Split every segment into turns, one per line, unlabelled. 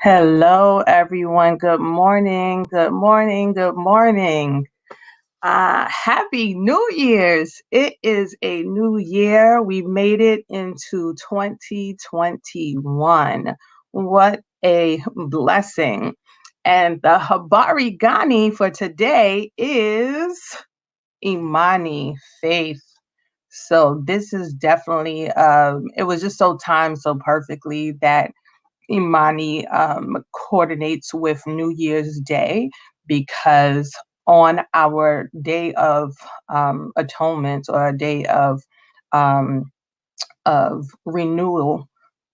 Hello, everyone. Good morning. Good morning. Good morning. Happy New Year's. It is a new year. We made it into 2021. What a blessing. And the Habari Gani for today is Imani, faith. So this is definitely, it was just so timed so perfectly that Imani coordinates with New Year's Day because on our day of atonement or a day um, of renewal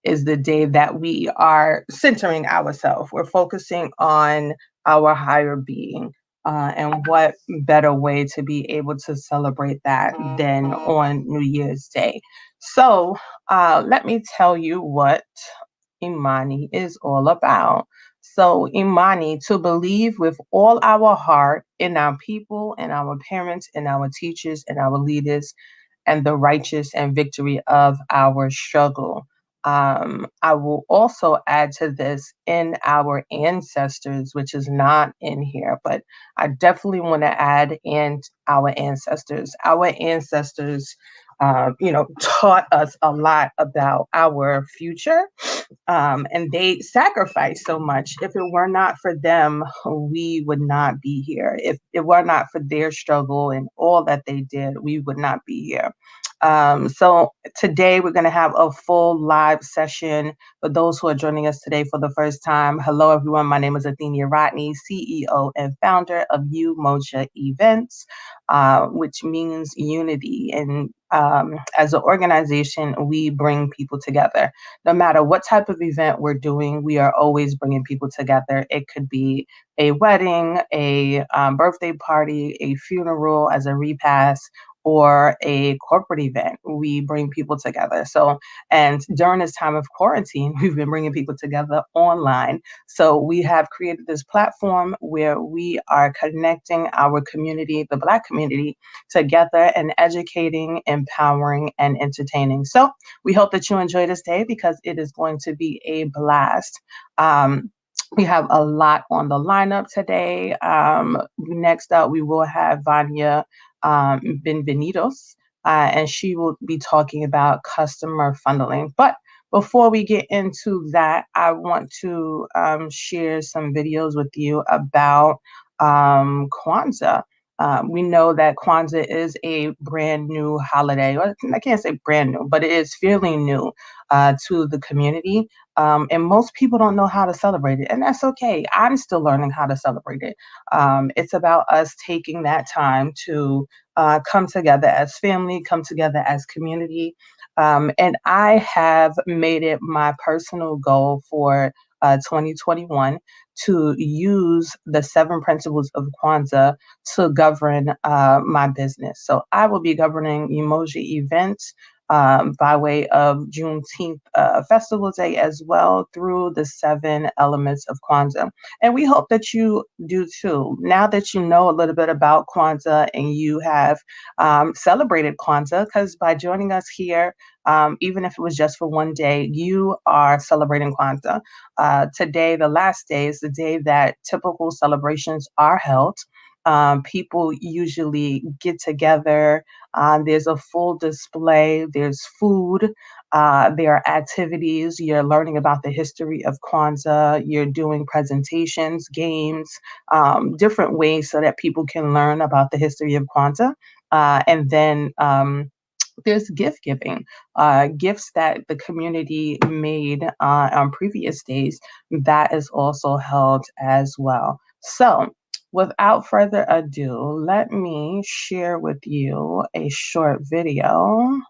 is the day that we are centering ourselves. We're focusing on our higher being. And what better way to be able to celebrate that than on New Year's Day? So, let me tell you what Imani is all about. So, Imani, to believe with all our heart in our people, and our parents, and our teachers, and our leaders, and the righteous and victory of our struggle. I will also add to this in our ancestors, which is not in here, but I definitely want to add in our ancestors. Our ancestors, taught us a lot about our future, and they sacrificed so much. If it were not for them, we would not be here. If it were not for their struggle and all that they did, we would not be here. So today we're going to have a full live session for those who are joining us today for the first time. Hello, everyone. My name is Athenia Rodney, CEO and founder of Umoja Events, which means unity. And as an organization, we bring people together. No matter what type of event we're doing, we are always bringing people together. It could be a wedding, a birthday party, a funeral as a repast, or a corporate event. We bring people together. So, and during this time of quarantine, we've been bringing people together online. So we have created this platform where we are connecting our community, the Black community, together and educating, empowering, and entertaining. So we hope that you enjoy this day because it is going to be a blast. We have a lot on the lineup today. Next up, we will have Vanya Benvenidos, and she will be talking about customer funneling. But before we get into that, I want to share some videos with you about Kwanzaa. We know that Kwanzaa is a brand new holiday. Or I can't say brand new, but it is fairly new to the community. And most people don't know how to celebrate it, and that's okay. I'm still learning how to celebrate it. It's about us taking that time to come together as family, come together as community. And I have made it my personal goal for 2021 to use the 7 principles of Kwanzaa to govern my business. So I will be governing emoji events by way of Juneteenth Festival Day as well through the 7 elements of Kwanzaa. And we hope that you do too. Now that you know a little bit about Kwanzaa and you have celebrated Kwanzaa, because by joining us here, even if it was just for one day, you are celebrating Kwanzaa. Today, the last day, is the day that typical celebrations are held. People usually get together. There's a full display. There's food. There are activities. You're learning about the history of Kwanzaa. You're doing presentations, games, different ways so that people can learn about the history of Kwanzaa. And then there's gift giving, gifts that the community made on previous days. That is also held as well. So, without further ado, let me share with you a short video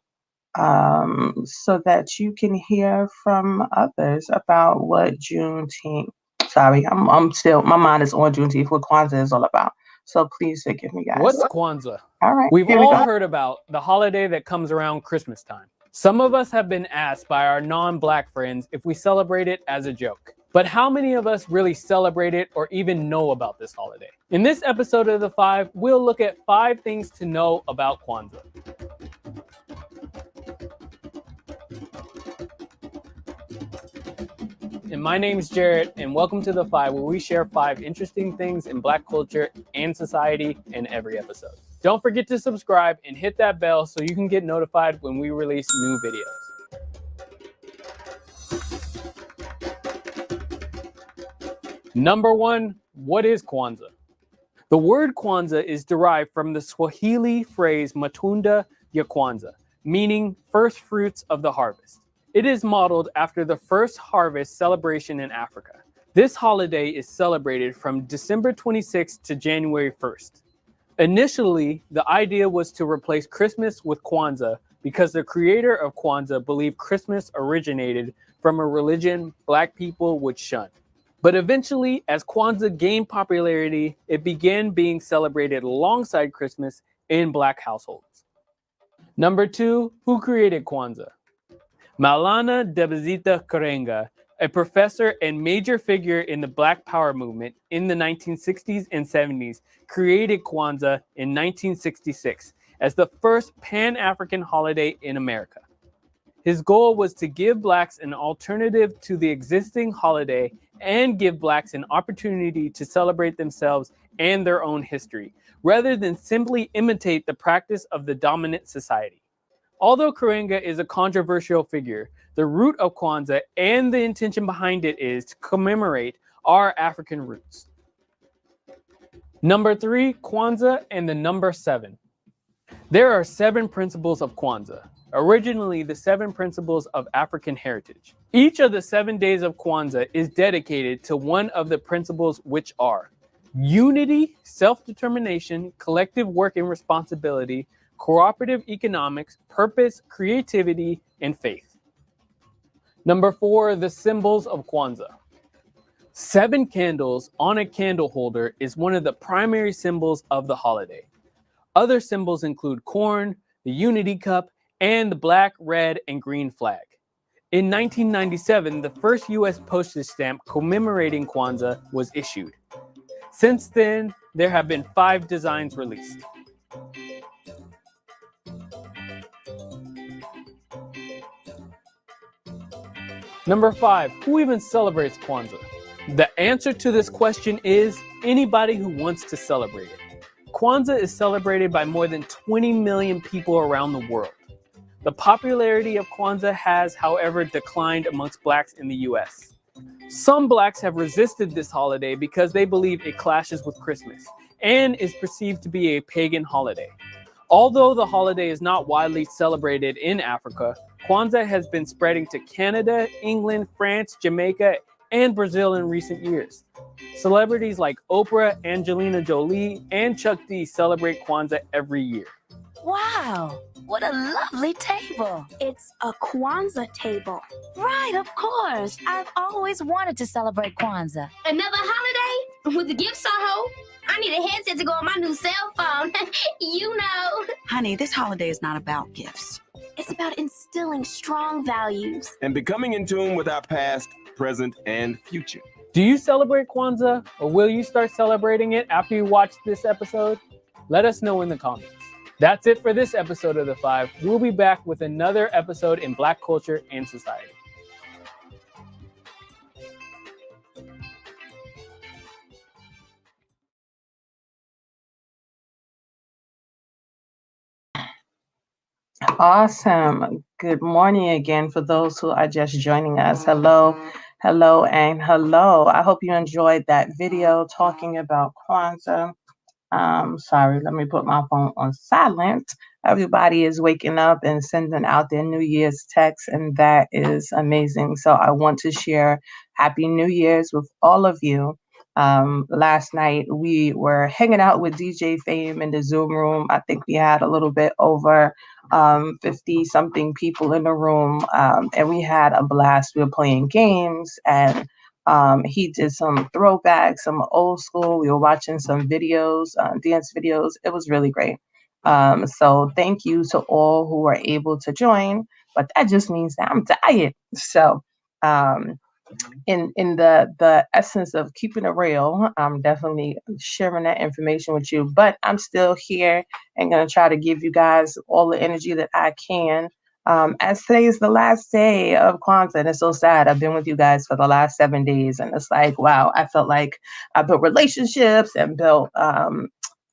so that you can hear from others about what Juneteenth. Sorry, I'm still, my mind is on Juneteenth, what Kwanzaa is all about. So please forgive me, guys.
What's Kwanzaa?
All right.
We've all heard about the holiday that comes around Christmas time. Some of us have been asked by our non-Black friends if we celebrate it as a joke. But how many of us really celebrate it or even know about this holiday? In this episode of The Five, we'll look at 5 things to know about Kwanzaa. And my name is Jarrett, and welcome to The Five, where we share 5 interesting things in Black culture and society in every episode. Don't forget to subscribe and hit that bell so you can get notified when we release new videos. Number 1, what is Kwanzaa? The word Kwanzaa is derived from the Swahili phrase Matunda ya Kwanza, meaning first fruits of the harvest. It is modeled after the first harvest celebration in Africa. This holiday is celebrated from December 26th to January 1st. Initially, the idea was to replace Christmas with Kwanzaa because the creator of Kwanzaa believed Christmas originated from a religion Black people would shun. But eventually, as Kwanzaa gained popularity, it began being celebrated alongside Christmas in Black households. Number 2, who created Kwanzaa? Maulana Debazita Karenga, a professor and major figure in the Black Power movement in the 1960s and 70s, created Kwanzaa in 1966 as the first Pan-African holiday in America. His goal was to give Blacks an alternative to the existing holiday and give Blacks an opportunity to celebrate themselves and their own history, rather than simply imitate the practice of the dominant society. Although Karenga is a controversial figure, the root of Kwanzaa and the intention behind it is to commemorate our African roots. Number 3, Kwanzaa and the number 7. There are 7 principles of Kwanzaa, originally the 7 principles of African heritage. Each of the 7 days of Kwanzaa is dedicated to one of the principles, which are unity, self-determination, collective work and responsibility, cooperative economics, purpose, creativity, and faith. Number 4, the symbols of Kwanzaa. 7 candles on a candle holder is one of the primary symbols of the holiday. Other symbols include corn, the unity cup, and the black, red, and green flag. In 1997, the first U.S. postage stamp commemorating Kwanzaa was issued. Since then, there have been 5 designs released. Number 5, who even celebrates Kwanzaa? The answer to this question is anybody who wants to celebrate it. Kwanzaa is celebrated by more than 20 million people around the world. The popularity of Kwanzaa has, however, declined amongst Blacks in the US. Some Blacks have resisted this holiday because they believe it clashes with Christmas and is perceived to be a pagan holiday. Although the holiday is not widely celebrated in Africa, Kwanzaa has been spreading to Canada, England, France, Jamaica, and Brazil in recent years. Celebrities like Oprah, Angelina Jolie, and Chuck D celebrate Kwanzaa every year.
Wow, what a lovely table. It's a Kwanzaa table. Right, of course. I've always wanted to celebrate Kwanzaa.
Another holiday with the gifts I hope. I need a headset to go on my new cell phone. You know.
Honey, this holiday is not about gifts.
It's about instilling strong values.
And becoming in tune with our past, present, and future.
Do you celebrate Kwanzaa, or will you start celebrating it after you watch this episode? Let us know in the comments. That's it for this episode of The Five. We'll be back with another episode in Black culture and society.
Awesome. Good morning again for those who are just joining us. Hello, hello, and hello. I hope you enjoyed that video talking about Kwanzaa. Sorry, let me put my phone on silent. Everybody is waking up and sending out their New Year's texts, and that is amazing. So I want to share Happy New Year's with all of you. Last night we were hanging out with DJ Fame in the Zoom room. I think we had a little bit over 50 something people in the room, and we had a blast. We were playing games, and he did some throwbacks, some old school. We were watching some videos, dance videos. It was really great. So thank you to all who were able to join, but that just means that I'm tired. So in the essence of keeping it real, I'm definitely sharing that information with you, but I'm still here and going to try to give you guys all the energy that I can. As today is the last day of Kwanzaa, and it's so sad. I've been with you guys for the last 7 days, and it's like, wow, I felt like I built relationships and built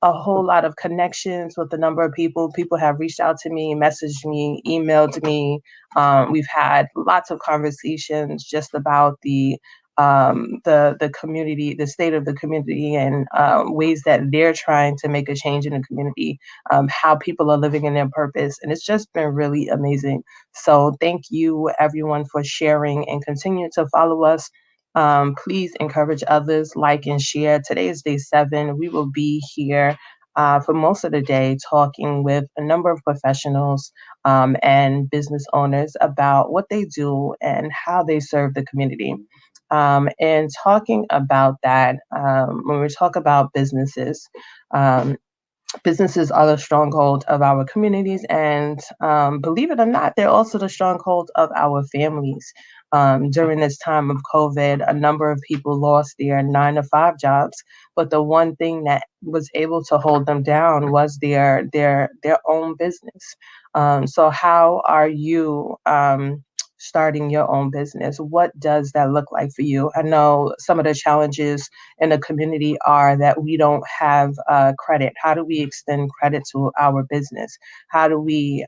a whole lot of connections with a number of people. People have reached out to me, messaged me, emailed me. We've had lots of conversations just about the community, the state of the community, and ways that they're trying to make a change in the community, how people are living in their purpose. And it's just been really amazing. So thank you, everyone, for sharing and continue to follow us. Please encourage others, like and share. Today is day 7. We will be here for most of the day talking with a number of professionals and business owners about what they do and how they serve the community. And talking about that, when we talk about businesses, um, businesses are the stronghold of our communities, and believe it or not, they're also the stronghold of our families. During this time of COVID, a number of people lost their 9 to 5 jobs, but the one thing that was able to hold them down was their own business. So, how are you? Starting your own business, what does that look like for you? I know some of the challenges in the community are that we don't have credit. How do we extend credit to our business? How do we,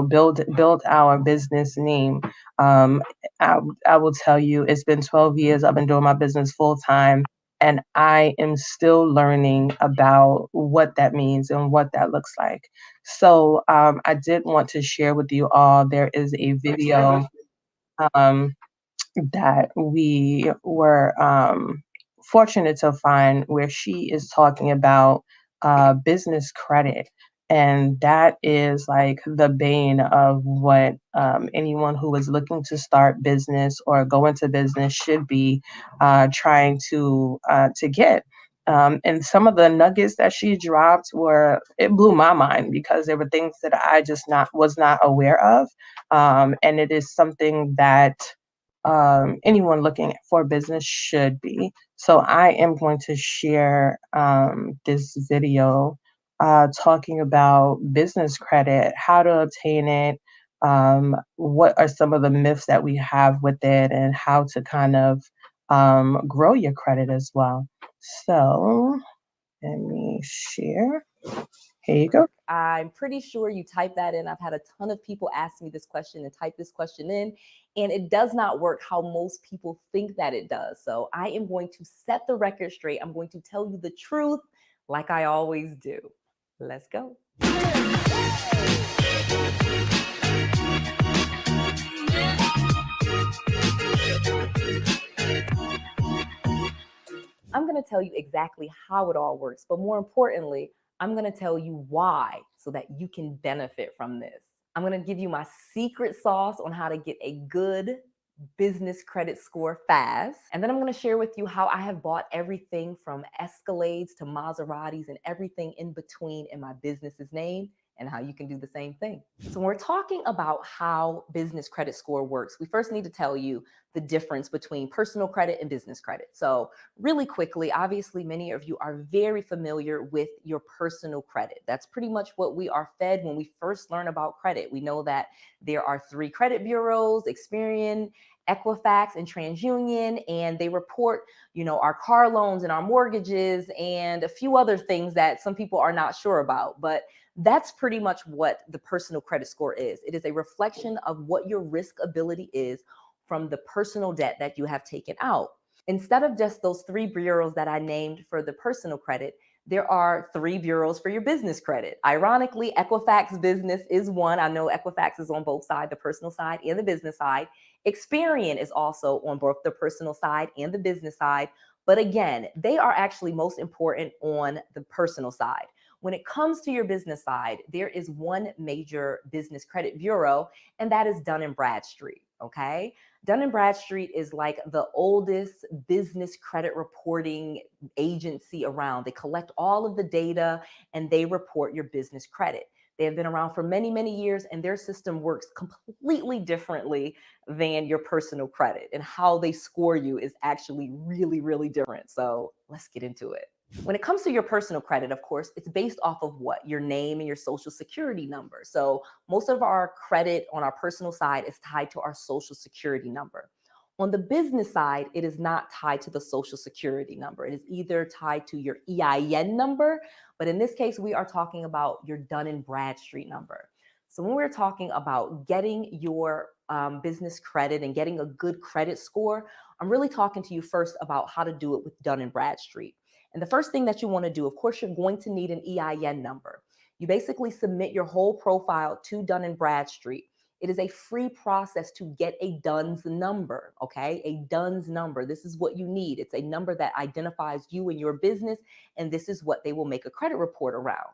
build our business name? Um, I will tell you, it's been 12 years. I've been doing my business full time, and I am still learning about what that means and what that looks like. So I did want to share with you all. There is a video. Um, that we were fortunate to find where she is talking about business credit. And that is like the bane of what anyone who is looking to start business or go into business should be trying to get. And some of the nuggets that she dropped it blew my mind because there were things that I just not was not aware of. And it is something that anyone looking for business should be. So I am going to share this video talking about business credit, how to obtain it, what are some of the myths that we have with it, and how to kind of grow your credit as well. So let me share. Here you go.
I'm pretty sure you type that in. I've had a ton of people ask me this question and type this question in, and it does not work how most people think that it does. So I am going to set the record straight. I'm going to tell you the truth like I always do. Let's go. I'm going to tell you exactly how it all works, but more importantly, I'm going to tell you why so that you can benefit from this. I'm going to give you my secret sauce on how to get a good business credit score fast. And then I'm going to share with you how I have bought everything from Escalades to Maseratis and everything in between in my business's name, and how you can do the same thing. So when we're talking about how business credit score works, we first need to tell you the difference between personal credit and business credit. So really quickly, obviously many of you are very familiar with your personal credit. That's pretty much what we are fed when we first learn about credit. We know that there are 3 credit bureaus: Experian, Equifax, and TransUnion, and they report, our car loans and our mortgages and a few other things that some people are not sure about. But that's pretty much what the personal credit score is. It is a reflection of what your risk ability is from the personal debt that you have taken out. Instead of just those 3 bureaus that I named for the personal credit, there are 3 bureaus for your business credit. Ironically, Equifax Business is one. I know Equifax is on both sides, the personal side and the business side. Experian is also on both the personal side and the business side. But again, they are actually most important on the personal side. When it comes to your business side, there is one major business credit bureau, and that is Dun & Bradstreet, okay? Dun & Bradstreet is like the oldest business credit reporting agency around. They collect all of the data and they report your business credit. They have been around for many, many years, and their system works completely differently than your personal credit, and how they score you is actually really, really different. So let's get into it. When it comes to your personal credit, of course, it's based off of what? Your name and your social security number. So most of our credit on our personal side is tied to our social security number. On the business side, it is not tied to the social security number. It is either tied to your EIN number, but in this case, we are talking about your Dun and Bradstreet number. So when we're talking about getting your business credit and getting a good credit score, I'm really talking to you first about how to do it with Dun and Bradstreet. And the first thing that you want to do, of course, you're going to need an EIN number. You basically submit your whole profile to Dun and Bradstreet. It is a free process to get a DUNS number, okay? A DUNS number. This is what you need. It's a number that identifies you and your business, and this is what they will make a credit report around.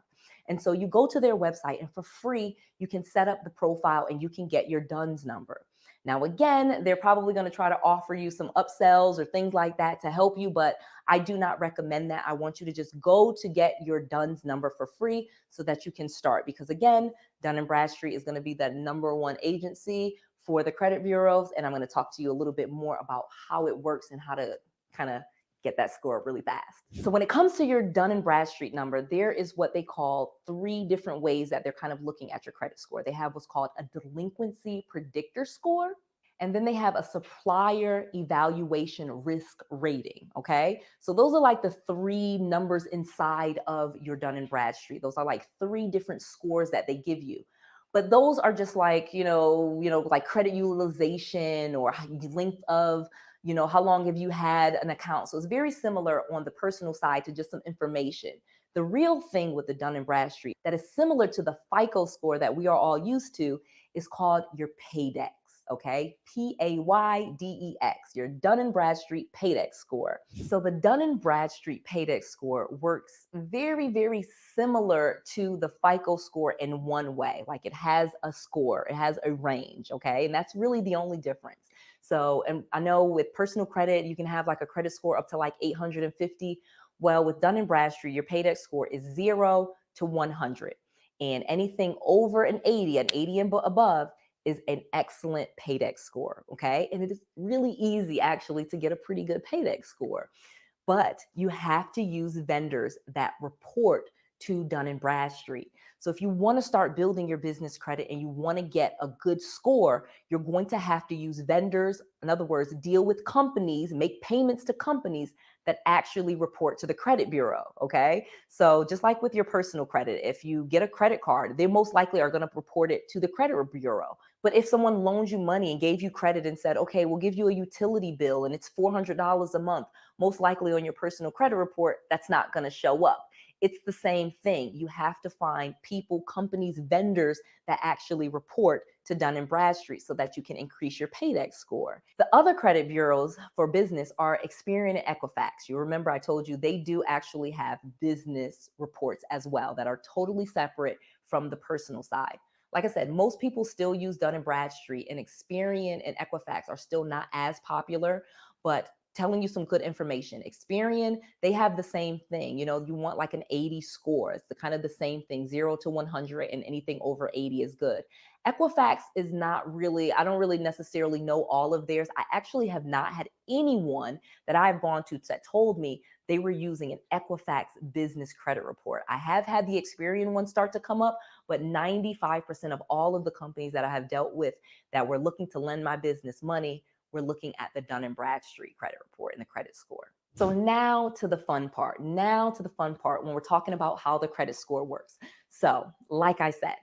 And so you go to their website, and for free, you can set up the profile and you can get your DUNS number. Now, again, they're probably going to try to offer you some upsells or things like that to help you, but I do not recommend that. I want you to just go to get your DUNS number for free so that you can start. Because again, Dun & Bradstreet is going to be the #1 agency for the credit bureaus. And I'm going to talk to you a little bit more about how it works and how to kind of get that score really fast. So when it comes to your Dun & Bradstreet number, there is what they call 3 different ways that they're kind of looking at your credit score. They have what's called a delinquency predictor score, and then they have a supplier evaluation risk rating, okay? So those are like the 3 numbers inside of your Dun & Bradstreet. Those are like 3 different scores that they give you. But those are just like, like credit utilization or length of, how long have you had an account? So it's very similar on the personal side to just some information. The real thing with the Dun & Bradstreet that is similar to the FICO score that we are all used to is called your Paydex, okay? Paydex, your Dun & Bradstreet Paydex score. So the Dun & Bradstreet Paydex score works very, very similar to the FICO score in one way. Like it has a score, it has a range, okay? And that's really the only difference. So, and I know with personal credit, you can have like a credit score up to like 850. Well, with Dun & Bradstreet, your Paydex score is 0 to 100. And anything over an 80 and above is an excellent Paydex score, okay? And it is really easy actually to get a pretty good Paydex score. But you have to use vendors that report to Dun & Bradstreet. So if you want to start building your business credit and you want to get a good score, you're going to have to use vendors. In other words, deal with companies, make payments to companies that actually report to the credit bureau, okay? So just like with your personal credit, if you get a credit card, they most likely are going to report it to the credit bureau. But if someone loans you money and gave you credit and said, okay, we'll give you a utility bill and it's $400 a month, most likely on your personal credit report, that's not going to show up. It's the same thing. You have to find people, companies, vendors that actually report to Dun & Bradstreet so that you can increase your Paydex score. The other credit bureaus for business are Experian and Equifax. You remember I told you they do actually have business reports as well that are totally separate from the personal side. Like I said, most people still use Dun & Bradstreet, and Experian and Equifax are still not as popular, but telling you some good information. Experian, they have the same thing. You want like an 80 score. It's kind of the same thing, 0 to 100, and anything over 80 is good. Equifax is not really, I don't really necessarily know all of theirs. I actually have not had anyone that I've gone to that told me they were using an Equifax business credit report. I have had the Experian one start to come up, but 95% of all of the companies that I have dealt with that were looking to lend my business money, we're looking at the Dun & Bradstreet credit report and the credit score. So now to the fun part. When we're talking about how the credit score works. So like I said,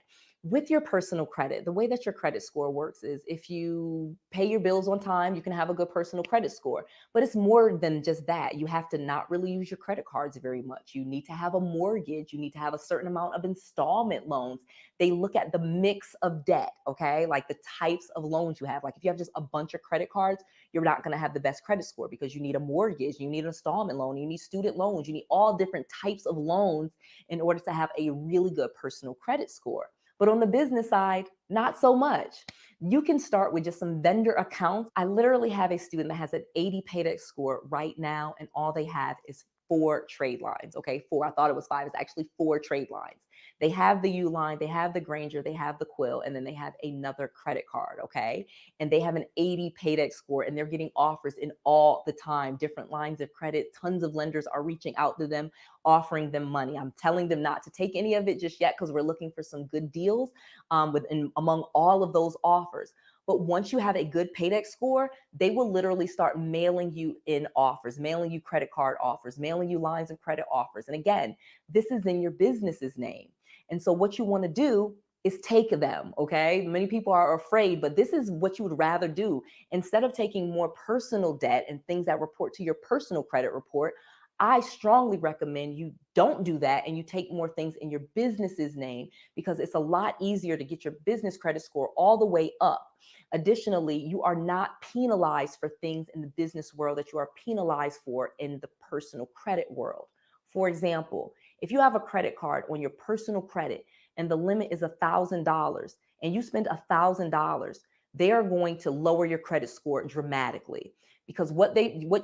with your personal credit, the way that your credit score works is if you pay your bills on time, you can have a good personal credit score. But it's more than just that. You have to not really use your credit cards very much. You need to have a mortgage. You need to have a certain amount of installment loans. They look at the mix of debt, okay? Like the types of loans you have. Like if you have just a bunch of credit cards, you're not going to have the best credit score because you need a mortgage, you need an installment loan, you need student loans, you need all different types of loans in order to have a really good personal credit score. But on the business side, not so much. You can start with just some vendor accounts. I literally have a student that has an 80 Paydex score right now, and all they have is 4 trade lines, okay? 4, I thought it was 5, it's actually 4 trade lines. They have the Uline, they have the Granger, they have the Quill, and then they have another credit card, okay? And they have an 80 paydex score, and they're getting offers in all the time, different lines of credit. Tons of lenders are reaching out to them, offering them money. I'm telling them not to take any of it just yet because we're looking for some good deals among all of those offers. But once you have a good paydex score, they will literally start mailing you in offers, mailing you credit card offers, mailing you lines of credit offers. And again, this is in your business's name. And so what you want to do is take them, okay? Many people are afraid, but this is what you would rather do. Instead of taking more personal debt and things that report to your personal credit report, I strongly recommend you don't do that and you take more things in your business's name, because it's a lot easier to get your business credit score all the way up. Additionally, you are not penalized for things in the business world that you are penalized for in the personal credit world. For example, if you have a credit card on your personal credit and the limit is $1,000 and you spend $1,000, they are going to lower your credit score dramatically, because what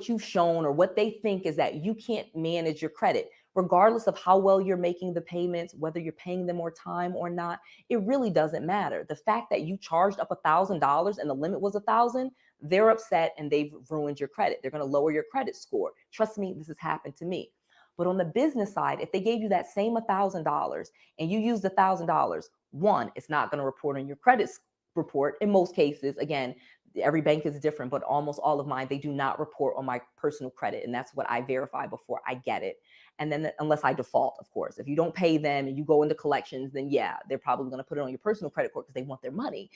you've shown or what they think is that you can't manage your credit. Regardless of how well you're making the payments, whether you're paying them more time or not, it really doesn't matter. The fact that you charged up $1,000 and the limit was $1,000, they're upset and they've ruined your credit. They're going to lower your credit score. Trust me, this has happened to me. But on the business side, if they gave you that same $1,000 and you used $1,000, one, it's not going to report on your credit report in most cases. Again, every bank is different, but almost all of mine, they do not report on my personal credit. And that's what I verify before I get it. And then unless I default, of course, if you don't pay them and you go into collections, then yeah, they're probably going to put it on your personal credit report because they want their money.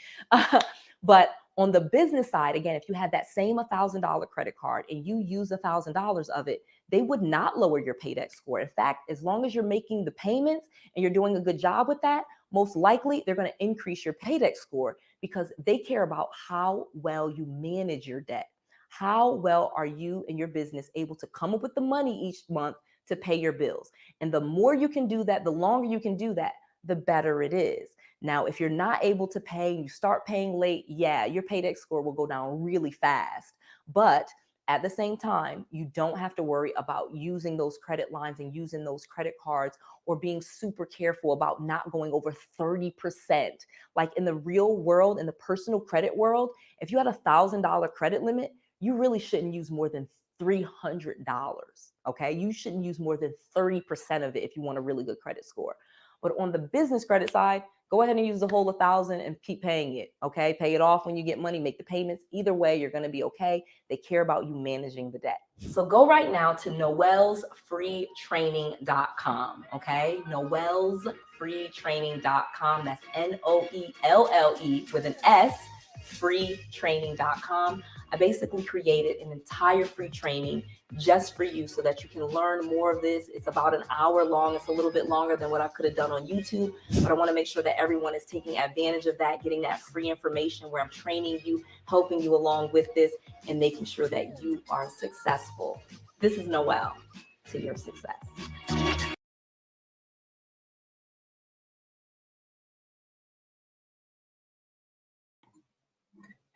But on the business side, again, if you had that same $1,000 credit card and you use $1,000 of it, they would not lower your paydex score. In fact, as long as you're making the payments and you're doing a good job with that, most likely they're going to increase your paydex score, because they care about how well you manage your debt. How well are you and your business able to come up with the money each month to pay your bills? And the more you can do that, the longer you can do that, the better it is. Now, if you're not able to pay and you start paying late, yeah, your paydex score will go down really fast. But at the same time, you don't have to worry about using those credit lines and using those credit cards, or being super careful about not going over 30%. Like in the real world, in the personal credit world, if you had $1,000 credit limit, you really shouldn't use more than $300. Okay, you shouldn't use more than 30% of it if you want a really good credit score. But on the business credit side, go ahead and use the whole 1,000 and keep paying it. Okay, pay it off when you get money, make the payments. Either way, you're going to be okay. They care about you managing the debt. So go right now to noellsfreetraining.com. Okay, noellsfreetraining.com. That's NOELLE with an S, freetraining.com. I basically created an entire free training just for you so that you can learn more of this. It's about an hour long. It's a little bit longer than what I could have done on YouTube, but I want to make sure that everyone is taking advantage of that, getting that free information where I'm training you, helping you along with this, and making sure that you are successful. This is Noelle to your success.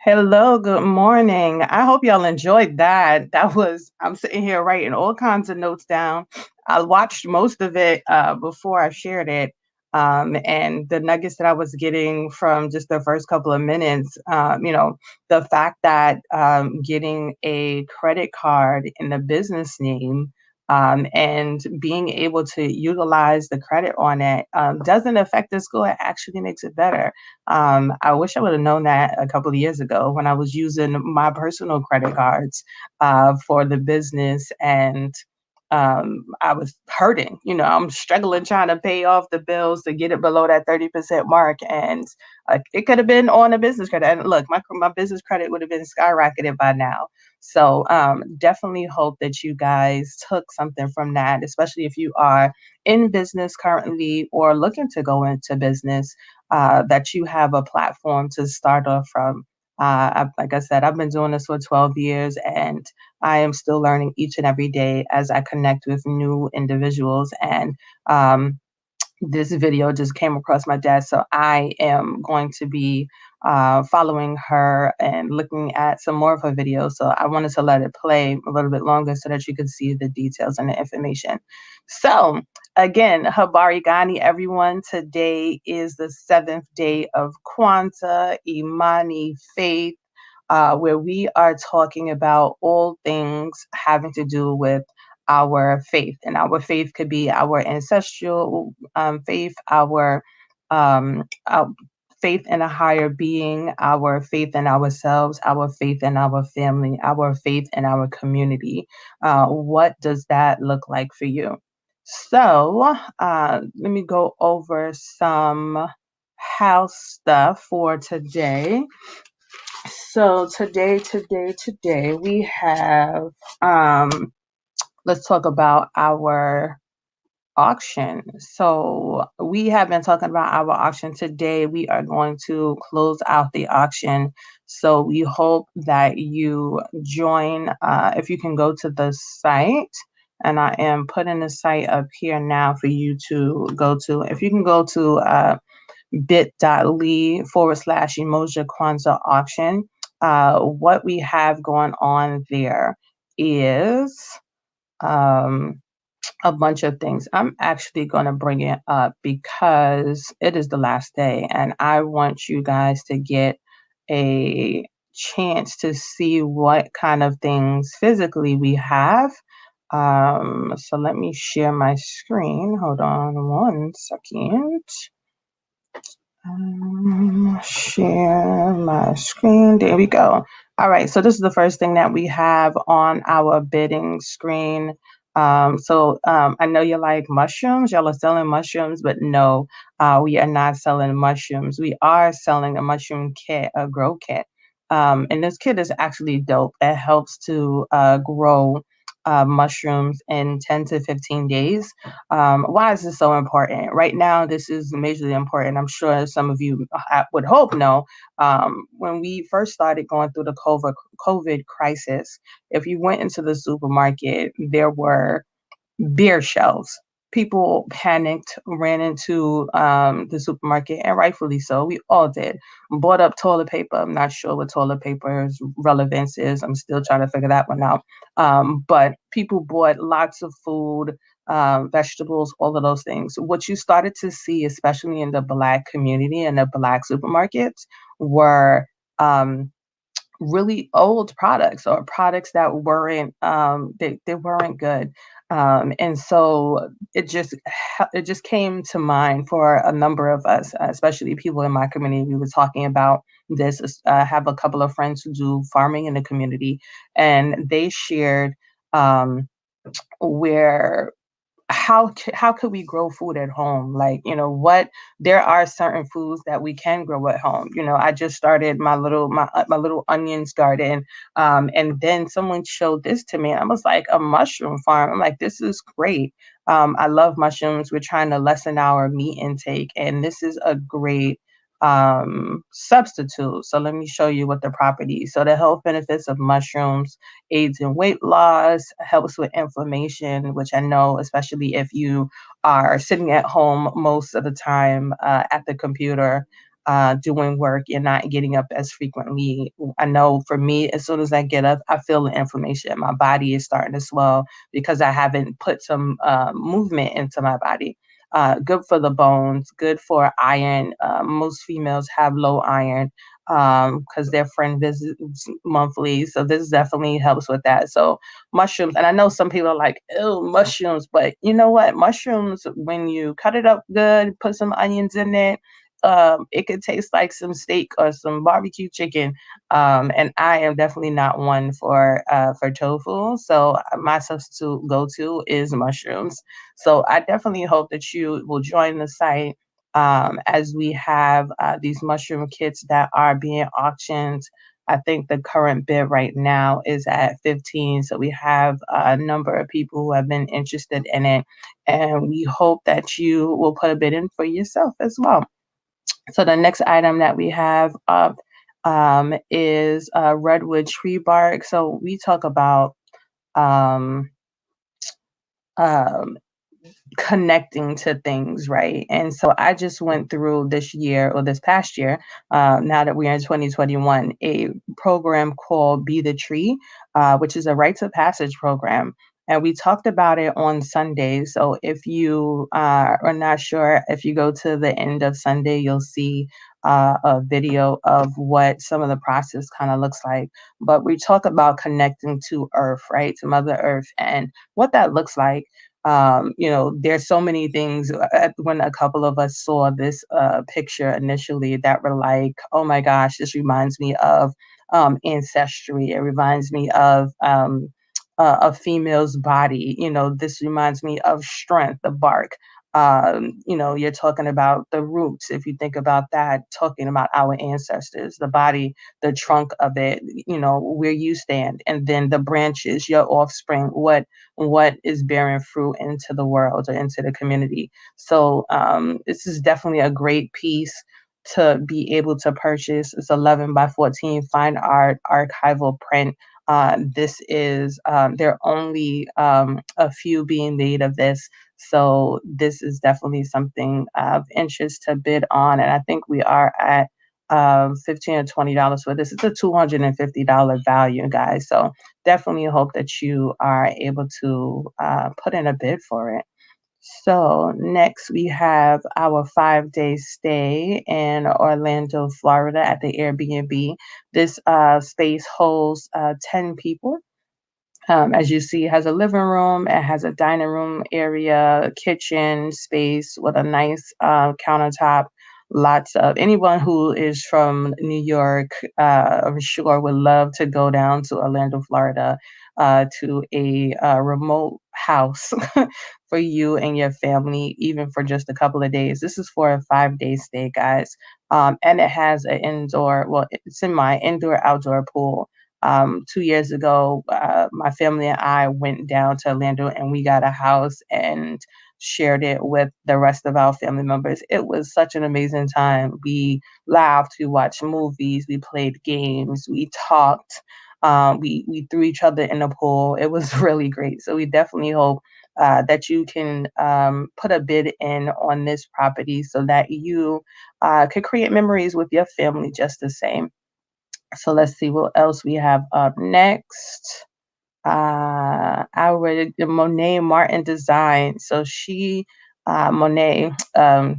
Hello, good morning. I hope y'all enjoyed that. I'm sitting here writing all kinds of notes down. I watched most of it before I shared it. And the nuggets that I was getting from just the first couple of minutes, the fact that getting a credit card in the business name and being able to utilize the credit on it doesn't affect the score. It actually makes it better. I wish I would have known that a couple of years ago when I was using my personal credit cards for the business, and I was hurting. I'm struggling trying to pay off the bills to get it below that 30% mark, and it could have been on a business credit. And look, my business credit would have been skyrocketed by now. So definitely hope that you guys took something from that, especially if you are in business currently or looking to go into business, that you have a platform to start off from. Like I said, I've been doing this for 12 years, and I am still learning each and every day as I connect with new individuals. And this video just came across my desk, so I am going to be following her and looking at some more of her videos. So I wanted to let it play a little bit longer so that you could see the details and the information. So again, Habari Gani, everyone. Today is the 7th day of Kwanzaa, Imani, faith, where we are talking about all things having to do with our faith. And our faith could be our ancestral faith, our faith in a higher being, our faith in ourselves, our faith in our family, our faith in our community. What does that look like for you? So let me go over some house stuff for today. So today we have let's talk about our auction. So we have been talking about our auction today. We are going to close out the auction. So we hope that you join. If you can go to the site, and I am putting the site up here now for you to go to. If you can go to bit.ly/Umoja Kwanzaa auction. What we have going on there is a bunch of things. I'm actually going to bring it up because it is the last day and I want you guys to get a chance to see what kind of things physically we have. So let me share my screen. Hold on one second. Share my screen. There we go. All right. So this is the first thing that we have on our bidding screen. I know you like mushrooms. Y'all are selling mushrooms, but no, we are not selling mushrooms. We are selling a mushroom kit, a grow kit. And this kit is actually dope. It helps to grow mushrooms in 10 to 15 days. Why is this so important? Right now, this is majorly important. I'm sure some of you would hope know. When we first started going through the COVID crisis, if you went into the supermarket, there were bare shelves. People panicked, ran into the supermarket, and rightfully so. We all did. Bought up toilet paper. I'm not sure what toilet paper's relevance is. I'm still trying to figure that one out. But people bought lots of food, vegetables, all of those things. What you started to see, especially in the Black community and the Black supermarkets, were really old products or products that weren't they weren't good. And so it just came to mind for a number of us, especially people in my community. We were talking about this. I have a couple of friends who do farming in the community, and they shared where how could we grow food at home? Like, what there are certain foods that we can grow at home. I just started my little onions garden, and then someone showed this to me. I was like, a mushroom farm. I'm like, this is great. I love mushrooms. We're trying to lessen our meat intake, and this is a great substitute. So let me show you what the properties. So the health benefits of mushrooms: aids in weight loss, helps with inflammation, which I know, especially if you are sitting at home most of the time at the computer doing work, you're not getting up as frequently. I know for me, as soon as I get up, I feel the inflammation. My body is starting to swell because I haven't put some movement into my body. Good for the bones, good for iron. Most females have low iron because their friend visits monthly. So this definitely helps with that. So mushrooms, and I know some people are like, ew, mushrooms, but you know what? Mushrooms, when you cut it up good, put some onions in it, it could taste like some steak or some barbecue chicken. And I am definitely not one for tofu. So my substitute go-to is mushrooms. So I definitely hope that you will join the site as we have these mushroom kits that are being auctioned. I think the current bid right now is at 15. So we have a number of people who have been interested in it. And we hope that you will put a bid in for yourself as well. So the next item that we have up is redwood tree bark. So we talk about um, um, connecting to things, right? And so I just went through this year or this past year, now that we're in 2021, a program called Be the Tree, which is a rites of passage program. And we talked about it on Sunday. So if you are not sure, if you go to the end of Sunday, you'll see a video of what some of the process kind of looks like. But we talk about connecting to Earth, right? To Mother Earth and what that looks like. There's so many things. When a couple of us saw this picture initially, that were like, oh my gosh, this reminds me of ancestry. It reminds me of a female's body. This reminds me of strength, the bark. You're talking about the roots. If you think about that, talking about our ancestors, the body, the trunk of it, where you stand, and then the branches, your offspring, what is bearing fruit into the world or into the community. So this is definitely a great piece to be able to purchase. It's 11 by 14 fine art archival print. This is there are only a few being made of this, so this is definitely something of interest to bid on. And I think we are at $15 or $20 for this. It's a $250 value, guys. So definitely hope that you are able to put in a bid for it. So next we have our 5-day stay in Orlando, Florida at the Airbnb. This space holds 10 people. As you see, it has a living room, it has a dining room area, kitchen space with a nice countertop. Lots of anyone who is from New York, I'm sure would love to go down to Orlando, Florida, to a remote house for you and your family, even for just a couple of days. This is for a 5-day stay, guys. And it has an indoor, well, it's in my indoor outdoor pool. 2 years ago, my family and I went down to Orlando and we got a house and shared it with the rest of our family members. It was such an amazing time. We laughed, we watched movies, we played games, we talked, we threw each other in the pool. It was really great. So we definitely hope that you can put a bid in on this property so that you could create memories with your family just the same. So let's see what else we have up next. Our Monet Martin design. So she, Monet,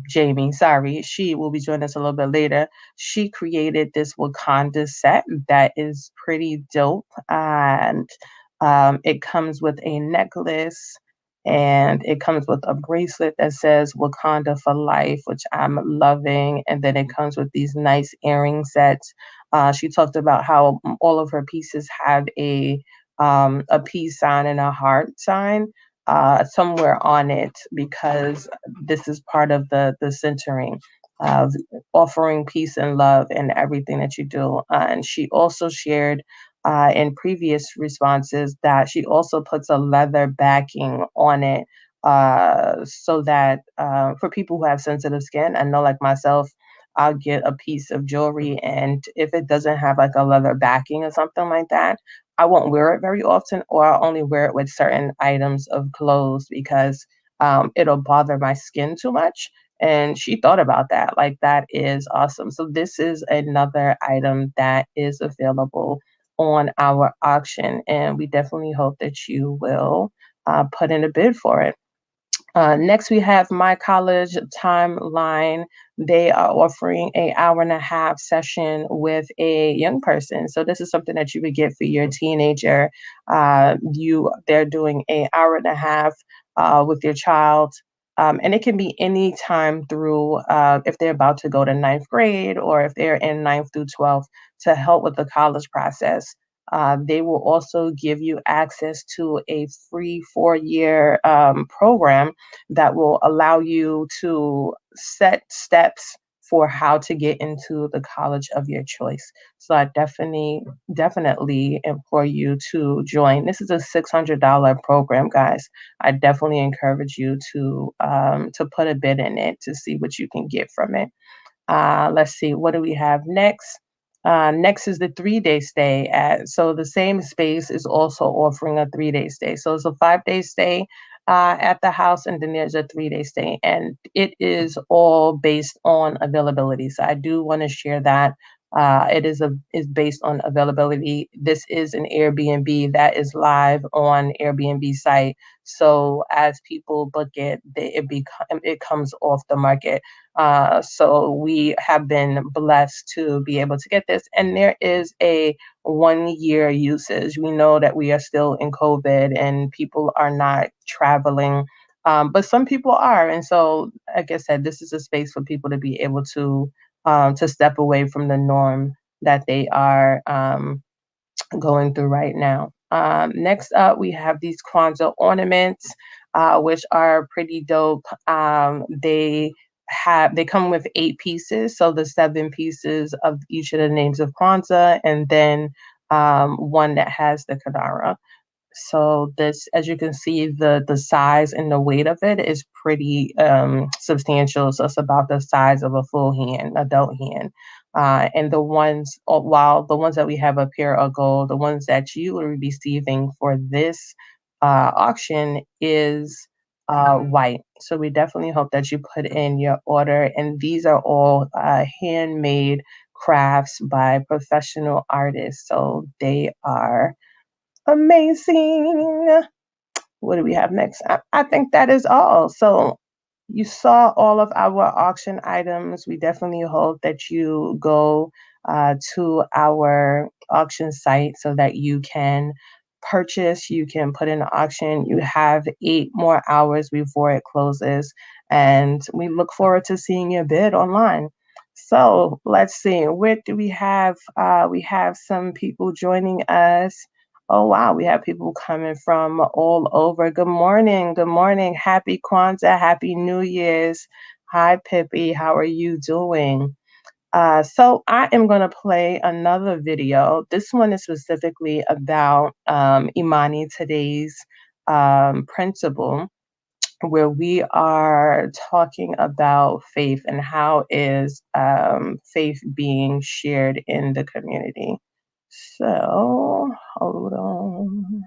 Jamie, sorry, she will be joining us a little bit later. She created this Wakanda set that is pretty dope. And it comes with a necklace and it comes with a bracelet that says Wakanda for life, which I'm loving. And then it comes with these nice earring sets. She talked about how all of her pieces have a peace sign and a heart sign somewhere on it, because this is part of the centering of offering peace and love in everything that you do. And she also shared in previous responses that she also puts a leather backing on it, so that for people who have sensitive skin, I know like myself, I'll get a piece of jewelry, and if it doesn't have like a leather backing or something like that, I won't wear it very often, or I'll only wear it with certain items of clothes because it'll bother my skin too much. And she thought about that. Like, that is awesome. So, this is another item that is available on our auction, and we definitely hope that you will put in a bid for it. Next, we have My College Timeline. They are offering a hour and a half session with a young person. So this is something that you would get for your teenager. They're doing a hour and a half with your child. And it can be any time through if they're about to go to ninth grade or if they're in ninth through 12th, to help with the college process. They will also give you access to a free 4-year program that will allow you to set steps for how to get into the college of your choice. So I definitely implore you to join. This is a $600 program, guys. I definitely encourage you to put a bid in it to see what you can get from it. Let's see, what do we have next? Next is the 3-day stay. So the same space is also offering a 3-day stay. So it's a 5-day stay. at the house, and then there's a 3-day stay, and it is all based on availability. So I do want to share that. It is based on availability. This is an Airbnb that is live on Airbnb site. So as people book it, it comes off the market. So we have been blessed to be able to get this, and there is a 1 year usage. We know that we are still in COVID and people are not traveling, but some people are. And so, like I said, this is a space for people to be able to step away from the norm that they are going through right now. Next up, we have these Kwanzaa ornaments, which are pretty dope. They come with 8 pieces, so the 7 pieces of each of the names of Kwanzaa, and then one that has the Kadara. So this, as you can see, the size and the weight of it is pretty substantial. So it's about the size of a full hand, adult hand. And while the ones that we have up here are gold, the ones that you will be receiving for this auction is white. So we definitely hope that you put in your order. And these are all handmade crafts by professional artists. So they are amazing. What do we have next? I think that is all. So you saw all of our auction items. We definitely hope that you go to our auction site so that you can purchase, you can put in an auction. You have 8 more hours before it closes, and we look forward to seeing your bid online. So let's see, what do we have? We have some people joining us. Oh, wow. We have people coming from all over. Good morning. Good morning. Happy Kwanzaa. Happy New Year's. Hi, Pippi. How are you doing? So I am going to play another video. This one is specifically about Imani, today's principle, where we are talking about faith and how is faith being shared in the community. So hold on.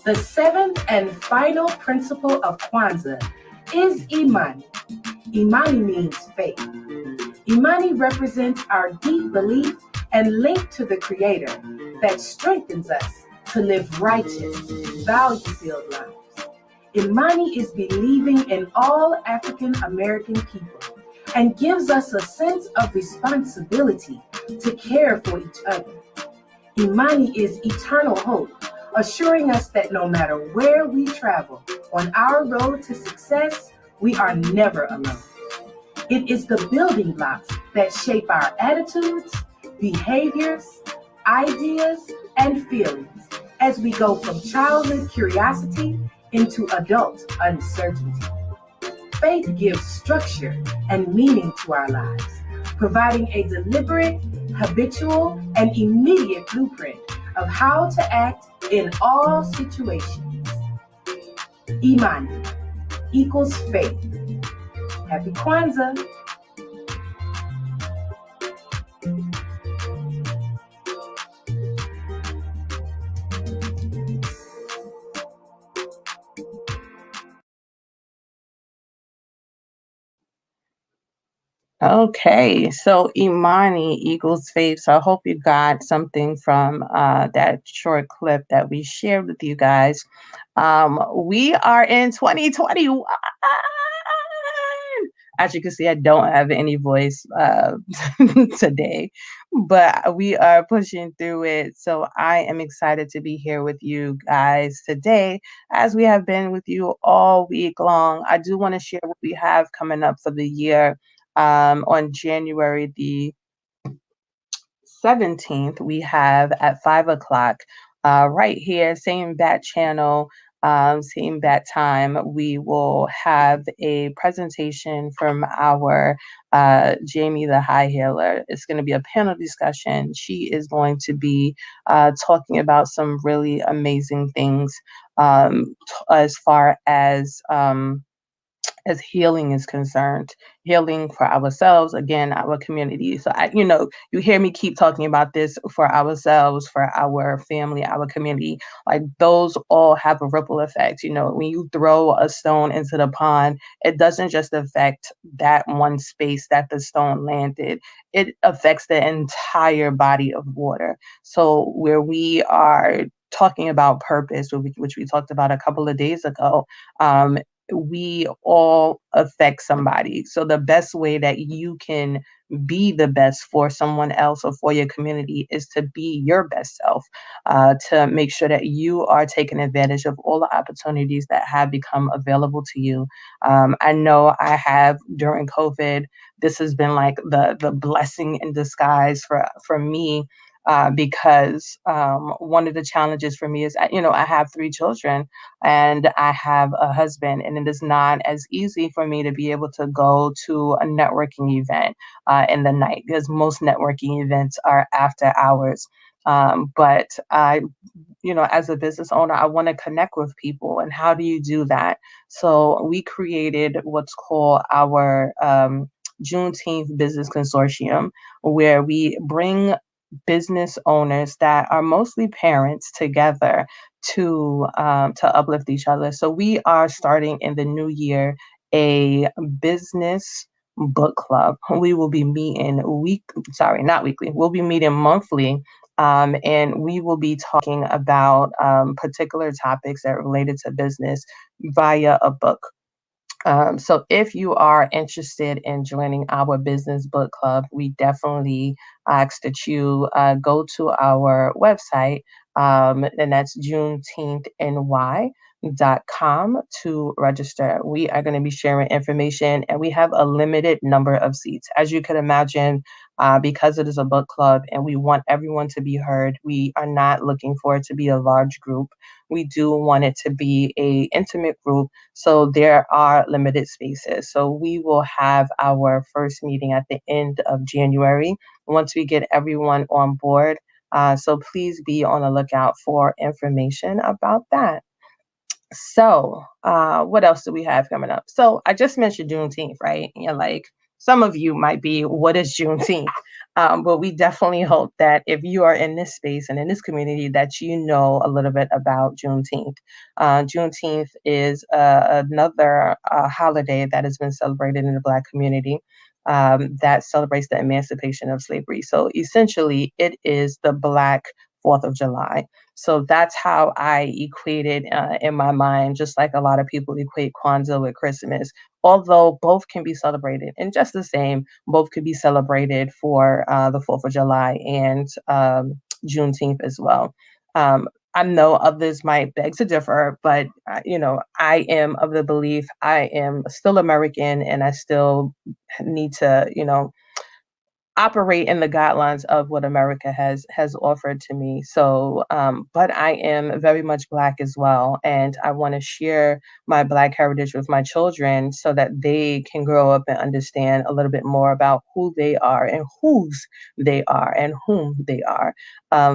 The seventh and final principle of Kwanzaa is Imani. Imani means faith. Imani represents our deep belief and link to the Creator that strengthens us to live righteous, value-filled lives. Imani is believing in all African American people and gives us a sense of responsibility to care for each other. Imani is eternal hope, assuring us that no matter where we travel on our road to success, we are never alone. It is the building blocks that shape our attitudes, behaviors, ideas, and feelings as we go from childhood curiosity into adult uncertainty. Faith gives structure and meaning to our lives, providing a deliberate, habitual, and immediate blueprint of how to act in all situations. Imani equals faith. Happy Kwanzaa.
Okay, so Imani equals faith. So I hope you got something from that short clip that we shared with you guys. We are in 2021. As you can see, I don't have any voice today, but we are pushing through it. So I am excited to be here with you guys today, as we have been with you all week long. I do want to share what we have coming up for the year. On January the 17th, we have at 5 o'clock, right here, same bat channel, same bat time, we will have a presentation from our Jamie the High Healer. It's going to be a panel discussion. She is going to be talking about some really amazing things as far as healing is concerned, healing for ourselves, again, our community. So you hear me keep talking about this for ourselves, for our family, our community. Like those all have a ripple effect. When you throw a stone into the pond, it doesn't just affect that one space that the stone landed. It affects the entire body of water. So where we are talking about purpose, which we talked about a couple of days ago, um, we all affect somebody. So the best way that you can be the best for someone else or for your community is to be your best self, to make sure that you are taking advantage of all the opportunities that have become available to you. I know I have during COVID. This has been like the blessing in disguise for me. Because one of the challenges for me is, I have 3 children and I have a husband, and it is not as easy for me to be able to go to a networking event in the night because most networking events are after hours. But as a business owner, I want to connect with people. And how do you do that? So we created what's called our Juneteenth Business Consortium, where we bring business owners that are mostly parents together to uplift each other. So we are starting in the new year a business book club. We will be meeting not weekly. We'll be meeting monthly, and we will be talking about particular topics that are related to business via a book. So if you are interested in joining our business book club, we definitely ask that you go to our website, and that's juneteenthny.com to register. We are going to be sharing information, and we have a limited number of seats. As you can imagine, because it is a book club and we want everyone to be heard, we are not looking for it to be a large group. We do want it to be a intimate group, so there are limited spaces. So we will have our first meeting at the end of January once we get everyone on board. So please be on the lookout for information about that. So, what else do we have coming up? So, I just mentioned Juneteenth, right? Like some of you might be, what is Juneteenth? But we definitely hope that if you are in this space and in this community, that you know a little bit about Juneteenth. Juneteenth is another holiday that has been celebrated in the Black community. That celebrates the emancipation of slavery. So essentially, it is the Black 4th of July. So that's how I equate it in my mind, just like a lot of people equate Kwanzaa with Christmas. Although both can be celebrated, and just the same, both could be celebrated for the 4th of July and Juneteenth as well. I know others might beg to differ, but I am of the belief I am still American, and I still need to, operate in the guidelines of what America has offered to me. So, but I am very much Black as well, and I want to share my Black heritage with my children so that they can grow up and understand a little bit more about who they are and whose they are and whom they are.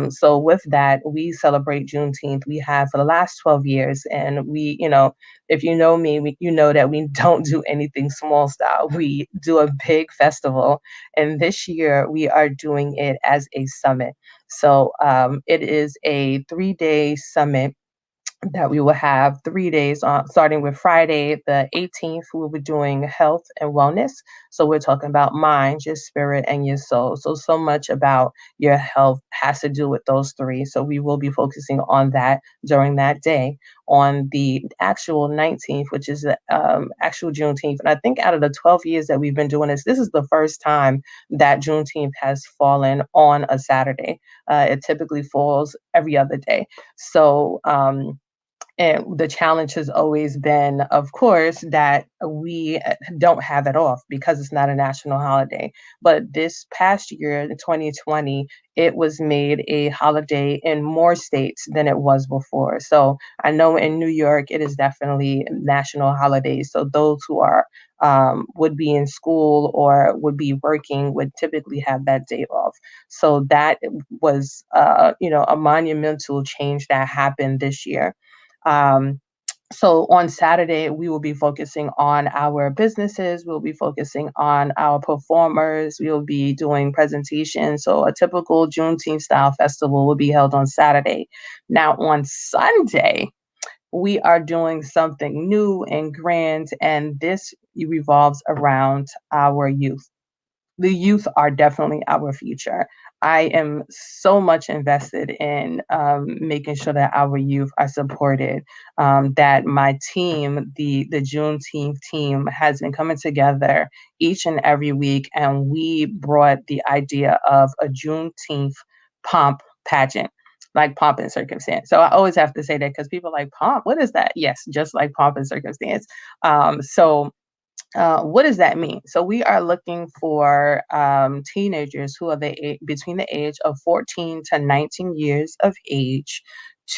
So, with that, we celebrate Juneteenth. We have for the last 12 years, and if you know me, you know that we don't do anything small style. We do a big festival, and this year we are doing it as a summit. So it is a 3-day summit that we will have 3 days on, starting with Friday, the 18th. We'll be doing health and wellness. So we're talking about mind, your spirit, and your soul. So much about your health has to do with those three. So we will be focusing on that during that day. On the actual 19th, which is the actual Juneteenth. And I think out of the 12 years that we've been doing this is the first time that Juneteenth has fallen on a Saturday. It typically falls every other day. So, and the challenge has always been, of course, that we don't have it off because it's not a national holiday. But this past year, in 2020, it was made a holiday in more states than it was before. So I know in New York, it is definitely a national holiday. So those who are would be in school or would be working would typically have that day off. So that was, a monumental change that happened this year. So on Saturday, we will be focusing on our businesses. We'll be focusing on our performers. We'll be doing presentations. So a typical Juneteenth style festival will be held on Saturday. Now on Sunday, we are doing something new and grand, and this revolves around our youth. The youth are definitely our future. I am so much invested in making sure that our youth are supported. That my team, the Juneteenth team, has been coming together each and every week, and we brought the idea of a Juneteenth pomp pageant. Like pomp and circumstance. So I always have to say that because people are like pomp. What is that? Yes, just like pomp and circumstance. What does that mean? So we are looking for teenagers who are between the age of 14 to 19 years of age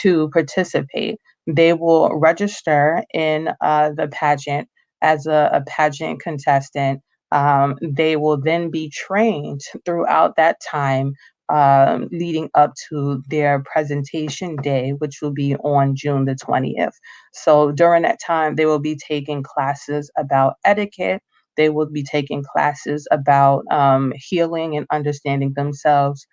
to participate. They will register in the pageant as a pageant contestant. They will then be trained throughout that time leading up to their presentation day, which will be on June the 20th. So during that time, they will be taking classes about etiquette. They will be taking classes about healing and understanding themselves,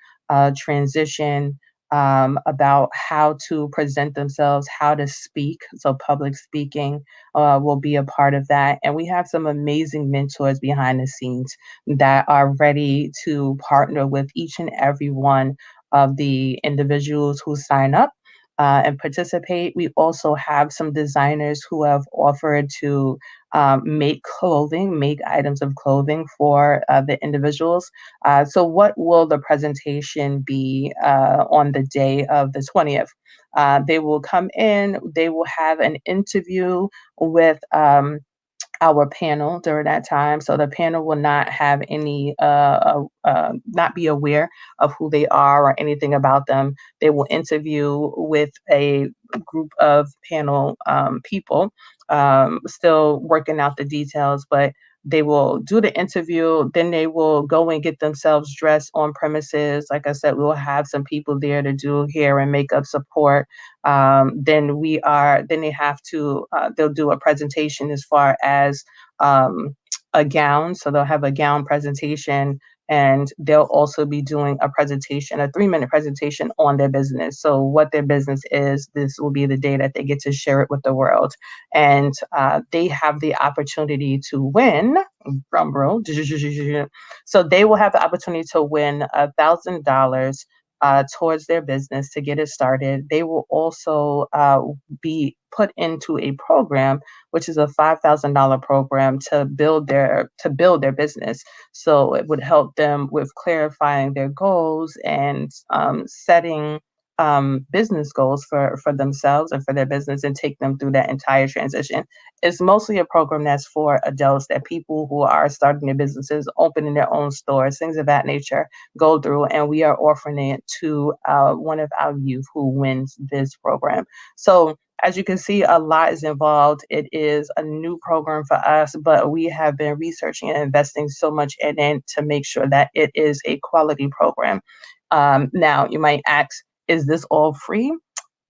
transition, about how to present themselves, how to speak. So public speaking will be a part of that. And we have some amazing mentors behind the scenes that are ready to partner with each and every one of the individuals who sign up and participate. We also have some designers who have offered to make items of clothing for the individuals. So, what will the presentation be on the day of the 20th? They will come in, they will have an interview with our panel during that time. So the panel will not have any, not be aware of who they are or anything about them. They will interview with a group of panel people, still working out the details, but they will do the interview, then they will go and get themselves dressed on premises. Like I said, we will have some people there to do hair and makeup support. Then they have to, they'll do a presentation as far as a gown. So they'll have a gown presentation, and they'll also be doing a presentation, a 3-minute presentation on their business. So what their business is, this will be the day that they get to share it with the world. And they have the opportunity to win, drum roll. So they will have the opportunity to win $1,000 towards their business to get it started. They will also be put into a program, which is a $5,000 program to build their business. So it would help them with clarifying their goals and setting business goals for themselves and for their business, and take them through that entire transition. It's mostly a program that's for adults, that people who are starting their businesses, opening their own stores, things of that nature, go through, and we are offering it to one of our youth who wins this program. So as you can see, a lot is involved. It is a new program for us, but we have been researching and investing so much in it to make sure that it is a quality program. Now, you might ask, is this all free?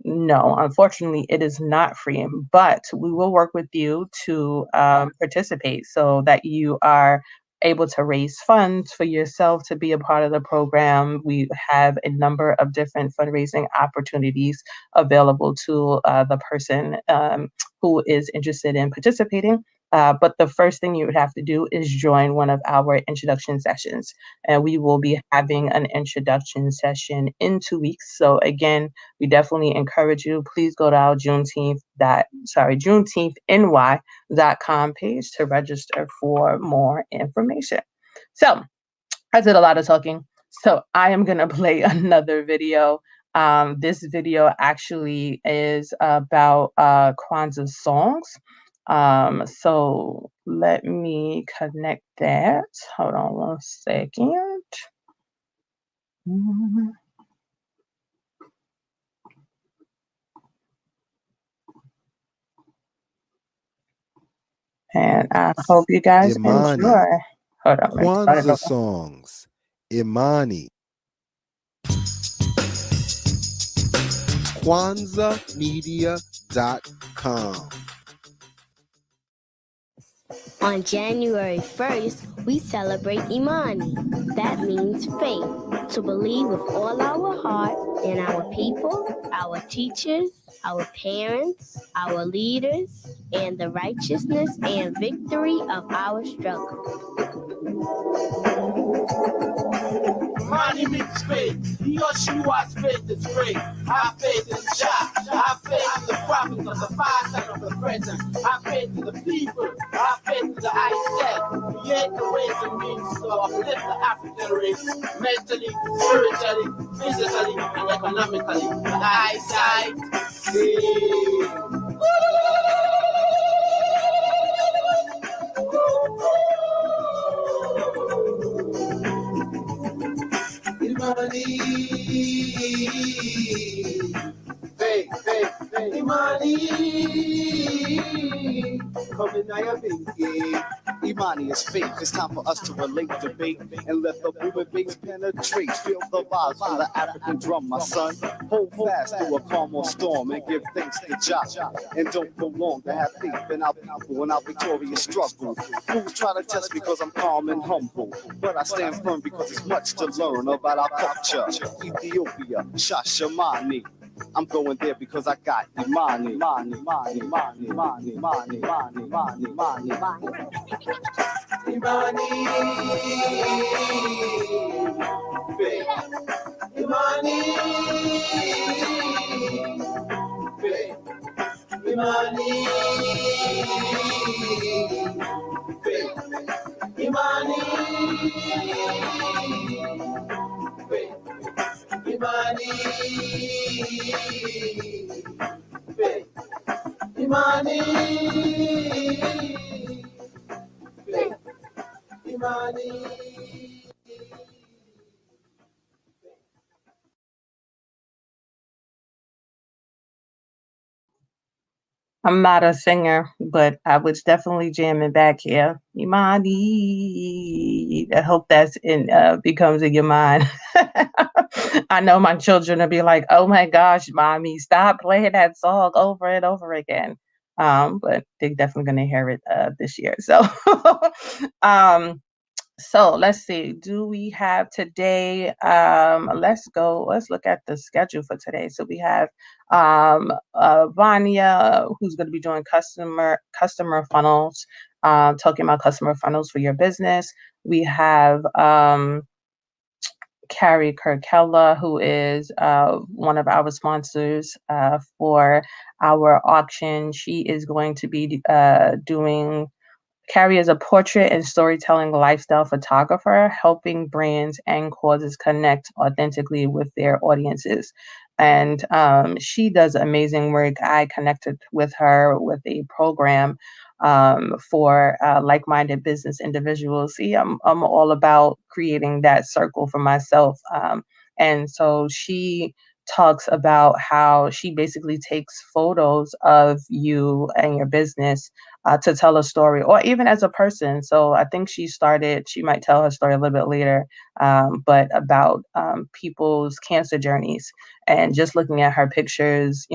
No, unfortunately, it is not free, but we will work with you to participate so that you are able to raise funds for yourself to be a part of the program. We have a number of different fundraising opportunities available to the person who is interested in participating. But the first thing you would have to do is join one of our introduction sessions. And we will be having an introduction session in 2 weeks. So again, we definitely encourage you. Please go to our JuneteenthNY.com page to register for more information. So I did a lot of talking. So I am going to play another video. This video actually is about Kwanzaa songs. So let me connect that. Hold on one second. And I hope you guys
Imani.
enjoy. Hold on.
Kwanzaa songs. Imani. Kwanzaa Media
On January 1st, we celebrate Imani. That means faith, to believe with all our heart in our people, our teachers, our parents, our leaders, and the righteousness and victory of our struggle.
Imani means faith. Yoshua's faith is great. Have faith in Jah. Have faith in the prophets of the past and of the present. Have faith in the people. Have faith in the I-Set. Create the ways and means to uplift the African race mentally, spiritually, physically, and economically. The eyesight. Imani, faith, Imani, coming now your pinky.
Imani is faith. It's time for us to relate, debate, and let the booming bass penetrate. Feel the vibes from the African drum, my son. Hold fast through a calm or storm and give thanks to Jah. And don't go long to have faith in our people and our victorious struggle. Fools try to test me because I'm calm and humble, but I stand firm because there's much to learn about our culture. Ethiopia, Shashamani. I'm going there because I got Imani, Imani, Imani, Imani, Imani, Imani, Imani, Imani, Imani, Imani.
Imani, faith. Imani, faith. Imani, faith. Imani, faith. Imani, faith. Imani, faith. Imani.
I'm not a singer, but I was definitely jamming back here. Imani. I hope that's in becomes in your mind. I know my children will be like, "Oh my gosh, mommy, stop playing that song over and over again." But they're definitely gonna hear it this year. So um so let's see. Do we have today? Let's look at the schedule for today. So we have Vanya, who's going to be doing customer funnels, talking about customer funnels for your business. We have Carrie Kirkella, who is one of our sponsors for our auction. She is going to be doing. Carrie is a portrait and storytelling lifestyle photographer, helping brands and causes connect authentically with their audiences. And she does amazing work. I connected with her with a program for like-minded business individuals. See, I'm all about creating that circle for myself. And so she talks about how she basically takes photos of you and your business to tell a story, or even as a person. So I think she might tell her story a little bit later, but about people's cancer journeys. And just looking at her pictures,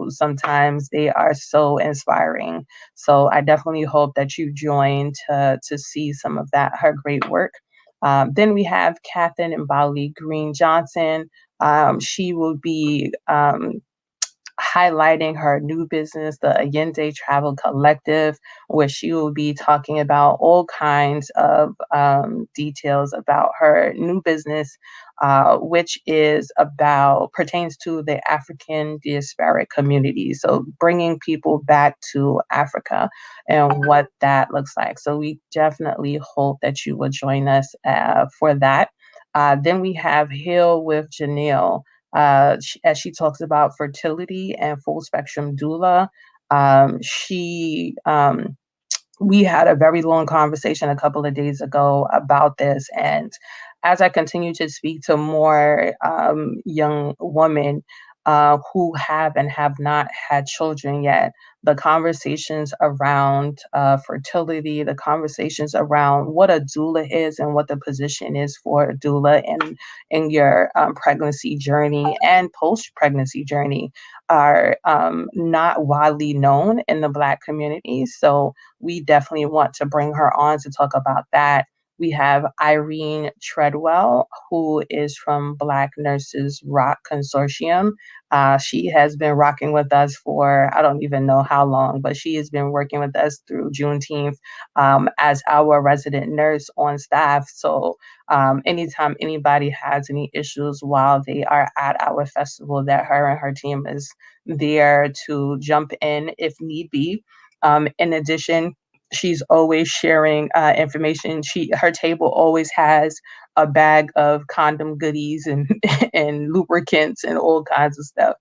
sometimes they are so inspiring. So I definitely hope that you join to see some of her great work. Then we have Catherine and Bali Green Johnson. She will be highlighting her new business, the Allende Travel Collective, where she will be talking about all kinds of details about her new business, which pertains to the African diasporic community. So bringing people back to Africa and what that looks like. So we definitely hope that you will join us for that. Then we have Heal with Janelle. As she talks about fertility and full spectrum doula. We had a very long conversation a couple of days ago about this. And as I continue to speak to more young women who have and have not had children yet, the conversations around fertility, the conversations around what a doula is and what the position is for a doula in your pregnancy journey and post-pregnancy journey are not widely known in the Black community. So we definitely want to bring her on to talk about that. We have Irene Treadwell, who is from Black Nurses Rock Consortium. She has been rocking with us for, I don't even know how long, but she has been working with us through Juneteenth as our resident nurse on staff. So anytime anybody has any issues while they are at our festival, that her and her team is there to jump in if need be. In addition, she's always sharing information. Her table always has a bag of condom goodies and and lubricants and all kinds of stuff.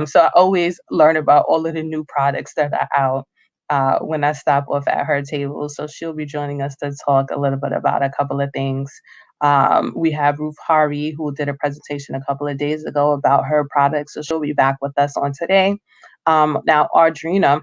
So I always learn about all of the new products that are out when I stop off at her table. So she'll be joining us to talk a little bit about a couple of things. We have Ruth Hari, who did a presentation a couple of days ago about her products. So she'll be back with us on today. Now, Audrina,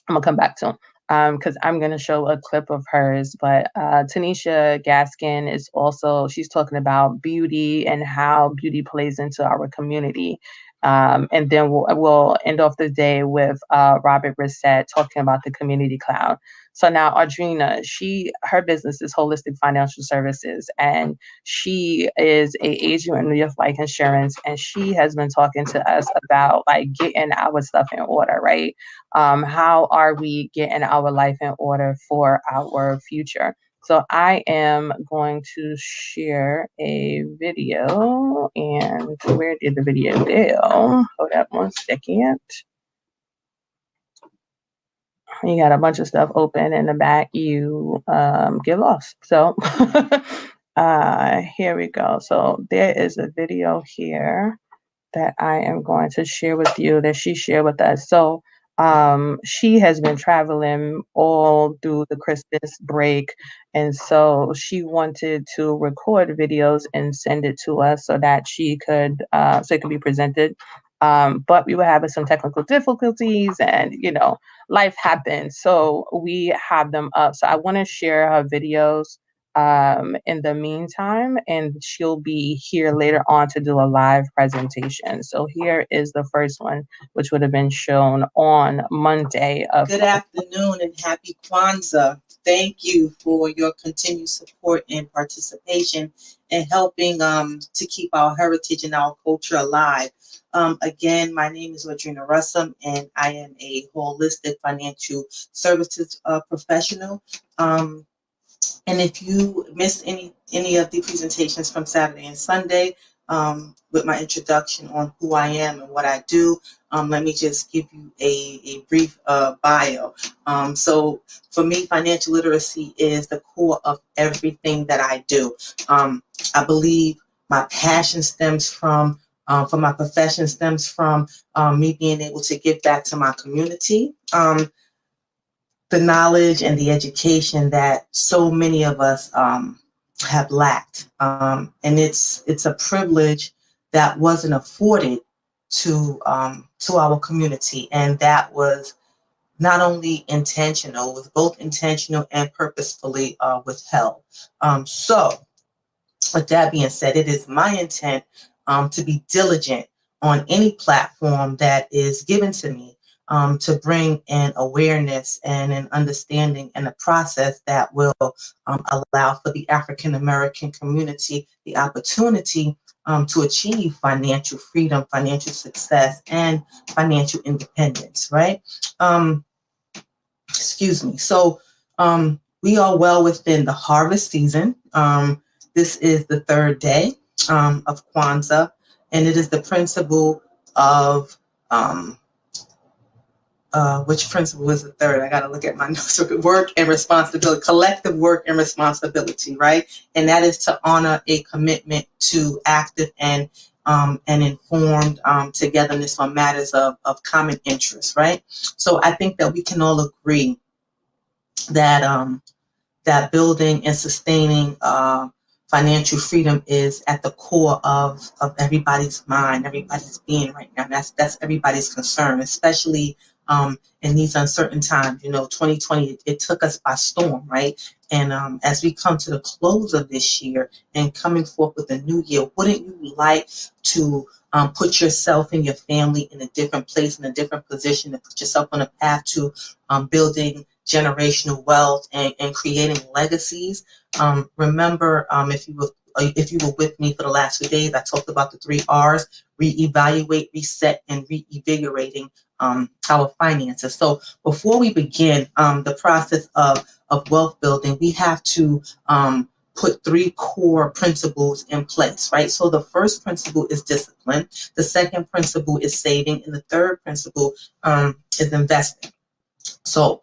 I'm gonna come back to because I'm gonna show a clip of hers. But Tanisha Gaskin is also, she's talking about beauty and how beauty plays into our community. And then we'll end off the day with Robert Brissett talking about the community cloud. So now Audrina, her business is Holistic Financial Services, and she is a agent in New York Life Insurance, and she has been talking to us about like getting our stuff in order, right? How are we getting our life in order for our future? So I am going to share a video, and where did the video go? Hold up one second. You got a bunch of stuff open in the back, you get lost. So here we go. So there is a video here that I am going to share with you that she shared with us. So she has been traveling all through the Christmas break. And so she wanted to record videos and send it to us so that so it could be presented. But we were having some technical difficulties and, life happened. So we have them up. So I want to share her videos in the meantime, and she'll be here later on to do a live presentation. So here is the first one, which would have been shown on Monday.
Good afternoon and happy Kwanzaa. Thank you for your continued support and participation in helping to keep our heritage and our culture alive. Again, my name is Audrina Russum, and I am a holistic financial services professional. And if you missed any of the presentations from Saturday and Sunday, with my introduction on who I am and what I do, let me just give you a brief bio. So for me, financial literacy is the core of everything that I do. I believe my passion stems from my profession stems from me being able to give back to my community. The knowledge and the education that so many of us have lacked. And it's a privilege that wasn't afforded to our community. And that was not only intentional, it was both intentional and purposefully withheld. So with that being said, it is my intent to be diligent on any platform that is given to me to bring an awareness and an understanding and a process that will allow for the African American community the opportunity to achieve financial freedom, financial success, and financial independence, right? Excuse me. So we are well within the harvest season. This is the third day of Kwanzaa, and it is the principle of which principle is the third? I got to look at my notes. Work and responsibility, collective work and responsibility, right? And that is to honor a commitment to active and informed togetherness on matters of common interest, right? So I think that we can all agree that that building and sustaining financial freedom is at the core of everybody's mind, everybody's being right now. That's everybody's concern, especially in these uncertain times. 2020, it took us by storm, right? And as we come to the close of this year and coming forth with a new year, wouldn't you like to put yourself and your family in a different place, in a different position, and put yourself on a path to building generational wealth and creating legacies? Remember, if you were with me for the last few days, I talked about the 3 R's: reevaluate, reset, and reinvigorating our finances. So before we begin the process of wealth building, we have to put 3 core principles in place, right? So the first principle is discipline. The second principle is saving. And the third principle is investing. So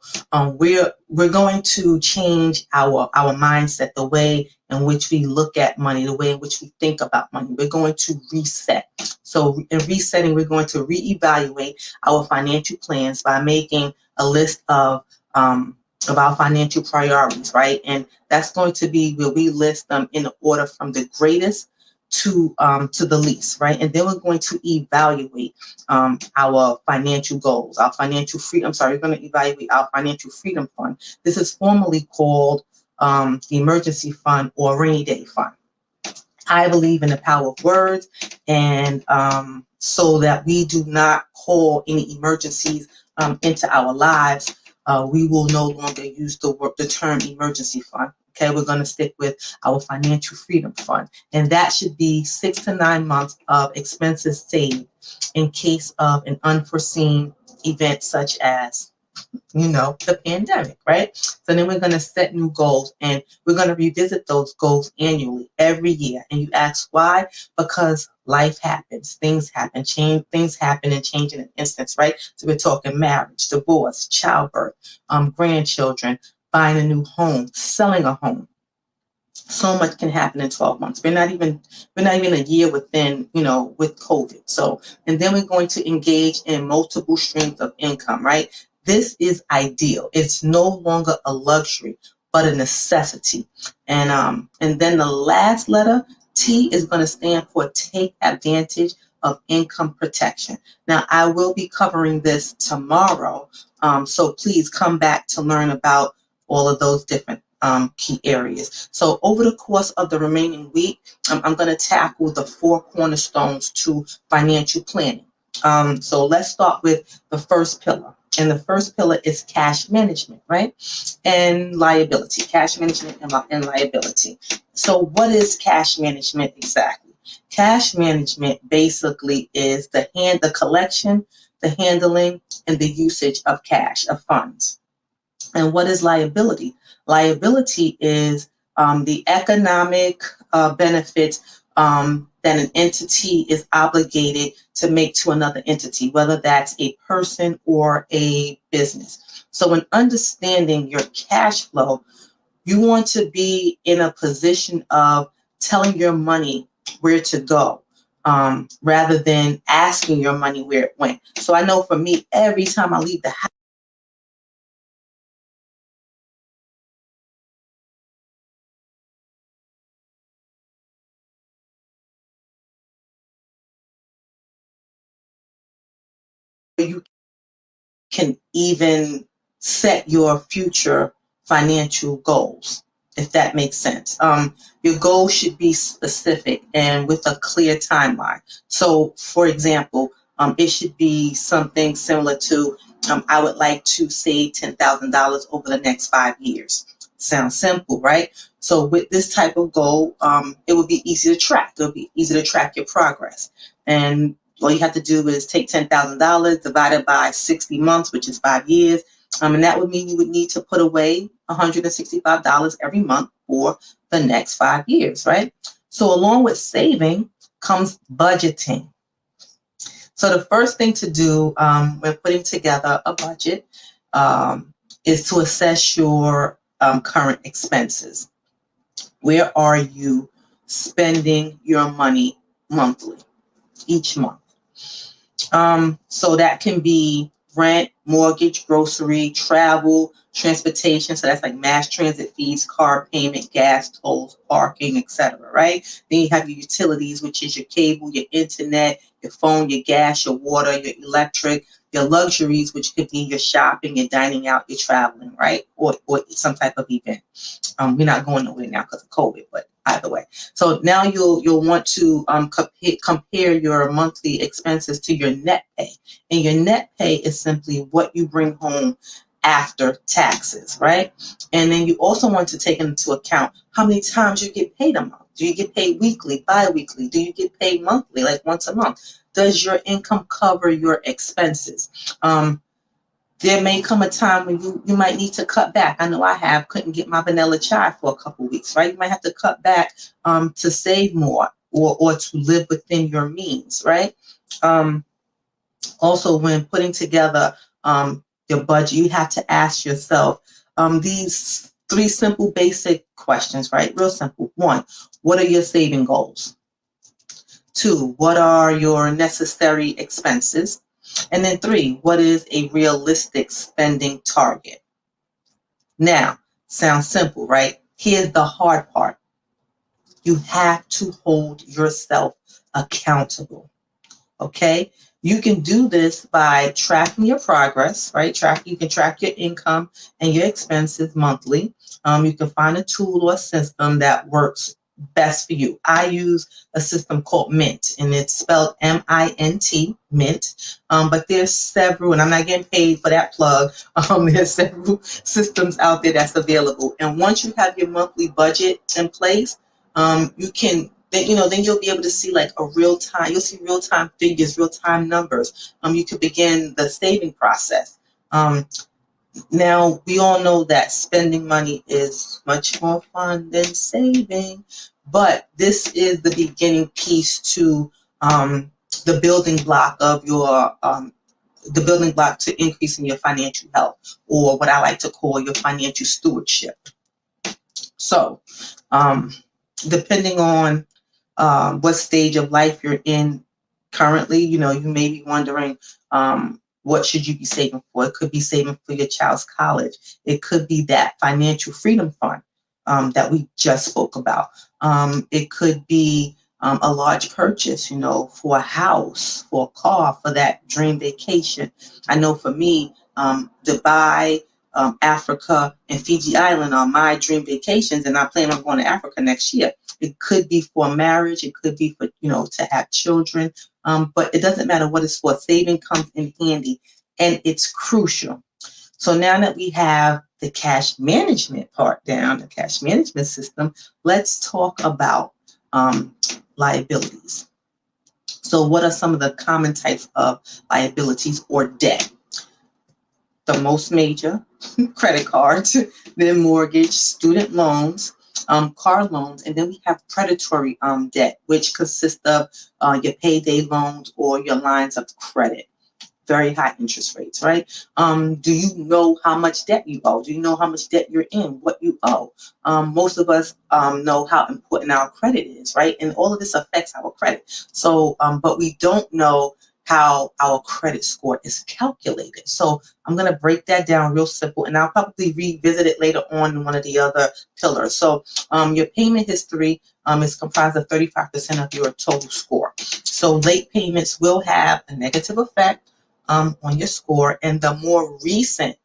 we're going to change our mindset, the way in which we look at money, the way in which we think about money. We're going to reset. So in resetting, we're going to reevaluate our financial plans by making a list of our financial priorities, right? And that's going to be where we list them in order from the greatest to the least, right? And then we're going to evaluate our financial goals, our financial freedom. We're going to evaluate our financial freedom fund. This is formally called the emergency fund or rainy day fund. I believe in the power of words, and so that we do not call any emergencies into our lives, we will no longer use the term emergency fund. Okay, we're going to stick with our financial freedom fund, and that should be 6 to 9 months of expenses saved in case of an unforeseen event such as, the pandemic, right? So then we're going to set new goals, and we're going to revisit those goals annually, every year. And you ask why? Because life happens, things happen, things happen and change in an instance, right? So we're talking marriage, divorce, childbirth, grandchildren, buying a new home, selling a home. So much can happen in 12 months. We're not even a year within, with COVID. So, and then we're going to engage in multiple streams of income, right? This is ideal. It's no longer a luxury, but a necessity. And then the last letter, T, is going to stand for take advantage of income protection. Now, I will be covering this tomorrow. So please come back to learn about all of those different key areas. So over the course of the remaining week, I'm going to tackle the 4 cornerstones to financial planning. So let's start with the first pillar. And the first pillar is cash management, right? And liability, cash management and liability. So what is cash management exactly? Cash management basically is the collection, the handling, and the usage of cash, of funds. And what is liability? Liability is the economic benefits that an entity is obligated to make to another entity, whether that's a person or a business. So in understanding your cash flow, you want to be in a position of telling your money where to go, rather than asking your money where it went. So I know for me, every time I leave the house, you can even set your future financial goals, if that makes sense. Your goal should be specific and with a clear timeline. So, for example, it should be something similar to, I would like to save $10,000 over the next 5 years. Sounds simple, right? So with this type of goal, it would be easy to track. It'll be easy to track your progress. And all you have to do is take $10,000 divided by 60 months, which is 5 years. And that would mean you would need to put away $165 every month for the next 5 years, right? So along with saving comes budgeting. So the first thing to do when putting together a budget is to assess your current expenses. Where are you spending your money monthly, each month? So that can be rent, mortgage, grocery, travel, transportation. So that's like mass transit fees, car payment, gas tolls, parking, etc. Right? Then you have your utilities, which is your cable, your internet, your phone, your gas, your water, your electric, your luxuries, which could be your shopping, your dining out, your traveling, right? Or some type of event. We're not going nowhere now because of COVID, but either way. So now you'll want to compare your monthly expenses to your net pay. And your net pay is simply what you bring home after taxes, right? And then you also want to take into account how many times you get paid a month. Do you get paid weekly, bi-weekly? Do you get paid monthly, like once a month? Does your income cover your expenses? There may come a time when you might need to cut back. I know I couldn't get my vanilla chai for a couple of weeks, right? You might have to cut back to save more or to live within your means, right? Also, when putting together your budget, you have to ask yourself these 3 simple basic questions, right? Real simple. 1, what are your saving goals? 2, what are your necessary expenses? And then 3, what is a realistic spending target? Now, sounds simple, right? Here's the hard part. You have to hold yourself accountable, okay? You can do this by tracking your progress, right? You can track your income and your expenses monthly. You can find a tool or a system that works best for you. I use a system called Mint, and it's spelled MINT, Mint. But there's several, and I'm not getting paid for that plug. There's several systems out there that's available. And once you have your monthly budget in place, you can then you'll be able to see like you'll see real-time figures, real-time numbers. You could begin the saving process. Now, we all know that spending money is much more fun than saving, but this is the beginning piece to the building block of the building block to increasing your financial health, or what I like to call your financial stewardship. So, depending on what stage of life you're in currently, you may be wondering, what should you be saving for? It could be saving for your child's college. It could be that financial freedom fund that we just spoke about. It could be a large purchase, for a house, for a car, for that dream vacation. I know for me, Dubai, Africa, and Fiji Island are my dream vacations, and I plan on going to Africa next year. It could be for marriage. It could be for, to have children. But it doesn't matter what it's for. Saving comes in handy, and it's crucial. So now that we have the cash management part down, the cash management system, let's talk about liabilities. So what are some of the common types of liabilities or debt? The most major, credit cards, then mortgage, student loans, car loans, and then we have predatory debt, which consists of your payday loans or your lines of credit. Very high interest rates, right? Do you know how much debt you owe? Do you know how much debt you're in, what you owe? Most of us know how important our credit is, right? And all of this affects our credit. So, but we don't know how our credit score is calculated. So I'm going to break that down real simple, and I'll probably revisit it later on in one of the other pillars. So your payment history is comprised of 35% of your total score. So late payments will have a negative effect on your score, and the more recent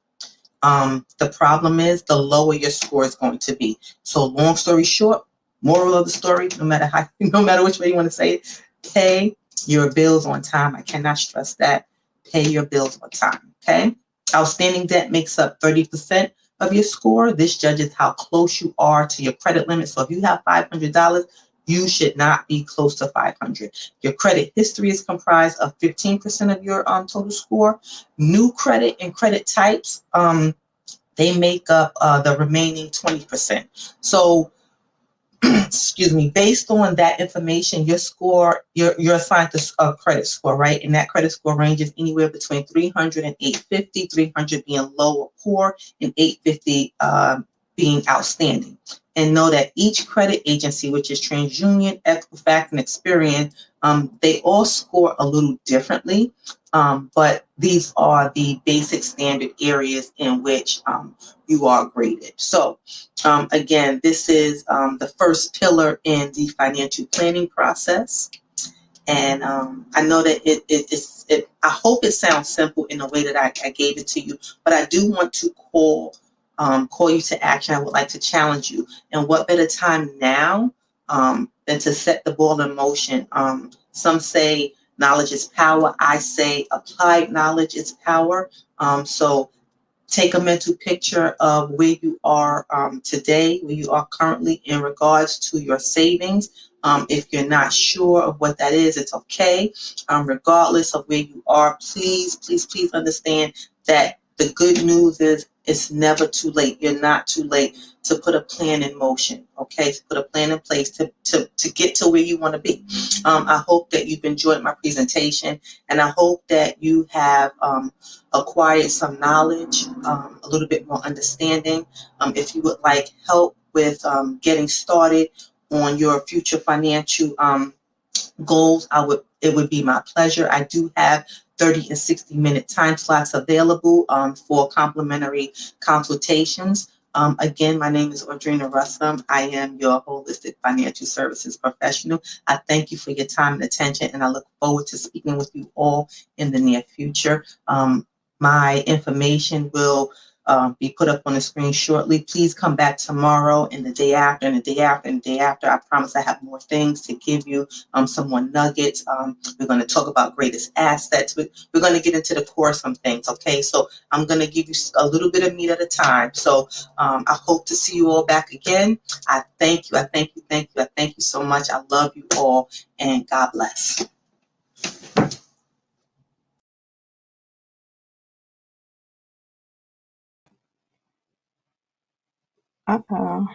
the problem is, the lower your score is going to be. So long story short, moral of the story, no matter which way you want to say it, pay your bills on time. I cannot stress that. Pay your bills on time, okay? Outstanding debt makes up 30% of your score. This judges how close you are to your credit limit. So if you have $500, you should not be close to 500. Your credit history is comprised of 15% of your total score. New credit and credit types, they make up the remaining 20%. So, excuse me, based on that information, your score, you're assigned a credit score, right? And that credit score ranges anywhere between 300 and 850, 300 being low or poor, and 850 being outstanding. And know that each credit agency, which is TransUnion, Equifax, and Experian, They all score a little differently, but these are the basic standard areas in which you are graded. So again, this is the first pillar in the financial planning process. And I know that I hope it sounds simple in the way that I gave it to you, but I do want to call you to action. I would like to challenge you. And what better time now than to set the ball in motion? Some say knowledge is power. I say applied knowledge is power. So take a mental picture of where you are today, where you are currently in regards to your savings. If you're not sure of what that is, it's okay. Regardless of where you are, please, please, please understand that the good news is it's never too late. You're not too late to put a plan in motion, okay? To put a plan in place to get to where you want to be. I hope that you've enjoyed my presentation, and I hope that you have acquired some knowledge, a little bit more understanding. If you would like help with getting started on your future financial goals, it would be my pleasure. I do have 30 and 60-minute time slots available for complimentary consultations. Again, my name is Audrina Russom. I am your holistic financial services professional. I thank you for your time and attention, and I look forward to speaking with you all in the near future. My information will be put up on the screen shortly. Please come back tomorrow and the day after and the day after and the day after. I promise I have more things to give you, some more nuggets. We're going to talk about greatest assets. We're going to get into the core of some things, okay? So I'm going to give you a little bit of meat at a time. So I hope to see you all back again. I thank you. I thank you. Thank you. I thank you so much. I love you all, and God bless.
Uh-oh.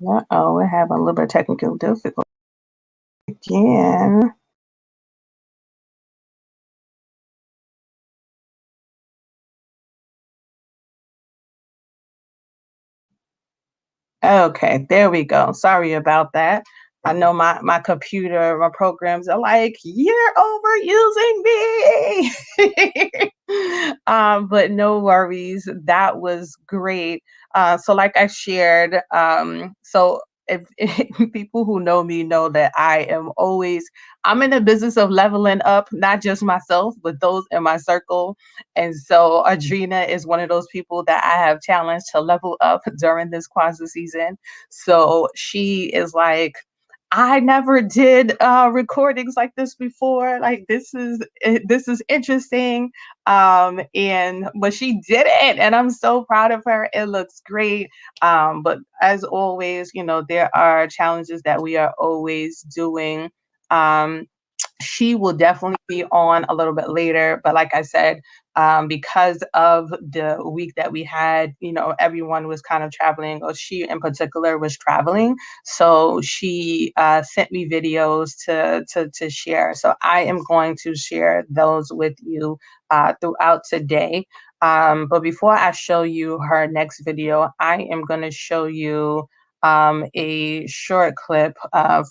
Uh-oh, we're having a little bit of technical difficulty again. Okay, there we go. Sorry about that. I know my computer, my programs are like, you're overusing me. But no worries. That was great. So like I shared, so if people who know me know that I'm in the business of leveling up, not just myself, but those in my circle. And so Adrena is one of those people that I have challenged to level up during this Kwanzaa season. So she is like, I never did recordings like this before. Like this is interesting. And but she did it, and I'm so proud of her. It looks great. But as always, there are challenges that we are always doing. Um, she will definitely be on a little bit later, but like I said, because of the week that we had, everyone was kind of traveling, or she in particular was traveling. So she sent me videos to share. So I am going to share those with you throughout today. But before I show you her next video, I am going to show you a short clip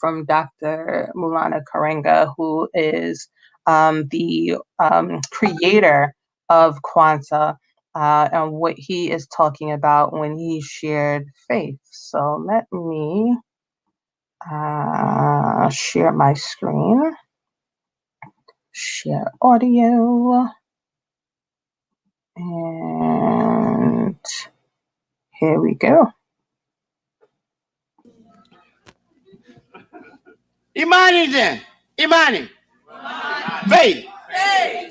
from Dr. Mulana Karenga, who is the creator of Kwanzaa, and what he is talking about when he shared faith. So let me share my screen, share audio, and here we go.
Imani then. Imani. Faith.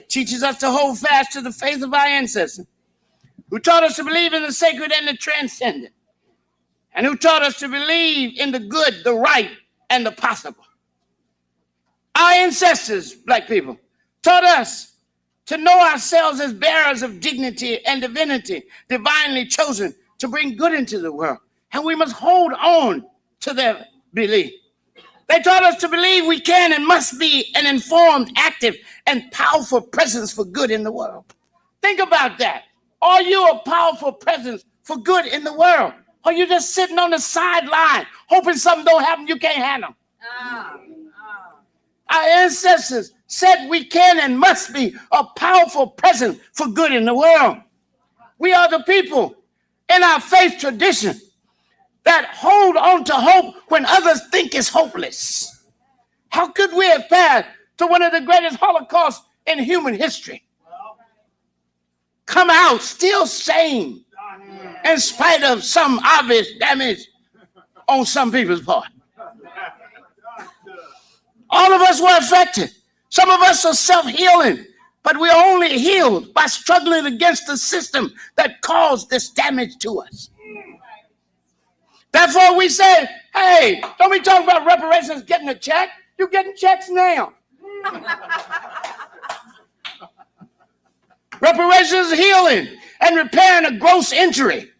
Teaches us to hold fast to the faith of our ancestors, who taught us to believe in the sacred and the transcendent, and who taught us to believe in the good, the right, and the possible. Our ancestors, black people, taught us to know ourselves as bearers of dignity and divinity, divinely chosen to bring good into the world. And we must hold on to their belief. They taught us to believe we can and must be an informed, active, and powerful presence for good in the world. Think about that. Are you a powerful presence for good in the world? Or you just sitting on the sideline, hoping something don't happen you can't handle? Our ancestors said we can and must be a powerful presence for good in the world. We are the people in our faith tradition that hold on to hope when others think it's hopeless. How could we have passed to one of the greatest holocausts in human history? Come out still sane in spite of some obvious damage on some people's part. All of us were affected. Some of us are self-healing, but we're only healed by struggling against the system that caused this damage to us. Therefore, we say, hey, don't be talking about reparations getting a check. You're getting checks now. Reparations is healing and repairing a gross injury.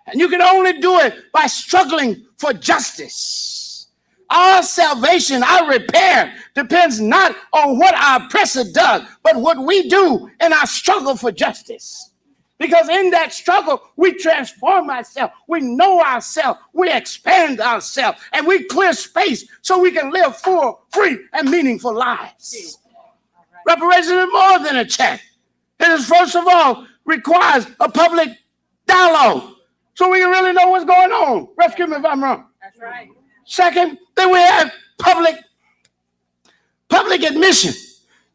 And you can only do it by struggling for justice. Our salvation, our repair, depends not on what our oppressor does, but what we do in our struggle for justice. Because in that struggle, we transform ourselves, we know ourselves, we expand ourselves, and we clear space so we can live full, free, and meaningful lives. Reparations is more than a check. It is, first of all, requires a public dialogue so we can really know what's going on. Rescue me if I'm wrong. That's right. Second, then we have public admission.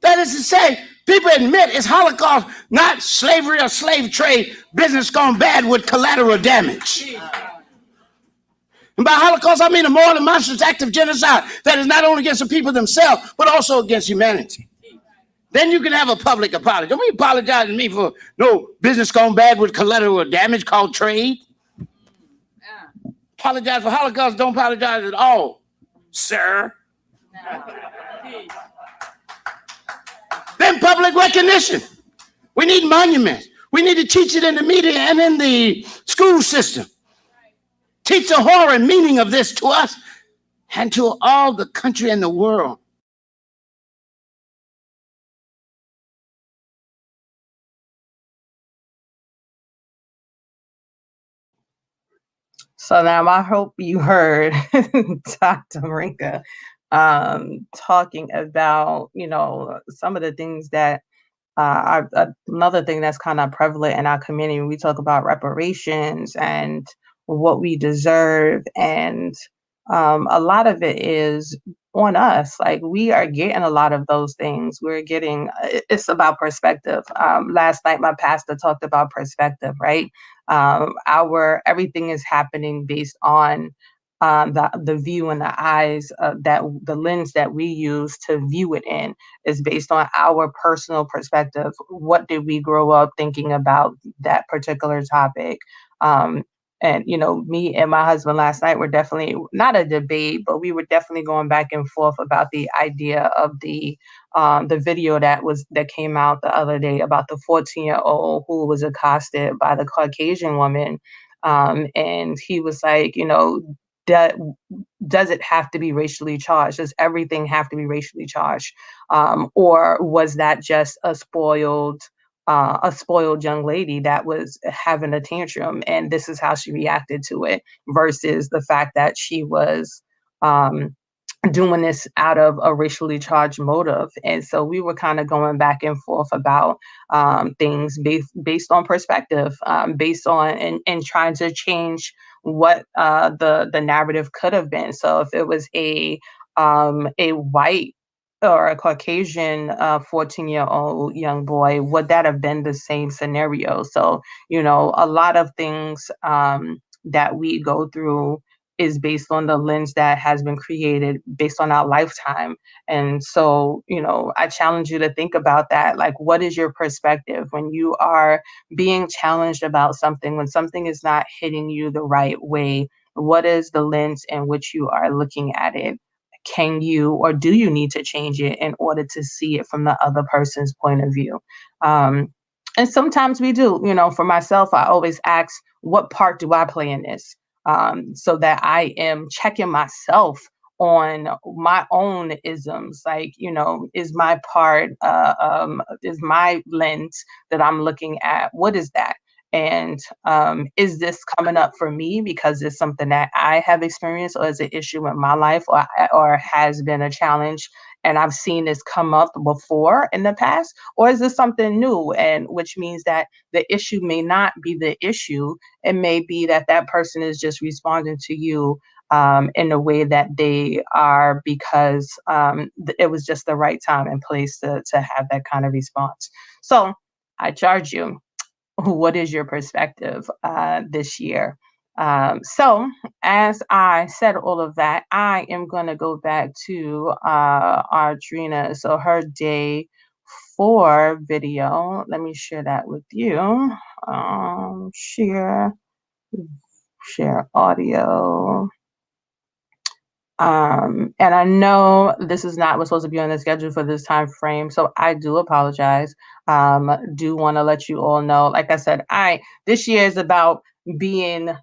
That is to say, people admit it's Holocaust, not slavery or slave trade, business gone bad with collateral damage. And by Holocaust, I mean a moral and monstrous act of genocide that is not only against the people themselves, but also against humanity. Then you can have a public apology. Don't be apologizing to me for no business gone bad with collateral damage called trade. Apologize for Holocaust, don't apologize at all, sir. Then public recognition. We need monuments. We need to teach it in the media and in the school system. Teach the horror and meaning of this to us and to all the country and the world.
So now I hope you heard Dr. Rinka talking about, some of the things that another thing that's kind of prevalent in our community. We talk about reparations and what we deserve, and a lot of it is on us. Like, we are getting a lot of those things. It's about perspective. Last night, my pastor talked about perspective, right? Everything is happening based on the view and the eyes, that the lens that we use to view it in is based on our personal perspective. What did we grow up thinking about that particular topic? And me and my husband last night were definitely not a debate, but we were definitely going back and forth about the idea of the video that came out the other day about the 14-year-old who was accosted by the Caucasian woman. And he was like, does it have to be racially charged? Does everything have to be racially charged? Or was that just a spoiled young lady that was having a tantrum, and this is how she reacted to it, versus the fact that she was doing this out of a racially charged motive? And so we were kind of going back and forth about things based on perspective, based on and trying to change what the narrative could have been. So if it was a white or a Caucasian 14-year-old young boy, would that have been the same scenario? So, a lot of things that we go through is based on the lens that has been created based on our lifetime. And so, I challenge you to think about that. Like, what is your perspective when you are being challenged about something, when something is not hitting you the right way? What is the lens in which you are looking at it? Can you, or do you need to change it in order to see it from the other person's point of view? And sometimes we do. For myself, I always ask, what part do I play in this? So that I am checking myself on my own isms. Like, is my part, is my lens that I'm looking at, what is that? And is this coming up for me because it's something that I have experienced, or is it an issue in my life, or has been a challenge and I've seen this come up before in the past, or is this something new? And which means that the issue may not be the issue. It may be that that person is just responding to you in a way that they are because it was just the right time and place to have that kind of response. So I charge you, what is your perspective this year? So, as I said all of that, I am going to go back to Audrina. So, her day 4 video, let me share that with you. Share, share audio. And I know this is not what's supposed to be on the schedule for this time frame, so I do apologize. Do want to let you all know, like I said, this year is about being,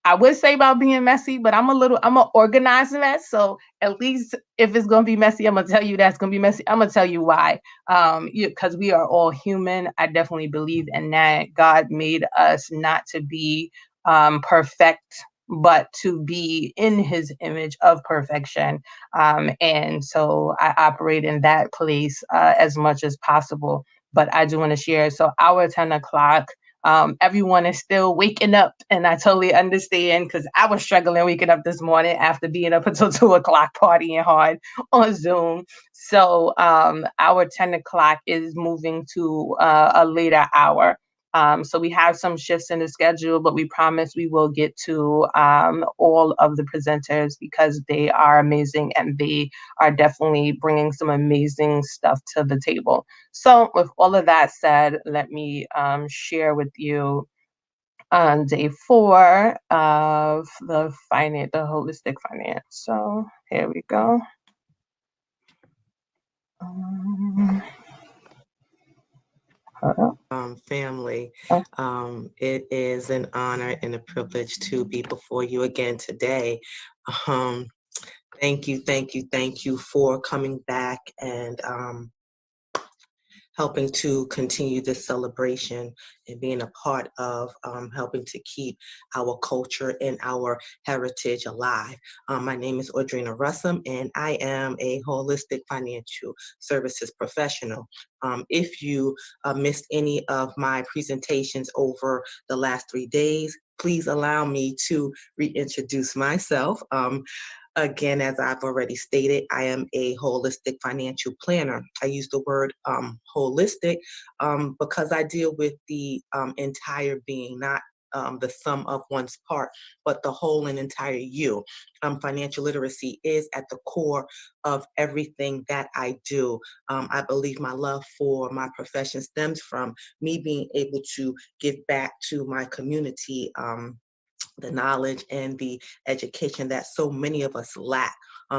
I would say about being messy, but I'm an organized mess. So at least if it's gonna be messy, I'm gonna tell you that's gonna be messy. I'm gonna tell you why. Because we are all human. I definitely believe in that. God made us not to be perfect, but to be in His image of perfection. And so I operate in that place as much as possible. But I do want to share. So our 10 o'clock. Everyone is still waking up, and I totally understand because I was struggling waking up this morning after being up until 2 o'clock partying hard on Zoom. So our 10 o'clock is moving to a later hour. So we have some shifts in the schedule, but we promise we will get to all of the presenters because they are amazing and they are definitely bringing some amazing stuff to the table. So with all of that said, let me share with you on day 4 of the holistic finance. So here we go.
Family, it is an honor and a privilege to be before you again today. Thank you for coming back and helping to continue this celebration and being a part of helping to keep our culture and our heritage alive. My name is Audrina Russum, and I am a holistic financial services professional. If you missed any of my presentations over the last 3 days, please allow me to reintroduce myself. Again, as I've already stated, I am a holistic financial planner. I use the word holistic because I deal with the entire being, not the sum of one's part, but the whole and entire you. Financial literacy is at the core of everything that I do. I believe my love for my profession stems from me being able to give back to my community the knowledge and the education that so many of us lack.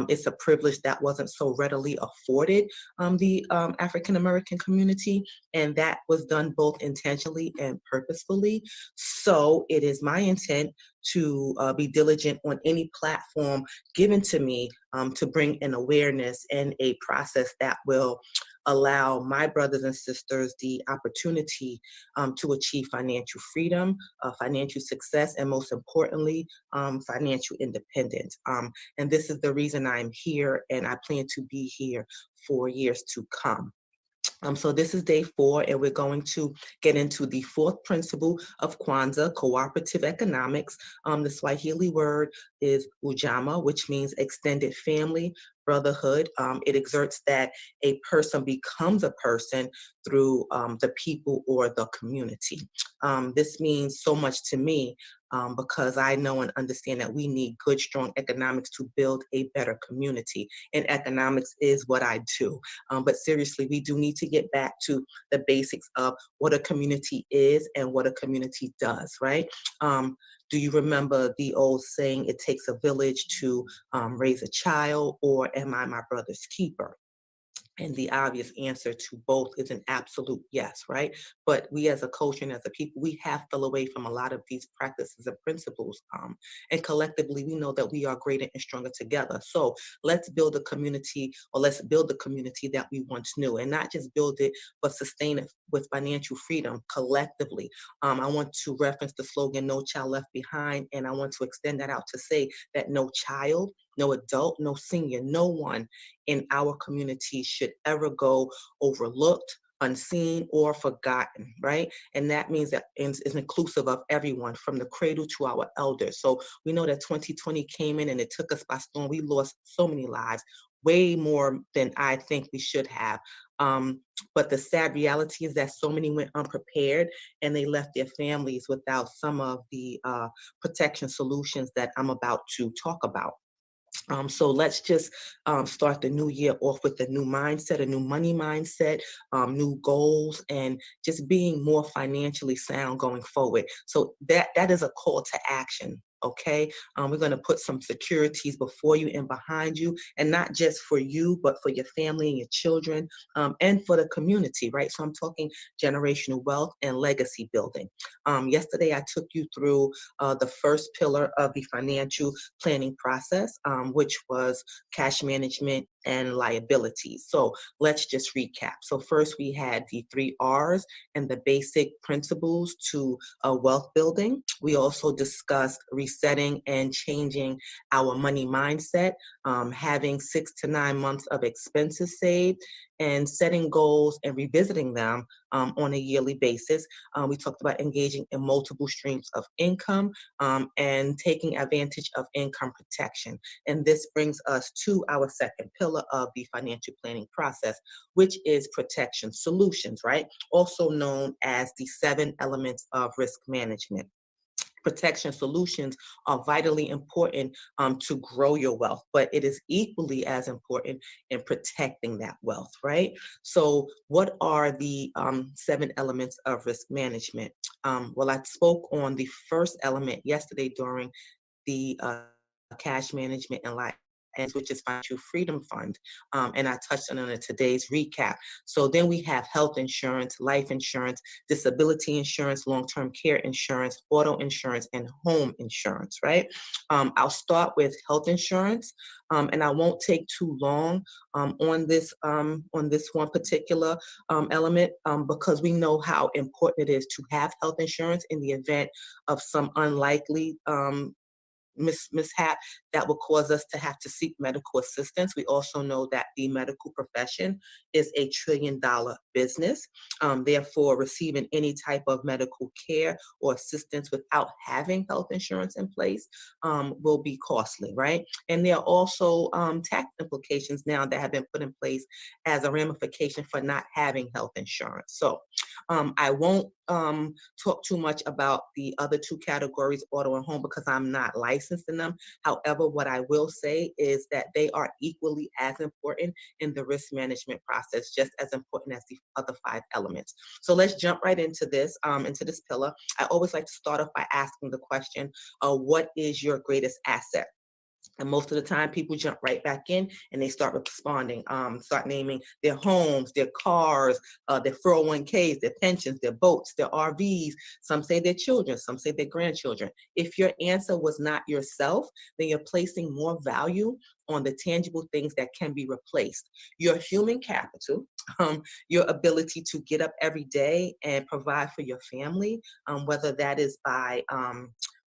It's a privilege that wasn't so readily afforded the African American community, and that was done both intentionally and purposefully. So it is my intent to be diligent on any platform given to me to bring an awareness and a process that will allow my brothers and sisters the opportunity to achieve financial freedom, financial success, and most importantly, financial independence. And this is the reason I'm here, and I plan to be here for years to come. So this is day 4, and we're going to get into the 4th principle of Kwanzaa, cooperative economics. The Swahili word is Ujamaa, which means extended family, brotherhood. It exerts that a person becomes a person through the people or the community. This means so much to me because I know and understand that we need good, strong economics to build a better community. And economics is what I do. But seriously, we do need to get back to the basics of what a community is and what a community does, right? Do you remember the old saying, it takes a village to raise a child, or am I my brother's keeper? And the obvious answer to both is an absolute yes, right? But we as a culture and as a people, we have fell away from a lot of these practices and principles. And collectively, we know that we are greater and stronger together. So let's build a community, or let's build the community that we once knew, and not just build it, but sustain it with financial freedom collectively. I want to reference the slogan, "No Child Left Behind," and I want to extend that out to say that no child, no adult, no senior, no one in our community should ever go overlooked, unseen, or forgotten, right? And that means that it's inclusive of everyone from the cradle to our elders. So we know that 2020 came in and it took us by storm. We lost so many lives, way more than I think we should have. But the sad reality is that so many went unprepared and they left their families without some of the protection solutions that I'm about to talk about. So let's just start the new year off with a new mindset, a new money mindset, new goals, and just being more financially sound going forward. So that is a call to action. Okay, we're going to put some securities before you and behind you, and not just for you, but for your family and your children, and for the community, right? So I'm talking generational wealth and legacy building. Yesterday, I took you through the first pillar of the financial planning process, which was cash management and liabilities. So let's just recap. So first we had the 3 R's and the basic principles to wealth building. We also discussed resetting and changing our money mindset, having 6 to 9 months of expenses saved, and setting goals and revisiting them on a yearly basis. We talked about engaging in multiple streams of income, and taking advantage of income protection. And this brings us to our second pillar of the financial planning process, which is protection solutions, right? Also known as the 7 elements of risk management. Protection solutions are vitally important to grow your wealth, but it is equally as important in protecting that wealth, right? So what are the 7 elements of risk management? Well, I spoke on the first element yesterday during the cash management and life, which is Financial Freedom Fund. And I touched on it in today's recap. So then we have health insurance, life insurance, disability insurance, long-term care insurance, auto insurance, and home insurance, right? I'll start with health insurance, and I won't take too long on this one particular element, because we know how important it is to have health insurance in the event of some unlikely mishap that will cause us to have to seek medical assistance. We also know that the medical profession is a $1 trillion business. Therefore, receiving any type of medical care or assistance without having health insurance in place will be costly, right? And there are also tax implications now that have been put in place as a ramification for not having health insurance. So I won't talk too much about the other 2 categories, auto and home, because I'm not licensed in them. However, what I will say is that they are equally as important in the risk management process, just as important as the other 5 elements. So let's jump right into this pillar. I always like to start off by asking the question, what is your greatest asset? And most of the time, people jump right back in and they start responding, start naming their homes, their cars, their 401ks, their pensions, their boats, their RVs. Some say their children, some say their grandchildren. If your answer was not yourself, then you're placing more value on the tangible things that can be replaced. Your human capital, your ability to get up every day and provide for your family, whether that is by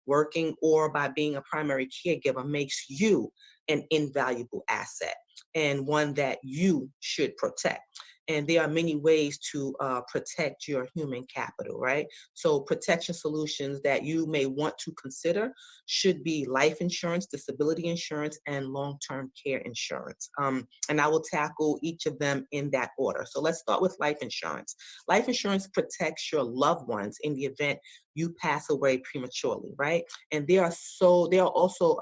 working or by being a primary caregiver, makes you an invaluable asset and one that you should protect. And there are many ways to protect your human capital, right? So protection solutions that you may want to consider should be life insurance, disability insurance, and long-term care insurance. And I will tackle each of them in that order. So let's start with life insurance. Life insurance protects your loved ones in the event you pass away prematurely, right? And there are also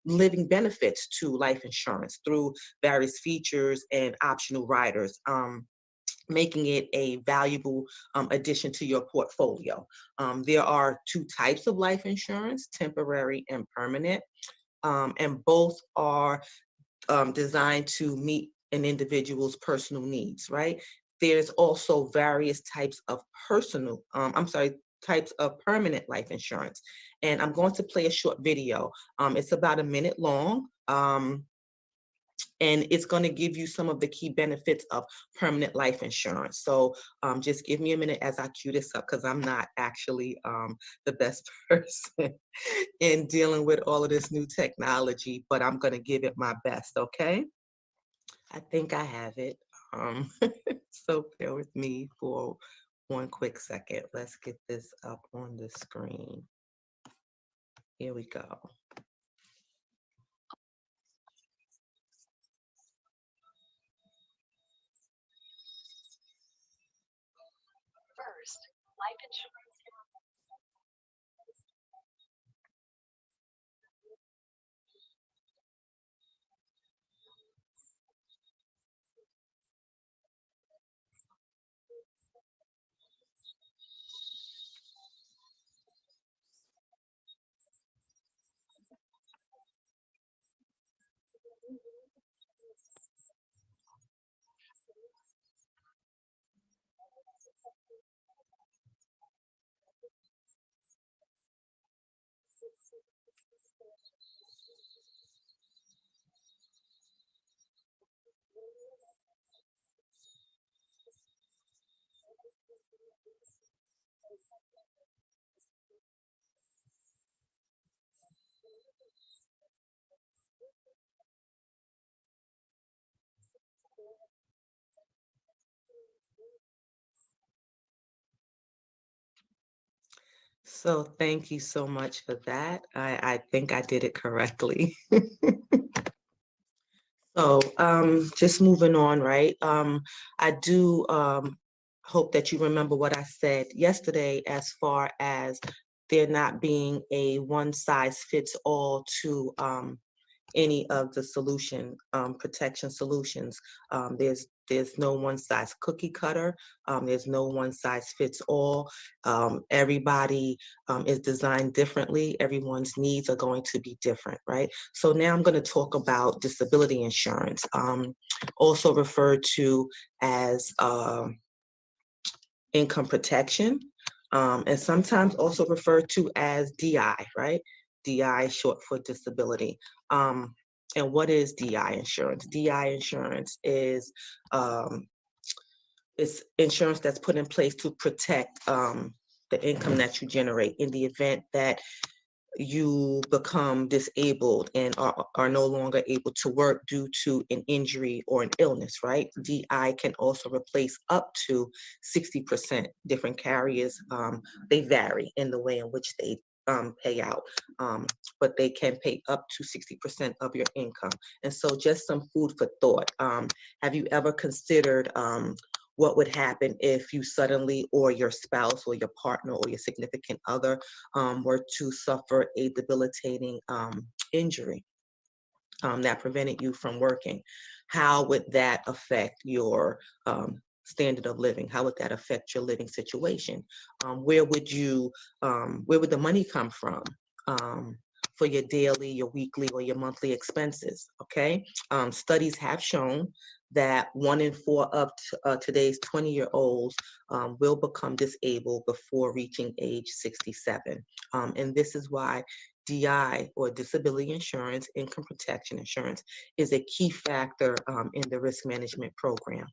living benefits to life insurance through various features and optional riders, making it a valuable addition to your portfolio. There are 2 types of life insurance, temporary and permanent, and both are designed to meet an individual's personal needs, right? There's also various types of types of permanent life insurance. And I'm going to play a short video. It's about a minute long. And it's going to give you some of the key benefits of permanent life insurance. So just give me a minute as I cue this up, because I'm not actually the best person in dealing with all of this new technology, but I'm going to give it my best, okay? I think I have it. So bear with me for one quick second. Let's get this up on the screen. Here we go.
First, life insurance.
So thank you so much for that. I think I did it correctly. So just moving on, right? I do hope that you remember what I said yesterday as far as there not being a one size fits all to any of the protection solutions. There's no one size cookie cutter. There's no one size fits all. Everybody is designed differently. Everyone's needs are going to be different, right? So now I'm going to talk about disability insurance, also referred to as income protection, and sometimes also referred to as DI, right? DI is short for disability. And what is DI insurance? DI insurance is it's insurance that's put in place to protect the income that you generate in the event that you become disabled and are no longer able to work due to an injury or an illness, right? DI can also replace up to 60%. Different carriers, they vary in the way in which they pay out, but they can pay up to 60% of your income. And so just some food for thought. Have you ever considered what would happen if you suddenly, or your spouse or your partner or your significant other were to suffer a debilitating injury that prevented you from working? How would that affect your standard of living? How would that affect your living situation? Where would the money come from? For your daily, your weekly, or your monthly expenses, okay? Studies have shown that 1 in 4 of today's 20-year-olds will become disabled before reaching age 67. And this is why DI, or disability insurance, income protection insurance, is a key factor in the risk management program.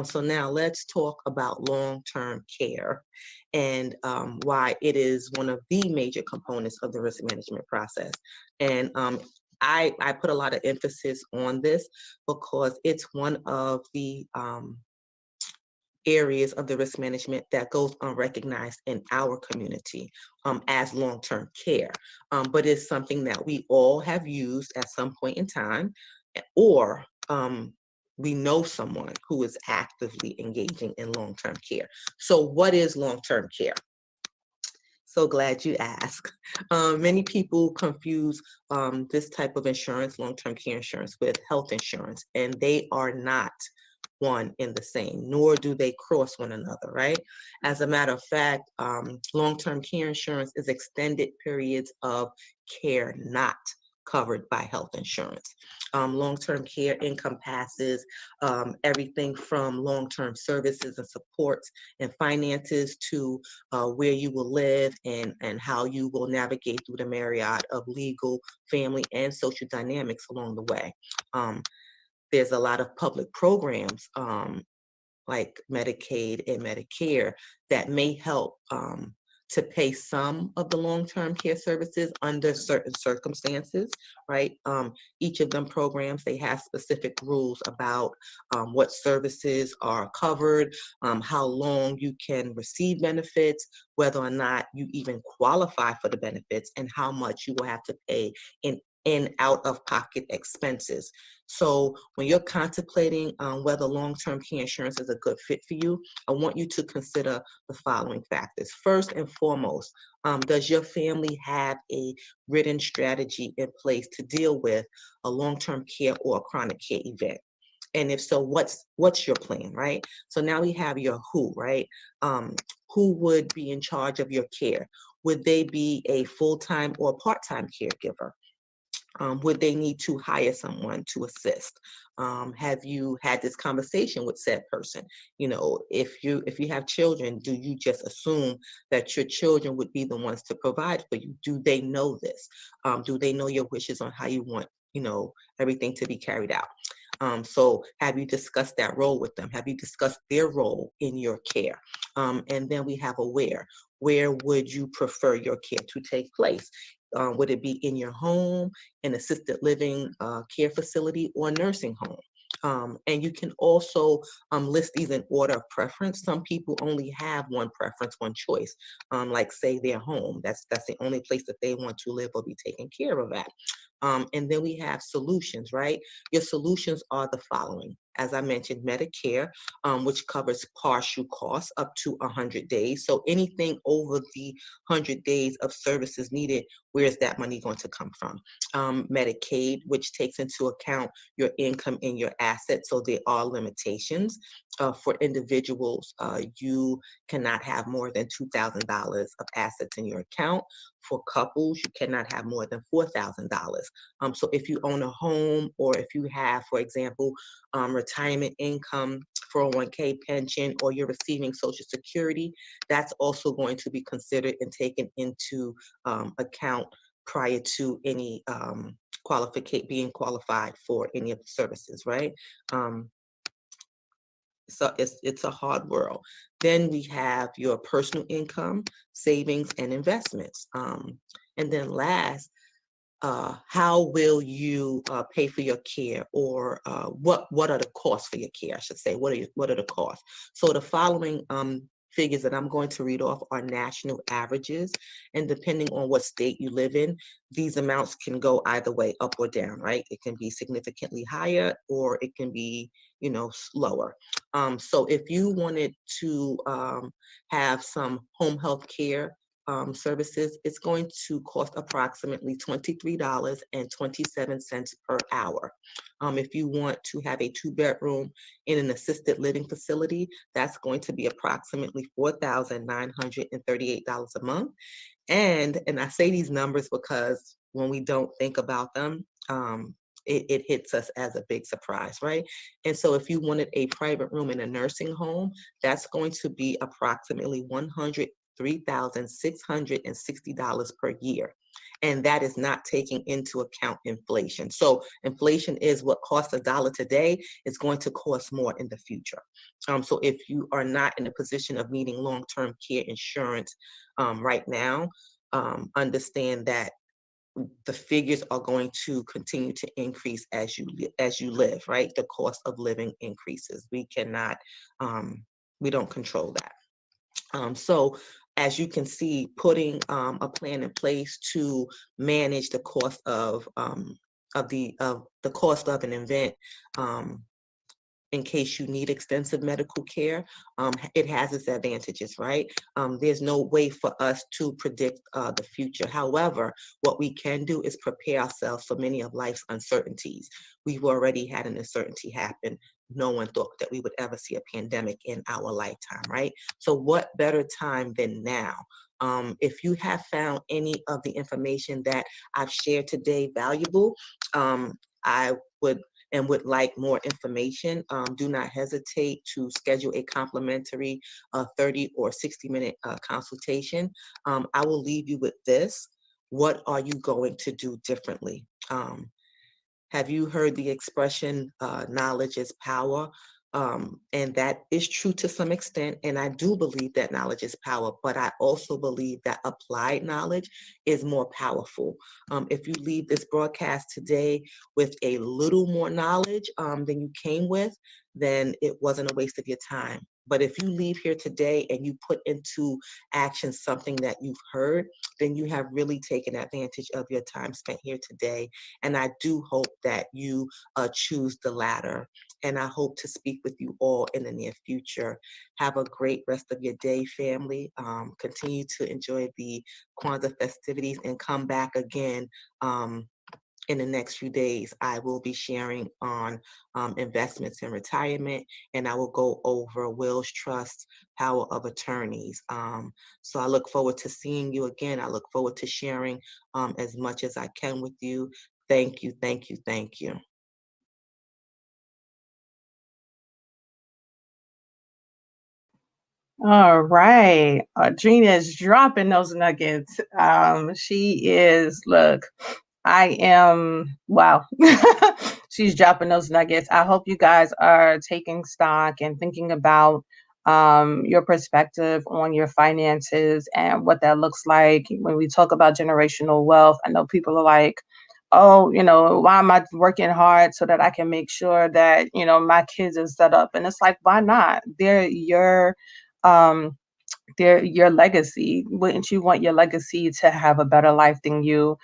So now let's talk about long-term care and why it is one of the major components of the risk management process. And I put a lot of emphasis on this because it's one of the areas of the risk management that goes unrecognized in our community as long-term care. But it's something that we all have used at some point in time, or we know someone who is actively engaging in long-term care. So what is long-term care? So glad you asked. Many people confuse this type of insurance, long-term care insurance, with health insurance, and they are not one and the same, nor do they cross one another, right? As a matter of fact, long-term care insurance is extended periods of care, not covered by health insurance. Long-term care encompasses everything from long-term services and supports and finances to where you will live and how you will navigate through the myriad of legal, family, and social dynamics along the way. There's a lot of public programs like Medicaid and Medicare that may help to pay some of the long-term care services under certain circumstances, right? Each of them programs, they have specific rules about what services are covered, how long you can receive benefits, whether or not you even qualify for the benefits, and how much you will have to pay in out-of-pocket expenses. So when you're contemplating whether long-term care insurance is a good fit for you, I want you to consider the following factors. First and foremost, does your family have a written strategy in place to deal with a long-term care or a chronic care event? And if so, what's your plan, right? So now we have your who, right? Who would be in charge of your care? Would they be a full-time or part-time caregiver? Would they need to hire someone to assist? Have you had this conversation with said person? You know, if you have children, do you just assume that your children would be the ones to provide for you? Do they know this? Do they know your wishes on how you want, you know, everything to be carried out? So have you discussed that role with them? Have you discussed their role in your care? And then we have a where. Where would you prefer your care to take place? Would it be in your home, an assisted living care facility, or nursing home? And you can also list these in order of preference. Some people only have one preference, one choice, like say their home. That's the only place that they want to live or be taken care of at. And then we have solutions, right? Your solutions are the following. As I mentioned, Medicare, which covers partial costs up to 100 days. So anything over the 100 days of services needed, where is that money going to come from? Medicaid, which takes into account your income and your assets. So there are limitations. For individuals, you cannot have more than $2,000 of assets in your account. For couples, you cannot have more than $4,000. So if you own a home, or if you have, for example, retirement income, 401k pension, or you're receiving Social Security, that's also going to be considered and taken into account prior to any being qualified for any of the services, right? So it's a hard world. Then we have your personal income, savings, and investments. And then last, how will you pay for your care, or what are the costs for your care, I should say. What are the costs? So the following figures that I'm going to read off are national averages, and depending on what state you live in, these amounts can go either way, up or down, right? It can be significantly higher, or it can be, you know, lower. So if you wanted to have some home health care services, it's going to cost approximately $23.27 per hour. If you want to have a 2-bedroom in an assisted living facility, that's going to be approximately $4,938 a month. And I say these numbers because when we don't think about them, it hits us as a big surprise, right? And so if you wanted a private room in a nursing home, that's going to be approximately $103,660 per year. And that is not taking into account inflation. So inflation is what costs $1 today is going to cost more in the future. So if you are not in a position of needing long-term care insurance right now, understand that the figures are going to continue to increase as you live, right? The cost of living increases. We cannot, we don't control that. So as you can see, putting a plan in place to manage the cost of the cost of an event, in case you need extensive medical care, it has its advantages, right? There's no way for us to predict the future. However, what we can do is prepare ourselves for many of life's uncertainties. We've already had an uncertainty happen. No one thought that we would ever see a pandemic in our lifetime, right? So what better time than now If you have found any of the information that I've shared today valuable, I would like more information, do not hesitate to schedule a complimentary 30 or 60-minute consultation. I will leave you with this. What are you going to do differently? Have you heard the expression, knowledge is power? And that is true to some extent. And I do believe that knowledge is power, but I also believe that applied knowledge is more powerful. If you leave this broadcast today with a little more knowledge than you came with, then it wasn't a waste of your time. But if you leave here today and you put into action something that you've heard, then you have really taken advantage of your time spent here today. And I do hope that you choose the latter. And I hope to speak with you all in the near future. Have a great rest of your day, family. Continue to enjoy the Kwanzaa festivities and come back again in the next few days. I will be sharing on investments and retirement, and I will go over wills, trusts, power of attorneys. So I look forward to seeing you again. I look forward to sharing as much as I can with you. Thank you, thank you, thank you.
All right. Audrina is dropping those nuggets. She is, look, I am, wow. She's dropping those nuggets. I hope you guys are taking stock and thinking about your perspective on your finances and what that looks like. When we talk about generational wealth, I know people are like, oh, why am I working hard so that I can make sure that, my kids are set up? And it's like, why not? Um, they're your legacy. Wouldn't you want your legacy to have a better life than you?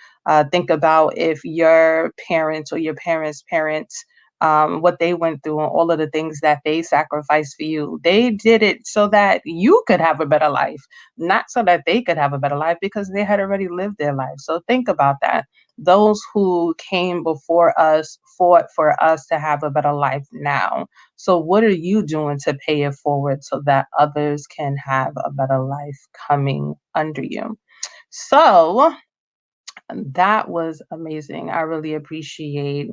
Think about if your parents or your parents' parents, what they went through and all of the things that they sacrificed for you. They did it so that you could have a better life, not so that they could have a better life because they had already lived their life. So think about that. Those who came before us fought for us to have a better life now. So what are you doing to pay it forward so that others can have a better life coming under you? So that was amazing. I really appreciate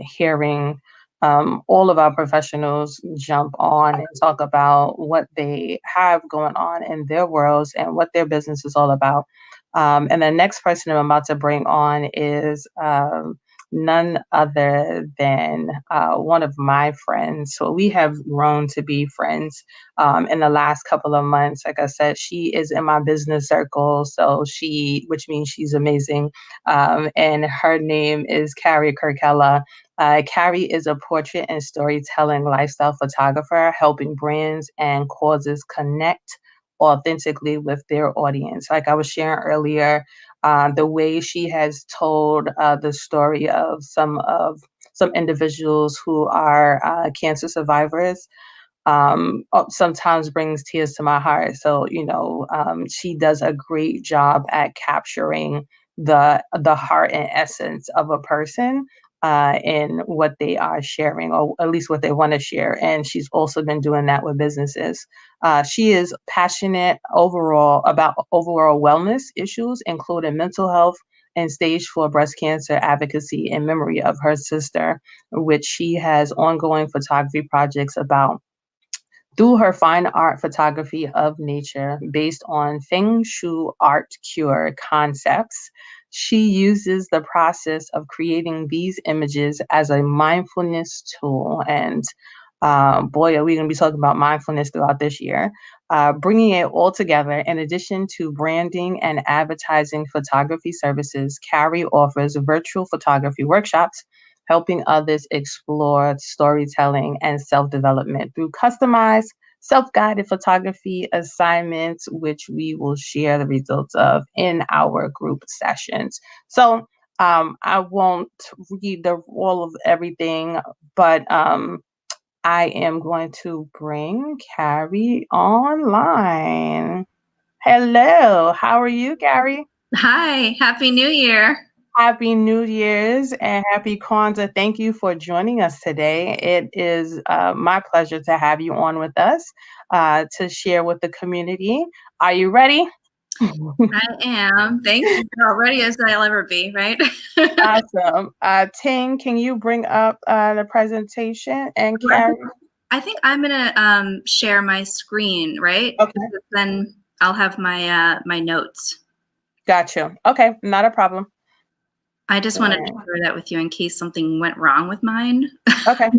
hearing all of our professionals jump on and talk about what they have going on in their worlds and what their business is all about. And the next person I'm about to bring on is none other than one of my friends. So we have grown to be friends in the last couple of months. Like I said, she is in my business circle, which means she's amazing. And her name is Carrie Kirkella. Carrie is a portrait and storytelling lifestyle photographer, helping brands and causes connect authentically with their audience. Like I was sharing earlier, the way she has told the story of some individuals who are cancer survivors sometimes brings tears to my heart. So, she does a great job at capturing the heart and essence of a person in what they are sharing, or at least what they want to share. And she's also been doing that with businesses. She is passionate about overall wellness issues, including mental health and stage 4 breast cancer advocacy in memory of her sister, which she has ongoing photography projects about. Through her fine art photography of nature based on Feng Shui art cure concepts, she uses the process of creating these images as a mindfulness tool. And boy, are we going to be talking about mindfulness throughout this year. Bringing it all together, in addition to branding and advertising photography services, Carrie offers virtual photography workshops helping others explore storytelling and self-development through customized, self-guided photography assignments, which we will share the results of in our group sessions. So I won't read all of everything, but I am going to bring Carrie online. Hello, how are you, Carrie?
Hi, Happy New Year.
Happy New Year's and happy Kwanzaa. Thank you for joining us today. It is my pleasure to have you on with us to share with the community. Are you ready?
I am. Thank you. Girl, ready as I'll ever be, right?
Awesome. Ting, can you bring up the presentation and carry?
I think I'm gonna share my screen, right?
Okay.
Because then I'll have my my notes.
Gotcha. Okay, not a problem.
I just wanted to share that with you in case something went wrong with mine.
Okay,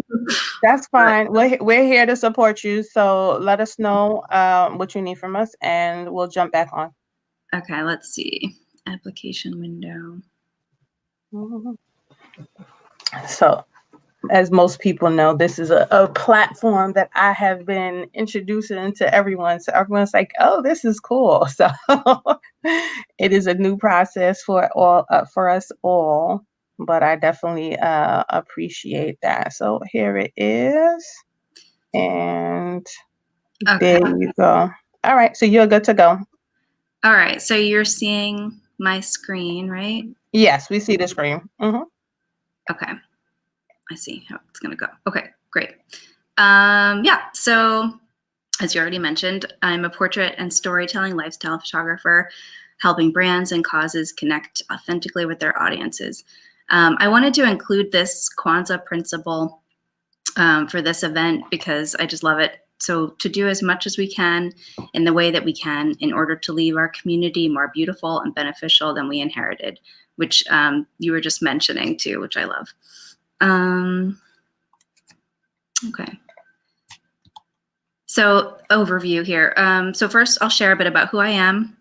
that's fine. We're here to support you. So let us know what you need from us, and we'll jump back on.
Okay, let's see. Application window.
So, as most people know, this is a platform that I have been introducing to everyone. So everyone's like, "Oh, this is cool." So it is a new process for us all. But I definitely appreciate that. So here it is, and there you go. All right, so you're good to go.
All right, so you're seeing my screen, right?
Yes, we see the screen.
Okay, I see how it's gonna go. Okay, great. Yeah, so as you already mentioned, I'm a portrait and storytelling lifestyle photographer, helping brands and causes connect authentically with their audiences. I wanted to include this Kwanzaa principle for this event because I just love it. So to do as much as we can in the way that we can in order to leave our community more beautiful and beneficial than we inherited, which you were just mentioning too, which I love. Okay. So overview here. So first I'll share a bit about who I am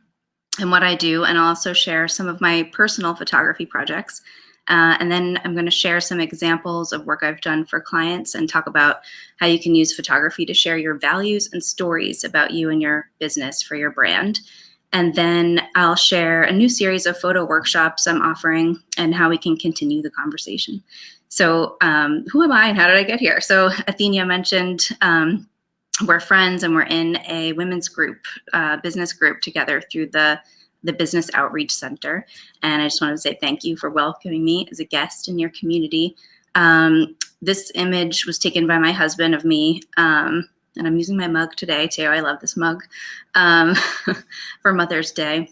and what I do, and I'll also share some of my personal photography projects. And then I'm going to share some examples of work I've done for clients and talk about how you can use photography to share your values and stories about you and your business for your brand. And then I'll share a new series of photo workshops I'm offering and how we can continue the conversation. So who am I and how did I get here? So Athenia mentioned we're friends and we're in a women's group, business group together through the Business Outreach Center. And I just wanted to say thank you for welcoming me as a guest in your community. This image was taken by my husband of me, and I'm using my mug today too. I love this mug for Mother's Day.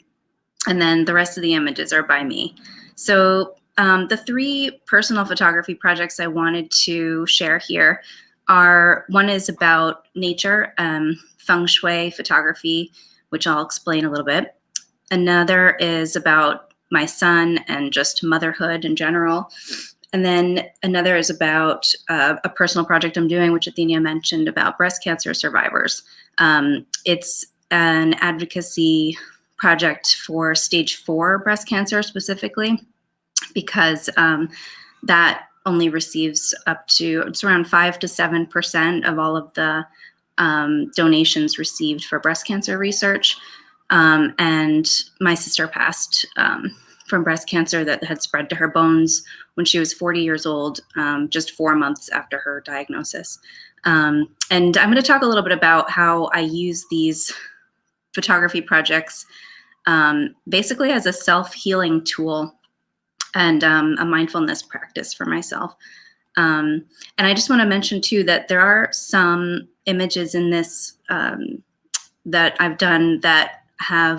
And then the rest of the images are by me. So the three personal photography projects I wanted to share here are, one is about nature, feng shui photography, which I'll explain a little bit. Another is about my son and just motherhood in general. And then another is about a personal project I'm doing, which Athenia mentioned, about breast cancer survivors. It's an advocacy project for stage 4 breast cancer specifically, because that only receives up to, it's around 5 to 7% of all of the donations received for breast cancer research. And my sister passed from breast cancer that had spread to her bones when she was 40 years old, just 4 months after her diagnosis. And I'm going to talk a little bit about how I use these photography projects basically as a self-healing tool and a mindfulness practice for myself. And I just want to mention too that there are some images in this that I've done that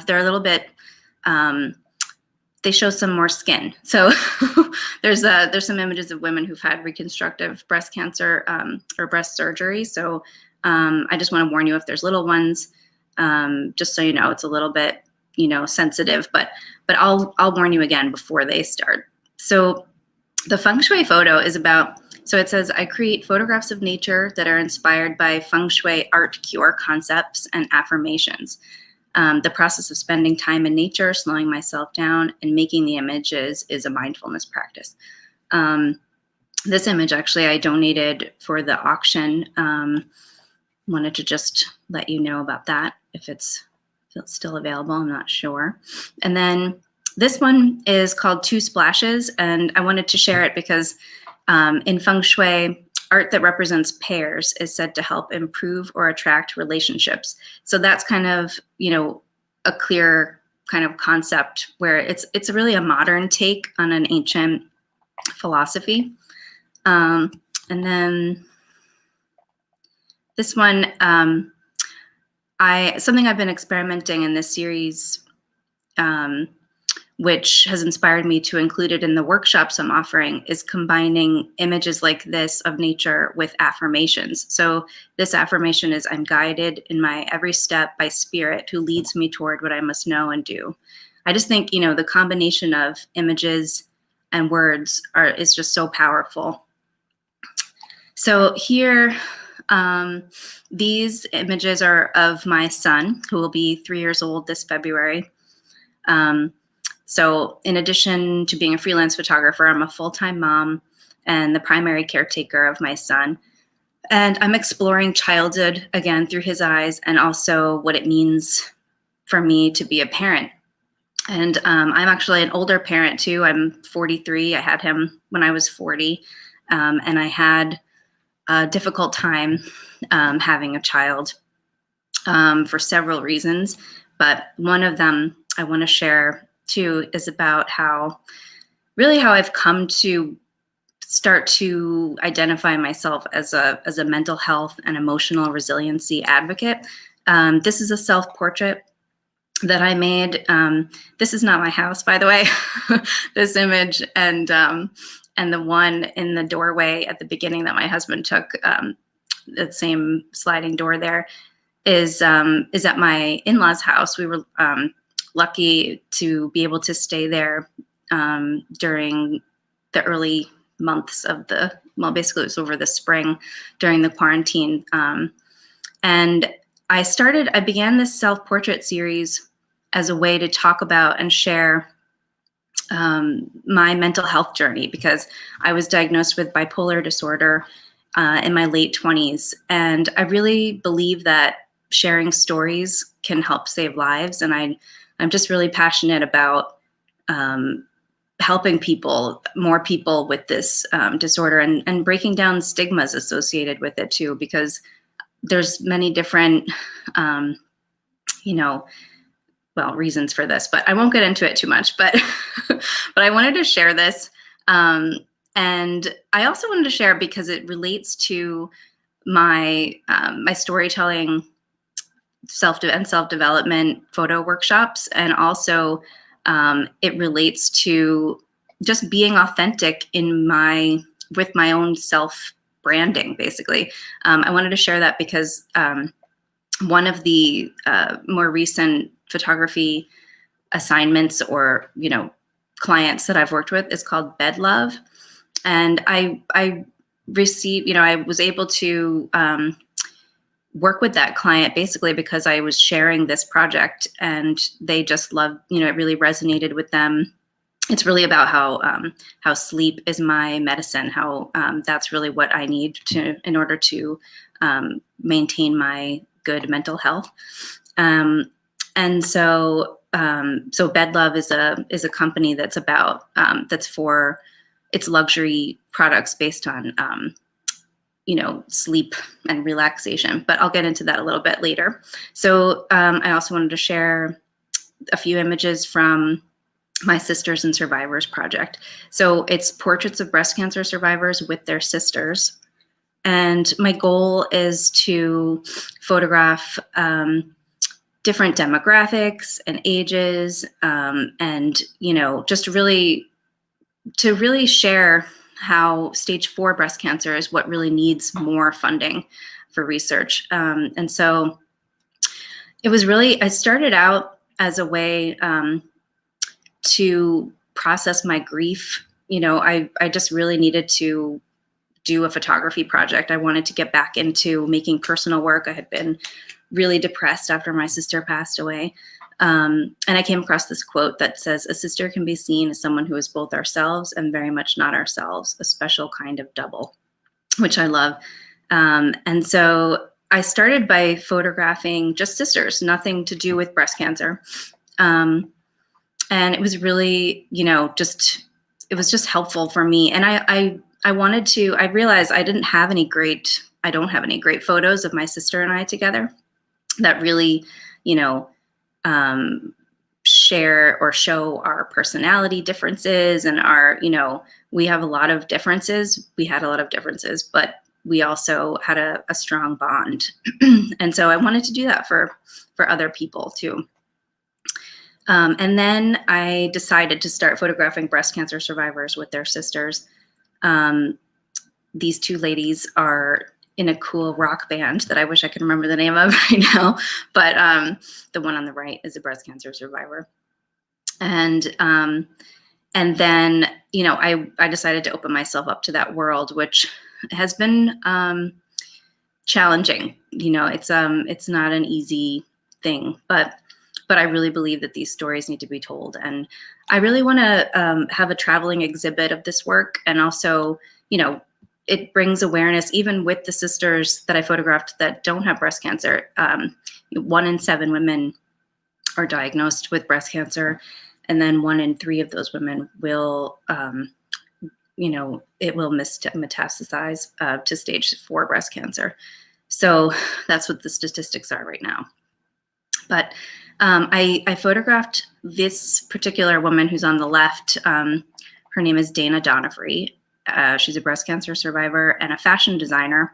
they're a little bit, they show some more skin. So there's some images of women who've had reconstructive breast cancer or breast surgery. So I just want to warn you, if there's little ones, just so you know, it's a little bit, sensitive, but I'll warn you again before they start. So the feng shui photo is about, so it says, I create photographs of nature that are inspired by feng shui art cure concepts and affirmations. The process of spending time in nature, slowing myself down, and making the images is a mindfulness practice. This image, actually, I donated for the auction. Wanted to just let you know about that, if it's still available, I'm not sure. And then this one is called Two Splashes, and I wanted to share it because in feng shui, art that represents pairs is said to help improve or attract relationships. So that's kind of, a clear kind of concept where it's really a modern take on an ancient philosophy. And then this one, something I've been experimenting in this series which has inspired me to include it in the workshops I'm offering, is combining images like this of nature with affirmations. So this affirmation is, I'm guided in my every step by spirit who leads me toward what I must know and do. I just think, the combination of images and words is just so powerful. So here, these images are of my son, who will be 3 years old this February. So in addition to being a freelance photographer, I'm a full-time mom and the primary caretaker of my son. And I'm exploring childhood again through his eyes, and also what it means for me to be a parent. And I'm actually an older parent too. I'm 43. I had him when I was 40. And I had a difficult time having a child for several reasons. But one of them I want to share too is about how I've come to start to identify myself as a mental health and emotional resiliency advocate. This is a self-portrait that I made. This is not my house, by the way. This image and the one in the doorway at the beginning that my husband took, that same sliding door there, is at my in-laws' house. We were lucky to be able to stay there during the early months of basically it was over the spring during the quarantine. And I began this self-portrait series as a way to talk about and share my mental health journey, because I was diagnosed with bipolar disorder in my late 20s. And I really believe that sharing stories can help save lives. And I'm just really passionate about helping more people with this disorder, and breaking down stigmas associated with it too, because there's many different, reasons for this, but I won't get into it too much, but I wanted to share this. And I also wanted to share because it relates to my storytelling self-development photo workshops, and also it relates to just being authentic with my own self branding, basically. I wanted to share that because one of the more recent photography assignments or clients that I've worked with is called Bed Love, and I received, I was able to work with that client basically because I was sharing this project, and they just loved, it really resonated with them. It's really about how sleep is my medicine, how that's really what I need in order to maintain my good mental health. And so Bed Love is a company that's about that's for its luxury products based on sleep and relaxation, but I'll get into that a little bit later. So I also wanted to share a few images from my Sisters and Survivors project. So it's portraits of breast cancer survivors with their sisters. And my goal is to photograph different demographics and ages, and just really share how stage 4 breast cancer is what really needs more funding for research. And so it was I started out as a way to process my grief. I just really needed to do a photography project. I wanted to get back into making personal work. I had been really depressed after my sister passed away. And I came across this quote that says, "A sister can be seen as someone who is both ourselves and very much not ourselves, a special kind of double," which I love. And so I started by photographing just sisters, nothing to do with breast cancer. And it was really, it was just helpful for me. And I realized I don't have any great photos of my sister and I together that really, share or show our personality differences and we have a lot of differences. We had a lot of differences, but we also had a strong bond. And so I wanted to do that for other people too. And then I decided to start photographing breast cancer survivors with their sisters. These two ladies are in a cool rock band that I wish I could remember the name of right now, but the one on the right is a breast cancer survivor. And then, you know, I decided to open myself up to that world, which has been challenging. You know, it's not an easy thing, but I really believe that these stories need to be told. And I really want to have a traveling exhibit of this work. And also, you know, it brings awareness even with the sisters that I photographed that don't have breast cancer. 1 in 7 women are diagnosed with breast cancer. And then 1 in 3 of those women will, you know, it will metastasize to stage 4 breast cancer. So that's what the statistics are right now. But I photographed this particular woman who's on the left. Her name is Dana Donofree. She's a breast cancer survivor and a fashion designer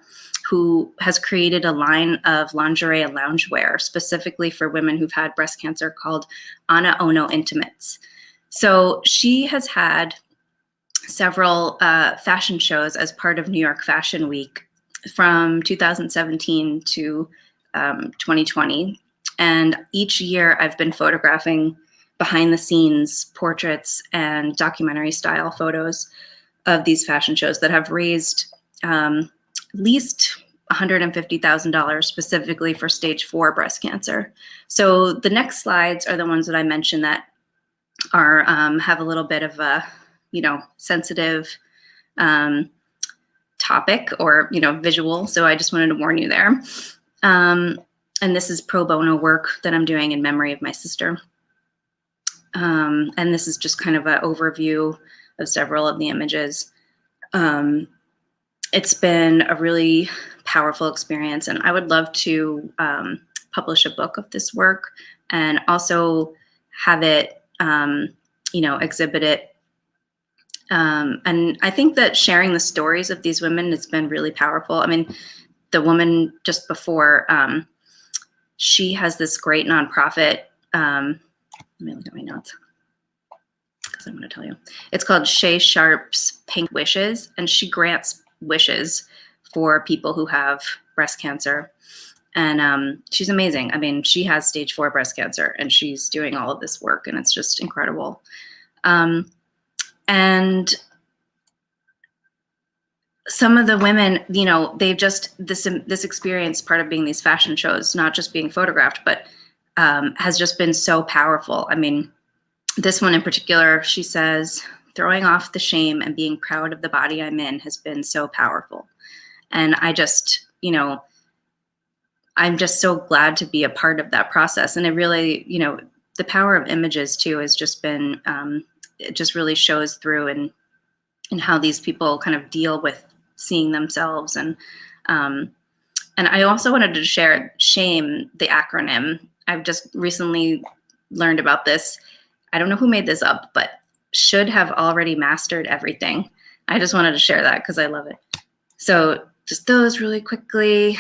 who has created a line of lingerie and loungewear specifically for women who've had breast cancer called Ana Ono Intimates. So she has had several fashion shows as part of New York Fashion Week from 2017 to 2020. And each year I've been photographing behind the scenes portraits and documentary style photos of these fashion shows that have raised at least $150,000 specifically for stage 4 breast cancer. So the next slides are the ones that I mentioned that are have a little bit of a, you know, sensitive topic or, you know, visual. So I just wanted to warn you there. And this is pro bono work that I'm doing in memory of my sister. And this is just kind of an overview of several of the images. It's been a really powerful experience, and I would love to publish a book of this work and also have it, you know, exhibit it. And I think that sharing the stories of these women has been really powerful. I mean, the woman just before, she has this great nonprofit. Let me look at my notes because I'm going to tell you. It's called Shay Sharp's Pink Wishes, and she grants wishes for people who have breast cancer. And she's amazing. I mean, she has stage 4 breast cancer, and she's doing all of this work, and it's just incredible. And some of the women, you know, they've just, this experience, part of being these fashion shows, not just being photographed, but has just been so powerful. I mean, this one in particular, she says, throwing off the shame and being proud of the body I'm in has been so powerful. And I just, you know, I'm just so glad to be a part of that process. And it really, you know, the power of images too has just been, it just really shows through in how these people kind of deal with seeing themselves. And I also wanted to share SHAME, the acronym. I've just recently learned about this. I don't know who made this up, but should have already mastered everything. I just wanted to share that because I love it. So just those really quickly.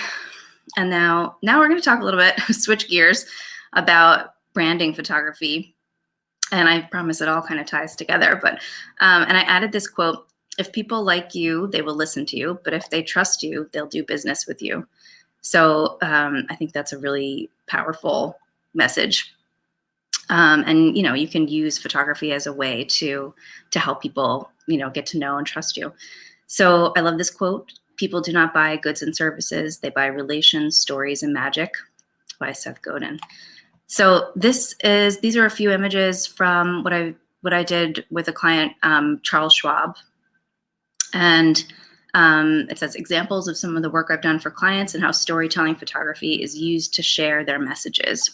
And now we're going to talk a little bit, switch gears, about branding photography. And I promise it all kind of ties together. But and I added this quote: if people like you, they will listen to you. But if they trust you, they'll do business with you. So I think that's a really powerful message. And, you know, you can use photography as a way to help people, you know, get to know and trust you. So I love this quote: people do not buy goods and services. They buy relations, stories, and magic, by Seth Godin. So these are a few images from what I did with a client, Charles Schwab. And it says examples of some of the work I've done for clients and how storytelling photography is used to share their messages.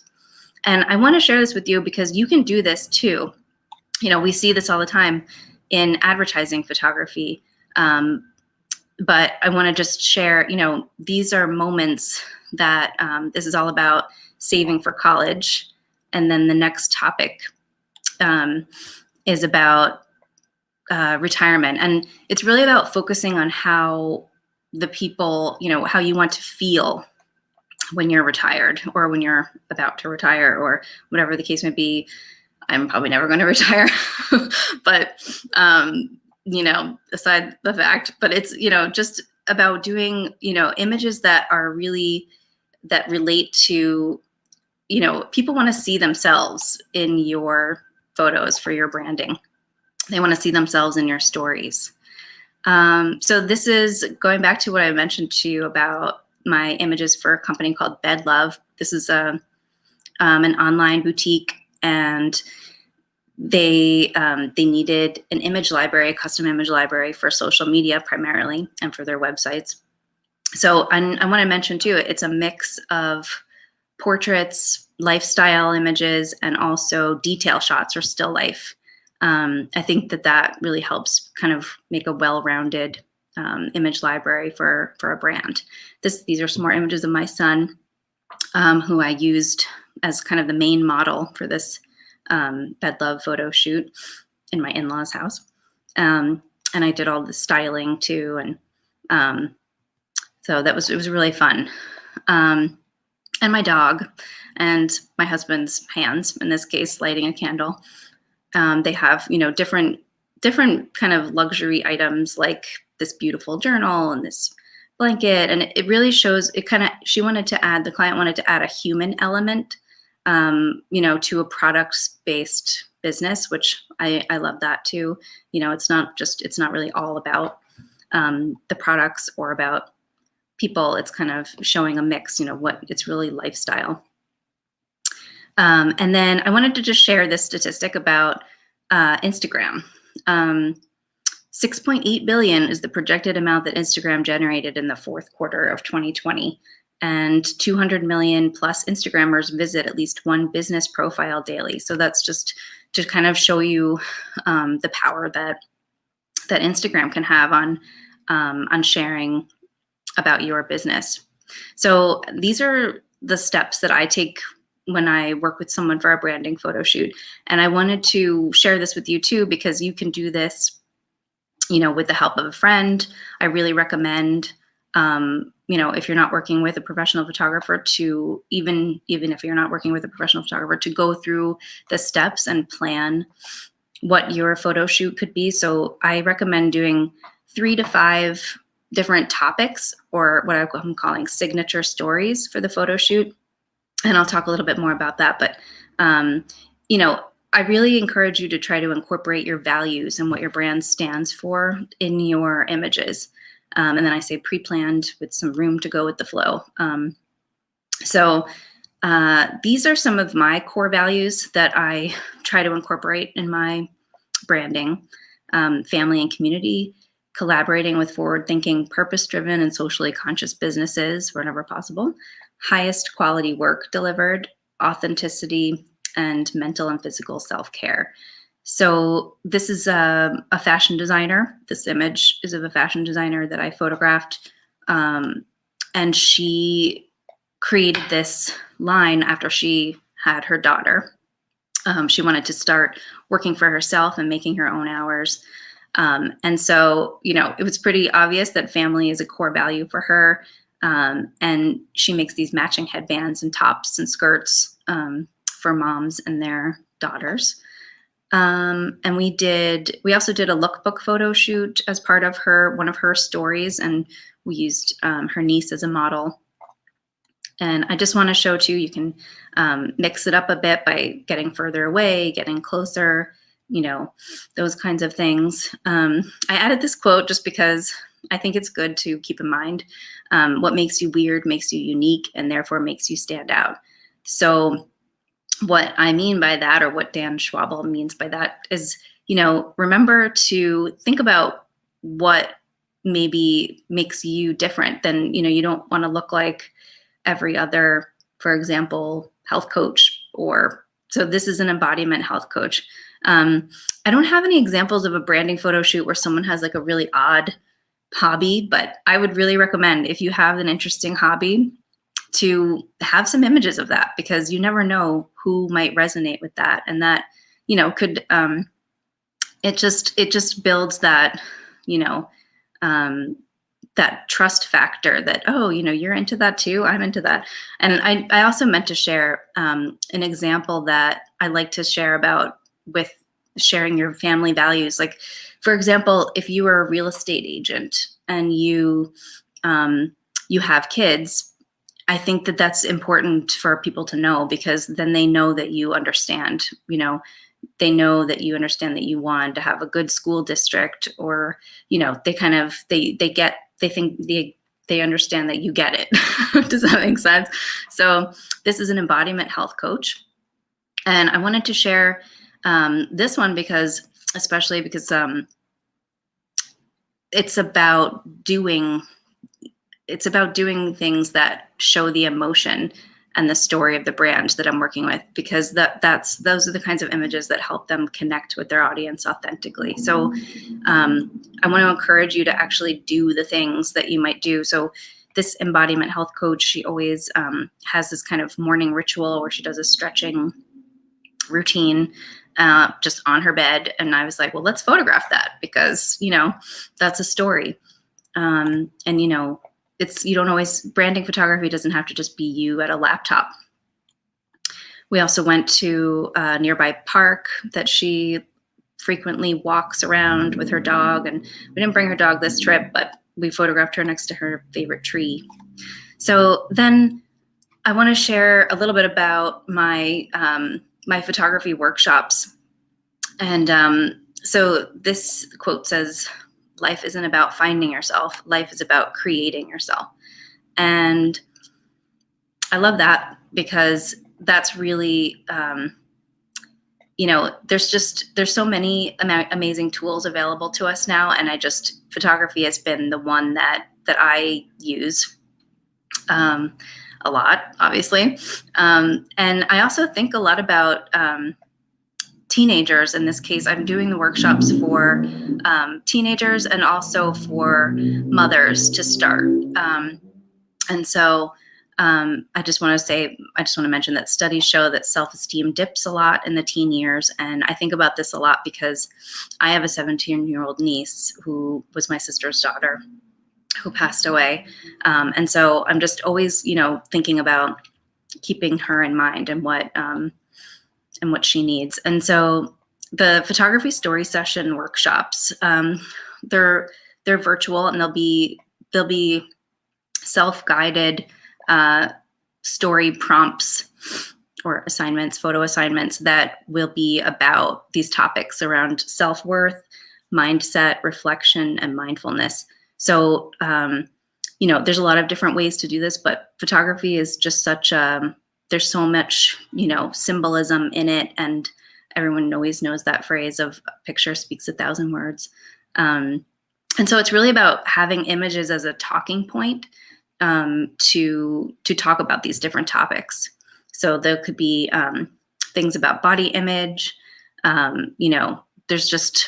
And I want to share this with you because you can do this too. You know, we see this all the time in advertising photography. But I want to just share, you know, these are moments that this is all about saving for college. And then the next topic is about retirement. And it's really about focusing on how the people, you know, how you want to feel when you're retired or when you're about to retire or whatever the case may be. I'm probably never going to retire, but, you know, aside the fact, but it's, you know, just about doing, you know, images that are really, that relate to, you know, people want to see themselves in your photos for your branding. They want to see themselves in your stories. So this is going back to what I mentioned to you about my images for a company called Bed Love. This is an online boutique, and they needed an image library, a custom image library for social media primarily, and for their websites. So I want to mention too, it's a mix of portraits, lifestyle images, and also detail shots or still life. I think that really helps kind of make a well-rounded image library for a brand. These are some more images of my son, who I used as kind of the main model for this Bed Love photo shoot in my in-laws' house. And I did all the styling too, and so it was really fun. And my dog and my husband's hands, in this case, lighting a candle. They have, you know, different kind of luxury items, like this beautiful journal and this blanket. And it really shows, it kind of, the client wanted to add a human element, you know, to a products-based business, which I love that too. You know, it's not really all about the products or about people. It's kind of showing a mix, you know, it's really lifestyle. And then I wanted to just share this statistic about Instagram. 6.8 billion is the projected amount that Instagram generated in the fourth quarter of 2020. And 200 million plus Instagrammers visit at least one business profile daily. So that's just to kind of show you the power that Instagram can have on sharing about your business. So these are the steps that I take when I work with someone for a branding photo shoot. And I wanted to share this with you too, because you can do this, you know, with the help of a friend. I really recommend, you know, if you're not working with a professional photographer, to even if you're not working with a professional photographer, to go through the steps and plan what your photo shoot could be. So I recommend doing 3 to 5 different topics, or what I'm calling signature stories for the photo shoot. And I'll talk a little bit more about that. But, you know, I really encourage you to try to incorporate your values and what your brand stands for in your images. And then I say pre-planned with some room to go with the flow. So these are some of my core values that I try to incorporate in my branding: family and community, collaborating with forward-thinking, purpose-driven, and socially conscious businesses whenever possible, highest quality work delivered, authenticity, and mental and physical self-care. So this is a fashion designer. This image is of a fashion designer that I photographed, and she created this line after she had her daughter. She wanted to start working for herself and making her own hours. And so, you know, it was pretty obvious that family is a core value for her. And she makes these matching headbands and tops and skirts for moms and their daughters. And we also did a lookbook photo shoot as part of one of her stories, and we used her niece as a model. And I just want to show too, you can mix it up a bit by getting further away, getting closer, you know, those kinds of things. I added this quote just because I think it's good to keep in mind. What makes you weird makes you unique, and therefore makes you stand out. So what I mean by that, or what Dan Schwabel means by that, is, you know, remember to think about what maybe makes you different. Than, you know, you don't want to look like every other, for example, health coach. Or so this is an embodiment health coach. I don't have any examples of a branding photo shoot where someone has like a really odd hobby, but I would really recommend, if you have an interesting hobby, to have some images of that, because you never know who might resonate with that. And that, you know, could, it just builds that, you know, that trust factor that, oh, you know, you're into that too, I'm into that. And I also meant to share an example that I like to share about with sharing your family values. Like, for example, if you are a real estate agent and you have kids, I think that that's important for people to know, because then they know that you understand, they know that you understand that you want to have a good school district, or, they kind of, they understand that you get it. Does that make sense? So this is an embodiment health coach. And I wanted to share this one especially because it's about doing things that show the emotion and the story of the brand that I'm working with, because those are the kinds of images that help them connect with their audience authentically. So I want to encourage you to actually do the things that you might do. So this embodiment health coach, she always has this kind of morning ritual where she does a stretching routine just on her bed. And I was like, well, let's photograph that, because, that's a story. And, you don't always, branding photography doesn't have to just be you at a laptop. We also went to a nearby park that she frequently walks around with her dog. And we didn't bring her dog this trip, but we photographed her next to her favorite tree. So then I want to share a little bit about my photography workshops. And so this quote says, "Life isn't about finding yourself. Life is about creating yourself." And I love that, because that's really, there's so many amazing tools available to us now. And photography has been the one that I use a lot, obviously. And I also think a lot about teenagers. In this case, I'm doing the workshops for teenagers and also for mothers to start. And so I just want to mention that studies show that self-esteem dips a lot in the teen years. And I think about this a lot because I have a 17-year-old niece who was my sister's daughter, who passed away. And so I'm just always, thinking about keeping her in mind and what she needs. And so the photography story session workshops, they're virtual, and they'll be self-guided story prompts or assignments, photo assignments that will be about these topics around self-worth, mindset, reflection, and mindfulness. So, there's a lot of different ways to do this, but photography is just there's so much, symbolism in it. And everyone always knows that phrase of "a picture speaks 1,000 words." And so it's really about having images as a talking point to talk about these different topics. So there could be things about body image. There's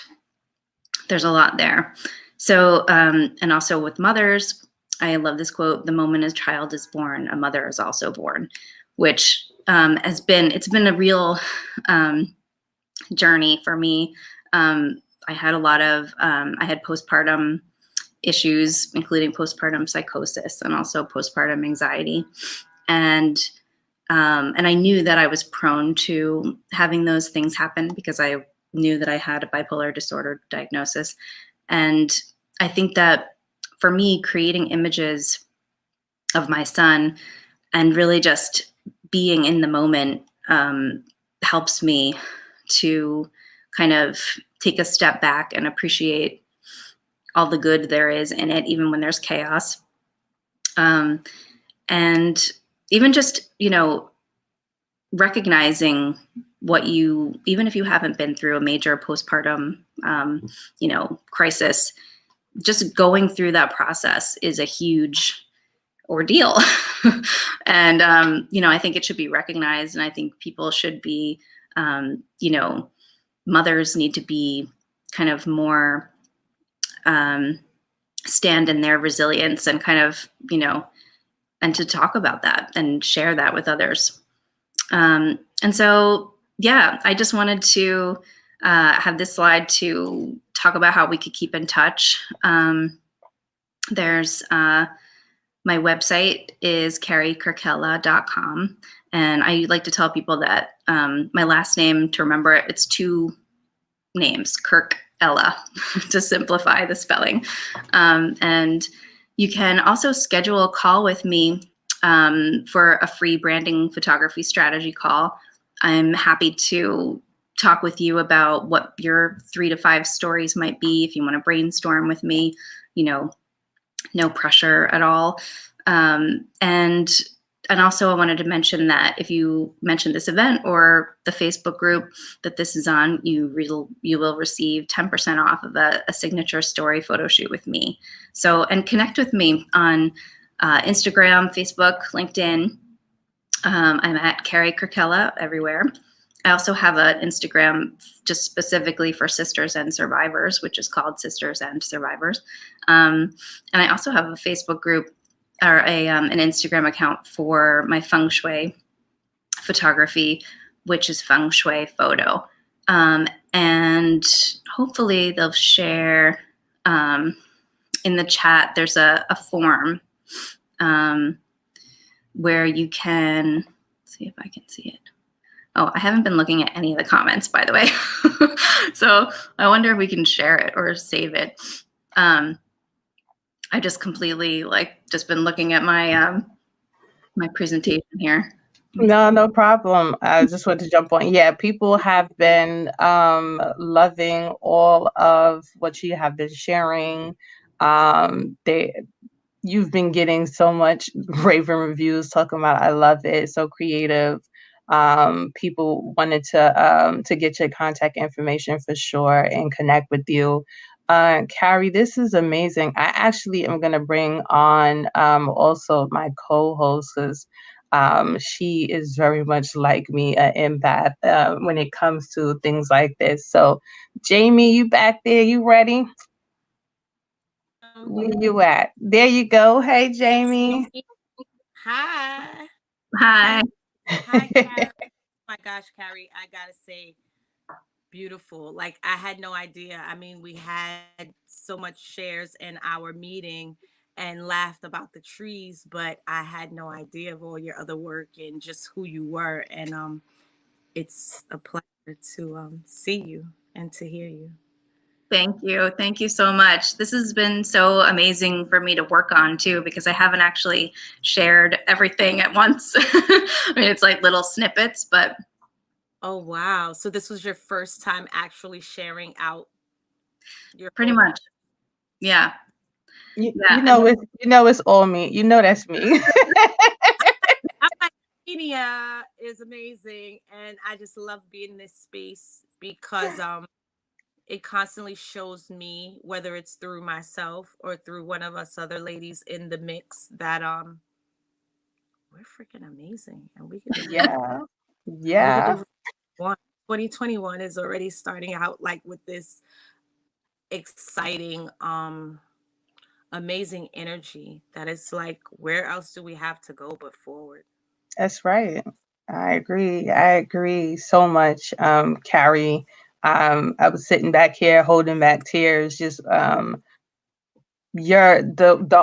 a lot there. So, and also with mothers, I love this quote: "The moment a child is born, a mother is also born," which it's been a real journey for me. I had I had postpartum issues, including postpartum psychosis and also postpartum anxiety. And I knew that I was prone to having those things happen because I knew that I had a bipolar disorder diagnosis. And I think that for me, creating images of my son and really just being in the moment helps me to kind of take a step back and appreciate all the good there is in it, even when there's chaos. And even just, recognizing even if you haven't been through a major postpartum, crisis, just going through that process is a huge ordeal. And, I think it should be recognized. And I think people should be, mothers need to be kind of more stand in their resilience and kind of, and to talk about that and share that with others. And so, yeah, I just wanted to have this slide to talk about how we could keep in touch. There's my website is carriekirkella.com, And I like to tell people that my last name, to remember it, it's 2 names, Kirk Ella, to simplify the spelling. And you can also schedule a call with me for a free branding photography strategy call. I'm happy to talk with you about what your 3 to 5 stories might be. If you want to brainstorm with me, no pressure at all. And also I wanted to mention that if you mention this event or the Facebook group that this is on, you will receive 10% off of a signature story photo shoot with me. So, and connect with me on Instagram, Facebook, LinkedIn. I'm at Carrie Kirkella everywhere. I also have an Instagram just specifically for sisters and survivors, which is called Sisters and Survivors. And I also have a Facebook group or an Instagram account for my feng shui photography, which is feng shui photo. And hopefully they'll share in the chat, there's a form where you can, see if I can see it. Oh, I haven't been looking at any of the comments, by the way. So I wonder if we can share it or save it. I just completely just been looking at my my presentation here.
No problem. I just want to jump on. Yeah, people have been loving all of what you have been sharing. You've been getting so much rave reviews talking about I love it, so creative. People wanted to get your contact information for sure and connect with you. Carrie, this is amazing. I actually am going to bring on also my co-host because she is very much like me, an empath when it comes to things like this. So, Jamie, you back there? You ready? Where you at? There you go. Hey, Jamie.
Hi.
Hi.
Hi, Carrie. Oh my gosh, Carrie, I gotta say, beautiful. Like, I had no idea. I mean, we had so much shares in our meeting and laughed about the trees, but I had no idea of all your other work and just who you were. And it's a pleasure to see you and to hear you.
Thank you. Thank you so much. This has been so amazing for me to work on too, because I haven't actually shared everything at once. I mean, it's like little snippets, but.
Oh, wow. So this was your first time actually sharing out your
Pretty
whole
much. Yeah.
You know it's all me. You know that's me.
I'm like, media is amazing, and I just love being in this space because it constantly shows me, whether it's through myself or through one of us other ladies in the mix, that we're freaking amazing, and we can do
Yeah.
Look at the 2021 is already starting out like with this exciting amazing energy that is like, where else do we have to go but forward?
That's right. I agree. I agree so much, Carrie. I was sitting back here holding back tears, just the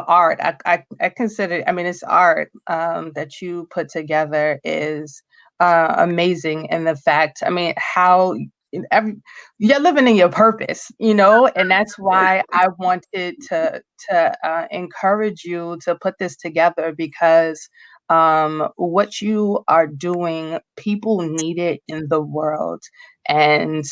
art. I consider, I mean, it's art that you put together is amazing. And the fact, I mean, how you're living in your purpose, and that's why I wanted to encourage you to put this together because what you are doing, people need it in the world, and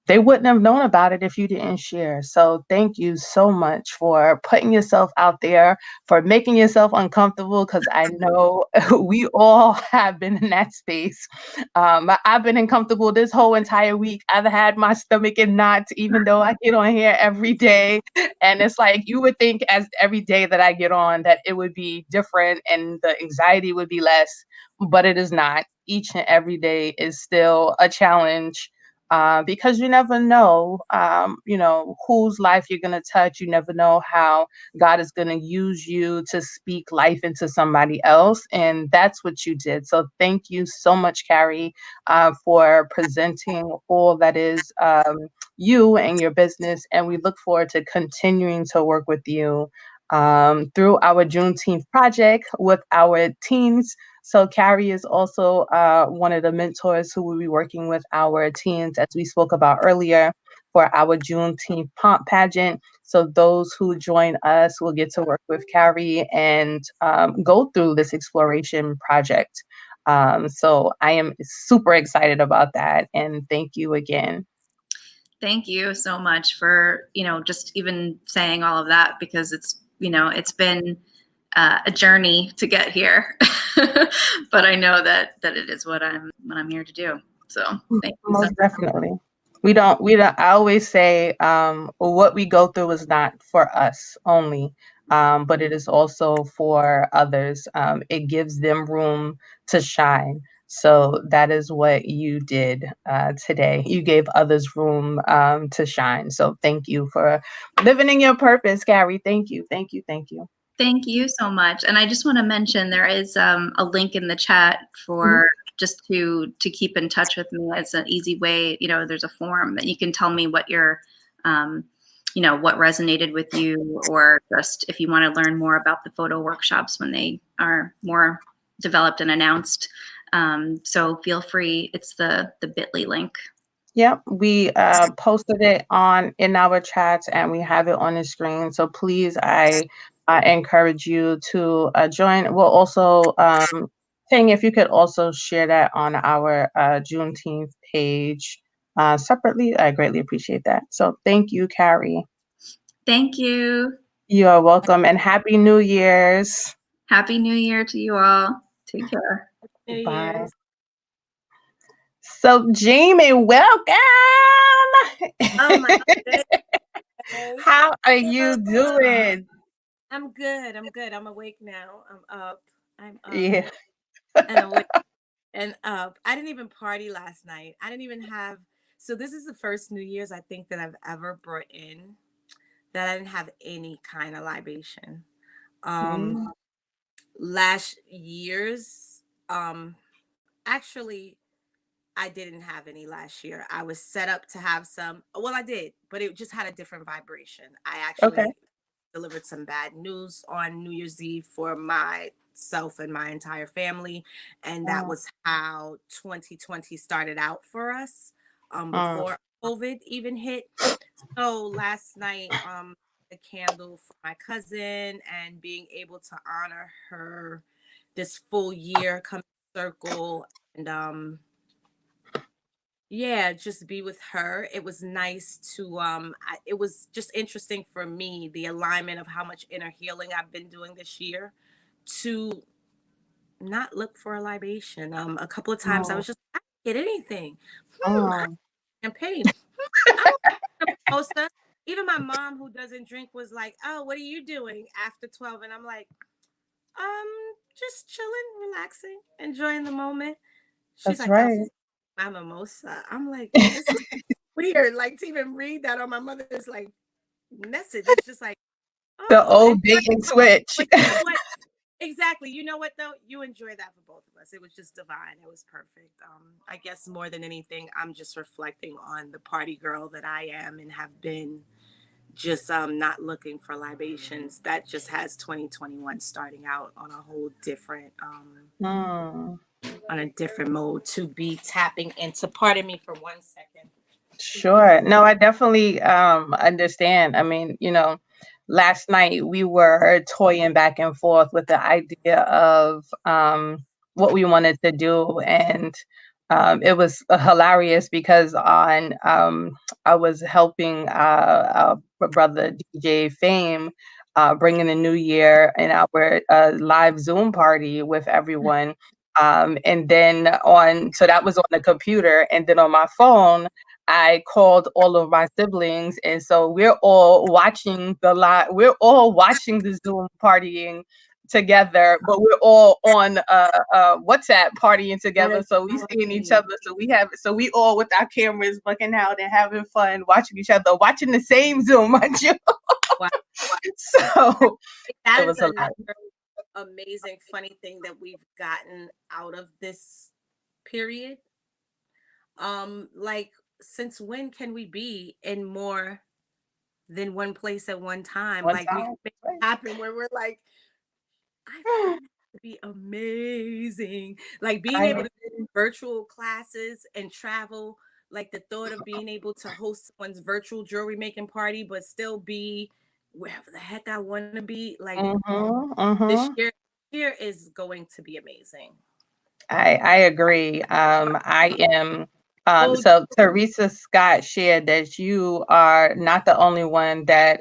they wouldn't have known about it if you didn't share. So thank you so much for putting yourself out there, for making yourself uncomfortable, because I know we all have been in that space. I've been uncomfortable this whole entire week. I've had my stomach in knots, even though I get on here every day. And it's like you would think as every day that I get on that it would be different and the anxiety would be less, but it is not. Each and every day is still a challenge because you never know, whose life you're going to touch. You never know how God is going to use you to speak life into somebody else. And that's what you did. So thank you so much, Carrie, for presenting all that is you and your business. And we look forward to continuing to work with you through our Juneteenth project with our teens. So Carrie is also one of the mentors who will be working with our teens, as we spoke about earlier, for our Juneteenth pomp pageant. So those who join us will get to work with Carrie and go through this exploration project. So I am super excited about that, and thank you again.
Thank you so much for, just even saying all of that, because it's been a journey to get here, but I know that it is what I'm here to do. So thank you so
Most
much.
definitely. We don't, I always say, what we go through is not for us only, but it is also for others. It gives them room to shine. So that is what you did today. You gave others room to shine. So thank you for living in your purpose, Carrie. Thank you. Thank you. Thank you.
Thank you so much. And I just want to mention there is a link in the chat for just to keep in touch with me. It's an easy way. There's a form that you can tell me what what resonated with you, or just if you want to learn more about the photo workshops when they are more developed and announced. So feel free. It's the bit.ly link.
Yep, we posted it in our chats, and we have it on the screen. So please, I encourage you to join. We'll also, Ting, if you could also share that on our Juneteenth page separately, I greatly appreciate that. So thank you, Carrie.
Thank you.
You are welcome, and Happy New Year's.
Happy New Year to you all. Take care.
Bye. So Jamie, welcome.
Oh my goodness.
How are you doing?
I'm good. I'm good. I'm awake now. I'm up. I'm up.
Yeah.
And awake and up. I didn't even party last night. I didn't even have. So this is the first New Year's I think that I've ever brought in that I didn't have any kind of libation. Last year's, actually, I didn't have any last year. I was set up to have some. Well, I did, but it just had a different vibration. I
Okay.
actually delivered some bad news on New Year's Eve for myself and my entire family. And that was how 2020 started out for us, before COVID even hit. So last night, a candle for my cousin and being able to honor her this full year come circle, and yeah, just be with her. It was nice to it was just interesting for me, the alignment of how much inner healing I've been doing this year, to not look for a libation. A couple of times I was just, I didn't get anything. Champagne. I don't want a mimosa. Even my mom, who doesn't drink, was like, "Oh, what are you doing after 12?" And I'm like, just chilling, relaxing, enjoying the moment." She's
That's
like, "Oh,
right.
my mimosa." I'm like, this is weird. Like, to even read that on my mother's like message, it's just like,
The
oh, and
old bait and switch.
but you know what? Exactly. You know what though? You enjoy that for both of us. It was just divine. It was perfect. I guess more than anything, I'm just reflecting on the party girl that I am and have been, just not looking for libations. That just has 2021 starting out on a whole different on a different mode, to be tapping into. Pardon me for 1 second.
Sure. No, I definitely understand. I mean, last night we were toying back and forth with the idea of what we wanted to do, and it was hilarious because I was helping our brother DJ Fame bring in the new year in our live Zoom party with everyone. And then so that was on the computer, and then on my phone, I called all of my siblings, and so we're all watching the Zoom partying together, but we're all on WhatsApp partying together. So we seeing each other. So we all with our cameras looking out and having fun, watching each other, watching the same Zoom, mind you.
Wow.
So
That
it
is
was hilarious.
another amazing, funny thing that we've gotten out of this period. Like, since when can we be in more than one place at one time.
One
Like we
time.
can make it happen where we're like, I find that to be amazing. Like being
I
able to do virtual classes and travel, like the thought of being able to host someone's virtual jewelry making party, but still be wherever the heck I want to be. Like this
Mm-hmm.
year is going to be amazing.
I agree. I am
Oh,
so Teresa Scott shared that you are not the only one that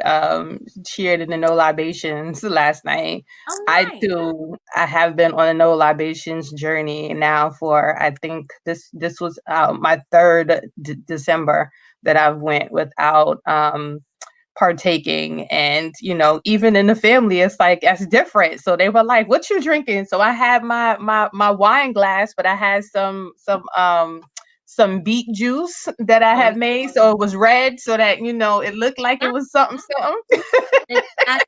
shared in the no libations last night.
oh
I
nice.
too I have been on a no libations journey now for I think this was my third December that I've went without partaking. And even in the family it's like it's different, so they were like, what you drinking? So I had my wine glass, but I had some beet juice that I
Oh,
had made, so it was red, so that it looked like it was something.
exactly.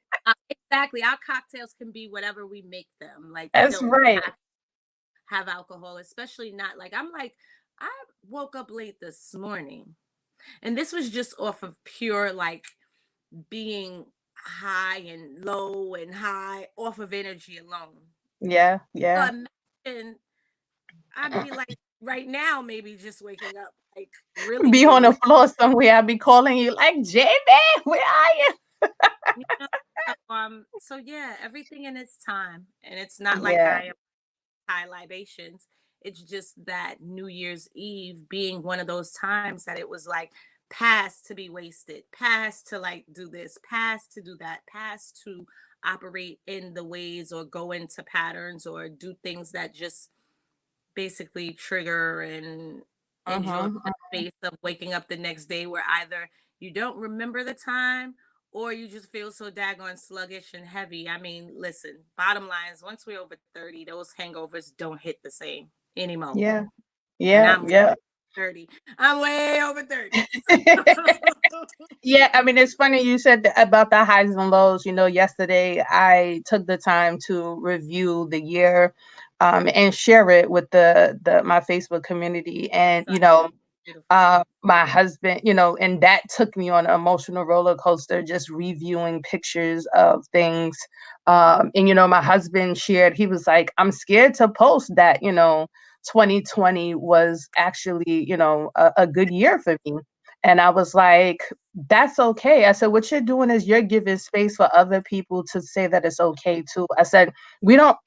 Exactly. Our cocktails can be whatever we make them. Like they
That's
don't
right.
have alcohol, especially not like I'm like, I woke up late this morning and this was just off of pure like being high and low and high off of energy alone.
Yeah,
So
yeah.
imagine I'd be like right now, maybe just waking up, like really
Be on the
delirious.
floor somewhere, I'll be calling you like, JB, where are you?
You know? So yeah, everything in its time. And it's not like
Yeah.
I am high libations. It's just that New Year's Eve being one of those times that it was like past to be wasted, past to like do this, past to do that, past to operate in the ways or go into patterns or do things that just basically trigger and enjoy
Mm-hmm.
the space of waking up the next day where either you don't remember the time or you just feel so daggone sluggish and heavy. I mean, listen, bottom line is once we're over 30, those hangovers don't hit the same anymore.
Yeah.
And
Yeah.
I'm
Yeah.
30. I'm way over 30.
Yeah, I mean, it's funny you said about the highs and lows. Yesterday I took the time to review the year, and share it with the my Facebook community. And
Beautiful.
my husband, and that took me on an emotional roller coaster, just reviewing pictures of things. And my husband shared, he was like, I'm scared to post that 2020 was actually a good year for me. And I was like, that's okay. I said, what you're doing is you're giving space for other people to say that it's okay too. I said, we don't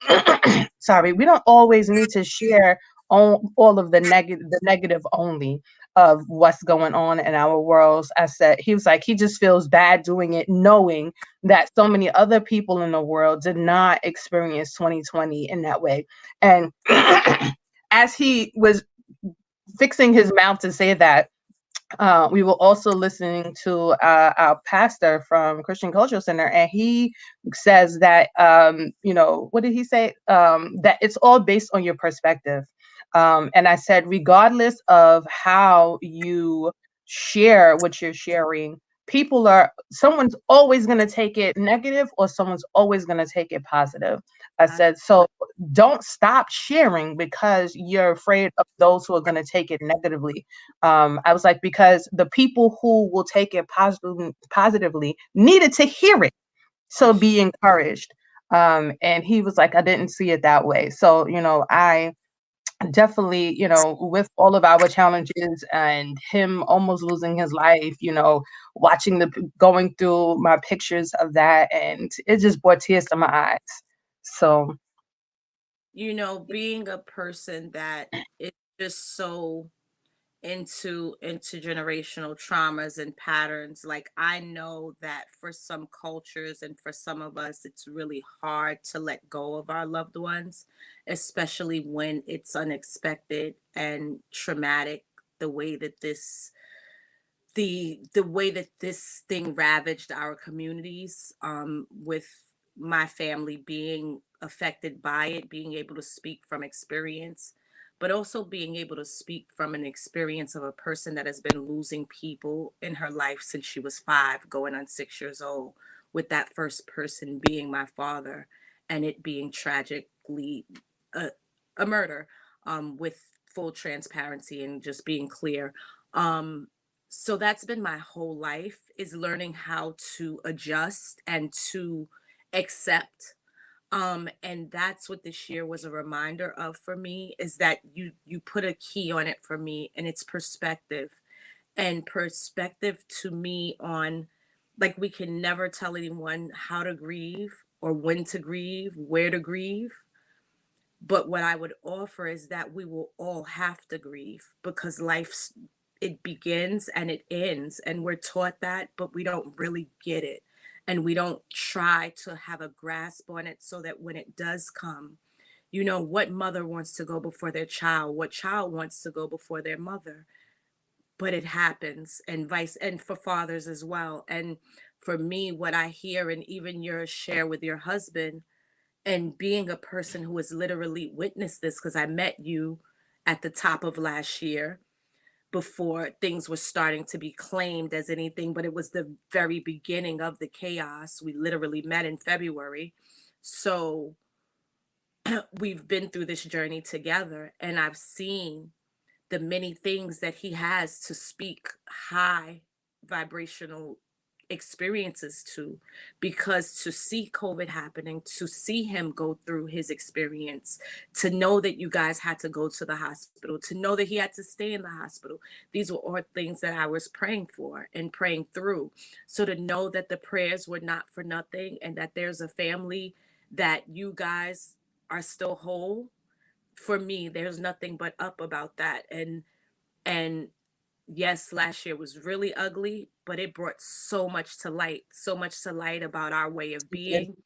sorry, we don't always need to share all of the negative only of what's going on in our worlds. I said, he was like, he just feels bad doing it, knowing that so many other people in the world did not experience 2020 in that way. And as he was fixing his mouth to say that, we were also listening to our pastor from Christian Cultural Center, and he says that, what did he say? That it's all based on your perspective. And I said, regardless of how you share what you're sharing, someone's always going to take it negative or someone's always going to take it positive. I said, so don't stop sharing because you're afraid of those who are going to take it negatively. I was like, because the people who will take it positively needed to hear it. So be encouraged. And he was like, I didn't see it that way. So, I definitely, with all of our challenges and him almost losing his life, watching going through my pictures of that, and it just brought tears to my eyes. So,
Being a person that is just so into intergenerational traumas and patterns, like I know that for some cultures and for some of us it's really hard to let go of our loved ones, especially when it's unexpected and traumatic, the way that this thing ravaged our communities, with my family being affected by it, being able to speak from experience, but also being able to speak from an experience of a person that has been losing people in her life since she was 5 going on 6 years old, with that first person being my father, and it being tragically a, a murder, with full transparency and just being clear. um So that's been my whole life, is learning how to adjust and to accept. And that's what this year was a reminder of for me, is that you put a key on it for me, and it's perspective. And perspective to me on, like, we can never tell anyone how to grieve or when to grieve, where to grieve. But what I would offer is that we will all have to grieve, because life's, it begins and it ends, and we're taught that, but we don't really get it. And we don't try to have a grasp on it, so that when it does come, you know, what mother wants to go before their child? What child wants to go before their mother? But it happens, and vice, and for fathers as well. And for me, what I hear, and even your share with your husband, and being a person who has literally witnessed this, because I met you at the top of last year, before things were starting to be claimed as anything, but it was the very beginning of the chaos. We literally met in February. So we've been through this journey together, and I've seen the many things that he has to speak high vibrational experiences to, because to see COVID happening, to see him go through his experience, to know that you guys had to go to the hospital, to know that he had to stay in the hospital, these were all things that I was praying for and praying through. So to know that the prayers were not for nothing, and that there's a family, that you guys are still whole, for me, there's nothing but up about that. And yes, last year was really ugly, but it brought so much to light, so much to light about our way of
Yes,
being,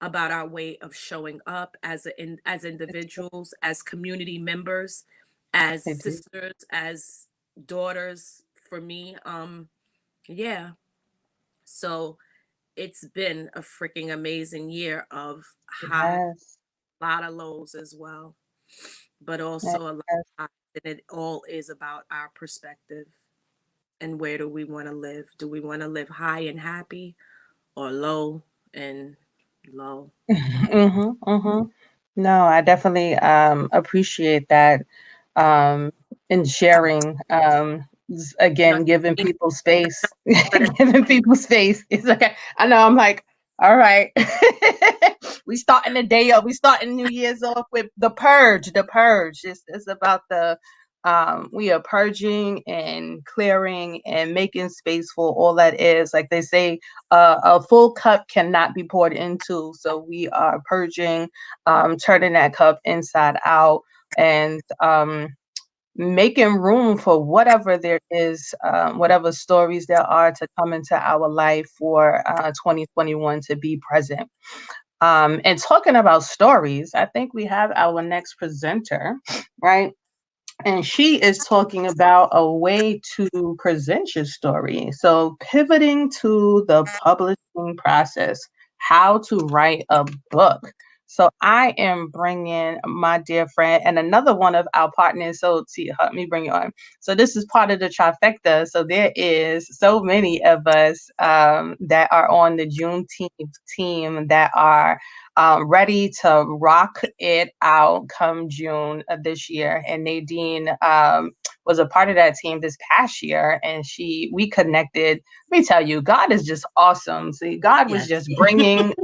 about our way of showing up as as individuals, as community members, as
it did.
sisters, as daughters. For me, yeah. So it's been a freaking amazing year of
It
high,
has.
a lot of lows as well, but
It
also a lot
has.
of highs, and it all is about our perspective. And where do we want to live? Do we want to live high and happy, or low and low?
Mhm, mhm. No, I definitely appreciate that, um, in sharing,
No,
again, giving
thank
people space,
you.
giving people space. It's okay. I know. I'm like, all right, we starting the day up. We starting New Year's off with the purge. The purge. It's about the we are purging and clearing and making space for all that is. Like they say, a full cup cannot be poured into. So we are purging, turning that cup inside out, and making room for whatever there is, whatever stories there are to come into our life for 2021 to be present. And talking about stories, I think we have our next presenter, right? And she is talking about a way to present your story. So, pivoting to the publishing process, how to write a book. So, I am bringing my dear friend and another one of our partners. So, help me bring you on. So, this is part of the trifecta. So, there is so many of us that are on the Juneteenth team that are ready to rock it out come June of this year. And Nadine was a part of that team this past year, and we connected. Let me tell you, God is just awesome. See, God was
Yes.
just bringing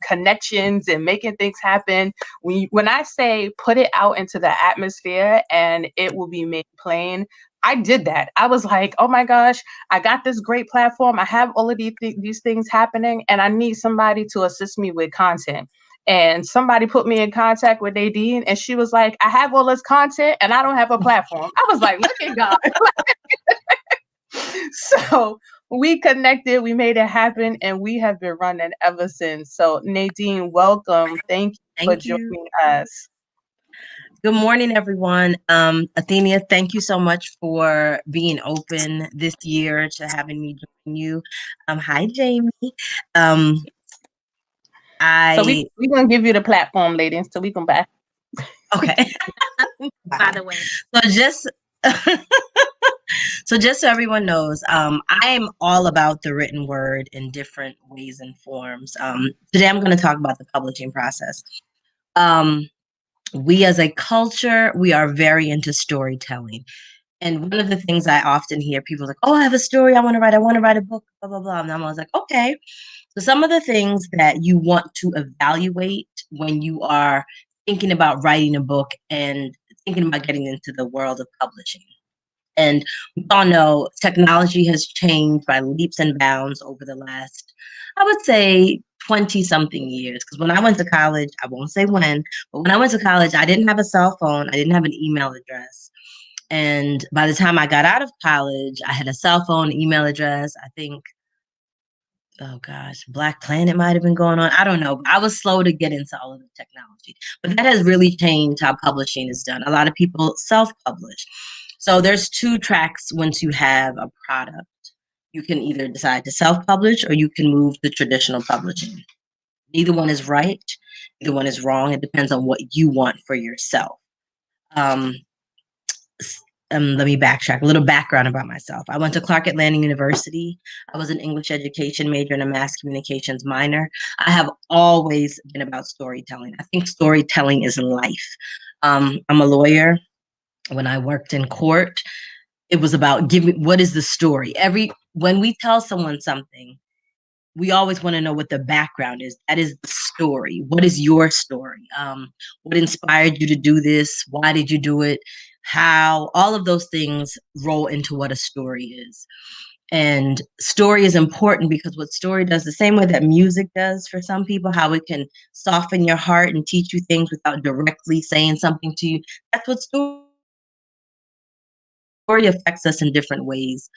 connections and making things happen. When I say put it out into the atmosphere and it will be made plain, I did that. I was like, oh my gosh, I got this great platform. I have all of these things happening, and I need somebody to assist me with content. And somebody put me in contact with Nadine, and she was like, I have all this content and I don't have a platform. I was like, look at God. So we connected, we made it happen, and we have been running ever since. So, Nadine, welcome. Thank you for
Thank you.
joining us.
Good morning, everyone. Athenia, thank you so much for being open this year to having me join you. Hi, Jamie. Um,
So
I
we're gonna give you the platform, ladies. So we can back.
okay.
By the way,
So just so just so everyone knows, I am all about the written word in different ways and forms. Today I'm going to talk about the publishing process. We as a culture, we are very into storytelling. And one of the things I often hear people like, oh, I have a story I want to write a book, blah, blah, blah. And I'm always like, okay. So some of the things that you want to evaluate when you are thinking about writing a book and thinking about getting into the world of publishing. And we all know technology has changed by leaps and bounds over the last, I would say, 20 something years. Because when I went to college, I won't say when, but when I went to college, I didn't have a cell phone, I didn't have an email address. And by the time I got out of college, I had a cell phone, email address. I think, oh gosh, Black Planet might have been going on. I don't know. I was slow to get into all of the technology, but that has really changed how publishing is done. A lot of people self-publish. So there's two tracks once you have a product. You can either decide to self-publish or you can move to traditional publishing. Neither one is right. Neither one is wrong. It depends on what you want for yourself. Um, Let me backtrack. A little background about myself. I went to Clark Atlanta University. I was an English education major and a mass communications minor. I have always been about storytelling. I think storytelling is life. I'm a lawyer. When I worked in court, it was about what is the story? When we tell someone something, we always want to know what the background is. That is the story. What is your story? What inspired you to do this? Why did you do it? How? All of those things roll into what a story is. And story is important because what story does, the same way that music does for some people, how it can soften your heart and teach you things without directly saying something to you. That's what story affects us in different ways.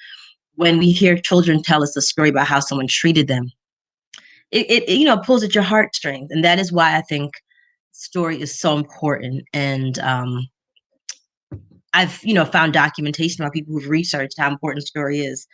When we hear children tell us a story about how someone treated them, it pulls at your heartstrings, and that is why I think story is so important. And I've found documentation about people who've researched how important story is.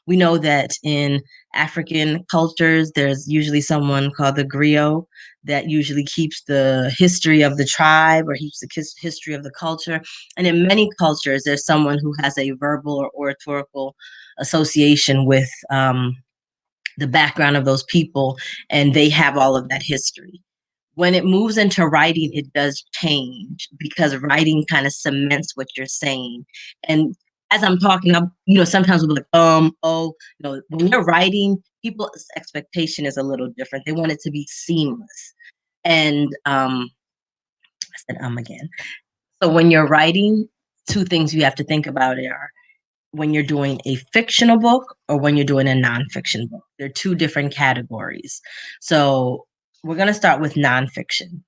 We know that in African cultures, there's usually someone called the griot that usually keeps the history of the tribe or keeps the history of the culture. And in many cultures, there's someone who has a verbal or oratorical association with the background of those people, and they have all of that history. When it moves into writing, it does change because writing kind of cements what you're saying. And as I'm talking, sometimes we'll be like, when you're writing, people's expectation is a little different. They want it to be seamless. And I said again. So when you're writing, two things you have to think about are when you're doing a fictional book or when you're doing a nonfiction book. They're two different categories. So we're going to start with nonfiction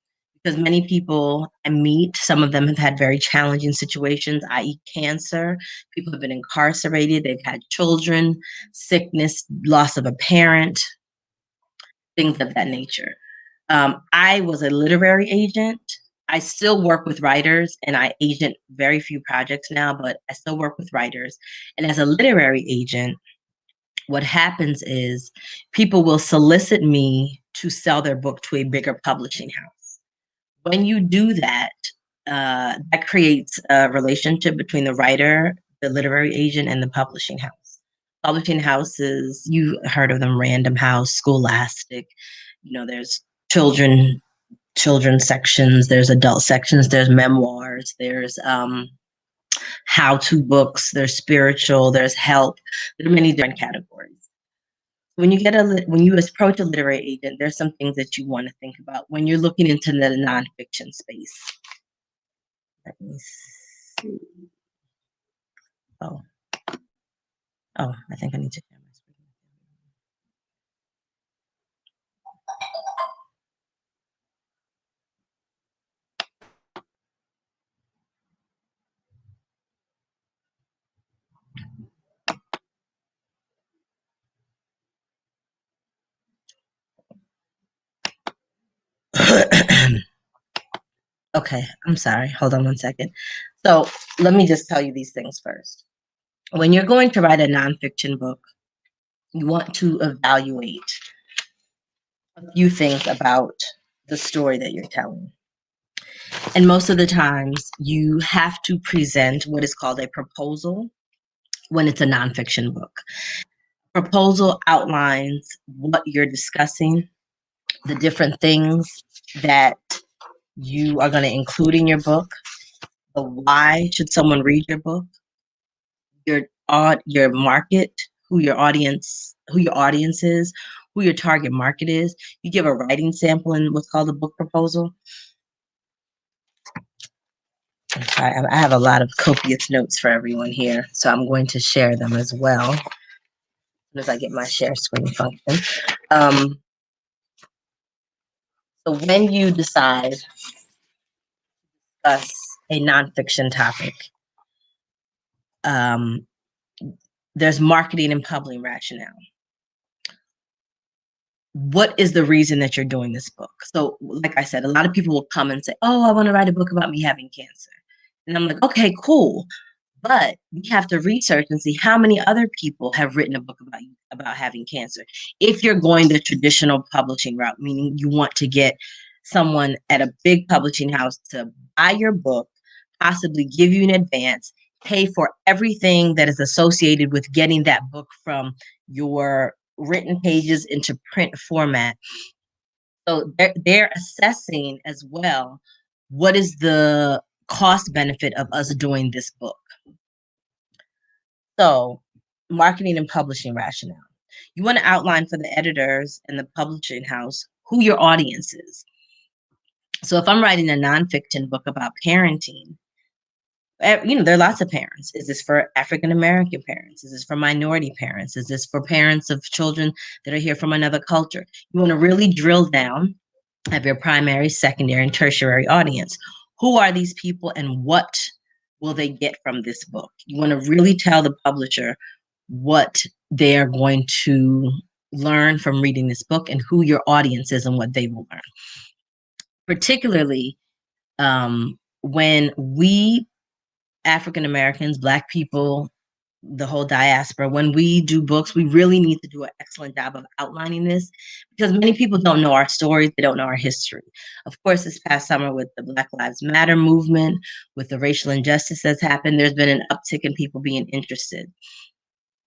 because many people I meet, some of them have had very challenging situations, i.e. cancer. People have been incarcerated. They've had children, sickness, loss of a parent, things of that nature. I was a literary agent. I still work with writers and I agent very few projects now, but I still work with writers. And as a literary agent, what happens is people will solicit me to sell their book to a bigger publishing house. When you do that, that creates a relationship between the writer, the literary agent, and the publishing house. Publishing houses, you heard of them, Random House, Scholastic, there's children's sections, there's adult sections, there's memoirs, there's how-to books, there's spiritual, there's help. There are many different categories. When you approach a literary agent, there's some things that you want to think about when you're looking into the nonfiction space. Let me see. Oh, I think I need to share my screen. Okay, I'm sorry. Hold on one second. So let me just tell you these things first. When you're going to write a nonfiction book, you want to evaluate a few things about the story that you're telling. And most of the times, you have to present what is called a proposal when it's a nonfiction book. Proposal outlines what you're discussing, the different things that you are going to include in your book, the why should someone read your book, your market, who your audience is, who your target market is. You give a writing sample in what's called a book proposal. I have a lot of copious notes for everyone here, so I'm going to share them as well as I get my share screen function. So when you decide to discuss a nonfiction topic, there's marketing and publishing rationale. What is the reason that you're doing this book? So, like I said, a lot of people will come and say, "Oh, I want to write a book about me having cancer." And I'm like, "Okay, cool." But you have to research and see how many other people have written a book about having cancer. If you're going the traditional publishing route, meaning you want to get someone at a big publishing house to buy your book, possibly give you an advance, pay for everything that is associated with getting that book from your written pages into print format. So they're assessing as well, what is the cost benefit of us doing this book? So, marketing and publishing rationale. You want to outline for the editors and the publishing house who your audience is. So, if I'm writing a nonfiction book about parenting, there are lots of parents. Is this for African American parents? Is this for minority parents? Is this for parents of children that are here from another culture? You want to really drill down, have your primary, secondary, and tertiary audience. Who are these people and what will they get from this book? You want to really tell the publisher what they are going to learn from reading this book and who your audience is and what they will learn. Particularly when we African Americans, Black people, the whole diaspora, when we do books, we really need to do an excellent job of outlining this because many people don't know our stories, they don't know our history. Of course, this past summer with the Black Lives Matter movement, with the racial injustice that's happened, there's been an uptick in people being interested.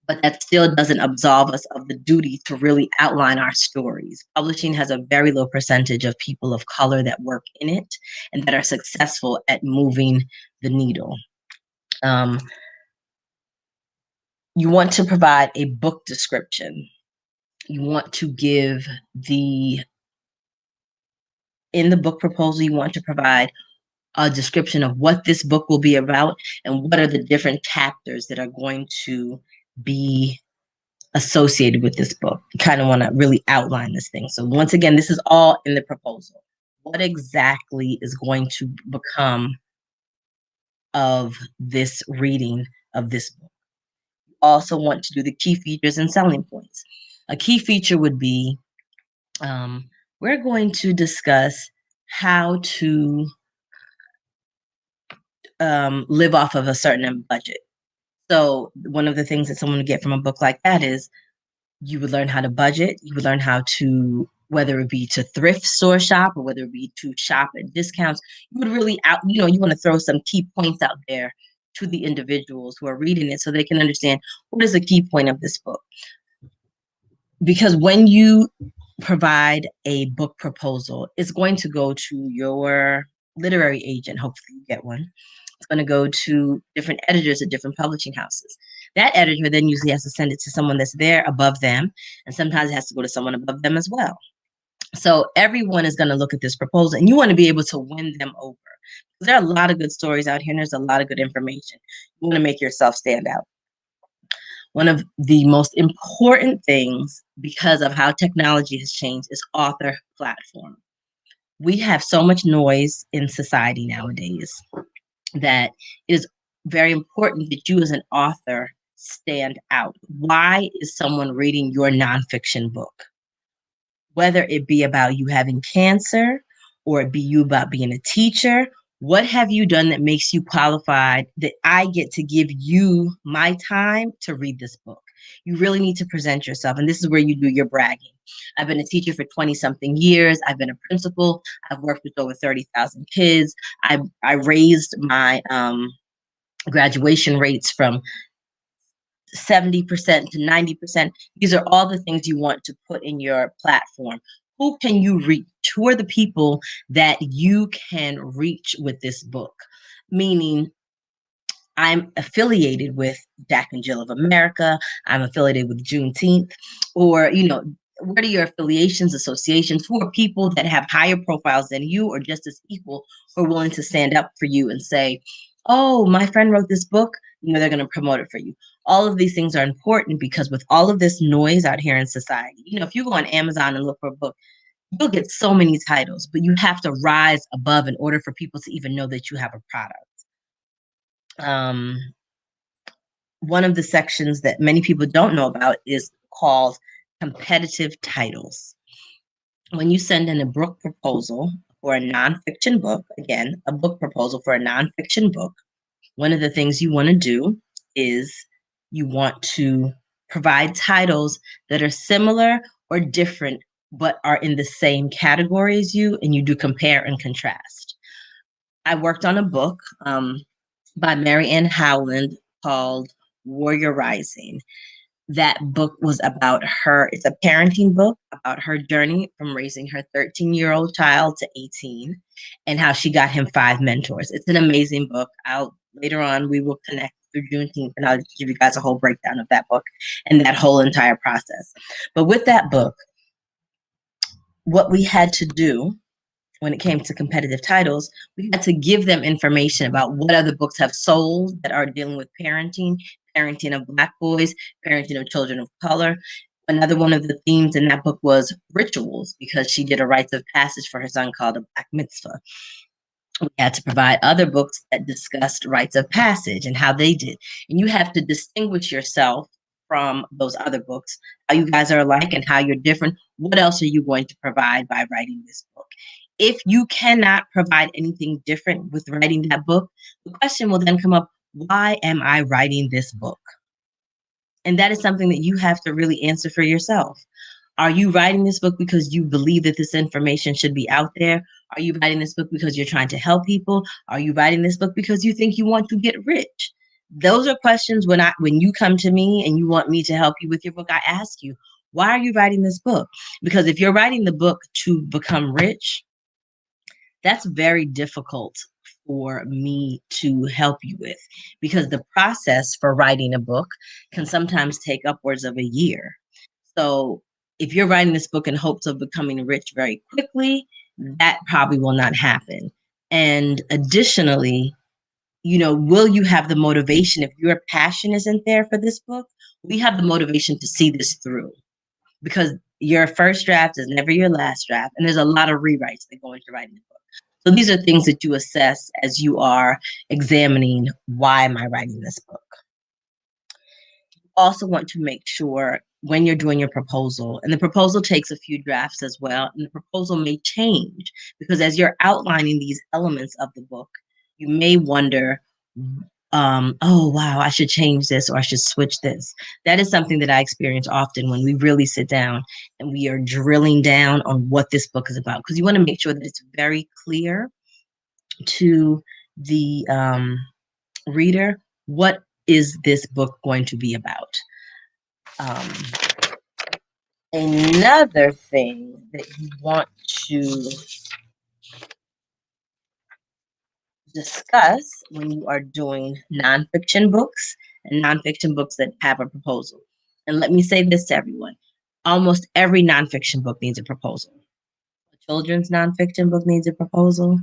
But that still doesn't absolve us of the duty to really outline our stories. Publishing has a very low percentage of people of color that work in it and that are successful at moving the needle. You want to provide a book description. You want to give in the book proposal, you want to provide a description of what this book will be about and what are the different chapters that are going to be associated with this book. You kind of want to really outline this thing. So once again, this is all in the proposal. What exactly is going to become of this reading of this book? You also want to do the key features and selling points. A key feature would be, we're going to discuss how to live off of a certain budget. So one of the things that someone would get from a book like that is you would learn how to budget. You would learn how to, whether it be to thrift store shop or whether it be to shop at discounts, you would really you want to throw some key points out there to the individuals who are reading it so they can understand what is the key point of this book. Because when you provide a book proposal, it's going to go to your literary agent. Hopefully you get one. It's going to go to different editors at different publishing houses. That editor then usually has to send it to someone that's there above them, and sometimes it has to go to someone above them as well. So everyone is going to look at this proposal, and you want to be able to win them over. There are a lot of good stories out here, and there's a lot of good information. You want to make yourself stand out. One of the most important things, because of how technology has changed, is author platform. We have so much noise in society nowadays that it is very important that you as an author stand out. Why is someone reading your nonfiction book? Whether it be about you having cancer or it be you about being a teacher, what have you done that makes you qualified that I get to give you my time to read this book? You really need to present yourself. And this is where you do your bragging. I've been a teacher for 20 something years. I've been a principal. I've worked with over 30,000 kids. I raised my graduation rates from 70% to 90%. These are all the things you want to put in your platform. Who can you reach? Who are the people that you can reach with this book? Meaning, I'm affiliated with Jack and Jill of America. I'm affiliated with Juneteenth, or, what are your affiliations, associations? Who are people that have higher profiles than you or just as equal who are willing to stand up for you and say, oh, my friend wrote this book, they're going to promote it for you. All of these things are important because with all of this noise out here in society, if you go on Amazon and look for a book, you'll get so many titles, but you have to rise above in order for people to even know that you have a product. One of the sections that many people don't know about is called competitive titles. When you send in a book proposal for a nonfiction book, again, a book proposal for a nonfiction book, one of the things you want to do is you want to provide titles that are similar or different, but are in the same category as you, and you do compare and contrast. I worked on a book by Mary Ann Howland called Warrior Rising. That book was about it's a parenting book about her journey from raising her 13-year-old child to 18 and how she got him 5 mentors. It's an amazing book. Later on, we will connect through Juneteenth and I'll give you guys a whole breakdown of that book and that whole entire process. But with that book, what we had to do when it came to competitive titles, we had to give them information about what other books have sold that are dealing with parenting of Black boys, parenting of children of color. Another one of the themes in that book was rituals, because she did a rites of passage for her son called a Black mitzvah. We had to provide other books that discussed rites of passage and how they did. And you have to distinguish yourself from those other books, how you guys are alike and how you're different. What else are you going to provide by writing this book? If you cannot provide anything different with writing that book, the question will then come up, why am I writing this book? And that is something that you have to really answer for yourself. Are you writing this book because you believe that this information should be out there? Are you writing this book because you're trying to help people? Are you writing this book because you think you want to get rich? Those are questions when you come to me and you want me to help you with your book, I ask you, why are you writing this book? Because if you're writing the book to become rich, that's very difficult for me to help you with, because the process for writing a book can sometimes take upwards of a year. So if you're writing this book in hopes of becoming rich very quickly, that probably will not happen. And additionally, will you have the motivation if your passion isn't there for this book? We have the motivation to see this through, because your first draft is never your last draft, and there's a lot of rewrites that go into writing the book. So these are things that you assess as you are examining, why am I writing this book? You also want to make sure when you're doing your proposal, and the proposal takes a few drafts as well, and the proposal may change, because as you're outlining these elements of the book, you may wonder, oh, wow, I should change this or I should switch this. That is something that I experience often when we really sit down and we are drilling down on what this book is about, because you want to make sure that it's very clear to the reader, what is this book going to be about? Another thing that you want to discuss when you are doing nonfiction books and nonfiction books that have a proposal. And let me say this to everyone. Almost every nonfiction book needs a proposal. A children's nonfiction book needs a proposal.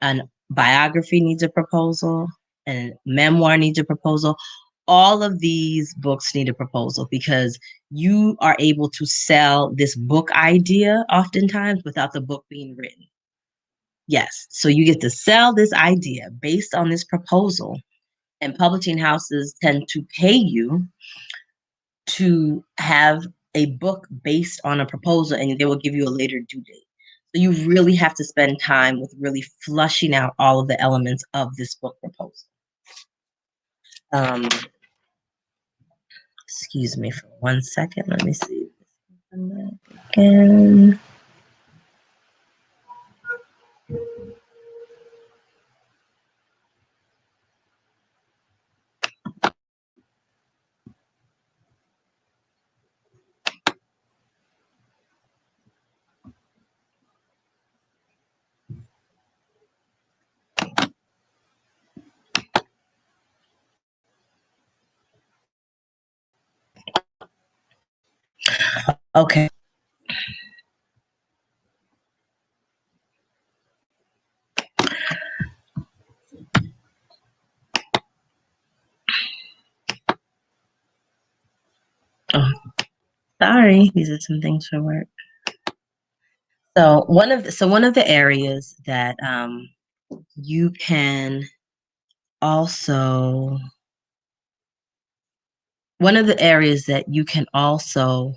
A biography needs a proposal. A memoir needs a proposal. All of these books need a proposal, because you are able to sell this book idea oftentimes without the book being written. Yes. So you get to sell this idea based on this proposal, and publishing houses tend to pay you to have a book based on a proposal, and they will give you a later due date. So you really have to spend time with really flushing out all of the elements of this book proposal. Excuse me for 1 second. Let me see. Again. Okay. Oh, sorry, these are some things for work. So one of the areas that you can also one of the areas that you can also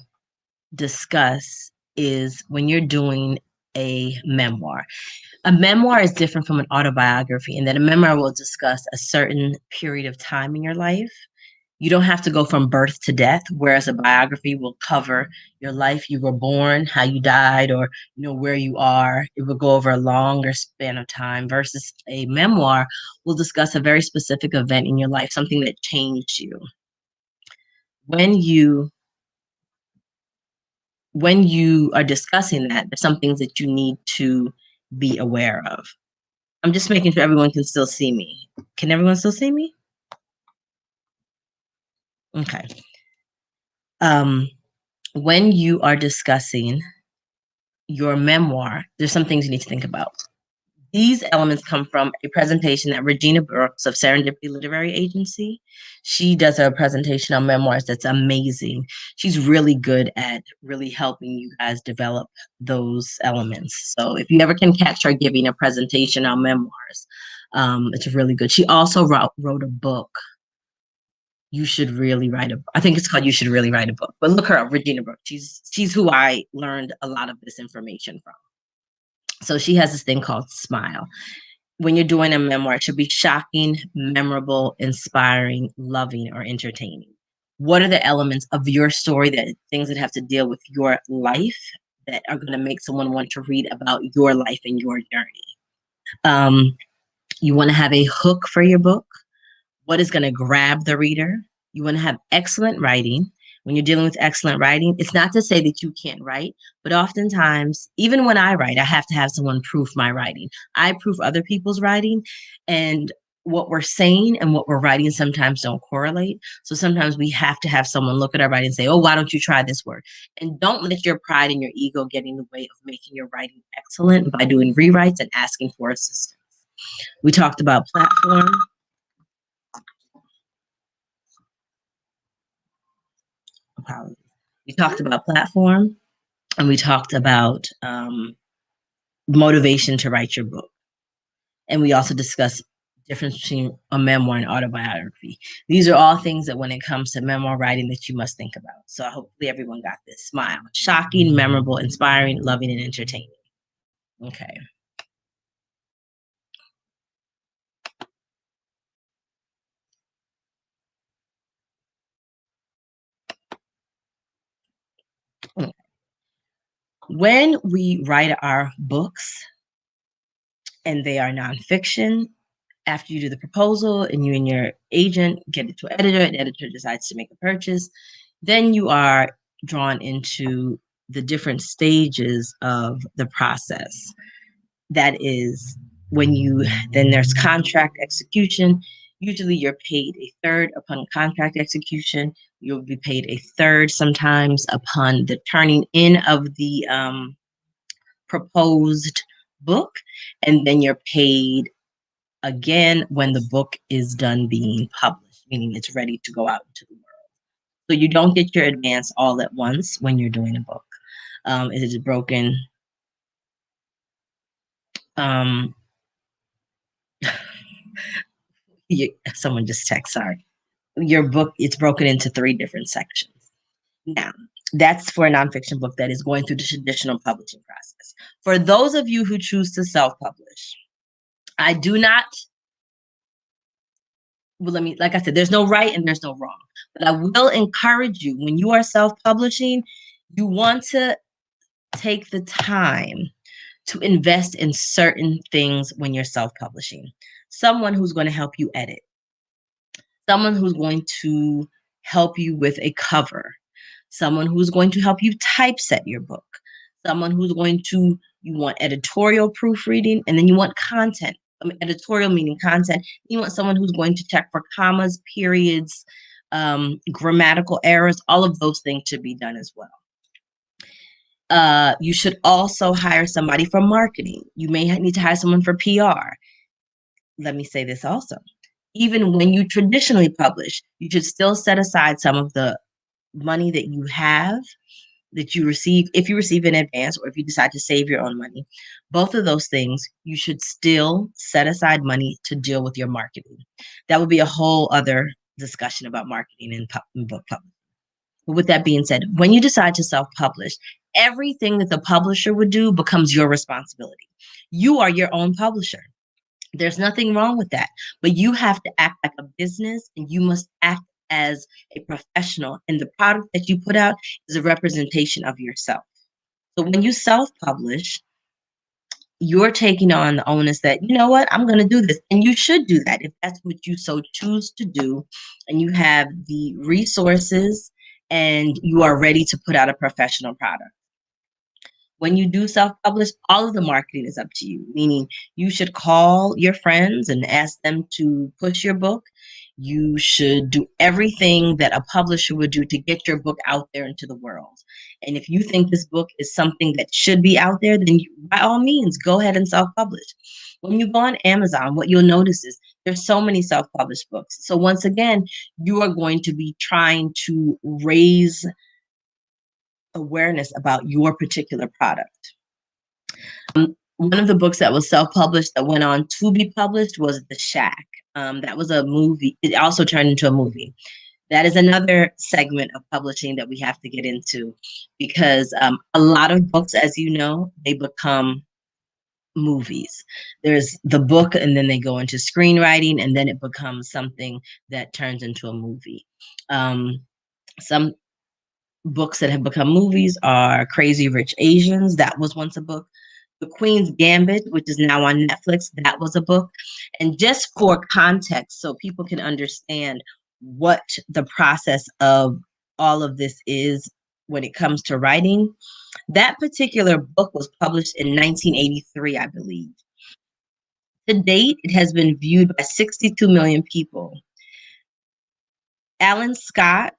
discuss is when you're doing a memoir. A memoir is different from an autobiography in that a memoir will discuss a certain period of time in your life. You don't have to go from birth to death, whereas a biography will cover your life. You were born, how you died, or where you are. It will go over a longer span of time versus a memoir will discuss a very specific event in your life, something that changed you. When you are discussing that, there's some things that you need to be aware of. I'm just making sure everyone can still see me. Can everyone still see me? Okay. When you are discussing your memoir, there's some things you need to think about. These elements come from a presentation that Regina Brooks of Serendipity Literary Agency. She does a presentation on memoirs that's amazing. She's really good at really helping you guys develop those elements. So if you ever can catch her giving a presentation on memoirs, it's really good. She also wrote a book. You should really write a. I think it's called "You Should Really Write a Book." But look her up, Regina Brooks. She's who I learned a lot of this information from. So she has this thing called SMILE. When you're doing a memoir, it should be shocking, memorable, inspiring, loving, or entertaining. What are the elements of your story, that things that have to deal with your life that are going to make someone want to read about your life and your journey? You want to have a hook for your book. What is going to grab the reader? You want to have excellent writing. When you're dealing with excellent writing, it's not to say that you can't write, but oftentimes, even when I write, I have to have someone proof my writing. I proof other people's writing, and what we're saying and what we're writing sometimes don't correlate. So sometimes we have to have someone look at our writing and say, oh, why don't you try this word? And don't let your pride and your ego get in the way of making your writing excellent by doing rewrites and asking for assistance. We talked about platform. Apologies. We talked about platform, and we talked about motivation to write your book. And we also discussed difference between a memoir and autobiography. These are all things that when it comes to memoir writing that you must think about. So hopefully everyone got this. SMILE. Shocking, memorable, inspiring, loving, and entertaining. Okay. When we write our books and they are nonfiction, after you do the proposal and you and your agent get it to an editor, and the editor decides to make a purchase, then you are drawn into the different stages of the process. That is then there's contract execution. Usually you're paid a third upon contract execution. You'll be paid a third sometimes upon the turning in of the proposed book. And then you're paid again when the book is done being published, meaning it's ready to go out into the world. So you don't get your advance all at once when you're doing a book. It is broken. Someone just text, sorry. Your book, it's broken into 3 different sections. Now, that's for a nonfiction book that is going through the traditional publishing process. For those of you who choose to self-publish, I do not, well, like I said, there's no right and there's no wrong, but I will encourage you, when you are self-publishing, you want to take the time to invest in certain things when you're self-publishing. Someone who's going to help you edit, someone who's going to help you with a cover, someone who's going to help you typeset your book, someone who's you want editorial proofreading, and then you want content. Editorial meaning content. You want someone who's going to check for commas, periods, grammatical errors, all of those things to be done as well. You should also hire somebody for marketing. You may need to hire someone for PR. Let me say this also. Even when you traditionally publish, you should still set aside some of the money that you have, that you receive, if you receive in advance or if you decide to save your own money. Both of those things, you should still set aside money to deal with your marketing. That would be a whole other discussion about marketing and book publishing. But with that being said, when you decide to self-publish, everything that the publisher would do becomes your responsibility. You are your own publisher. There's nothing wrong with that, but you have to act like a business and you must act as a professional. And the product that you put out is a representation of yourself. So when you self-publish, you're taking on the onus that, you know what, I'm going to do this. And you should do that if that's what you so choose to do. And you have the resources and you are ready to put out a professional product. When you do self-publish, all of the marketing is up to you, meaning you should call your friends and ask them to push your book. You should do everything that a publisher would do to get your book out there into the world. And if you think this book is something that should be out there, then by all means, go ahead and self-publish. When you go on Amazon, what you'll notice is there's so many self-published books. So once again, you are going to be trying to raise awareness about your particular product. One of the books that was self-published that went on to be published was The Shack. That was a movie. It also turned into a movie. That is another segment of publishing that we have to get into because a lot of books, as you know, they become movies. There's the book and then they go into screenwriting and then it becomes something that turns into a movie. Some books that have become movies are Crazy Rich Asians. That was once a book. The Queen's Gambit, which is now on Netflix, that was a book. And just for context, so people can understand what the process of all of this is when it comes to writing, that particular book was published in 1983, I believe. To date, it has been viewed by 62 million people. Alan Scott,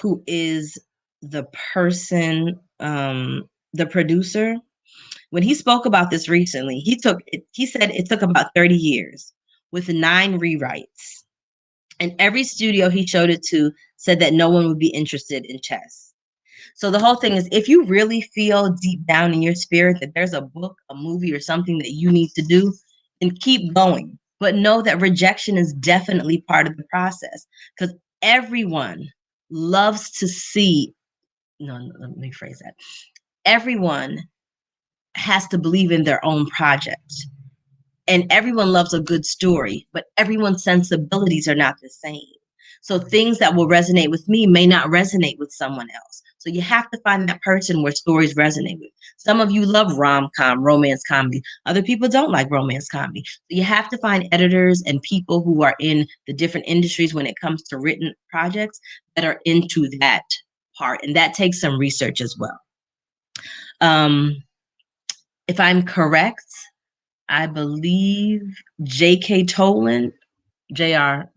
who is the person, the producer, when he spoke about this recently, he said it took about 30 years with 9 rewrites. And every studio he showed it to said that no one would be interested in chess. So the whole thing is, if you really feel deep down in your spirit that there's a book, a movie, or something that you need to do, then keep going. But know that rejection is definitely part of the process because everyone loves to see, no, let me phrase that. Everyone has to believe in their own project. And everyone loves a good story, but everyone's sensibilities are not the same. So things that will resonate with me may not resonate with someone else. So you have to find that person where stories resonate with. Some of you love rom-com, romance comedy. Other people don't like romance comedy. So you have to find editors and people who are in the different industries when it comes to written projects that are into that part. And that takes some research as well. If I'm correct, I believe J.K. Rowling, the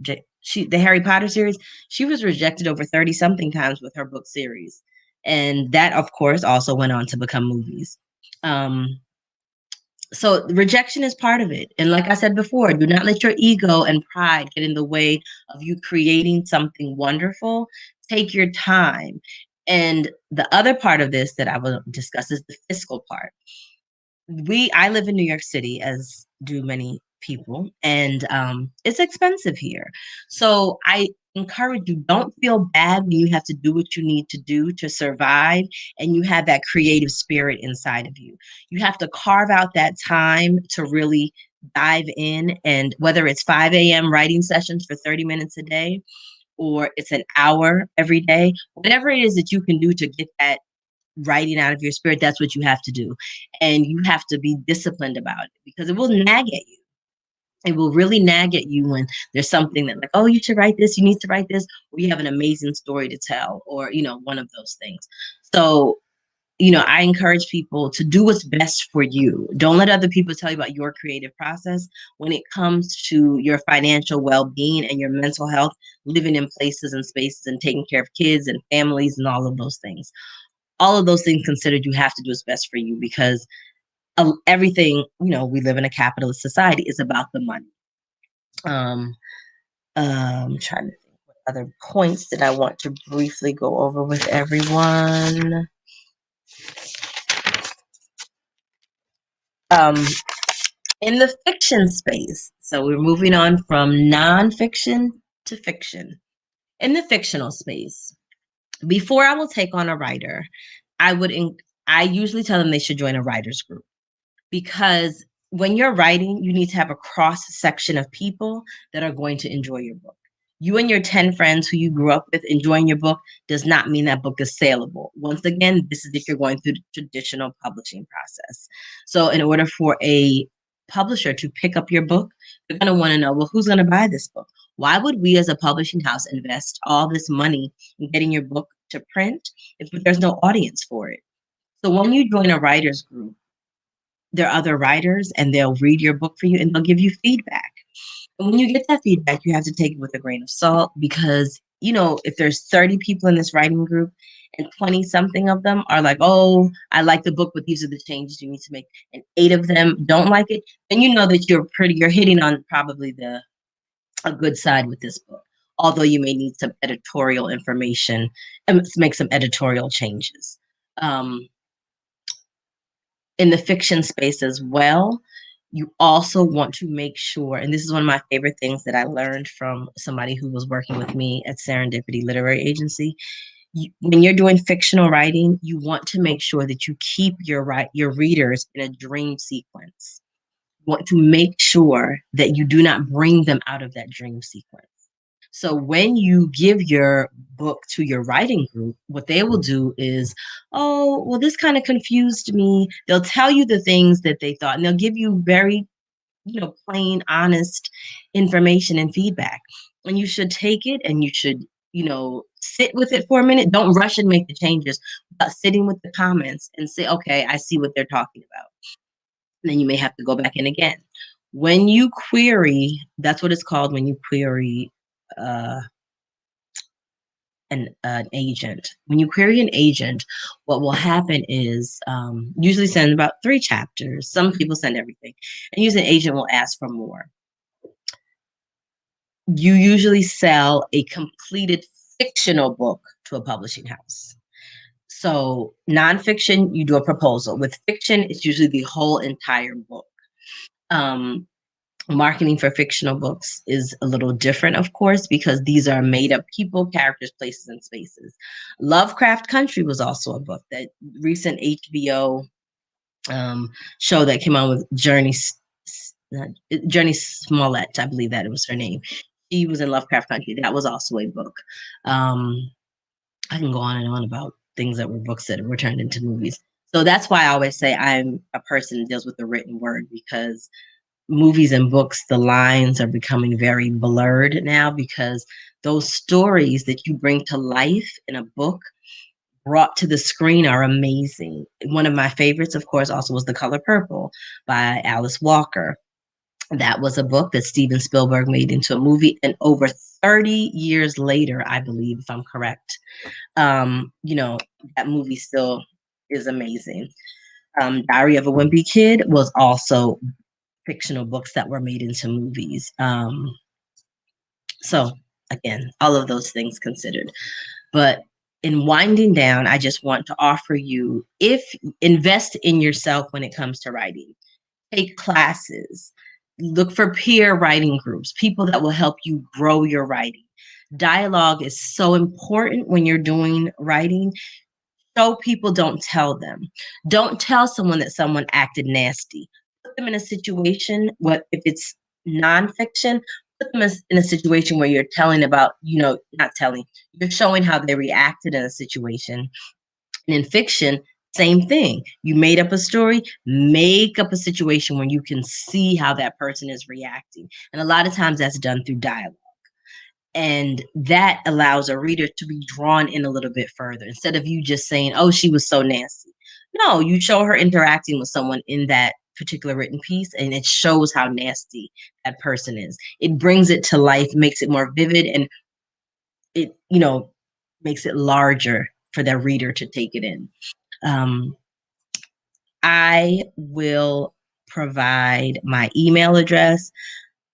Harry Potter series, she was rejected over 30-something times with her book series. And that, of course, also went on to become movies. So rejection is part of it. And like I said before, do not let your ego and pride get in the way of you creating something wonderful. Take your time. And the other part of this that I will discuss is the fiscal part. I live in New York City, as do many people, and it's expensive here. So I encourage you, don't feel bad when you have to do what you need to do to survive and you have that creative spirit inside of you. You have to carve out that time to really dive in, and whether it's 5 a.m. writing sessions for 30 minutes a day or it's an hour every day, whatever it is that you can do to get that writing out of your spirit, that's what you have to do. And you have to be disciplined about it because it will nag at you. It will really nag at you when there's something that like, oh, you should write this, you need to write this, or you have an amazing story to tell, or, one of those things. So, I encourage people to do what's best for you. Don't let other people tell you about your creative process when it comes to your financial well-being and your mental health, living in places and spaces and taking care of kids and families and all of those things. all of those things considered, you have to do what's best for you because everything, we live in a capitalist society, is about the money. I'm trying to think what other points that I want to briefly go over with everyone. In the fiction space, so we're moving on from nonfiction to fiction. In the fictional space, before I will take on a writer, I usually tell them they should join a writers group, because when you're writing, you need to have a cross section of people that are going to enjoy your book. You and your 10 friends who you grew up with enjoying your book does not mean that book is saleable. Once again, this is if you're going through the traditional publishing process. So in order for a publisher to pick up your book, they're going to want to know, well, who's going to buy this book? Why would we as a publishing house invest all this money in getting your book to print if there's no audience for it? So when you join a writers group, there are other writers and they'll read your book for you and they'll give you feedback. And when you get that feedback, you have to take it with a grain of salt because, if there's 30 people in this writing group and 20 something of them are like, oh, I like the book, but these are the changes you need to make, and 8 of them don't like it, then you know that you're hitting on probably a good side with this book. Although you may need some editorial information and make some editorial changes. In the fiction space as well, you also want to make sure, and this is one of my favorite things that I learned from somebody who was working with me at Serendipity Literary Agency. When you're doing fictional writing, you want to make sure that you keep your readers in a dream sequence. You want to make sure that you do not bring them out of that dream sequence. So when you give your book to your writing group, what they will do is, oh, well, this kind of confused me. They'll tell you the things that they thought, and they'll give you very, plain, honest information and feedback. And you should take it and you should, sit with it for a minute. Don't rush and make the changes, but sitting with the comments and say, okay, I see what they're talking about. And then you may have to go back in again. When you query, that's what it's called when you query an agent. When you query an agent, what will happen is usually send about 3 chapters. Some people send everything. And usually an agent will ask for more. You usually sell a completed fictional book to a publishing house. So nonfiction, you do a proposal. With fiction, it's usually the whole entire book. Marketing for fictional books is a little different, of course, because these are made up people, characters, places, and spaces. Lovecraft Country was also a book. That recent HBO show that came on with Journey Smollett, I believe that it was her name. She was in Lovecraft Country. That was also a book. I can go on and on about things that were books that were turned into movies. So that's why I always say I'm a person that deals with the written word, because movies and books, the lines are becoming very blurred now, because those stories that you bring to life in a book brought to the screen are amazing. One of my favorites, of course, also was The Color Purple by Alice Walker. That was a book that Steven Spielberg made into a movie, and over 30 years later, I believe, if I'm correct, that movie still is amazing. Diary of a Wimpy Kid was also fictional books that were made into movies. So again, all of those things considered. But in winding down, I just want to offer you, invest in yourself when it comes to writing. Take classes, look for peer writing groups, people that will help you grow your writing. Dialogue is so important when you're doing writing. Show people, don't tell them. Don't tell someone that someone acted nasty. Put them in a situation, if it's nonfiction, put them in a situation where you're telling about, not telling, you're showing how they reacted in a situation. And in fiction, same thing. You made up a story, make up a situation where you can see how that person is reacting. And a lot of times that's done through dialogue. And that allows a reader to be drawn in a little bit further, instead of you just saying, oh, she was so nasty. No, you show her interacting with someone in that particular written piece, and it shows how nasty that person is. It brings it to life, makes it more vivid, and it, makes it larger for their reader to take it in. I will provide my email address.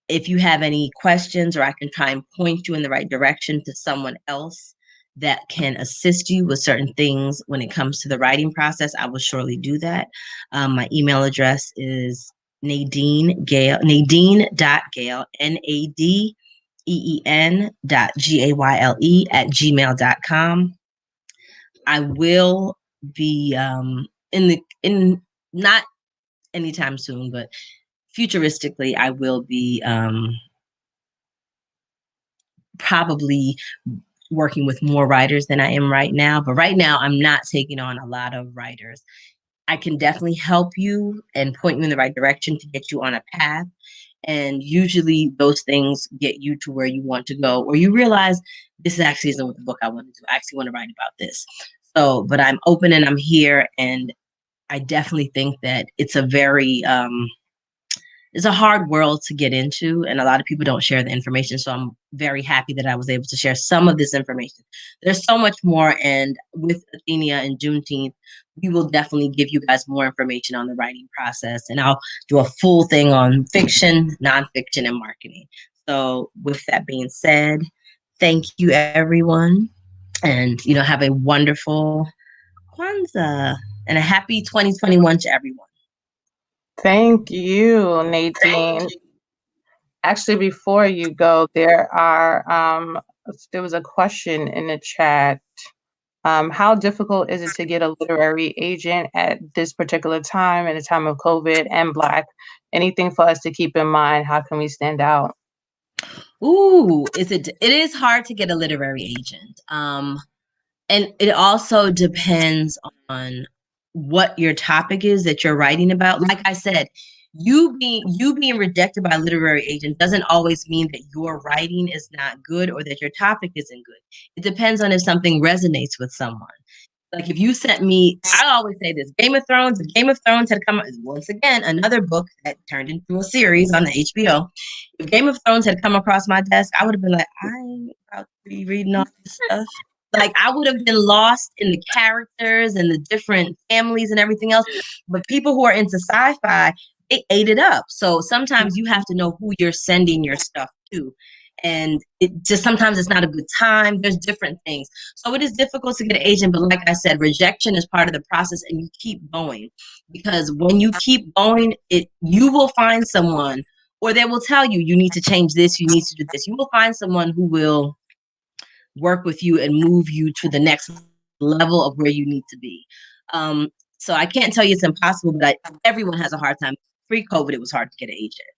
If you have any questions, or I can try and point you in the right direction to someone else that can assist you with certain things when it comes to the writing process, I will surely do that. My email address is Nadine.Gale, nadeen.gale@gmail.com. I will be in not anytime soon, but futuristically, I will be probably working with more writers than I am right now. But right now, I'm not taking on a lot of writers. I can definitely help you and point you in the right direction to get you on a path. And usually those things get you to where you want to go, or you realize this actually isn't what the book I want to do. I actually want to write about this. So, but I'm open and I'm here, and I definitely think that it's a very it's a hard world to get into, and a lot of people don't share the information. So I'm very happy that I was able to share some of this information. There's so much more, and with Athenia and Juneteenth, we will definitely give you guys more information on the writing process, and I'll do a full thing on fiction, nonfiction, and marketing. So with that being said, thank you everyone, and have a wonderful Kwanzaa and a happy 2021 to everyone.
Thank you, Nadine. Actually, before you go, there was a question in the chat. How difficult is it to get a literary agent at this particular time, in a time of COVID and Black? Anything for us to keep in mind? How can we stand out?
Ooh, it is hard to get a literary agent. And it also depends on what your topic is that you're writing about. Like I said, you being rejected by a literary agent doesn't always mean that your writing is not good or that your topic isn't good. It depends on if something resonates with someone. Like if you sent me, I always say this, Game of Thrones, if Game of Thrones had come, once again, another book that turned into a series on the HBO. If Game of Thrones had come across my desk, I would have been like, I ain't about to be reading all this stuff. Like I would have been lost in the characters and the different families and everything else. But people who are into sci-fi, they ate it up. So sometimes you have to know who you're sending your stuff to. And it just sometimes it's not a good time. There's different things. So it is difficult to get an agent, but like I said, rejection is part of the process, and you keep going. Because when you keep going, you will find someone, or they will tell you, you need to change this, you need to do this. You will find someone who will work with you and move you to the next level of where you need to be. So I can't tell you it's impossible, but everyone has a hard time. Pre-COVID, it was hard to get an agent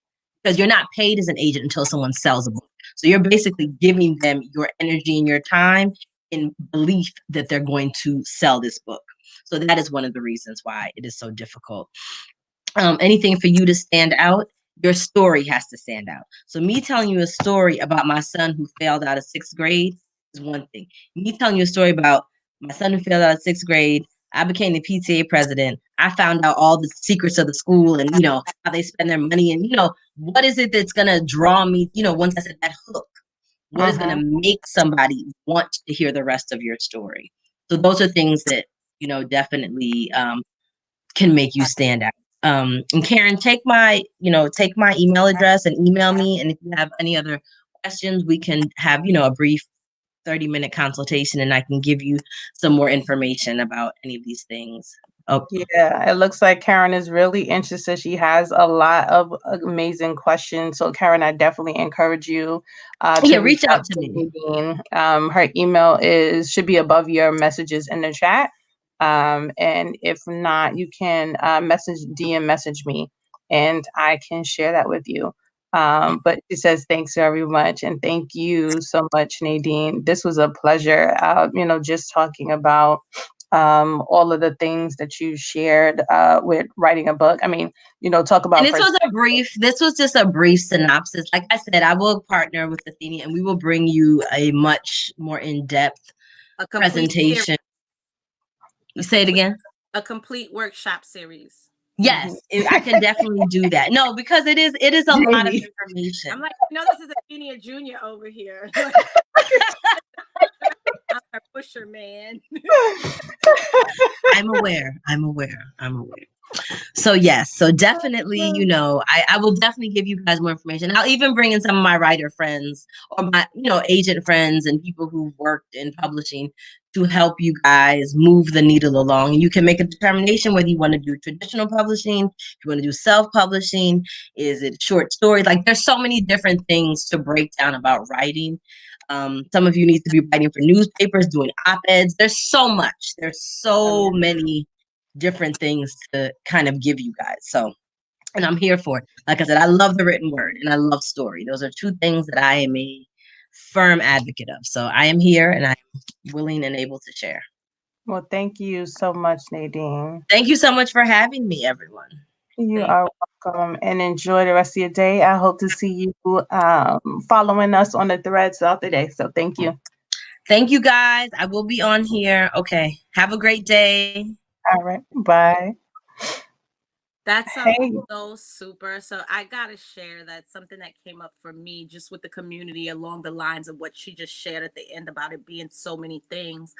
because you're not paid as an agent until someone sells a book. So you're basically giving them your energy and your time in belief that they're going to sell this book. So that is one of the reasons why it is so difficult. Anything for you to stand out, your story has to stand out. So me telling you a story about my son who failed out of 6th grade is one thing. Me telling you a story about my son who failed out of 6th grade, I became the PTA president. I found out all the secrets of the school and, how they spend their money. And, what is it that's going to draw me, once I said that hook, what is going to make somebody want to hear the rest of your story? So those are things that, definitely can make you stand out. And Karen, take my email address and email me. And if you have any other questions, we can have, a brief 30-minute consultation, and I can give you some more information about any of these things. Oh.
Yeah, it looks like Karen is really interested. She has a lot of amazing questions. So Karen, I definitely encourage you to
reach out to me.
Nadine. Her email should be above your messages in the chat. And if not, you can DM message me, and I can share that with you. But she says, thanks very much. And thank you so much, Nadine. This was a pleasure, just talking about all of the things that you shared with writing a book. I mean, talk about.
And this was just a brief synopsis. Like I said, I will partner with Athenia, and we will bring you a much more in-depth presentation. You say it again?
A complete workshop series.
Yes, I can definitely do that. No, because it is a lot of information.
I'm like, this is Athenia Jr. over here. I'm her pusher, man.
I'm aware. So yes, so definitely, I will definitely give you guys more information. I'll even bring in some of my writer friends or my, agent friends and people who've worked in publishing to help you guys move the needle along. And you can make a determination whether you want to do traditional publishing, if you want to do self-publishing, is it short stories? Like there's so many different things to break down about writing. Some of you need to be writing for newspapers, doing op-eds. There's so much. There's so many different things to kind of give you guys. So, and I'm here for it. Like I said, I love the written word and I love story. Those are two things that I am a firm advocate of. So I am here and I'm willing and able to share.
Well, thank you so much, Nadine.
Thank you so much for having me, everyone.
You are welcome, and enjoy the rest of your day. I hope to see you following us on the threads throughout the day. So thank you.
Thank you, guys. I will be on here. Okay. Have a great day.
All right. Bye.
That sounds so super. So I gotta share that something that came up for me just with the community along the lines of what she just shared at the end about it being so many things.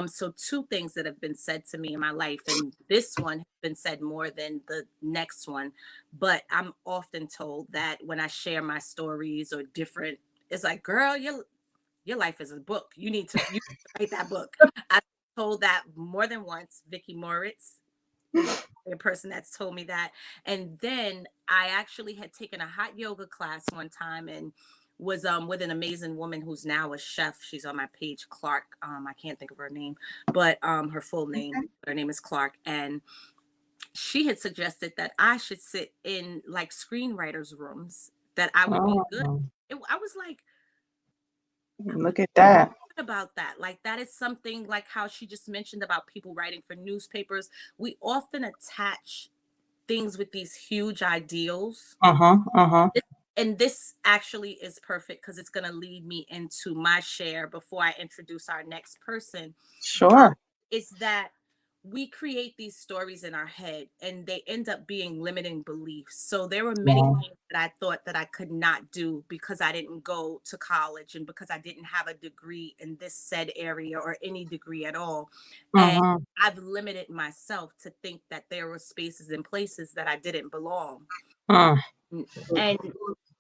So two things that have been said to me in my life, and this one has been said more than the next one. But I'm often told that when I share my stories or different, it's like, girl, your life is a book. You need to write that book. I've told that more than once. Vicky Moritz is a person that's told me that. And then I actually had taken a hot yoga class one time and was with an amazing woman who's now a chef. She's on my page, Clark. I can't think of her name, but her full name, her name is Clark. And she had suggested that I should sit in like screenwriters' rooms, that I would be good. I was like,
look at that.
About that, like that is something like how she just mentioned about people writing for newspapers. We often attach things with these huge ideals. And this actually is perfect because it's going to lead me into my share before I introduce our next person.
Sure.
Is that we create these stories in our head and they end up being limiting beliefs. So there were many things that I thought that I could not do because I didn't go to college and because I didn't have a degree in this said area or any degree at all. And I've limited myself to think that there were spaces and places that I didn't belong. And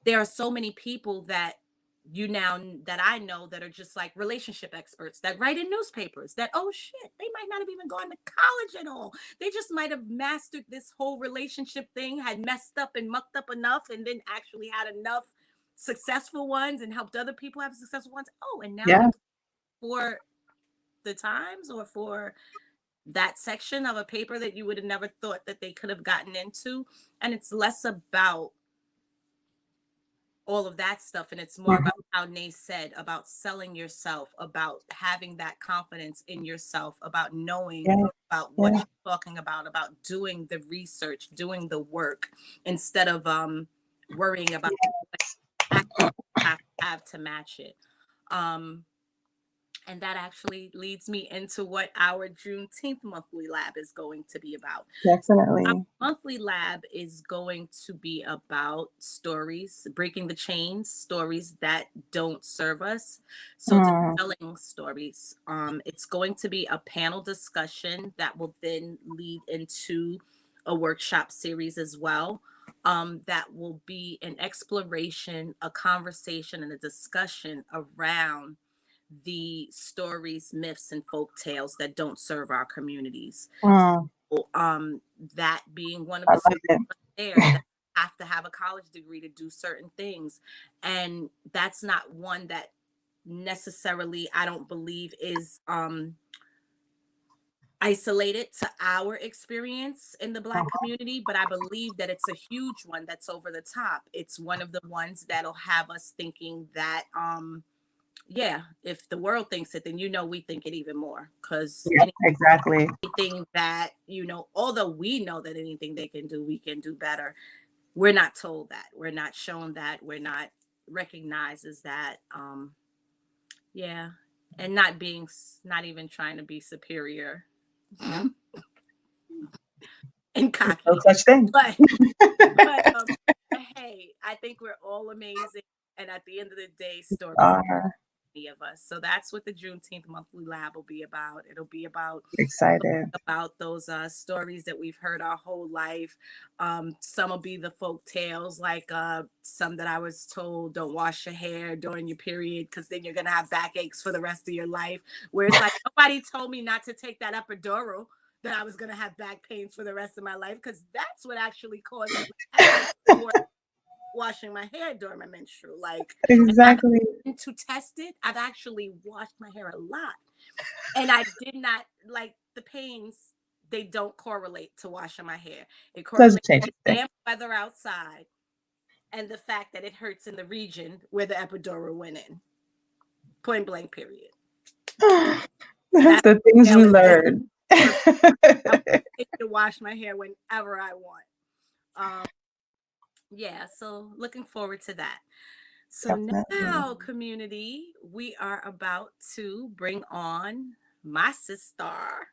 there are so many people that that I know that are just like relationship experts that write in newspapers that, oh shit, they might not have even gone to college at all. They just might have mastered this whole relationship thing, had messed up and mucked up enough, and then actually had enough successful ones and helped other people have successful ones. Oh, and now for the Times or for that section of a paper that you would have never thought that they could have gotten into. And it's less about all of that stuff. And it's more about how Nay said about selling yourself, about having that confidence in yourself, about knowing about what you're talking about doing the research, doing the work, instead of worrying about what you have to match it. And that actually leads me into what our Juneteenth monthly lab is going to be about.
Definitely.
Our monthly lab is going to be about stories, breaking the chains, stories that don't serve us. So telling stories. It's going to be a panel discussion that will then lead into a workshop series as well. That will be an exploration, a conversation, and a discussion around the stories, myths, and folk tales that don't serve our communities. That being one of the stories there that have to have a college degree to do certain things. And that's not one that necessarily, I don't believe, is isolated to our experience in the Black community, but I believe that it's a huge one that's over the top. It's one of the ones that'll have us thinking that yeah, if the world thinks it, then we think it even more. Because
exactly.
Anything that, although we know that anything they can do, we can do better. We're not told that. We're not shown that. We're not recognized as that. Yeah. And not even trying to be superior and cocky.
No such thing.
But hey, I think we're all amazing. And at the end of the day, stories. any of us. So that's what the Juneteenth monthly lab will be about. It'll be about
Excited.
those stories that we've heard our whole life. Some will be the folk tales, like some that I was told, don't wash your hair during your period because then you're gonna have backaches for the rest of your life. Where it's like nobody told me not to take that epidural, that I was gonna have back pains for the rest of my life, because that's what actually causes my headache more washing my hair during my menstrual. Like,
Exactly.
and to test it, I've actually washed my hair a lot, and I did not like the pains. They don't correlate to washing my hair. It
Doesn't
correlates
change
to
anything.
damp weather outside and the fact that it hurts in the region where the epidural went in. Point blank. Period. That's
The things we
jealous.
learned.
I'm to wash my hair whenever I want. Yeah, so looking forward to that. So now, community, we are about to bring on my sister,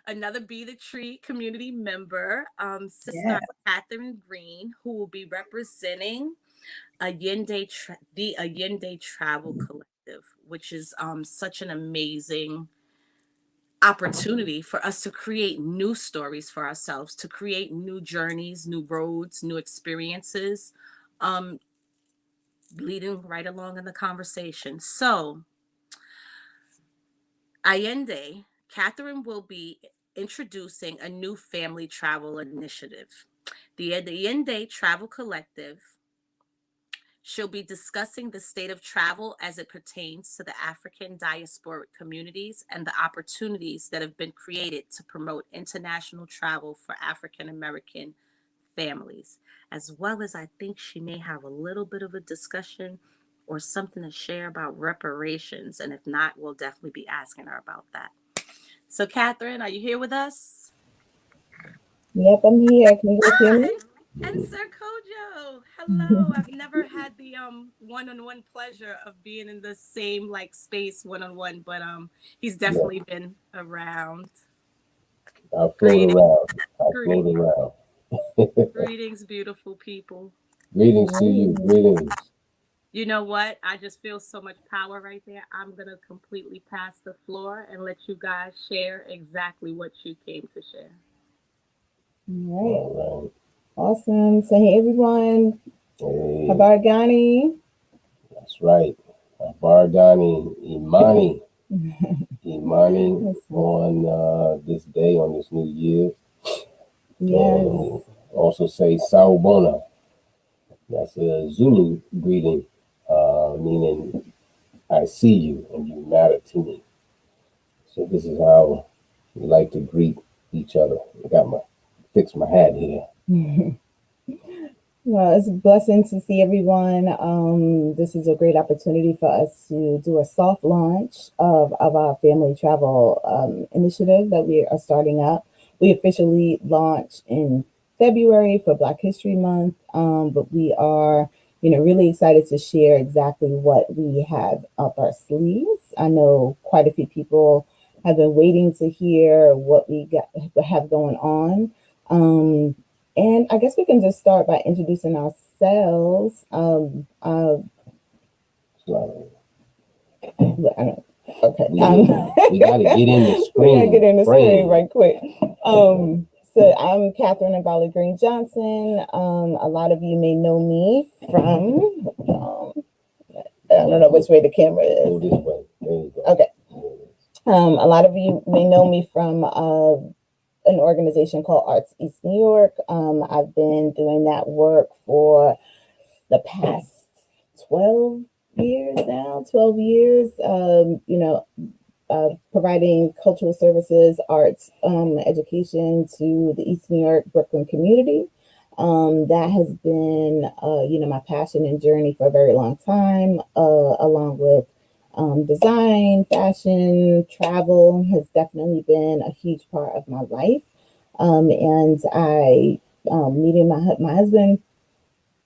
another Be the Tree community member, Sister Catherine Green, who will be representing the Allende Travel Collective, which is such an amazing opportunity for us to create new stories for ourselves, to create new journeys, new roads, new experiences, leading right along in the conversation. So, Allende, Catherine will be introducing a new family travel initiative, the Allende Travel Collective. She'll be discussing the state of travel as it pertains to the African diasporic communities and the opportunities that have been created to promote international travel for African American families, as well as I think she may have a little bit of a discussion or something to share about reparations. And if not, we'll definitely be asking her about that. So, Catherine, are you here with us?
Yep, I'm here. Can you guys hear me?
And Sir Kojo, hello. I've never had the one-on-one pleasure of being in the same like space one-on-one, but he's definitely been around.
I float around.
Greetings, beautiful people.
Greetings to you. Greetings.
You know what? I just feel so much power right there. I'm going to completely pass the floor and let you guys share exactly what you came to share.
All right. Awesome. So, hey, everyone.
Hey.
Habargani.
That's right. Habargani, Imani. Imani on this day, on this new year.
Yes.
Also say Sawubona. That's a Zulu greeting, meaning I see you and you matter to me. So this is how we like to greet each other. I got fix my hat here.
Well, it's a blessing to see everyone. This is a great opportunity for us to do a soft launch of our family travel initiative that we are starting up. We officially launched in February for Black History Month, but we are, really excited to share exactly what we have up our sleeves. I know quite a few people have been waiting to hear what we have going on. And I guess we can just start by introducing ourselves. Okay.
We got to get in the screen.
We got to get in the screen right quick. So I'm Catherine Bala Green Johnson. A lot of you may know me from, I don't know which way the camera is.
Go this way. There you go.
Okay. A lot of you may know me from an organization called Arts East New York. I've been doing that work for the past 12 years now, 12 years, providing cultural services, arts, education to the East New York, Brooklyn community. That has been, my passion and journey for a very long time, along with design, fashion, travel has definitely been a huge part of my life. And I meeting my husband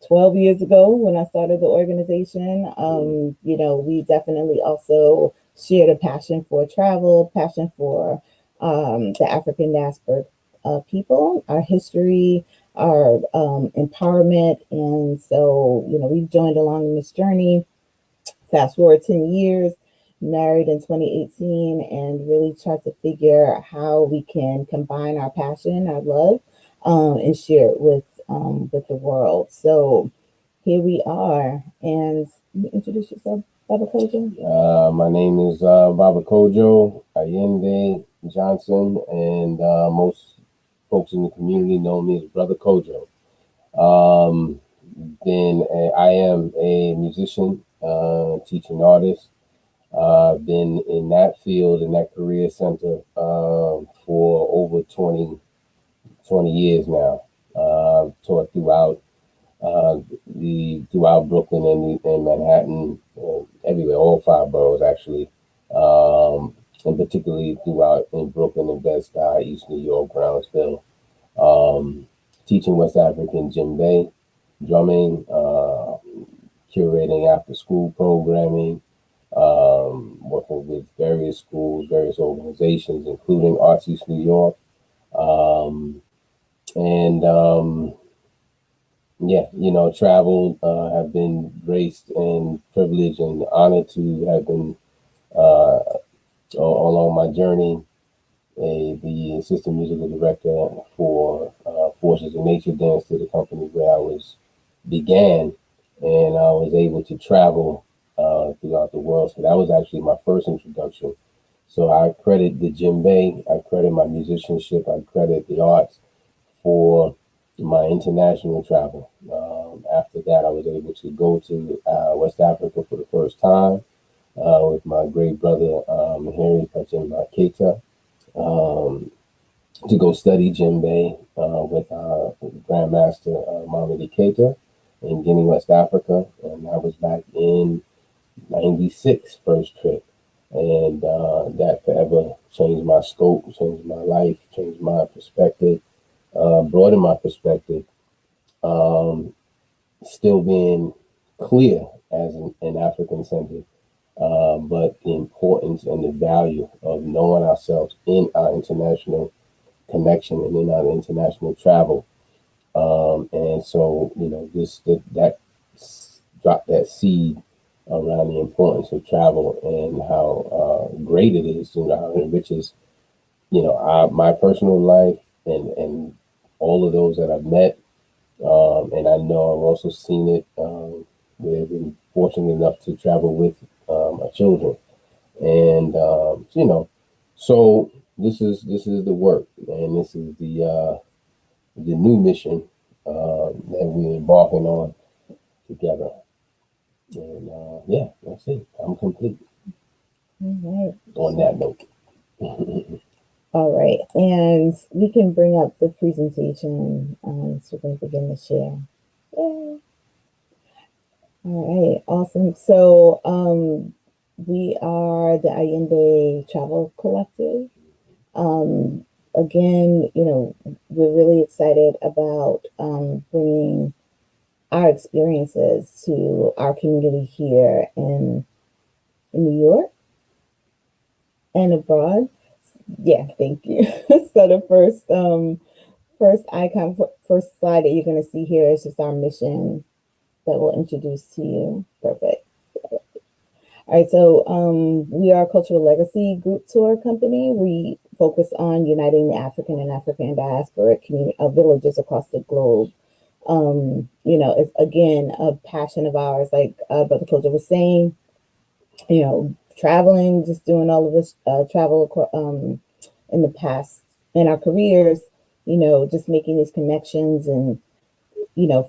12 years ago when I started the organization. We definitely also shared a passion for travel, passion for the African diaspora people, our history, our empowerment. And so, we've joined along this journey Fast forward 10 years, married in 2018, and really tried to figure how we can combine our passion, our love, and share it with the world. So here we are. And you introduce yourself, Baba Kojo?
My name is Baba Kojo Allende Johnson, and most folks in the community know me as Brother Kojo. I am a musician, teaching artist. I've been in that field, in that career center, for over 20 years now. Taught throughout Brooklyn and Manhattan, everywhere, all 5 boroughs actually, and particularly throughout in Brooklyn and Bed-Stuy, East New York, Brownsville, teaching West African djembe, drumming, curating after-school programming, working with various schools, various organizations, including Arts East New York, and traveled, have been graced and privileged and honored to have been along my journey, the assistant musical director for Forces of Nature Dance to the company where I began, and I was able to travel throughout the world. So that was actually my first introduction. So I credit the djembe, I credit my musicianship, I credit the arts for my international travel. After that, I was able to go to West Africa for the first time with my great brother, Harry Kachimba Keita, to go study djembe with our Grandmaster Mamadi Keita in Guinea, West Africa. And that was back in 96, first trip. And that forever changed my scope, changed my life, changed my perspective, broadened my perspective. Still being clear as an African centered, but the importance and the value of knowing ourselves in our international connection and in our international travel. And so, that dropped that seed around the importance of travel and how great it is, how it enriches, my personal life and all of those that I've met. And I know I've also seen it. We've been fortunate enough to travel with my children, and so this is the work, and this is the new mission that we're embarking on together. And yeah, that's it. I'm complete.
All right.
On that note.
All right, and we can bring up the presentation, so we can begin to share. Yay. All right, awesome. So we are the Allende Travel Collective. Again, we're really excited about bringing our experiences to our community here in New York and abroad. Yeah, thank you. So the first icon, first slide that you're going to see here is just our mission that we'll introduce to you. Perfect. All right, so we are a cultural legacy group tour company. We focus on uniting the African and African diaspora community villages across the globe. It's again a passion of ours, like Brother Kojo was saying. Traveling, just doing all of this travel in the past in our careers. Just making these connections and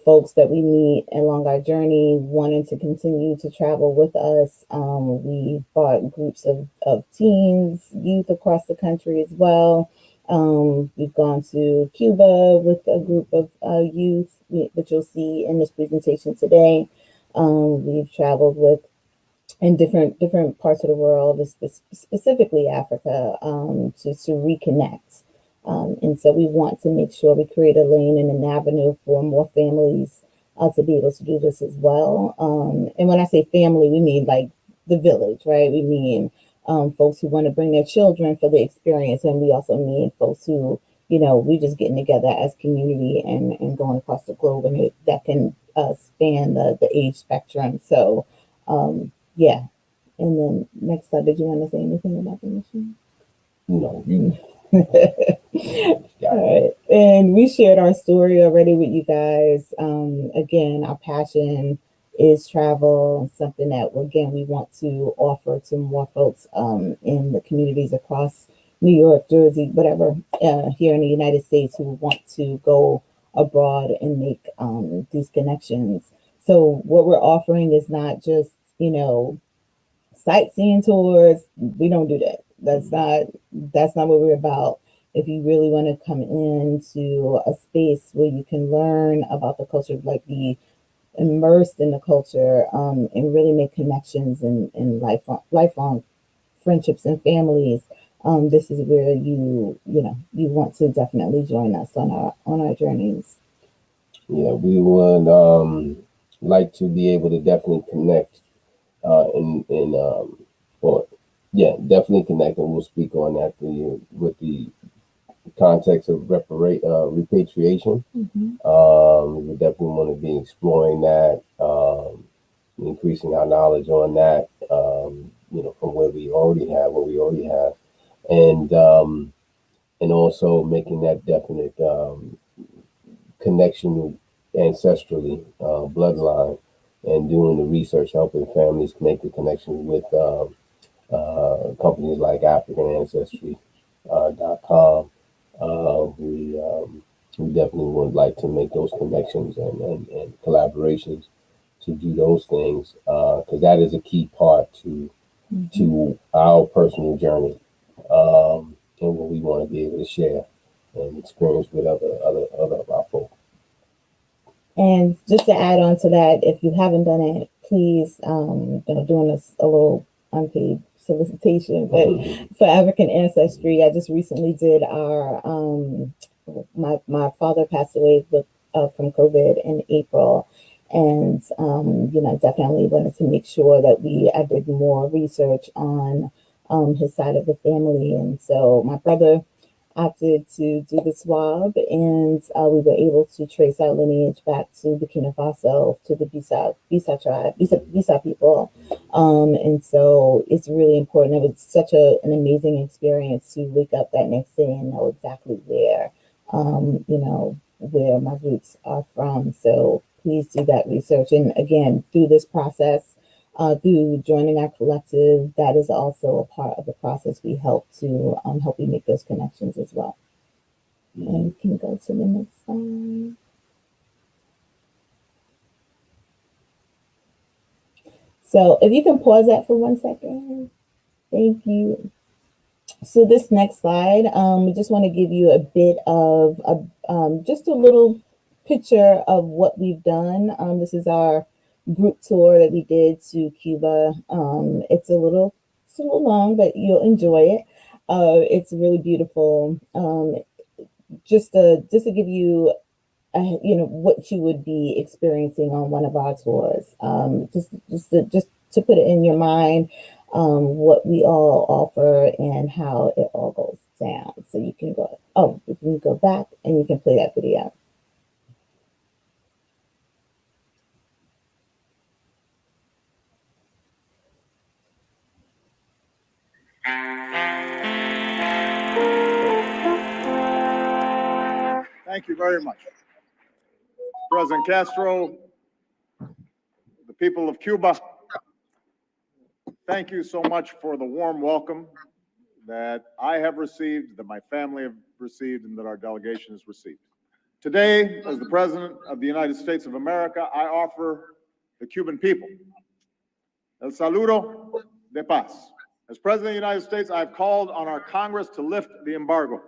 folks that we meet along our journey wanting to continue to travel with us. We've brought groups of teens, youth across the country as well. We've gone to Cuba with a group of youth that you'll see in this presentation today. We've traveled with in different parts of the world, specifically Africa, to reconnect. And so we want to make sure we create a lane and an avenue for more families to be able to do this as well. And when I say family, we mean like the village, right? We mean folks who want to bring their children for the experience. And we also mean folks who, we just getting together as community and going across the globe, and that can span the age spectrum. So Yeah. And then next slide, did you want to say anything about the mission?
No, you.
All right. And we shared our story already with you guys. Again, our passion is travel, something that, again, we want to offer to more folks in the communities across New York, Jersey, whatever, here in the United States who want to go abroad and make these connections. So what we're offering is not just, sightseeing tours. We don't do that. That's not what we're about. If you really want to come into a space where you can learn about the culture, like be immersed in the culture, and really make connections and lifelong friendships and families, this is where you want to definitely join us on our journeys.
Yeah, we would like to be able to definitely connect definitely connect, and we'll speak on that with the context of repatriation. We definitely want to be exploring that, increasing our knowledge on that, from what we already have, and also making that definite connection ancestrally, bloodline, and doing the research, helping families make the connection with companies like AfricanAncestry.com. We definitely would like to make those connections and collaborations to do those things, because that is a key part to our personal journey, and what we want to be able to share and experience with other of our folks.
And just to add on to that, if you haven't done it, please, doing a little unpaid solicitation, but for African Ancestry, I just recently did our, my father passed away from COVID in April. And, definitely wanted to make sure that I did more research on his side of the family. And so my brother opted to do the swab, and we were able to trace our lineage back to Burkina Faso, to the Bisa tribe, Bisa people. And so it's really important. It was such an amazing experience to wake up that next day and know exactly where my roots are from. So please do that research. And again, through this process, through joining our collective, that is also a part of the process. We help to help you make those connections as well. And you can go to the next slide. So if you can pause that for 1 second. Thank you. So this next slide, we just want to give you a bit of just a little picture of what we've done. This is our group tour that we did to Cuba. It's a little long, but you'll enjoy it. It's really beautiful. Just to give you, what you would be experiencing on one of our tours. Just to put it in your mind, what we all offer and how it all goes down. So you can go back and you can play that video.
Thank you very much. President Castro, the people of Cuba, thank you so much for the warm welcome that I have received, that my family have received, and that our delegation has received. Today, as the President of the United States of America, I offer the Cuban people el saludo de paz. As President of the United States, I've called on our Congress to lift the embargo.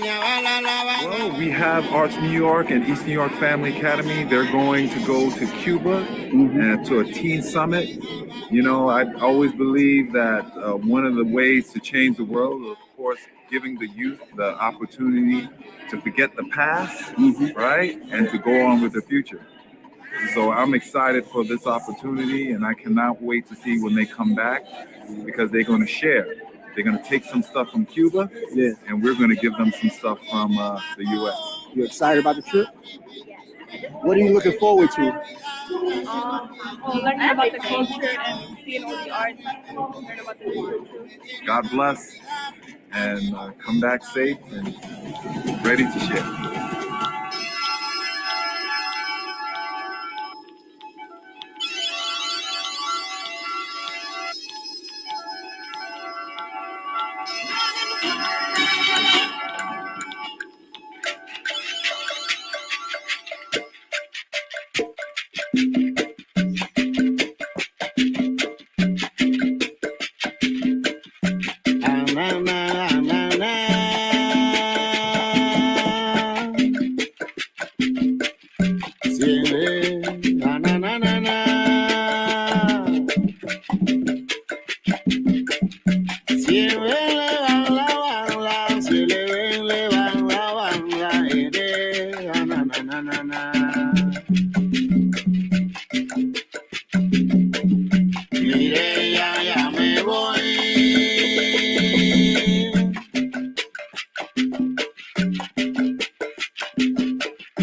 Well, we have Arts New York and East New York Family Academy. They're going to go to Cuba and to a teen summit. You know, I always believe that one of the ways to change the world is, of course, giving the youth the opportunity to forget the past, right, and to go on with the future. So I'm excited for this opportunity, and I cannot wait to see when they come back, because they're going to share. They're going to take some stuff from Cuba, and we're going to give them some stuff from the U.S.
You excited about the trip? What are you looking forward to?
Learning about the culture and seeing all the art, learn about the history too.
God bless, and come back safe and ready to share.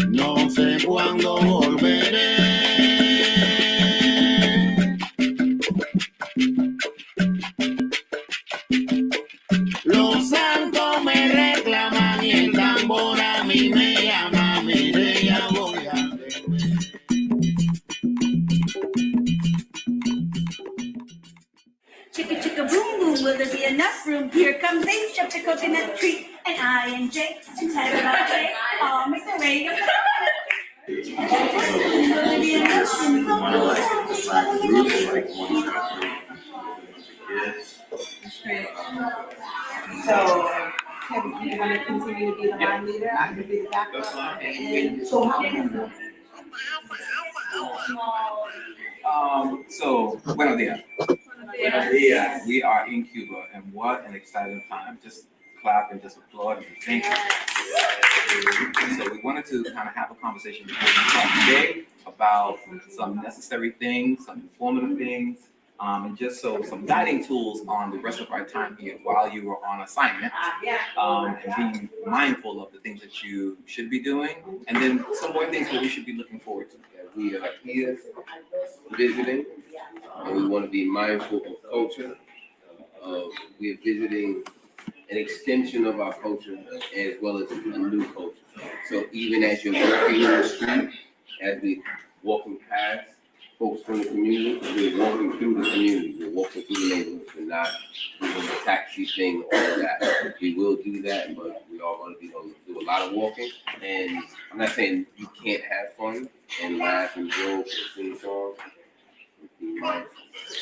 No sé cuándo volveré. Los santos me reclaman y el tambor a mí me llama. Mire, ya voy a
Chicka chicka boom boom, will there be enough room? Here comes Ace, up the coconut tree, and I and Jake, and Tyler Latte, all make their way up the will there be enough room?
So, Kevin, you're going to continue to be the line leader. I'm going to be the backup. And so, how can you?
Buenos días. Buenos días. We are in Cuba, and what an exciting time. Just clap and just applaud and thank you. So we wanted to kind of have a conversation today about some necessary things, some informative things, and just some guiding tools on the rest of our time here while you were on assignment, and being mindful of the things that you should be doing, and then some more things that we should be looking forward to.
We are here visiting, and we want to be mindful of culture. We are visiting an extension of our culture as well as a new culture. So even as you're walking in the street, as we walking past folks from the community, we're walking through the community, we're walking through the neighborhoods, we're not doing the taxi thing, all of that. We will do that, but we are going to be able to do a lot of walking. And I'm not saying you can't have fun and laugh and joke and sing songs. Be mindful.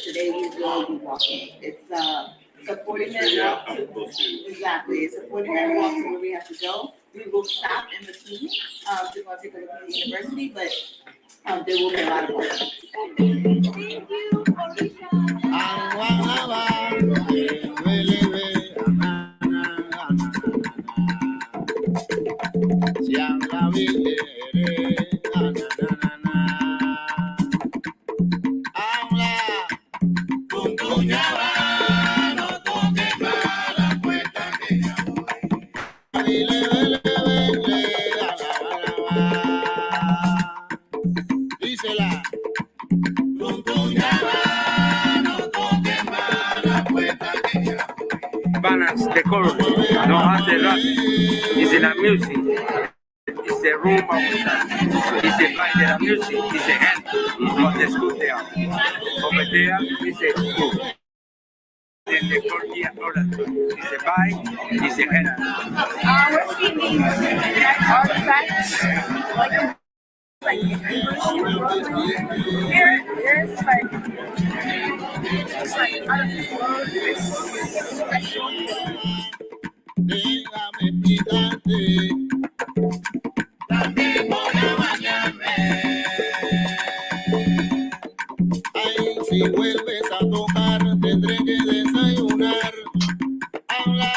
Today we will be walking. It's a 40-minute walk to, exactly. It's a 40-minute walk to where we have to go. We will stop in between to go take a look at the university, but there will be a lot of walking. Thank
Balance the color, don't have the rap. It's in the music. It's the room of it's the vibe of the music. It's the hand. It's not the school there. Over there is the school. Then the Korea is the vibe. It's the hand.
We're feeling artifacts, like here it's like out of this world. It's special.
felicitarte. También voy a bañarme. Ay, si vuelves a tocar, tendré que desayunar. Habla.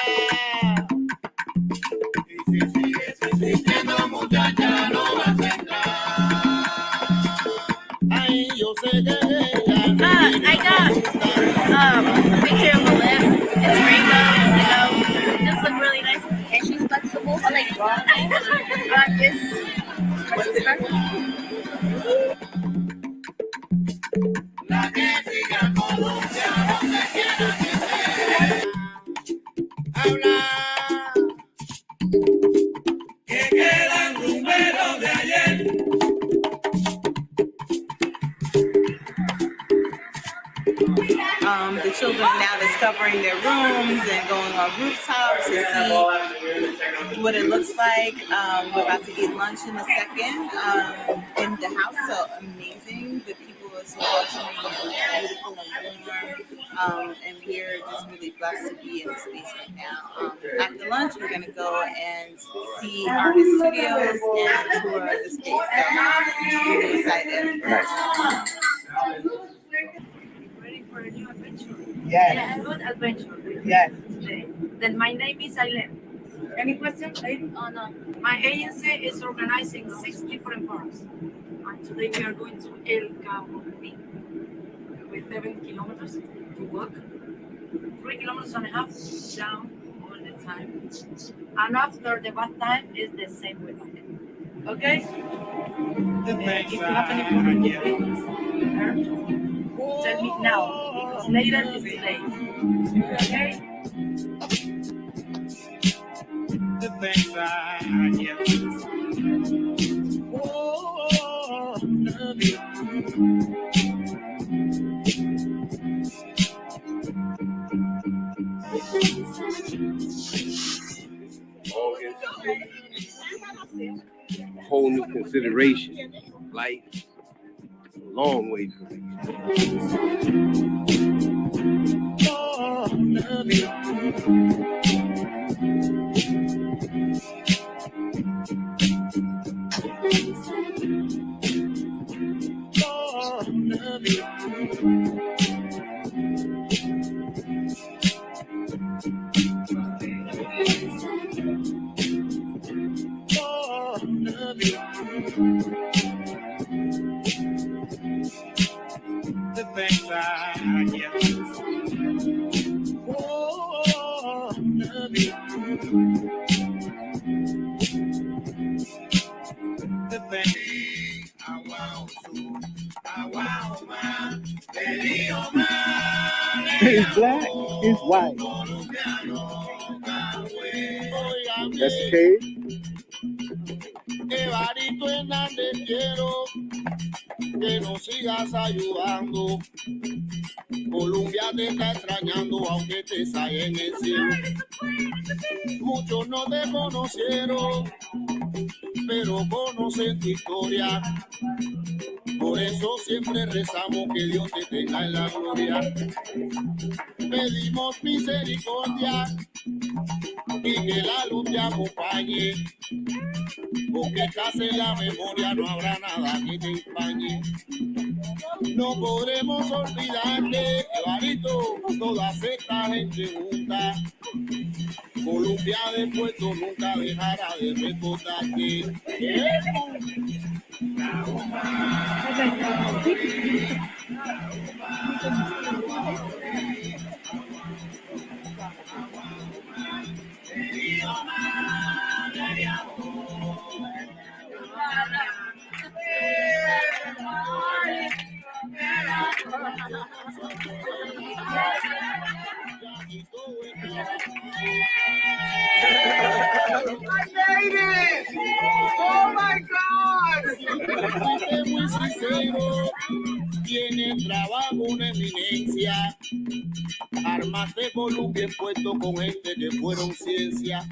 Y si sigues insistiendo, muchacha, no vas a entrar. Ay, yo sé que ella
I got a picture of a lip. It's rainbow, it just look really nice. And she's flexible, so like,
la que siga Colombia, donde quiera que sea. Habla. Que quedan números de ayer.
The children are now discovering their rooms and going on rooftops to see what it looks like. We're about to eat lunch in a second in the house. So amazing. The people are so welcoming and beautiful and warm. And we're just really blessed to be in the space right now. After lunch, we're going to go and see artist studios and tour the space. So I'm really excited.
Ready for a new adventure?
Yes.
A good adventure.
Yes.
Today. Then my name is Aileen. Any questions, lady? Oh, no. My agency is organizing 6 different parks. And today we are going to El Cabo with 7 kilometers to walk. 3 kilometers and a half down all the time. And after the bath time is the same way back. Okay? If you have any problem with it, tell me now, because later is too late. Okay?
The things I get. Oh, love you.
A whole new consideration. Life, a long way from me.
Oh, love you. Oh, love you. Oh, love you. The things I get. Oh, love you. The things I want to.
It's black, it's white. That's the cave.
Evarito Hernández, quiero que nos sigas ayudando. Colombia te está extrañando, aunque estés ahí en el cielo. Muchos no te conocieron, pero conocen tu historia. Por eso siempre rezamos que Dios te tenga en la gloria. Pedimos misericordia y que la luz te acompañe. Porque estás en la memoria, no habrá nada que te empañe. No podremos olvidarte, Evarito, toda esta gente junta. Colombia de Puerto nunca dejará de recordarte.
I made it! Oh my God!
Muy sincero, tiene trabajo una eminencia. Armaste Colombia en Puerto con gente que fueron ciencia.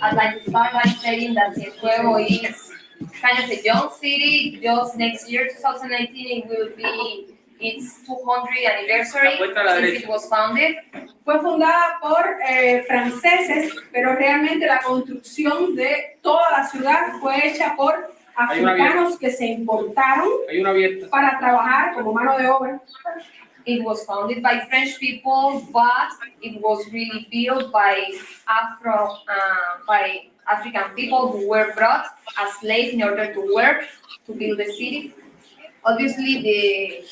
I'd like to start by saying that Cienfuegos is kind of a young city. Just next year, 2019, it will be its 200th anniversary since it was founded.
Fue fundada por franceses, pero realmente la construcción de toda la ciudad fue hecha por africanos que se importaron para trabajar como mano de obra.
It was founded by French people, but it was really built by African people who were brought as slaves in order to work to build the city. Obviously, the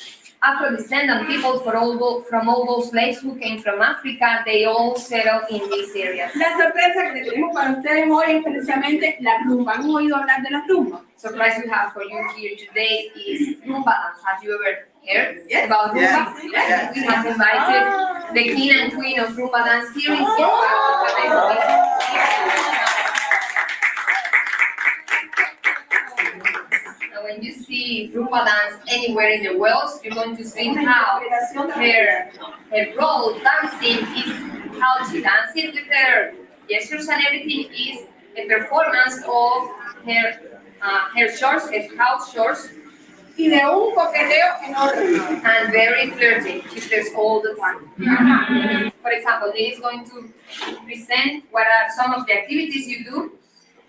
Afro-descendant people from all those slaves who came from Africa, they all settled in these areas.
La sorpresa que tenemos para ustedes hoy es precisamente la rumba. ¿Han oído hablar de la rumba?
Surprise we have for you here today is rumba dance. Have you ever heard about rumba?
Yes.
We have invited the king and queen of rumba dance here in Cienfuegos. When you see rumba dance anywhere in the world, you're going to see how her role dancing is how she dances with her gestures and everything is a performance of her shorts, her house shorts.
Y de un coqueteo enorme.
And very flirty. She flirts all the time. For example, Lee is going to present what are some of the activities you do.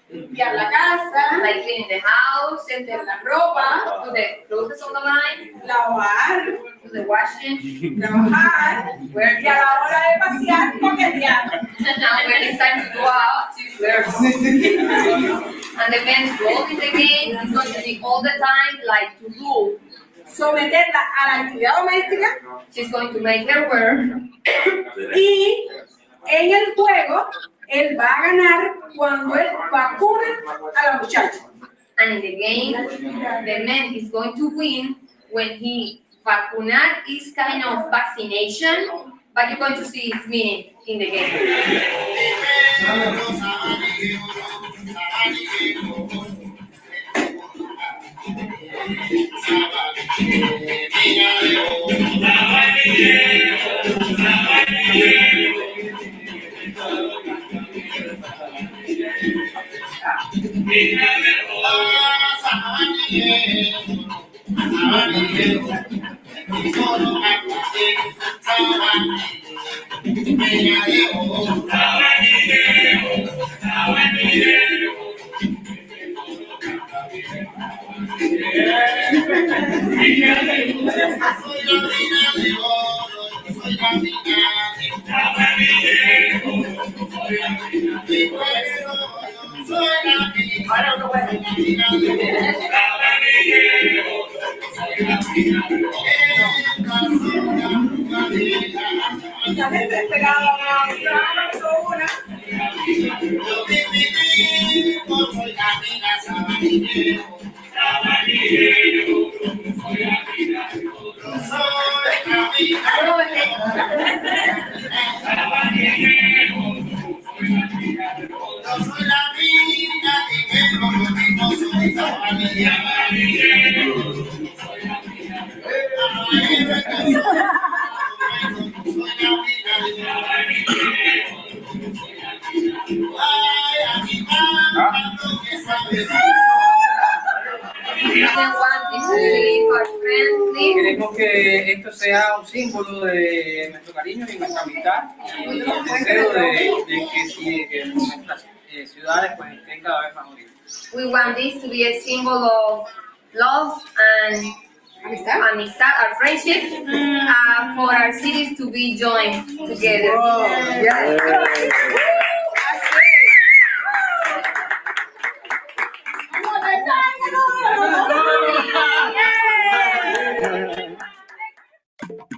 Limpiar la casa,
like cleaning the house,
tender la ropa,
do the clothes on the line,
lavar,
do the washing,
trabajar,
work,
y a la hora de pasear, coquetear.
Now when it's time to go out, she flirts. And the men's role in the game is going to be all the time like to rule.
Someterla a la actividad doméstica.
She's going to make her work.
Y en el juego, él va a ganar cuando él vacune a la muchacha.
And in the game, the man is going to win when he vacunar is kind of vaccination, but you're going to see its meaning in the game.
Queremos que esto sea un símbolo de nuestro cariño y nuestra amistad y el deseo de que nuestras ciudades pues, estén cada vez más unidas.
We want this to be a symbol of love and amistad, our friendship, for our cities to be joined together.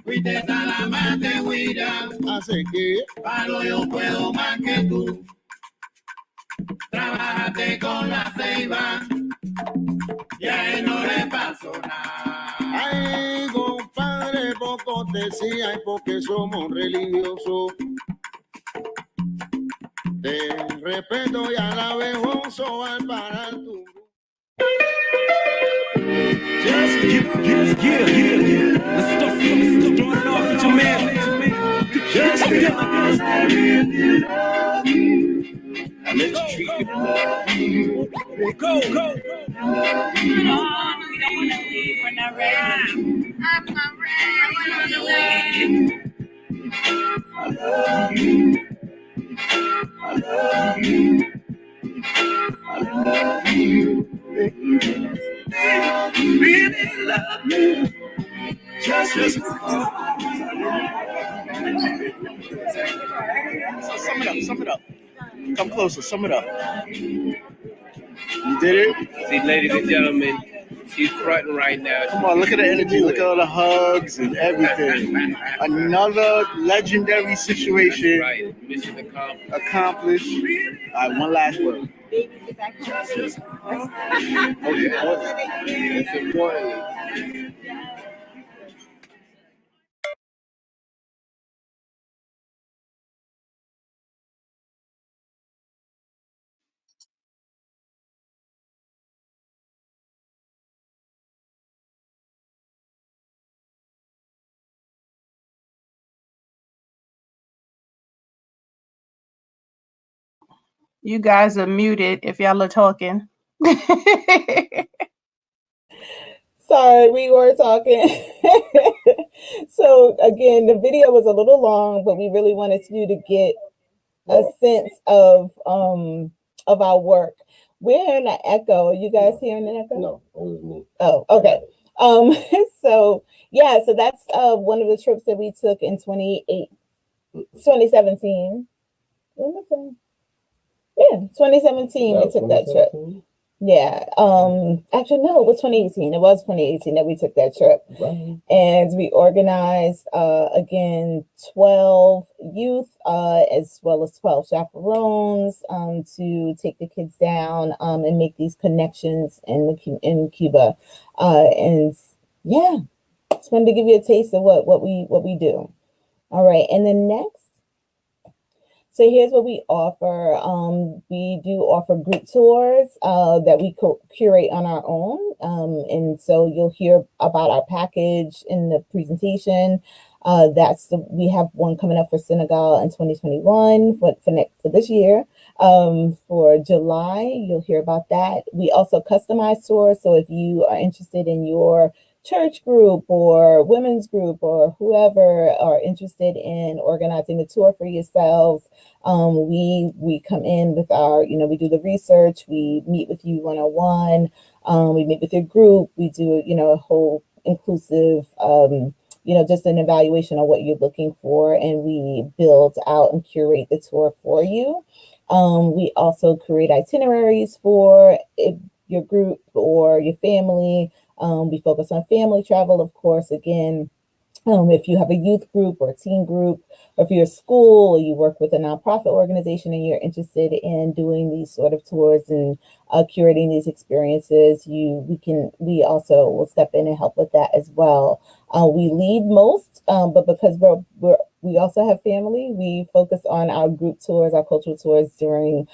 Fuiste salamante, huida, hace que palo yo puedo más que tú. Trabájate con la ceiba, y ahí no le pasó nada. Ay, compadre, poco te decía, porque somos religiosos. Te respeto y a la vez oso al parar tu.
Let's start off with your man. Just let's treat Go, go.
We're not ready. I'm not ready.
Really love you. Just so sum it up. Come closer, sum it up. You did it?
See, ladies and gentlemen, she's fronting right now.
Come on, look at the energy, look at all the hugs and everything. Another legendary situation.
Right, mission
accomplished. All right, one last word.
Oh, yeah. It's important.
You guys are muted if y'all are talking.
Sorry, we were talking. So again, the video was a little long, but we really wanted you to get a sense of our work. We're hearing an echo. Are you guys hearing an echo?
No, it was me.
Oh, okay. So yeah, so that's one of the trips that we took in 2017. Yeah, 2017 we took that trip. Yeah. Actually no, it was 2018. It was 2018 that we took that trip.
Right.
And we organized again 12 youth as well as 12 chaperones to take the kids down and make these connections in Cuba. And yeah, just wanted to give you a taste of what we do. All right, and then next. So here's what we offer. We do offer group tours that we curate on our own. And so you'll hear about our package in the presentation. We have one coming up for Senegal in 2021 for this year. For July, you'll hear about that. We also customize tours. So if you are interested in your church group or women's group or whoever are interested in organizing a tour for yourselves, we come in with our, we do the research, we meet with you one-on-one, we meet with your group, we do, a whole inclusive, just an evaluation of what you're looking for, and we build out and curate the tour for you. We also create itineraries for your group or your family. We focus on family travel, of course, again. If you have a youth group or a teen group, or if you're a school or you work with a nonprofit organization and you're interested in doing these sort of tours and curating these experiences, we also will step in and help with that as well. We lead most, but because we also have family, we focus on our group tours, our cultural tours during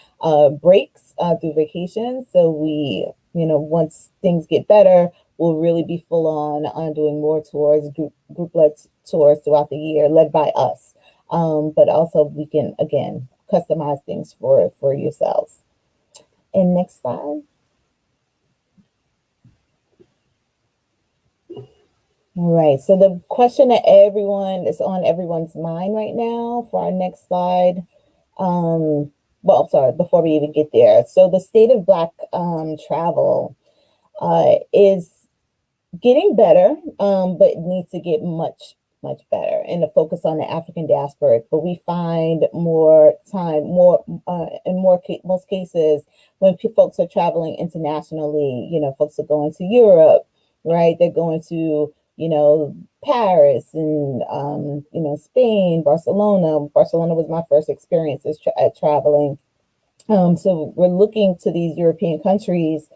breaks through vacations. So we, once things get better, we'll really be full on doing more tours, group-led tours throughout the year, led by us. But also we can, again, customize things for yourselves. And next slide. All right, so the question that is on everyone's mind right now for our next slide. Before we even get there. So the state of Black travel is getting better, but it needs to get much better, and to focus on the African diaspora. But we find most cases when folks are traveling internationally, folks are going to Europe, right? They're going to, Paris and, Spain, Barcelona. Barcelona was my first experience at traveling. So we're looking to these European countries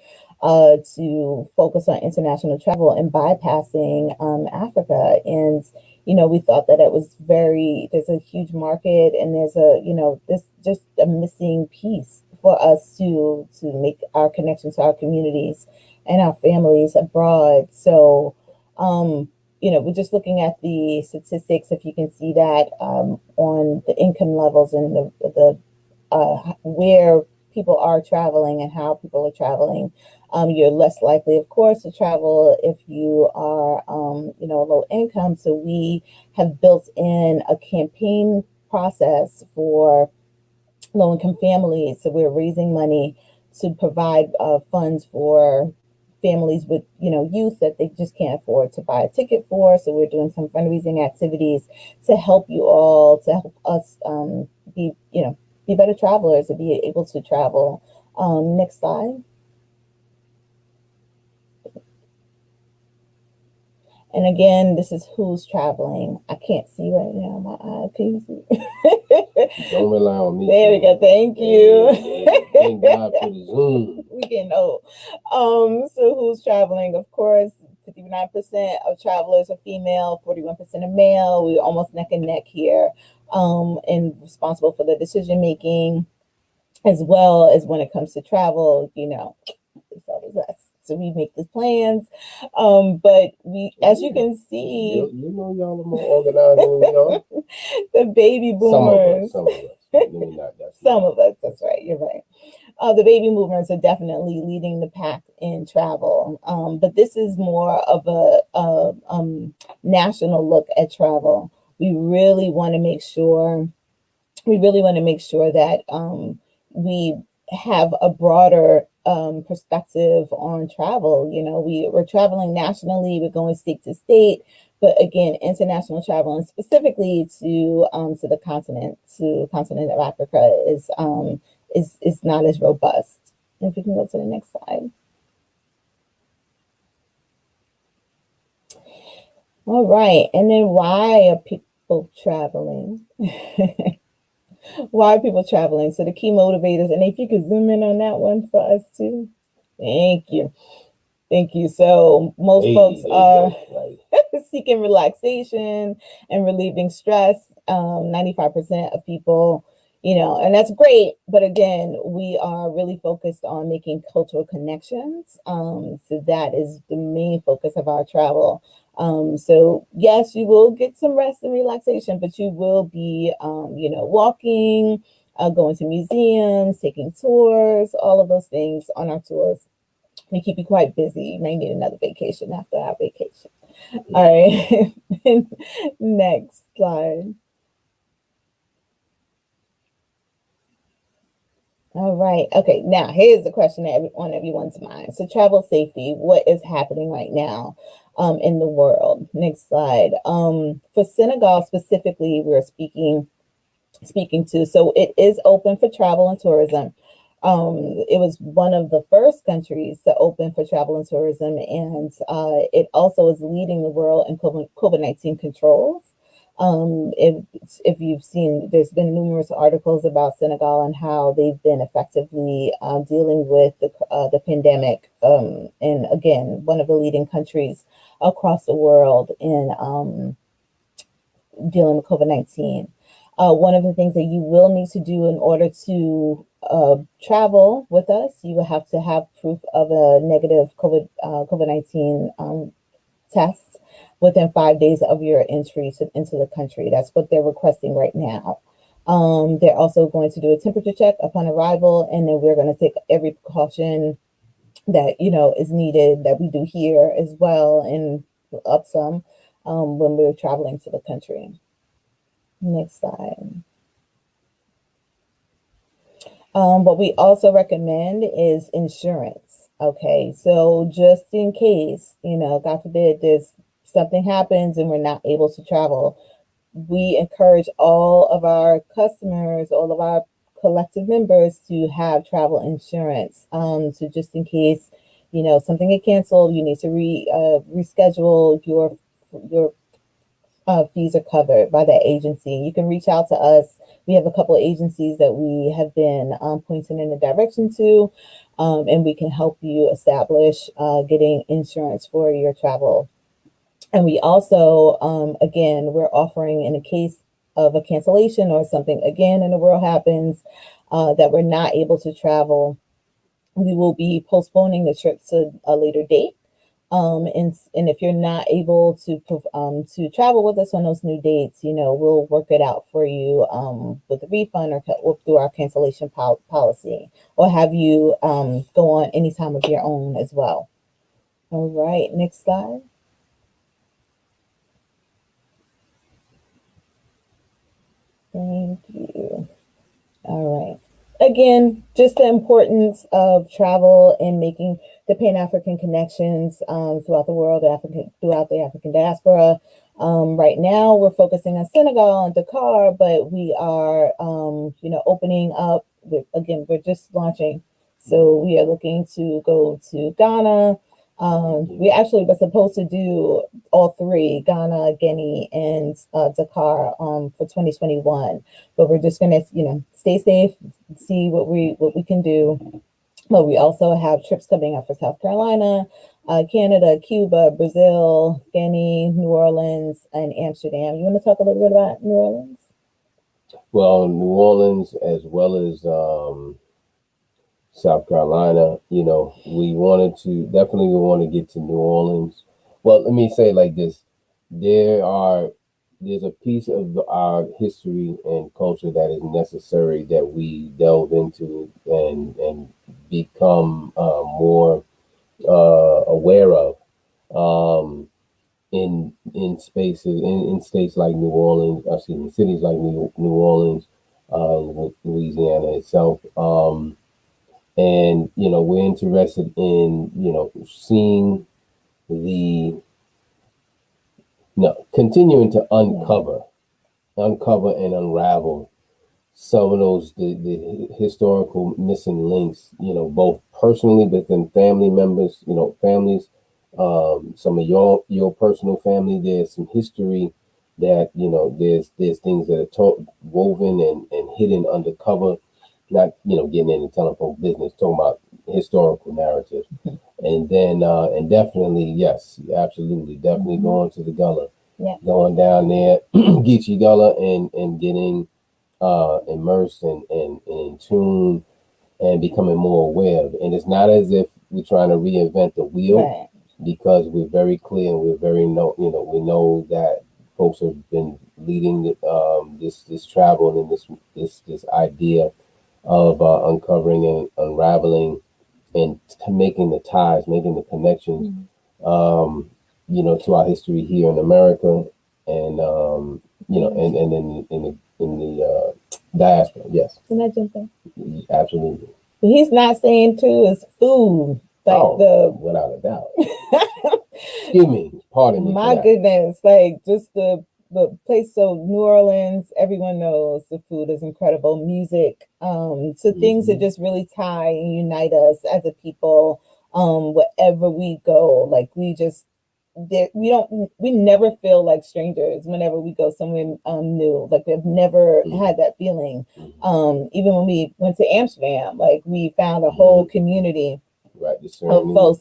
to focus on international travel and bypassing Africa. And, we thought that it was there's a huge market, and there's this just a missing piece for us to make our connection to our communities and our families abroad. So, we're just looking at the statistics, if you can see that on the income levels and the where people are traveling and how people are traveling. You're less likely, of course, to travel if you are, low income. So we have built in a campaign process for low-income families. So we're raising money to provide funds for families with, youth that they just can't afford to buy a ticket for. So we're doing some fundraising activities to help you all, to help us be better travelers, to be able to travel. Next slide. And again, this is who's traveling. I can't see right now. My eye, can you see?
Don't rely on me.
There we go. Thank you.
Thank God for the Zoom.
We getting old. So who's traveling? Of course, 59% of travelers are female, 41% are male. We're almost neck and neck here, and responsible for the decision making, as well as when it comes to travel. It's always us. So we make these plans, but we, as you can see,
y'all are more organized than we are.
The baby boomers.
Some of us. Maybe not that.
Some of us. That's right. You're right. The baby boomers are definitely leading the pack in travel, but this is more of a national look at travel. We really want to make sure. That we have a broader perspective on travel. We're traveling nationally, we're going state to state, but again, international travel, and specifically to the continent of Africa, is not as robust. If we can go to the next slide. All right, and then why are people traveling? Why are people traveling? So the key motivators, and if you could zoom in on that one for us too. Thank you. So most folks are seeking relaxation and relieving stress. 95% of people, and that's great. But again, we are really focused on making cultural connections. So that is the main focus of our travel. So yes, you will get some rest and relaxation, but you will be, walking, going to museums, taking tours, all of those things on our tours. We keep you quite busy. You may need another vacation after our vacation. All right. Next slide. All right. Okay. Now, here's the question on everyone's mind. So travel safety, what is happening right now in the world? Next slide. For Senegal specifically, we're speaking to, so it is open for travel and tourism. It was one of the first countries to open for travel and tourism, and it also is leading the world in COVID-19 controls. If you've seen, there's been numerous articles about Senegal and how they've been effectively dealing with the pandemic. And again, one of the leading countries across the world in dealing with COVID-19. One of the things that you will need to do in order to travel with us, you will have to have proof of a negative COVID-19 test within 5 days of your entry into the country. That's what they're requesting right now. They're also going to do a temperature check upon arrival, and then we're going to take every precaution that is needed, that we do here as well, and up some when we're traveling to the country. Next slide. What we also recommend is insurance. Okay, so just in case, God forbid, there's something happens and we're not able to travel, we encourage all of our customers, all of our collective members to have travel insurance. So just in case, something get canceled, you need to reschedule, your fees are covered by that agency. You can reach out to us. We have a couple of agencies that we have been pointing in the direction to, and we can help you establish getting insurance for your travel. And we also, again, we're offering, in a case of a cancellation or something again in the world happens that we're not able to travel, we will be postponing the trip to a later date. And if you're not able to travel with us on those new dates, we'll work it out for you with a refund or through our cancellation policy, or have you go on any time of your own as well. All right, next slide. Thank you. All right. Again, just the importance of travel and making the Pan-African connections throughout the world, throughout the African diaspora. Right now, we're focusing on Senegal and Dakar, but we are, opening up. We're just launching, so we are looking to go to Ghana. We actually were supposed to do all three, Ghana, Guinea, and Dakar, for 2021. But we're just gonna, stay safe, see what we can do. But we also have trips coming up for South Carolina, Canada, Cuba, Brazil, Guinea, New Orleans, and Amsterdam. You want to talk a little bit about New Orleans?
Well, New Orleans, as well as South Carolina, we want to get to New Orleans. Well, let me say it like this. There's a piece of our history and culture that is necessary that we delve into and become more aware of in spaces in states like New Orleans, cities like New Orleans, Louisiana itself. And we're interested in seeing continuing to uncover and unravel some of those the historical missing links, both personally within family members, families, some of your personal family. There's some history that there's things that are woven and hidden undercover. Not getting into telling folks business, talking about historical narratives. And then and definitely, yes, absolutely, definitely going to the Gullah, going down there, Geechee Gullah, and getting immersed and in tune and becoming more aware of it. And it's not as if we're trying to reinvent the wheel, because we're very clear and we're very we know that folks have been leading this travel and this idea of uncovering and unraveling and making the ties, making the connections, to our history here in America, and and in the diaspora. Yes.
Can I jump in?
Absolutely.
What he's not saying too is food,
without a doubt. Excuse me, pardon me.
My goodness, just the place. So New Orleans, everyone knows the food is incredible. Music, so things that just really tie and unite us as a people. Wherever we go, we never feel like strangers whenever we go somewhere new. We've never had that feeling. Even when we went to Amsterdam, we found a whole community.
Right, the
folks,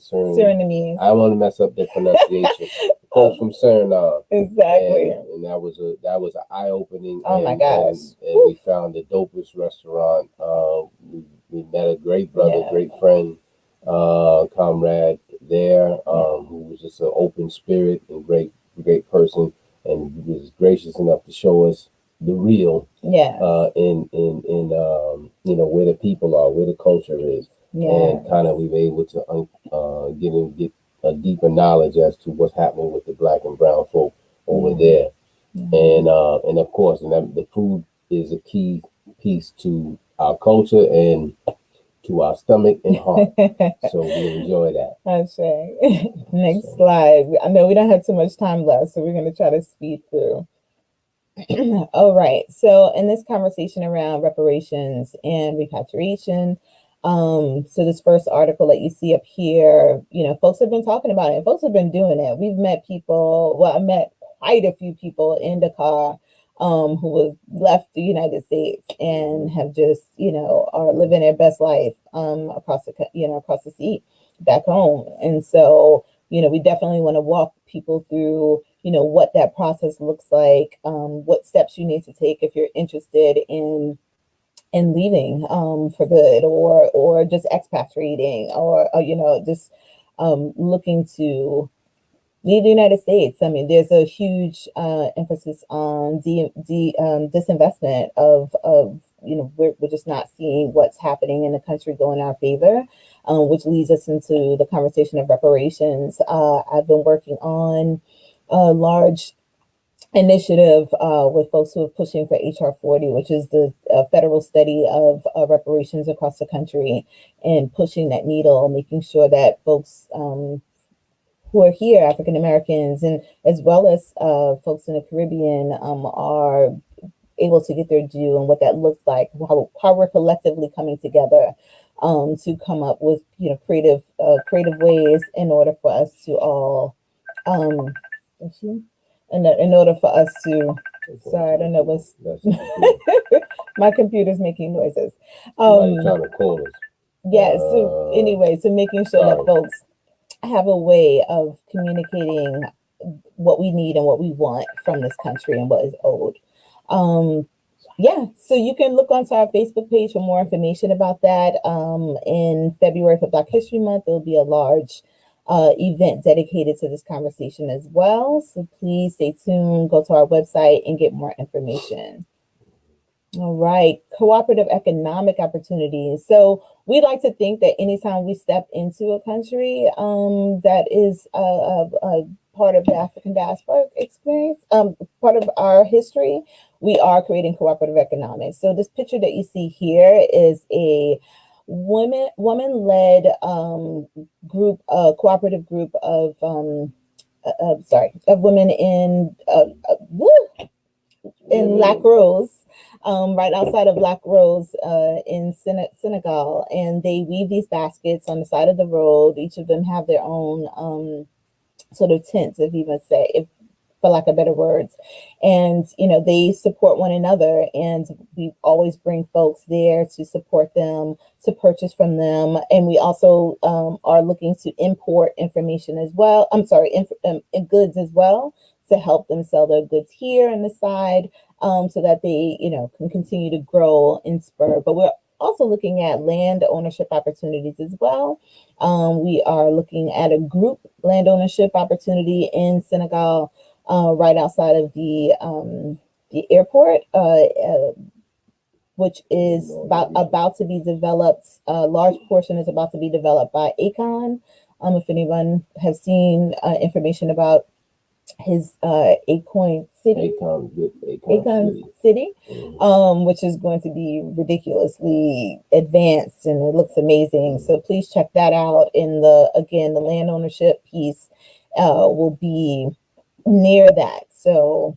Suriname. I want to mess up the pronunciation. Folks from Suriname.
Exactly.
And that was an eye opening.
Oh my gosh!
And we found the dopest restaurant. We met a great brother, great friend, comrade there, who was just an open spirit and great person, and was gracious enough to show us the real, in where the people are, where the culture is, and kind of we were able to get a deeper knowledge as to what's happening with the Black and brown folk over there, and of course, the food is a key piece to our culture and to our stomach and heart. So we enjoy that.
I say. Next slide. I know we don't have too much time left, so we're going to try to speed through. All right. So in this conversation around reparations and repatriation, so this first article that you see up here, folks have been talking about it. Folks have been doing it. We've met people. Well, I met quite a few people in Dakar who have left the United States and have just, are living their best life across the sea back home. And so, we definitely want to walk people through, what that process looks like, what steps you need to take if you're interested in and leaving for good, or just expatriating, or just looking to leave the United States. I mean, there's a huge emphasis on disinvestment of we're just not seeing what's happening in the country go in our favor, which leads us into the conversation of reparations. I've been working on a large initiative with folks who are pushing for HR 40, which is the federal study of reparations across the country, and pushing that needle, making sure that folks who are here, African Americans, and as well as folks in the Caribbean, are able to get their due, and what that looks like, how we're collectively coming together to come up with creative ways in order for us to all in order for us to, sorry, I don't know what's my computer's making noises.
Trying to call us.
Yeah, so anyway, so making sure that folks have a way of communicating what we need and what we want from this country and what is owed. Yeah, so you can look onto our Facebook page for more information about that. In February for Black History Month, there will be a large event dedicated to this conversation as well. So please stay tuned, go to our website and get more information. All right, cooperative economic opportunities. So we like to think that anytime we step into a country that is a part of the African diaspora experience, part of our history, we are creating cooperative economics. So this picture that you see here is a woman-led group, cooperative group of women in Lac Rose. Right outside of Lac Rose in Senegal, and they weave these baskets on the side of the road. Each of them have their own sort of tents, if you must say, for lack of better words. And they support one another, and we always bring folks there to support them, to purchase from them. And we also are looking to import information as well. I'm sorry, goods as well, to help them sell their goods here on the side. So that they, can continue to grow and spur. But we're also looking at land ownership opportunities as well. We are looking at a group land ownership opportunity in Senegal, right outside of the airport, which is about to be developed. A large portion is about to be developed by Akon. If anyone has seen information about his Akon City, which is going to be ridiculously advanced, and it looks amazing. So please check that out. In the land ownership piece will be near that. So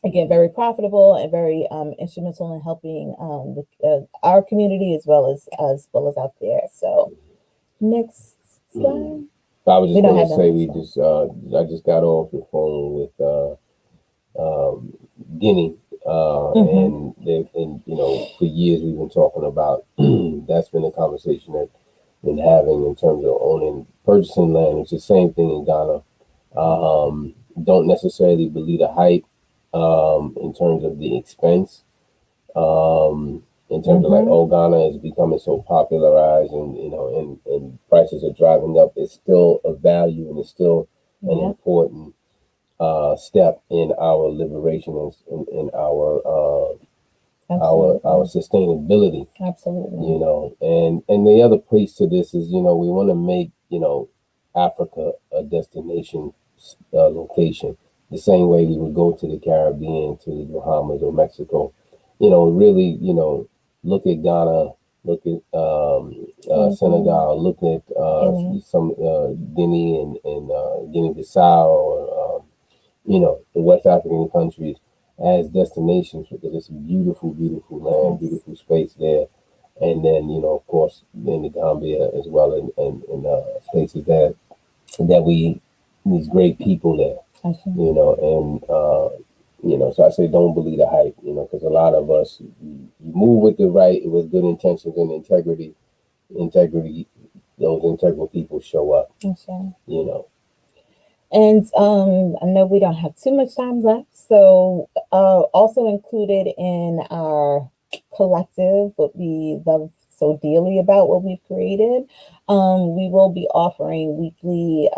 again, very profitable and very instrumental in helping our community as well as out there. So next slide.
I was just going to say I just got off the phone with Guinea, and for years we've been talking about. That's been a conversation that we've been having in terms of purchasing land. It's the same thing in Ghana. Don't necessarily believe the hype in terms of the expense. In terms of Ghana is becoming so popularized, and prices are driving up. It's still a value, and it's still an important step in our liberation and in our sustainability.
Absolutely.
And the other piece to this is we want to make Africa a destination location, the same way we would go to the Caribbean, to the Bahamas or Mexico. Really, look at Ghana, look at Senegal, look at some Guinea and Guinea-Bissau, or the West African countries as destinations, because it's a beautiful, beautiful land, beautiful space there. And then, of course, in the Gambia as well, and spaces that these great people there, so I say don't believe the hype, because a lot of us, you move with with good intentions and integrity, those integral people show up,
And I know we don't have too much time left, so also included in our collective, what we love so dearly about what we've created, we will be offering weekly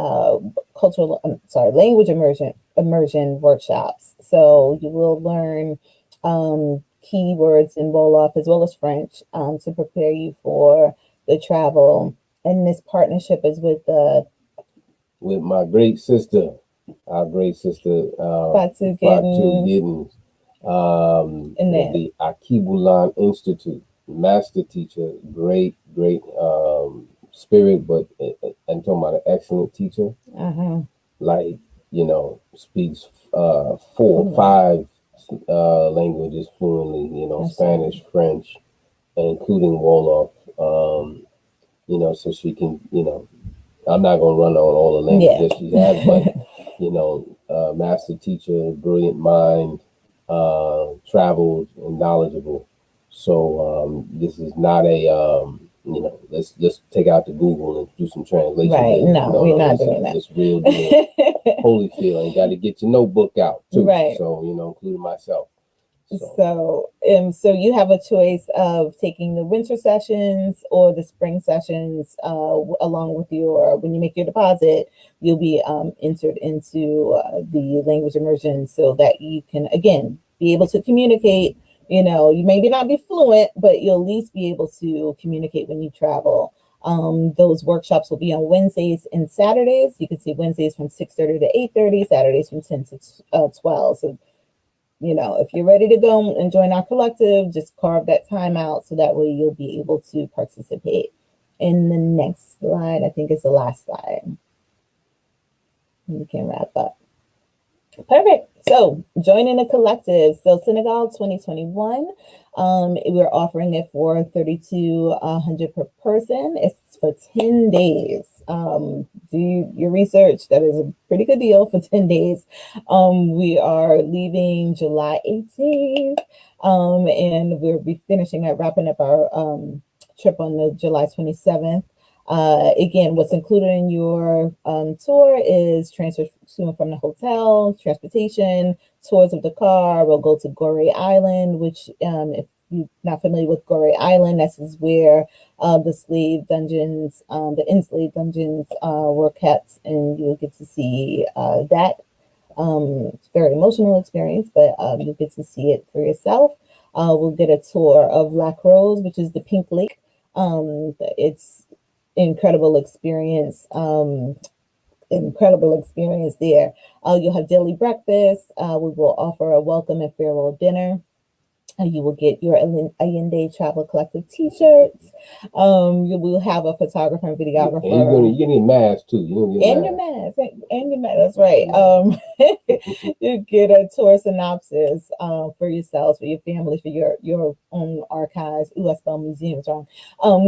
language immersion workshops. So you will learn keywords in Wolof as well as French to prepare you for the travel. And this partnership is with
my great sister, our great sister,
Fatu
Giddens, the Akibulan Institute, master teacher, great spirit, but I'm talking about an excellent teacher. Like, speaks 4 or 5 languages fluently, Spanish, French, and including Wolof, so she can, I'm not going to run on all the languages that she has, but, master teacher, brilliant mind, traveled and knowledgeable. So this is not a, let's take out the Google and do some translation.
Right, no, we're not doing that.
It's real deal. Holyfield, and got to get your notebook out too.
Right.
So, including myself.
So you have a choice of taking the winter sessions or the spring sessions along with when you make your deposit, you'll be entered into the language immersion so that you can, again, be able to communicate. You may not be fluent, but you'll at least be able to communicate when you travel. Those workshops will be on Wednesdays and Saturdays. You can see Wednesdays from 6:30 to 8:30, Saturdays from 10 to 12. So if you're ready to go and join our collective, just carve that time out so that way you'll be able to participate. In the next slide, I think it's the last slide. We can wrap up. Perfect. So joining the collective. So Senegal 2021, we're offering it for $3,200 per person. It's for 10 days. Do your research. That is a pretty good deal for 10 days. We are leaving July 18th, and we'll be wrapping up our trip on the July 27th. Again, what's included in your tour is transfer to and from the hotel, transportation, tours of the car. We'll go to Gorée Island, which if you're not familiar with Gorée Island, this is where the enslaved dungeons were kept, and you'll get to see that. It's a very emotional experience, but you'll get to see it for yourself. We'll get a tour of Lac Rose, which is the Pink Lake. It's incredible experience there. You'll have daily breakfast. We will offer a welcome and farewell dinner. You will get your Allende Travel Collective t-shirts. You will have a photographer and videographer.
And you need mask too.
And your mask. That's right. You get a tour synopsis for yourselves, for your family, for your own archives. I spelled museums wrong.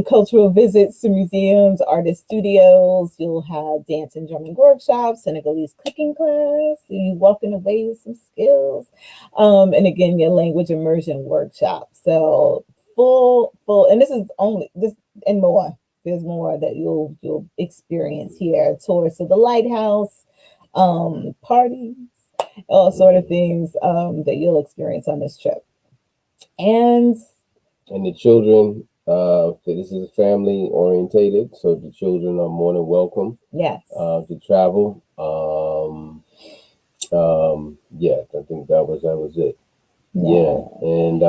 Cultural visits to museums, artist studios. You'll have dance and drumming workshops, Senegalese cooking class. You walking away with some skills. And again, your language immersion workshop. So full, and this is only this and more. There's more that you'll experience here. Tours to the lighthouse, parties, all sort of things that you'll experience on this trip. And
the children, this is family orientated, so the children are more than welcome.
Yes.
To travel. I think that was it. Yeah. And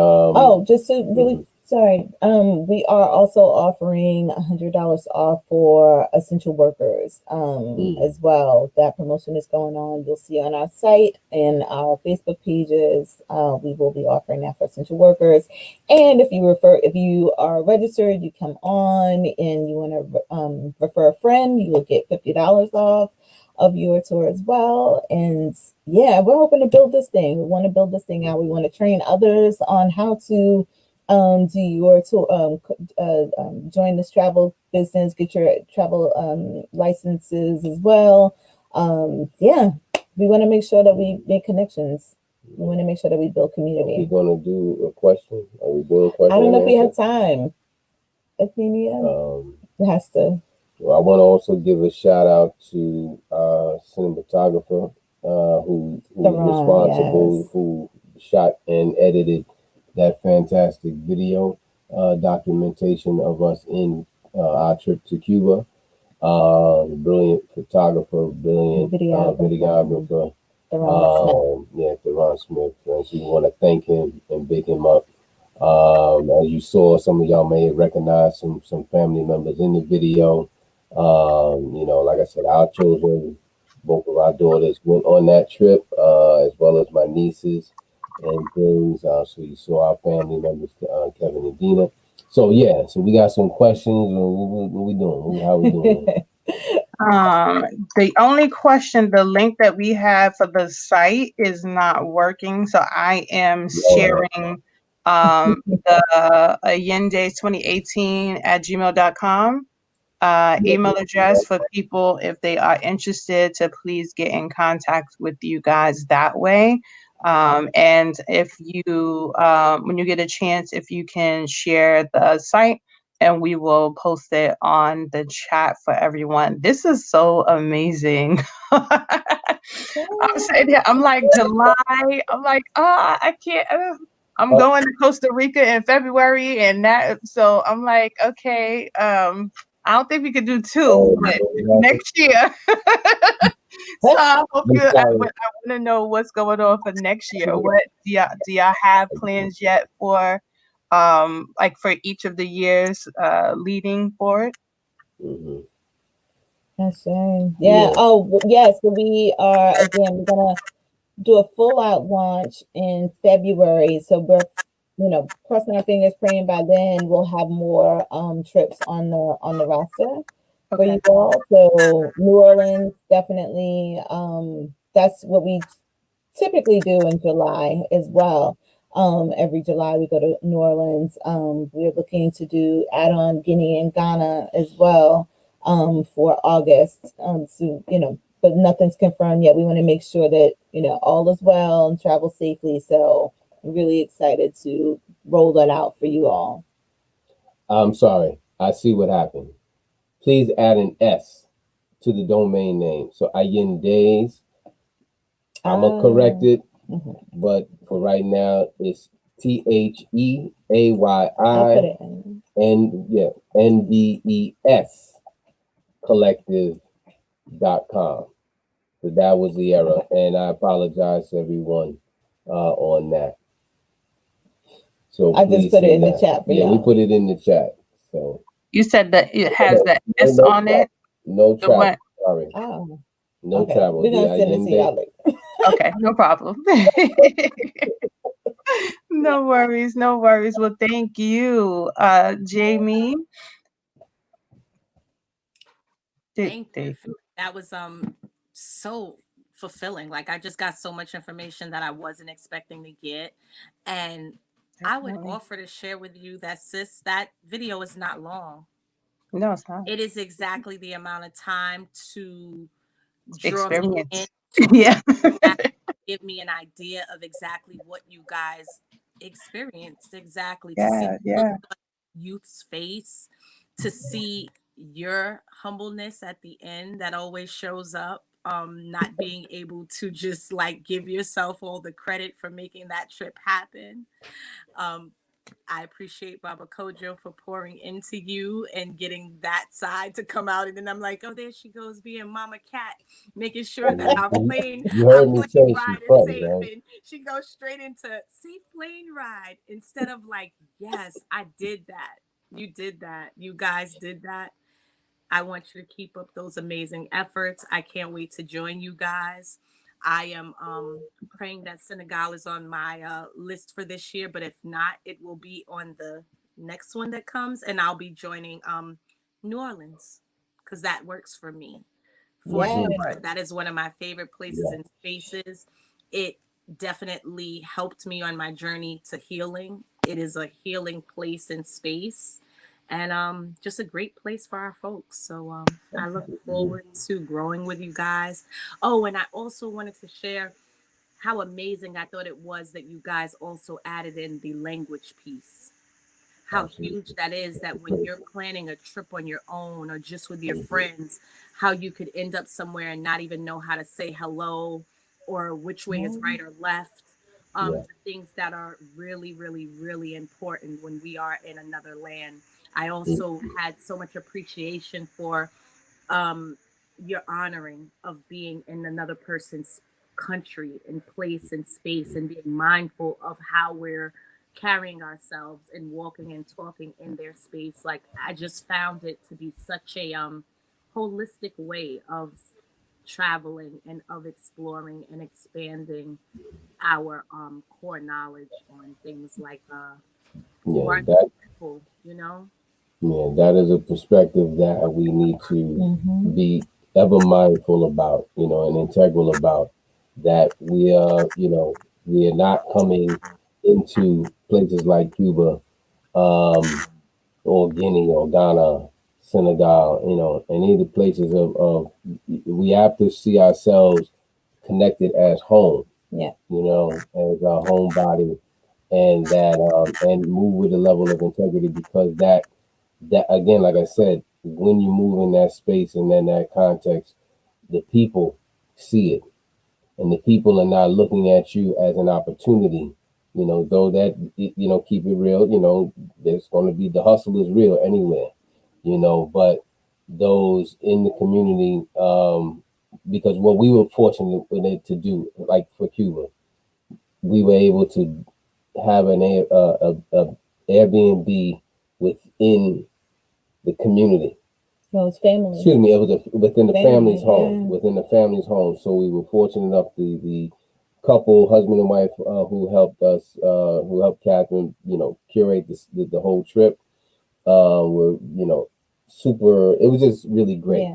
just to really sorry. We are also offering $100 off for essential workers as well. That promotion is going on. You'll see on our site and our Facebook pages. We will be offering that for essential workers. And if you are registered, you come on and you want to refer a friend, you will get $50 off of your tour as well. And yeah, we're hoping to build this thing. We want to build this thing out. We want to train others on how to do your tour, join this travel business, get your travel licenses as well. We want to make sure that we make connections. We want to make sure that we build community.
Are we going to do a question? Are we doing a question?
I don't know if we have time. Athenia has to.
Well, I want to also give a shout out to cinematographer who was responsible, who shot and edited that fantastic video documentation of us in our trip to Cuba. Brilliant photographer, brilliant videographer. Deron Smith. So we want to thank him and big him up. As you saw, some of y'all may recognize some family members in the video. Like I said, our children, both of our daughters went on that trip, as well as my nieces and things. So you saw our family members, Kevin and Dina. So we got some questions. What we doing? How we doing?
The only question, the link that we have for the site is not working. So I am sharing the Allende2018@gmail.com email address for people if they are interested to please get in contact with you guys that way. And if you, when you get a chance, if you can share the site, and we will post it on the chat for everyone. This is so amazing. I'm sitting here, I'm like July. I'm like, I can't. I'm going to Costa Rica in February, and so I'm like, okay. I don't think we could do two, but next year. So I want to know what's going on for next year. What do y'all have plans yet for? Like for each of the years leading forward?
Mm-hmm. That's right. Yeah. Oh, yes. So we are, again, we're going to do a full out launch in February. So we're, crossing our fingers, praying by then we'll have more trips on the roster for you all. So New Orleans, definitely. That's what we typically do in July as well. Every July we go to New Orleans. We're looking to add on Guinea and Ghana as well for August. So but nothing's confirmed yet. We want to make sure that all is well and travel safely. So I'm really excited to roll that out for you all.
I'm sorry, I see what happened. Please add an S to the domain name. So Allende's. I'm gonna correct it, but for right now it's TheAYINDES collective.com. So that was the error, and I apologize to everyone on that. So
I just put it in the chat for you.
We put it in the chat. So
you said that it has the S on it.
No travel. Sorry.
Oh.
No travel.
We're gonna send it to y'all later.
Okay, no problem. No worries, no worries. Well, thank you, Jamie.
Thank you. That was so fulfilling. Like I just got so much information that I wasn't expecting to get. And I would offer to share with you that, sis, that video is not long.
No, it's not.
It is exactly the amount of time to
draw
me in, give me an idea of exactly what you guys experienced, exactly to see youth's face, to see your humbleness at the end that always shows up, not being able to just like give yourself all the credit for making that trip happen. I appreciate Baba Kojo for pouring into you and getting that side to come out. And then I'm like, oh, there she goes being Mama Cat, making sure that our plane ride is safe. And she goes straight into safe plane ride instead of like, yes, I did that. You did that. You guys did that. I want you to keep up those amazing efforts. I can't wait to join you guys. I am praying that Senegal is on my list for this year, but if not, it will be on the next one that comes, and I'll be joining New Orleans because that works for me. That is one of my favorite places and spaces. It definitely helped me on my journey to healing. It is a healing place and space, and just a great place for our folks. So I look forward to growing with you guys. Oh, and I also wanted to share how amazing I thought it was that you guys also added in the language piece. How huge that is, that when you're planning a trip on your own or just with your friends, how you could end up somewhere and not even know how to say hello or which way is right or left.
Yeah.
the things that are really, really, really important when we are in another land. I also had so much appreciation for your honoring of being in another person's country and place and space and being mindful of how we're carrying ourselves and walking and talking in their space. Like, I just found it to be such a holistic way of traveling and of exploring and expanding our core knowledge on things like who
Yeah,
are
that
these people, you know?
yeah, that is a perspective that we need to be ever mindful about, and integral about. That we are, we are not coming into places like Cuba, or Guinea or Ghana, Senegal, any of the places we have to see ourselves connected as home,
Yeah.
as a home body, and that and move with a level of integrity, because that again, like I said, when you move in that space and in that context, the people see it, and the people are not looking at you as an opportunity. Though that keep it real. There's going to be, the hustle is real anywhere. But those in the community, because what we were fortunate with it to do, like for Cuba, we were able to have an Airbnb within the community.
Well, it's family.
Excuse me, it was within the family's home.
Yeah.
Within the family's home. So we were fortunate enough, the couple, husband and wife, who helped us, who helped Catherine, curate the whole trip. Were super. It was just really great.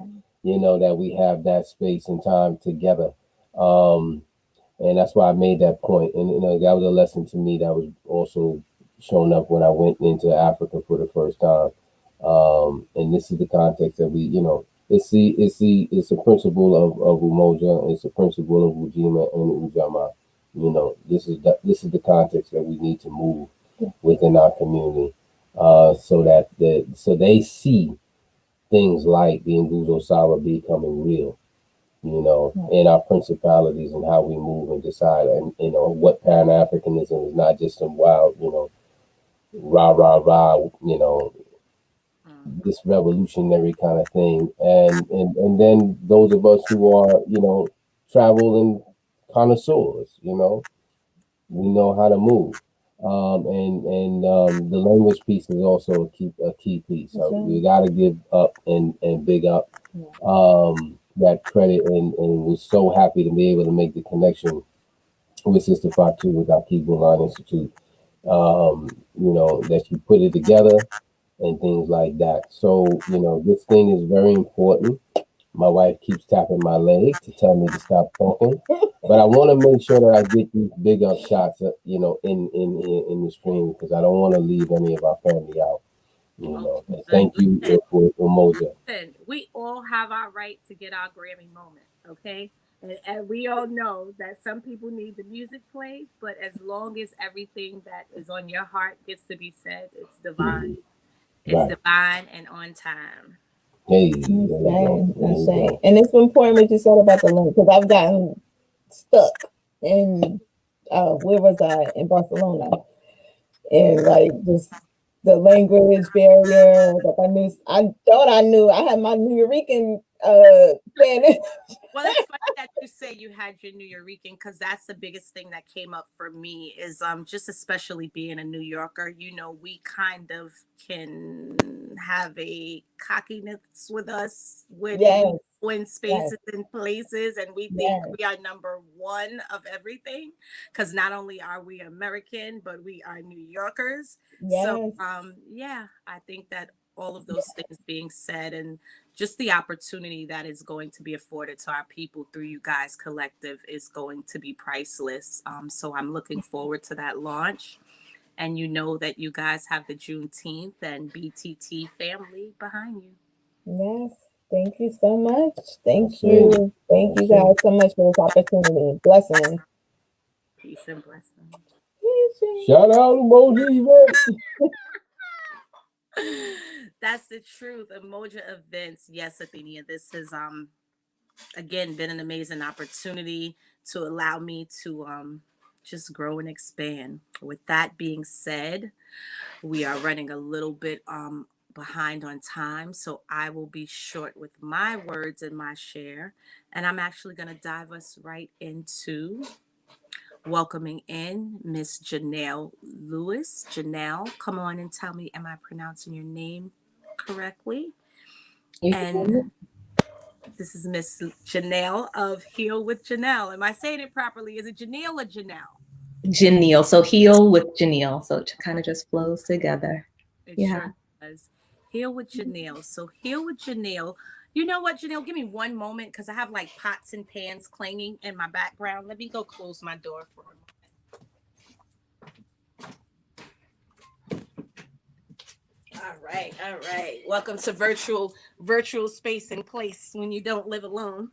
Yeah.
That we have that space and time together. And that's why I made that point. And that was a lesson to me that was also shown up when I went into Africa for the first time. And this is the context that it's a principle of Umoja, it's a principle of Ujima and Ujama. This is the context that we need to move within our community, so that so they see things like the Nguzo Sawa becoming real, in our principalities and how we move and decide, and what Pan Africanism is not just some wild, rah rah rah, this revolutionary kind of thing, and then those of us who are, traveling connoisseurs, we know how to move. The language piece is also a key piece. So we got to give up and big up that credit, and was so happy to be able to make the connection with Sister Fatu with our Key Bulan Institute. That she put it together and things like that. So, this thing is very important. My wife keeps tapping my leg to tell me to stop talking, but I want to make sure that I get these big up shots, in the stream, because I don't want to leave any of our family out. And thank you for Umoja.
Listen, we all have our right to get our Grammy moment, okay? And we all know that some people need the music played, but as long as everything that is on your heart gets to be said, it's divine. It's
Right.
divine and on time.
Hey,
And it's important what you said about the link, because I've gotten stuck in where was I, in Barcelona, and like just the language barrier. Like I thought I knew. I had my New Yorican Spanish.
Well, it's funny that you say you had your New Yorican, because that's the biggest thing that came up for me is just especially being a New Yorker, we kind of can have a cockiness with us when we go in spaces and places, and we think we are number one of everything, because not only are we American, but we are New Yorkers. So I think that all of those things being said, and just the opportunity that is going to be afforded to our people through you guys collective is going to be priceless. So I'm looking forward to that launch. And that you guys have the Juneteenth and BTT family behind you.
Yes. Thank you so much. Thank you. Thank you guys so much for this opportunity. Blessings.
Peace and blessings.
Shout out emoji.
That's the truth. Umoja events. Yes, Athenia. This has again been an amazing opportunity to allow me to just grow and expand. With that being said, we are running a little bit behind on time, so I will be short with my words and my share. And I'm actually going to dive us right into welcoming in Miss Janelle Lewis. Janelle, come on and tell me, am I pronouncing your name correctly? And this is Miss Janelle of Heal with Janelle. Am I saying it properly? Is it Janelle or Janelle?
Janelle. So heal with Janelle. So it kind of just flows together.
It
Yeah.
sure does. Heal with Janelle. So heal with Janelle. You know what, Janelle? Give me one moment because I have like pots and pans clanging in my background. Let me go close my door for a moment. All right. Welcome to virtual space and place when you don't live alone,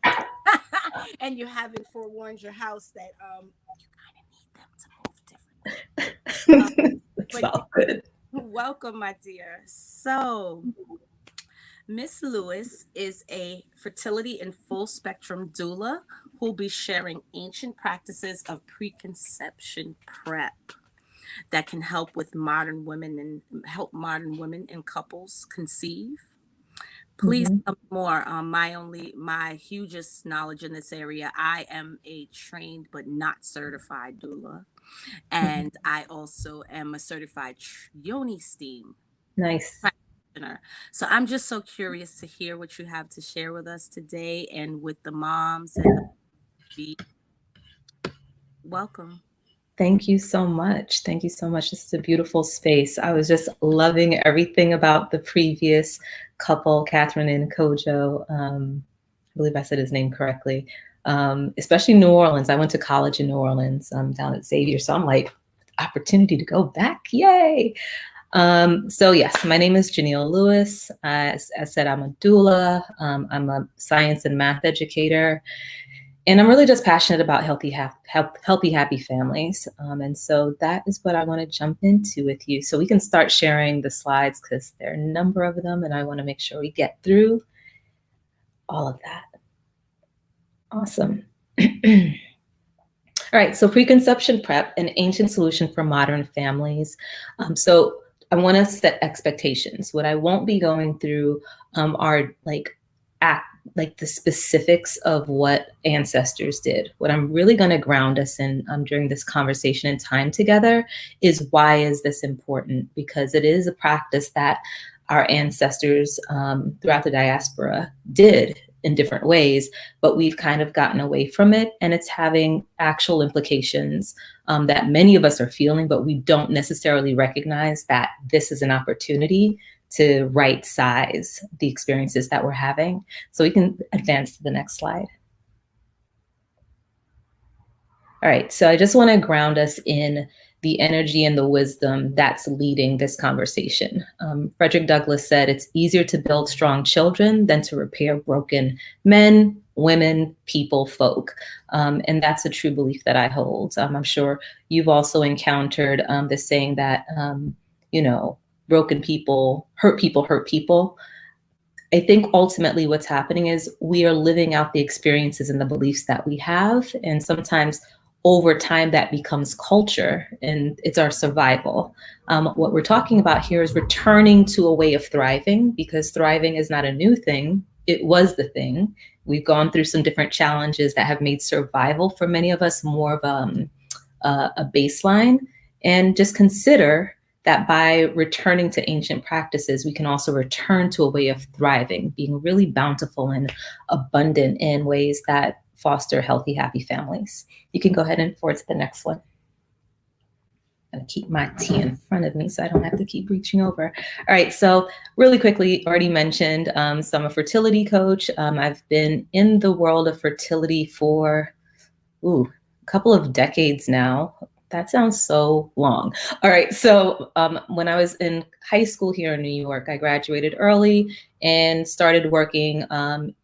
and you haven't forewarned your house that you kind of need them to move differently.
It's all good.
Welcome, my dear. So, Miss Lewis is a fertility and full spectrum doula who will be sharing ancient practices of preconception prep that can help modern women and couples conceive. Please tell me more. My hugest knowledge in this area. I am a trained but not certified doula, and I also am a certified yoni steam practitioner. So I'm just so curious to hear what you have to share with us today, and with the moms and the welcome.
Thank you so much. Thank you so much. This is a beautiful space. I was just loving everything about the previous couple, Catherine and Kojo. I believe I said his name correctly. Especially New Orleans. I went to college in New Orleans down at Xavier. So I'm like, opportunity to go back. Yay. So yes, my name is Janelle Lewis. As I said, I'm a doula. I'm a science and math educator. And I'm really just passionate about healthy, happy families. And so that is what I want to jump into with you. So we can start sharing the slides because there are a number of them and I want to make sure we get through all of that. Awesome. All right, so preconception prep, an ancient solution for modern families. So I want to set expectations. What I won't be going through are like the specifics of what ancestors did. What I'm really going to ground us in during this conversation and time together is why is this important? Because it is a practice that our ancestors throughout the diaspora did in different ways, but we've kind of gotten away from it, and it's having actual implications that many of us are feeling, but we don't necessarily recognize that this is an opportunity to right size the experiences that we're having. So we can advance to the next slide. All right, so I just want to ground us in the energy and the wisdom that's leading this conversation. Frederick Douglass said, it's easier to build strong children than to repair broken men, women, people, folk. And that's a true belief that I hold. I'm sure you've also encountered this saying that, broken people hurt people hurt people. I think ultimately what's happening is we are living out the experiences and the beliefs that we have. And sometimes over time that becomes culture and it's our survival. What we're talking about here is returning to a way of thriving, because thriving is not a new thing. It was the thing. We've gone through some different challenges that have made survival for many of us more of a baseline. And just consider that by returning to ancient practices, we can also return to a way of thriving, being really bountiful and abundant in ways that foster healthy, happy families. You can go ahead and forward to the next one. I'm gonna keep my tea in front of me so I don't have to keep reaching over. All right, so really quickly, already mentioned, so I'm a fertility coach. I've been in the world of fertility for a couple of decades now. That sounds so long. All right, so when I was in high school here in New York, I graduated early and started working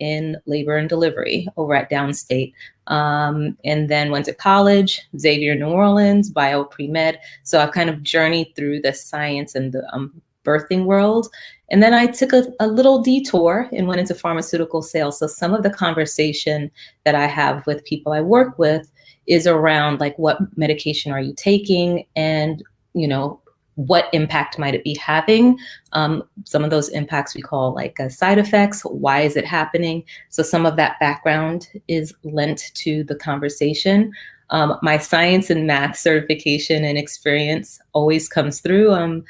in labor and delivery over at Downstate. And then went to college, Xavier, New Orleans, bio pre-med. So I've kind of journeyed through the science and the birthing world. And then I took a little detour and went into pharmaceutical sales. So some of the conversation that I have with people I work with is around like, what medication are you taking, and, you know, what impact might it be having? Some of those impacts we call like side effects. Why is it happening? So some of that background is lent to the conversation. My science and math certification and experience always comes through.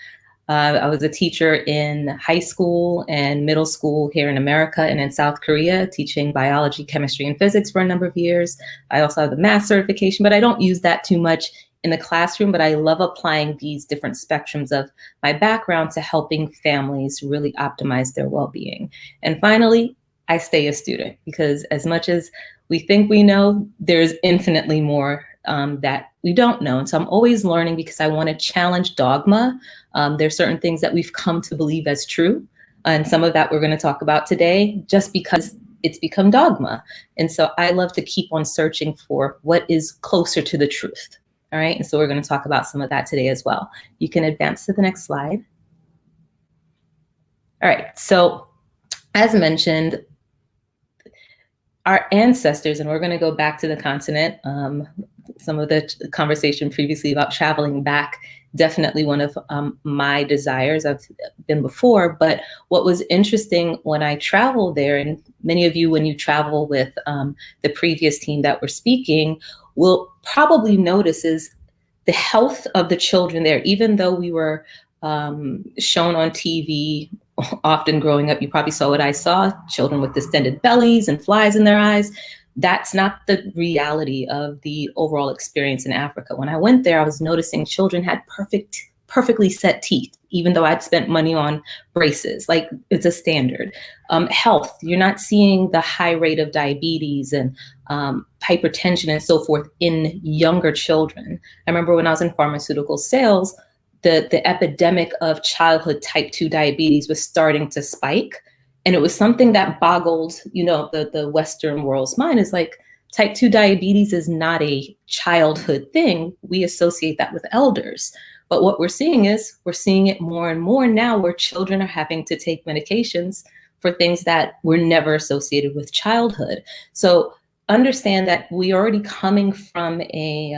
I was a teacher in high school and middle school here in America and in South Korea, teaching biology, chemistry, and physics for a number of years. I also have the math certification, but I don't use that too much in the classroom, but I love applying these different spectrums of my background to helping families really optimize their well-being. And finally, I stay a student, because as much as we think we know, there's infinitely more that we don't know. And so I'm always learning, because I want to challenge dogma. There's certain things that we've come to believe as true. And some of that we're going to talk about today, just because it's become dogma. And so I love to keep on searching for what is closer to the truth. All right. And so we're going to talk about some of that today as well. You can advance to the next slide. All right. So as mentioned, our ancestors, and we're going to go back to the continent. Some of the conversation previously about traveling back, definitely one of my desires. I've been before, but what was interesting when I traveled there, and many of you, when you travel with the previous team that were speaking, will probably notice is the health of the children there. Even though we were shown on TV, often growing up, you probably saw what I saw, children with distended bellies and flies in their eyes. That's not the reality of the overall experience in Africa. When I went there, I was noticing children had perfectly set teeth, even though I'd spent money on braces. Like, it's a standard. Health, you're not seeing the high rate of diabetes and hypertension and so forth in younger children. I remember when I was in pharmaceutical sales, the epidemic of childhood type 2 diabetes was starting to spike. And it was something that boggled, you know, the Western world's mind. Is like, type 2 diabetes is not a childhood thing. We associate that with elders. But what we're seeing is, we're seeing it more and more now, where children are having to take medications for things that were never associated with childhood. So understand that we are already coming from a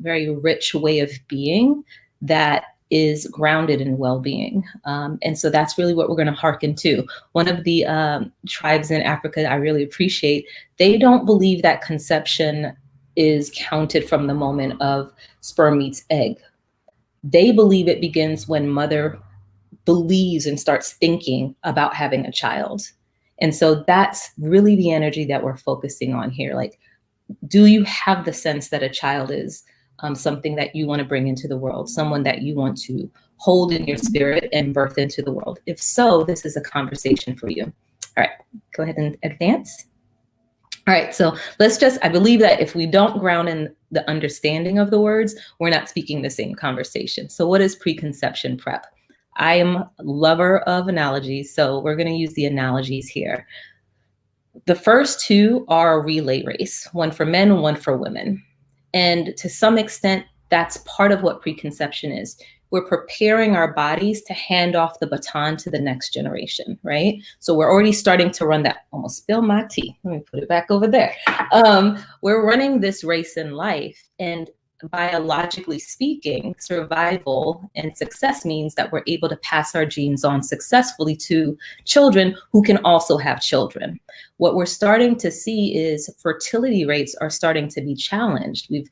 very rich way of being that is grounded in well-being. And so that's really what we're going to hearken to. One of the tribes in Africa I really appreciate, they don't believe that conception is counted from the moment of sperm meets egg. They believe it begins when mother believes and starts thinking about having a child. And so that's really the energy that we're focusing on here. Like, do you have the sense that a child is something that you want to bring into the world, someone that you want to hold in your spirit and birth into the world? If so, this is a conversation for you. All right, go ahead and advance. All right, so I believe that if we don't ground in the understanding of the words, we're not speaking the same conversation. So what is preconception prep? I am a lover of analogies, so we're going to use the analogies here. The first two are a relay race, one for men and one for women. And to some extent, that's part of what preconception is. We're preparing our bodies to hand off the baton to the next generation, right? So we're already starting to run that. Almost spilled my tea. Let me put it back over there. We're running this race in life, and biologically speaking, survival and success means that we're able to pass our genes on successfully to children who can also have children. What we're starting to see is fertility rates are starting to be challenged. We've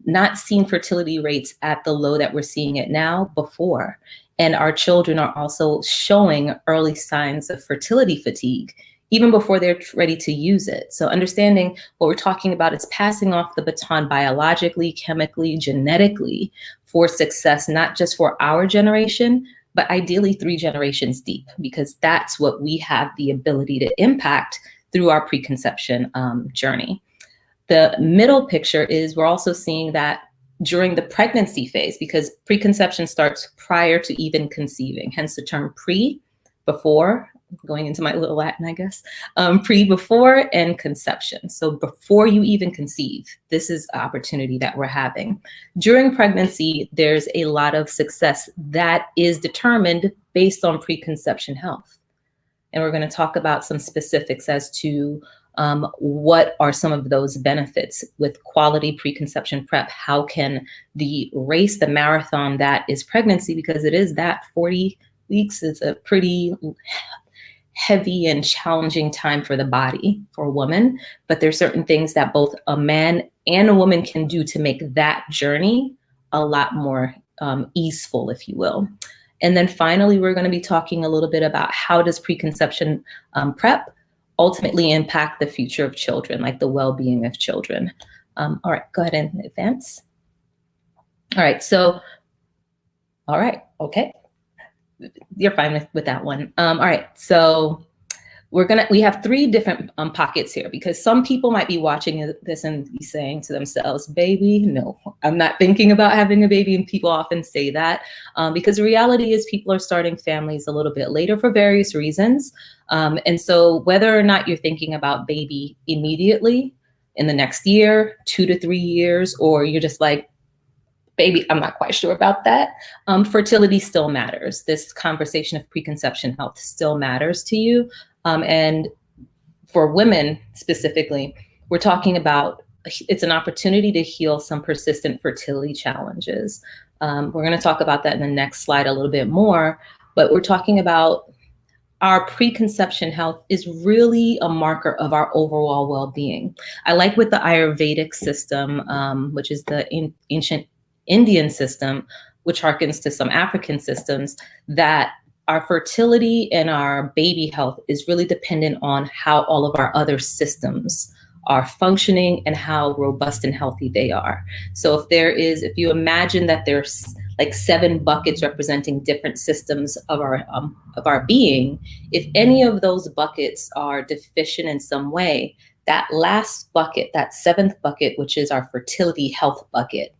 not seen fertility rates at the low that we're seeing it now before. And our children are also showing early signs of fertility fatigue, even before they're ready to use it. So understanding what we're talking about is passing off the baton biologically, chemically, genetically for success, not just for our generation, but ideally 3 generations deep, because that's what we have the ability to impact through our preconception journey. The middle picture is we're also seeing that during the pregnancy phase, because preconception starts prior to even conceiving, hence the term pre, before, going into my little Latin, I guess, pre, before, and conception. So before you even conceive, this is an opportunity that we're having. During pregnancy, there's a lot of success that is determined based on preconception health. And we're going to talk about some specifics as to What are some of those benefits with quality preconception prep? How can the race, the marathon that is pregnancy, because it is that 40 weeks is a pretty heavy and challenging time for the body for a woman, but there's certain things that both a man and a woman can do to make that journey a lot more easeful, if you will. And then finally, we're going to be talking a little bit about how does preconception prep ultimately impact the future of children, like the well-being of children. All right, go ahead and advance. All right, so, all right, okay. You're fine with that one. All right, so we have three different pockets here, because some people might be watching this and be saying to themselves, baby, no, I'm not thinking about having a baby. And people often say that because the reality is people are starting families a little bit later for various reasons. And so whether or not you're thinking about baby immediately in the next year, 2 to 3 years, or you're just like, baby, I'm not quite sure about that. Fertility still matters. This conversation of preconception health still matters to you. And for women specifically, we're talking about, it's an opportunity to heal some persistent fertility challenges. We're going to talk about that in the next slide a little bit more, but we're talking about our preconception health is really a marker of our overall well-being. I like with the Ayurvedic system, which is the ancient Indian system, which harkens to some African systems, that our fertility and our baby health is really dependent on how all of our other systems are functioning and how robust and healthy they are. So if you imagine that there's like 7 buckets representing different systems of our being, if any of those buckets are deficient in some way, that last bucket, that 7th bucket, which is our fertility health bucket,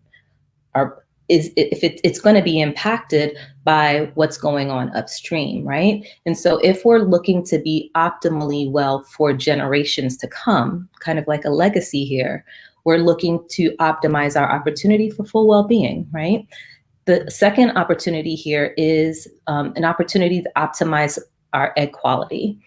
it's going to be impacted by what's going on upstream, right? And so if we're looking to be optimally well for generations to come, kind of like a legacy here, we're looking to optimize our opportunity for full well-being, right? The second opportunity here is an opportunity to optimize our egg quality.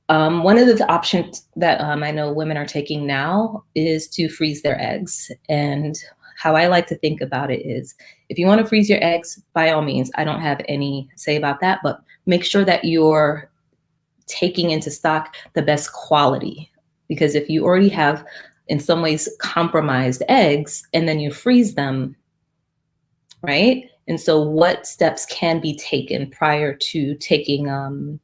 One of the options that I know women are taking now is to freeze their eggs. And how I like to think about it is, if you want to freeze your eggs, by all means, I don't have any say about that, but make sure that you're taking into stock the best quality. Because if you already have, in some ways, compromised eggs, and then you freeze them, right? And so what steps can be taken prior to choosing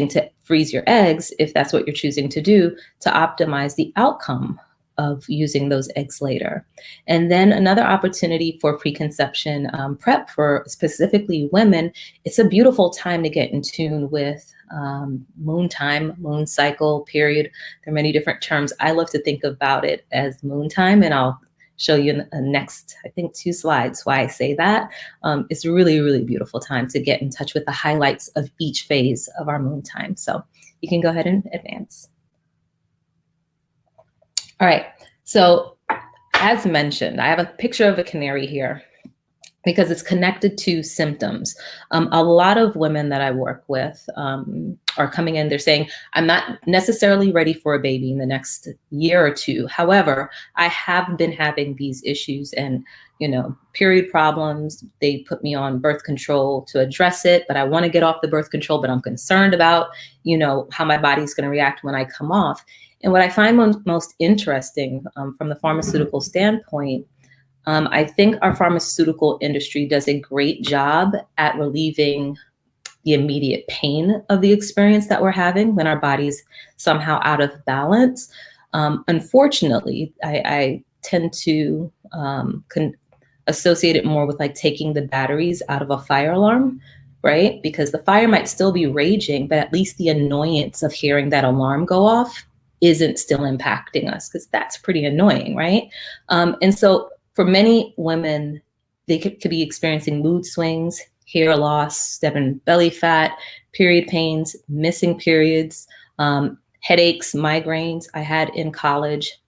to freeze your eggs, if that's what you're choosing to do, to optimize the outcome of using those eggs later. And then another opportunity for preconception prep for specifically women, it's a beautiful time to get in tune with moon time, moon cycle, period. There are many different terms. I love to think about it as moon time, and I'll show you in the next, I think, 2 slides why I say that. It's a really, really beautiful time to get in touch with the highlights of each phase of our moon time. So you can go ahead and advance. All right, so as mentioned, I have a picture of a canary here because it's connected to symptoms. A lot of women that I work with are coming in, they're saying, I'm not necessarily ready for a baby in the next year or 2. However, I have been having these issues and, period problems. They put me on birth control to address it, but I want to get off the birth control, but I'm concerned about, how my body's going to react when I come off. And what I find most interesting from the pharmaceutical standpoint, I think our pharmaceutical industry does a great job at relieving the immediate pain of the experience that we're having when our body's somehow out of balance. Unfortunately, I tend to associate it more with like taking the batteries out of a fire alarm, right? Because the fire might still be raging, but at least the annoyance of hearing that alarm go off isn't still impacting us, because that's pretty annoying, right? And so for many women, they could be experiencing mood swings, hair loss, stubborn belly fat, period pains, missing periods, headaches, migraines. I had in college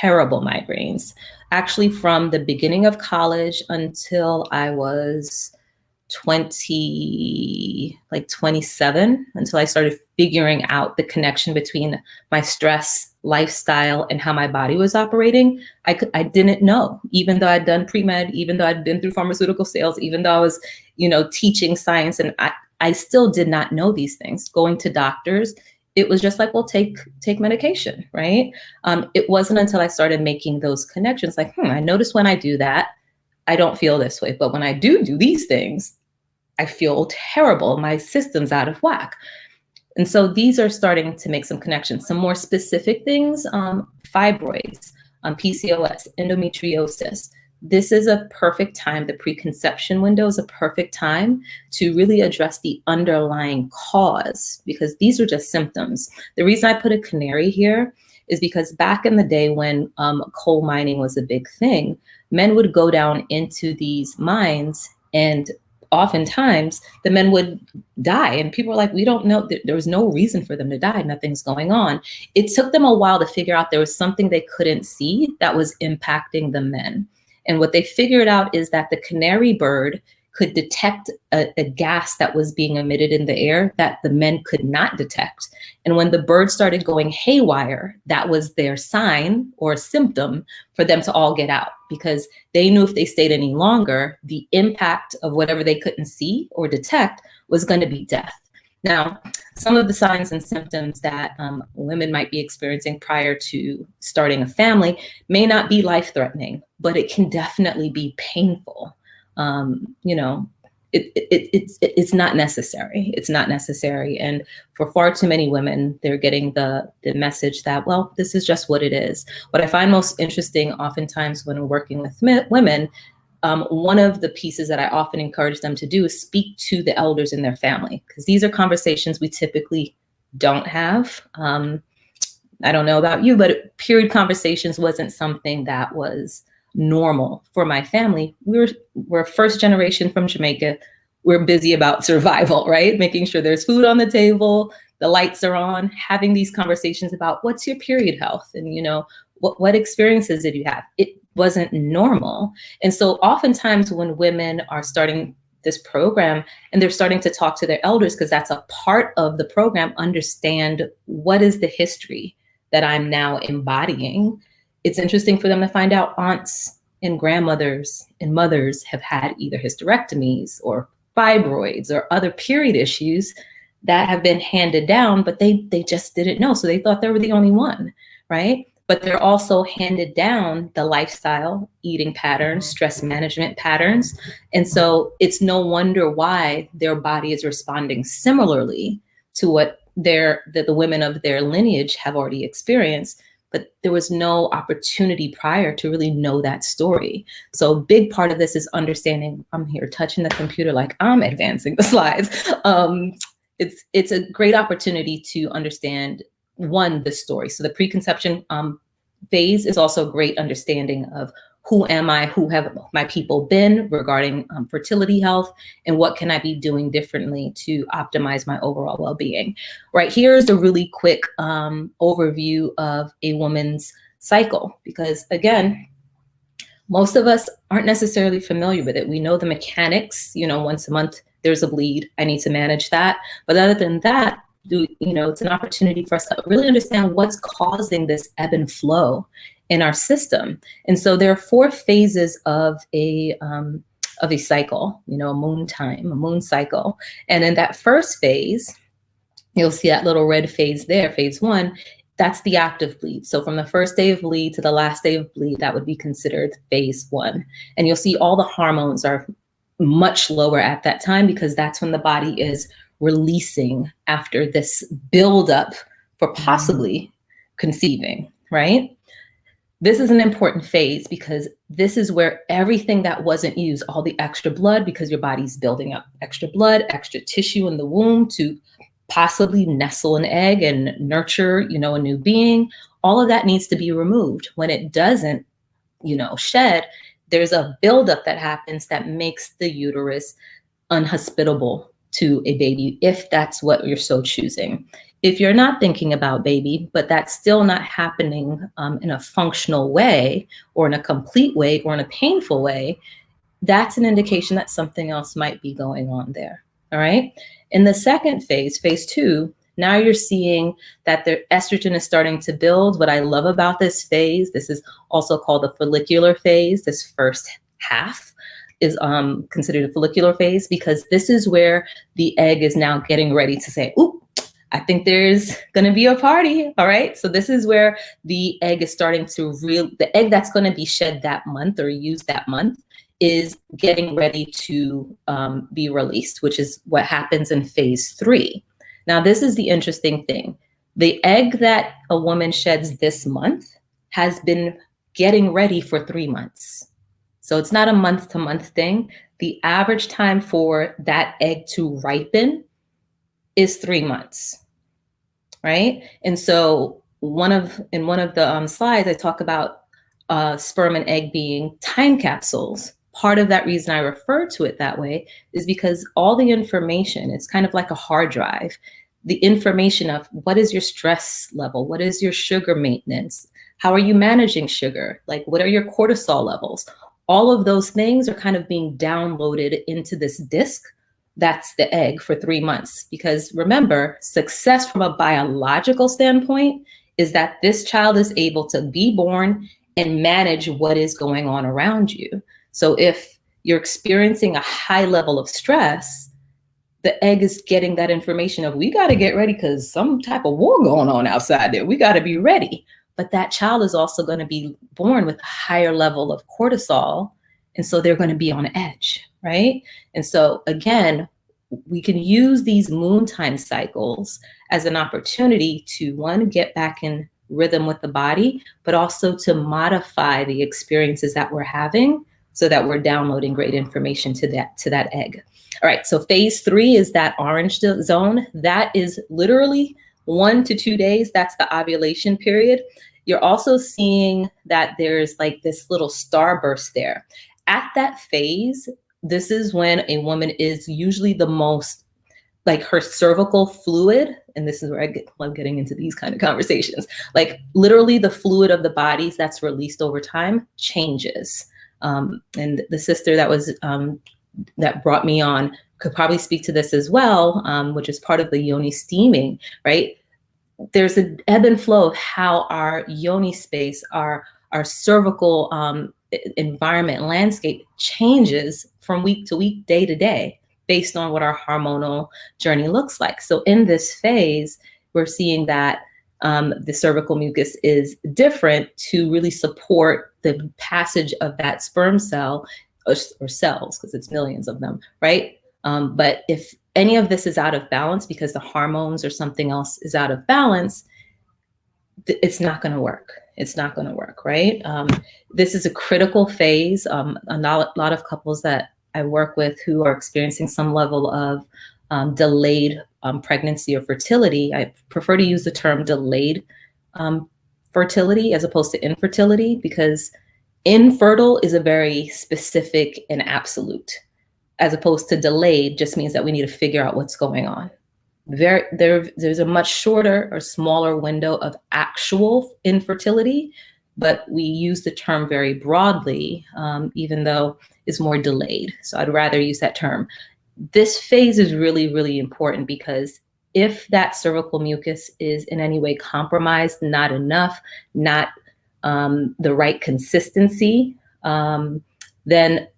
terrible migraines, actually from the beginning of college until I was 27, until I started figuring out the connection between my stress, lifestyle, and how my body was operating. I didn't know, even though I'd done pre-med, even though I'd been through pharmaceutical sales, even though I was, teaching science, and I still did not know these things. Going to doctors, it was just like, well, take medication, right? It wasn't until I started making those connections, like, I notice when I do that, I don't feel this way. But when I do these things, I feel terrible. My system's out of whack. And so these are starting to make some connections. Some more specific things, fibroids, PCOS, endometriosis. This is a perfect time. The preconception window is a perfect time to really address the underlying cause, because these are just symptoms. The reason I put a canary here is because back in the day when coal mining was a big thing, men would go down into these mines, and oftentimes the men would die. And people were like, we don't know, there was no reason for them to die. Nothing's going on. It took them a while to figure out there was something they couldn't see that was impacting the men. And what they figured out is that the canary bird could detect a gas that was being emitted in the air that the men could not detect. And when the bird started going haywire, that was their sign or symptom for them to all get out, because they knew if they stayed any longer, the impact of whatever they couldn't see or detect was going to be death. Now, some of the signs and symptoms that women might be experiencing prior to starting a family may not be life-threatening, but it can definitely be painful. It's not necessary. It's not necessary. And for far too many women, they're getting the message that, well, this is just what it is. What I find most interesting oftentimes when working with women, one of the pieces that I often encourage them to do is speak to the elders in their family, because these are conversations we typically don't have. I don't know about you, but period conversations wasn't something that was normal for my family. We're first generation from Jamaica. We're busy about survival, right? Making sure there's food on the table, the lights are on, having these conversations about what's your period health, and what experiences did you have? It wasn't normal. And so oftentimes when women are starting this program and they're starting to talk to their elders, because that's a part of the program, understand what is the history that I'm now embodying. It's interesting for them to find out aunts and grandmothers and mothers have had either hysterectomies or fibroids or other period issues that have been handed down, but they just didn't know. So they thought they were the only one, right? But they're also handed down the lifestyle, eating patterns, stress management patterns. And so it's no wonder why their body is responding similarly to what the women of their lineage have already experienced. But there was no opportunity prior to really know that story. So a big part of this is understanding, I'm here touching the computer like I'm advancing the slides. It's a great opportunity to understand, one, the story. So the preconception phase is also a great understanding of who am I, who have my people been regarding fertility health, and what can I be doing differently to optimize my overall well-being. Right here is a really quick overview of a woman's cycle, because again, most of us aren't necessarily familiar with it. We know the mechanics, once a month there's a bleed, I need to manage that. But other than that, it's an opportunity for us to really understand what's causing this ebb and flow in our system. And so there are 4 phases of a cycle, a moon cycle. And in that first phase, you'll see that little red phase there, phase 1, that's the active bleed. So from the first day of bleed to the last day of bleed, that would be considered phase 1. And you'll see all the hormones are much lower at that time, because that's when the body is releasing after this buildup for possibly conceiving, right? This is an important phase, because this is where everything that wasn't used, all the extra blood, because your body's building up extra blood, extra tissue in the womb to possibly nestle an egg and nurture, a new being, all of that needs to be removed. When it doesn't, shed, there's a buildup that happens that makes the uterus unhospitable to a baby, if that's what you're so choosing. If you're not thinking about baby, but that's still not happening in a functional way, or in a complete way, or in a painful way, that's an indication that something else might be going on there. All right. In the second phase, phase 2, now you're seeing that the estrogen is starting to build. What I love about this phase, this is also called the follicular phase. This first half is considered a follicular phase because this is where the egg is now getting ready to say, ooh, I think there's going to be a party. All right. So this is where the egg is starting to the egg that's going to be shed that month or used that month is getting ready to be released, which is what happens in phase 3. Now, this is the interesting thing. The egg that a woman sheds this month has been getting ready for 3 months. So it's not a month-to-month thing. The average time for that egg to ripen is 3 months, right? And so in one of the slides, I talk about sperm and egg being time capsules. Part of that reason I refer to it that way is because all the information, it's kind of like a hard drive. The information of what is your stress level? What is your sugar maintenance? How are you managing sugar? Like, what are your cortisol levels? All of those things are kind of being downloaded into this disk. That's the egg for 3 months. Because remember, success from a biological standpoint is that this child is able to be born and manage what is going on around you. So if you're experiencing a high level of stress, the egg is getting that information of, we got to get ready because some type of war going on outside there. We got to be ready. But that child is also going to be born with a higher level of cortisol. And so they're going to be on edge, right? And so again, we can use these moon time cycles as an opportunity to, one, get back in rhythm with the body, but also to modify the experiences that we're having so that we're downloading great information to that egg. All right, so phase 3 is that orange zone. That is literally 1 to 2 days. That's the ovulation period. You're also seeing that there's like this little starburst there. At that phase, this is when a woman is usually the most, like, her cervical fluid, and this is where I love getting into these kind of conversations, like literally the fluid of the bodies that's released over time changes. And the sister that was that brought me on could probably speak to this as well, which is part of the yoni steaming, right? There's an ebb and flow of how our yoni space, our cervical environment landscape changes from week to week, day to day, based on what our hormonal journey looks like. So in this phase, we're seeing that the cervical mucus is different to really support the passage of that sperm cell or cells, because it's millions of them, right? But if any of this is out of balance because the hormones or something else is out of balance, it's not going to work. It's not going to work, right? This is a critical phase. A lot of couples that I work with who are experiencing some level of delayed pregnancy or fertility, I prefer to use the term delayed fertility as opposed to infertility, because infertile is a very specific and absolute, as opposed to delayed just means that we need to figure out what's going on. There's a much shorter or smaller window of actual infertility, but we use the term very broadly, even though it's more delayed. So I'd rather use that term. This phase is really, really important because if that cervical mucus is in any way compromised, not enough, not the right consistency, then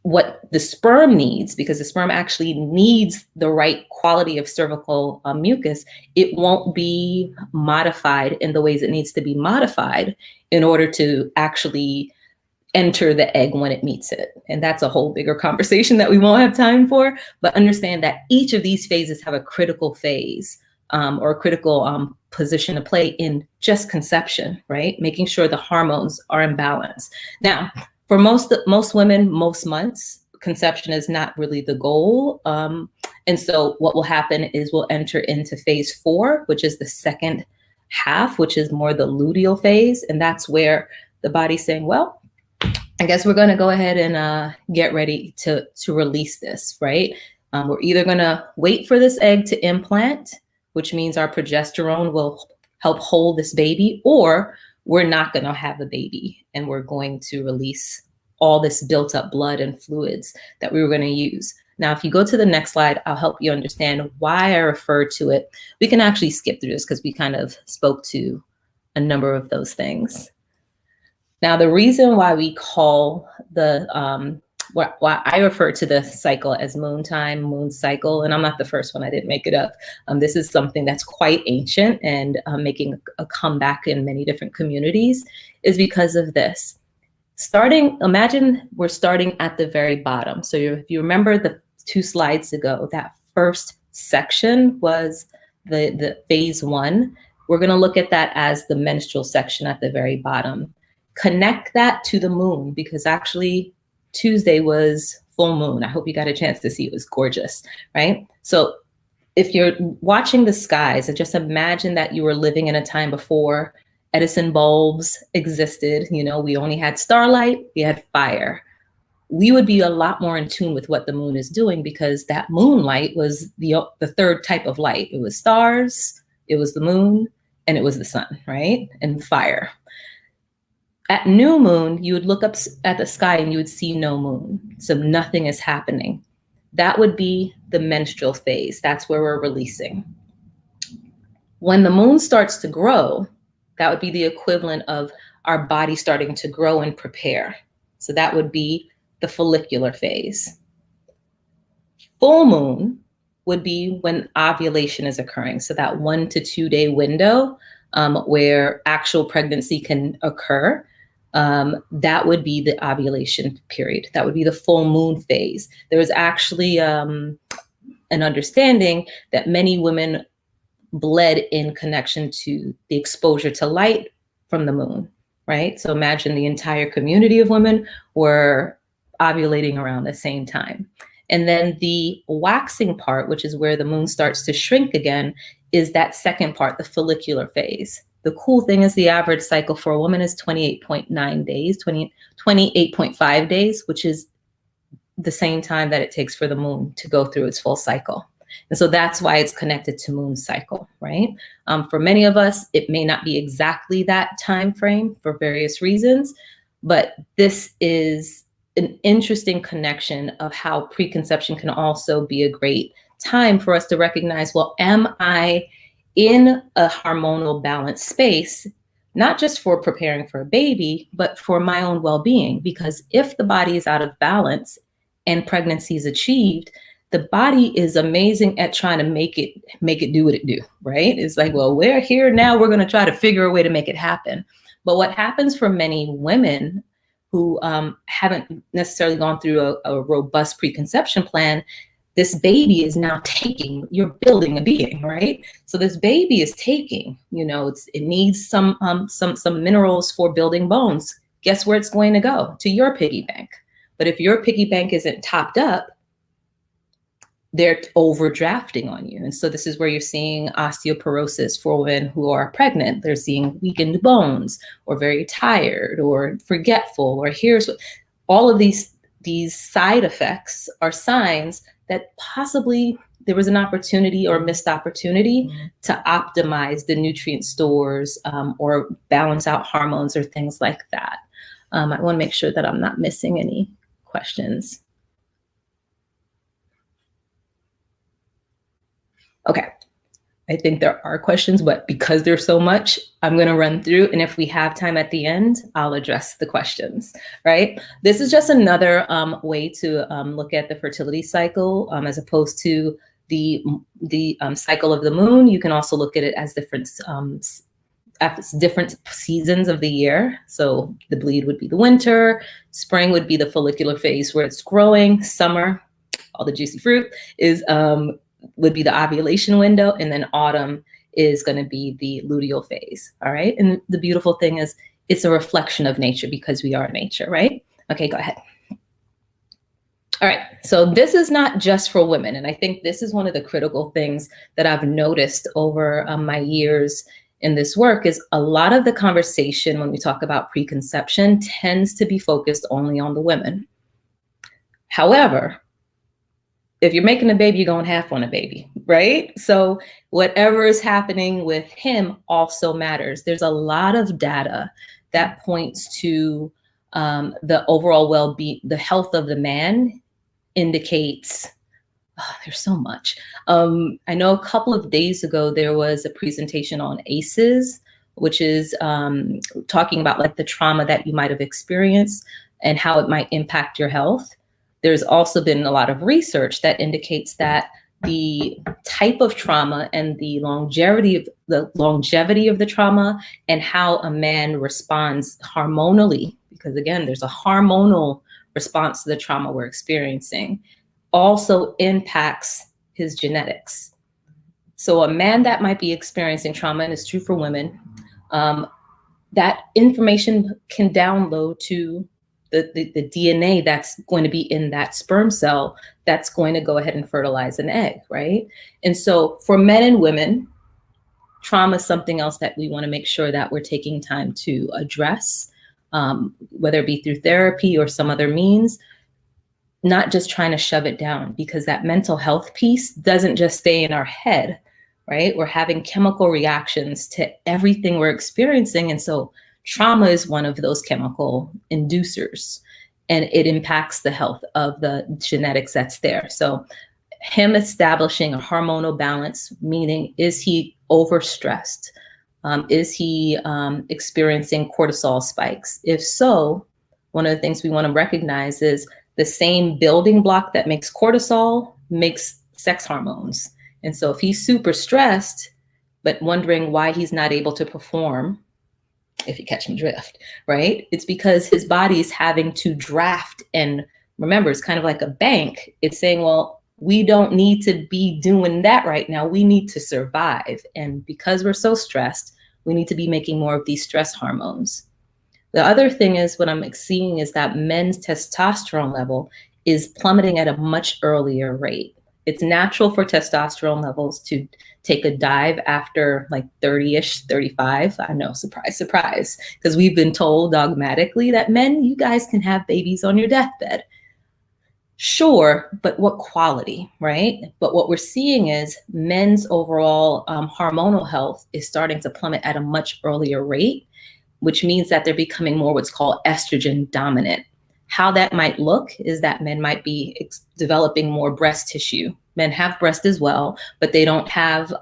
what the sperm needs, because the sperm actually needs the right quality of cervical mucus, it won't be modified in the ways it needs to be modified in order to actually enter the egg when it meets it. And that's a whole bigger conversation that we won't have time for, but understand that each of these phases have a critical phase or a critical position to play in just conception, right? Making sure the hormones are in balance. Now, for most women, most months, conception is not really the goal. And so what will happen is we'll enter into phase 4, which is the second half, which is more the luteal phase. And that's where the body's saying, well, I guess we're going to go ahead and get ready to release this, right? We're either going to wait for this egg to implant, which means our progesterone will help hold this baby, or we're not going to have a baby and we're going to release all this built up blood and fluids that we were going to use. Now, if you go to the next slide, I'll help you understand why I refer to it. We can actually skip through this because we kind of spoke to a number of those things. Now, the reason why we call the, why I refer to the cycle as moon time, moon cycle, and I'm not the first one, I didn't make it up. This is something that's quite ancient and making a comeback in many different communities, is because of this. Imagine we're starting at the very bottom. So if you remember the 2 slides ago, that first section was the phase 1. We're going to look at that as the menstrual section at the very bottom. Connect that to the moon, because actually Tuesday was full moon. I hope you got a chance to see it. Was gorgeous, right? So if you're watching the skies, and just imagine that you were living in a time before Edison bulbs existed. You know, we only had starlight, we had fire. We would be a lot more in tune with what the moon is doing, because that moonlight was the third type of light. It was stars, it was the moon, and it was the sun, right? And fire. At new moon, you would look up at the sky and you would see no moon. So nothing is happening. That would be the menstrual phase. That's where we're releasing. When the moon starts to grow, that would be the equivalent of our body starting to grow and prepare. So that would be the follicular phase. Full moon would be when ovulation is occurring. So that 1 to 2 day window where actual pregnancy can occur, that would be the ovulation period. That would be the full moon phase. There was actually an understanding that many women bled in connection to the exposure to light from the moon, right? So imagine the entire community of women were ovulating around the same time. And then the waxing part, which is where the moon starts to shrink again, is that second part, the follicular phase. The cool thing is the average cycle for a woman is 28.9 days, 28.5 days, which is the same time that it takes for the moon to go through its full cycle. And so that's why it's connected to moon cycle, right? For many of us, it may not be exactly that time frame for various reasons, but this is an interesting connection of how preconception can also be a great time for us to recognize, well, am I in a hormonal balanced space, not just for preparing for a baby, but for my own well-being? Because if the body is out of balance and pregnancy is achieved, the body is amazing at trying to make it do what it do, right? It's like, well, we're here now, we're going to try to figure a way to make it happen. But what happens for many women who haven't necessarily gone through a robust preconception plan, this baby is now taking, you're building a being, right? So this baby is taking, you know, it needs some minerals for building bones. Guess where it's going to go? To your piggy bank. But if your piggy bank isn't topped up, they're overdrafting on you. And so this is where you're seeing osteoporosis for women who are pregnant. They're seeing weakened bones, or very tired, or forgetful, or here's all of these side effects are signs that possibly there was an opportunity or missed opportunity to optimize the nutrient stores or balance out hormones or things like that. I want to make sure that I'm not missing any questions. Okay, I think there are questions, but because there's so much, I'm going to run through. And if we have time at the end, I'll address the questions, right? This is just another way to look at the fertility cycle as opposed to the cycle of the moon. You can also look at it as different seasons of the year. So the bleed would be the winter, spring would be the follicular phase where it's growing, summer, all the juicy fruit is would be the ovulation window, and then autumn is going to be the luteal phase. All right. And the beautiful thing is it's a reflection of nature because we are nature, right? Okay, go ahead. All right. So this is not just for women. And I think this is one of the critical things that I've noticed over my years in this work is a lot of the conversation when we talk about preconception tends to be focused only on the women. However, if you're making a baby, you're going to have on a baby, right? So whatever is happening with him also matters. There's a lot of data that points to the overall well-being, the health of the man indicates, there's so much. I know a couple of days ago, there was a presentation on ACEs, which is talking about like the trauma that you might have experienced and how it might impact your health. There's also been a lot of research that indicates that the type of trauma and the longevity of the trauma and how a man responds hormonally, because again, there's a hormonal response to the trauma we're experiencing, also impacts his genetics. So a man that might be experiencing trauma, and it's true for women, that information can download to the DNA that's going to be in that sperm cell that's going to go ahead and fertilize an egg, right? And so for men and women, trauma is something else that we want to make sure that we're taking time to address, whether it be through therapy or some other means, not just trying to shove it down, because that mental health piece doesn't just stay in our head, right? We're having chemical reactions to everything we're experiencing. And so trauma is one of those chemical inducers, and it impacts the health of the genetics that's there. So him establishing a hormonal balance, meaning, is he overstressed? Is he experiencing cortisol spikes? If so, one of the things we want to recognize is the same building block that makes cortisol makes sex hormones. And so if he's super stressed, but wondering why he's not able to perform, if you catch my drift, right? It's because his body is having to draft, and remember, it's kind of like a bank. It's saying, well, we don't need to be doing that right now. We need to survive. And because we're so stressed, we need to be making more of these stress hormones. The other thing is, what I'm seeing is that men's testosterone level is plummeting at a much earlier rate. It's natural for testosterone levels to take a dive after like 30-ish, 35. I know, surprise, surprise, because we've been told dogmatically that men, you guys can have babies on your deathbed. Sure, but what quality, right? But what we're seeing is men's overall hormonal health is starting to plummet at a much earlier rate, which means that they're becoming more what's called estrogen dominant. How that might look is that men might be developing more breast tissue. Men have breast as well, but they don't have,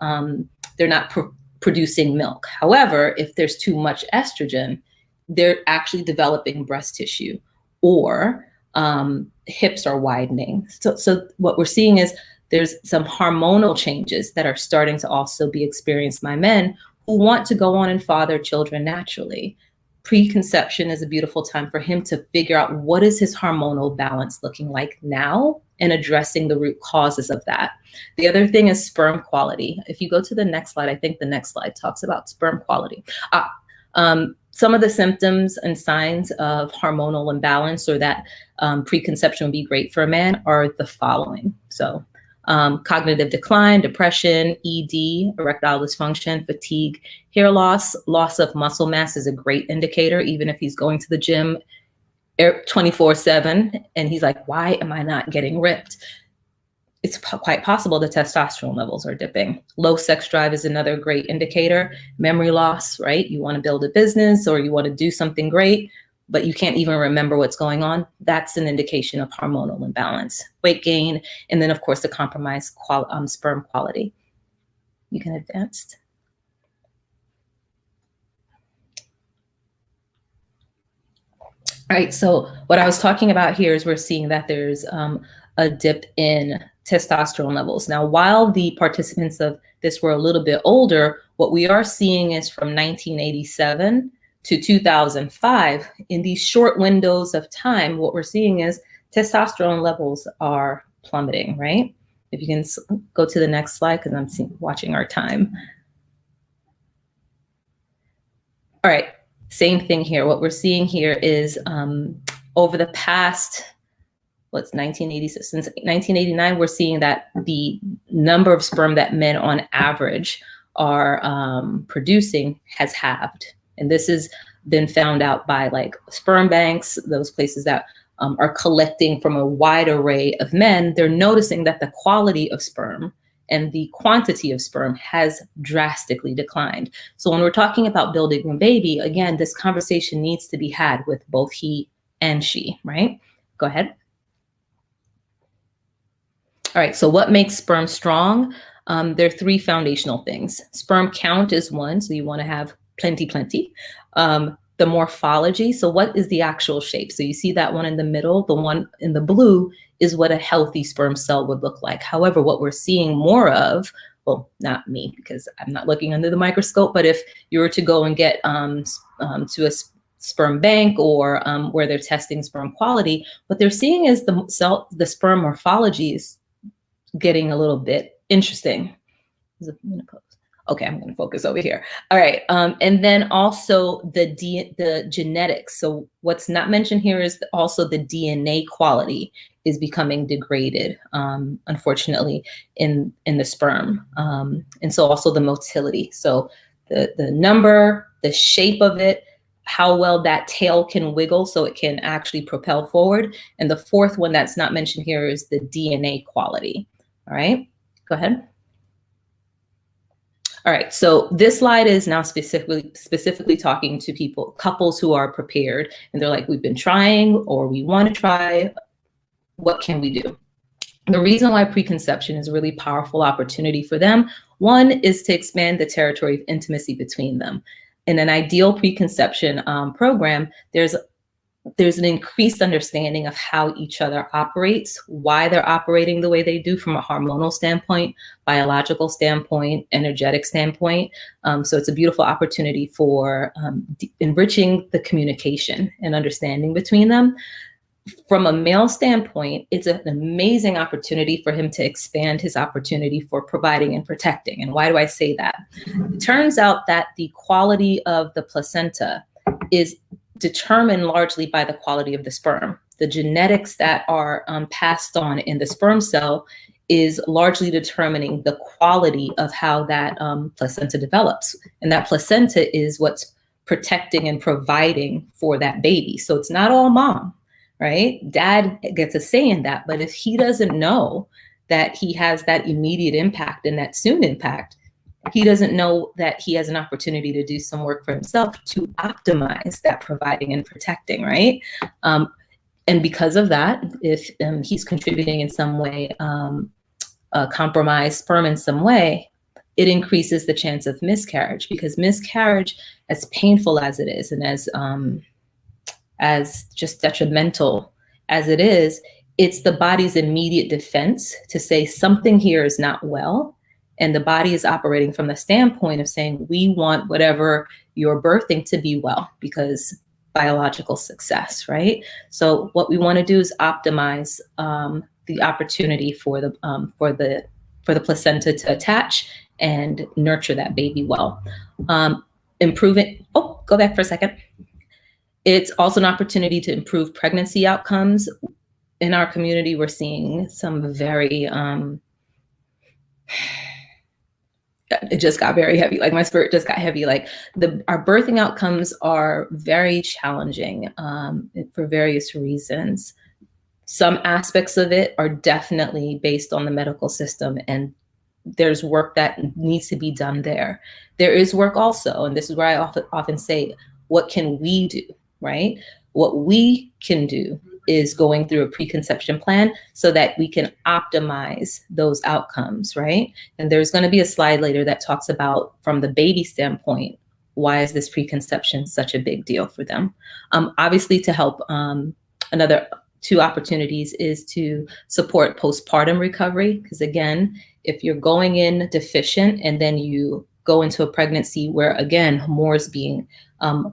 they're not producing milk. However, if there's too much estrogen, they're actually developing breast tissue, or hips are widening. So what we're seeing is there's some hormonal changes that are starting to also be experienced by men who want to go on and father children naturally. Preconception is a beautiful time for him to figure out what is his hormonal balance looking like now, and addressing the root causes of that. The other thing is sperm quality. If you go to the next slide, I think the next slide talks about sperm quality. Some of the symptoms and signs of hormonal imbalance, or that preconception would be great for a man, are the following. So cognitive decline, depression, ED, erectile dysfunction, fatigue, hair loss, loss of muscle mass is a great indicator, even if he's going to the gym 24/7 and he's like, why am I not getting ripped? It's quite possible the testosterone levels are dipping. Low sex drive is another great indicator. Memory loss, right? You want to build a business or you want to do something great, but you can't even remember what's going on. That's an indication of hormonal imbalance. Weight gain, and then of course the compromised sperm quality. You can advance. All right, so what I was talking about here is we're seeing that there's a dip in testosterone levels. Now, while the participants of this were a little bit older, what we are seeing is from 1987 to 2005, in these short windows of time, what we're seeing is testosterone levels are plummeting, right? If you can go to the next slide, because I'm watching our time. All right. Same thing here. What we're seeing here is over the past, what's 1986, since 1989, we're seeing that the number of sperm that men on average are producing has halved. And this has been found out by like sperm banks, those places that are collecting from a wide array of men. They're noticing that the quality of sperm and the quantity of sperm has drastically declined. So when we're talking about building a baby, again, this conversation needs to be had with both he and she, right? Go ahead. All right, so what makes sperm strong? There are three foundational things. Sperm count is one, so you want to have plenty. The morphology, so what is the actual shape? So you see that one in the middle, the one in the blue is what a healthy sperm cell would look like. However, what we're seeing more of, well, not me, because I'm not looking under the microscope, but if you were to go and get to a sperm bank or where they're testing sperm quality, what they're seeing is the sperm morphology is getting a little bit interesting. Okay, I'm going to focus over here. All right, and then also the genetics. So what's not mentioned here is also the DNA quality is becoming degraded, unfortunately, in the sperm, and so also the motility. So the number, the shape of it, how well that tail can wiggle so it can actually propel forward, and the fourth one that's not mentioned here is the DNA quality. All right, go ahead. All right, so this slide is now specifically talking to couples who are prepared, and they're like, we've been trying, or we want to try, what can we do? The reason why preconception is a really powerful opportunity for them, one is to expand the territory of intimacy between them. In an ideal preconception program, there's an increased understanding of how each other operates, why they're operating the way they do from a hormonal standpoint, biological standpoint, energetic standpoint. So it's a beautiful opportunity for enriching the communication and understanding between them. From a male standpoint, it's an amazing opportunity for him to expand his opportunity for providing and protecting. And why do I say that? It turns out that the quality of the placenta is determined largely by the quality of the sperm. The genetics that are passed on in the sperm cell is largely determining the quality of how that placenta develops. And that placenta is what's protecting and providing for that baby. So it's not all mom, right? Dad gets a say in that, but if he doesn't know that he has that immediate impact and that soon impact, he doesn't know that he has an opportunity to do some work for himself to optimize that providing and protecting, right? And because of that, if he's contributing in some way, compromised sperm in some way, it increases the chance of miscarriage, because miscarriage, as painful as it is and as just detrimental as it is, it's the body's immediate defense to say something here is not well. And the body is operating from the standpoint of saying, we want whatever you're birthing to be well, because biological success, right? So what we want to do is optimize the opportunity for the placenta to attach and nurture that baby well. Improving, oh, go back for a second. It's also an opportunity to improve pregnancy outcomes. In our community, we're seeing some very, it just got very heavy. Like my spirit just got heavy. Like our birthing outcomes are very challenging for various reasons. Some aspects of it are definitely based on the medical system, and there's work that needs to be done there. There is work also, and this is where I often say, what can we do, right? What we can do is going through a preconception plan so that we can optimize those outcomes, right? And there's going to be a slide later that talks about, from the baby standpoint, why is this preconception such a big deal for them? Obviously, to help, another two opportunities is to support postpartum recovery, because again, if you're going in deficient and then you go into a pregnancy where, again, more is being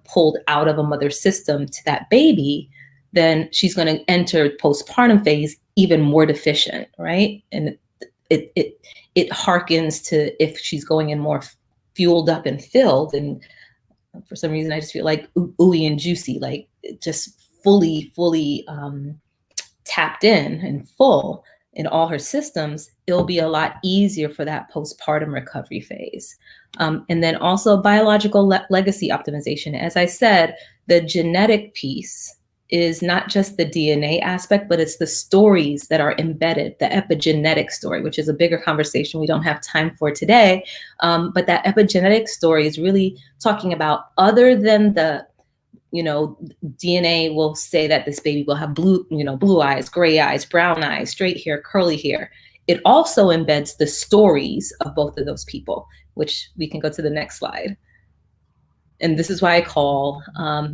pulled out of a mother's system to that baby, then she's going to enter postpartum phase even more deficient, right? And it harkens to if she's going in more fueled up and filled. And for some reason, I just feel like ooey and juicy, like just fully tapped in and full in all her systems, it'll be a lot easier for that postpartum recovery phase. And then also biological legacy optimization. As I said, the genetic piece is not just the DNA aspect, but it's the stories that are embedded, the epigenetic story, which is a bigger conversation we don't have time for today. But that epigenetic story is really talking about, other than the you know, DNA will say that this baby will have blue eyes, gray eyes, brown eyes, straight hair, curly hair. It also embeds the stories of both of those people, which we can go to the next slide. And this is why I call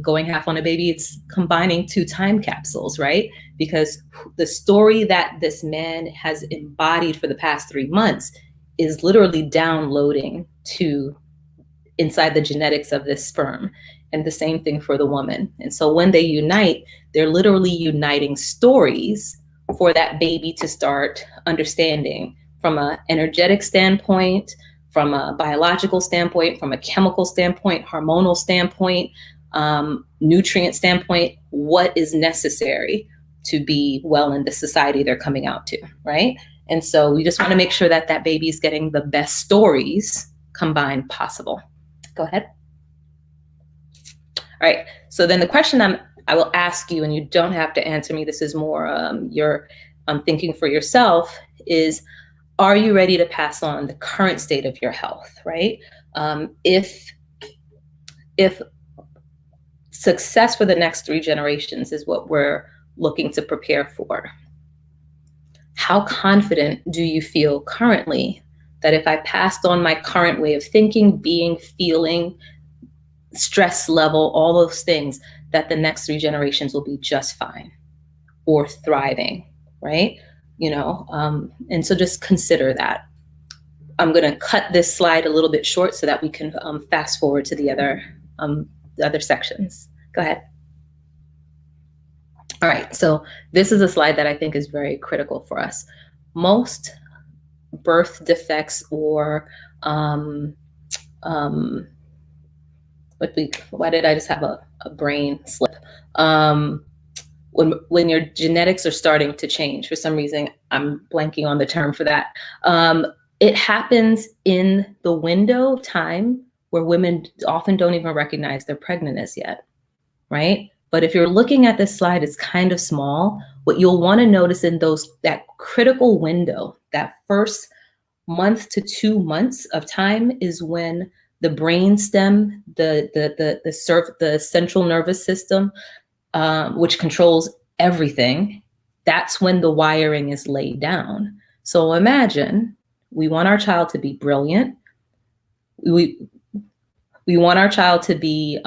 going half on a baby, it's combining two time capsules, right? Because the story that this man has embodied for the past 3 months is literally downloading to inside the genetics of this sperm. And the same thing for the woman. And so when they unite, they're literally uniting stories for that baby to start understanding from an energetic standpoint, from a biological standpoint, from a chemical standpoint, hormonal standpoint, nutrient standpoint, what is necessary to be well in the society they're coming out to, right? And so we just want to make sure that that baby is getting the best stories combined possible. Go ahead. All right, so then the question I will ask you, and you don't have to answer me, this is more your thinking for yourself, is are you ready to pass on the current state of your health, right? If success for the next 3 generations is what we're looking to prepare for, how confident do you feel currently that if I passed on my current way of thinking, being, feeling, stress level, all those things, that the next 3 generations will be just fine or thriving, right? You know, and so just consider that. I'm going to cut this slide a little bit short so that we can fast forward to the other sections. Go ahead. All right, so this is a slide that I think is very critical for us. Most birth defects or why did I just have a brain slip? When your genetics are starting to change, for some reason, I'm blanking on the term for that. It happens in the window of time where women often don't even recognize they're pregnant as yet, right? But if you're looking at this slide, it's kind of small. What you'll want to notice in that critical window, that first month to 2 months of time, is when the brain stem, the central nervous system, which controls everything, that's when the wiring is laid down. So imagine we want our child to be brilliant. We want our child to be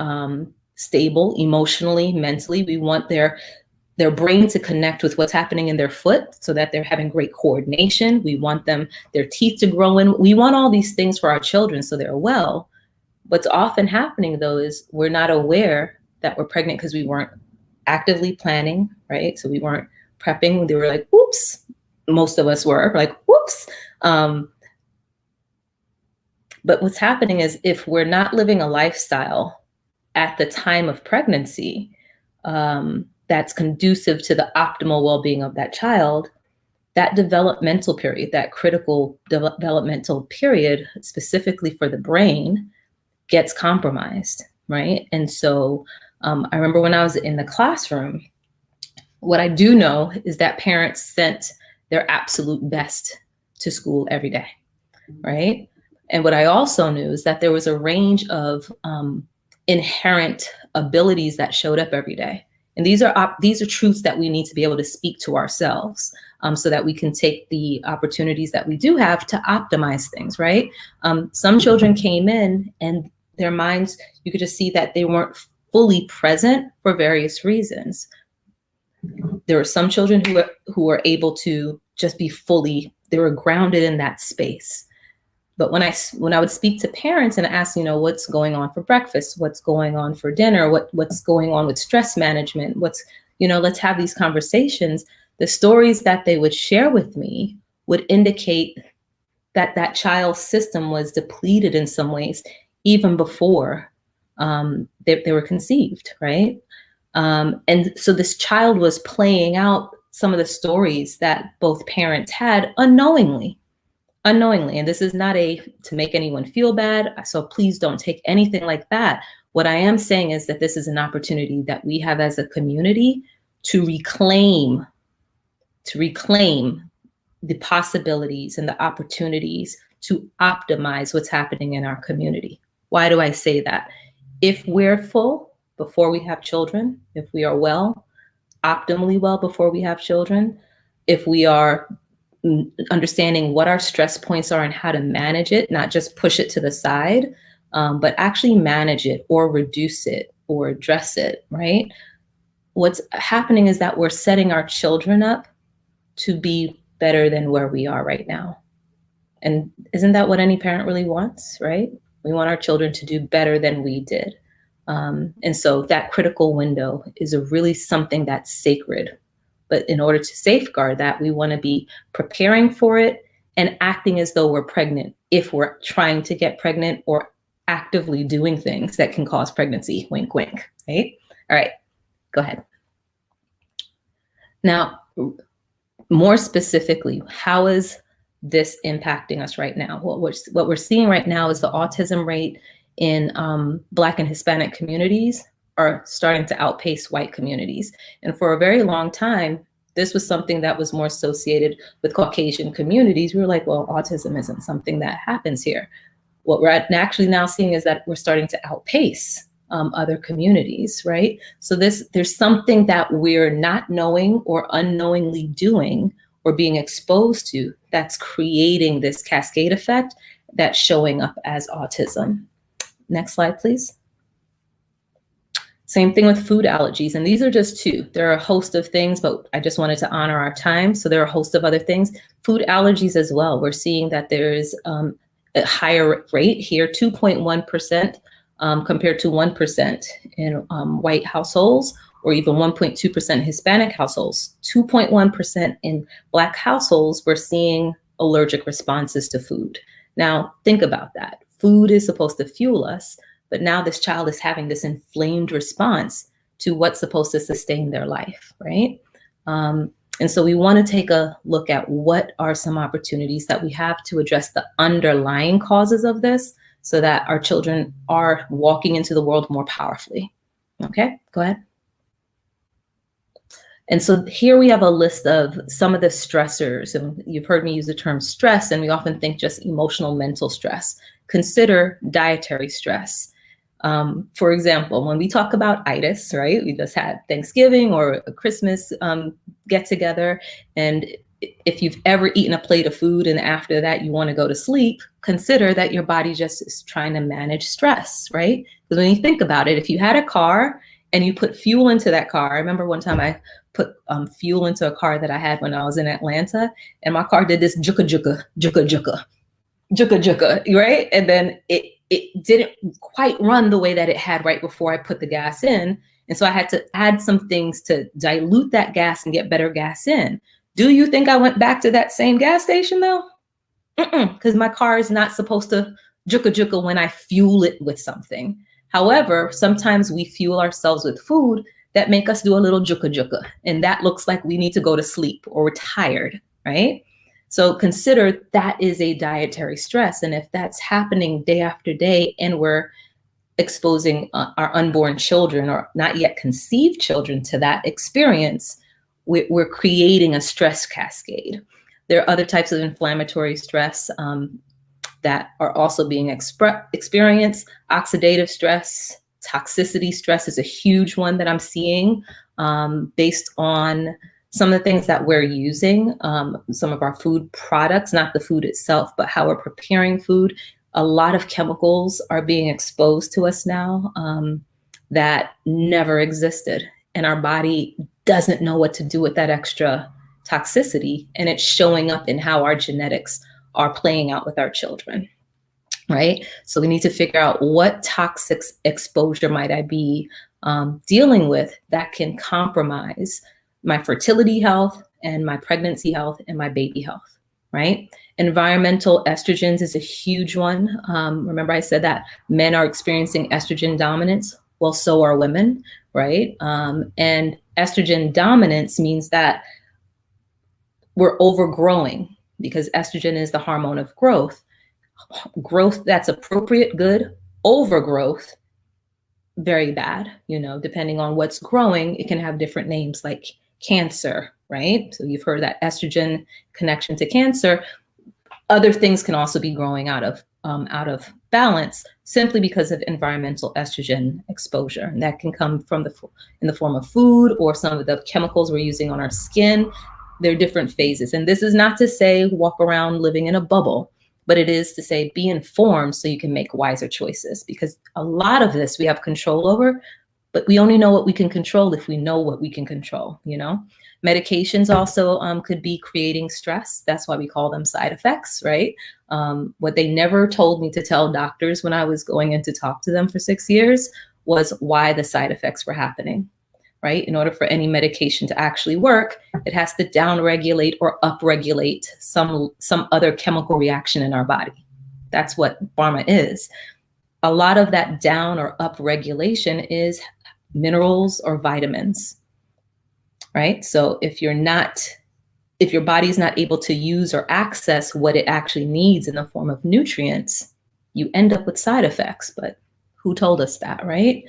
stable emotionally, mentally. We want their brain to connect with what's happening in their foot so that they're having great coordination. We want their teeth to grow in. We want all these things for our children so they're well. What's often happening though is we're not aware that we're pregnant because we weren't actively planning, right? So we weren't prepping. They were like, whoops. Most of us were like, whoops. But what's happening is if we're not living a lifestyle at the time of pregnancy, that's conducive to the optimal well-being of that child, that developmental period, that critical developmental period, specifically for the brain, gets compromised, right? And so I remember when I was in the classroom, what I do know is that parents sent their absolute best to school every day, right? And what I also knew is that there was a range of inherent abilities that showed up every day. And these are truths that we need to be able to speak to ourselves so that we can take the opportunities that we do have to optimize things, right? Some children came in and their minds, you could just see that they weren't fully present for various reasons. There were some children who were able to just be they were grounded in that space. But when I would speak to parents and ask, what's going on for breakfast, what's going on for dinner, what's going on with stress management, let's have these conversations, the stories that they would share with me would indicate that that child's system was depleted in some ways, even before they were conceived, right? And so this child was playing out some of the stories that both parents had unknowingly. And this is not to make anyone feel bad. So please don't take anything like that. What I am saying is that this is an opportunity that we have as a community to reclaim the possibilities and the opportunities to optimize what's happening in our community. Why do I say that? If we're full, before we have children, if we are well, optimally well before we have children, if we are understanding what our stress points are and how to manage it, not just push it to the side, but actually manage it or reduce it or address it, right? What's happening is that we're setting our children up to be better than where we are right now. And isn't that what any parent really wants, right? We want our children to do better than we did. And so that critical window is really something that's sacred. But in order to safeguard that, we want to be preparing for it and acting as though we're pregnant if we're trying to get pregnant, or actively doing things that can cause pregnancy. Wink, wink, right? All right, go ahead. Now, more specifically, how is this impacting us right now? What we're seeing right now is the autism rate in Black and Hispanic communities are starting to outpace white communities. And for a very long time, this was something that was more associated with Caucasian communities. We were like, well, autism isn't something that happens here. What we're actually now seeing is that we're starting to outpace other communities, right? So there's something that we're not knowing or unknowingly doing or being exposed to that's creating this cascade effect that's showing up as autism. Next slide, please. Same thing with food allergies. And these are just two. There are a host of things, but I just wanted to honor our time. So there are a host of other things. Food allergies as well. We're seeing that there is a higher rate here, 2.1% compared to 1% in white households, or even 1.2% Hispanic households. 2.1% in Black households, we're seeing allergic responses to food. Now, think about that. Food is supposed to fuel us, but now this child is having this inflamed response to what's supposed to sustain their life, right? And so we want to take a look at what are some opportunities that we have to address the underlying causes of this so that our children are walking into the world more powerfully. Okay, go ahead. And so here we have a list of some of the stressors, and you've heard me use the term stress, and we often think just emotional, mental stress. Consider dietary stress. For example, when we talk about itis, right? We just had Thanksgiving or a Christmas get together, and if you've ever eaten a plate of food and after that you want to go to sleep, consider that your body just is trying to manage stress, right? Because when you think about it, if you had a car and you put fuel into that car, I remember one time I put fuel into a car that I had when I was in Atlanta, and my car did this juka juka, juka juka, juka juka, right? And then it didn't quite run the way that it had right before I put the gas in. And so I had to add some things to dilute that gas and get better gas in. Do you think I went back to that same gas station though? Because my car is not supposed to juka juka when I fuel it with something. However, sometimes we fuel ourselves with food that make us do a little juka juka, and that looks like we need to go to sleep or we're tired, right? So consider that is a dietary stress. And if that's happening day after day and we're exposing our unborn children or not yet conceived children to that experience, we're creating a stress cascade. There are other types of inflammatory stress that are also being experienced. Oxidative stress, toxicity stress is a huge one that I'm seeing based on some of the things that we're using, some of our food products, not the food itself, but how we're preparing food. A lot of chemicals are being exposed to us now that never existed. And our body doesn't know what to do with that extra toxicity. And it's showing up in how our genetics are playing out with our children, right? So we need to figure out what toxic exposure might I be dealing with that can compromise my fertility health and my pregnancy health and my baby health, right? Environmental estrogens is a huge one. Remember I said that men are experiencing estrogen dominance. Well, so are women, right? And estrogen dominance means that we're overgrowing because estrogen is the hormone of growth. Growth that's appropriate, good. Overgrowth, very bad. You know, depending on what's growing, it can have different names like cancer, right? So you've heard that estrogen connection to cancer. Other things can also be growing out of balance simply because of environmental estrogen exposure. And that can come from in the form of food or some of the chemicals we're using on our skin. There are different phases. And this is not to say walk around living in a bubble, but it is to say be informed so you can make wiser choices, because a lot of this we have control over, but we only know what we can control if we know what we can control, you know? Medications also could be creating stress. That's why we call them side effects, right? What they never told me to tell doctors when I was going in to talk to them for 6 years was why the side effects were happening, right? In order for any medication to actually work, it has to downregulate or upregulate some other chemical reaction in our body. That's what pharma is. A lot of that down or up regulation is minerals or vitamins, right? So if your body's not able to use or access what it actually needs in the form of nutrients, you end up with side effects. But who told us that, right?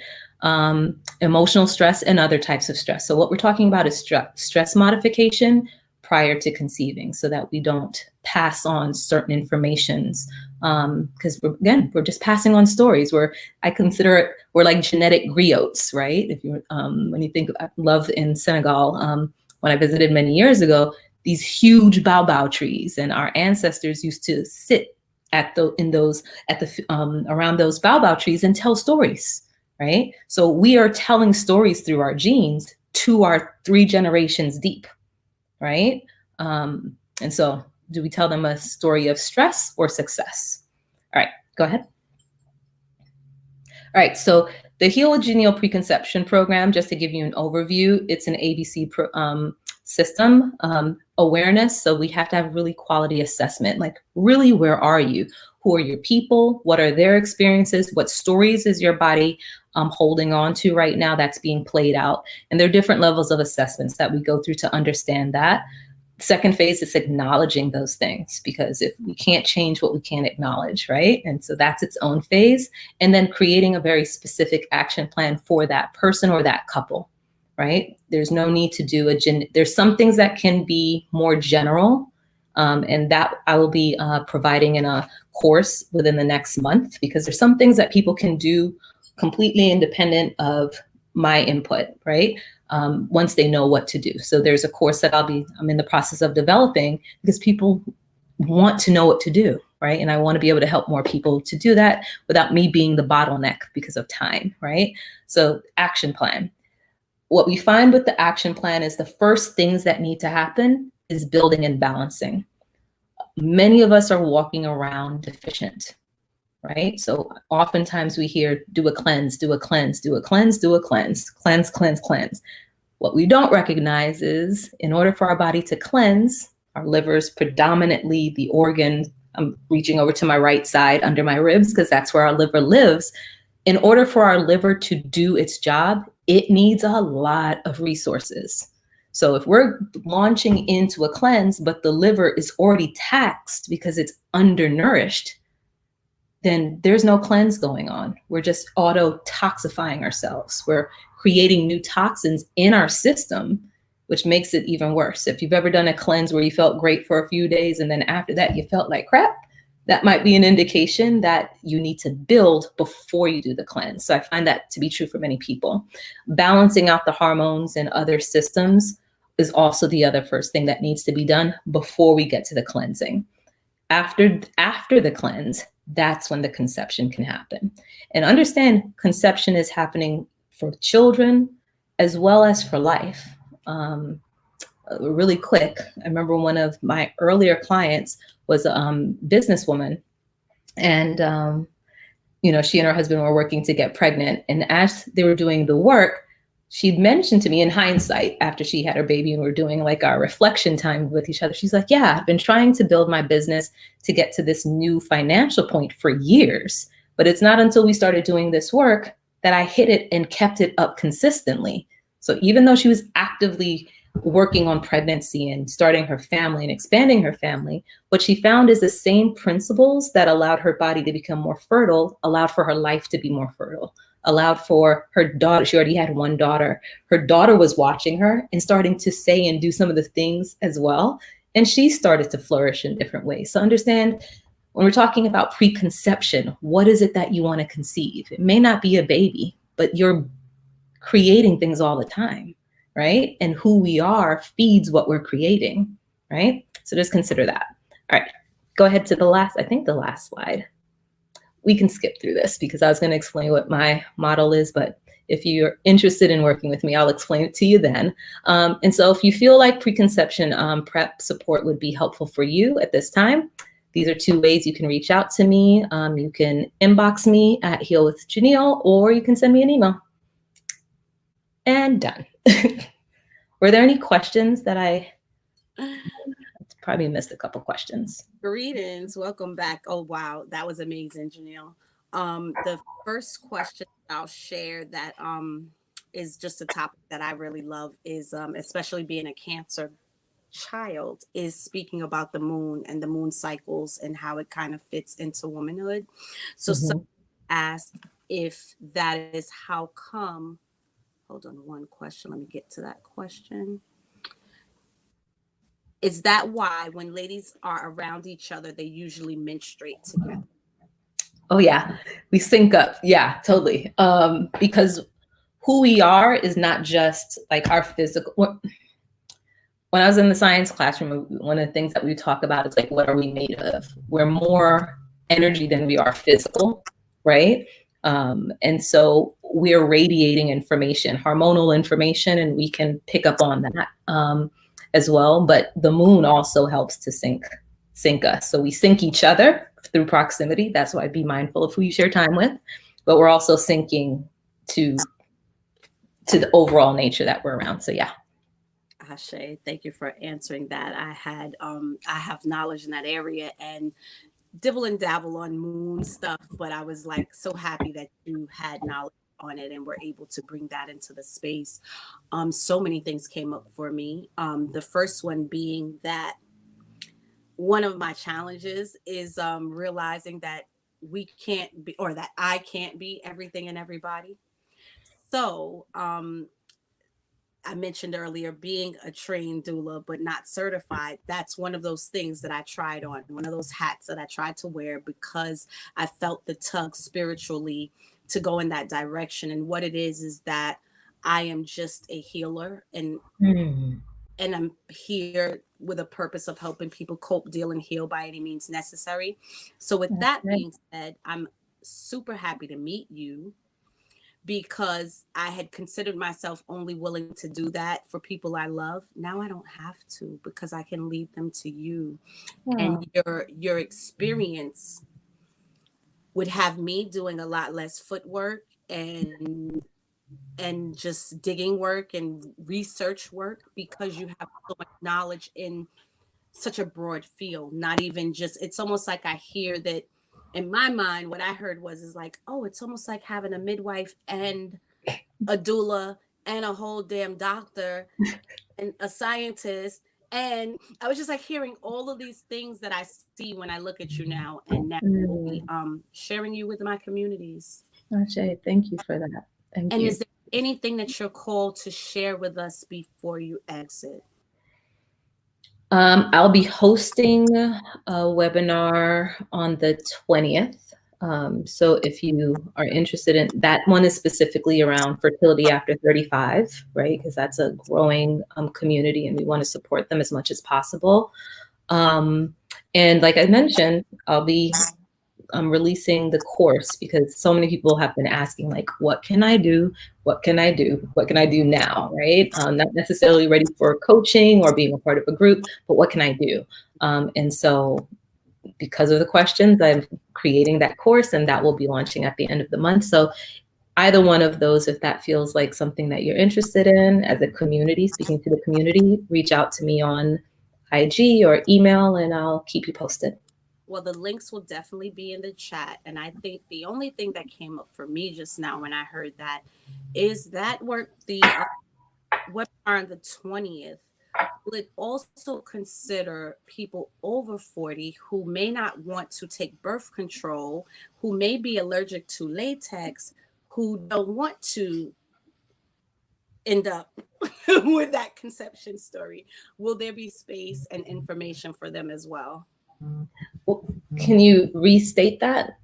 Emotional stress and other types of stress. So what we're talking about is stress modification prior to conceiving, so that we don't pass on certain informations. Because we're just passing on stories. I consider it, we're like genetic griots, right? If you when you think of love in Senegal, when I visited many years ago, these huge baobab trees, and our ancestors used to sit around those baobab trees and tell stories, right? So we are telling stories through our genes to our 3 generations deep, right? And so do we tell them a story of stress or success? All right, go ahead. All right, so the Heal Preconception Program, just to give you an overview, it's an ABC system, awareness. So we have to have really quality assessment, like really, where are you? Who are your people? What are their experiences? What stories is your body holding on to right now that's being played out? And there are different levels of assessments that we go through to understand that. Second phase is acknowledging those things, because if we can't change what we can't acknowledge, right? And so that's its own phase. And then creating a very specific action plan for that person or that couple, right? There's no need to do there's some things that can be more general, and that I will be providing in a course within the next month, because there's some things that people can do completely independent of my input, right? Once they know what to do. So there's a course that I'm in the process of developing, because people want to know what to do, right? And I want to be able to help more people to do that without me being the bottleneck because of time, right? So action plan. What we find with the action plan is the first things that need to happen is building and balancing. Many of us are walking around deficient, right? So oftentimes we hear, do a cleanse, do a cleanse, do a cleanse, do a cleanse, cleanse, cleanse, cleanse. What we don't recognize is, in order for our body to cleanse, our liver is predominantly the organ. I'm reaching over to my right side under my ribs, because that's where our liver lives. In order for our liver to do its job, it needs a lot of resources. So if we're launching into a cleanse, but the liver is already taxed because it's undernourished, then there's no cleanse going on. We're just auto-toxifying ourselves. We're creating new toxins in our system, which makes it even worse. If you've ever done a cleanse where you felt great for a few days and then after that you felt like crap, that might be an indication that you need to build before you do the cleanse. So I find that to be true for many people. Balancing out the hormones and other systems is also the other first thing that needs to be done before we get to the cleansing. After the cleanse, that's when the conception can happen. And understand, conception is happening for children as well as for life. Really quick, I remember one of my earlier clients was a businesswoman, and she and her husband were working to get pregnant. And as they were doing the work, she'd mentioned to me, in hindsight, after she had her baby and we were doing like our reflection time with each other, she's like, yeah, I've been trying to build my business to get to this new financial point for years, but it's not until we started doing this work that I hit it and kept it up consistently. So even though she was actively working on pregnancy and starting her family and expanding her family, what she found is the same principles that allowed her body to become more fertile, allowed for her life to be more fertile, allowed for her daughter. She already had one daughter. Her daughter was watching her and starting to say and do some of the things as well. And she started to flourish in different ways. So understand, when we're talking about preconception, what is it that you want to conceive? It may not be a baby, but you're creating things all the time, right? And who we are feeds what we're creating, right? So just consider that. All right, go ahead to the last slide. We can skip through this because I was going to explain what my model is, but if you're interested in working with me, I'll explain it to you then. And so if you feel like preconception prep support would be helpful for you at this time, these are 2 ways you can reach out to me. You can inbox me at Heal with Janelle, or you can send me an email. And done. Were there any questions that I probably missed a couple questions?
Greetings, welcome back. Oh wow, that was amazing, Janelle. The first question I'll share that is just a topic that I really love is especially being a Cancer child, is speaking about the moon and the moon cycles and how it kind of fits into womanhood. So some asked if that is how come. Hold on one question. Let me get to that question. Is that why when ladies are around each other, they usually menstruate together?
Oh yeah, we sync up. Yeah, totally. Because who we are is not just like our physical. When I was in the science classroom, one of the things that we talk about is like, what are we made of? We're more energy than we are physical, right? And so we're radiating information, hormonal information, and we can pick up on that as well. But the moon also helps to sync us. So we sync each other through proximity. That's why be mindful of who you share time with. But we're also syncing to the overall nature that we're around. So yeah.
Ashe, thank you for answering that. I have knowledge in that area and dibble and dabble on moon stuff, but I was like so happy that you had knowledge on it and were able to bring that into the space. So many things came up for me. The first one being that one of my challenges is realizing that we can't be, or that I can't be everything and everybody. So I mentioned earlier being a trained doula, but not certified. That's one of those things that I tried on, one of those hats that I tried to wear because I felt the tug spiritually to go in that direction. And what it is that I am just a healer and I'm here with a purpose of helping people cope, deal, and heal by any means necessary. So with that being said, I'm super happy to meet you, because I had considered myself only willing to do that for people I love. Now I don't have to, because I can lead them to you.
Wow.
And your experience would have me doing a lot less footwork and just digging work and research work, because you have so much knowledge in such a broad field. Not even just, it's almost like I hear that in my mind, what I heard is like, oh, it's almost like having a midwife and a doula and a whole damn doctor and a scientist. And I was just like hearing all of these things that I see when I look at you now, and now we'll be sharing you with my communities.
Ashe, thank you for that. Thank
and
you.
Is there anything that you're called to share with us before you exit?
I'll be hosting a webinar on the 20th. So if you are interested in that, one is specifically around fertility after 35, right? Because that's a growing community and we want to support them as much as possible. And like I mentioned, I'll be releasing the course, because so many people have been asking, like, what can I do? What can I do? What can I do now, right? Not necessarily ready for coaching or being a part of a group, but what can I do? And so because of the questions, I'm creating that course, and that will be launching at the end of the month. So either one of those, if that feels like something that you're interested in as a community, speaking to the community, reach out to me on IG or email, and I'll keep you posted.
Well, the links will definitely be in the chat. And I think the only thing that came up for me just now when I heard that is that the webinar on the 20th, will it also consider people over 40 who may not want to take birth control, who may be allergic to latex, who don't want to end up with that conception story? Will there be space and information for them as well?
Can you restate that?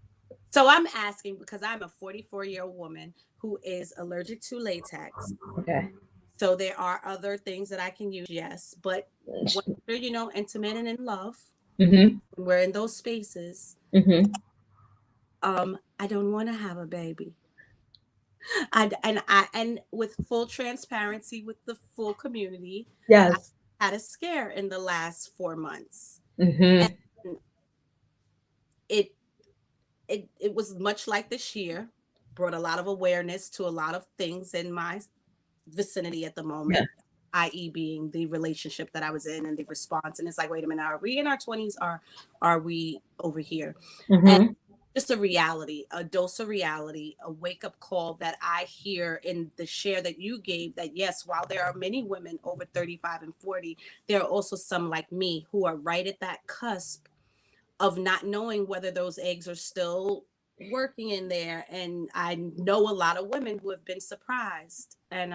So I'm asking because I'm a 44-year-old woman who is allergic to latex.
Okay.
So there are other things that I can use, yes. But when you're, intimate and in love,
Mm-hmm.
when we're in those spaces,
Mm-hmm.
I don't want to have a baby. And with full transparency with the full community,
Yes.
I had a scare in the last 4 months.
Mm-hmm.
And it was much like this year, brought a lot of awareness to a lot of things in my vicinity at the moment, i.e. being the relationship that I was in and the response. And it's like, wait a minute, are we in our 20s or are we over here?
Mm-hmm.
And just a reality, a dose of reality, a wake-up call that I hear in the share that you gave, that yes, while there are many women over 35 and 40, there are also some like me who are right at that cusp of not knowing whether those eggs are still working in there. And I know a lot of women who have been surprised. And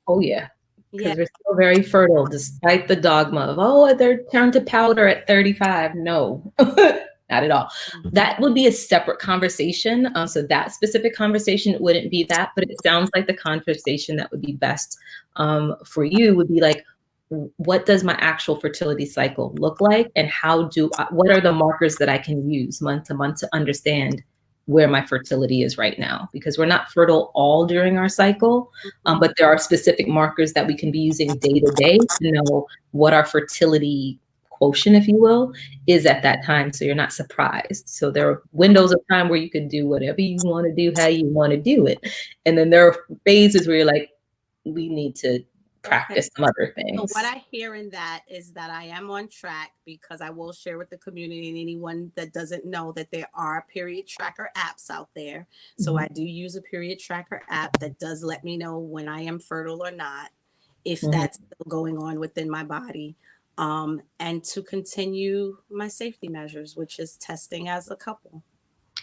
oh yeah, because we're still very fertile despite the dogma of, oh, they're turned to powder at 35. No, not at all. That would be a separate conversation. So that specific conversation wouldn't be that, but it sounds like the conversation that would be best for you would be like, what does my actual fertility cycle look like? And what are the markers that I can use month to month to understand where my fertility is right now? Because we're not fertile all during our cycle, but there are specific markers that we can be using day to day to know what our fertility quotient, if you will, is at that time. So you're not surprised. So there are windows of time where you can do whatever you want to do, how you want to do it. And then there are phases where you're like, we need to practice some other things.
So what I hear in that is that I am on track, because I will share with the community and anyone that doesn't know that there are period tracker apps out there. So I do use a period tracker app that does let me know when I am fertile or not, if that's still going on within my body, and to continue my safety measures, which is testing as a couple.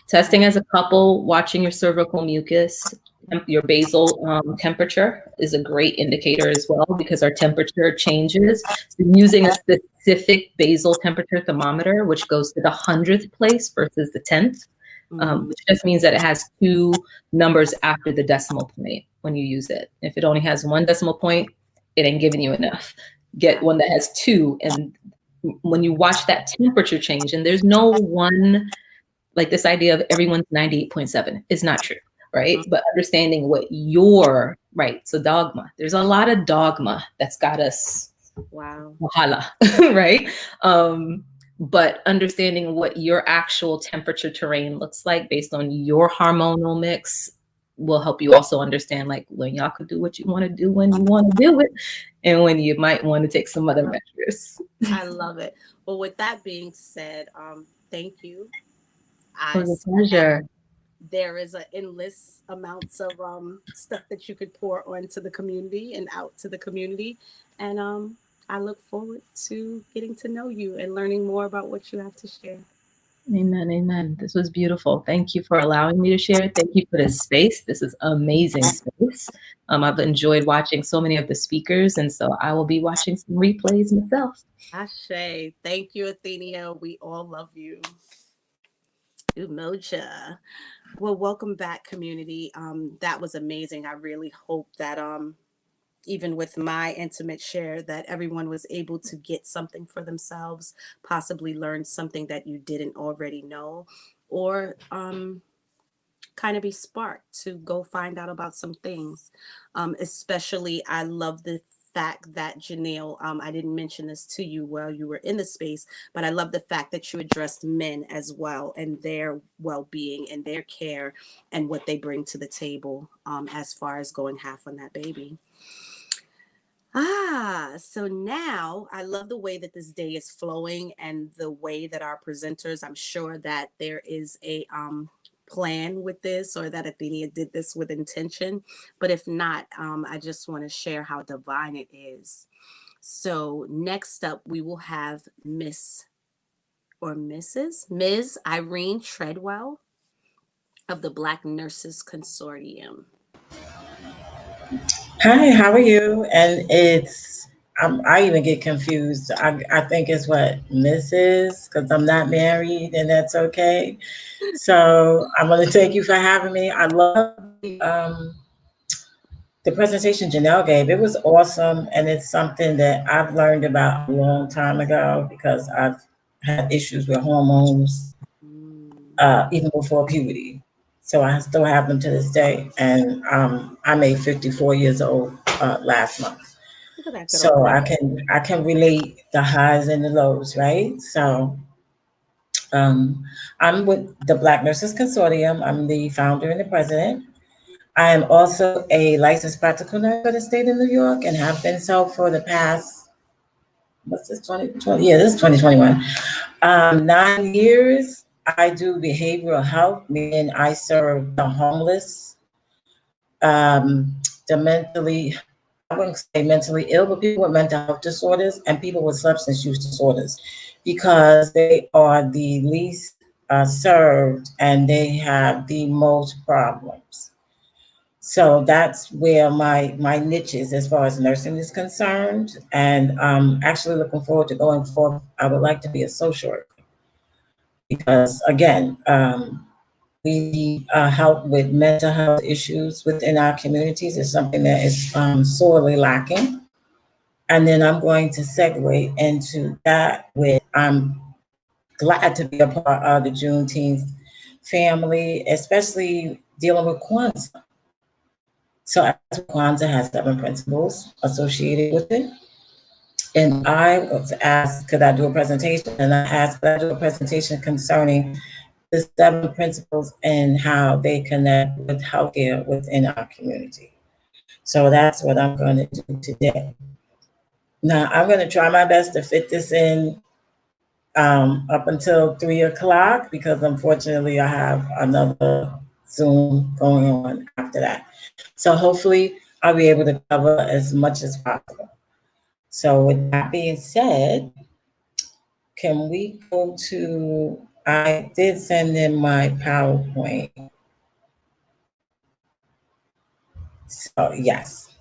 Testing as a couple, watching your cervical mucus, your basal temperature is a great indicator as well, because our temperature changes. So using a specific basal temperature thermometer, which goes to the 100th place versus the 10th, which just means that it has 2 numbers after the decimal point when you use it. If it only has 1 decimal point, it ain't giving you enough. Get one that has 2. And when you watch that temperature change, and there's no one, like this idea of everyone's 98.7 is not true, right? But understanding what your, right, so dogma, there's a lot of dogma that's got us, wahala, right? But understanding what your actual temperature terrain looks like based on your hormonal mix will help you also understand, like, when y'all could do what you want to do when you want to do it, and when you might want to take some other measures.
I love it. Well, with that being said, thank you.
It was a pleasure.
There is an endless amounts of stuff that you could pour onto the community and out to the community. And I look forward to getting to know you and learning more about what you have to share.
Amen. Amen. This was beautiful. Thank you for allowing me to share. Thank you for this space. This is amazing space. I've enjoyed watching so many of the speakers, and so I will be watching some replays myself.
Ashe. Thank you, Athenia. We all love you. Umoja. Well, welcome back, community. That was amazing. I really hope that even with my intimate share, that everyone was able to get something for themselves, possibly learn something that you didn't already know, or kind of be sparked to go find out about some things. Especially, I love the fact that Janelle, I didn't mention this to you while you were in the space, but I love the fact that you addressed men as well and their well-being and their care and what they bring to the table, as far as going half on that baby. So now I love the way that this day is flowing and the way that our presenters, I'm sure that there is a plan with this, or that Athenia did this with intention. But if not, I just want to share how divine it is. So next up, we will have Ms. Irene Treadwell of the Black Nurses Consortium.
Hi, how are you? And it's I even get confused. I think it's what Mrs. because I'm not married, and that's okay. So I'm going to thank you for having me. I love the presentation Janelle gave. It was awesome, and it's something that I've learned about a long time ago because I've had issues with hormones even before puberty. So I still have them to this day, and I made 54 years old last month. So I can relate the highs and the lows, right? So I'm with the Black Nurses Consortium. I'm the founder and the president. I am also a licensed practical nurse for the state of New York and have been so for the past, what's this, 2020? Yeah, this is 2021. 9 years. I do behavioral health, meaning I serve the homeless, the mentally, I wouldn't say mentally ill, but people with mental health disorders and people with substance use disorders because they are the least served and they have the most problems. So that's where my niche is as far as nursing is concerned. And actually looking forward to going forward. I would like to be a social worker because again, we need help with mental health issues within our communities is something that is sorely lacking. And then I'm going to segue into that with I'm glad to be a part of the Juneteenth family, especially dealing with Kwanzaa. So as Kwanzaa has 7 principles associated with it. And I was asked, could I do a presentation? And I asked, could I do a presentation concerning the 7 principles and how they connect with healthcare within our community. So that's what I'm going to do today. Now, I'm going to try my best to fit this in up until 3 o'clock because unfortunately I have another Zoom going on after that. So hopefully I'll be able to cover as much as possible. So with that being said, can we go to, I did send in my PowerPoint. So yes.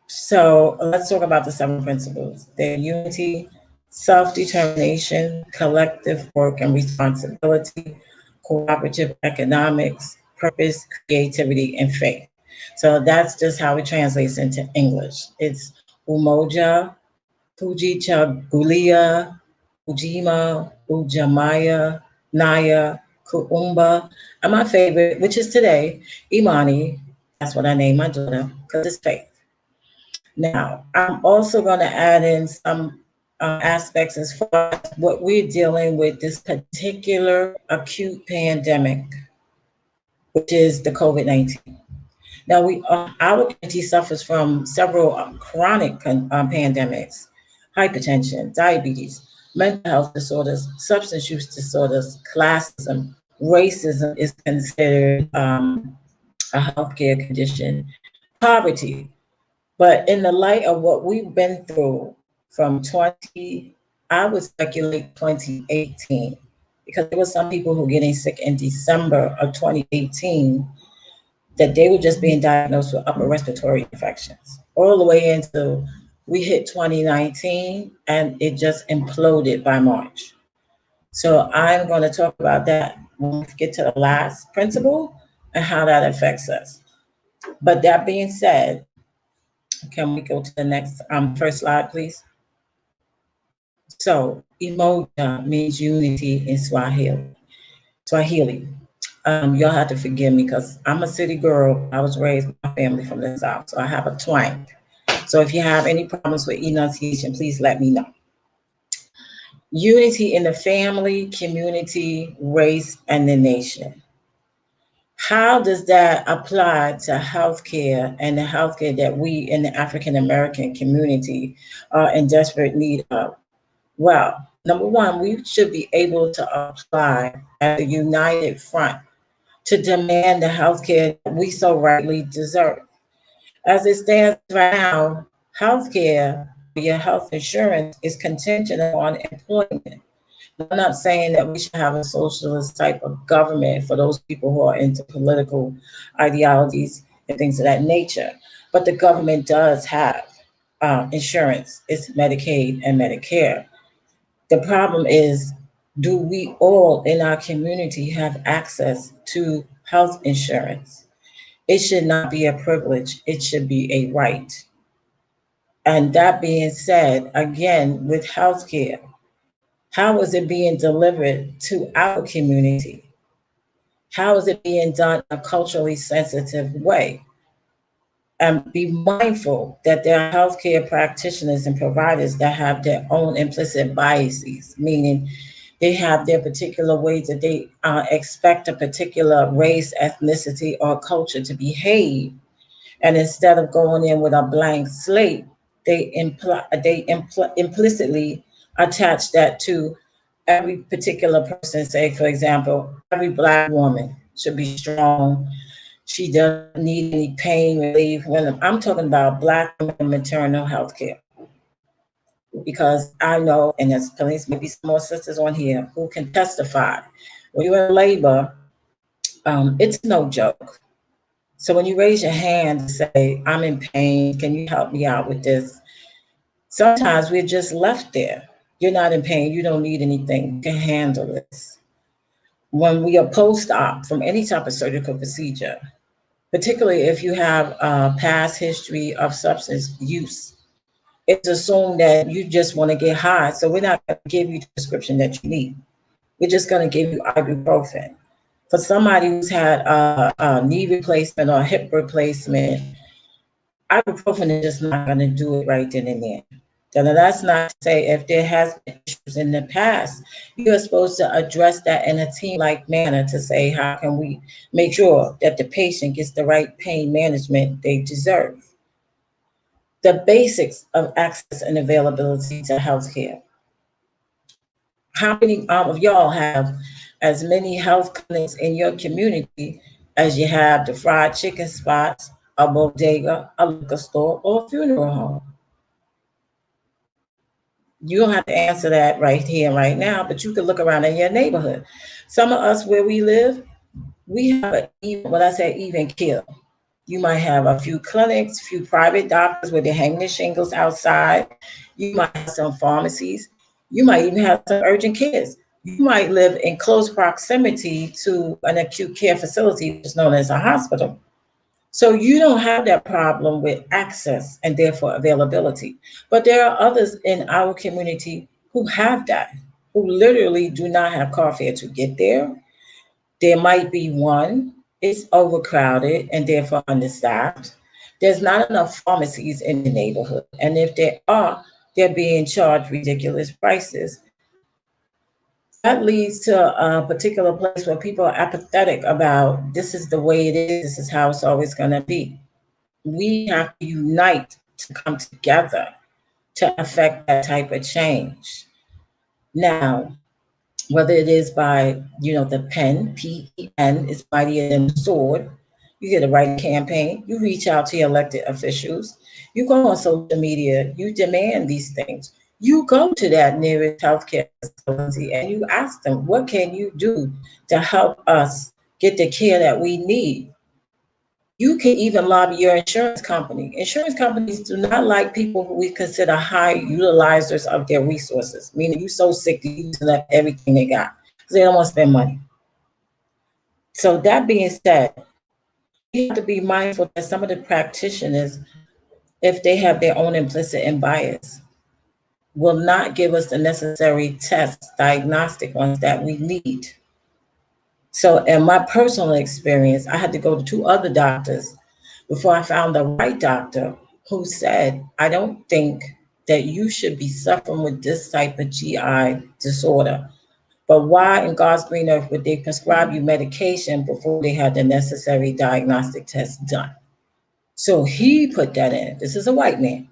So let's talk about the 7 principles. They're unity, self-determination, collective work and responsibility, cooperative economics, purpose, creativity, and faith. So that's just how it translates into English. It's Umoja, Kujichagulia, Ujima, Ujamaya, Naya, Kuumba, and my favorite, which is today, Imani. That's what I named my daughter, because it's faith. Now, I'm also going to add in some aspects as far as what we're dealing with this particular acute pandemic, which is the COVID-19. Now, our community suffers from several chronic pandemics, hypertension, diabetes, mental health disorders, substance use disorders, classism, racism is considered a healthcare condition, poverty. But in the light of what we've been through from I would speculate 2018, because there were some people who were getting sick in December of 2018 that they were just being diagnosed with upper respiratory infections all the way into we hit 2019 and it just imploded by March. So I'm going to talk about that when we get to the last principle and how that affects us. But that being said, can we go to the next first slide, please? So Umoja means unity in Swahili. Y'all have to forgive me because I'm a city girl. I was raised by my family from the South, so I have a twang. So if you have any problems with enunciation, please let me know. Unity in the family, community, race, and the nation. How does that apply to healthcare and the healthcare that we in the African American community are in desperate need of? Well, number one, we should be able to apply as a united front to demand the healthcare that we so rightly deserve. As it stands right now, healthcare, your health insurance is contingent on employment. I'm not saying that we should have a socialist type of government for those people who are into political ideologies and things of that nature, but the government does have insurance. It's Medicaid and Medicare. The problem is, do we all in our community have access to health insurance? It should not be a privilege. It should be a right. And that being said, again, with healthcare, how is it being delivered to our community? How is it being done in a culturally sensitive way? And be mindful that there are healthcare practitioners and providers that have their own implicit biases, meaning they have their particular ways that they expect a particular race, ethnicity, or culture to behave. And instead of going in with a blank slate, they implicitly attach that to every particular person. Say, for example, every Black woman should be strong. She doesn't need any pain relief. When I'm talking about Black women maternal health care, because I know, and there's police, maybe some more sisters on here who can testify. When you're in labor, it's no joke. So when you raise your hand to say, I'm in pain, can you help me out with this? Sometimes we're just left there. You're not in pain, you don't need anything, you can handle this. When we are post-op from any type of surgical procedure, particularly if you have a past history of substance use, it's assumed that you just want to get high. So we're not going to give you the prescription that you need. We're just going to give you ibuprofen. For somebody who's had a knee replacement or a hip replacement, ibuprofen is just not going to do it right then and there. Now, that's not to say if there has been issues in the past, you are supposed to address that in a team-like manner to say, how can we make sure that the patient gets the right pain management they deserve? The basics of access and availability to healthcare. How many of y'all have as many health clinics in your community as you have the fried chicken spots, a bodega, a liquor store, or a funeral home? You don't have to answer that right here, right now, but you can look around in your neighborhood. Some of us where we live, we have an even, when I say even kill, you might have a few clinics, a few private doctors where they hang their shingles outside. You might have some pharmacies. You might even have some urgent cares. You might live in close proximity to an acute care facility, which is known as a hospital. So you don't have that problem with access and therefore availability. But there are others in our community who have that, who literally do not have car fare to get there. There might be one, it's overcrowded and therefore understaffed. There's not enough pharmacies in the neighborhood. And if there are, they're being charged ridiculous prices. That leads to a particular place where people are apathetic about this is the way it is, this is how it's always going to be. We have to unite to come together to affect that type of change. Now, whether it is by, the pen, P-E-N is mightier than the sword. You get a right campaign, you reach out to your elected officials, you go on social media, you demand these things. You go to that nearest healthcare facility and you ask them, what can you do to help us get the care that we need? You can even lobby your insurance company. Insurance companies do not like people who we consider high utilizers of their resources, meaning you're so sick they're using up everything they got because they don't want to spend money. So that being said, we have to be mindful that some of the practitioners, if they have their own implicit and bias, will not give us the necessary tests, diagnostic ones that we need. So in my personal experience, I had to go to 2 other doctors before I found the right doctor who said, I don't think that you should be suffering with this type of GI disorder. But why in God's green earth would they prescribe you medication before they had the necessary diagnostic tests done? So he put that in. This is a white man.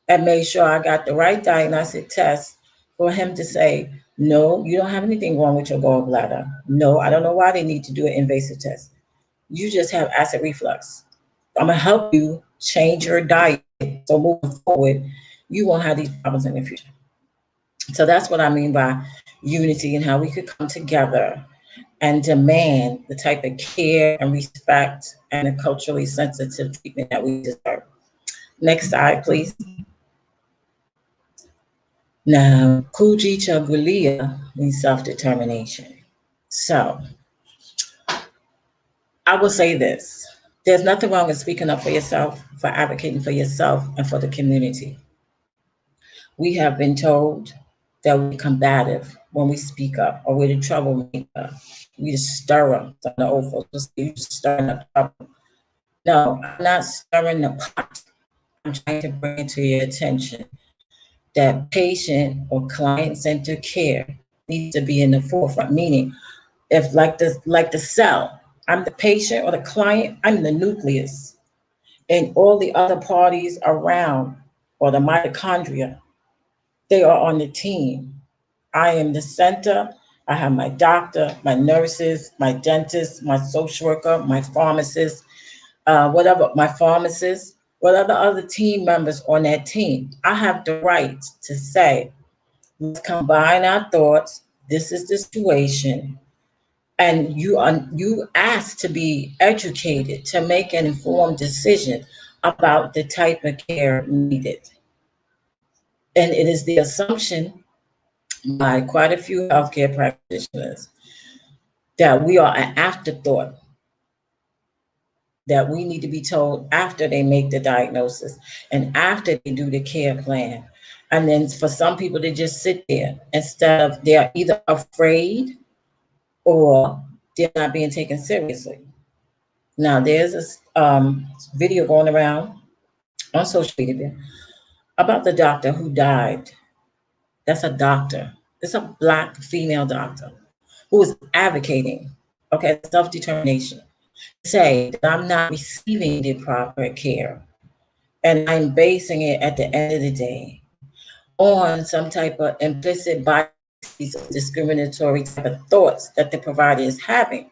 And made sure I got the right diagnostic test for him to say, no, you don't have anything wrong with your gallbladder. No, I don't know why they need to do an invasive test. You just have acid reflux. I'm gonna help you change your diet so moving forward, you won't have these problems in the future. So that's what I mean by unity and how we could come together and demand the type of care and respect and a culturally sensitive treatment that we deserve. Next slide, please. Now, Kuji Chagulia means self-determination. So I will say this. There's nothing wrong with speaking up for yourself, for advocating for yourself, and for the community. We have been told that we're combative when we speak up, or we're the troublemaker. We just stir up. The old folks say, you just stirring up trouble. No, I'm not stirring the pot. I'm trying to bring it to your attention that patient or client-centered care needs to be in the forefront. Meaning, if like the cell, I'm the patient or the client, I'm the nucleus, and all the other parties around, or the mitochondria, they are on the team. I am the center. I have my doctor, my nurses, my dentist, my social worker, my pharmacist, whatever, my pharmacist, whatever other team members on that team. I have the right to say, let's combine our thoughts. This is the situation. And you ask to be educated to make an informed decision about the type of care needed. And it is the assumption by quite a few healthcare practitioners that we are an afterthought, that we need to be told after they make the diagnosis and after they do the care plan. And then for some people to just sit there instead of, they're either afraid or they're not being taken seriously. Now, there's a video going around on social media about the doctor who died. That's a doctor. It's a Black female doctor who is advocating, okay, self-determination. Say that I'm not receiving the proper care, and I'm basing it at the end of the day on some type of implicit bias, discriminatory type of thoughts that the provider is having,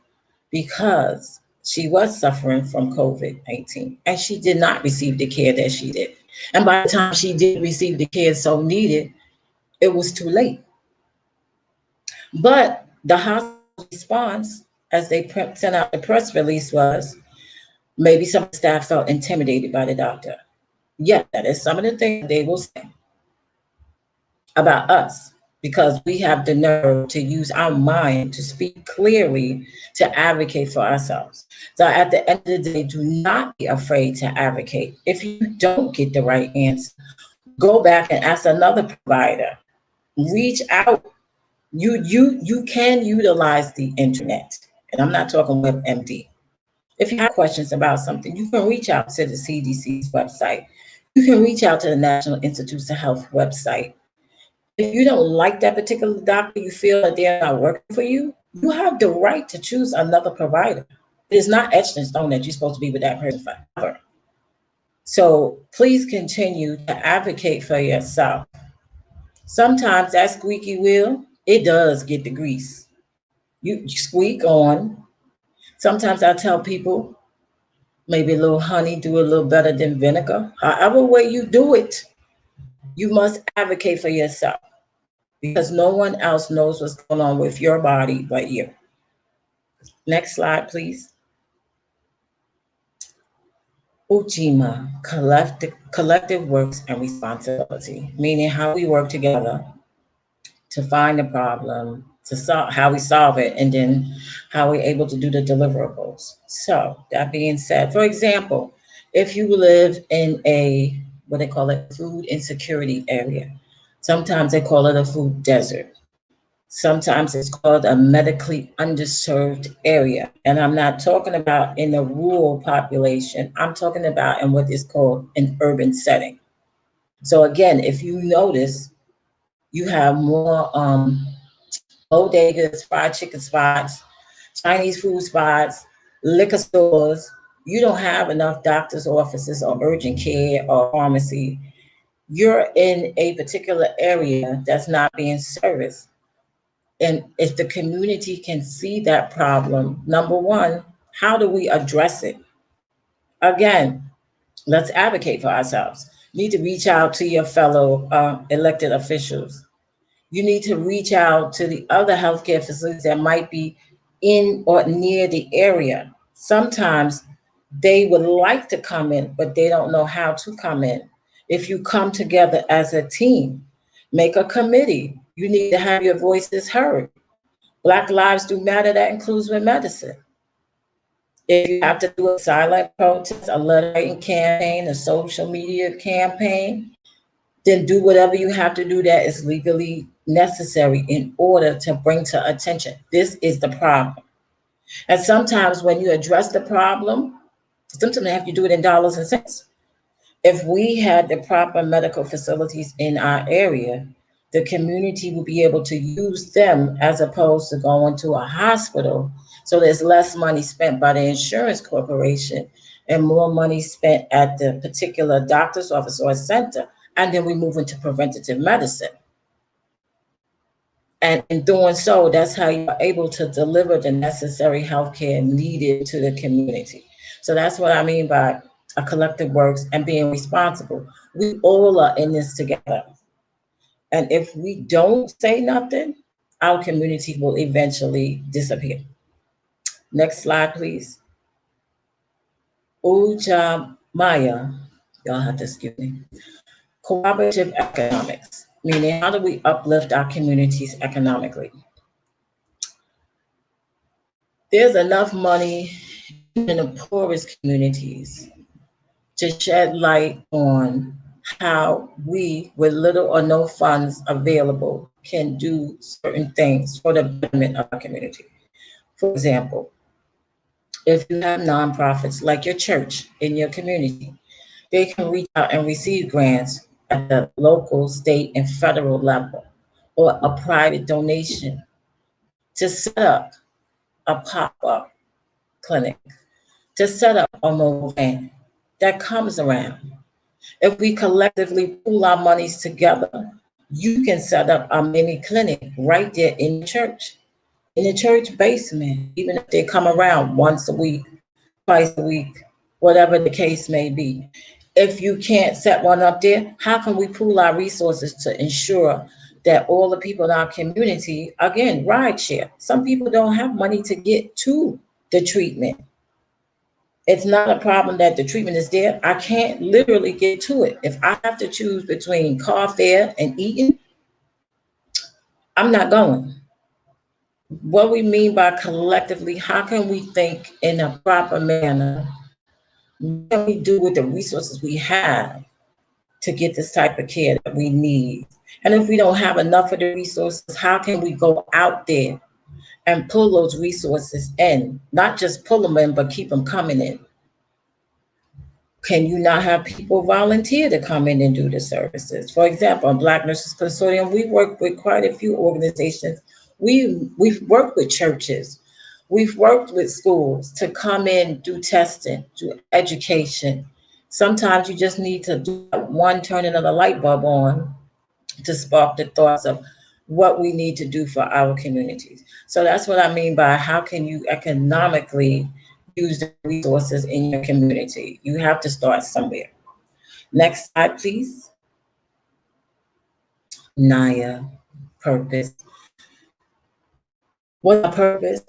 because she was suffering from COVID-19 and she did not receive the care that she did. And by the time she did receive the care so needed, it was too late. But the hospital response, as they sent out the press release, was maybe some of the staff felt intimidated by the doctor. Yeah, that is some of the things they will say about us, because we have the nerve to use our mind to speak clearly, to advocate for ourselves. So at the end of the day, do not be afraid to advocate. If you don't get the right answer, go back and ask another provider. Reach out. You can utilize the internet. And I'm not talking WebMD. If you have questions about something, you can reach out to the CDC's website. You can reach out to the National Institutes of Health website. If you don't like that particular doctor, you feel that they're not working for you, you have the right to choose another provider. It is not etched in stone that you're supposed to be with that person forever. So please continue to advocate for yourself. Sometimes that squeaky wheel, it does get the grease. You squeak on. Sometimes I tell people, maybe a little honey do a little better than vinegar. However way you do it, you must advocate for yourself, because no one else knows what's going on with your body but you. Next slide, please. Ujima, collective works and responsibility, meaning how we work together to find the problem, to solve how we solve it, and then how we're able to do the deliverables. So that being said, for example, if you live in a, what they call it, food insecurity area, sometimes they call it a food desert. Sometimes it's called a medically underserved area. And I'm not talking about in a rural population. I'm talking about in what is called an urban setting. So again, if you notice, you have more bodegas, fried chicken spots, Chinese food spots, liquor stores. You don't have enough doctor's offices or urgent care or pharmacy. You're in a particular area that's not being serviced. And if the community can see that problem, number one, how do we address it? Again, let's advocate for ourselves. You need to reach out to your fellow elected officials. You need to reach out to the other healthcare facilities that might be in or near the area. Sometimes they would like to come in, but they don't know how to come in. If you come together as a team, Make a committee. You need to have your voices heard. Black lives do matter. That includes with medicine. If you have to do a silent protest, a letter writing campaign, a social media campaign, then do whatever you have to do that is legally necessary in order to bring to attention. This is the problem. And sometimes when you address the problem, sometimes you have to do it in dollars and cents. If we had the proper medical facilities in our area, the community would be able to use them as opposed to going to a hospital. So there's less money spent by the insurance corporation and more money spent at the particular doctor's office or center. And then we move into preventative medicine. And in doing so, that's how you're able to deliver the necessary healthcare needed to the community. So that's what I mean by a collective works and being responsible. We all are in this together. And if we don't say nothing, our community will eventually disappear. Next slide, please. Uja Maya, y'all have to excuse me. Cooperative economics, meaning how do we uplift our communities economically? There's enough money in the poorest communities to shed light on how we, with little or no funds available, can do certain things for the betterment of our community. For example, if you have nonprofits like your church in your community, they can reach out and receive grants at the local, state, and federal level, or a private donation to set up a pop-up clinic, to set up a mobile van that comes around. If we collectively pool our monies together, you can set up a mini clinic right there in the church, in the church basement, even if they come around once a week, twice a week, whatever the case may be. If you can't set one up there, how can we pool our resources to ensure that all the people in our community, again, ride share. Some people don't have money to get to the treatment. It's not a problem that the treatment is there. I can't literally get to it. If I have to choose between car fare and eating, I'm not going. What we mean by collectively, how can we think in a proper manner? What can we do with the resources we have to get this type of care that we need? And if we don't have enough of the resources, how can we go out there and pull those resources in? Not just pull them in, but keep them coming in. Can you not have people volunteer to come in and do the services? For example, on Black Nurses Consortium, we work with quite a few organizations. We've worked with churches. We've worked with schools to come in, do testing, do education. Sometimes you just need to do one turning of the light bulb on to spark the thoughts of what we need to do for our communities. So that's what I mean by how can you economically use the resources in your community. You have to start somewhere. Next slide, please. Naya, purpose. What's our purpose?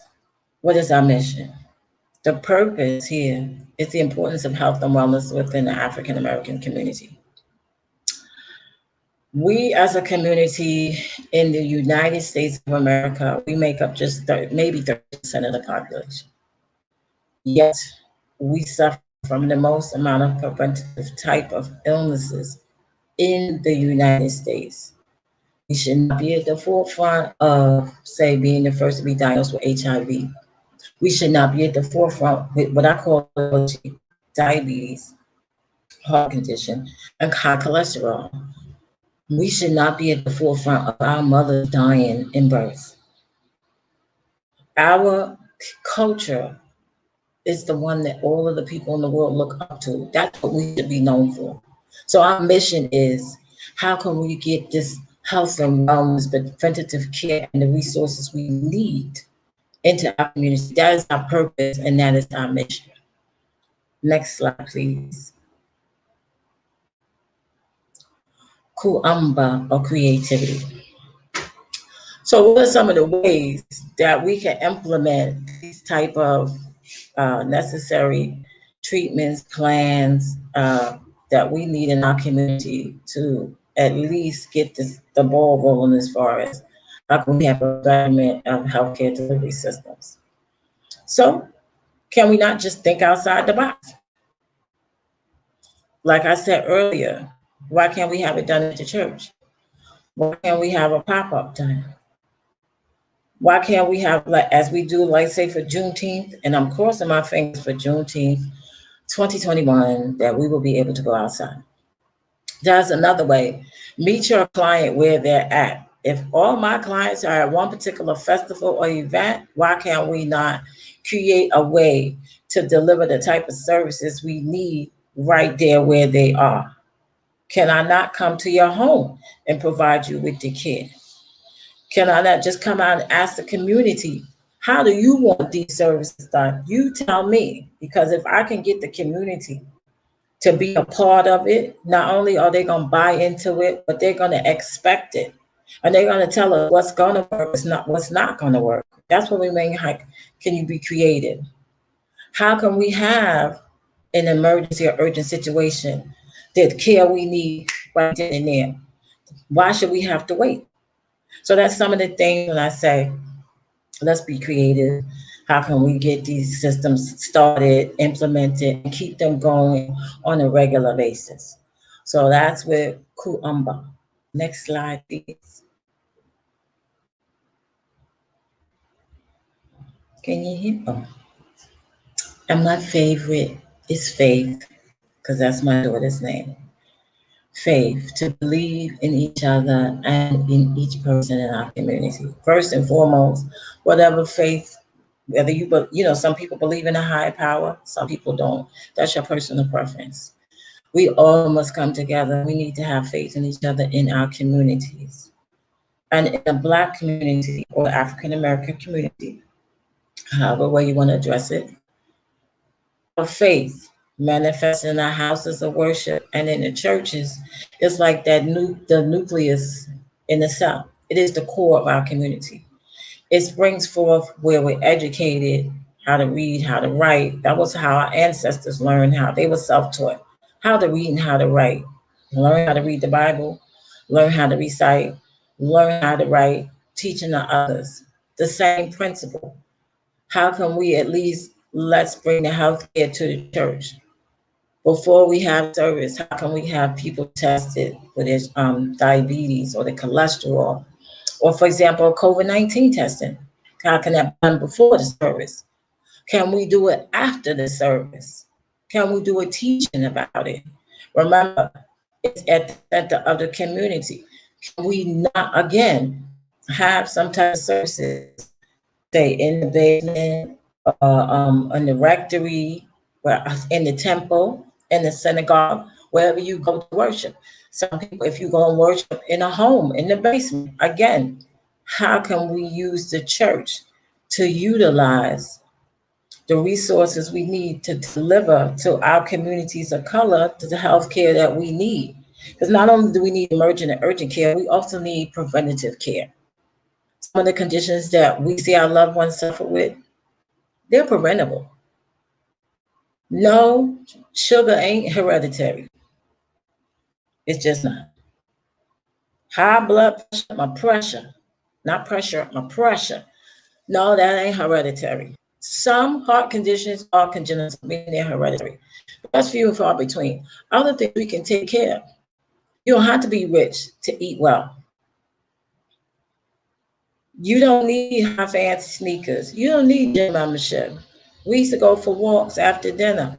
What is our mission? The purpose here is the importance of health and wellness within the African American community. We as a community in the United States of America, we make up just maybe 30% of the population. Yet we suffer from the most amount of preventative type of illnesses in the United States. We should not be at the forefront of, say, being the first to be diagnosed with HIV. We should not be at the forefront with what I call diabetes, heart condition, and high cholesterol. We should not be at the forefront of our mothers dying in birth. Our culture is the one that all of the people in the world look up to. That's what we should be known for. So our mission is, how can we get this health and wellness, preventative care, and the resources we need into our community? That is our purpose, and that is our mission. Next slide, please. Kuamba, or creativity. So what are some of the ways that we can implement these type of necessary treatments, plans that we need in our community to at least get the ball rolling as far as how can we have a betterment of healthcare delivery systems. So can we not just think outside the box? Like I said earlier, why can't we have it done at the church? Why can't we have a pop-up done? Why can't we have, like, as we do, like, say, for Juneteenth, and I'm crossing my fingers for Juneteenth 2021, that we will be able to go outside. That's another way. Meet your client where they're at. If all my clients are at one particular festival or event, why can't we not create a way to deliver the type of services we need right there where they are? Can I not come to your home and provide you with the care? Can I not just come out and ask the community, how do you want these services done? You tell me, because if I can get the community to be a part of it, not only are they going to buy into it, but they're going to expect it. And they're going to tell us what's going to work, what's not going to work. That's what we mean, how can you be creative? How can we have an emergency or urgent situation, the care we need right then and there? Why should we have to wait? So that's some of the things when I say, let's be creative. How can we get these systems started, implemented, and keep them going on a regular basis? So that's with Kuumba. Next slide, please. Can you hear? Oh. And my favorite is Faith, because that's my daughter's name. Faith, to believe in each other and in each person in our community. First and foremost, whatever faith, whether some people believe in a higher power, some people don't. That's your personal preference. We all must come together. We need to have faith in each other in our communities. And in the Black community or African American community, however way you want to address it, our faith manifests in our houses of worship and in the churches is like the nucleus in the cell. It is the core of our community. It springs forth where we're educated how to read, how to write. That was how our ancestors learned how. They were self-taught how to read and how to write. Learn how to read the Bible, learn how to recite, learn how to write, teaching the others. The same principle. How can we at least let's bring the healthcare to the church? Before we have service, how can we have people tested for their diabetes or the cholesterol? Or, for example, COVID-19 testing. How can that be done before the service? Can we do it after the service? Can we do a teaching about it? Remember, it's at the center of the community. Can we not, again, have some type of services, say in the basement, in the rectory, in the temple, in the synagogue, wherever you go to worship? Some people, if you go and worship in a home, in the basement, again, how can we use the church to utilize the resources we need to deliver to our communities of color to the health care that we need? Because not only do we need emergent and urgent care, we also need preventative care. Some of the conditions that we see our loved ones suffer with, they're preventable. No, sugar ain't hereditary. It's just not. High blood pressure, not pressure, my pressure. No, that ain't hereditary. Some heart conditions are congenital, meaning they're hereditary. But that's few and far between. Other things we can take care of. You don't have to be rich to eat well. You don't need high fancy sneakers. You don't need gym membership. We used to go for walks after dinner.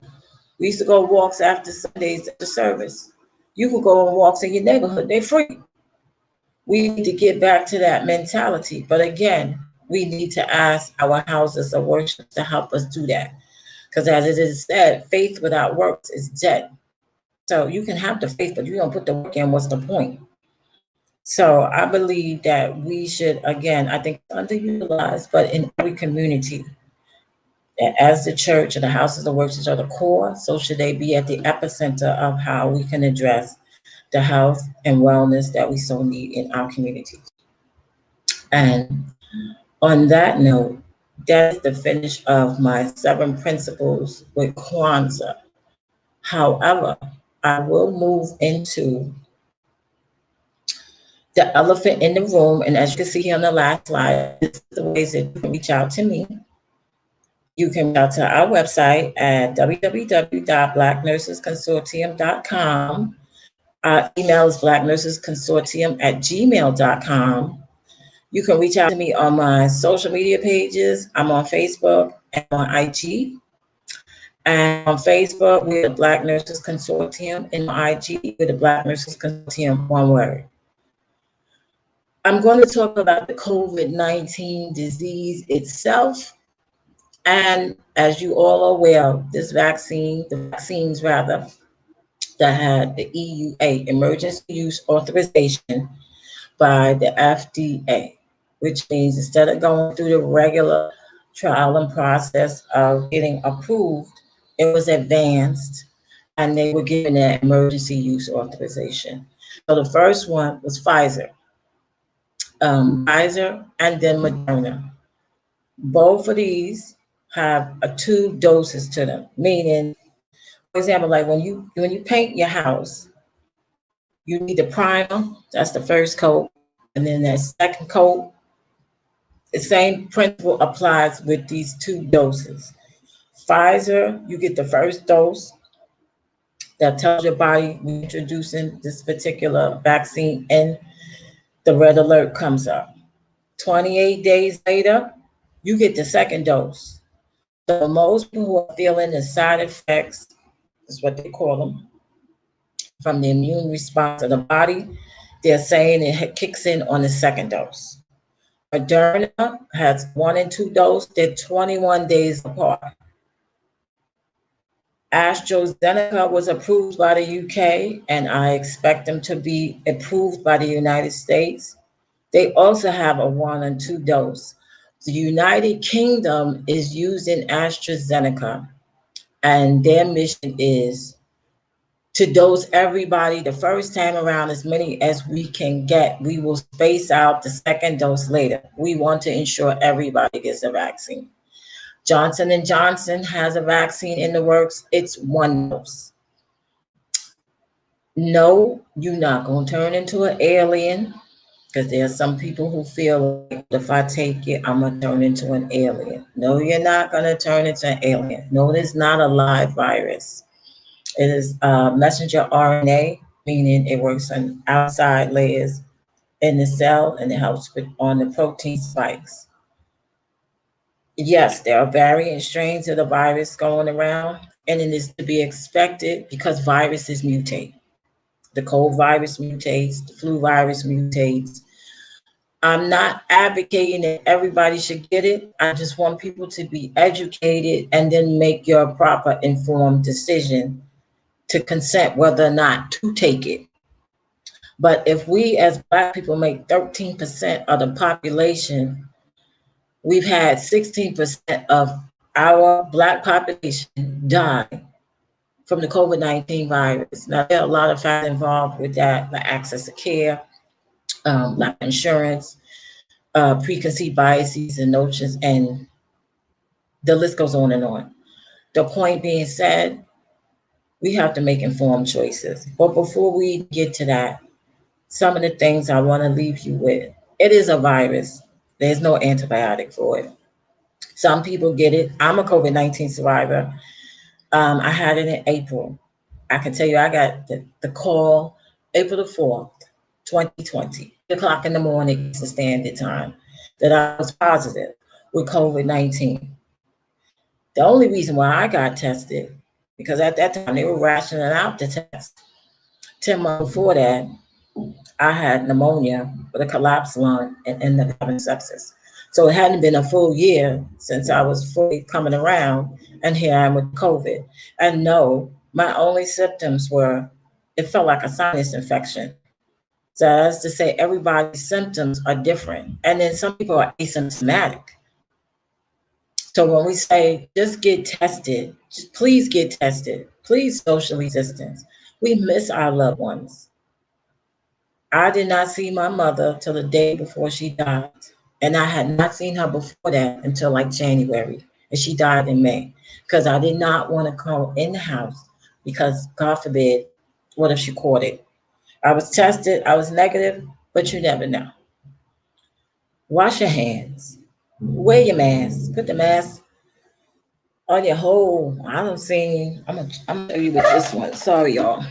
We used to go walks after Sundays at the service. You can go on walks in your neighborhood. They're free. We need to get back to that mentality. But again, we need to ask our houses of worship to help us do that. Because as it is said, faith without works is dead. So you can have the faith, but you don't put the work in, what's the point? So I believe that we should, again, I think underutilized, but in every community, as the church and the houses of worship are the core, so should they be at the epicenter of how we can address the health and wellness that we so need in our community. And on that note, that's the finish of my 7 principles with Kwanzaa. However, I will move into The elephant in the room, and as you can see here on the last slide, this is the ways that you can reach out to me. You can reach out to our website at www.blacknursesconsortium.com. Our email is blacknursesconsortium@gmail.com. You can reach out to me on my social media pages. I'm on Facebook and on IG. And on Facebook, we're the Black Nurses Consortium. And on IG, we're the Black Nurses Consortium, one word. I'm going to talk about the COVID-19 disease itself. And as you all are aware, the vaccines rather, that had the EUA, Emergency Use Authorization, by the FDA, which means instead of going through the regular trial and process of getting approved, it was advanced and they were given that emergency use authorization. So the first one was Pfizer and then Moderna. Both of these have 2 doses to them, meaning, for example, like when you paint your house, you need the primer, that's the first coat, and then that second coat. The same principle applies with these 2 doses. Pfizer, you get the first dose that tells your body we're introducing this particular vaccine, and the red alert comes up. 28 days later, you get the second dose. So most people who are feeling the side effects, is what they call them, from the immune response of the body, they're saying it kicks in on the second dose. Moderna has 1 and 2 doses. They're 21 days apart. AstraZeneca was approved by the UK, and I expect them to be approved by the United States. They also have a 1 and 2 dose. The United Kingdom is using AstraZeneca, and their mission is to dose everybody the first time around, as many as we can get. We will space out the second dose later. We want to ensure everybody gets a vaccine. Johnson & Johnson has a vaccine in the works. It's 1 dose. No, you're not going to turn into an alien, because there are some people who feel like if I take it, I'm going to turn into an alien. No, you're not going to turn into an alien. No, it is not a live virus. It is messenger RNA, meaning it works on outside layers in the cell, and it helps on the protein spikes. Yes, there are variant strains of the virus going around, and it is to be expected because viruses mutate. The cold virus mutates, the flu virus mutates. I'm not advocating that everybody should get it. I just want people to be educated and then make your proper informed decision to consent whether or not to take it. But if we as Black people make 13% of the population, we've had 16% of our Black population die from the COVID-19 virus. Now, there are a lot of factors involved with that, like access to care, lack of insurance, preconceived biases and notions, and the list goes on and on. The point being said, we have to make informed choices. But before we get to that, some of the things I want to leave you with. It is a virus. There's no antibiotic for it. Some people get it. I'm a COVID-19 survivor. I had it in April. I can tell you I got the call April the 4th, 2020, 8 o'clock in the morning, it's the standard time, that I was positive with COVID-19. The only reason why I got tested, because at that time they were rationing out the test. 10 months before that, I had pneumonia with a collapsed lung and ended up having sepsis. So it hadn't been a full year since I was fully coming around, and here I am with COVID. And no, my only symptoms were, it felt like a sinus infection. So that's to say everybody's symptoms are different. And then some people are asymptomatic. So when we say just get tested, just please get tested, please socially distance. We miss our loved ones. I did not see my mother till the day before she died. And I had not seen her before that until like January. And she died in May. Because I did not want to come in the house because, God forbid, what if she caught it? I was tested, I was negative, but you never know. Wash your hands. Wear your mask. Put the mask on your whole. I don't see. I'm gonna show you with this one. Sorry, y'all.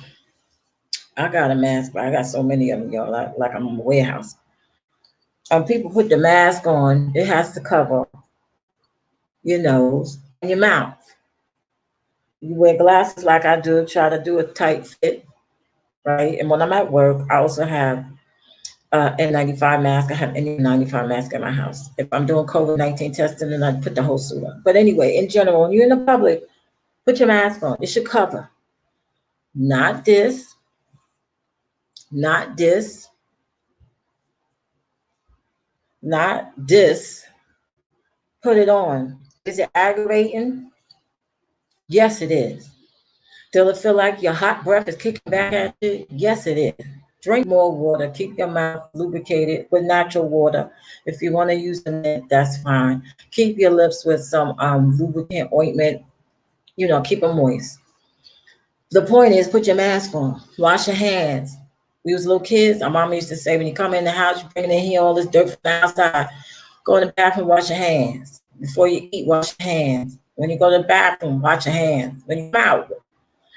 I got a mask, but I got so many of them, y'all. Like I'm in a warehouse. People put the mask on. It has to cover your nose and your mouth. You wear glasses like I do. Try to do a tight fit, right? And when I'm at work, I also have N95 mask. I have N95 mask at my house. If I'm doing COVID-19 testing, then I put the whole suit on. But anyway, in general, when you're in the public, put your mask on. It should cover. Not this, not this, not this. Put it on. Is it aggravating? Yes, it is. Does it feel like your hot breath is kicking back at you? Yes, it is. Drink more water. Keep your mouth lubricated with natural water. If you want to use a mint, that's fine. Keep your lips with some lubricant ointment. Keep them moist. The point is, put your mask on. Wash your hands. We was little kids. Our mama used to say, when you come in the house, you bring in here all this dirt from the outside. Go in the bathroom, wash your hands. Before you eat, wash your hands. When you go to the bathroom, wash your hands. When you come out,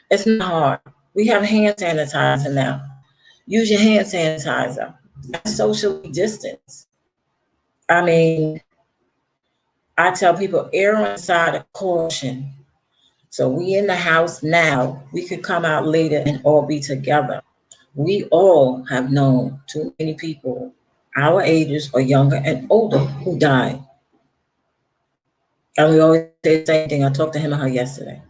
it's not hard. We have hand sanitizer now. Use your hand sanitizer. That's socially distance. I mean, I tell people, err on the side of caution. So we in the house now. We could come out later and all be together. We all have known too many people, our ages or younger and older, who died. And we always say the same thing. I talked to him and her yesterday.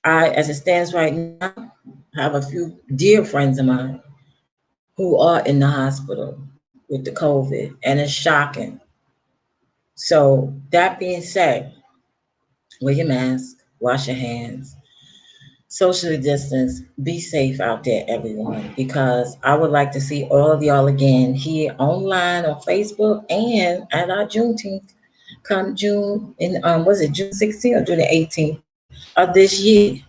I, as it stands right now, have a few dear friends of mine who are in the hospital with the COVID, and it's shocking. So that being said, wear your mask, wash your hands, socially distance, be safe out there, everyone, because I would like to see all of y'all again here online on Facebook and at our Juneteenth come June was it June 16th or June the 18th of this year.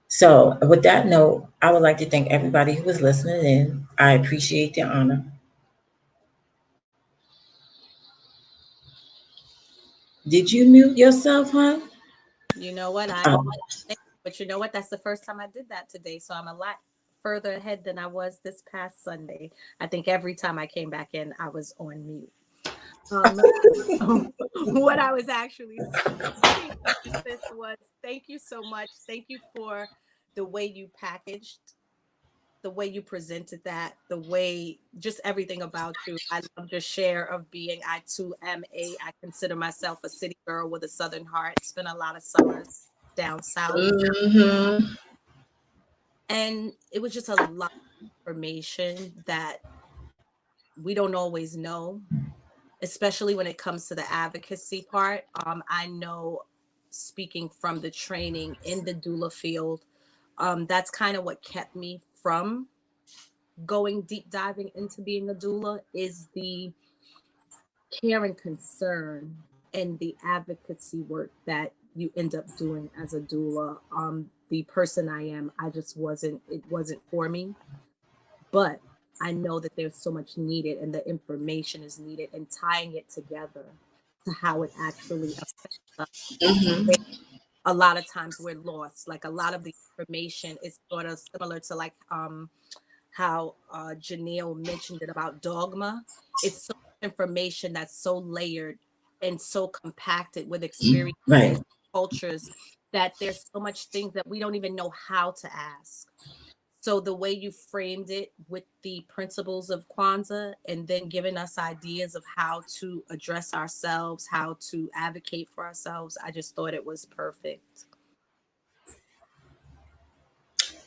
So with that note, I would like to thank everybody who was listening in. I appreciate the honor. Did you mute yourself, huh?
You know what? But you know what? That's the first time I did that today. So I'm a lot further ahead than I was this past Sunday. I think every time I came back in, I was on mute. What I was actually saying was thank you so much. Thank you for the way you packaged, the way you presented that, the way just everything about you. I love your share of being, I too am I consider myself a city girl with a Southern heart. Spent a lot of summers down south.
Mm-hmm.
And it was just a lot of information that we don't always know, especially when it comes to the advocacy part. I know, speaking from the training in the doula field, that's kind of what kept me from going deep diving into being a doula, is the care and concern and the advocacy work that you end up doing as a doula. The person I am, it wasn't for me, but I know that there's so much needed and the information is needed, and tying it together to how it actually affects us.
Mm-hmm.
A lot of times we're lost. Like, a lot of the information is sort of similar to how Janelle mentioned it about dogma. It's so much information that's so layered and so compacted with experiences,
Right.
cultures, that there's so much things that we don't even know how to ask. So the way you framed it with the principles of Kwanzaa, and then giving us ideas of how to address ourselves, how to advocate for ourselves, I just thought it was perfect.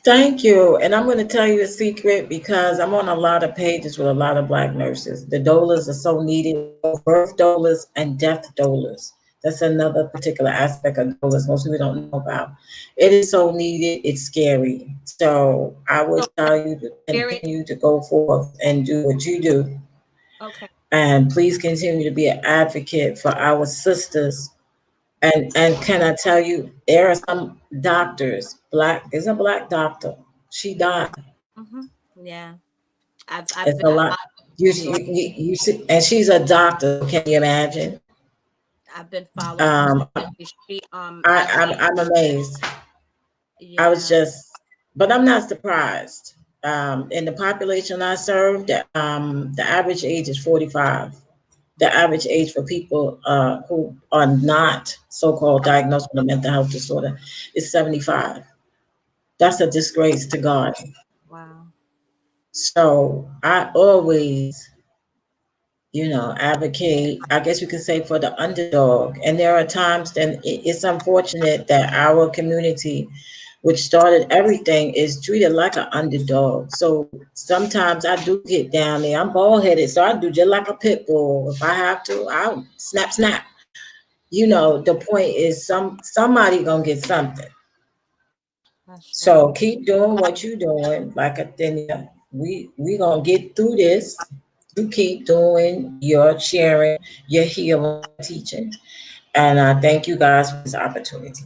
Thank you. And I'm going to tell you a secret, because I'm on a lot of pages with a lot of Black nurses. The doulas are so needed, both birth doulas and death doulas. That's another particular aspect of doulas most people don't know about. It is so needed. It's scary. So I would tell you to continue to go forth and do what you do.
Okay.
And please continue to be an advocate for our sisters. And can I tell you, there are some doctors, is a Black doctor. She died.
Mm-hmm. Yeah. I've
It's
been
a lot. You see, and she's a doctor. Can you imagine?
I've been following her. She
I'm amazed. I was
yeah.
just, but I'm not surprised. In the population I serve, the average age is 45. The average age for people who are not so-called diagnosed with a mental health disorder is 75. That's a disgrace to God.
Wow.
So I always, advocate, I guess you could say, for the underdog. And there are times then it's unfortunate that our community, which started everything, is treated like an underdog. So sometimes I do get down there. I'm bald headed, so I do just like a pit bull. If I have to, I'll snap, snap. The point is somebody gonna get something. So keep doing what you're doing. Like Athenia, we gonna get through this. You keep doing your sharing, your healing, teaching, and I thank you guys for this opportunity.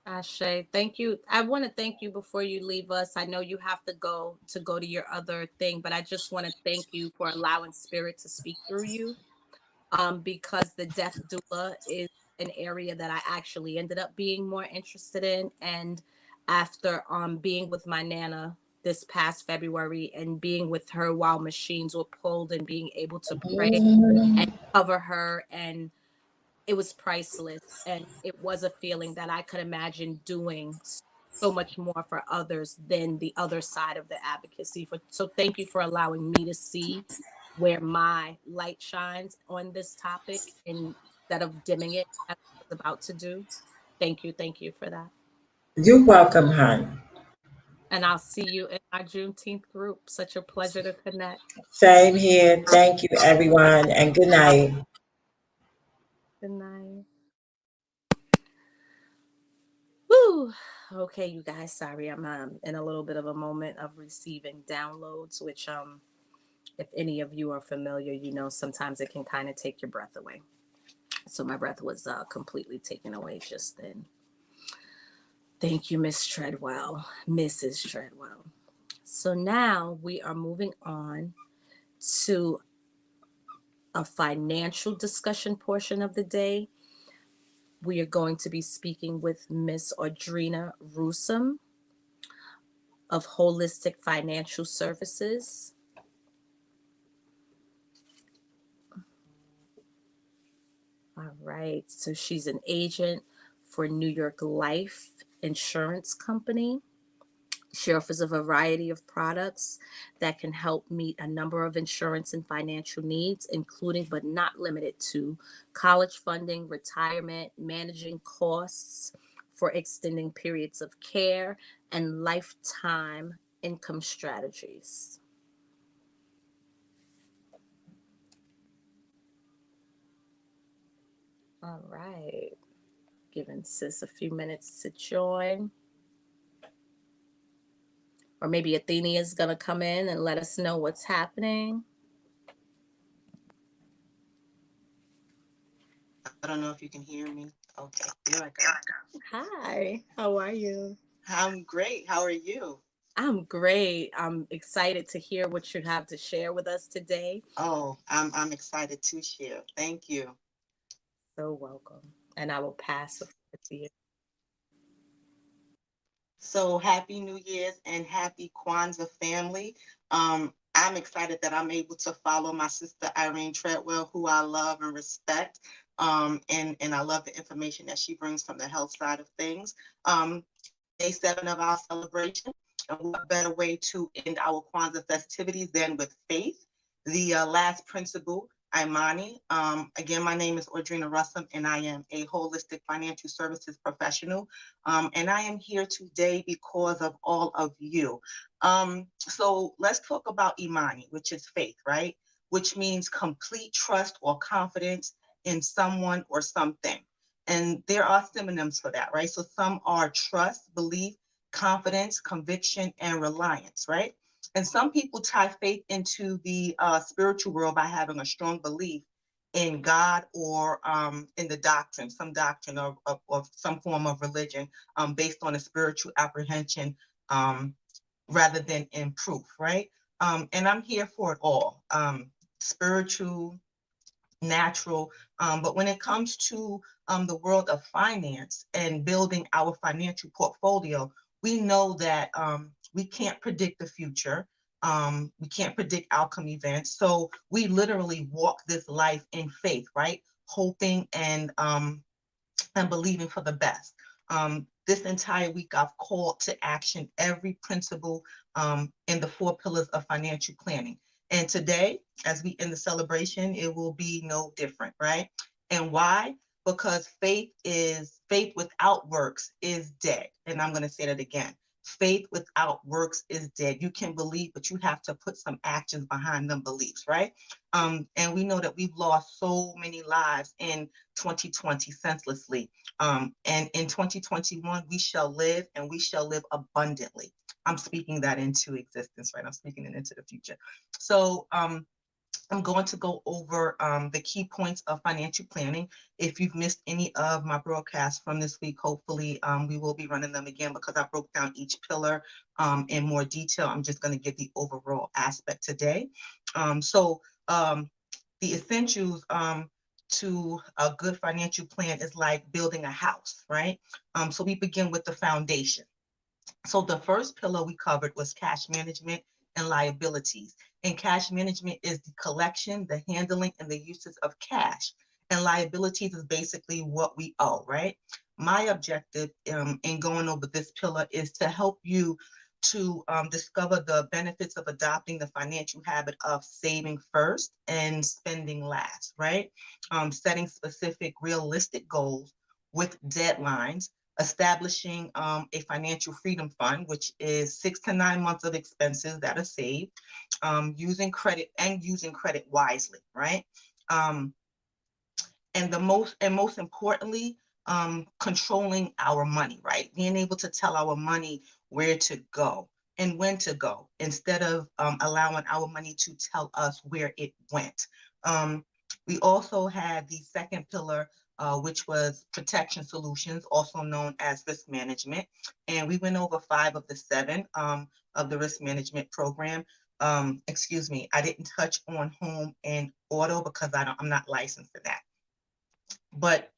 Ashe, thank you. I want to thank you before you leave us. I know you have to go to your other thing, but I just want to thank you for allowing spirit to speak through you. Because the death doula is an area that I actually ended up being more interested in. And after being with my Nana this past February and being with her while machines were pulled and being able to pray and cover her, and it was priceless. And it was a feeling that I could imagine doing so much more for others than the other side of the advocacy. So thank you for allowing me to see where my light shines on this topic instead of dimming it as I was about to do. Thank you for that.
You're welcome, hon.
And I'll see you in our Juneteenth group. Such a pleasure to connect.
Same here. Thank you, everyone, and good night.
Good night. Woo. Okay, you guys. Sorry, I'm in a little bit of a moment of receiving downloads, which if any of you are familiar, sometimes it can kind of take your breath away. So my breath was completely taken away just then. Thank you, Miss Treadwell, Mrs. Treadwell. So now we are moving on to a financial discussion portion of the day. We are going to be speaking with Miss Audrina Rusum of Holistic Financial Services. All right, so she's an agent for New York Life Insurance Company. She offers a variety of products that can help meet a number of insurance and financial needs, including but not limited to college funding, retirement, managing costs for extending periods of care, and lifetime income strategies. All right. Giving sis a few minutes to join. Or maybe Athenia is going to come in and let us know what's happening.
I don't know if you can hear me. Okay, here I go.
Hi, how are you?
I'm great. How are you?
I'm great. I'm excited to hear what you have to share with us today.
Oh, I'm excited to share. Thank you.
So welcome. And I will pass the floor to you.
So happy New Year's and happy Kwanzaa family. I'm excited that I'm able to follow my sister Irene Treadwell, who I love and respect. And I love the information that she brings from the health side of things. Day 7 of our celebration. And what better way to end our Kwanzaa festivities than with faith? The last principle, Imani. Again, my name is Audrina Russom, and I am a holistic financial services professional. And I am here today because of all of you. So let's talk about Imani, which is faith, right? Which means complete trust or confidence in someone or something. And there are synonyms for that, right? So some are trust, belief, confidence, conviction, and reliance, right? And some people tie faith into the spiritual world by having a strong belief in God or in the doctrine, some doctrine of some form of religion based on a spiritual apprehension rather than in proof, right? And I'm here for it all, spiritual, natural. But when it comes to the world of finance and building our financial portfolio, we know that we can't predict the future. We can't predict outcome events. So we literally walk this life in faith, right? Hoping and believing for the best. This entire week, I've called to action every principle in the 4 pillars of financial planning. And today, as we end the celebration, it will be no different, right? And why? Because faith without works is dead. And I'm going to say that again. Faith without works is dead. You can believe, but you have to put some actions behind them beliefs, right? And we know that we've lost so many lives in 2020 senselessly. And in 2021, we shall live and we shall live abundantly. I'm speaking that into existence, right? I'm speaking it into the future. So I'm going to go over the key points of financial planning. If you've missed any of my broadcasts from this week, hopefully we will be running them again because I broke down each pillar in more detail. I'm just going to give the overall aspect today. The essentials to a good financial plan is like building a house, right? So we begin with the foundation. So the first pillar we covered was cash management and liabilities. And cash management is the collection, the handling, and the uses of cash. And liabilities is basically what we owe, right? My objective in going over this pillar is to help you to discover the benefits of adopting the financial habit of saving first and spending last, right? Setting specific, realistic goals with deadlines, establishing a financial freedom fund, which is 6 to 9 months of expenses that are saved, using credit wisely, right? And most importantly, controlling our money, right? Being able to tell our money where to go and when to go instead of allowing our money to tell us where it went. We also had the second pillar, which was protection solutions, also known as risk management. And we went over 5 of the 7 of the risk management program. Excuse me, I didn't touch on home and auto because I'm not licensed for that. But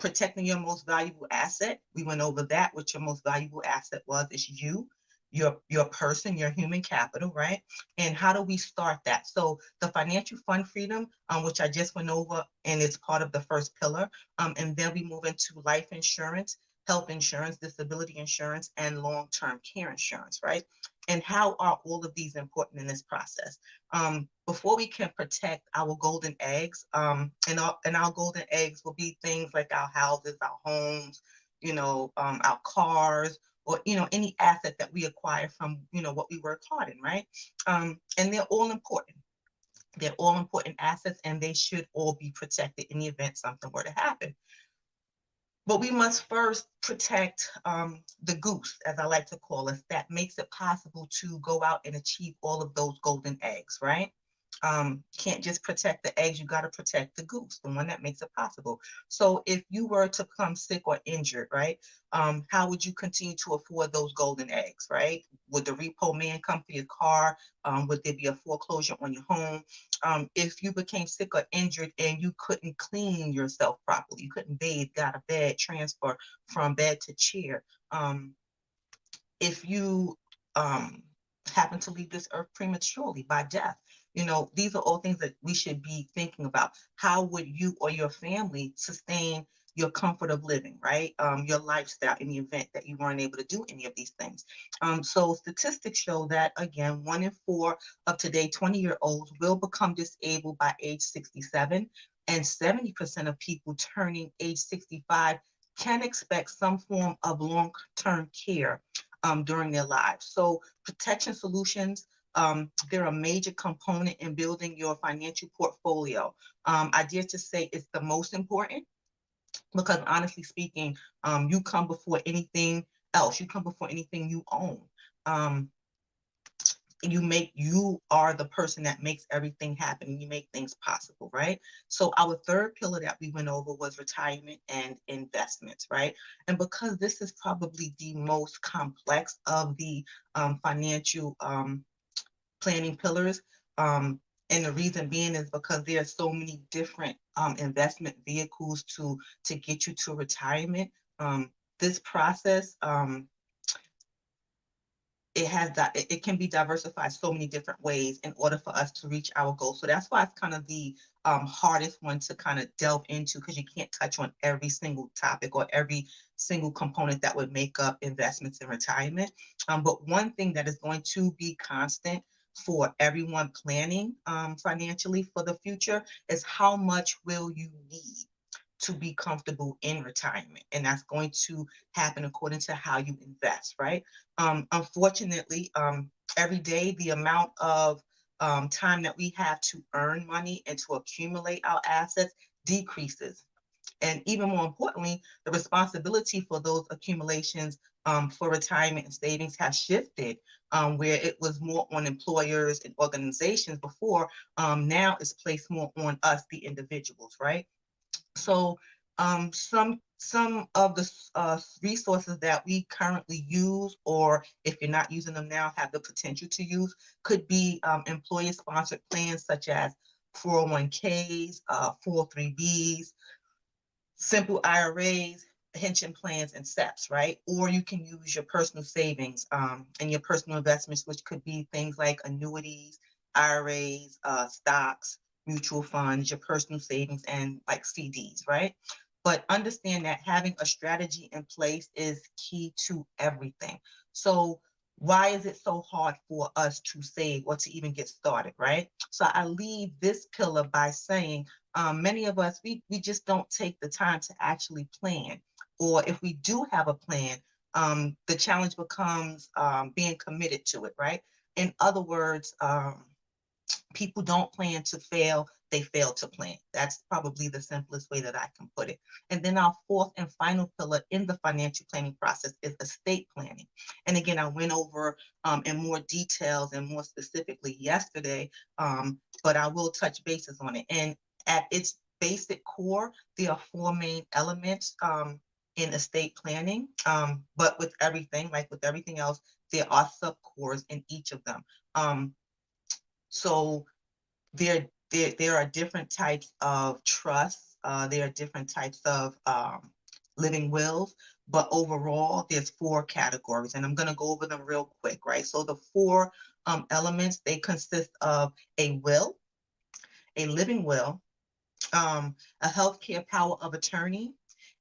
protecting your most valuable asset, we went over that. What your most valuable asset was is your person, your human capital, right? And how do we start that? So the financial fund freedom, which I just went over, and it's part of the first pillar. And then we move into life insurance, health insurance, disability insurance, and long-term care insurance, right? And how are all of these important in this process? Before we can protect our golden eggs, and our golden eggs will be things like our houses, our homes, our cars, or any asset that we acquire from what we work hard in, right? And they're all important. They're all important assets, and they should all be protected in the event something were to happen. But we must first protect the goose, as I like to call it, that makes it possible to go out and achieve all of those golden eggs, right? Can't just protect the eggs, you got to protect the goose, the one that makes it possible. So if you were to become sick or injured, right, how would you continue to afford those golden eggs, right? Would the repo man come for your car? Would there be a foreclosure on your home? If you became sick or injured and you couldn't clean yourself properly, you couldn't bathe, got a bed, transfer from bed to chair. If you happen to leave this earth prematurely by death, these are all things that we should be thinking about. How would you or your family sustain your comfort of living, right? Your lifestyle in the event that you weren't able to do any of these things. So statistics show that, again, 1 in 4 of today 20-year-olds will become disabled by age 67, and 70% of people turning age 65 can expect some form of long-term care during their lives. So protection solutions, they're a major component in building your financial portfolio. I dare to say it's the most important because, honestly speaking, you come before anything else. You come before anything you own. You are the person that makes everything happen, and you make things possible, right? So our third pillar that we went over was retirement and investments, right? And because this is probably the most complex of the financial planning pillars. And the reason being is because there are so many different investment vehicles to get you to retirement. This process, it can be diversified so many different ways in order for us to reach our goals. So that's why it's kind of the hardest one to kind of delve into, because you can't touch on every single topic or every single component that would make up investments in retirement. But one thing that is going to be constant for everyone planning financially for the future is how much will you need to be comfortable in retirement. And that's going to happen according to how you invest, right? Unfortunately, every day, the amount of time that we have to earn money and to accumulate our assets decreases. And even more importantly, the responsibility for those accumulations for retirement and savings has shifted, where it was more on employers and organizations before. Now it's placed more on us, the individuals, right? So some of the resources that we currently use, or if you're not using them now, have the potential to use, could be employer-sponsored plans such as 401ks, 403bs, simple IRAs, pension plans, and SEPs, right? Or you can use your personal savings and your personal investments, which could be things like annuities, IRAs, stocks, mutual funds, your personal savings, and like CDs, right? But understand that having a strategy in place is key to everything. So why is it so hard for us to save or to even get started, right? So I leave this pillar by saying, many of us, we just don't take the time to actually plan. Or if we do have a plan, the challenge becomes being committed to it, right? In other words, people don't plan to fail, they fail to plan. That's probably the simplest way that I can put it. And then our fourth and final pillar in the financial planning process is estate planning. And again, I went over in more details and more specifically yesterday, but I will touch bases on it. And at its basic core, there are four main elements in estate planning, but with everything, like with everything else, there are subcores in each of them. So there are different types of trusts. There are different types of living wills, but overall, there's four categories, and I'm going to go over them real quick, right? So the four elements, they consist of a will, a living will, a healthcare power of attorney,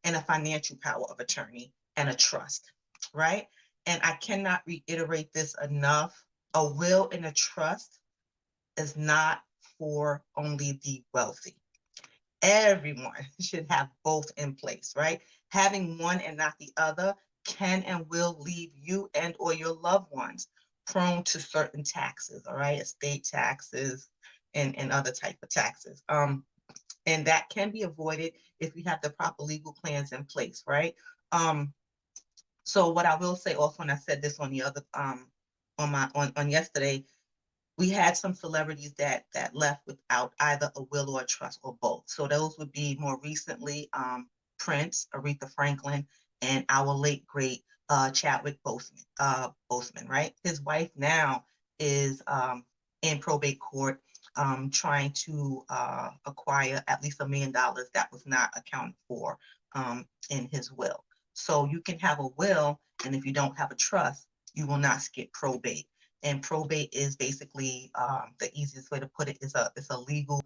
and a financial power of attorney, and a trust, right? And I cannot reiterate this enough. A will and a trust is not for only the wealthy. Everyone should have both in place, right? Having one and not the other can and will leave you and or your loved ones prone to certain taxes, all right? Estate taxes and other type of taxes. And that can be avoided if you have the proper legal plans in place, right? So what I will say also, and I said this on the other on yesterday, we had some celebrities that left without either a will or a trust or both. So those would be more recently Prince, Aretha Franklin, and our late great Chadwick Boseman, right? His wife now is in probate court trying to acquire at least $1 million that was not accounted for in his will. So you can have a will, and if you don't have a trust, you will not skip probate. And probate is basically the easiest way to put it is a legal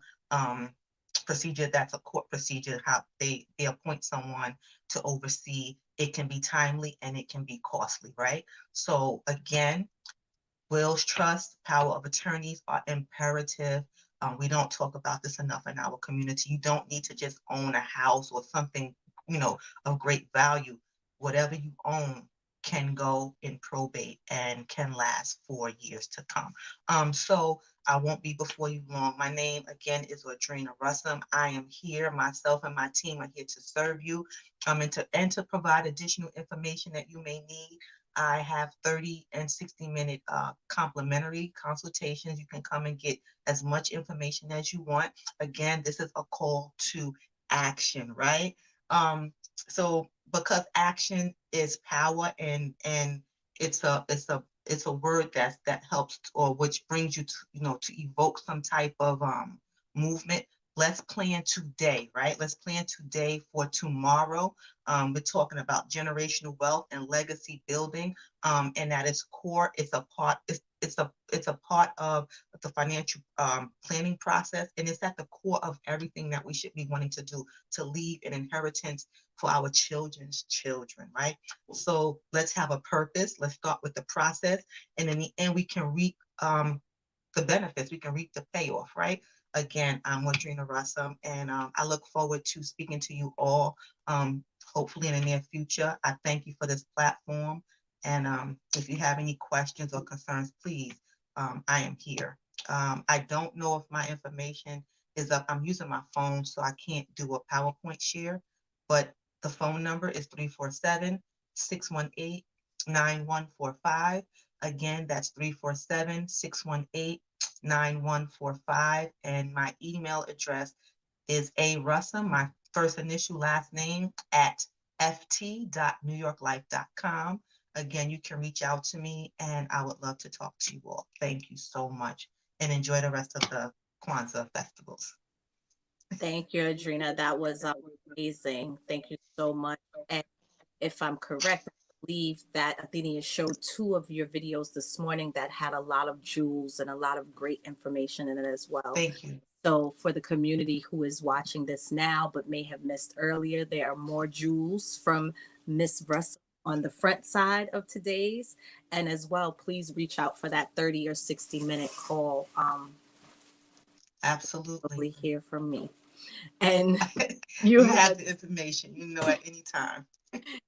procedure. That's a court procedure, how they appoint someone to oversee. It can be timely and it can be costly, right? So again, wills, trusts, power of attorneys are imperative. We don't talk about this enough in our community. You don't need to just own a house or something, of great value. Whatever you own can go in probate and can last for years to come. So I won't be before you long. My name again is Audrina Russum. I am here, myself and my team are here to serve you and to provide additional information that you may need. I have 30 and 60-minute complimentary consultations. You can come and get as much information as you want. Again, this is a call to action, right? So because action is power and it's it's a word that helps, or which brings you to, to evoke some type of movement. Let's plan today, right? Let's plan today for tomorrow. We're talking about generational wealth and legacy building, and at its core, it's a part of the financial planning process, and it's at the core of everything that we should be wanting to do, to leave an inheritance for our children's children, right? So let's have a purpose. Let's start with the process, and in the end, we can reap the benefits. We can reap the payoff, right? Again, I'm Wadrina Russum, and I look forward to speaking to you all, hopefully in the near future. I thank you for this platform, and if you have any questions or concerns, please, I am here. I don't know if my information is up. I'm using my phone, so I can't do a PowerPoint share, but the phone number is 347-618-9145. Again, that's 347-618-9145. And my email address is arussum, my first initial last name, at ft.newyorklife.com. Again, you can reach out to me, and I would love to talk to you all. Thank you so much, and enjoy the rest of the Kwanzaa festivals.
Thank you, Adrina. That was amazing. Thank you so much. And if I'm correct, I believe that Athenia showed 2 of your videos this morning that had a lot of jewels and a lot of great information in it as well.
Thank you.
So for the community who is watching this now but may have missed earlier, there are more jewels from Miss Russell on the front side of today's. And as well, please reach out for that 30 or 60-minute call.
Absolutely.
Hear from me. And
you have the information, at any time.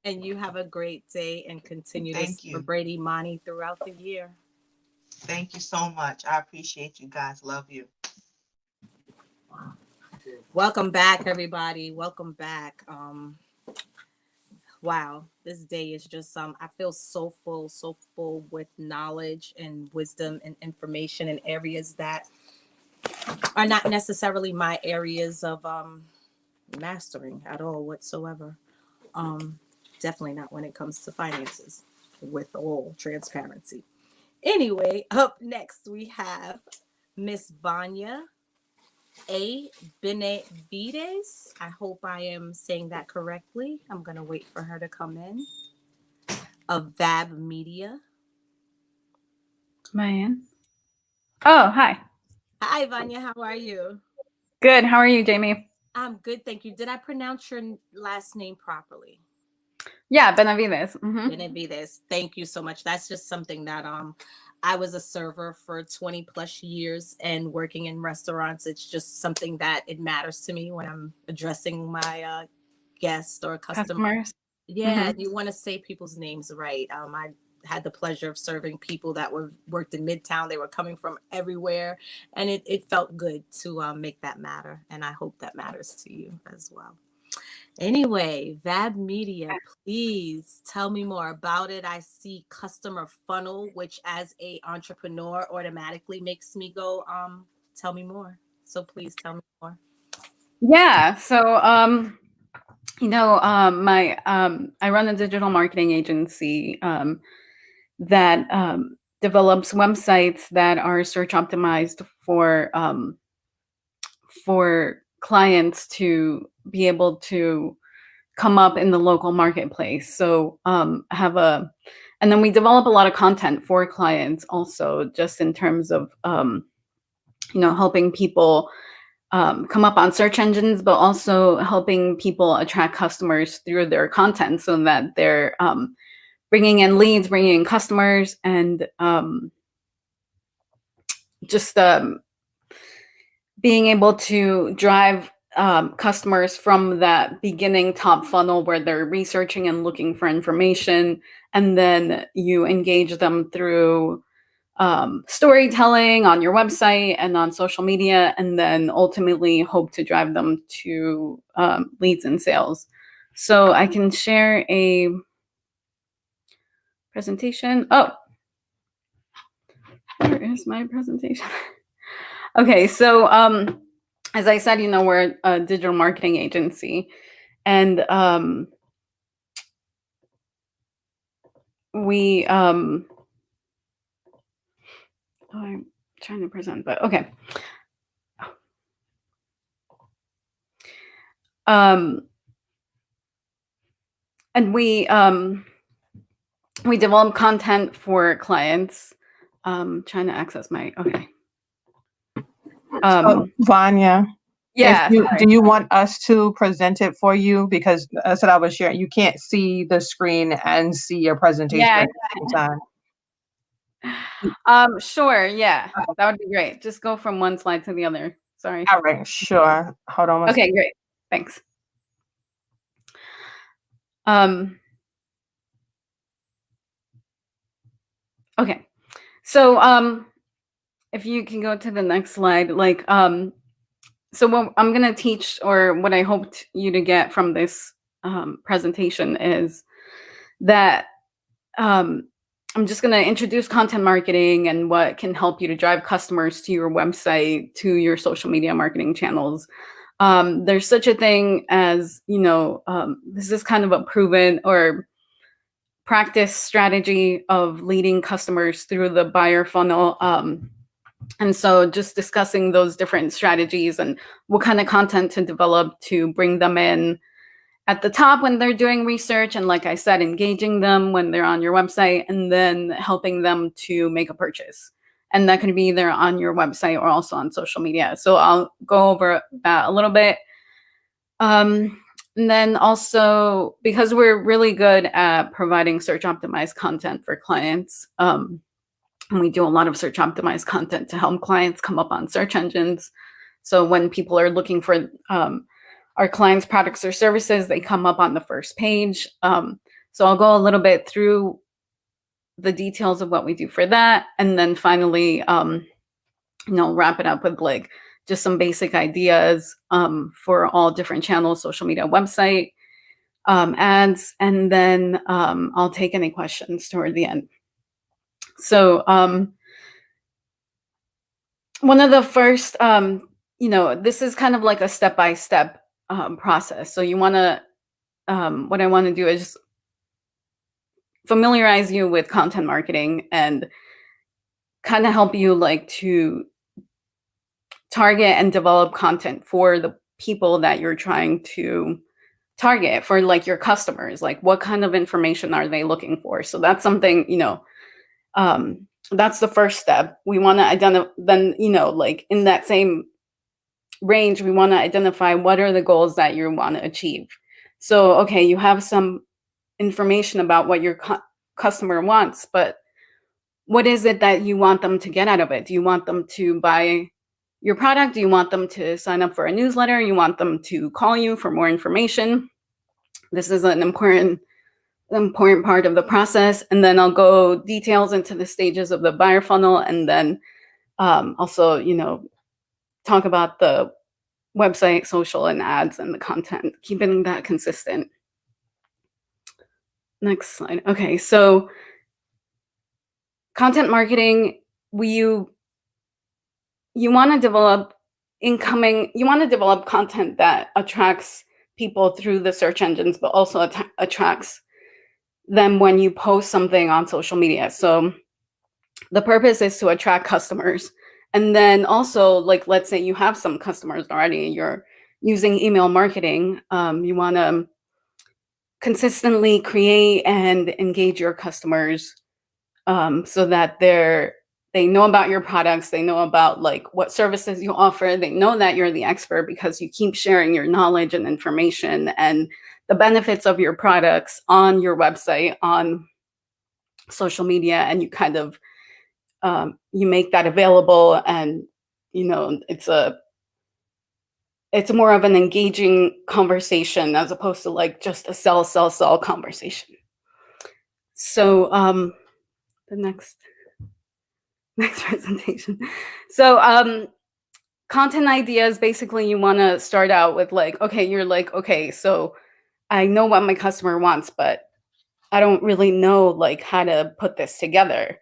And you have a great day, and continue to celebrate Imani throughout the year.
Thank you so much. I appreciate you guys. Love you.
Welcome back, everybody. Welcome back. Wow, this day is just I feel so full with knowledge and wisdom and information in areas that are not necessarily my areas of mastering at all whatsoever. Definitely not when it comes to finances, with all transparency. Anyway, up next we have Miss Vanya A. Benavides. I hope I am saying that correctly. I'm going to wait for her to come in. Of VAB Media.
Am I in? Oh, hi.
Hi, Vanya. How are you?
Good. How are you, Jamie?
I'm good, thank you. Did I pronounce your last name properly?
Yeah, Benavides. Mm-hmm.
Benavides. Thank you so much. That's just something that I was a server for 20 plus years, and working in restaurants, it's just something that it matters to me when I'm addressing my guests or customers. Yeah,
Mm-hmm.
you want to say people's names right. I had the pleasure of serving people that worked in Midtown. They were coming from everywhere, and it felt good to make that matter. And I hope that matters to you as well. Anyway, VAB Media, please tell me more about it. I see customer funnel, which as a entrepreneur automatically makes me go, tell me more. So please tell me more.
Yeah. So, I run a digital marketing agency that develops websites that are search optimized for clients to be able to come up in the local marketplace. So and then we develop a lot of content for clients also, just in terms of helping people come up on search engines, but also helping people attract customers through their content, so that they're bringing in leads, bringing in customers, and just being able to drive customers from that beginning top funnel where they're researching and looking for information, and then you engage them through storytelling on your website and on social media, and then ultimately hope to drive them to leads and sales. So I can share a presentation. Oh, where is my presentation? Okay, so as I said, we're a digital marketing agency, and we Oh, I'm trying to present, but okay. And we develop content for clients. Trying to access my, okay.
So, Vanya,
Yeah,
do you want us to present it for you? Because that's what I was sharing. You can't see the screen and see your presentation
Yeah.
at the same time.
Sure, yeah, that would be great. Just go from one slide to the other. Sorry.
All right, sure. Hold on one
Okay,
second.
great. Thanks. Okay. So if you can go to the next slide, like so what I'm gonna teach, or what I hoped you to get from this presentation, is that I'm just gonna introduce content marketing and what can help you to drive customers to your website, to your social media marketing channels. There's such a thing as, this is kind of a proven or practice strategy of leading customers through the buyer funnel. And so just discussing those different strategies and what kind of content to develop to bring them in at the top when they're doing research, and like I said, engaging them when they're on your website, and then helping them to make a purchase. And that can be either on your website or also on social media. So I'll go over that a little bit. And then also, because we're really good at providing search optimized content for clients, and we do a lot of search optimized content to help clients come up on search engines. So when people are looking for our clients' products or services, they come up on the first page. So I'll go a little bit through the details of what we do for that. And then finally, wrap it up with like just some basic ideas for all different channels, social media, website, ads, and then I'll take any questions toward the end. So one of the first, this is kind of like a step-by-step process. So you want to, what I want to do is familiarize you with content marketing and kind of help you like to target and develop content for the people that you're trying to target, for like your customers. Like, what kind of information are they looking for? So that's something, that's the first step. We want to identify, then, like in that same range, we want to identify what are the goals that you want to achieve. So, okay, you have some information about what your customer wants, but what is it that you want them to get out of it? Do you want them to buy your product? Do you want them to sign up for a newsletter? You want them to call you for more information? This is an important part of the process. And then I'll go details into the stages of the buyer funnel, and then also, talk about the website, social, and ads, and the content, keeping that consistent. Next slide. Okay, so content marketing, you want to develop content that attracts people through the search engines, but also attracts them when you post something on social media. So the purpose is to attract customers. And then also, like, let's say you have some customers already, you're using email marketing, you want to consistently create and engage your customers so that they know about your products, they know about like what services you offer, they know that you're the expert because you keep sharing your knowledge and information and the benefits of your products on your website, on social media, and you kind of you make that available, and it's more of an engaging conversation as opposed to like just a sell conversation. So the next presentation. So content ideas, basically you want to start out with like, okay, you're like, okay, so I know what my customer wants, but I don't really know like how to put this together.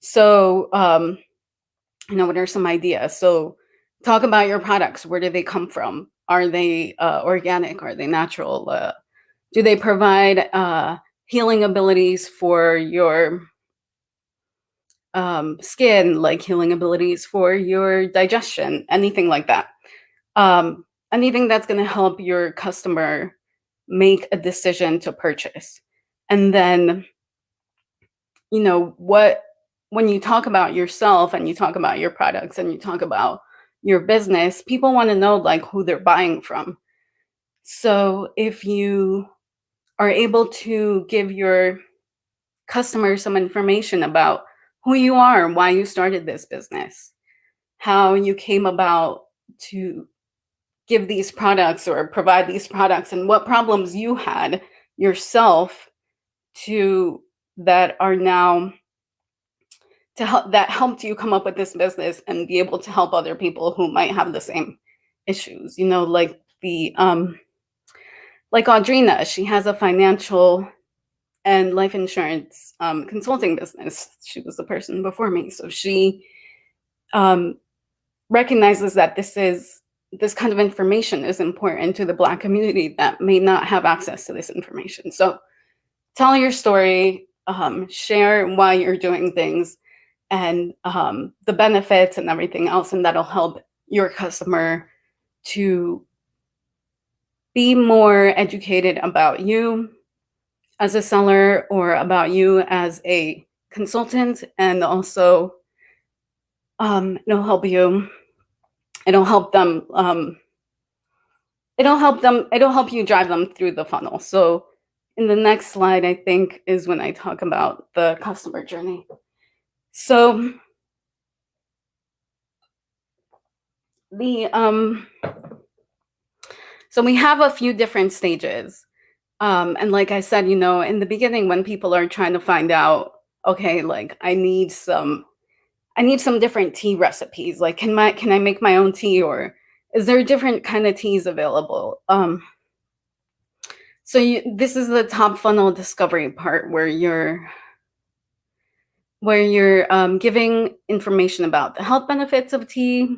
So what are some ideas? So talk about your products. Where do they come from? Are they organic? Are they natural? Do they provide healing abilities for your skin, like healing abilities for your digestion, anything like that. Anything that's going to help your customer make a decision to purchase. And then, you know, when you talk about yourself and you talk about your products and you talk about your business, people want to know like who they're buying from. So if you are able to give your customers some information about who you are, why you started this business, how you came about to give these products or provide these products, and what problems you had yourself to that are now to help that helped you come up with this business and be able to help other people who might have the same issues. You know, like like Audrina, she has a financial and life insurance consulting business. She was the person before me, so she recognizes that this kind of information is important to the Black community that may not have access to this information. So tell your story, share why you're doing things, and the benefits and everything else, and that'll help your customer to be more educated about you as a seller or about you as a consultant. And also it'll help you, it'll help them, it'll help you drive them through the funnel. So in the next slide, I think, is when I talk about the customer journey. So we have a few different stages. And like I said, you know, in the beginning, when people are trying to find out, okay, like I need some different tea recipes. Like, can I make my own tea, or is there different kind of teas available? So this is the top funnel discovery part where you're giving information about the health benefits of tea,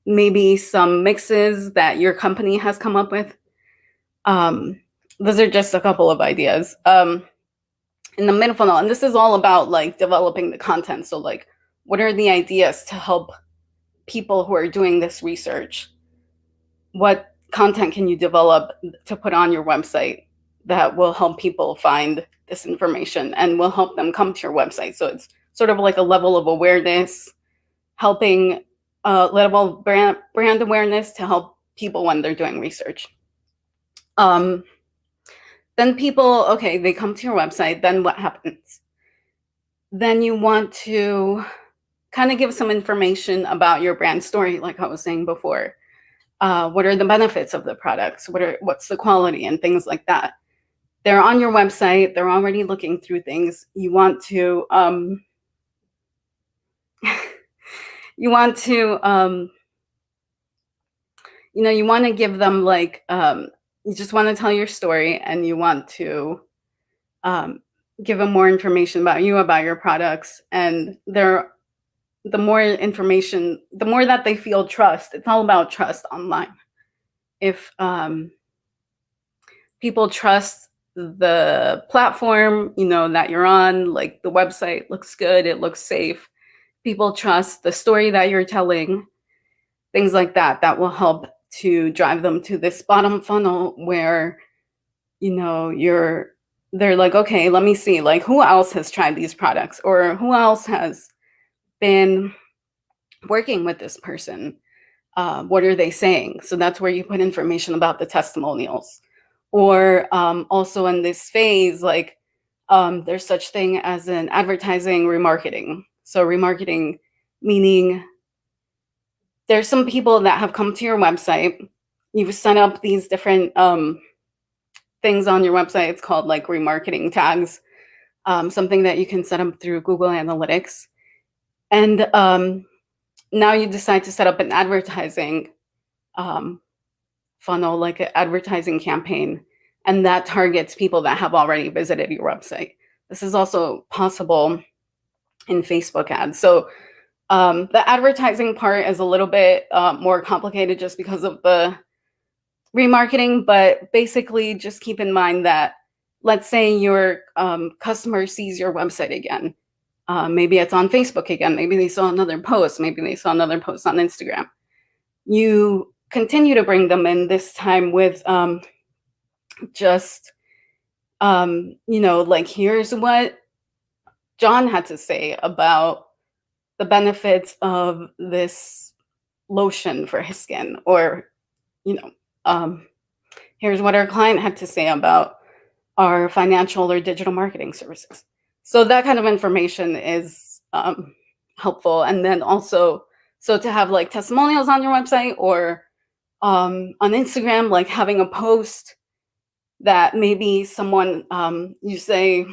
maybe some mixes that your company has come up with. Those are just a couple of ideas. In the middle funnel, and this is all about like developing the content. So like, what are the ideas to help people who are doing this research? What content can you develop to put on your website that will help people find this information and will help them come to your website? So it's sort of like a level of awareness, helping level of brand awareness to help people when they're doing research. Then people, okay, they come to your website, then what happens? Then you want to kind of give some information about your brand story, like I was saying before. What are the benefits of the products? What's the quality and things like that? They're on your website, they're already looking through things. You want to you want to give them like you just want to tell your story, and you want to give them more information about you, about your products. And the more information, the more that they feel trust. It's all about trust online. If people trust the platform, you know, that you're on, like the website looks good, it looks safe, people trust the story that you're telling, things like that, that will help to drive them to this bottom funnel where, you know, they're like, okay, let me see, like, who else has tried these products, or who else has been working with this person? What are they saying? So that's where you put information about the testimonials. Or also in this phase, like there's such thing as an advertising remarketing. So remarketing meaning there's some people that have come to your website, you've set up these different things on your website. It's called like remarketing tags, something that you can set up through Google Analytics. And now you decide to set up an advertising funnel, like an advertising campaign, and that targets people that have already visited your website. This is also possible in Facebook ads. So the advertising part is a little bit more complicated just because of the remarketing, but basically just keep in mind that, let's say your customer sees your website again Maybe it's on Facebook again. Maybe they saw another post. Maybe they saw another post on Instagram. You continue to bring them in, this time with just, like, here's what John had to say about the benefits of this lotion for his skin, or, here's what our client had to say about our financial or digital marketing services. So that kind of information is helpful. And then also, so to have like testimonials on your website, or on Instagram, like having a post that maybe someone, you say,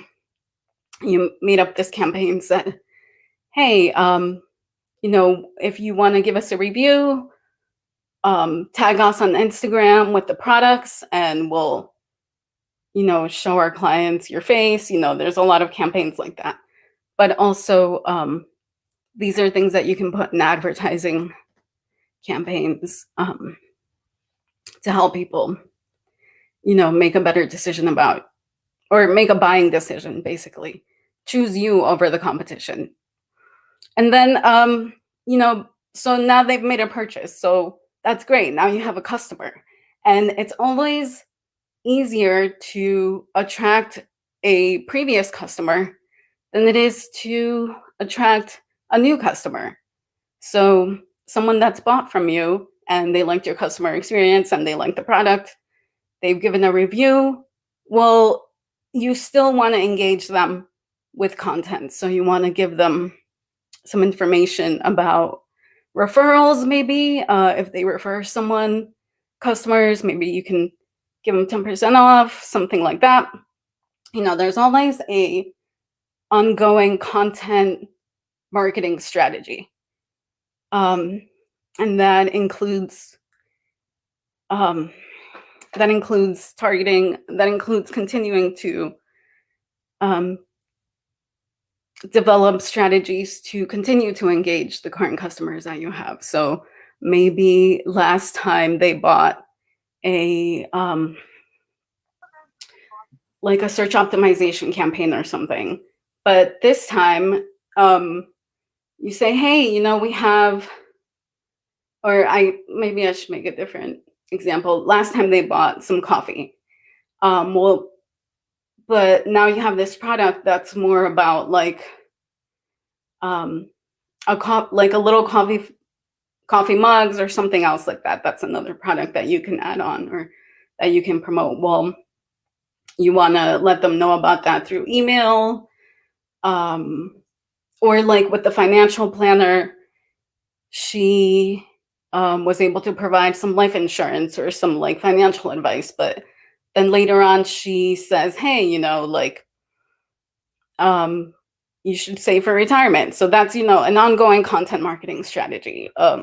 you made up this campaign, said, hey, if you want to give us a review, tag us on Instagram with the products, and we'll, show our clients your face. There's a lot of campaigns like that. But also, these are things that you can put in advertising campaigns to help people, make a better decision about, or make a buying decision, basically. Choose you over the competition. And then, so now they've made a purchase. So that's great. Now you have a customer. And it's always easier to attract a previous customer than it is to attract a new customer. So someone that's bought from you and they liked your customer experience and they liked the product, they've given a review, well, you still want to engage them with content. So you want to give them some information about referrals, maybe. If they refer someone, customers, maybe you can give them 10% off, something like that. There's always a ongoing content marketing strategy. And that includes targeting, that includes continuing to develop strategies to continue to engage the current customers that you have. So maybe last time they bought a like a search optimization campaign or something, but this time you say, hey, we have, or maybe I should make a different example. Last time they bought some coffee. Well, but now you have this product that's more about like like a little coffee mugs or something else like that. That's another product that you can add on, or that you can promote. Well, you want to let them know about that through email, or like with the financial planner, she was able to provide some life insurance or some like financial advice, but then later on she says, hey, like you should save for retirement. So that's, an ongoing content marketing strategy. All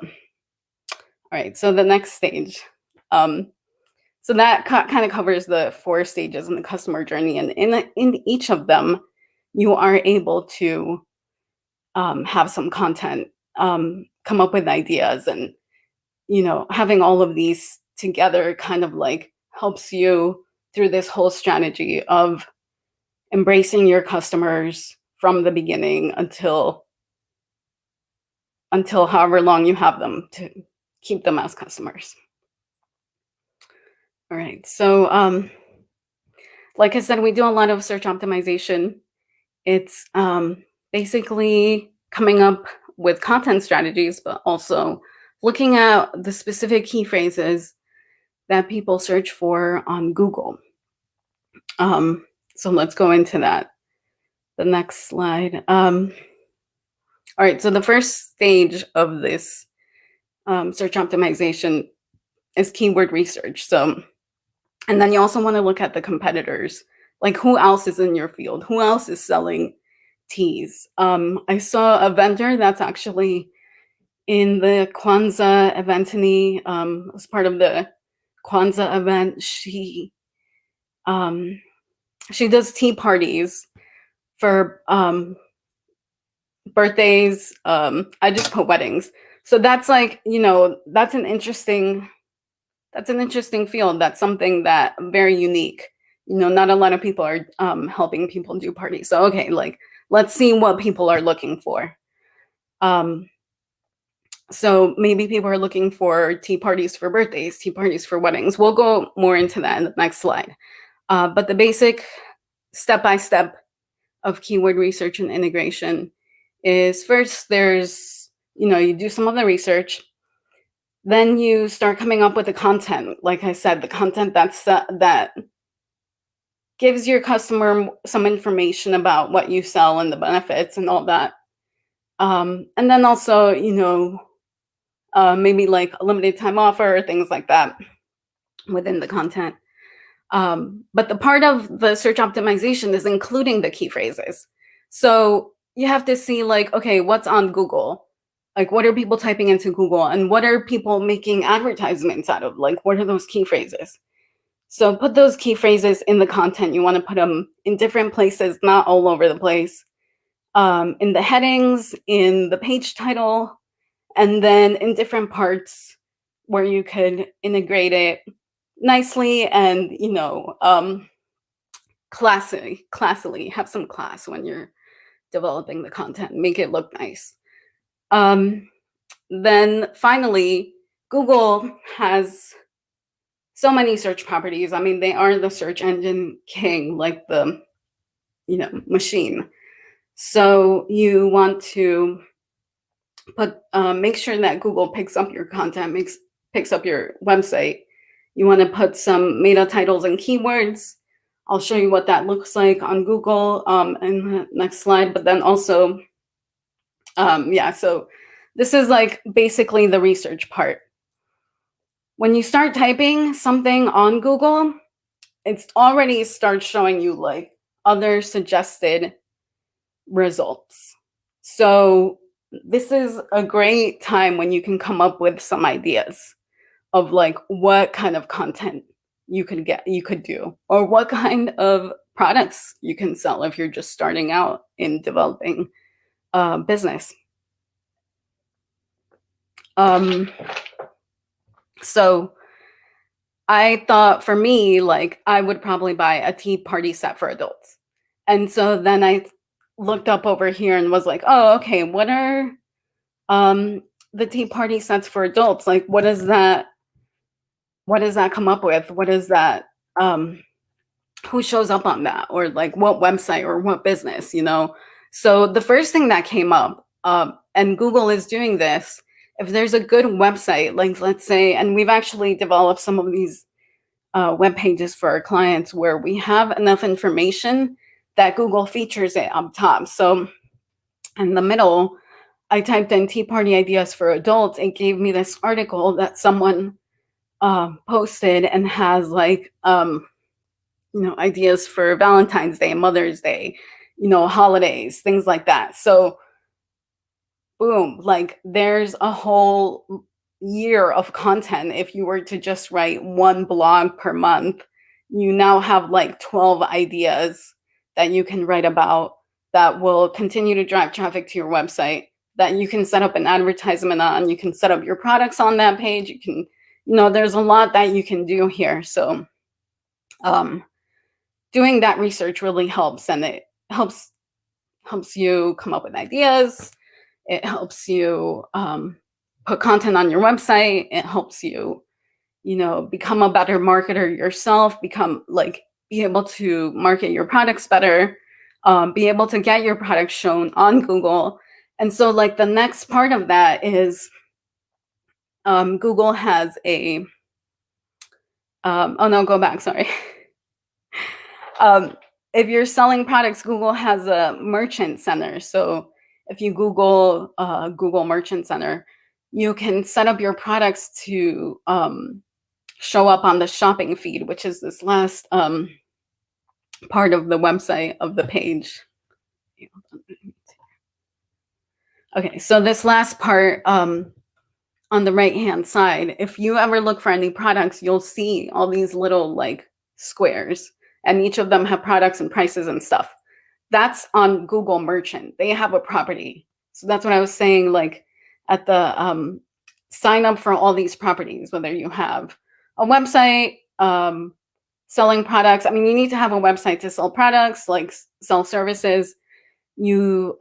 right, so the next stage. So that kind of covers the 4 stages in the customer journey. And in each of them, you are able to have some content, come up with ideas, and, having all of these together kind of like helps you through this whole strategy of embracing your customers from the beginning until however long you have them, to keep them as customers. All right, so like I said, we do a lot of search optimization. It's basically coming up with content strategies, but also looking at the specific key phrases that people search for on Google. So let's go into that. The next slide. All right, so the first stage of this search optimization is keyword research. So, and then you also want to look at the competitors, like who else is in your field, who else is selling teas. I saw a vendor that's actually in the Kwanzaa event, as part of the Kwanzaa event. She does tea parties for birthdays. I just put weddings. So that's like, that's an interesting field. That's something that very unique. Not a lot of people are helping people do parties. So okay, like let's see what people are looking for. So maybe people are looking for tea parties for birthdays, tea parties for weddings. We'll go more into that in the next slide. But the basic step-by-step of keyword research and integration is first there's, you do some of the research, then you start coming up with the content. Like I said, the content that gives your customer some information about what you sell and the benefits and all that. And then also, maybe like a limited time offer, things like that within the content. But the part of the search optimization is including the key phrases. So you have to see like, okay, what's on Google? Like, what are people typing into Google and what are people making advertisements out of? Like, what are those key phrases? So put those key phrases in the content. You want to put them in different places, not all over the place. In the headings, in the page title, and then in different parts where you could integrate it nicely and, classily, have some class when you're developing the content, make it look nice. Then finally, Google has so many search properties. I mean, they are the search engine king, like the, machine. So you want to make sure that Google picks up your content, picks up your website. You want to put some meta titles and keywords. I'll show you what that looks like on Google in the next slide. But then also, so this is like basically the research part. When you start typing something on Google, it already starts showing you like other suggested results. So this is a great time when you can come up with some ideas of like what kind of content you could do, or what kind of products you can sell if you're just starting out in developing business. So I thought for me, like I would probably buy a tea party set for adults. And so then I looked up over here and was like, oh, okay, what are the tea party sets for adults? Like, what does that come up with? What is that? Who shows up on that? Or like what website or what business, So the first thing that came up, and Google is doing this, if there's a good website, like let's say, and we've actually developed some of these web pages for our clients where we have enough information that Google features it up top. So in the middle, I typed in tea party ideas for adults. It gave me this article that someone posted and has like, ideas for Valentine's Day, Mother's Day, holidays, things like that. So boom, like there's a whole year of content. If you were to just write one blog per month, you now have like 12 ideas that you can write about that will continue to drive traffic to your website, that you can set up an advertisement on. You can set up your products on that page. You can, there's a lot that you can do here. So doing that research really helps, and it helps you come up with ideas. It helps you put content on your website. It helps you, become a better marketer yourself, be able to market your products better, be able to get your products shown on Google. And so like the next part of that is Google has a, oh no, go back, sorry. If you're selling products, Google has a merchant center. So if you Google Google Merchant Center, you can set up your products to show up on the shopping feed, which is this last part of the website of the page. Okay, so this last part on the right-hand side, if you ever look for any products, you'll see all these little like squares, and each of them have products and prices and stuff. That's on Google Merchant. They have a property. So that's what I was saying, like at the sign up for all these properties, whether you have a website, selling products. I mean, you need to have a website to sell products, like sell services. you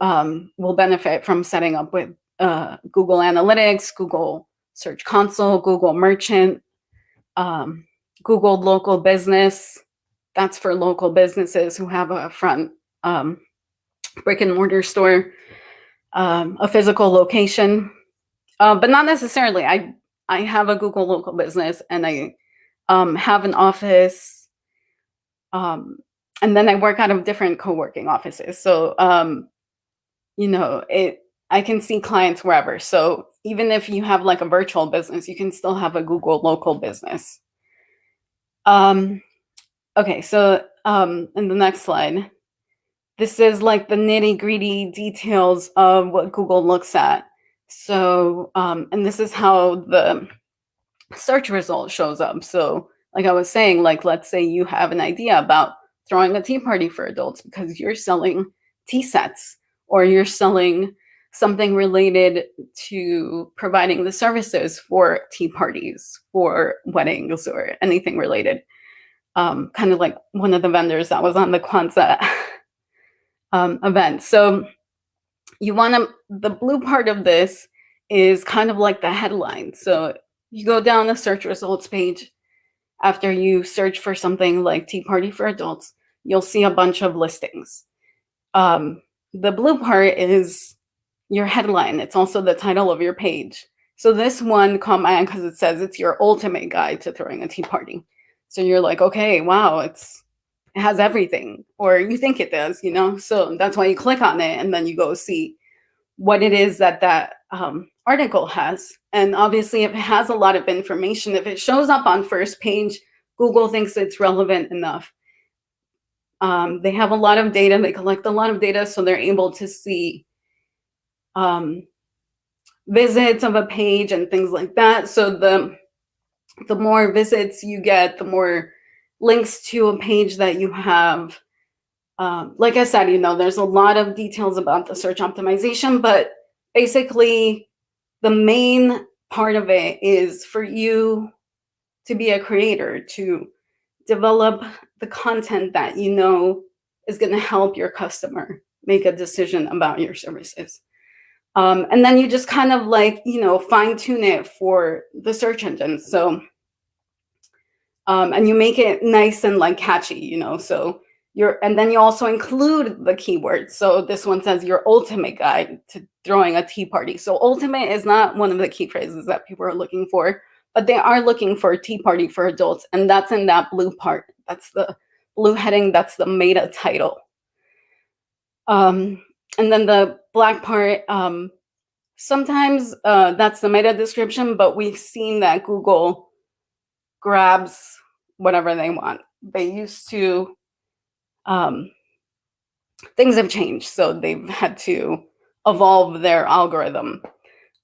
will benefit from setting up with Google Analytics, Google Search Console, Google Merchant, Google Local Business. That's for local businesses who have a front brick and mortar store, a physical location, but not necessarily. I have a Google Local Business, and I have an office, and then I work out of different co-working offices. So, you know, I can see clients wherever. So even if you have like a virtual business, you can still have a Google Local Business. Okay, so in the next slide, this is like the nitty-gritty details of what Google looks at. So, and this is how the search result shows up. So like I was saying, like, let's say you have an idea about throwing a tea party for adults because you're selling tea sets, or you're selling something related to providing the services for tea parties, for weddings, or anything related. Kind of like one of the vendors that was on the Kwanzaa event. So you want to, the blue part of this is kind of like the headline. So you go down the search results page after you search for something like tea party for adults, you'll see a bunch of listings. The blue part is your headline. It's also the title of your page. So this one caught my eye because it says it's your ultimate guide to throwing a tea party. So you're like, okay, wow, it has everything, or you think it does, you know? So that's why you click on it, and then you go see what it is that article has. And obviously, if it has a lot of information, if it shows up on first page, Google thinks it's relevant enough. They have a lot of data, they collect a lot of data, so they're able to see visits of a page and things like that. So the more visits you get, the more links to a page that you have. Like I said, you know, there's a lot of details about the search optimization, but basically the main part of it is for you to be a creator, to develop the content that you know is going to help your customer make a decision about your services. And then you just kind of like, you know, fine tune it for the search engine. So, and you make it nice and like catchy, you know, so and then you also include the keywords. So this one says your ultimate guide to throwing a tea party. So ultimate is not one of the key phrases that people are looking for, but they are looking for a tea party for adults. And that's in that blue part. That's the blue heading. That's the meta title. And then the black part, sometimes that's the meta description, but we've seen that Google grabs whatever they want. They used to, things have changed, so they've had to evolve their algorithm.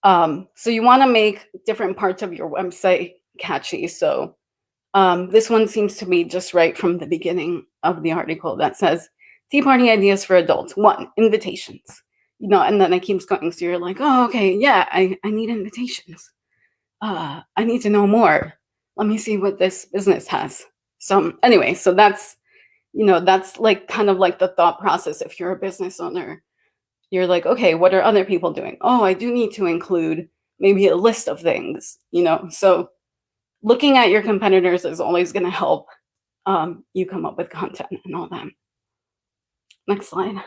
So you want to make different parts of your website catchy. So this one seems to be just right from the beginning of the article that says, tea party ideas for adults. 1, invitations. You know, and then it keeps going. So you're like, oh, okay, yeah, I need invitations. I need to know more. Let me see what this business has. So anyway, so that's, you know, that's like kind of like the thought process. If you're a business owner, you're like, okay, what are other people doing? Oh, I do need to include maybe a list of things, you know? So looking at your competitors is always going to help you come up with content and all that. Next slide.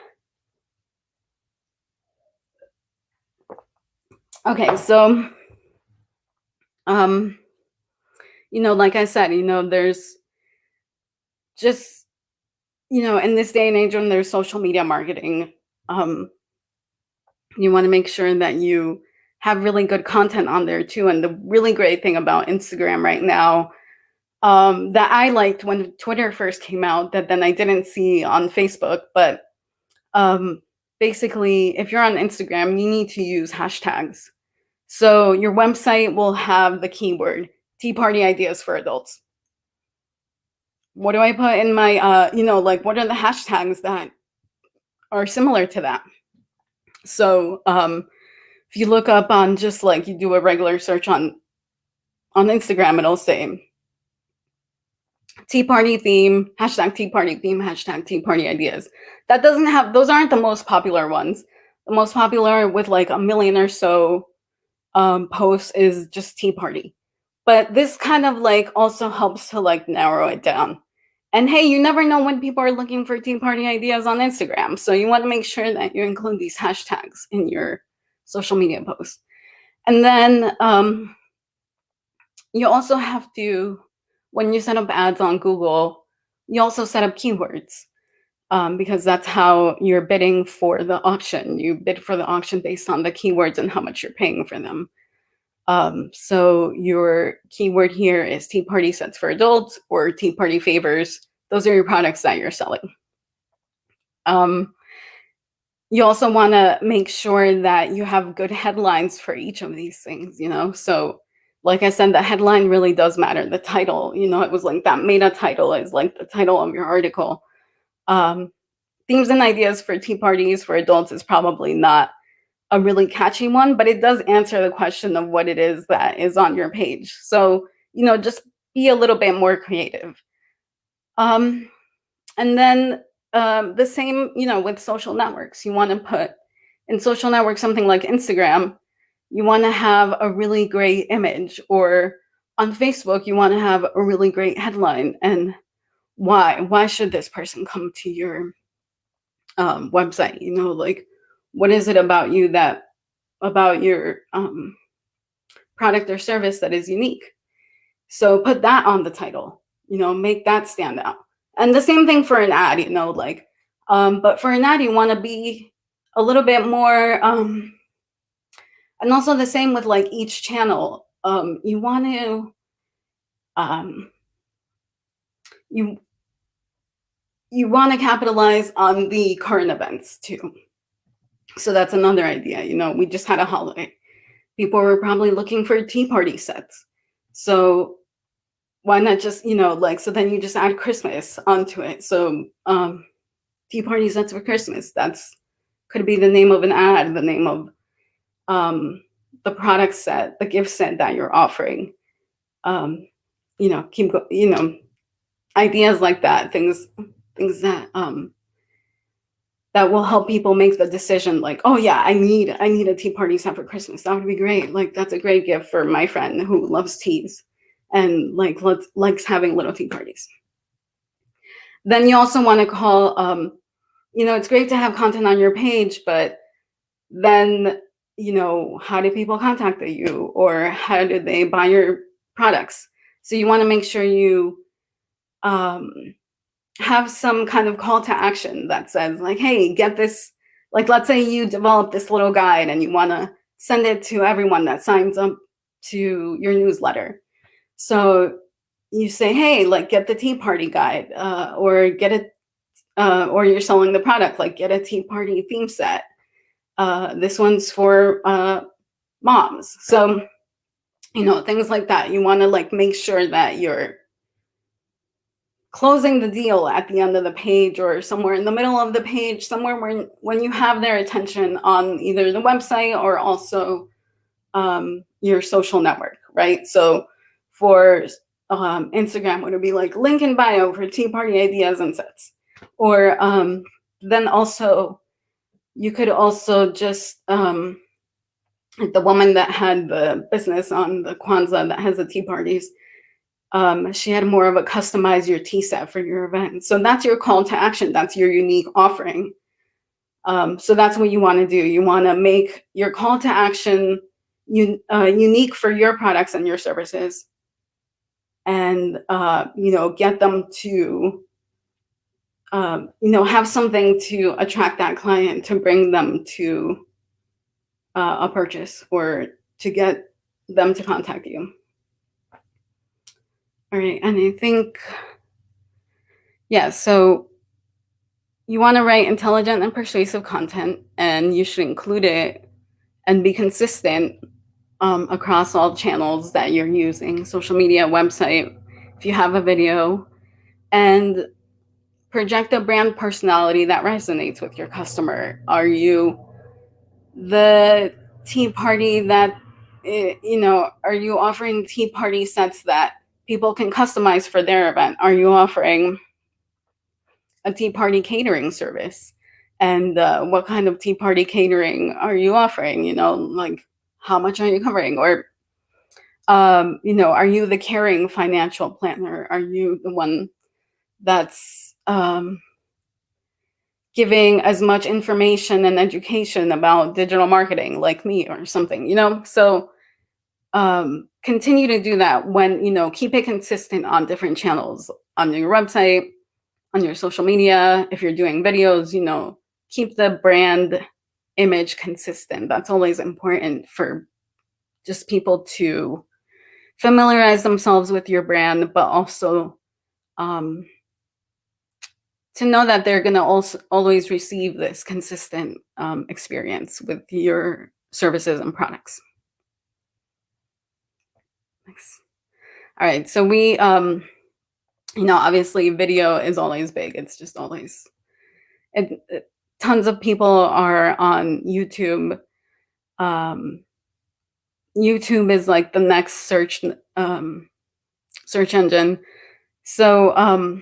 Okay, so, you know, like I said, you know, there's just, you know, in this day and age when there's social media marketing, you want to make sure that you have really good content on there too. And the really great thing about Instagram right now, that I liked when Twitter first came out, that then I didn't see on Facebook, but basically, if you're on Instagram, you need to use hashtags. So your website will have the keyword tea party ideas for adults. What do I put in my, you know, like, what are the hashtags that are similar to that? So if you look up on just like you do a regular search on Instagram, it'll say Tea Party theme, hashtag Tea Party theme, hashtag Tea Party ideas. That doesn't have, those aren't the most popular ones. The most popular with like 1 million or so posts is just Tea Party. But this kind of like also helps to like narrow it down. And hey, you never know when people are looking for Tea Party ideas on Instagram. So you want to make sure that you include these hashtags in your social media posts. And then you also have to, when you set up ads on Google, you also set up keywords because that's how you're bidding for the auction. You bid for the auction based on the keywords and how much you're paying for them. So your keyword here is Tea Party sets for adults or Tea Party favors. Those are your products that you're selling. You also want to make sure that you have good headlines for each of these things, you know? So like I said, the headline really does matter. The title, you know, it was like that meta title is like the title of your article. Themes and ideas for tea parties for adults is probably not a really catchy one, but it does answer the question of what it is that is on your page. So, you know, just be a little bit more creative. And then the same, you know, with social networks, you want to put in social networks, something like Instagram, you want to have a really great image, or on Facebook, you want to have a really great headline. And why should this person come to your website? You know, like, what is it about you that, about your product or service that is unique? So put that on the title, you know, make that stand out. And the same thing for an ad, you know, like, but for an ad, you want to be a little bit more, and also the same with like each channel. You want to, you want to capitalize on the current events too. So that's another idea. You know, we just had a holiday. People were probably looking for tea party sets. So why not just, you know, like, so then you just add Christmas onto it. So tea party sets for Christmas, that's could be the name of an ad, the name of the product set, the gift set that you're offering. You know, you know, ideas like that, things that that will help people make the decision, like, oh yeah, I need a tea party set for Christmas. That would be great. Like, that's a great gift for my friend who loves teas and like likes having little tea parties. Then you also want to call, you know, it's great to have content on your page, but then, you know, how do people contact you, or how do they buy your products? So you want to make sure you have some kind of call to action that says like, hey, get this. Like, let's say you develop this little guide and you want to send it to everyone that signs up to your newsletter. So you say, hey, like, get the tea party guide, or get it, or you're selling the product, like, get a tea party theme set. This one's for moms. So, you know, things like that. You want to like make sure that you're closing the deal at the end of the page or somewhere in the middle of the page, somewhere when you have their attention on either the website or also your social network, right? So for Instagram, would it be like link in bio for tea party ideas and sets? Or then also, you could also just, the woman that had the business on the Kwanzaa that has the tea parties, she had more of a customize your tea set for your event. So that's your call to action. That's your unique offering. So that's what you want to do. You want to make your call to action unique for your products and your services, and you know, get them to you know, have something to attract that client, to bring them to a purchase, or to get them to contact you. All right, and I think, yeah, so you want to write intelligent and persuasive content, and you should include it and be consistent across all channels that you're using, social media, website, if you have a video, and project a brand personality that resonates with your customer. Are you the tea party that, you know, are you offering tea party sets that people can customize for their event. Are you offering a tea party catering service? And what kind of tea party catering are you offering? You know, like how much are you covering? Or, you know, are you the caring financial planner? Are you the one that's giving as much information and education about digital marketing like me or something, you know? So continue to do that when, you know, keep it consistent on different channels, on your website, on your social media. If you're doing videos, you know, keep the brand image consistent. That's always important for just people to familiarize themselves with your brand, but also to know that they're going to also always receive this consistent experience with your services and products. Thanks. All right, so we, you know, obviously video is always big. It's just always, tons of people are on YouTube. YouTube is like the next search engine. So,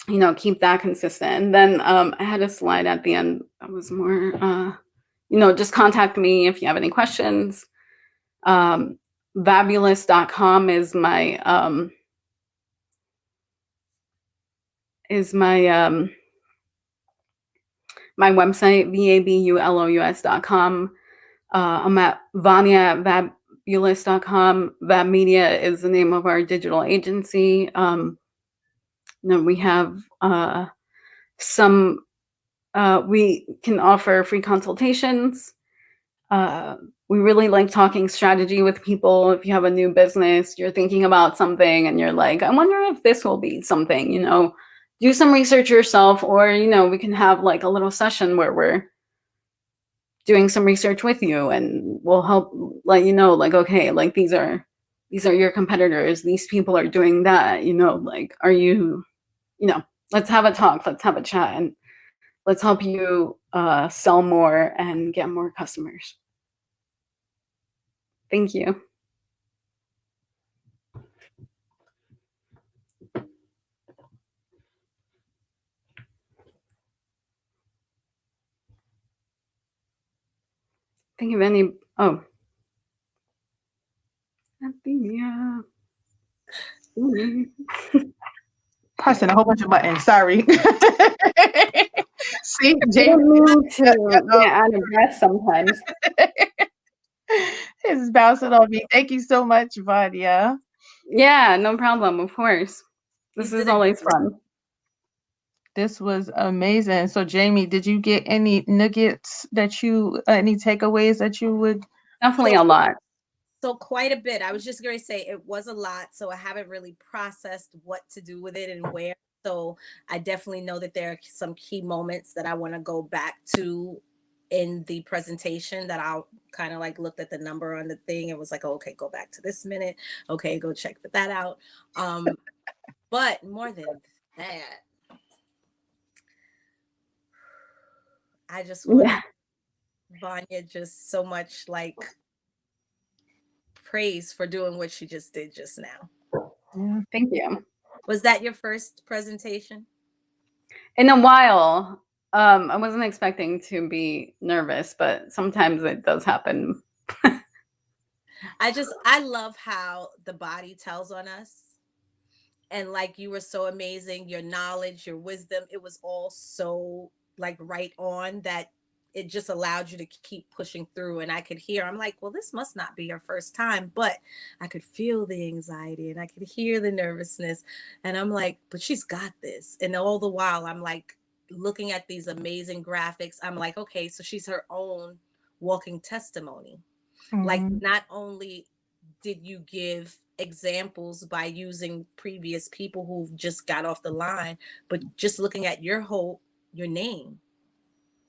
you know, keep that consistent. And then I had a slide at the end that was more, you know, just contact me if you have any questions. Vabulous.com is my my website, vabulous.com. I'm at Vanya at vabulous.com. Vab Media is the name of our digital agency. You know, we have we can offer free consultations. We really like talking strategy with people. If you have a new business, you're thinking about something and you're like, I wonder if this will be something, you know, do some research yourself, or, you know, we can have like a little session where we're doing some research with you and we'll help let you know, like, okay, like these are your competitors. These people are doing that, you know, like, are you, you know, let's have a talk, let's have a chat, and let's help you sell more and get more customers. Thank you. Think of any, oh.
Pressing a whole bunch of buttons. Sorry. See,
I
Jamie.
don't mean to get out of breath sometimes.
It's bouncing on me. Thank you so much, Vanya.
Yeah, no problem. Of course. This is always fun.
This was amazing. So, Jamie, did you get any nuggets that any takeaways that you would?
Definitely a lot.
So quite a bit. I was just going to say it was a lot. So I haven't really processed what to do with it and where. So I definitely know that there are some key moments that I want to go back to in the presentation, that I'll kind of like looked at the number on the thing and was like, oh, okay, go back to this minute. Okay, go check that out. But more than that, I just want Vanya just so much like praise for doing what she just did just now.
Yeah.
Thank you.
Was that your first presentation?
In a while. I wasn't expecting to be nervous, but sometimes it does happen.
I love how the body tells on us. And like, you were so amazing, your knowledge, your wisdom, it was all so like right on, that it just allowed you to keep pushing through. And I could hear, I'm like, well, this must not be your first time, but I could feel the anxiety and I could hear the nervousness. And I'm like, but she's got this. And all the while I'm like looking at these amazing graphics. I'm like, okay, so she's her own walking testimony. Mm-hmm. Like, not only did you give examples by using previous people who've just got off the line, but just looking at your name,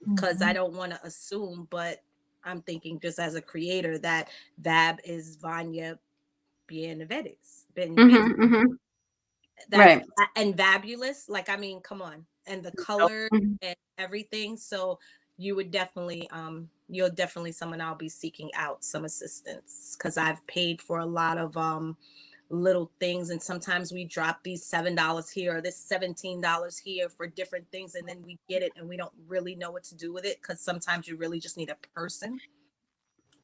because I don't want to assume, but I'm thinking just as a creator that Vab is Vanya Benavides. Right. And Vabulous, like, I mean, come on. And the color and everything. So you would definitely, you're definitely someone I'll be seeking out some assistance, because I've paid for a lot of little things, and sometimes we drop these $7 here or this $17 here for different things, and then we get it and we don't really know what to do with it, because sometimes you really just need a person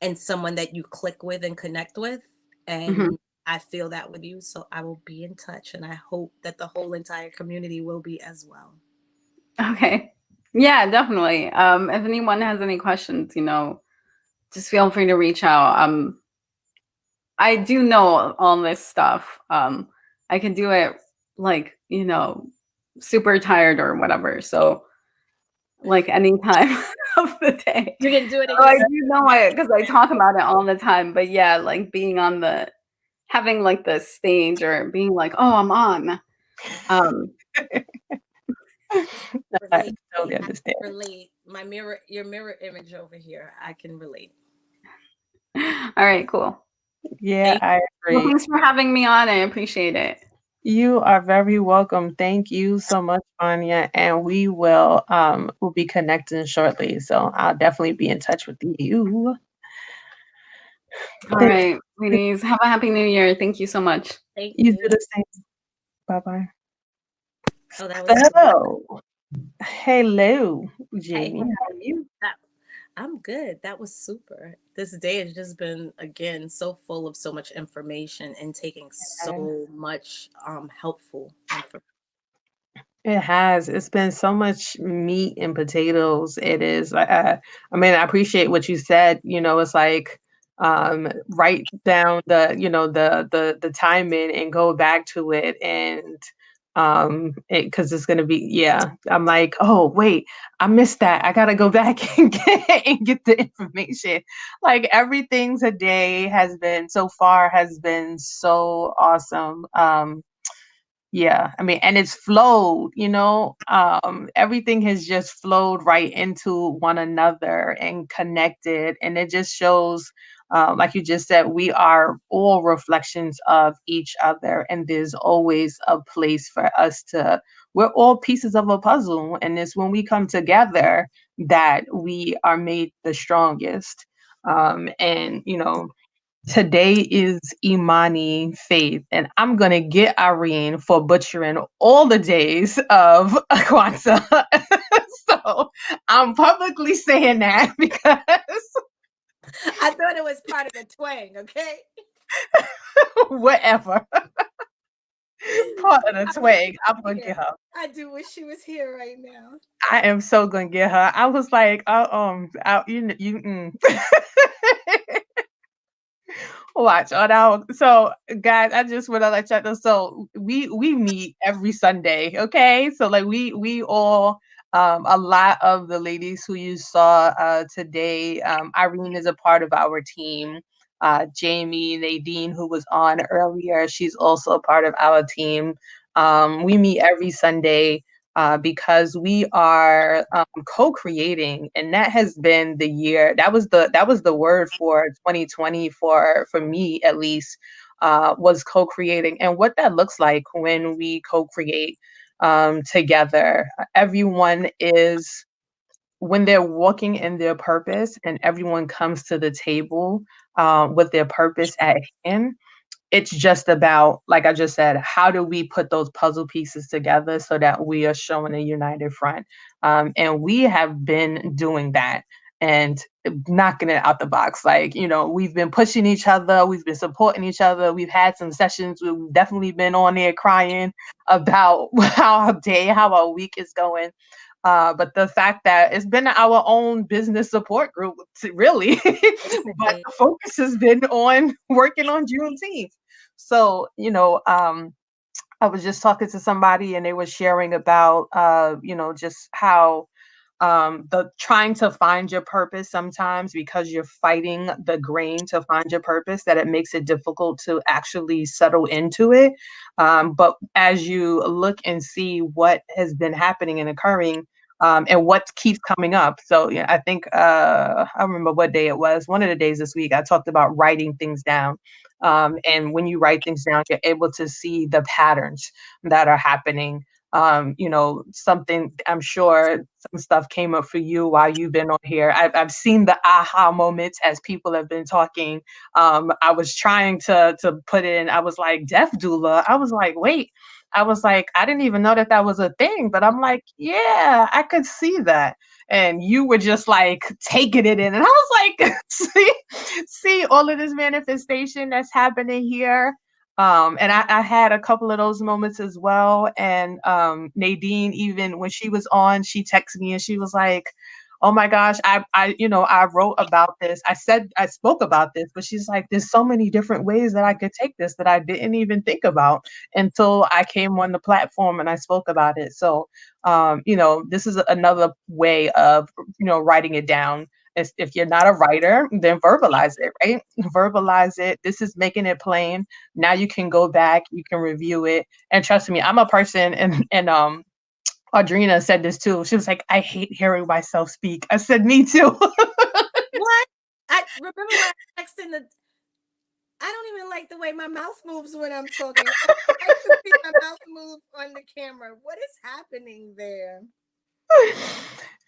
and someone that you click with and connect with. And
Mhm.
I feel that with you, so I will be in touch, and I hope that the whole entire community will be as well.
Okay. Yeah, definitely. If anyone has any questions, just feel free to reach out. I do know all this stuff. I can do it like, super tired or whatever. So like any time of the day.
You can do it in
So
your
I do know it because I talk about it all the time. But yeah, like being on having like the stage or being like, oh, I'm on.
I
Relate.
totally
I
understand.
relate. Your mirror image over here. I can relate.
All right, cool.
Yeah, I
Well,
agree.
thanks for having me on. I appreciate it.
You are very welcome. Thank you so much, Anya, and we'll be connecting shortly. So I'll definitely be in touch with you.
All right, ladies, have a happy new year. Thank you so much.
Thank
You
you.
do the same. Bye-bye.
Oh, that was
Hello. Hello,
Hey,
Jamie. How are you?
I'm good. That was super. This day has just been, again, so full of so much information and taking so much helpful information.
It has. It's been so much meat and potatoes. It is. I mean, I appreciate what you said. It's like write down the time in and go back to it, and because it's gonna be, yeah. I'm like, oh wait, I missed that. I gotta go back and get the information. Like everything today has been so awesome. Yeah, I mean, and it's flowed, everything has just flowed right into one another and connected. And it just shows, like you just said, we are all reflections of each other. And there's always a place for us we're all pieces of a puzzle. And it's when we come together that we are made the strongest. And, today is Imani Faith, and I'm gonna get Irene for butchering all the days of Kwanzaa. So I'm publicly saying that because
I thought it was part of the twang, okay?
whatever. Part of the twang, I'm gonna get her.
I do wish she was here right now.
I am so gonna get her. I was like, watch on our so guys, I just want to let y'all know. So we meet every Sunday, okay? So like we all a lot of the ladies who you saw today, Irene is a part of our team. Jamie, Nadine, who was on earlier, she's also a part of our team. We meet every Sunday because we are co-creating, and that has been the year. That was the word for 2020 for me at least, was co-creating, and what that looks like when we co-create together. Everyone is when they're walking in their purpose, and everyone comes to the table with their purpose at hand. It's just about, like I just said, how do we put those puzzle pieces together so that we are showing a united front? And we have been doing that and knocking it out the box. Like, we've been pushing each other, we've been supporting each other. We've had some sessions, we've definitely been on there crying about how our week is going. But the fact that it's been our own business support group, really, but the focus has been on working on Juneteenth. So, I was just talking to somebody and they were sharing about, just how the trying to find your purpose sometimes, because you're fighting the grain to find your purpose, that it makes it difficult to actually settle into it. But as you look and see what has been happening and occurring, and what keeps coming up. So yeah, I think I remember what day it was. One of the days this week, I talked about writing things down. And when you write things down, you're able to see the patterns that are happening. something, I'm sure some stuff came up for you while you've been on here. I've seen the aha moments as people have been talking. I was trying to put in, I was like, deaf doula. I was like, wait, I was like, I didn't even know that that was a thing, but I'm like, yeah, I could see that. And you were just like taking it in. And I was like, see all of this manifestation that's happening here. And I had a couple of those moments as well. And Nadine, even when she was on, she texted me and she was like, oh my gosh, I wrote about this. I spoke about this, but she's like, there's so many different ways that I could take this that I didn't even think about until I came on the platform and I spoke about it. So, this is another way of, writing it down. If you're not a writer, then verbalize it, right? Verbalize it. This is making it plain. Now you can go back, you can review it. And trust me, I'm a person, and Audrina said this too. She was like, I hate hearing myself speak. I said, me too.
What? I remember when I texted I don't even like the way my mouth moves when I'm talking. I like to see my mouth move on the camera. What is happening there?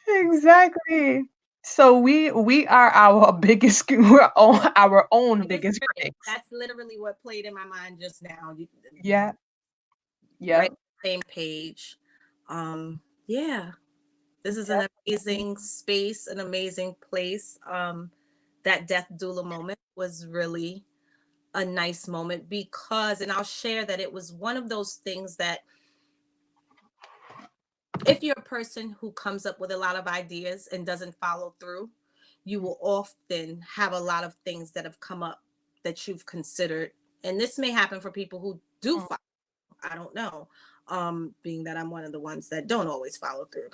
Exactly. So we are our biggest, our own biggest critics.
That's literally what played in my mind just now.
Yeah. Yeah.
Right, same page. Yeah. This is an amazing space, an amazing place. That death doula moment was really a nice moment because, and I'll share that it was one of those things that if you're a person who comes up with a lot of ideas and doesn't follow through, you will often have a lot of things that have come up that you've considered. And this may happen for people who do follow. I don't know. Being that I'm one of the ones that don't always follow through.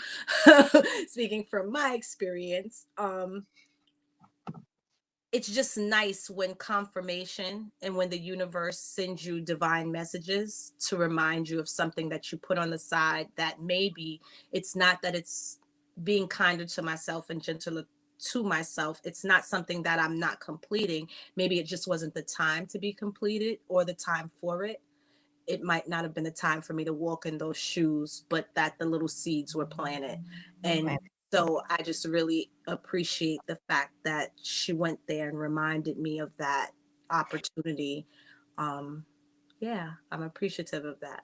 Speaking from my experience, it's just nice when confirmation and when the universe sends you divine messages to remind you of something that you put on the side that maybe it's not that it's being kinder to myself and gentler to myself. It's not something that I'm not completing. Maybe it just wasn't the time to be completed or the time for it. It might not have been the time for me to walk in those shoes, but that the little seeds were planted. And so I just really appreciate the fact that she went there and reminded me of that opportunity. Yeah, I'm appreciative of that.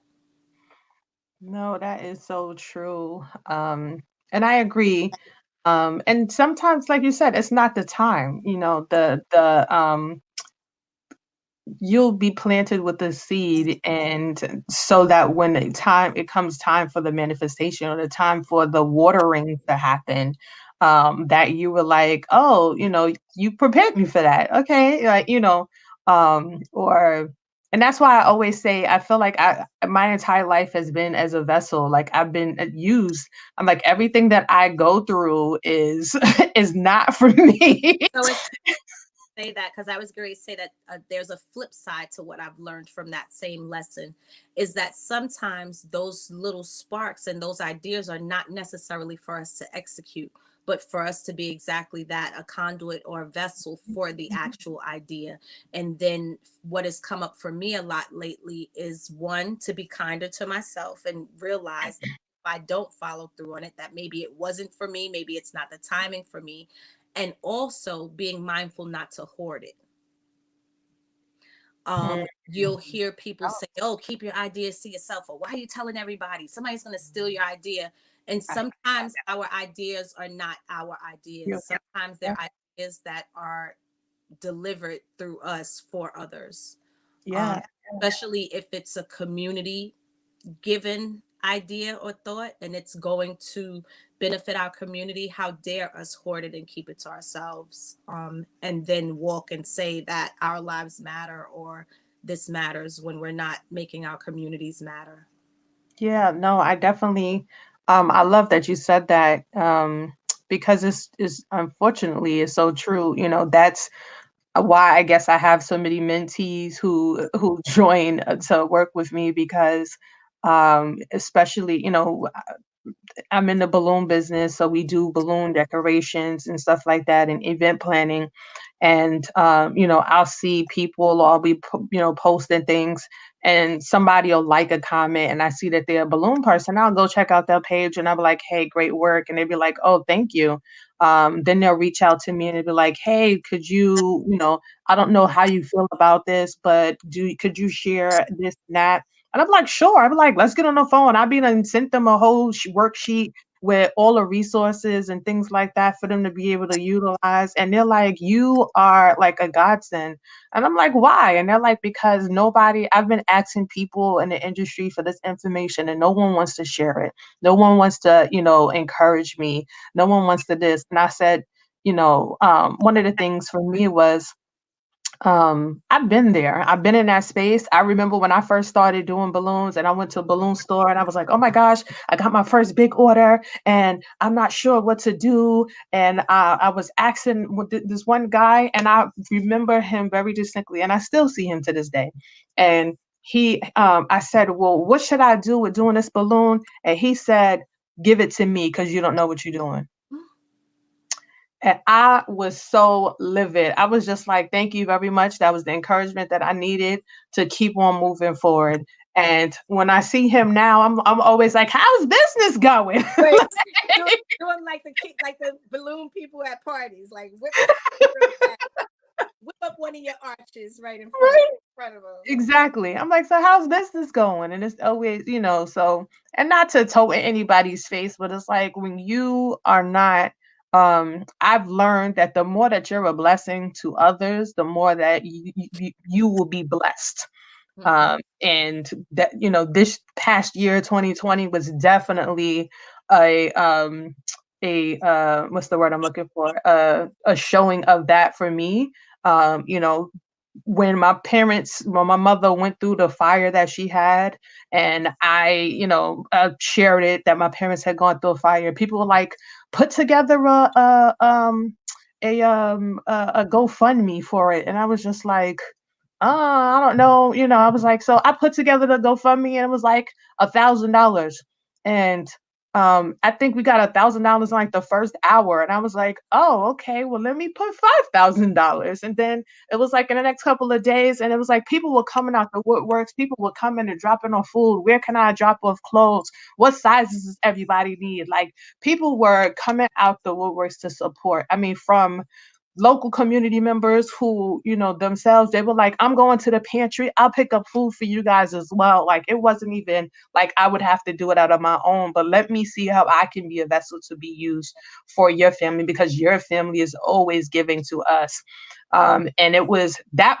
No, that is so true. And I agree. And sometimes, like you said, it's not the time, the you'll be planted with the seed, and so that when it comes time for the manifestation or the time for the watering to happen, that you were like, oh, you prepared me for that. Okay. Like, or and that's why I always say I feel like my entire life has been as a vessel. Like I've been used. I'm like, everything that I go through is is not for me.
So it's say that because I was going to say that there's a flip side to what I've learned from that same lesson is that sometimes those little sparks and those ideas are not necessarily for us to execute, but for us to be exactly that, a conduit or a vessel for the actual idea. And then what has come up for me a lot lately is one, to be kinder to myself and realize that if I don't follow through on it, that maybe it wasn't for me, maybe it's not the timing for me, and also being mindful not to hoard it. You'll hear people say, oh, keep your ideas to yourself, or why are you telling everybody? Somebody's going to steal your idea. And sometimes our ideas are not our ideas. Sometimes they're ideas that are delivered through us for others.
Yeah.
Especially if it's a community given idea or thought and it's going to benefit our community. How dare us hoard it and keep it to ourselves, and then walk and say that our lives matter or this matters when we're not making our communities matter.
Yeah, no, I definitely I love that you said that, because it's unfortunately it's so true. That's why I guess I have so many mentees who join to work with me because especially, I'm in the balloon business, so we do balloon decorations and stuff like that and event planning. And I'll see people, or I'll be posting things, and somebody will like a comment and I see that they're a balloon person, I'll go check out their page and I'll be like, hey, great work. And they'd be like, oh, thank you. Then they'll reach out to me and they'd be like, hey, could you, I don't know how you feel about this, but could you share this and that? And I'm like, sure. I'm like, let's get on the phone. I've been and sent them a whole worksheet with all the resources and things like that for them to be able to utilize. And they're like, you are like a godsend. And I'm like, why? And they're like, because I've been asking people in the industry for this information and no one wants to share it. No one wants to, encourage me. No one wants to this. And I said, one of the things for me was, I've been there. I've been in that space. I remember when I first started doing balloons and I went to a balloon store and I was like, oh my gosh, I got my first big order and I'm not sure what to do. And I was asking this one guy and I remember him very distinctly and I still see him to this day. And I said, well, what should I do with doing this balloon? And he said, give it to me because you don't know what you're doing. And I was so livid. I was just like, thank you very much. That was the encouragement that I needed to keep on moving forward. And when I see him now, I'm always like, how's business going?
Right. doing like the balloon people at parties, like whip up one of your arches right in front of them.
Exactly. I'm like, so how's business going? And it's always, so, and not to toe in anybody's face, but it's like when you are not, I've learned that the more that you're a blessing to others, the more that you will be blessed. And that, this past year, 2020 was definitely a what's the word I'm looking for? A showing of that for me. When my mother went through the fire that she had, and I, shared it that my parents had gone through a fire, people were like, put together a GoFundMe for it. And I was just like, I don't know. I was like, so I put together the GoFundMe and it was like $1,000. And I think we got $1,000 in like the first hour. And I was like, oh, okay, well, let me put $5,000. And then it was like in the next couple of days, and it was like people were coming out the woodworks, people were coming and dropping off food. Where can I drop off clothes? What sizes does everybody need? Like people were coming out the woodworks to support. I mean, from local community members who, themselves, they were like, I'm going to the pantry. I'll pick up food for you guys as well. Like it wasn't even like I would have to do it out of my own, but let me see how I can be a vessel to be used for your family because your family is always giving to us. And it was that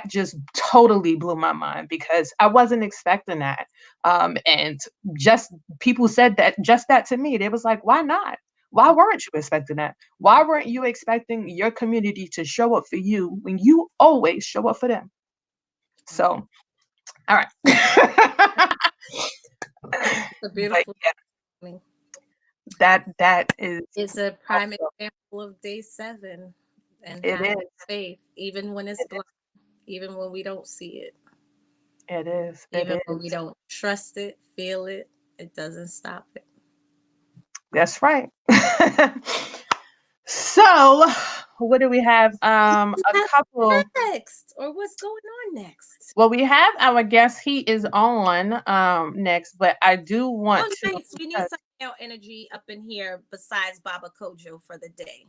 just totally blew my mind because I wasn't expecting that. And just people said that to me. They was like, why not? Why weren't you expecting that? Why weren't you expecting your community to show up for you when you always show up for them? So, all right.
It's a beautiful thing.
That is.
It's a prime example of day 7 and having faith, even when it's blind, even when we don't see it.
It is.
Even when we don't trust it, feel it, it doesn't stop it.
That's right. So, what do we have? A couple
next, or what's going on next?
Well, we have our guest. He is on next, but I do want to.
Nice. We need some male energy up in here besides Baba Kojo for the day.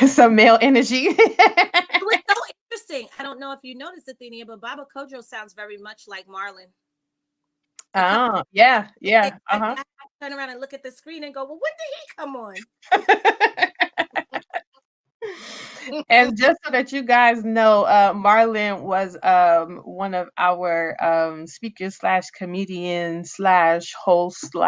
Some male energy.
It was so interesting. I don't know if you noticed, Athenia, but Baba Kojo sounds very much like Marlon.
Oh, yeah.
I turn around and look at the screen and go, well, when did he come on?
And just so that you guys know, Marlon was one of our speakers / comedians / host /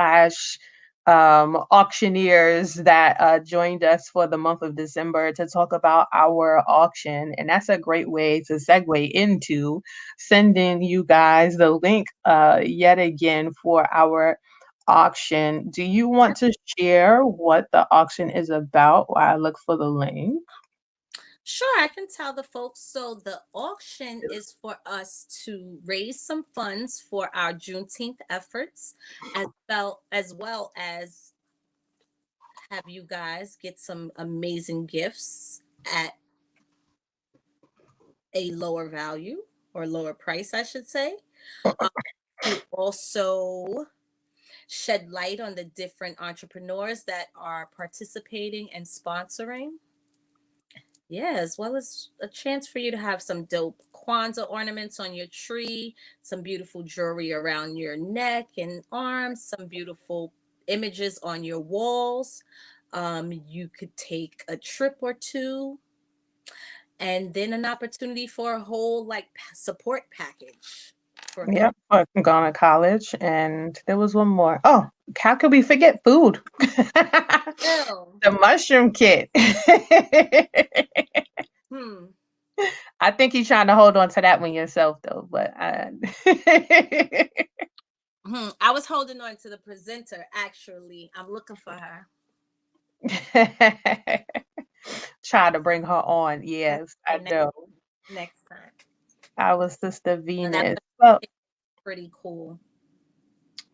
auctioneers that joined us for the month of December to talk about our auction. And that's a great way to segue into sending you guys the link yet again for our auction. Do you want to share what the auction is about while I look for the link?
Sure, I can tell the folks. So the auction is for us to raise some funds for our Juneteenth efforts, as well as have you guys get some amazing gifts at a lower value or lower price, I should say. To also shed light on the different entrepreneurs that are participating and sponsoring. Yeah, as well as a chance for you to have some dope Kwanzaa ornaments on your tree, some beautiful jewelry around your neck and arms, some beautiful images on your walls. You could take a trip or two, and then an opportunity for a whole like support package for
Yep, I'm going to college, and there was one more. Oh, how could we forget food? The mushroom kit. I think you're trying to hold on to that one yourself, though. But
I was holding on to the presenter. Actually, I'm looking for her.
Try to bring her on. Yes, I know.
Next time.
Our sister
So
Venus.
that's
Well,
pretty cool.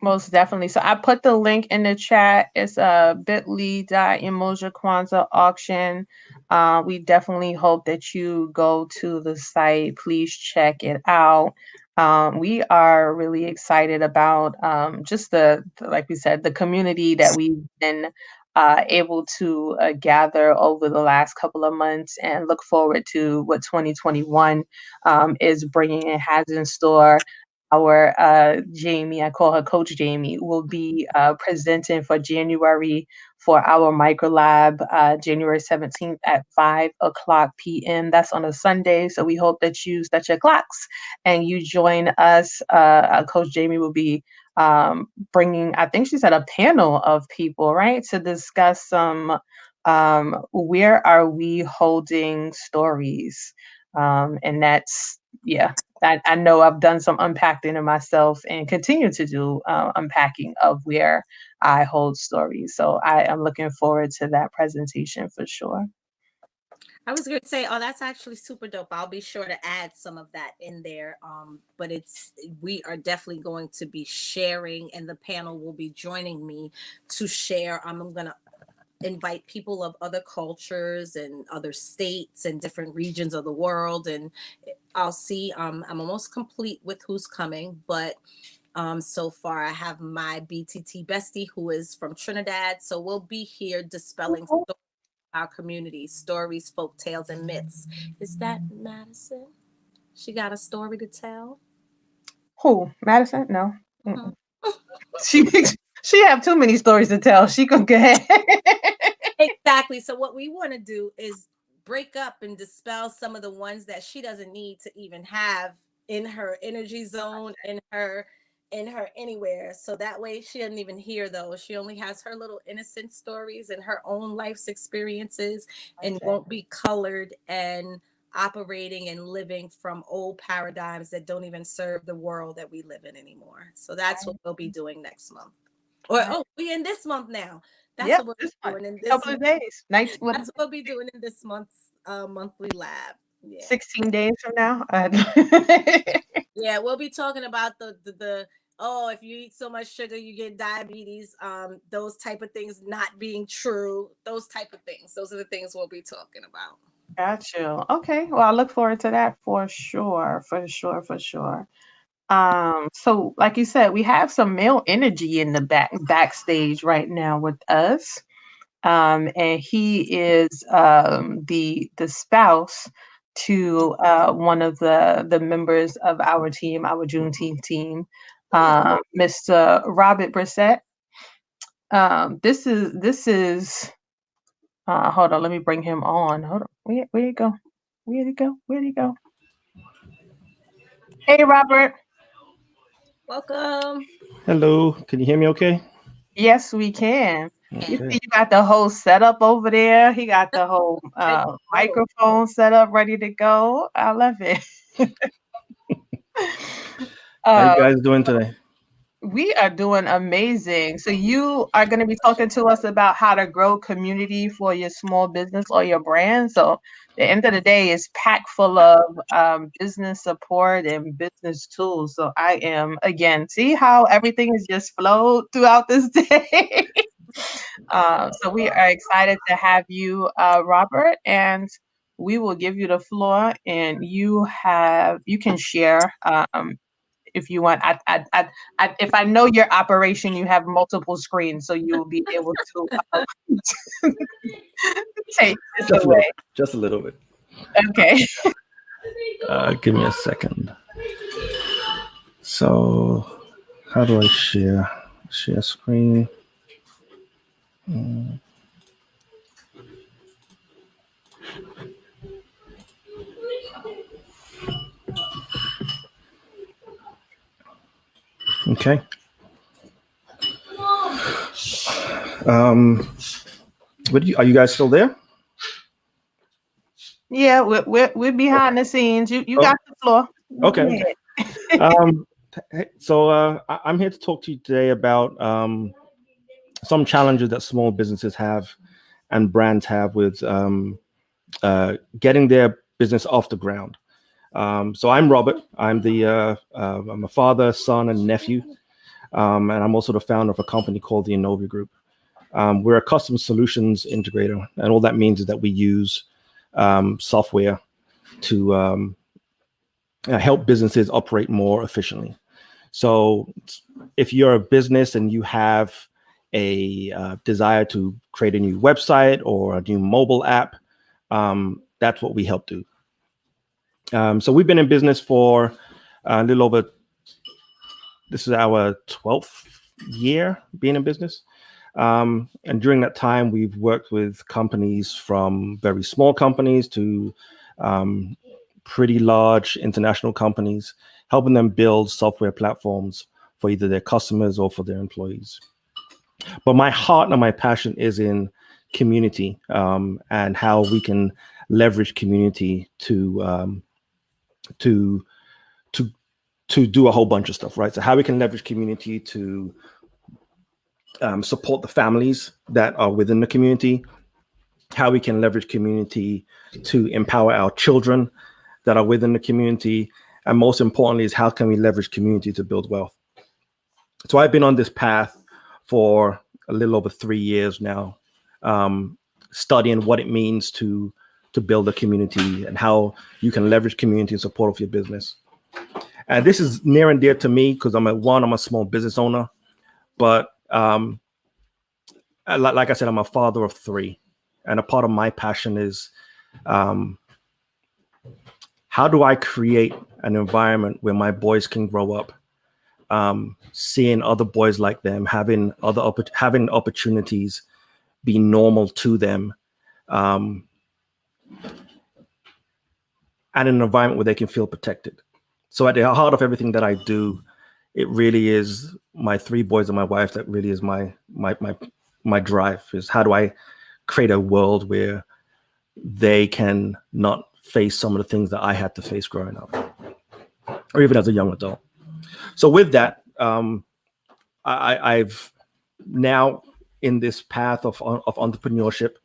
most definitely. So I put the link in the chat. It's a bit.ly.Umoja Kwanzaa auction. We definitely hope that you go to the site. Please check it out. We are really excited about just like we said, the community that we've been able to gather over the last couple of months, and look forward to what 2021 is bringing and has in store. Our Jamie, I call her Coach Jamie, will be presenting for January for our micro lab, January 17th at 5 o'clock p.m. That's on a Sunday. So we hope that you set your clocks and you join us. Coach Jamie will be bringing, I think she said, a panel of people, right, to discuss some where are we holding stories. And that's, yeah, I know I've done some unpacking in myself and continue to do unpacking of where I hold stories. So I am looking forward to that presentation for sure.
I was going to say, oh, that's actually super dope. I'll be sure to add some of that in there. But we are definitely going to be sharing, and the panel will be joining me to share. I'm going to invite people of other cultures and other states and different regions of the world, and I'll see. I'm almost complete with who's coming, but so far I have my BTT bestie who is from Trinidad, so we'll be here dispelling our community stories, folk tales, and myths. Is that Madison? She got a story to tell.
Who? Madison? No. She she have too many stories to tell. She can go ahead.
Exactly. So what we want to do is break up and dispel some of the ones that she doesn't need to even have in her energy zone, in her anywhere. So that way she doesn't even hear those. She only has her little innocent stories and her own life's experiences, and won't be colored and operating and living from old paradigms that don't even serve the world that we live in anymore. So that's what we'll be doing next month. Or we in this month now. That's what we're doing in this
couple of days.
That's what we'll be doing in this month's monthly lab. Yeah.
16 days from now.
Yeah, we'll be talking about the oh, if you eat so much sugar, you get diabetes. Those type of things not being true. Those type of things. Those are the things we'll be talking about.
Got you. Okay. Well, I look forward to that for sure. For sure. For sure. So like you said, we have some male energy in the backstage right now with us. And he is the spouse to one of the members of our team, our Juneteenth team, Mr. Robert Brissett. This is hold on, let me bring him on. Hold on. Where you go? Where'd he go? Where'd he go? Hey, Robert.
Welcome.
Hello, can you hear me okay?
Yes, we can. You
Okay.
see, you got the whole setup over there. He got the whole microphone set up, ready to go. I love it.
How you guys doing today?
We are doing amazing. So you are going to be talking to us about how to grow community for your small business or your brand. So the end of the day is packed full of business support and business tools. So I am, again, see how everything is just flowed throughout this day. So we are excited to have you, Robert, and we will give you the floor, and you can share if you want. If I know your operation, you have multiple screens, so you will be able to take this away.
Just a little bit.
Okay.
Give me a second. So, how do I share screen? Okay. Are you guys still there?
Yeah, we're behind the scenes. You got the floor.
Okay. So I'm here to talk to you today about some challenges that small businesses have and brands have with getting their business off the ground. So I'm Robert. I'm I'm a father, son, and nephew, and I'm also the founder of a company called the Umoja Group. We're a custom solutions integrator, and all that means is that we use software to help businesses operate more efficiently. So if you're a business and you have a desire to create a new website or a new mobile app, that's what we help do. So we've been in business for a little over, this is our 12th year being in business. And during that time, we've worked with companies from very small companies to pretty large international companies, helping them build software platforms for either their customers or for their employees. But my heart and my passion is in community and how we can leverage community to do a whole bunch of stuff, right? So how we can leverage community to support the families that are within the community, how we can leverage community to empower our children that are within the community, and most importantly is how can we leverage community to build wealth. So I've been on this path for a little over 3 years now, studying what it means to build a community and how you can leverage community in support of your business. And this is near and dear to me because I'm a small business owner, but like I said, I'm a father of 3, and a part of my passion is how do I create an environment where my boys can grow up, seeing other boys like them, having opportunities be normal to them, and an environment where they can feel protected. So at the heart of everything that I do, it really is my 3 boys and my wife that really is my drive, is how do I create a world where they can not face some of the things that I had to face growing up, or even as a young adult. So with that, I've now in this path of entrepreneurship.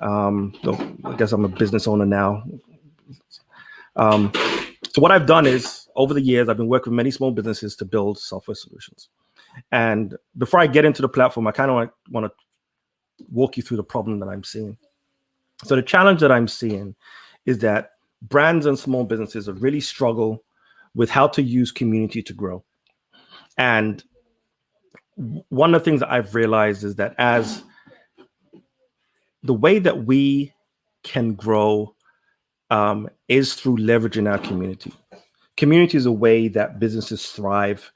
So I guess I'm a business owner now. So what I've done is over the years, I've been working with many small businesses to build software solutions. And before I get into the platform, I kind of want to walk you through the problem that I'm seeing. So the challenge that I'm seeing is that brands and small businesses really struggle with how to use community to grow. And one of the things that I've realized is that as the way that we can grow is through leveraging our community. Community is a way that businesses thrive.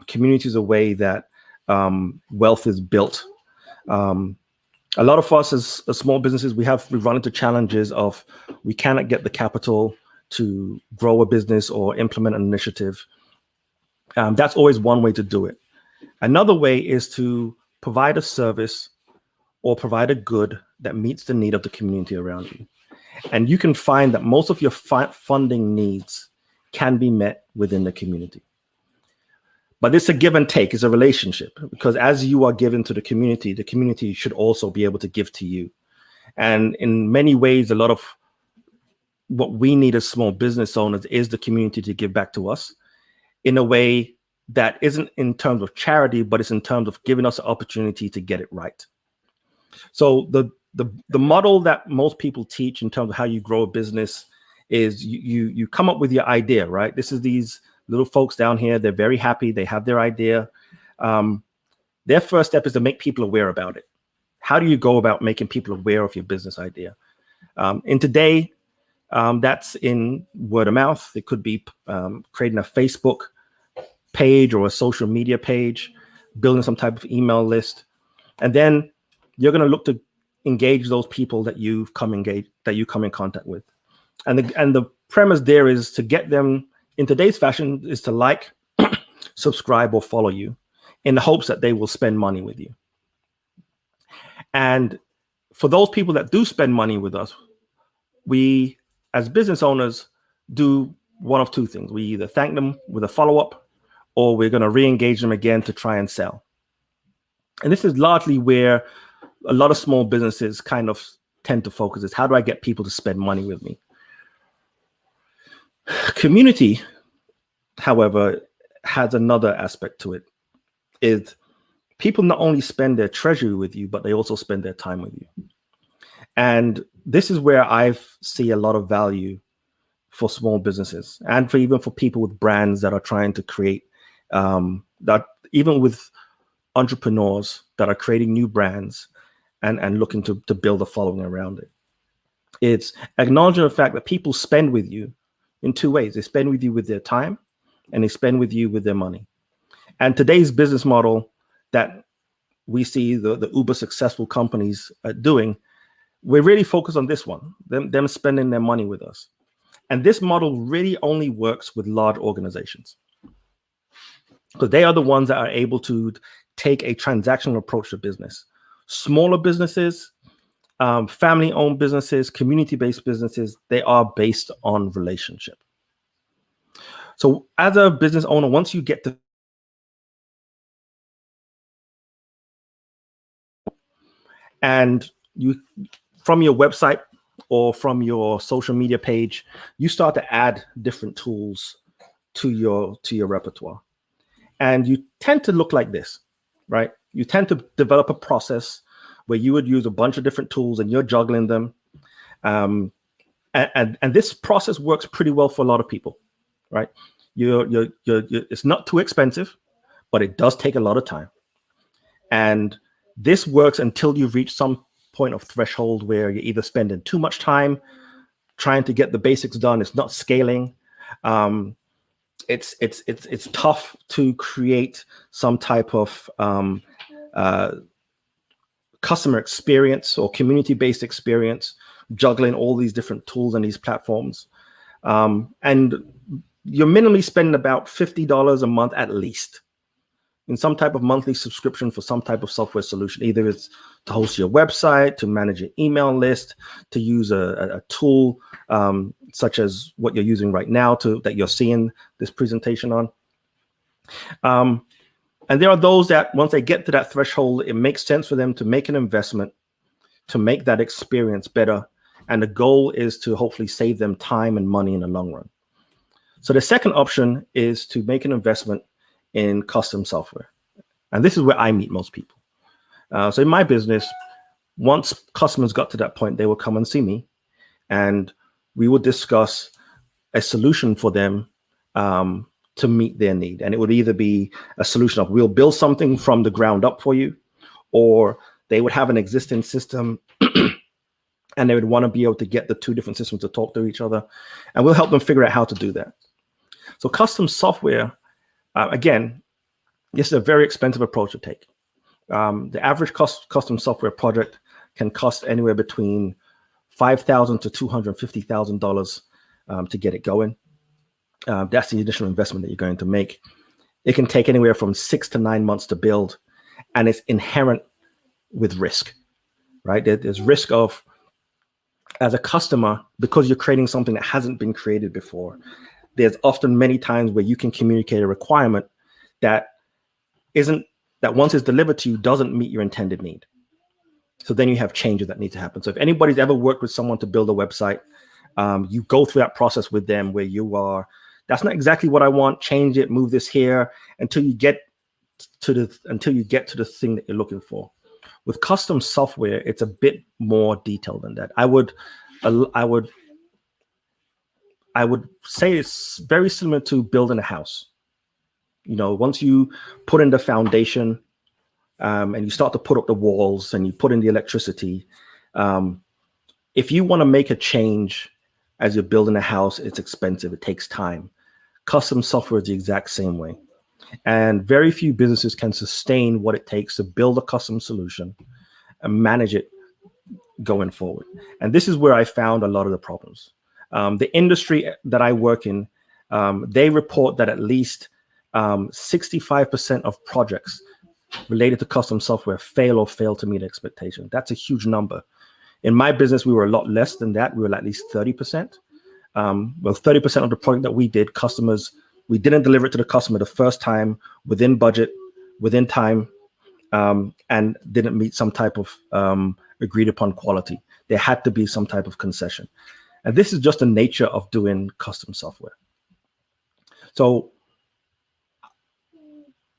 Community is a way that wealth is built. A lot of us as small businesses, we run into challenges of we cannot get the capital to grow a business or implement an initiative. That's always one way to do it. Another way is to provide a service or provide a good that meets the need of the community around you. And you can find that most of your funding needs can be met within the community. But it's a give and take, it's a relationship, because as you are given to the community should also be able to give to you. And in many ways, a lot of what we need as small business owners is the community to give back to us in a way that isn't in terms of charity, but it's in terms of giving us an opportunity to get it right. So the model that most people teach in terms of how you grow a business is you come up with your idea, right? This is these little folks down here. They're very happy. They have their idea. Their first step is to make people aware about it. How do you go about making people aware of your business idea? In today, that's in word of mouth. It could be creating a Facebook page or a social media page, building some type of email list. And then you're going to look to engage those people that you come in contact with. And the premise there is to get them, in today's fashion, is to like, subscribe, or follow you in the hopes that they will spend money with you. And for those people that do spend money with us, we, as business owners, do one of two things. We either thank them with a follow-up, or we're going to re-engage them again to try and sell. And this is largely where a lot of small businesses kind of tend to focus, is how do I get people to spend money with me? Community, however, has another aspect to it. Is people not only spend their treasury with you, but they also spend their time with you. And this is where I see a lot of value for small businesses, and even for people with brands that are trying to create, that even with entrepreneurs that are creating new brands and looking to build a following around it. It's acknowledging the fact that people spend with you in two ways. They spend with you with their time, and they spend with you with their money. And today's business model that we see the uber successful companies doing, we're really focused on this one, them spending their money with us. And this model really only works with large organizations, because they are the ones that are able to take a transactional approach to business. Smaller businesses, family-owned businesses, community-based businesses, they are based on relationship. So as a business owner, once you get to and you, from your website or from your social media page, you start to add different tools to your repertoire. And you tend to look like this, right? You tend to develop a process where you would use a bunch of different tools and you're juggling them. And this process works pretty well for a lot of people, right? It's not too expensive, but it does take a lot of time. And this works until you've reached some point of threshold where you're either spending too much time trying to get the basics done. It's not scaling. It's tough to create some type of customer experience or community-based experience, juggling all these different tools and these platforms. And you're minimally spending about $50 a month at least in some type of monthly subscription for some type of software solution. Either it's to host your website, to manage your email list, to use a tool such as what you're using right now that you're seeing this presentation on. And there are those that once they get to that threshold, it makes sense for them to make an investment to make that experience better. And the goal is to hopefully save them time and money in the long run. So the second option is to make an investment in custom software. And this is where I meet most people. So in my business, once customers got to that point, they would come and see me, and we would discuss a solution for them to meet their need. And it would either be a solution of we'll build something from the ground up for you, or they would have an existing system and they would want to be able to get the two different systems to talk to each other. And we'll help them figure out how to do that. So custom software, again, this is a very expensive approach to take. The average custom software project can cost anywhere between $5,000 to $250,000 to get it going. That's the initial investment that you're going to make. It can take anywhere from 6 to 9 months to build, and it's inherent with risk, right? There's risk of, as a customer, because you're creating something that hasn't been created before, there's often many times where you can communicate a requirement that once it's delivered to you doesn't meet your intended need. So then you have changes that need to happen. So if anybody's ever worked with someone to build a website, you go through that process with them where you are, that's not exactly what I want, change it, move this here, until you get to the thing that you're looking for. With custom software, it's a bit more detailed than that. I would I would say it's very similar to building a house. Once you put in the foundation, and you start to put up the walls and you put in the electricity, if you want to make a change as you're building a house, it's expensive. It takes time. Custom software is the exact same way. And very few businesses can sustain what it takes to build a custom solution and manage it going forward. And this is where I found a lot of the problems. The industry that I work in, they report that at least 65% of projects related to custom software fail to meet expectation. That's a huge number. In my business, we were a lot less than that. We were at least 30%. 30% of the product that we did, we didn't deliver it to the customer the first time, within budget, within time, and didn't meet some type of agreed upon quality. There had to be some type of concession. And this is just the nature of doing custom software. So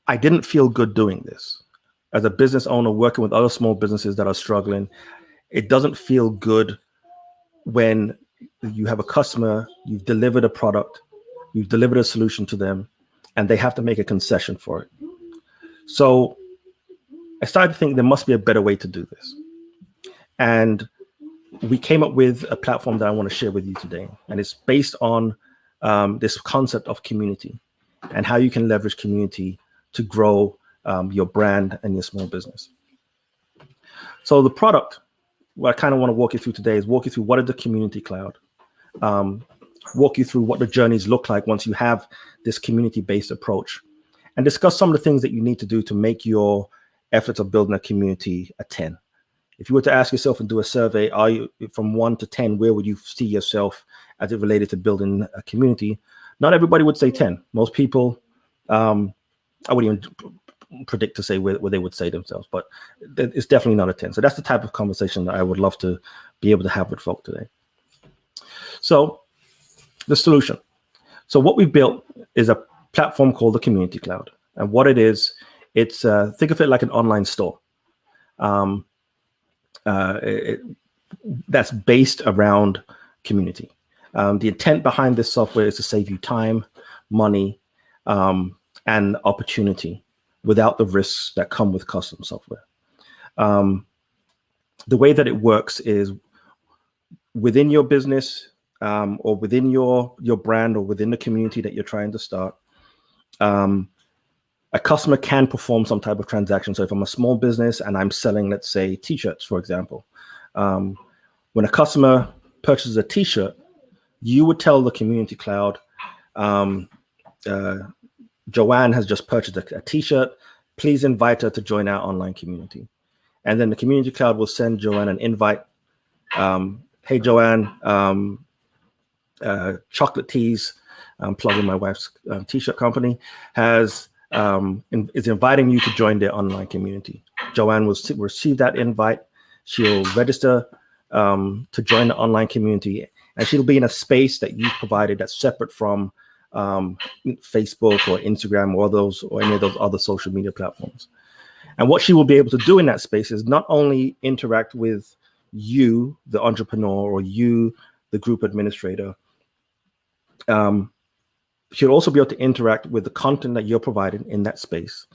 I didn't feel good doing this. As a business owner working with other small businesses that are struggling, it doesn't feel good when you have a customer, you've delivered a product, you've delivered a solution to them, and they have to make a concession for it. So I started to think there must be a better way to do this. And we came up with a platform that I want to share with you today. And it's based on this concept of community and how you can leverage community to grow your brand and your small business. So the product, what I kind of want to walk you through today is walk you through what is the community cloud, walk you through what the journeys look like once you have this community-based approach, and discuss some of the things that you need to do to make your efforts of building a community a 10. If you were to ask yourself and do a survey, are you from 1 to 10, where would you see yourself as it related to building a community? Not everybody would say 10. Most people, I wouldn't even predict to say where they would say themselves, but it's definitely not a 10. So that's the type of conversation that I would love to be able to have with folk today. So the solution. So what we've built is a platform called the Community Cloud. And what it is, it's think of it like an online store. That's based around community. The intent behind this software is to save you time, money, and opportunity without the risks that come with custom software. The way that it works is within your business or within your brand or within the community that you're trying to start, a customer can perform some type of transaction. So if I'm a small business and I'm selling, let's say, t-shirts, for example, when a customer purchases a t-shirt, you would tell the Community Cloud, Joanne has just purchased a t-shirt. Please invite her to join our online community. And then the Community Cloud will send Joanne an invite. Hey, Joanne, Chocolate Tees, I'm plugging my wife's t-shirt company, is inviting you to join their online community. Joanne will receive that invite. She'll register to join the online community, and she'll be in a space that you've provided that's separate from Facebook or Instagram or any of those other social media platforms. And what she will be able to do in that space is not only interact with you, the entrepreneur, or you, the group administrator. She'll also be able to interact with the content that you're providing in that space.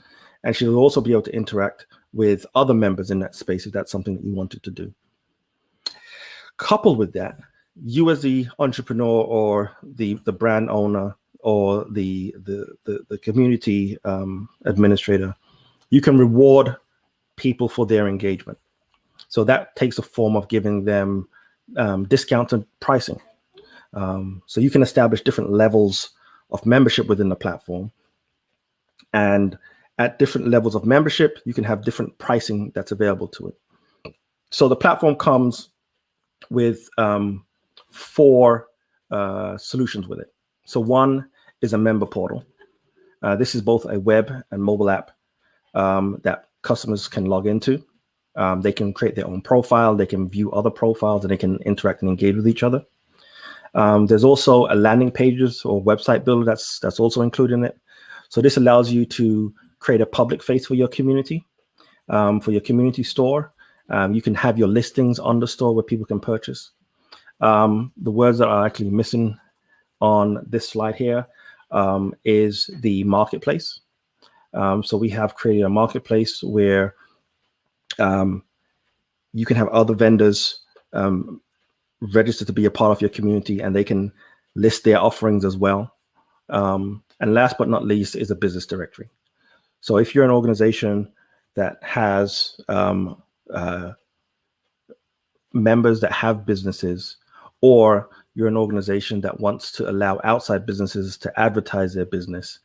And she'll also be able to interact with other members in that space if that's something that you wanted to do. Coupled with that, you as the entrepreneur or the brand owner or the community administrator, you can reward people for their engagement. So that takes a form of giving them discounted pricing. So you can establish different levels of membership within the platform. And at different levels of membership, you can have different pricing that's available to it. So the platform comes with 4 solutions with it. So one is a member portal. This is both a web and mobile app that customers can log into. They can create their own profile, they can view other profiles, and they can interact and engage with each other. There's also a landing pages or website builder that's also included in it. So this allows you to create a public face for your community, for your community store. You can have your listings on the store where people can purchase. The words that are actually missing on this slide here is the marketplace. So we have created a marketplace where you can have other vendors register to be a part of your community, and they can list their offerings as well. And last but not least is a business directory. So if you're an organization that has members that have businesses, or you're an organization that wants to allow outside businesses to advertise their business,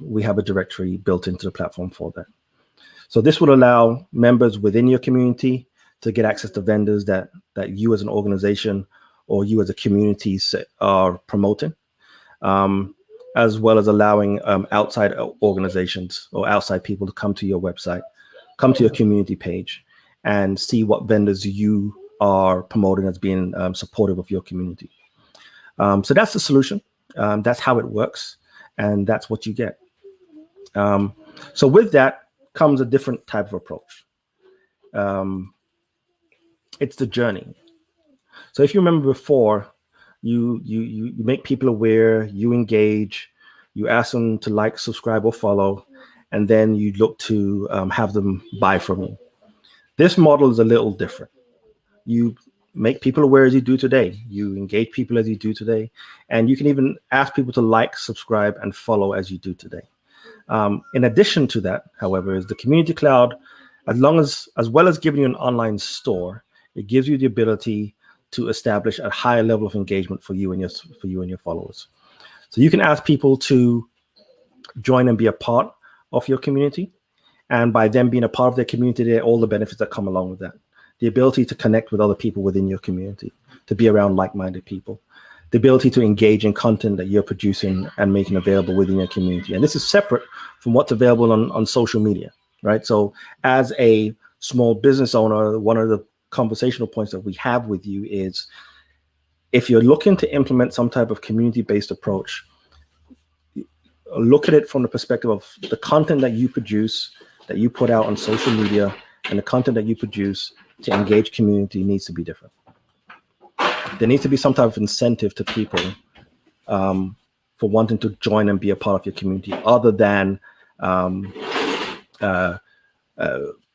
we have a directory built into the platform for that. So this will allow members within your community to get access to vendors that you as an organization or you as a community are promoting, as well as allowing outside organizations or outside people to come to your website, come to your community page, and see what vendors you are promoting as being supportive of your community. So that's the solution. That's how it works, and that's what you get. So with that comes a different type of approach. It's the journey. So if you remember before, you make people aware, you engage, you ask them to like, subscribe, or follow, and then you look to have them buy from you. This model is a little different. You make people aware as you do today. You engage people as you do today, and you can even ask people to like, subscribe, and follow as you do today. In addition to that, however, is the community cloud, as well as giving you an online store, it gives you the ability to establish a higher level of engagement for you and your followers. So you can ask people to join and be a part of your community, and by them being a part of their community, there are all the benefits that come along with that. The ability to connect with other people within your community, to be around like-minded people, the ability to engage in content that you're producing and making available within your community. And this is separate from what's available on social media, right? So as a small business owner, one of the conversational points that we have with you is, if you're looking to implement some type of community-based approach, look at it from the perspective of the content that you produce, that you put out on social media, and the content that you produce to engage community needs to be different. There needs to be some type of incentive to people for wanting to join and be a part of your community, other than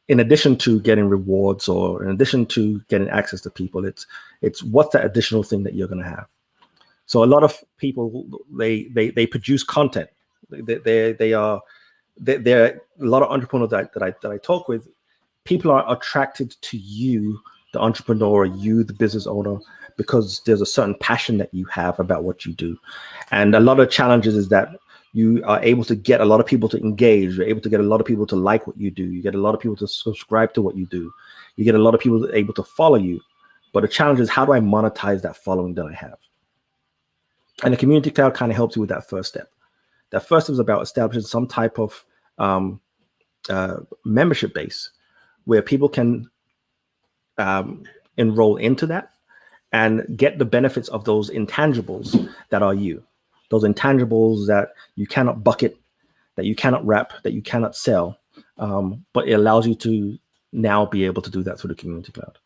in addition to getting rewards or in addition to getting access to people. It's what's that additional thing that you're going to have. So a lot of people, they produce content. There are a lot of entrepreneurs that I talk with. People are attracted to you, the entrepreneur, you, the business owner, because there's a certain passion that you have about what you do. And a lot of challenges is that you are able to get a lot of people to engage. You're able to get a lot of people to like what you do. You get a lot of people to subscribe to what you do. You get a lot of people able to follow you. But the challenge is, how do I monetize that following that I have? And the community cloud kind of helps you with that first step. That first step is about establishing some type of membership base where people can enroll into that and get the benefits of those intangibles that are you. Those intangibles that you cannot bucket, that you cannot wrap, that you cannot sell, but it allows you to now be able to do that through the community cloud.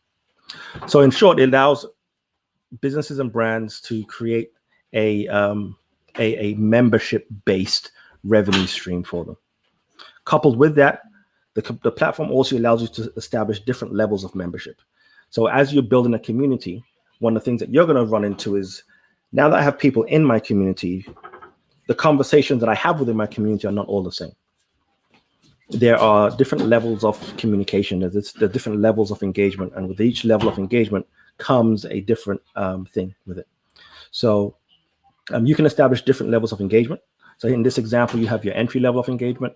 So in short, it allows businesses and brands to create a membership-based revenue stream for them. Coupled with that, the platform also allows you to establish different levels of membership. So as you're building a community, one of the things that you're going to run into is, now that I have people in my community, the conversations that I have within my community are not all the same. There are different levels of communication. There's different levels of engagement, and with each level of engagement comes a different thing with it. So you can establish different levels of engagement. So in this example, you have your entry level of engagement.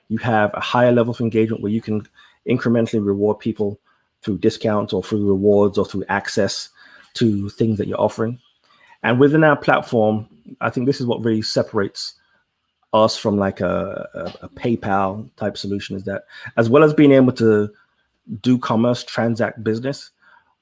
You have a higher level of engagement where you can incrementally reward people through discounts or through rewards or through access to things that you're offering. And within our platform, I think this is what really separates us from like a PayPal type solution, is that as well as being able to do commerce, transact business,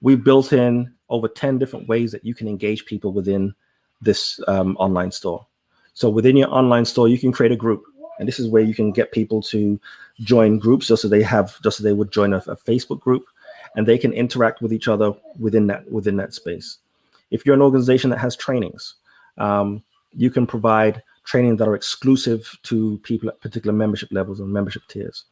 we've built in over 10 different ways that you can engage people within this online store. So within your online store, you can create a group. And this is where you can get people to join groups just so they would join a Facebook group, and they can interact with each other within that space. If you're an organization that has trainings, you can provide training that are exclusive to people at particular membership levels and membership tiers.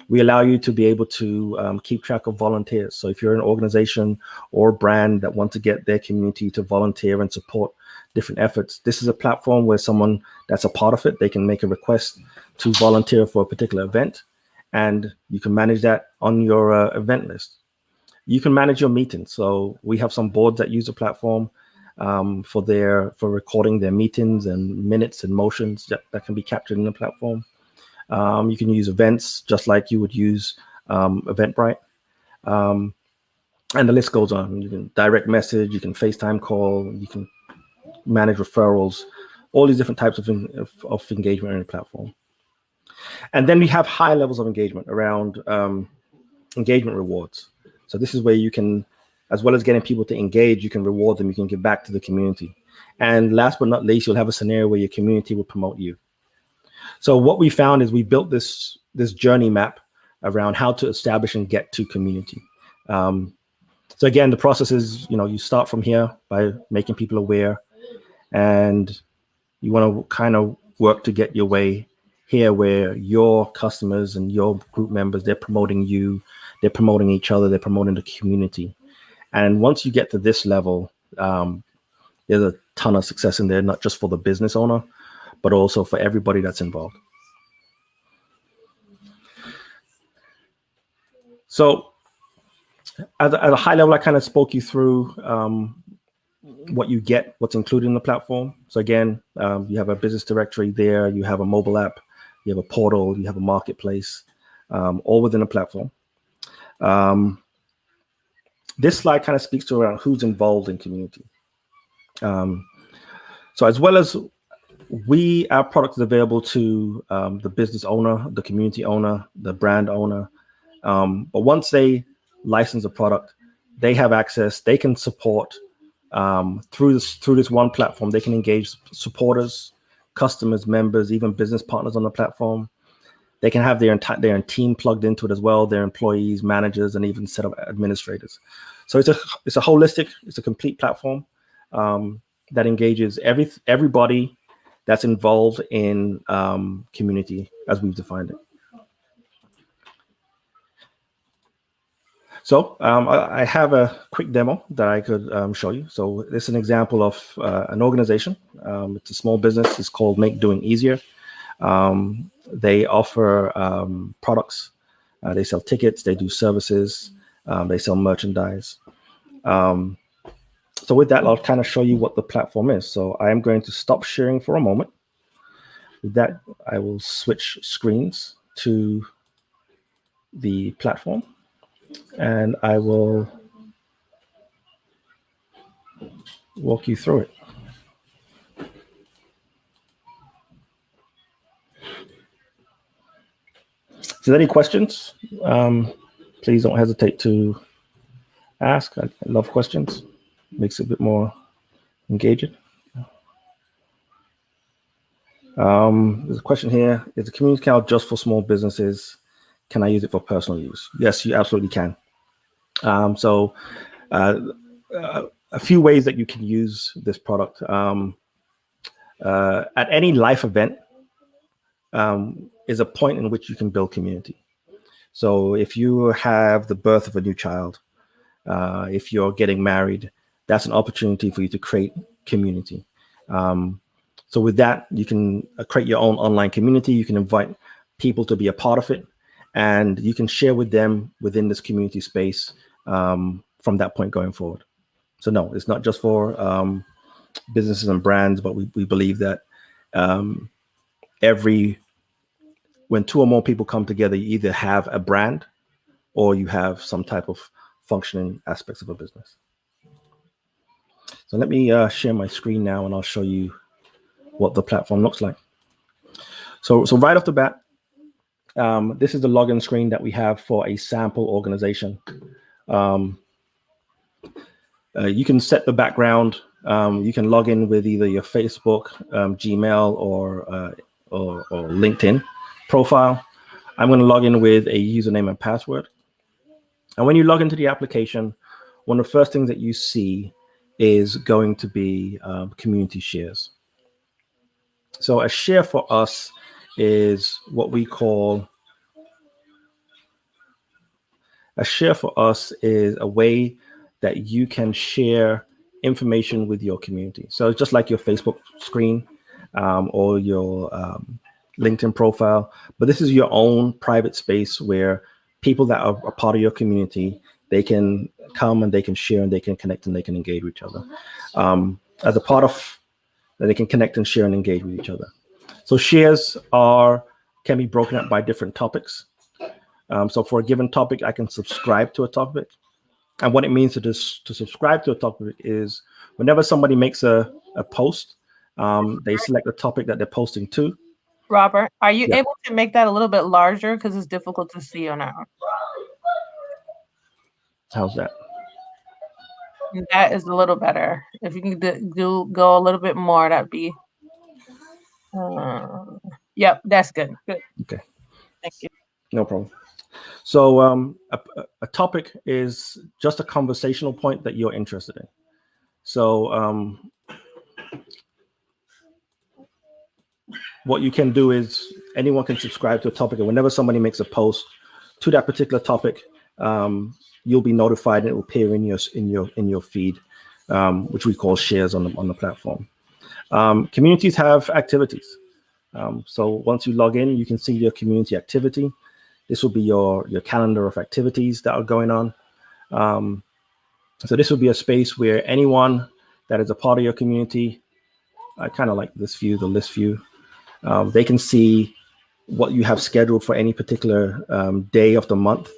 We allow you to be able to keep track of volunteers. So if you're an organization or a brand that want to get their community to volunteer and support different efforts, this is a platform where someone that's a part of it, they can make a request to volunteer for a particular event, and you can manage that on your event list. You can manage your meetings. So we have some boards that use the platform for recording their meetings and minutes and motions that can be captured in the platform. You can use events just like you would use Eventbrite. And the list goes on. You can direct message, you can FaceTime call, you can manage referrals, all these different types of engagement in the platform. And then we have high levels of engagement around engagement rewards. So this is where you can, as well as getting people to engage, you can reward them, you can give back to the community. And last but not least, you'll have a scenario where your community will promote you. So what we found is we built this journey map around how to establish and get to community. So again, the process is, you start from here by making people aware, and you want to kind of work to get your way here where your customers and your group members, they're promoting you, they're promoting each other, they're promoting the community. And once you get to this level, there's a ton of success in there, not just for the business owner, but also for everybody that's involved. So at a high level, I kind of spoke you through what you get, what's included in the platform. So again, you have a business directory there, you have a mobile app, you have a portal, you have a marketplace, all within a platform. This slide kind of speaks to around who's involved in community. So as well as our product is available to the business owner, the community owner, the brand owner. But once they license a product, they have access, they can support through this one platform. They can engage supporters, customers, members, even business partners on the platform. They can have their team plugged into it as well, their employees, managers, and even set up administrators. So it's a holistic, it's a complete platform that engages everybody that's involved in community as we've defined it. So I have a quick demo that I could show you. So this is an example of an organization. It's a small business. It's called Make Doing Easier. They offer products. They sell tickets. They do services. They sell merchandise. So with that, I'll kind of show you what the platform is. So I am going to stop sharing for a moment. With that, I will switch screens to the platform, and I will walk you through it. If there's any questions, please don't hesitate to ask. I love questions. Makes it a bit more engaging. There's a question here. Is the community account just for small businesses? Can I use it for personal use? Yes, you absolutely can. So a few ways that you can use this product. At any life event is a point in which you can build community. So if you have the birth of a new child, if you're getting married, that's an opportunity for you to create community. So with that, you can create your own online community. You can invite people to be a part of it, and you can share with them within this community space from that point going forward. So no, it's not just for businesses and brands, but we believe that when two or more people come together, you either have a brand or you have some type of functioning aspects of a business. So let me share my screen now, and I'll show you what the platform looks like. So right off the bat, this is the login screen that we have for a sample organization. You can set the background. You can log in with either your Facebook, Gmail, or LinkedIn profile. I'm going to log in with a username and password. And when you log into the application, one of the first things that you see is going to be community shares. So a share for us is what we call a share for us is a way that you can share information with your community. So it's just like your Facebook screen or your LinkedIn profile, but this is your own private space where people that are a part of your community, they can come and they can share and they can connect and they can engage with each other. As a part of that, they can connect and share and engage with each other. So shares can be broken up by different topics. So for a given topic, I can subscribe to a topic. And what it means to subscribe to a topic is whenever somebody makes a post, they select the topic that they're posting to.
Robert, are you
Yeah.
able to make that a little bit larger? Because it's difficult to see on our.
How's that?
That is a little better. If you can go a little bit more, that'd be. Yep, that's good. Good.
Okay.
Thank you.
No problem. So a topic is just a conversational point that you're interested in. So what you can do is anyone can subscribe to a topic, and whenever somebody makes a post to that particular topic, you'll be notified and it will appear in your feed, which we call shares on the platform. Communities have activities. So once you log in, you can see your community activity. This will be your calendar of activities that are going on. So this will be a space where anyone that is a part of your community, I kind of like this view, the list view, they can see what you have scheduled for any particular day of the month,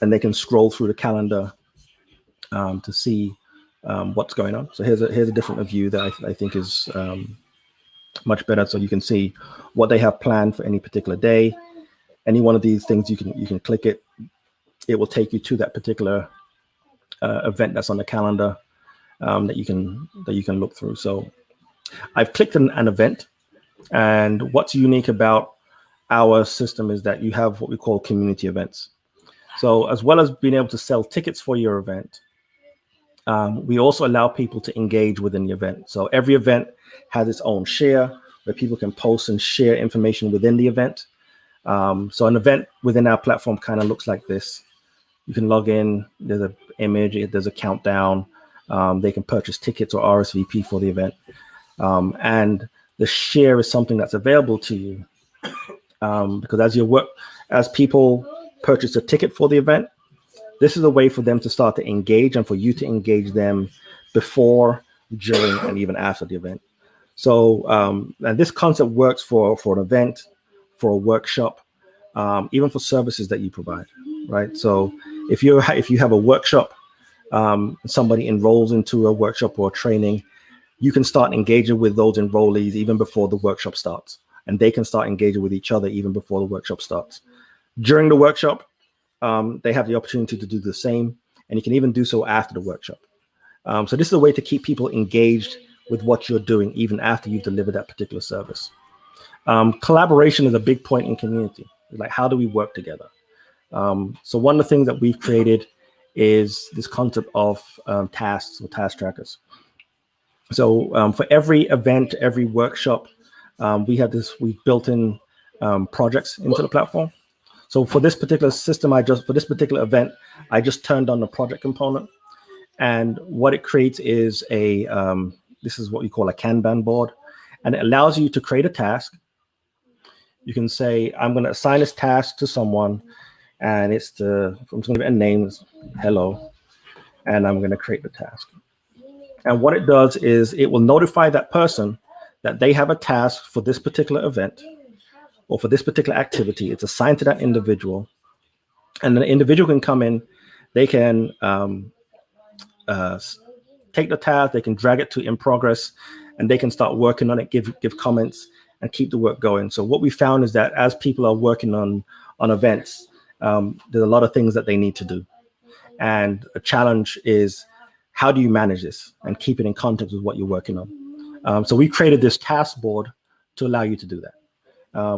and they can scroll through the calendar to see what's going on. So here's a different view that I think is much better. So you can see what they have planned for any particular day. Any one of these things, you can click it. It will take you to that particular event that's on the calendar that you can look through. So I've clicked an event, and what's unique about our system is that you have what we call community events. So as well as being able to sell tickets for your event, we also allow people to engage within the event. So every event has its own share where people can post and share information within the event. So an event within our platform kind of looks like this. You can log in, there's an image, there's a countdown. They can purchase tickets or RSVP for the event. And the share is something that's available to you because as people purchase a ticket for the event, this is a way for them to start to engage and for you to engage them before, during, and even after the event. So, and this concept works for an event, for a workshop, even for services that you provide, right? So if you have a workshop, somebody enrolls into a workshop or training, you can start engaging with those enrollees even before the workshop starts, and they can start engaging with each other even before the workshop starts. During the workshop, they have the opportunity to do the same, and you can even do so after the workshop. So this is a way to keep people engaged with what you're doing even after you've delivered that particular service. Collaboration is a big point in community. Like, how do we work together? So one of the things that we've created is this concept of tasks or task trackers. So for every event, every workshop, we've built in projects into the platform. So for this particular system, for this particular event, I just turned on the project component, and what it creates is this is what we call a Kanban board, and it allows you to create a task. You can say, I'm going to assign this task to someone, and I'm just going to give it a name, hello, and I'm going to create the task. And what it does is it will notify that person that they have a task for this particular event or for this particular activity. It's assigned to that individual, and the individual can come in, they can take the task, they can drag it to in progress, and they can start working on it, give comments, and keep the work going. So what we found is that as people are working on events, there's a lot of things that they need to do. And a challenge is, how do you manage this and keep it in context with what you're working on? So we created this task board to allow you to do that.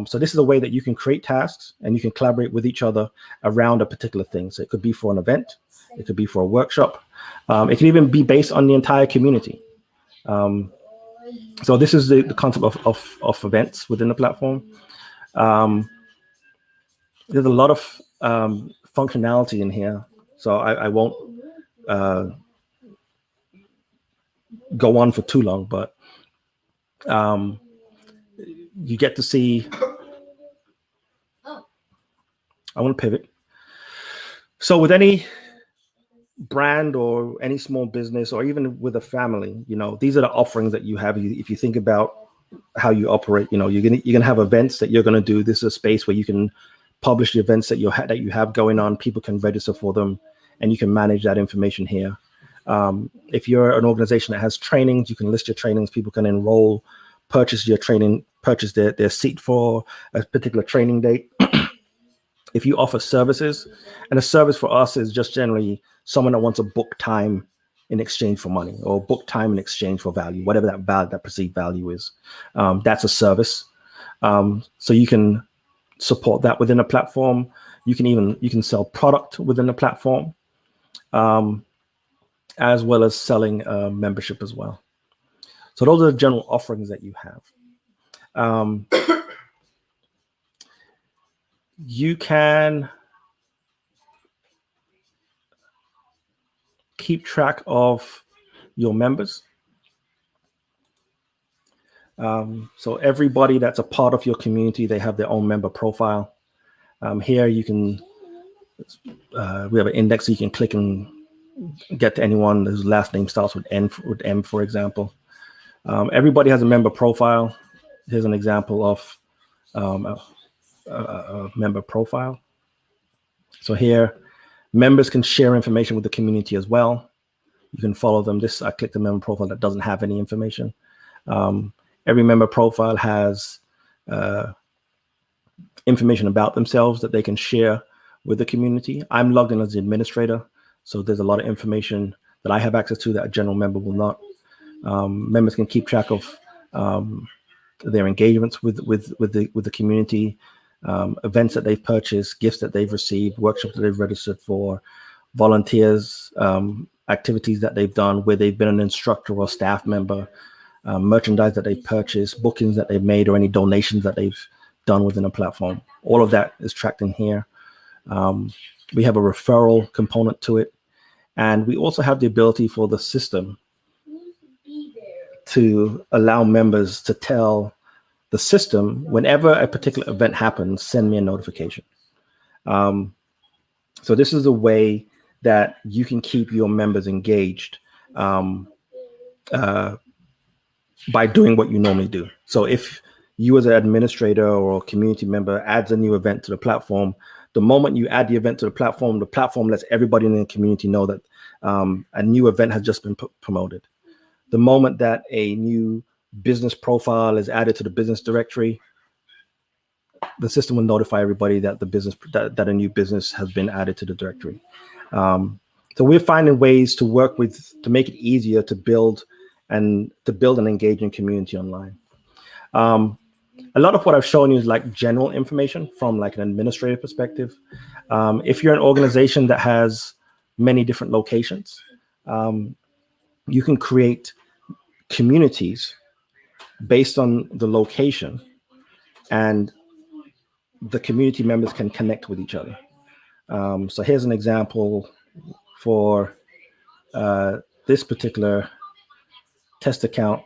So this is a way that you can create tasks and you can collaborate with each other around a particular thing. So it could be for an event, it could be for a workshop, It can even be based on the entire community. So this is the concept of events within the platform. There's a lot of functionality in here, so I won't go on for too long, but you get to see. I want to pivot. So with any brand or any small business, or even with a family, these are the offerings that you have. If you think about how you operate, you're gonna have events that you're gonna do. This is a space where you can publish the events that you have going on. People can register for them, and you can manage that information here. If you're an organization that has trainings, you can list your trainings. People can enroll, purchase your training, purchase their seat for a particular training date. If you offer services, and a service for us is just generally someone that wants to book time in exchange for money, or book time in exchange for value, whatever that perceived value is. That's a service. So you can support that within a platform. You can sell product within the platform, as well as selling membership as well. So those are the general offerings that you have. You can keep track of your members. So everybody that's a part of your community, they have their own member profile. Here you can, we have an index so you can click and get to anyone whose last name starts with M, for example. Everybody has a member profile. Here's an example of a member profile. So here, members can share information with the community as well. You can follow them. I clicked the member profile that doesn't have any information. Every member profile has information about themselves that they can share with the community. I'm logged in as the administrator, so there's a lot of information that I have access to that a general member will not. Members can keep track of their engagements with the community, events that they've purchased, gifts that they've received, workshops that they've registered for, volunteers, activities that they've done where they've been an instructor or staff member, merchandise that they've purchased, bookings that they've made, or any donations that they've done within a platform. All of that is tracked in here. We have a referral component to it. And we also have the ability for the system to allow members to tell the system whenever a particular event happens, send me a notification. So this is a way that you can keep your members engaged by doing what you normally do. So if you as an administrator or a community member adds a new event to the platform, the moment you add the event to the platform lets everybody in the community know that a new event has just been promoted. The moment that a new business profile is added to the business directory, the system will notify everybody that that a new business has been added to the directory. So we're finding ways to work to make it easier to build an engaging community online. A lot of what I've shown you is like general information from like an administrative perspective. If you're an organization that has many different locations, you can create communities based on the location, and the community members can connect with each other. So here's an example for this particular test account.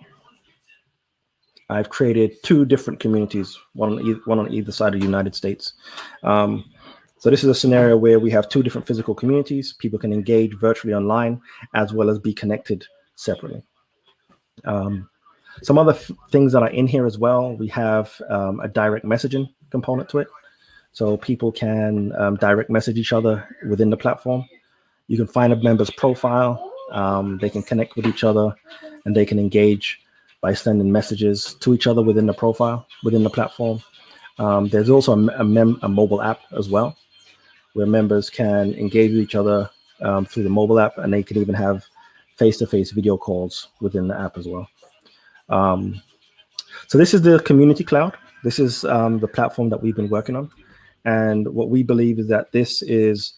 I've created 2 different communities, one on either side of the United States. So this is a scenario where we have 2 different physical communities. People can engage virtually online as well as be connected separately. Some other things that are in here as well, we have a direct messaging component to it. So people can direct message each other within the platform. You can find a member's profile. They can connect with each other, and they can engage by sending messages to each other within the profile, within the platform. There's also a mobile app as well, where members can engage with each other through the mobile app, and they can even have face-to-face video calls within the app as well. So this is the Community Cloud. This is the platform that we've been working on. And what we believe is that this is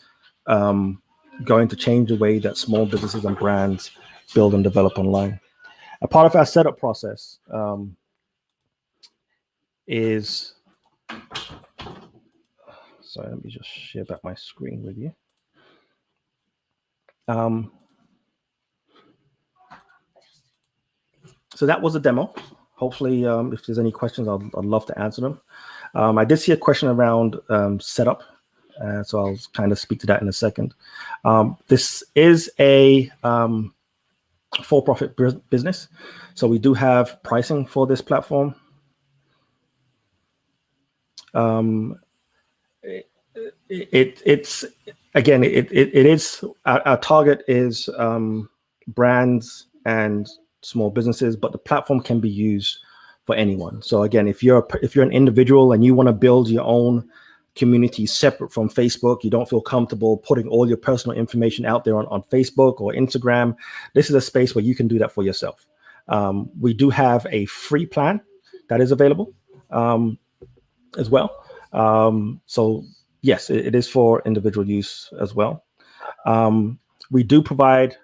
going to change the way that small businesses and brands build and develop online. A part of our setup process is, sorry, let me just share back my screen with you. So that was a demo. Hopefully, if there's any questions, I'd love to answer them. I did see a question around setup, so I'll kind of speak to that in a second. This is a for-profit business, so we do have pricing for this platform. It's again, it is our target is brands and small businesses, but the platform can be used for anyone. So again, if you're an individual and you want to build your own community separate from Facebook, you don't feel comfortable putting all your personal information out there on Facebook or Instagram, this is a space where you can do that for yourself. We do have a free plan that is available as well. So yes, it is for individual use as well. We do provide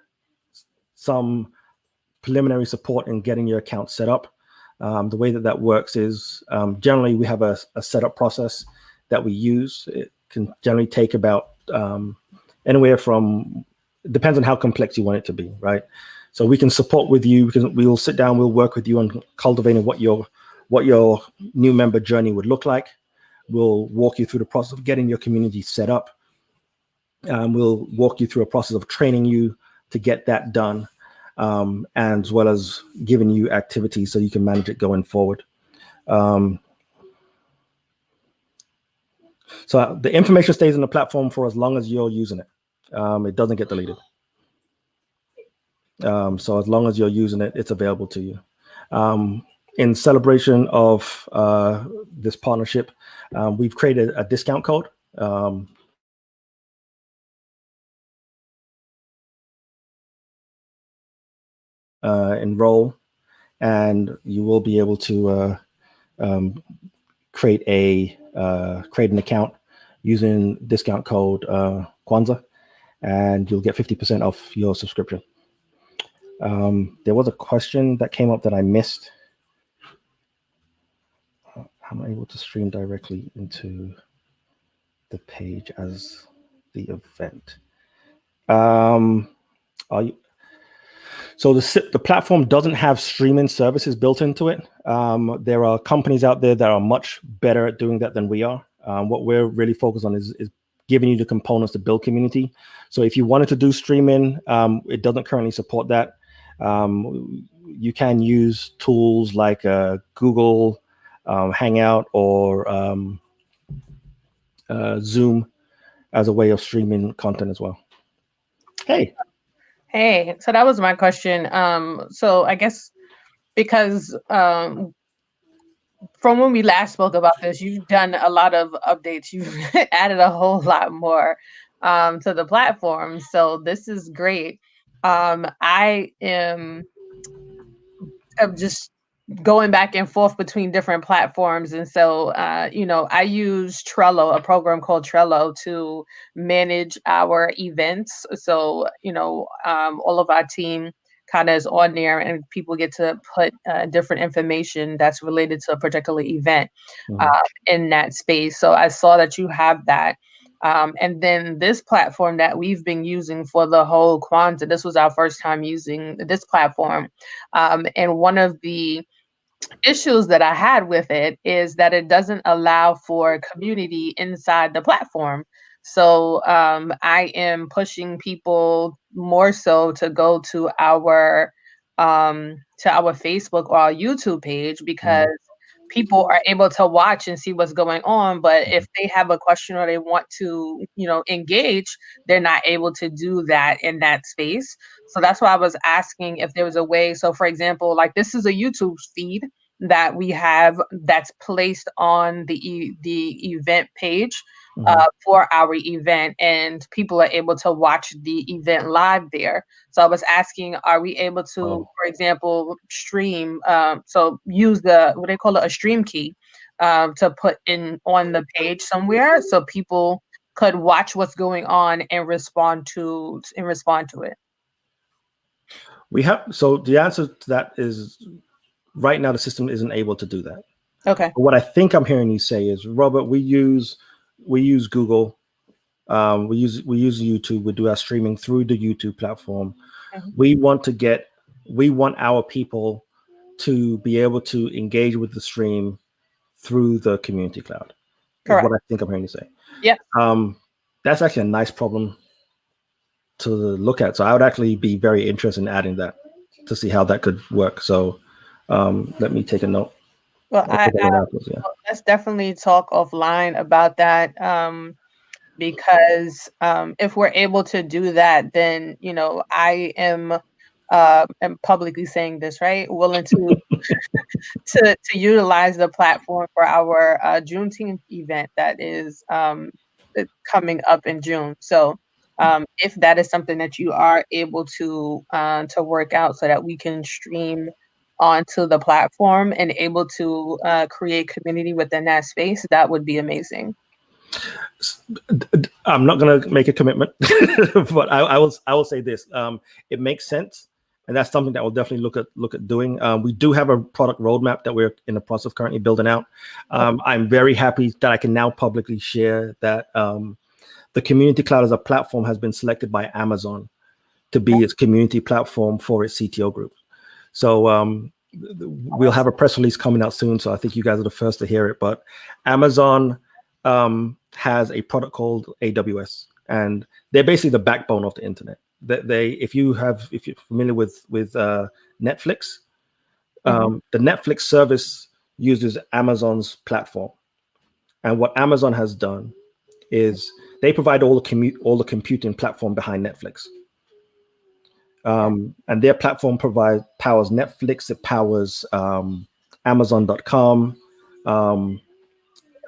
some preliminary support in getting your account set up. The way that works is generally we have a setup process that we use. It can generally take about anywhere from, depends on how complex you want it to be, right? So we can support with you, because we will sit down, we'll work with you on cultivating what your new member journey would look like. We'll walk you through the process of getting your community set up. We'll walk you through a process of training you to get that done, and as well as giving you activities so you can manage it going forward. So the information stays on the platform for as long as you're using it. It doesn't get deleted. So as long as you're using it, it's available to you. In celebration of this partnership, we've created a discount code. Enroll, and you will be able to create an account using discount code Kwanzaa, and you'll get 50% off your subscription. There was a question that came up that I missed. Am I able to stream directly into the page as the event? Are you? So the platform doesn't have streaming services built into it. There are companies out there that are much better at doing that than we are. What we're really focused on is giving you the components to build community. So if you wanted to do streaming, it doesn't currently support that. You can use tools like Google Hangout or Zoom as a way of streaming content as well. Hey.
Hey, so that was my question. So I guess because from when we last spoke about this, you've done a lot of updates. You've added a whole lot more to the platform. So this is great. I am just going back and forth between different platforms. And so, I use Trello, a program called Trello, to manage our events. So, all of our team kind of is on there, and people get to put different information that's related to a particular event in that space. So I saw that you have that. And then this platform that we've been using for the whole Kwanzaa, this was our first time using this platform. And one of the issues that I had with it is that it doesn't allow for community inside the platform. So I am pushing people more so to go to our Facebook or our YouTube page, because people are able to watch and see what's going on. But if they have a question or they want to, engage, they're not able to do that in that space. So that's why I was asking if there was a way. So for example, like this is a YouTube feed that we have that's placed on the event page for our event, and people are able to watch the event live there. So I was asking, are we able to, for example, stream, so use what they call it, a stream key, to put in on the page somewhere, so people could watch what's going on and respond to it?
So the answer to that is right now the system isn't able to do that.
Okay.
But what I think I'm hearing you say is, Robert, we use Google, we use YouTube. We do our streaming through the YouTube platform.
Mhm.
We want our people to be able to engage with the stream through the community cloud. Is what I think I'm hearing you say.
Yeah.
That's actually a nice problem to look at. So I would actually be very interested in adding that to see how that could work. So let me take a note.
Well, let's definitely talk offline about that, because if we're able to do that, then I am publicly saying this, right? Willing to to utilize the platform for our Juneteenth event that is coming up in June. So if that is something that you are able to work out so that we can stream onto the platform and able to create community within that space, that would be amazing.
I'm not going to make a commitment, but I will say this: it makes sense, and that's something that we'll definitely look at doing. We do have a product roadmap that we're in the process of currently building out. I'm very happy that I can now publicly share that the Community Cloud as a platform has been selected by Amazon to be its community platform for its CTO group. So we'll have a press release coming out soon. So I think you guys are the first to hear it. But Amazon has a product called AWS, and they're basically the backbone of the internet. If you're familiar with Netflix, the Netflix service uses Amazon's platform, and what Amazon has done is they provide all the computing platform behind Netflix. And their platform powers Netflix, it powers Amazon.com,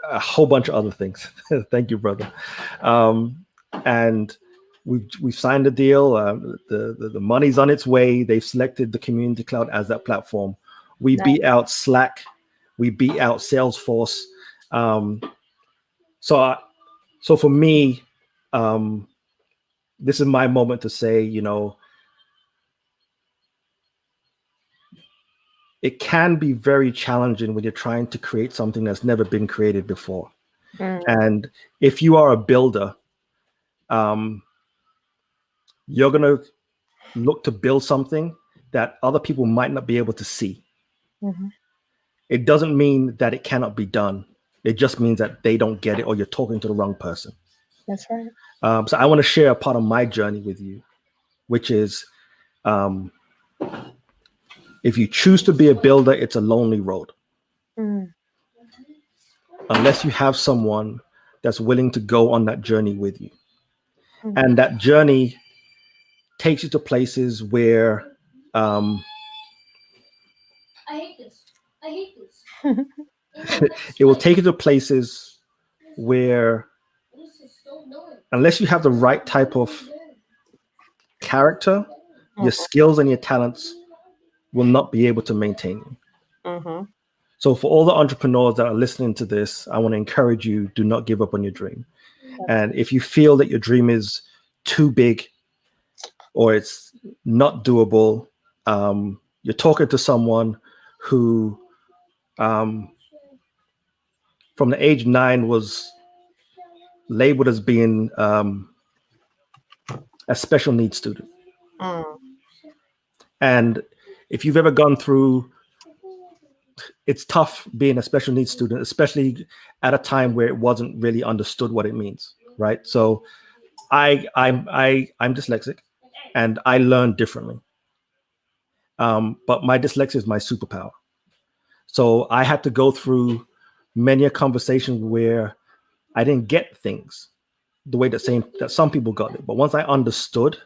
a whole bunch of other things. Thank you, brother. And we've signed a deal. The money's on its way. They've selected the Community Cloud as that platform. We beat out Slack. We beat out Salesforce. So for me, this is my moment to say, it can be very challenging when you're trying to create something that's never been created before. And if you are a builder, you're going to look to build something that other people might not be able to see. It doesn't mean that it cannot be done. It just means that they don't get it or you're talking to the wrong person.
That's right.
So I want to share a part of my journey with you, which is if you choose to be a builder, it's a lonely road. Unless you have someone that's willing to go on that journey with you. And that journey takes you to places where
I hate this.
it will take you to places where, unless you have the right type of character, your skills and your talents will not be able to maintain you. So for all the entrepreneurs that are listening to this, I want to encourage you, do not give up on your dream. And if you feel that your dream is too big or it's not doable, you're talking to someone who from the age 9 was labeled as being a special needs student. And if you've ever gone through, it's tough being a special needs student, especially at a time where it wasn't really understood what it means, right? So I'm dyslexic and I learn differently. But my dyslexia is my superpower. So I had to go through many a conversation where I didn't get things the way that some people got it. But once I understood,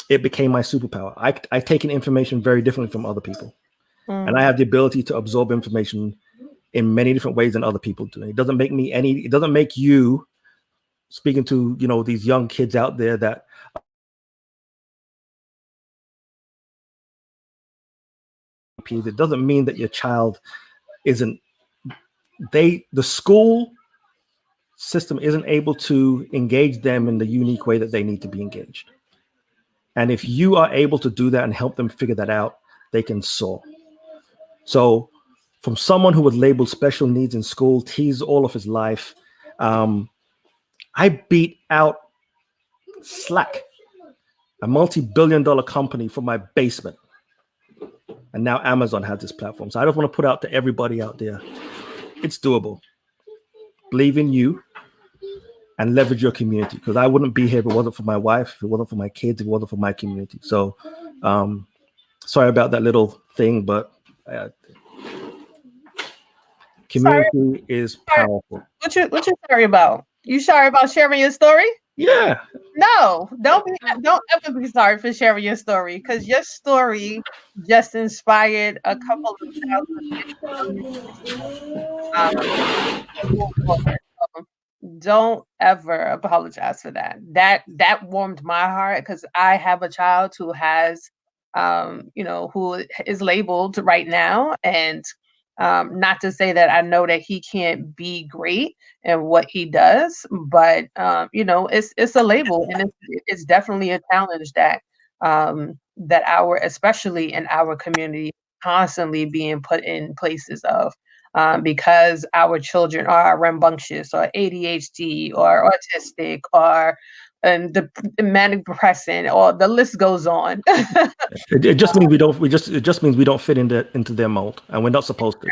it became my superpower. I take in information very differently from other people. And I have the ability to absorb information in many different ways than other people do. It doesn't make you, speaking to, these young kids out there that it doesn't mean that your child isn't, the school system isn't able to engage them in the unique way that they need to be engaged. And if you are able to do that and help them figure that out, they can soar. So from someone who was labeled special needs in school, teased all of his life, I beat out Slack, a multi-billion-dollar company, from my basement. And now Amazon has this platform. So I just want to put out to everybody out there, it's doable. Believe in you and leverage your community, because I wouldn't be here if it wasn't for my wife, if it wasn't for my kids, if it wasn't for my community. So sorry about that little thing, but community is powerful.
What you sorry about? You sorry about sharing your story?
Yeah.
No, don't ever be sorry for sharing your story, because your story just inspired a couple of thousand don't ever apologize for that. That warmed my heart, because I have a child who has who is labeled right now, and not to say that I know that he can't be great in what he does, but it's a label, and it's definitely a challenge that that especially in our community, constantly being put in places of, because our children are rambunctious or ADHD or autistic or the manic depressant, or the list goes on.
It just means it just means we don't fit into their mold, and we're not supposed to.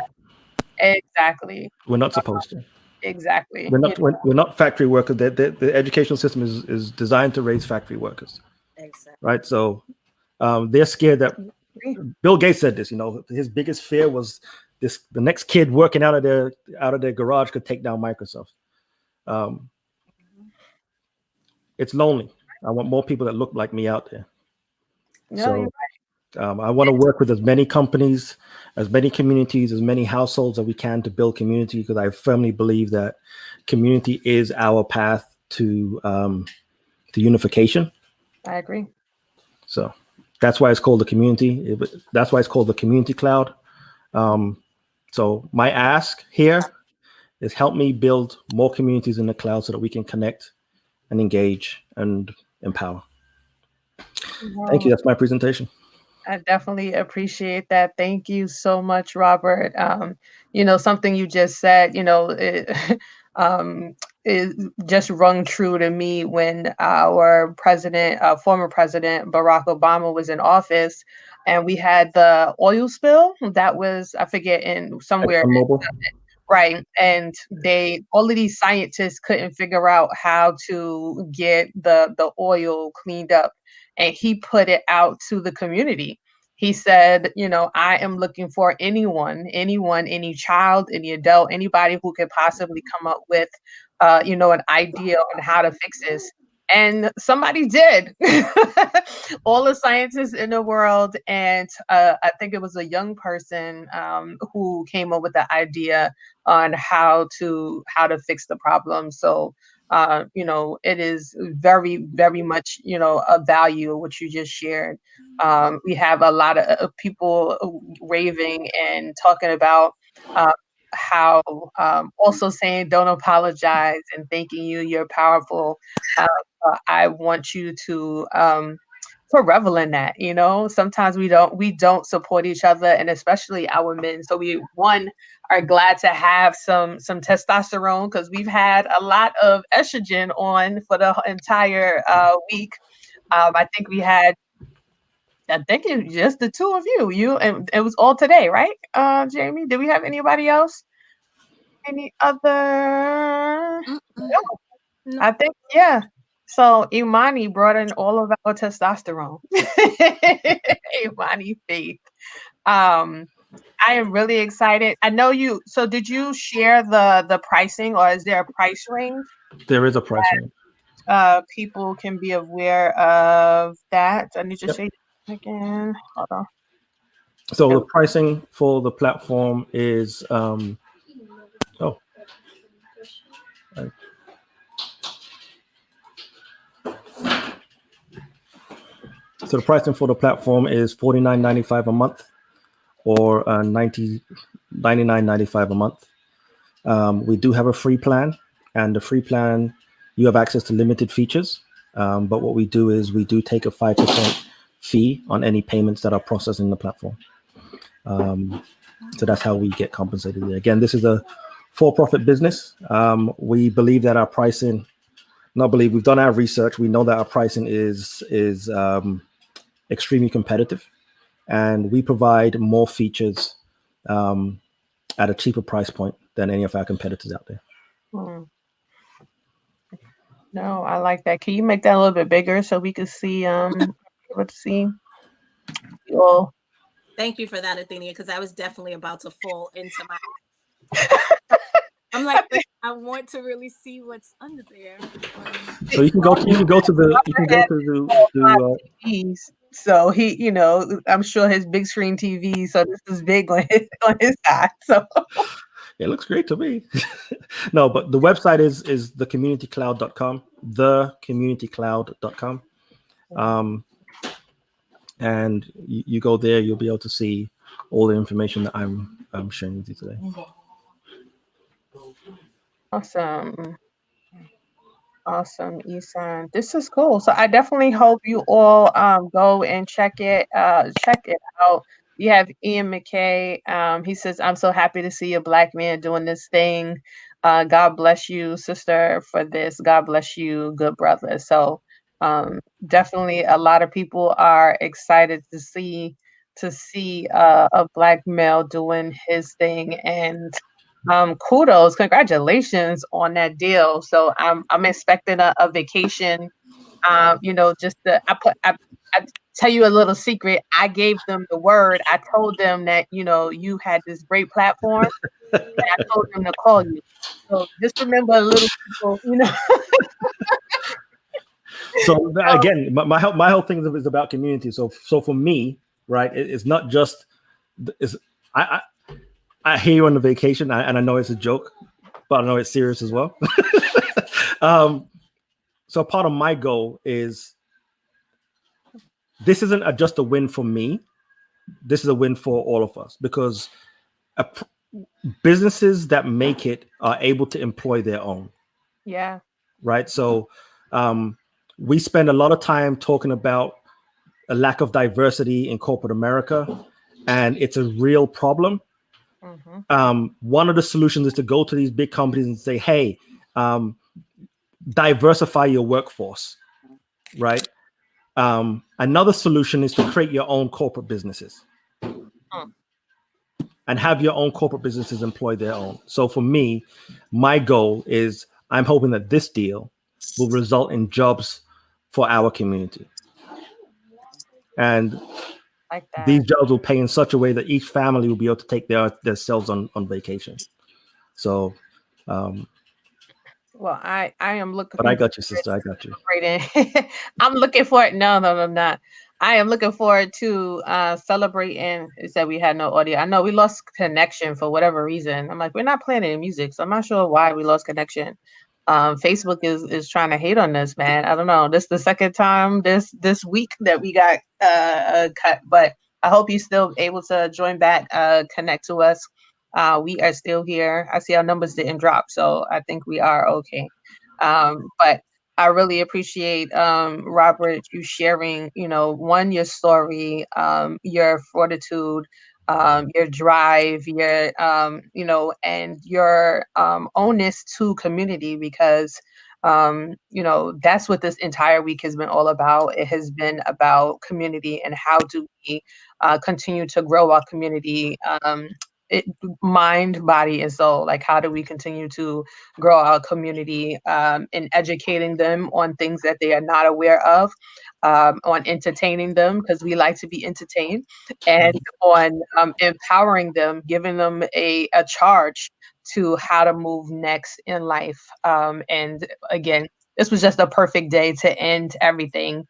Exactly.
We're not supposed to.
Exactly.
We're not factory workers. The educational system is designed to raise factory workers.
Exactly.
Right. So they're scared that Bill Gates said this. His biggest fear was the next kid working out of their garage could take down Microsoft. It's lonely. I want more people that look like me out there.
No,
So
you're right.
I want to work with as many companies, as many communities, as many households that we can to build community, because I firmly believe that community is our path to unification.
I agree.
So that's why it's called the community. That's why it's called the community cloud. So my ask here is help me build more communities in the cloud so that we can connect and engage and empower. Thank you. That's my presentation.
I definitely appreciate that. Thank you so much, Robert. Something you just said, it just rung true to me when our former president, Barack Obama, was in office, and we had the oil spill. That was, I forget, in somewhere. Right. And all of these scientists couldn't figure out how to get the oil cleaned up. And he put it out to the community. He said, I am looking for anyone, any child, any adult, anybody who could possibly come up with, an idea on how to fix this. And somebody did. All the scientists in the world. And I think it was a young person who came up with the idea on how to fix the problem. So it is very, very much a value of what you just shared. We have a lot of people raving and talking about how also saying don't apologize and thanking you, you're powerful. I want you to revel in that. Sometimes we don't support each other, and especially our men. So we are glad to have some testosterone, because we've had a lot of estrogen on for the entire week. I think it was just the two of you, and it was all today, right? Jamie, did we have anybody else? Any other? No. I think, yeah. So Imani brought in all of our testosterone. Imani Faith. I am really excited. I know you. So did you share the pricing, or is there a price range?
There is a price range.
People can be aware of that. I need to say it again. Hold on.
So the pricing for the platform is So the pricing for the platform is $49.95 a month, or $99.95 a month. We do have a free plan, And the free plan, you have access to limited features. But what we do is we do take a 5% fee on any payments that are processed in the platform. So that's how we get compensated. Again, this is a for-profit business. We believe that our pricing, not believe, we've done our research. We know that our pricing is extremely competitive, and we provide more features at a cheaper price point than any of our competitors out there.
No, I like that. Can you make that a little bit bigger so we can see let's see you all?
Thank you for that, Athenia, because I was definitely about to fall into my I'm like, wait, I want to really see what's under there.
So you can go to the
so he, you know, I'm sure his big screen TV, so this is big on his side. So
it looks great to me. No, but the website is thecommunitycloud.com, thecommunitycloud.com. And you go there, you'll be able to see all the information that I'm sharing with you today.
Awesome, Isan. This is cool. So I definitely hope you all go and check it out. You have Ian McKay. He says, I'm so happy to see a Black man doing this thing. God bless you, sister, for this. God bless you, good brother. So definitely a lot of people are excited to see a Black male doing his thing. And kudos, congratulations on that deal. So I'm expecting a vacation. You know, just I tell you a little secret. I gave them the word. I told them that, you know, you had this great platform, and I told them to call you. So just remember, little people, you know.
So again, my whole thing is about community. So for me, right, it's not just I hear you on the vacation, and I know it's a joke, but I know it's serious as well. So part of my goal is this isn't just a win for me. This is a win for all of us, because businesses that make it are able to employ their own.
Yeah.
Right. So we spend a lot of time talking about a lack of diversity in corporate America, and it's a real problem. One of the solutions is to go to these big companies and say, hey, diversify your workforce, right? Another solution is to create your own corporate businesses and have your own corporate businesses employ their own. So for me, my goal is I'm hoping that this deal will result in jobs for our community. And
like that.
These jobs will pay in such a way that each family will be able to take themselves on vacation. So,
well, I am looking.
But I got you, sister. I got you.
I'm looking for it. No, I'm not. I am looking forward to celebrating. It said we had no audio. I know we lost connection for whatever reason. I'm like, we're not playing any music, so I'm not sure why we lost connection. Facebook is trying to hate on us, man. I don't know. This is the second time this week that we got cut, but I hope you still able to join back, connect to us. We are still here. I see our numbers didn't drop, so I think we are okay. But I really appreciate Robert, you sharing, you know, one, your story, your fortitude, your drive, your you know, and your ownness to community, because you know, that's what this entire week has been all about. It has been about community and how do we continue to grow our community, mind, body, and soul. Like, how do we continue to grow our community, in educating them on things that they are not aware of, on entertaining them, because we like to be entertained, and on empowering them, giving them a charge to how to move next in life. And again, this was just a perfect day to end everything,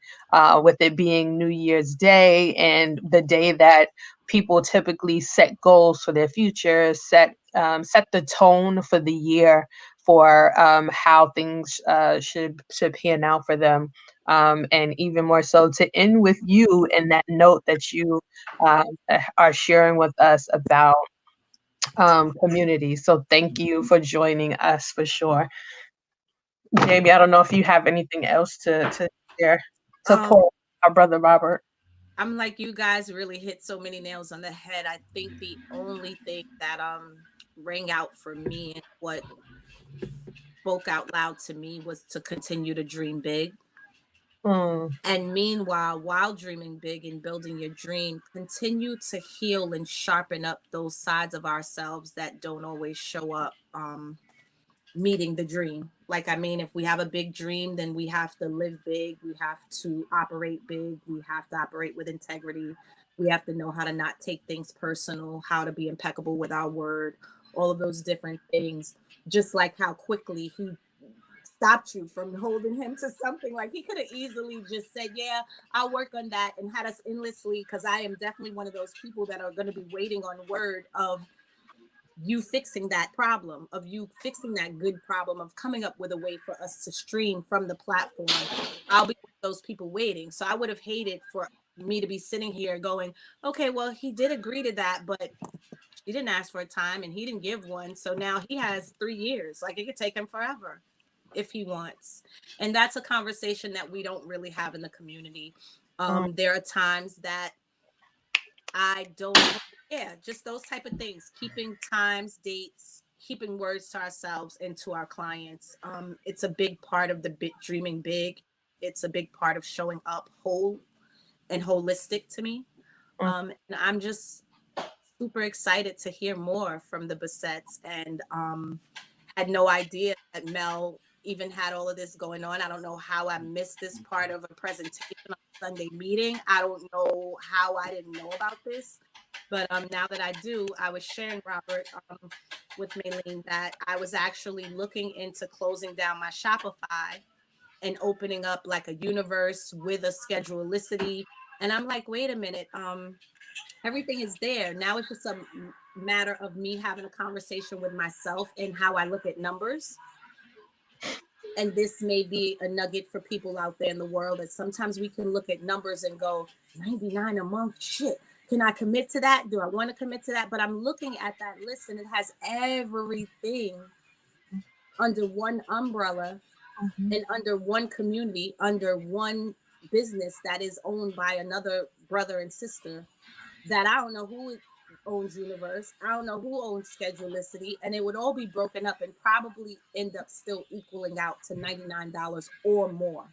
with it being New Year's Day, and the day that people typically set goals for their future, set the tone for the year, for how things should pan out for them, and even more so to end with you in that note that you are sharing with us about community. So thank you for joining us, for sure. Jamie, I don't know if you have anything else to share to pull our brother Robert.
I'm like, you guys really hit so many nails on the head. I think the only thing that rang out for me and what spoke out loud to me was to continue to dream big. And meanwhile, while dreaming big and building your dream, continue to heal and sharpen up those sides of ourselves that don't always show up meeting the dream. Like, I mean, if we have a big dream, then we have to live big. We have to operate big. We have to operate with integrity. We have to know how to not take things personal, how to be impeccable with our word, all of those different things. Just like how quickly he stopped you from holding him to something. Like, he could have easily just said, yeah, I'll work on that, and had us endlessly, because I am definitely one of those people that are going to be waiting on word of you fixing that problem, of you fixing that good problem, of coming up with a way for us to stream from the platform. I'll be one of those people waiting. So I would have hated for me to be sitting here going, okay, well, he did agree to that, but he didn't ask for a time and he didn't give one. So now he has 3 years. Like, it could take him forever if he wants. And that's a conversation that we don't really have in the community. There are times that I don't, just those type of things, keeping times, dates, keeping words to ourselves and to our clients. It's a big part of the dreaming big. It's a big part of showing up whole and holistic to me. And I'm just super excited to hear more from the Bassettes, and had no idea that Mel even had all of this going on. I don't know how I missed this part of a presentation on a Sunday meeting. I don't know how I didn't know about this. But now that I do, I was sharing, Robert, with Maylene, that I was actually looking into closing down my Shopify and opening up like a universe with a schedulicity. And I'm like, wait a minute, everything is there. Now it's just a matter of me having a conversation with myself and how I look at numbers. And this may be a nugget for people out there in the world, that sometimes we can look at numbers and go, 99 a month, shit. Can I commit to that? Do I want to commit to that? But I'm looking at that list and it has everything under one umbrella and under one community, under one business that is owned by another brother and sister, that I don't know who owns Universe. I don't know who owns Schedulicity, and it would all be broken up and probably end up still equaling out to $99 or more.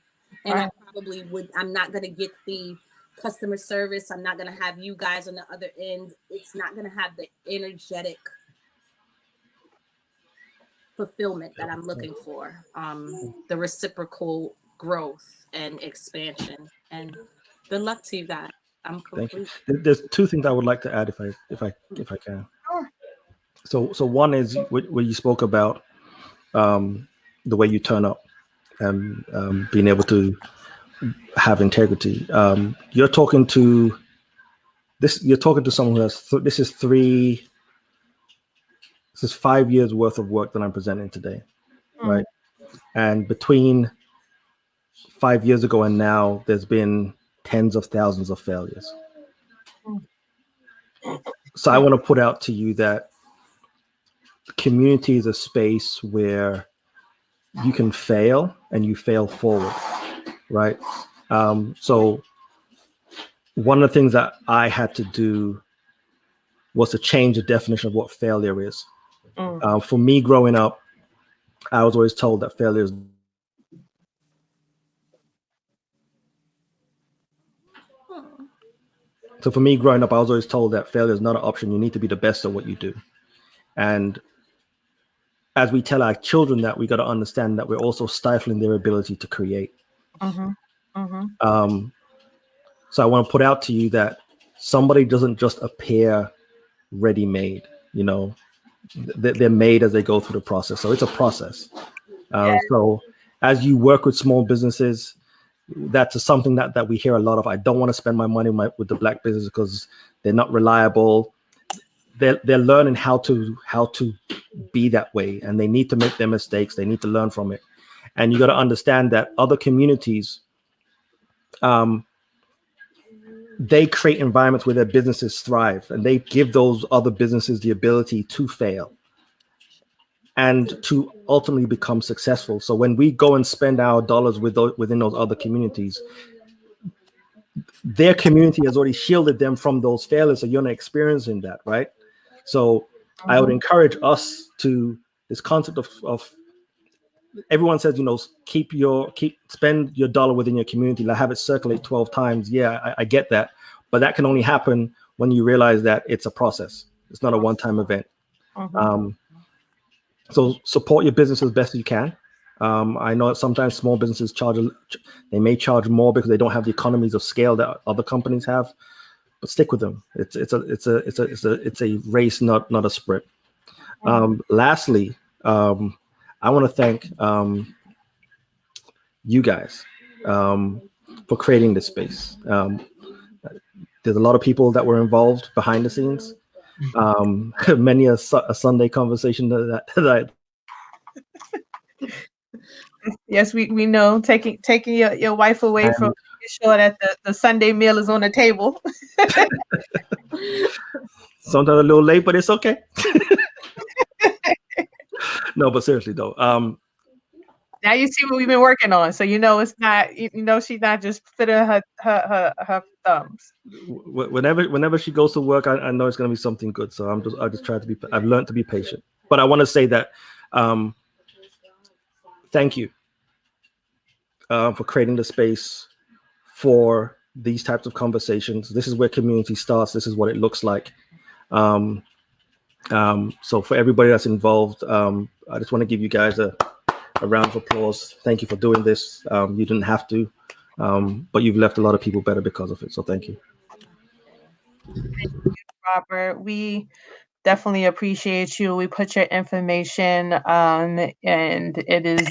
And I probably would, I'm not going to get the customer service. I'm not going to have you guys on the other end. It's not going to have the energetic fulfillment that I'm looking for, the reciprocal growth and expansion. And good luck to you guys. I'm complete.
Thank you. There's 2 things I would like to add if I can. So one is where you spoke about the way you turn up and being able to have integrity. You're talking to someone who has this is 5 years worth of work that I'm presenting today, right? And between 5 years ago and now, there's been tens of thousands of failures. So I want to put out to you that community is a space where you can fail and you fail forward, right? So one of the things that I had to do was to change the definition of what failure is. For me growing up, I was always told that failure is So for me growing up, I was always told that failure is not an option. You need to be the best at what you do. And as we tell our children that, we got to understand that we're also stifling their ability to create. So I want to put out to you that somebody doesn't just appear ready-made, they're made as they go through the process. So it's a process. So as you work with small businesses, that's something that we hear a lot of. I don't want to spend my money with the Black business because they're not reliable. They're learning how to be that way, and they need to make their mistakes. They need to learn from it. And you got to understand that other communities, they create environments where their businesses thrive, and they give those other businesses the ability to fail. and to ultimately become successful. So when we go and spend our dollars within those other communities, their community has already shielded them from those failures. So you're not experiencing that, right? So I would encourage us to this concept of everyone says, spend your dollar within your community, like have it circulate 12 times. Yeah, I get that. But that can only happen when you realize that it's a process. It's not a one-time event. So support your business as best as you can. I know that sometimes small businesses they may charge more because they don't have the economies of scale that other companies have, but stick with them. It's a race, not a sprint. Lastly, I want to thank you guys for creating this space. There's a lot of people that were involved behind the scenes. Many a Sunday conversation that I.
Yes, we know, taking your wife away from making sure that the Sunday meal is on the table.
Sometimes a little late, but it's okay. No, but seriously though,
now you see what we've been working on, so it's not, she's not just fiddling her thumbs.
Whenever she goes to work, I know it's going to be something good. So I just try to be. I've learned to be patient. But I want to say that thank you for creating the space for these types of conversations. This is where community starts. This is what it looks like. So for everybody that's involved, I just want to give you guys a round of applause. Thank you for doing this. You didn't have to, but you've left a lot of people better because of it. So thank you.
Thank you, Robert. We definitely appreciate you. We put your information and it is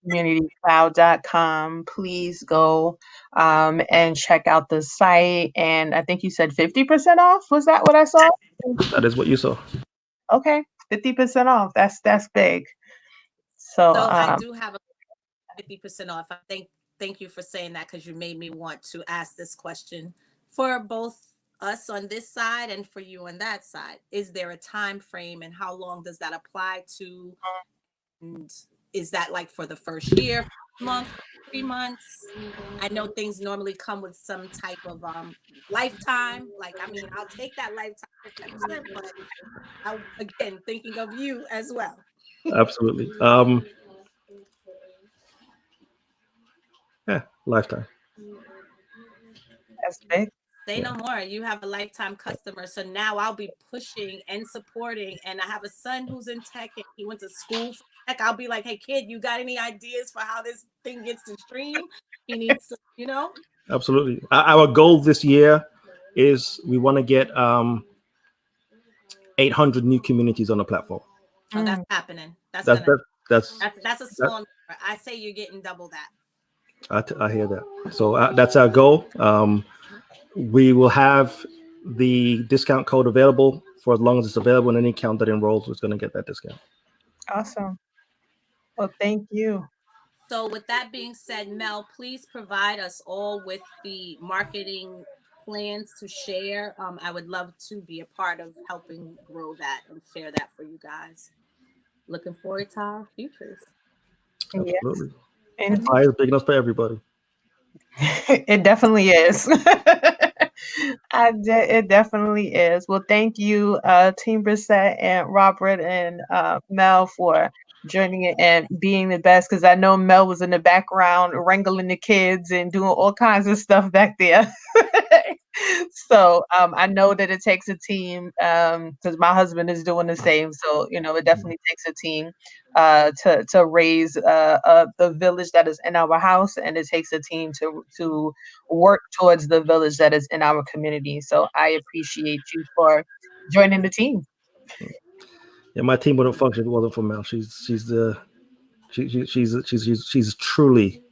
thecommunitycloud.com. Please go and check out the site. And I think you said 50% off. Was that what I saw?
That is what you saw.
Okay, 50% off. That's big. So
I do have a 50% off. Thank you for saying that, because you made me want to ask this question for both us on this side and for you on that side. Is there a time frame, and how long does that apply to? And is that like for the first year, month, 3 months? I know things normally come with some type of lifetime. Like, I mean, I'll take that lifetime percent, but again, thinking of you as well.
Absolutely. Yeah, lifetime.
That's big.
Say no more. You have a lifetime customer. So now I'll be pushing and supporting. And I have a son who's in tech and he went to school for tech. I'll be like, hey, kid, you got any ideas for how this thing gets to stream? He needs to,
Absolutely. Our goal this year is we want to get 800 new communities on the platform.
Oh, that's happening. That's a small number. I say you're getting double that.
I hear that. So that's our goal. We will have the discount code available for as long as it's available, and any account that enrolls is going to get that discount.
Awesome. Well, thank you.
So with that being said, Mel, please provide us all with the marketing plans to share. I would love to be a part of helping grow that and share that for you guys. Looking forward to our futures.
Absolutely.
Yes.
And fire is big enough for everybody.
It definitely is. It definitely is. Well, thank you, Team Brissette and Robert and Mel for joining it and being the best, because I know Mel was in the background wrangling the kids and doing all kinds of stuff back there. So I know that it takes a team, because my husband is doing the same. So it definitely takes a team to raise the village that is in our house, and it takes a team to work towards the village that is in our community. So I appreciate you for joining the team.
Yeah, my team wouldn't function if it wasn't for Mel. She's truly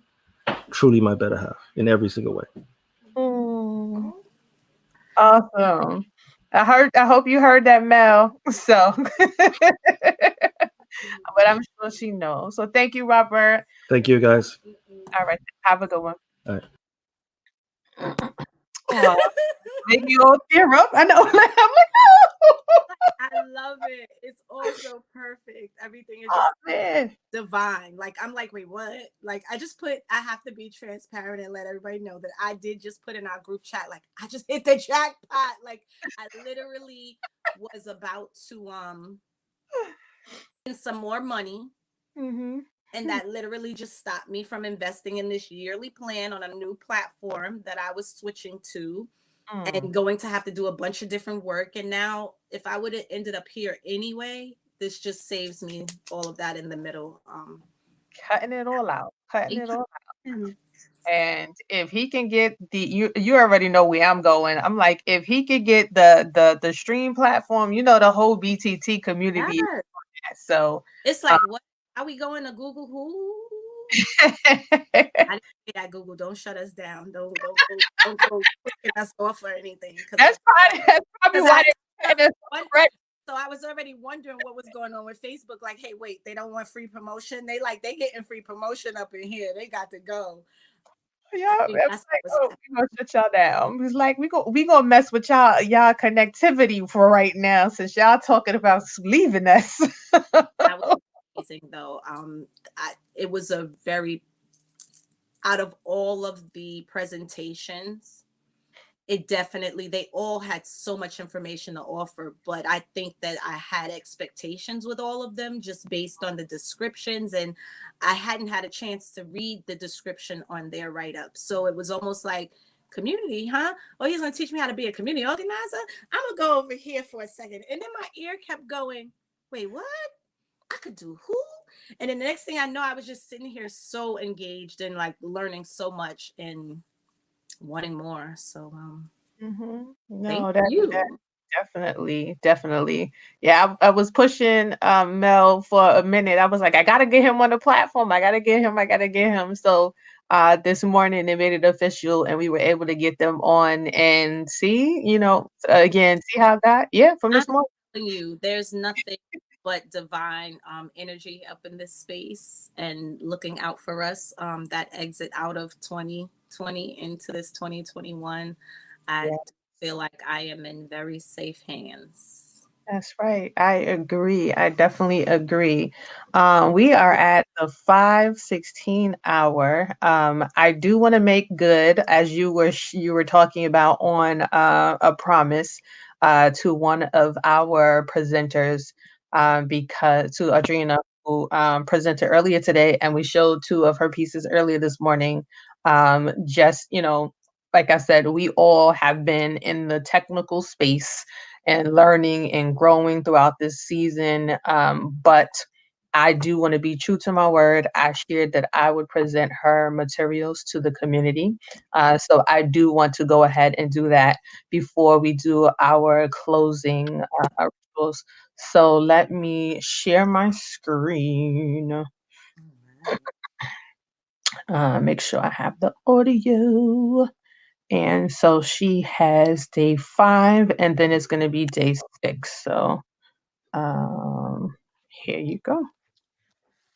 my better half in every single way.
Awesome. I hope you heard that, Mel. So, but I'm sure she knows. So thank you, Robert.
Thank you, guys.
All right. Have a good one.
All right.
Make you all tear up. I know. I'm like, oh.
I love it. It's all so perfect. Everything is
Oh
just
man.
divine. Like I'm like, wait, what? Like I have to be transparent and let everybody know that I did just put in our group chat, like I just hit the jackpot. Like I literally was about to spend some more money.
Mm-hmm.
And that literally just stopped me from investing in this yearly plan on a new platform that I was switching to and going to have to do a bunch of different work. And now, if I would have ended up here anyway, this just saves me all of that in the middle.
Cutting it all out. Cutting it all out. And if he can get you already know where I'm going. I'm like, if he could get the stream platform, the whole BTT community.
Yes.
So
It's like, what are we going to Google? Who? I didn't say that, Google. Don't shut us down. Don't go clicking us off or anything.
That's probably why
So I was already wondering what was going on with Facebook. Like, hey, wait, they don't want free promotion. They getting free promotion up in here. They got to go.
Yeah, it's like, oh, we gonna shut y'all down. It's like we gonna mess with y'all connectivity for right now, since y'all talking about leaving us.
That was amazing, though. It was a very, out of all of the presentations, they all had so much information to offer, but I think that I had expectations with all of them just based on the descriptions, and I hadn't had a chance to read the description on their write-up. So it was almost like, community, huh? Oh, he's gonna teach me how to be a community organizer? I'm gonna go over here for a second. And then my ear kept going, wait, what? I could do who? And then the next thing I know, I was just sitting here so engaged and like learning so much and wanting more. So
No,
thank you.
that definitely. Yeah, I was pushing Mel for a minute. I was like, I gotta get him on the platform. I gotta get him. So this morning they made it official and we were able to get them on and see, again, see how that, from this morning.
I'm telling you, there's nothing but divine energy up in this space and looking out for us. That exit out of 2020 into this 2021. I feel like I am in very safe hands.
That's right. I agree. I definitely agree. We are at the 5:16 hour. I do want to make good, as you were talking about, on a promise to one of our presenters, because to Adrina, who presented earlier today, and we showed two of her pieces earlier this morning. Just like I said, we all have been in the technical space and learning and growing throughout this season. But I do want to be true to my word. I shared that I would present her materials to the community. So I do want to go ahead and do that before we do our closing rituals. So let me share my screen. Make sure I have the audio. And so she has day 5, and then it's going to be day 6. So here you go.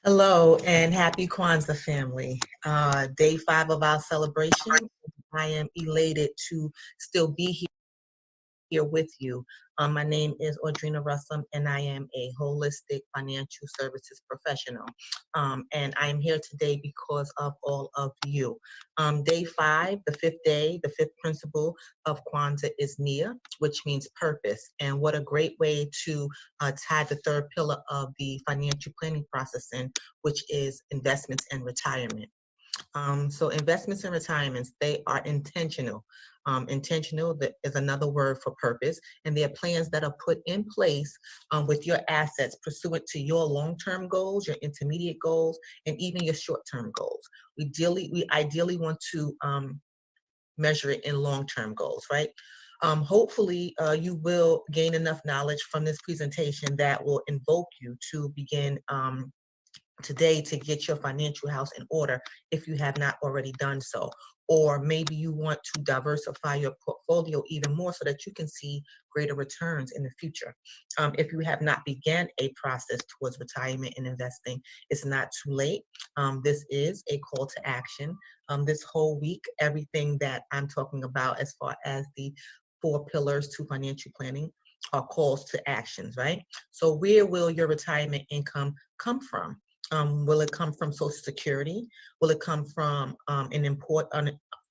Hello and happy Kwanzaa, family. Day 5 of our celebration. I am elated to still be here with you. My name is Audrina Russum, and I am a holistic financial services professional. And I am here today because of all of you. Day 5, the 5th day, the 5th principle of Kwanzaa is Nia, which means purpose. And what a great way to tie the 3rd pillar of the financial planning process in, which is investments and retirement. So investments and retirements, they are intentional. Intentional is another word for purpose, and they are plans that are put in place with your assets pursuant to your long-term goals, your intermediate goals, and even your short-term goals. We ideally want to measure it in long-term goals, right? Hopefully, you will gain enough knowledge from this presentation that will invoke you to begin today to get your financial house in order if you have not already done so. Or maybe you want to diversify your portfolio even more so that you can see greater returns in the future. If you have not began a process towards retirement and investing, it's not too late. This is a call to action. This whole week, everything that I'm talking about as far as the 4 pillars to financial planning are calls to actions, right? So where will your retirement income come from? Will it come from Social Security? Will it come from an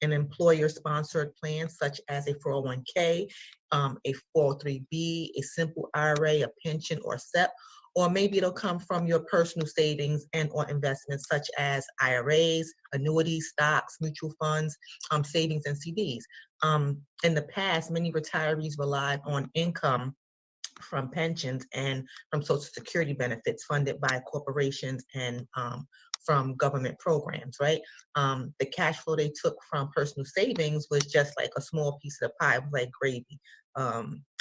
employer-sponsored plan such as a 401k, a 403b, a simple IRA, a pension, or SEP? Or maybe it'll come from your personal savings and or investments such as IRAs, annuities, stocks, mutual funds, savings, and CDs. In the past, many retirees relied on income from pensions and from Social Security benefits funded by corporations and from government programs, right? The cash flow they took from personal savings was just like a small piece of the pie, it was like gravy,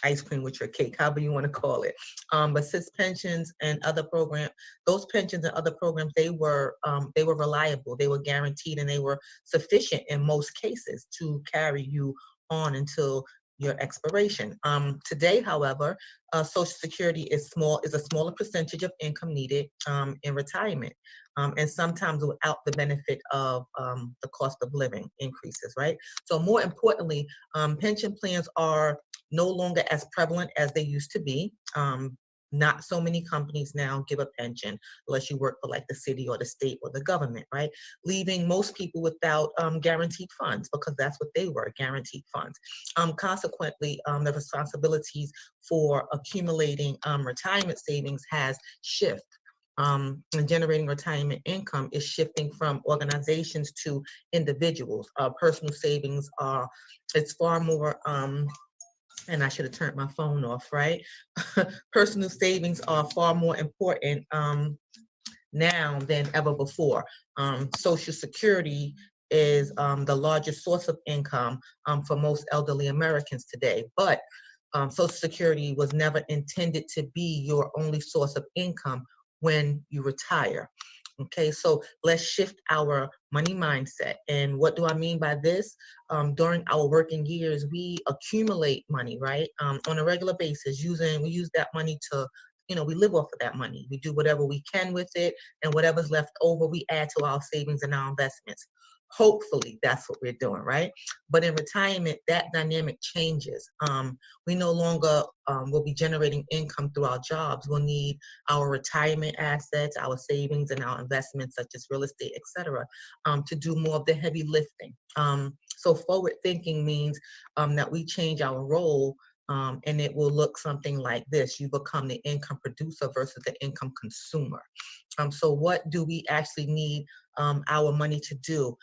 ice cream with your cake, however you want to call it. But since pensions and other programs, those pensions and other programs, they were reliable, they were guaranteed, and they were sufficient in most cases to carry you on until your expiration. Today, however, Social Security is a smaller percentage of income needed in retirement, and sometimes without the benefit of the cost of living increases, right? So more importantly, pension plans are no longer as prevalent as they used to be. Not so many companies now give a pension unless you work for like the city or the state or the government, right? Leaving most people without guaranteed funds, because that's what they were, guaranteed funds. Consequently, the responsibilities for accumulating retirement savings has shifted. And generating retirement income is shifting from organizations to individuals. Personal savings it's far more, and I should have turned my phone off, right? Personal savings are far more important now than ever before. Social Security is the largest source of income for most elderly Americans today, but Social Security was never intended to be your only source of income when you retire. Okay, so let's shift our money mindset. And what do I mean by this? During our working years, we accumulate money, right? On a regular basis, we use that money to, we live off of that money. We do whatever we can with it, and whatever's left over, we add to our savings and our investments. Hopefully, that's what we're doing, right? But in retirement, that dynamic changes. We no longer will be generating income through our jobs. We'll need our retirement assets, our savings, and our investments, such as real estate, etc., to do more of the heavy lifting. So forward thinking means that we change our role, and it will look something like this. You become the income producer versus the income consumer. So what do we actually need our money to do?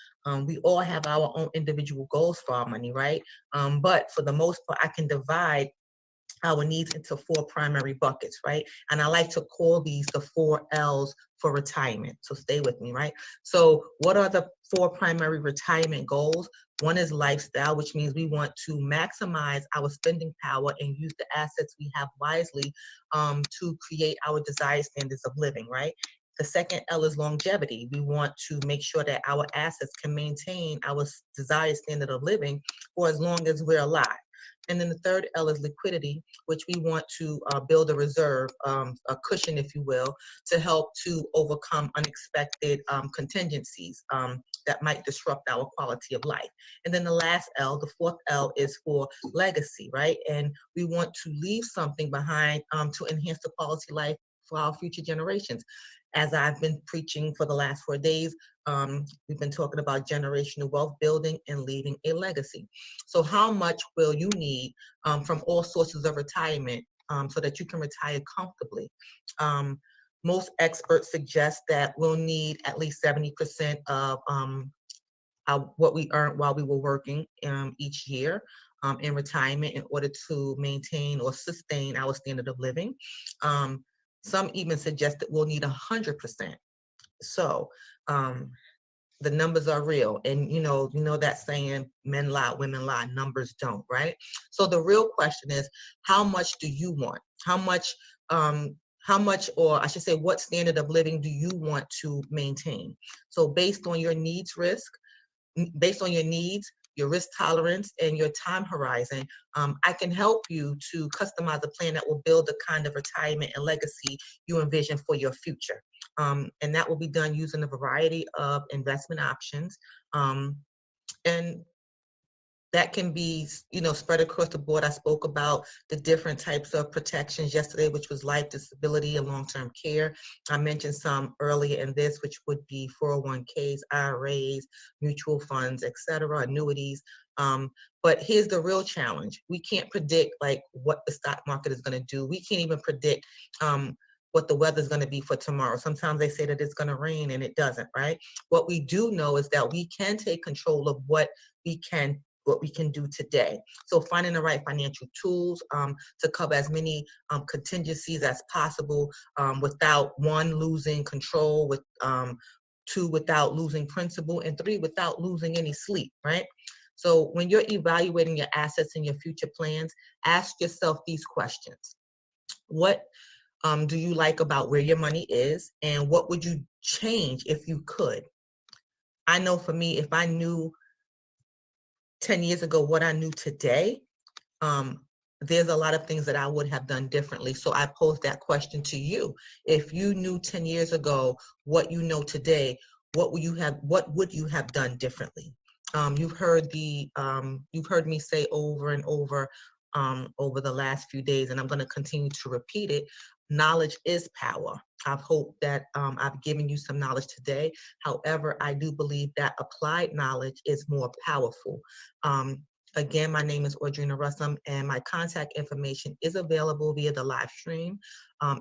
We all have our own individual goals for our money, right? But for the most part, I can divide our needs into 4 primary buckets, right? And I like to call these the 4 L's for retirement. So stay with me, right? So what are the 4 primary retirement goals? One is lifestyle, which means we want to maximize our spending power and use the assets we have wisely to create our desired standards of living, right? The second L is longevity. We want to make sure that our assets can maintain our desired standard of living for as long as we're alive. And then the third L is liquidity, which we want to build a reserve, a cushion, if you will, to help to overcome unexpected contingencies that might disrupt our quality of life. And then the last L, the 4th L, is for legacy, right? And we want to leave something behind to enhance the quality of life for our future generations. As I've been preaching for the last 4 days, we've been talking about generational wealth building and leaving a legacy. So how much will you need from all sources of retirement so that you can retire comfortably? Most experts suggest that we'll need at least 70% of what we earned while we were working each year in retirement in order to maintain or sustain our standard of living. Some even suggest that we'll need 100%. So the numbers are real. And you know that saying, men lie, women lie, numbers don't, right? So the real question is, how much do you want? How much, or I should say, what standard of living do you want to maintain? So based on your needs, your risk tolerance, and your time horizon, I can help you to customize a plan that will build the kind of retirement and legacy you envision for your future. And that will be done using a variety of investment options. And that can be, spread across the board. I spoke about the different types of protections yesterday, which was life, disability, and long-term care. I mentioned some earlier in this, which would be 401ks, IRAs, mutual funds, etc., annuities. But here's the real challenge. We can't predict like what the stock market is going to do. We can't even predict what the weather's going to be for tomorrow. Sometimes they say that it's going to rain and it doesn't, right? What we do know is that we can take control of what we can do today. So finding the right financial tools to cover as many contingencies as possible without one, losing control, with two, without losing principal, and three, without losing any sleep, right? So when you're evaluating your assets and your future plans, ask yourself these questions. What do you like about where your money is, and what would you change if you could? I know for me, if I knew 10 years ago what I knew today, there's a lot of things that I would have done differently. So I pose that question to you. If you knew 10 years ago what you know today, what would you have done differently? You've heard me say over and over the last few days, and I'm going to continue to repeat it. Knowledge is power. I hope that I've given you some knowledge today. However, I do believe that applied knowledge is more powerful. Again, my name is Audrina Russum, and my contact information is available via the live stream.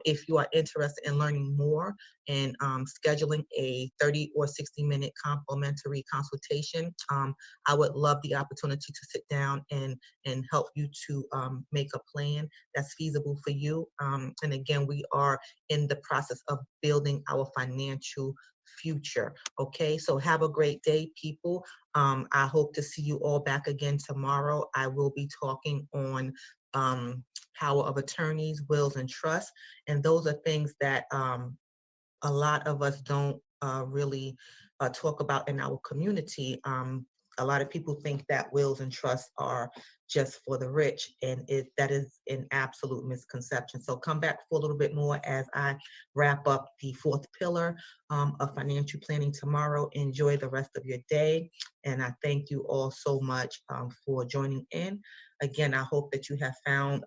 If you are interested in learning more and scheduling a 30 or 60-minute complimentary consultation, I would love the opportunity to sit down and help you to make a plan that's feasible for you. And again, we are in the process of building our financial future. Okay, so have a great day, people. I hope to see you all back again tomorrow. I will be talking on power of attorneys, wills, and trusts. And those are things that a lot of us don't really talk about in our community. A lot of people think that wills and trusts are just for the rich, and that is an absolute misconception. So come back for a little bit more as I wrap up the fourth pillar of financial planning tomorrow. Enjoy the rest of your day, and I thank you all so much for joining in. Again, I hope that you have found,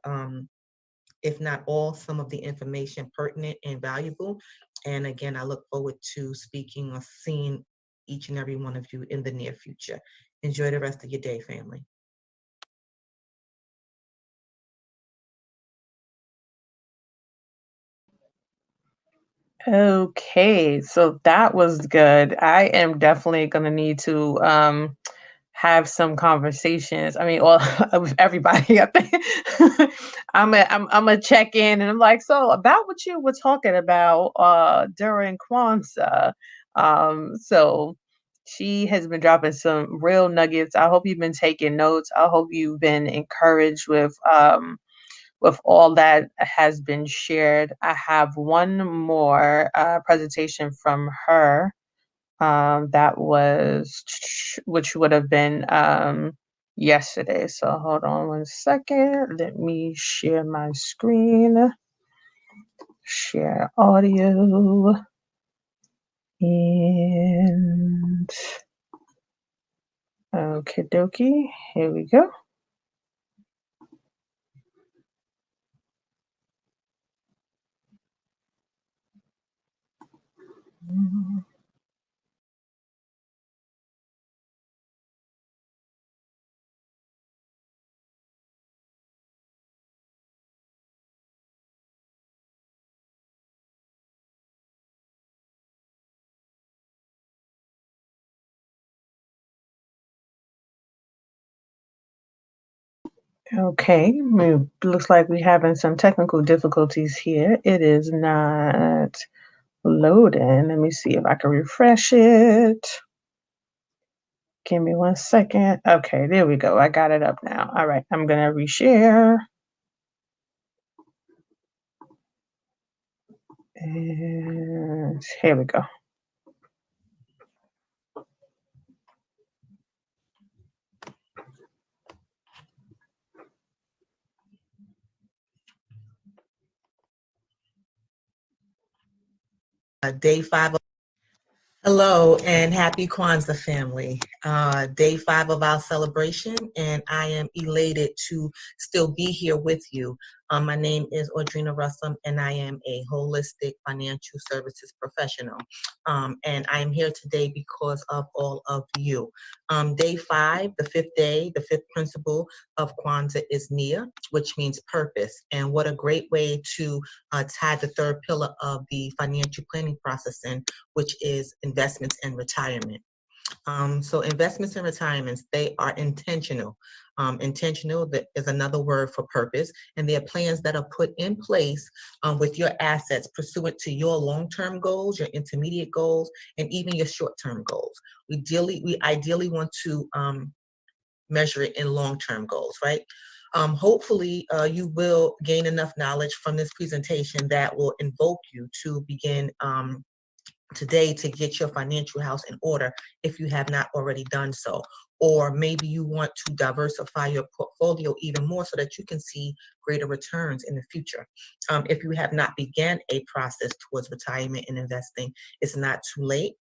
if not all, some of the information pertinent and valuable. And again, I look forward to speaking or seeing each and every one of you in the near future. Enjoy the rest of your day, family.
Okay, so that was good. I am definitely gonna need to have some conversations. I mean, well, with everybody. I think I'm a check in, and I'm like, so about what you were talking about during Kwanzaa. So she has been dropping some real nuggets. I hope you've been taking notes. I hope you've been encouraged with all that has been shared. I have one more presentation from her that was, which would have been yesterday. So hold on one second. Let me share my screen, share audio, and okie dokie. Here we go. Okay, looks like we're having some technical difficulties here. It is not loading. Let me see if I can refresh it. Give me 1 second. Okay, there we go. I got it up now. All right, I'm gonna reshare. And here we go.
Day 5 of
Hello and happy Kwanzaa family. Day 5 of our celebration, and I am elated to still be here with you. My name is Audrina Russum, and I am a holistic financial services professional. And I am here today because of all of you. Day 5, the 5th day, the 5th principle of Kwanzaa is Nia, which means purpose. And what a great way to tie the 3rd pillar of the financial planning process in, which is investments and retirement. So investments and retirements, they are intentional. Intentional that is another word for purpose, and they are plans that are put in place with your assets pursuant to your long-term goals, your intermediate goals, and even your short-term goals. We ideally want to measure it in long-term goals, right? Hopefully, you will gain enough knowledge from this presentation that will invoke you to begin today to get your financial house in order if you have not already done so. Or maybe you want to diversify your portfolio even more so that you can see greater returns in the future. If you have not began a process towards retirement and investing, it's not too late.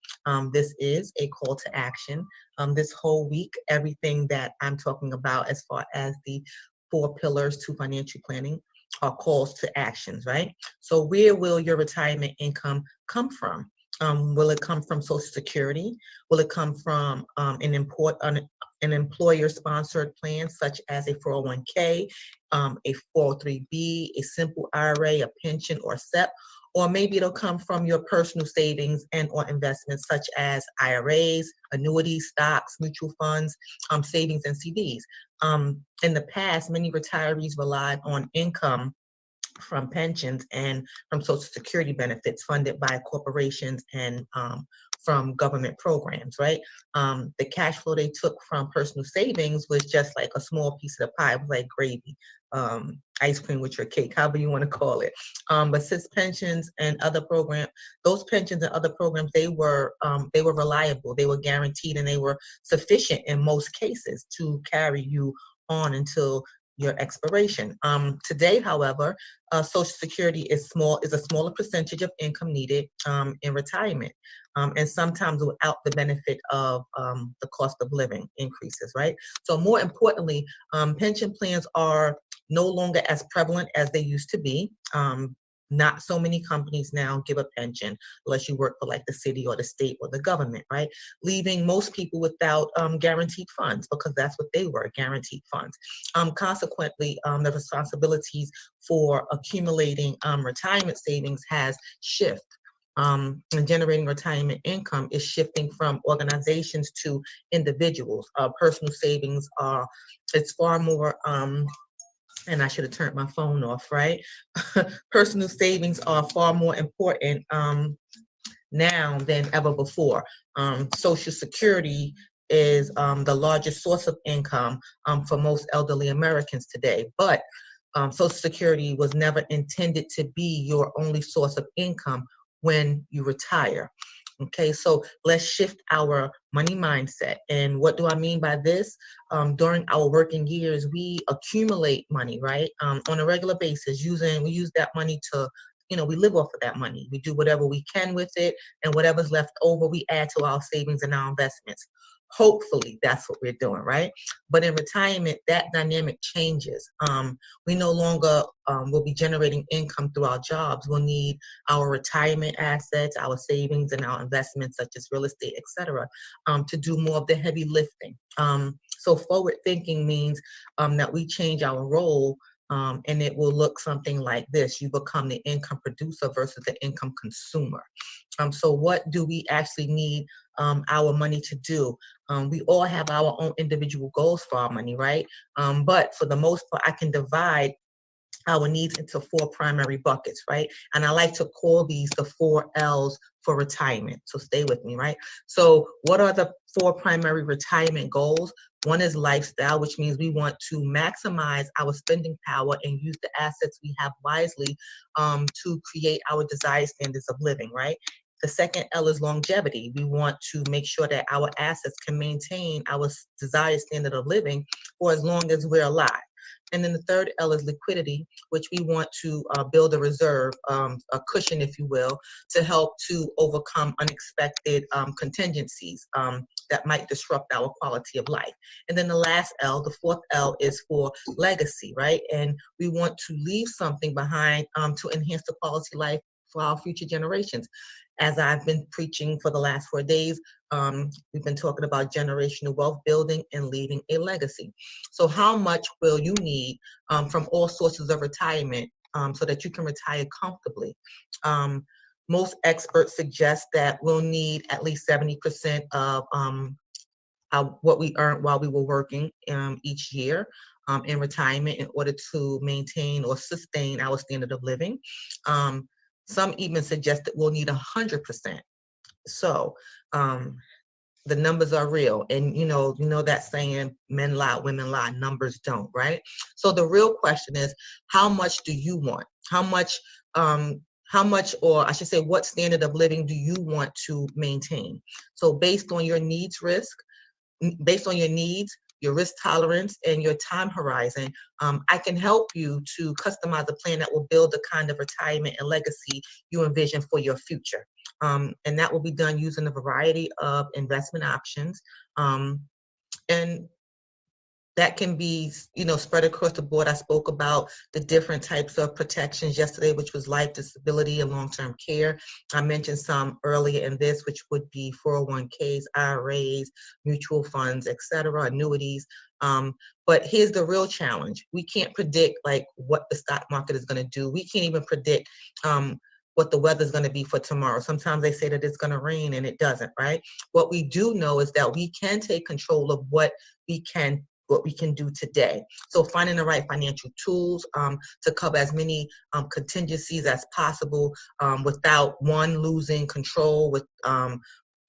This is a call to action. This whole week, everything that I'm talking about as far as the 4 pillars to financial planning are calls to actions, right? So where will your retirement income come from? Will it come from Social Security? Will it come from an employer-sponsored plan such as a 401k, a 403b, a simple IRA, a pension, or SEP? Or maybe it'll come from your personal savings and or investments such as IRAs, annuities, stocks, mutual funds, savings, and CDs. In the past, many retirees relied on income from pensions and from Social Security benefits funded by corporations and from government programs, right? The cash flow they took from personal savings was just like a small piece of the pie. It was like gravy, ice cream with your cake, however you want to call it. But since pensions and other programs, those pensions and other programs, they were reliable, they were guaranteed, and they were sufficient in most cases to carry you on until your expiration. Today, however, Social Security is a smaller percentage of income needed in retirement, and sometimes without the benefit of the cost of living increases, right? So more importantly, pension plans are no longer as prevalent as they used to be. Not so many companies now give a pension unless you work for like the city or the state or the government, right? Leaving most people without guaranteed funds, because that's what they were, guaranteed funds. Consequently, the responsibilities for accumulating retirement savings has shifted. And generating retirement income is shifting from organizations to individuals. Personal savings it's far more, and I should have turned my phone off, right? Personal savings are far more important now than ever before. Social Security is the largest source of income for most elderly Americans today, but Social Security was never intended to be your only source of income when you retire. Okay, so let's shift our money mindset. And what do I mean by this? During our working years, we accumulate money, right? On a regular basis, we use that money to, we live off of that money. We do whatever we can with it, and whatever's left over, we add to our savings and our investments. Hopefully that's what we're doing, right? But in retirement, that dynamic changes. We no longer will be generating income through our jobs. We'll need our retirement assets, our savings, and our investments such as real estate, etc., to do more of the heavy lifting. So forward thinking means that we change our role, and it will look something like this. You become the income producer versus the income consumer. So what do we actually need our money to do? We all have our own individual goals for our money, right? But for the most part, I can divide our needs into 4 primary buckets, right? And I like to call these the 4 L's for retirement. So stay with me, right? So what are the 4 primary retirement goals? One is lifestyle, which means we want to maximize our spending power and use the assets we have wisely to create our desired standards of living, right? The second L is longevity. We want to make sure that our assets can maintain our desired standard of living for as long as we're alive. And then the third L is liquidity, which we want to build a reserve, a cushion, if you will, to help to overcome unexpected contingencies that might disrupt our quality of life. And then the last L, the fourth L, is for legacy, right? And we want to leave something behind to enhance the quality of life for our future generations. As I've been preaching for the last 4 days, we've been talking about generational wealth building and leaving a legacy. So how much will you need from all sources of retirement so that you can retire comfortably? Most experts suggest that we'll need at least 70% of what we earned while we were working each year in retirement in order to maintain or sustain our standard of living. Some even suggest that we'll need 100%. So the numbers are real. And you know that saying, men lie, women lie, numbers don't, right? So the real question is, how much do you want? How much, or I should say, what standard of living do you want to maintain? So based on your needs, your risk tolerance, and your time horizon, I can help you to customize a plan that will build the kind of retirement and legacy you envision for your future. And that will be done using a variety of investment options. And that can be, spread across the board. I spoke about the different types of protections yesterday, which was life, disability, and long-term care. I mentioned some earlier in this, which would be 401ks, IRAs, mutual funds, etc., annuities. But here's the real challenge. We can't predict what the stock market is going to do. We can't even predict what the weather is going to be for tomorrow. Sometimes they say that it's going to rain and it doesn't, right? What we do know is that we can take control of what we can do today. So finding the right financial tools to cover as many contingencies as possible without, one, losing control, with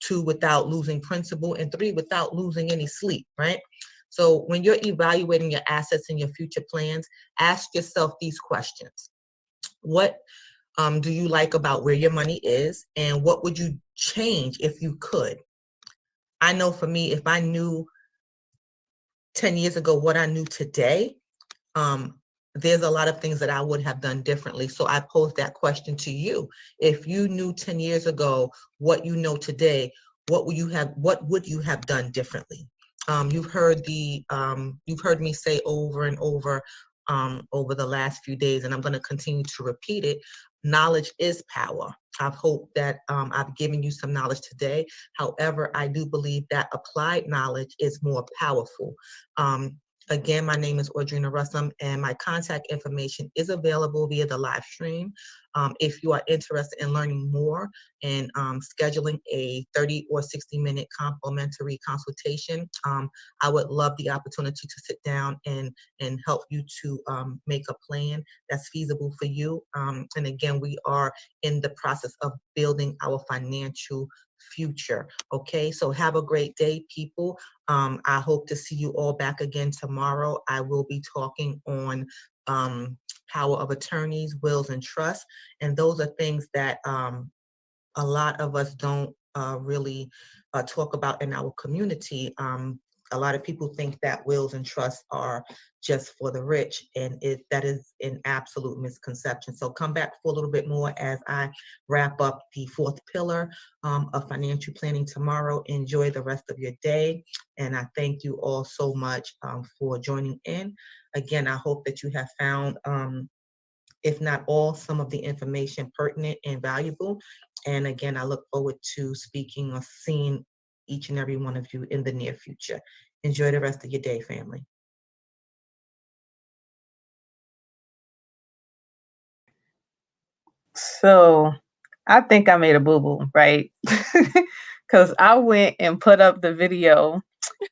two, without losing principal, and three, without losing any sleep, right? So when you're evaluating your assets and your future plans, ask yourself these questions. What do you like about where your money is, and what would you change if you could? I know for me, if I knew 10 years ago what I knew today, there's a lot of things that I would have done differently. So I pose that question to you. If you knew 10 years ago what you know today, what would you have done differently? You've heard me say over and over the last few days, and I'm going to continue to repeat it. Knowledge is power. I hope that I've given you some knowledge today. However, I do believe that applied knowledge is more powerful. Again, my name is Audrina Russum, and my contact information is available via the live stream. If you are interested in learning more and scheduling a 30 or 60-minute complimentary consultation, I would love the opportunity to sit down and help you to make a plan that's feasible for you. And again, we are in the process of building our financial future. Okay, so have a great day, people. I hope to see you all back again tomorrow. I will be talking on power of attorneys, wills, and trusts. And those are things that a lot of us don't really talk about in our community. A lot of people think that wills and trusts are just for the rich, and that is an absolute misconception. So come back for a little bit more as I wrap up the fourth pillar of financial planning tomorrow. Enjoy the rest of your day, and I thank you all so much for joining in. Again, I hope that you have found, if not all, some of the information pertinent and valuable. And again, I look forward to speaking or seeing each and every one of you in the near future. Enjoy the rest of your day, family.
So I think I made a boo-boo, right? Because I went and put up the video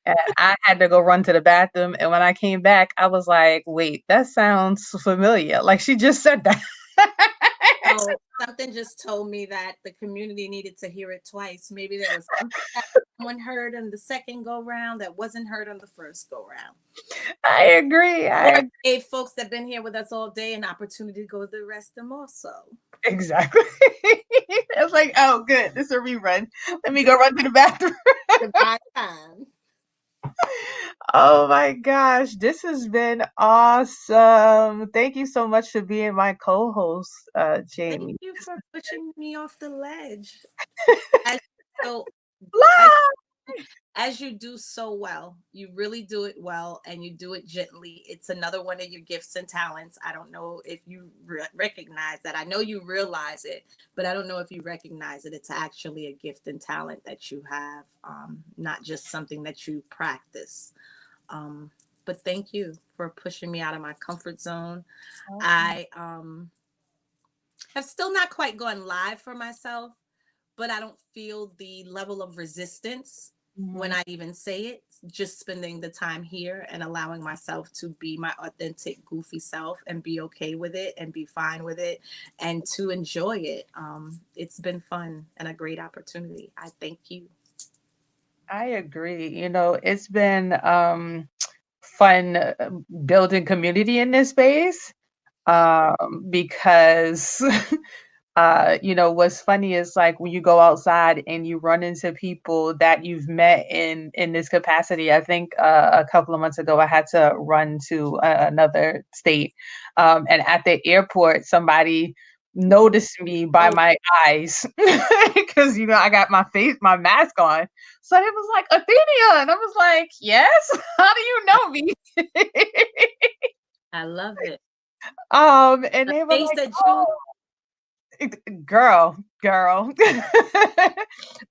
and I had to go run to the bathroom. And when I came back, I was like, wait, that sounds familiar. Like she just said that.
Oh, something just told me that the community needed to hear it twice. Maybe there was something that someone heard on the second go round that wasn't heard on the first go round.
I agree.
Or gave folks that been here with us all day an opportunity to go to the restroom also.
Exactly. I was like, oh, good. This is a rerun. Let me go run to the bathroom.
Divine time.
Oh my gosh, this has been awesome. Thank you so much for being my co-host,
Thank
Jamie.
you for pushing me off the ledge. As, so, as you do so well, you really do it well, and you do it gently. It's another one of your gifts and talents. I don't know if you recognize that. I know you realize it, but I don't know if you recognize it. It's actually a gift and talent that you have, not just something that you practice. But thank you for pushing me out of my comfort zone. I have still not quite gone live for myself, but I don't feel the level of resistance when I even say it. Just spending the time here and allowing myself to be my authentic, goofy self and be okay with it and be fine with it and to enjoy it. It's been fun and a great opportunity. I thank you.
I agree. You know, it's been fun building community in this space because you know, what's funny is like when you go outside and you run into people that you've met in this capacity. I think a couple of months ago I had to run to another state, and at the airport somebody noticed me by my eyes because you know I got my mask on. So it was like, Athenia, and I was like, yes, how do you know me?
I love it.
And
The
they were
face
like,
that
oh, girl.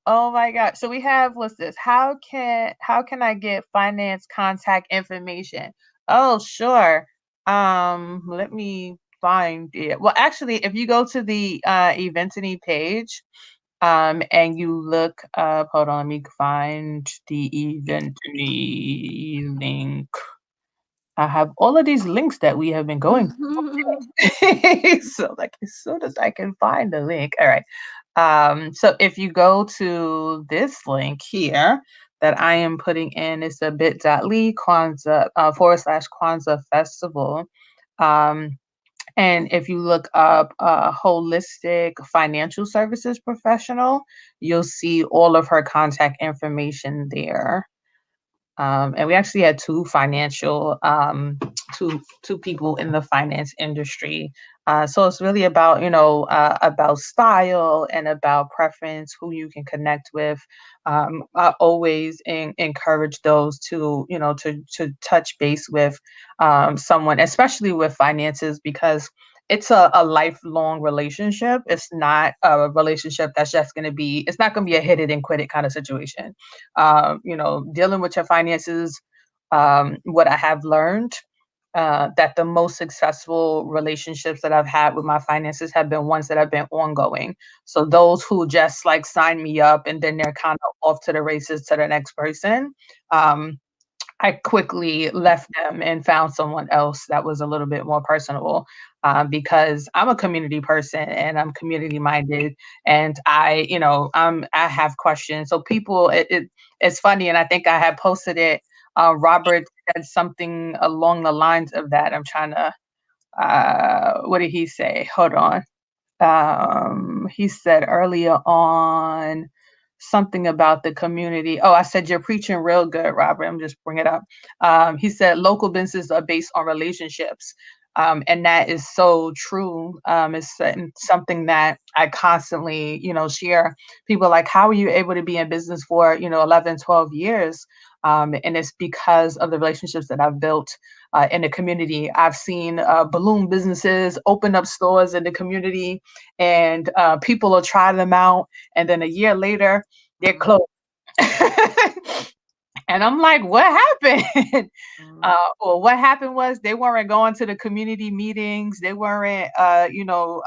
Oh my god. So we have, what's this? How can I get finance contact information? Oh, sure. Let me find it. Well, actually, if you go to the Eventity page, and you look up, hold on, let me find the Eventity link. I have all of these links that we have been going through. So like as soon as I can find the link. All right. So if you go to this link here that I am putting in, it's a bit.ly Kwanzaa / Kwanzaa festival. Um, and if you look up a holistic financial services professional, you'll see all of her contact information there. And we actually had two people in the finance industry. So it's really about, you know, about style and about preference, who you can connect with. I always encourage those to, you know, to touch base with someone, especially with finances, because it's a lifelong relationship. It's not a relationship that's just going to be, it's not going to be a hit it and quit it kind of situation. You know, dealing with your finances, what I have learned, that the most successful relationships that I've had with my finances have been ones that have been ongoing. So those who just like sign me up and then they're kind of off to the races to the next person, I quickly left them and found someone else that was a little bit more personable, because I'm a community person and I'm community minded, and you know, I have questions. So people, it's funny, and I think I had posted it. Robert said something along the lines of that. I'm trying to. What did he say? Hold on. He said earlier on something about the community. Oh, I said you're preaching real good, Robert. I'm just bring it up. He said local businesses are based on relationships. And that is so true. It's something that I constantly, you know, share. People are like, how are you able to be in business for, you know, 11, 12 years? And it's because of the relationships that I've built in the community. I've seen balloon businesses open up stores in the community, and people will try them out, and then a year later, they're closed. And I'm like, what happened? Well, what happened was they weren't going to the community meetings. They weren't, you know,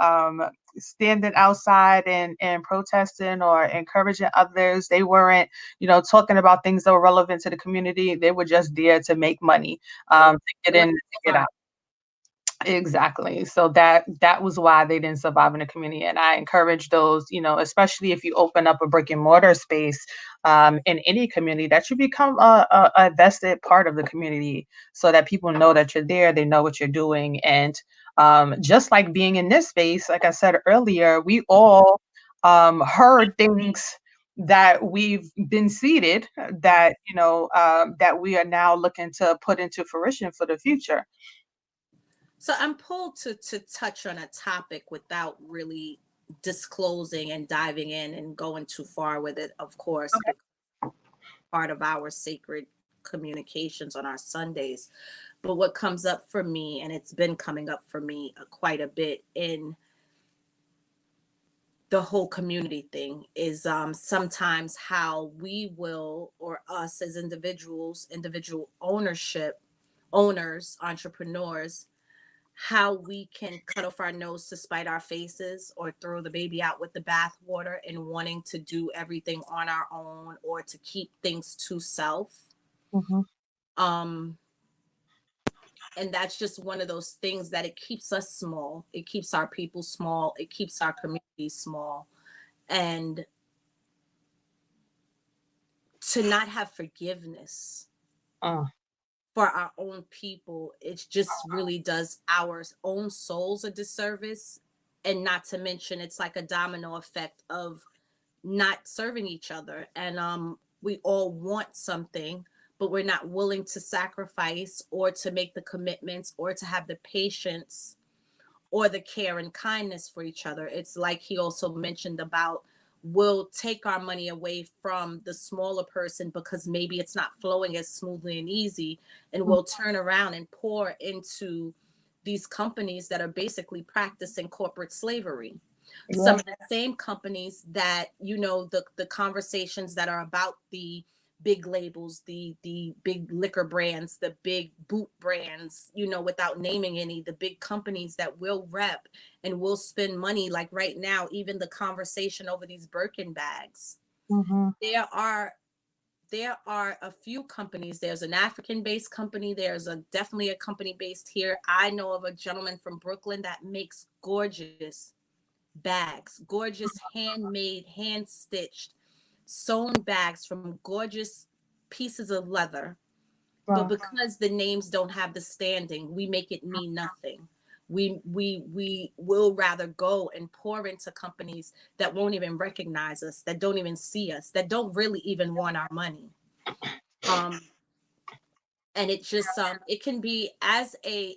standing outside and protesting or encouraging others. They weren't, you know, talking about things that were relevant to the community. They were just there to make money, to get in, to get out. Exactly. So that was why they didn't survive in the community. And I encourage those, you know, especially if you open up a brick and mortar space in any community, that you become a vested part of the community, so that people know that you're there, they know what you're doing. And just like being in this space, like I said earlier, we all heard things that we've been seeded, that that we are now looking to put into fruition for the future.
So I'm pulled to touch on a topic without really disclosing and diving in and going too far with it, of course,
Okay.
because part of our sacred communications on our Sundays. But what comes up for me, and it's been coming up for me quite a bit in the whole community thing, is sometimes how we will, or us as individuals, individual owners, entrepreneurs, how we can cut off our nose to spite our faces, or throw the baby out with the bathwater and wanting to do everything on our own, or to keep things to self. Um, and that's just one of those things that it keeps us small. It keeps our people small. It keeps our community small. And to not have forgiveness for our own people, it just really does our own souls a disservice. And not to mention, it's like a domino effect of not serving each other. And we all want something, but we're not willing to sacrifice, or to make the commitments, or to have the patience or the care and kindness for each other. It's like he also mentioned about, we'll take our money away from the smaller person because maybe it's not flowing as smoothly and easy, and we'll turn around and pour into these companies that are basically practicing corporate slavery. Some of the same companies that, the conversations that are about the big labels, the big liquor brands, the big boot brands, without naming any, the big companies that will rep and will spend money. Like right now, even the conversation over these Birkin bags. There are a few companies. There's an African-based company. There's definitely a company based here. I know of a gentleman from Brooklyn that makes gorgeous bags, gorgeous handmade, hand-stitched, sewn bags from gorgeous pieces of leather. But because the names don't have the standing, we make it mean nothing. We will rather go and pour into companies that won't even recognize us, that don't even see us, that don't really even want our money. And it just it can be, as a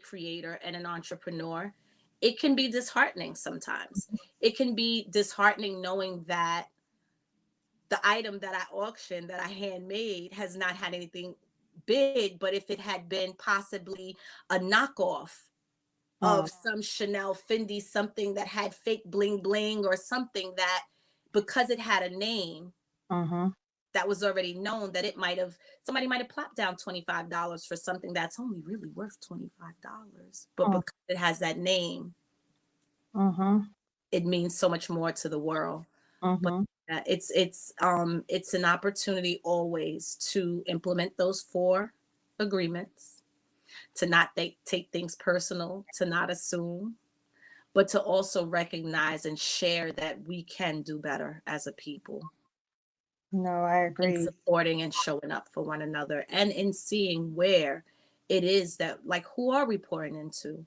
creator and an entrepreneur, it can be disheartening sometimes. It can be disheartening knowing that the item that I auctioned, that I handmade, has not had anything big. But if it had been possibly a knockoff of some Chanel, Fendi, something that had fake bling bling, or something that, because it had a name that was already known, that somebody might have plopped down $25 for something that's only really worth $25. But because it has that name, it means so much more to the world. But it's an opportunity always to implement those 4 agreements, to not take things personal, to not assume, but to also recognize and share that we can do better as a people.
No, I agree.
In supporting and showing up for one another, and in seeing where it is that, like, who are we pouring into?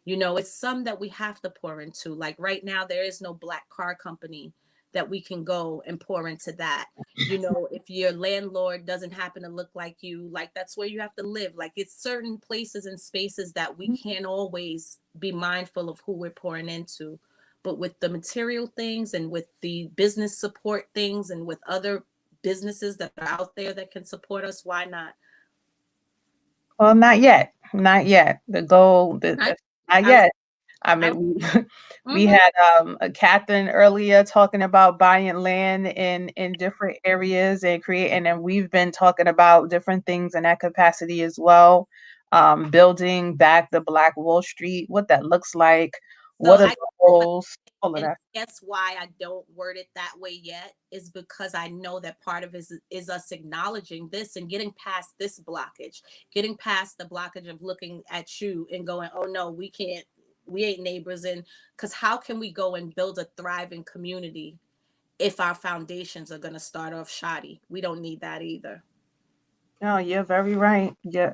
It's some that we have to pour into. Like right now, there is no black car company that we can go and pour into that. If your landlord doesn't happen to look like you, like, that's where you have to live. Like, it's certain places and spaces that we can't always be mindful of who we're pouring into. But with the material things, and with the business support things, and with other businesses that are out there that can support us, why not?
Well, not yet. Not yet. The goal, not yet. I mean, we had Catherine earlier talking about buying land in different areas and creating, and we've been talking about different things in that capacity as well. Building back the Black Wall Street, what that looks like, what are the goals, all of that.
Guess why I don't word it that way yet is because I know that part of it is us acknowledging this and getting past this blockage, getting past the blockage of looking at you and going, oh no, we can't, we ain't neighbors. And because how can we go and build a thriving community if our foundations are going to start off shoddy? We don't need that either.
No, you're very right. Yeah.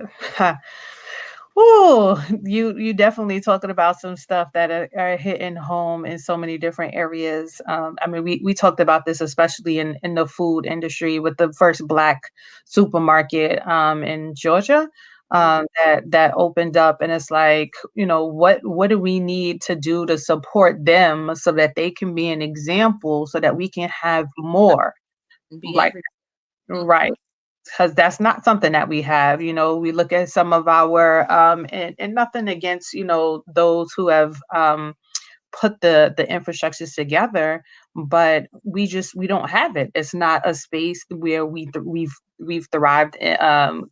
Oh, you definitely talking about some stuff that are hitting home in so many different areas. I mean, we talked about this especially in the food industry with the first Black supermarket in Georgia that opened up, and it's like, what do we need to do to support them so that they can be an example, so that we can have more
Be
like
every.
right. Because that's not something that we have. We look at some of our and nothing against, those who have put the infrastructures together, but we don't have it. It's not a space where we've thrived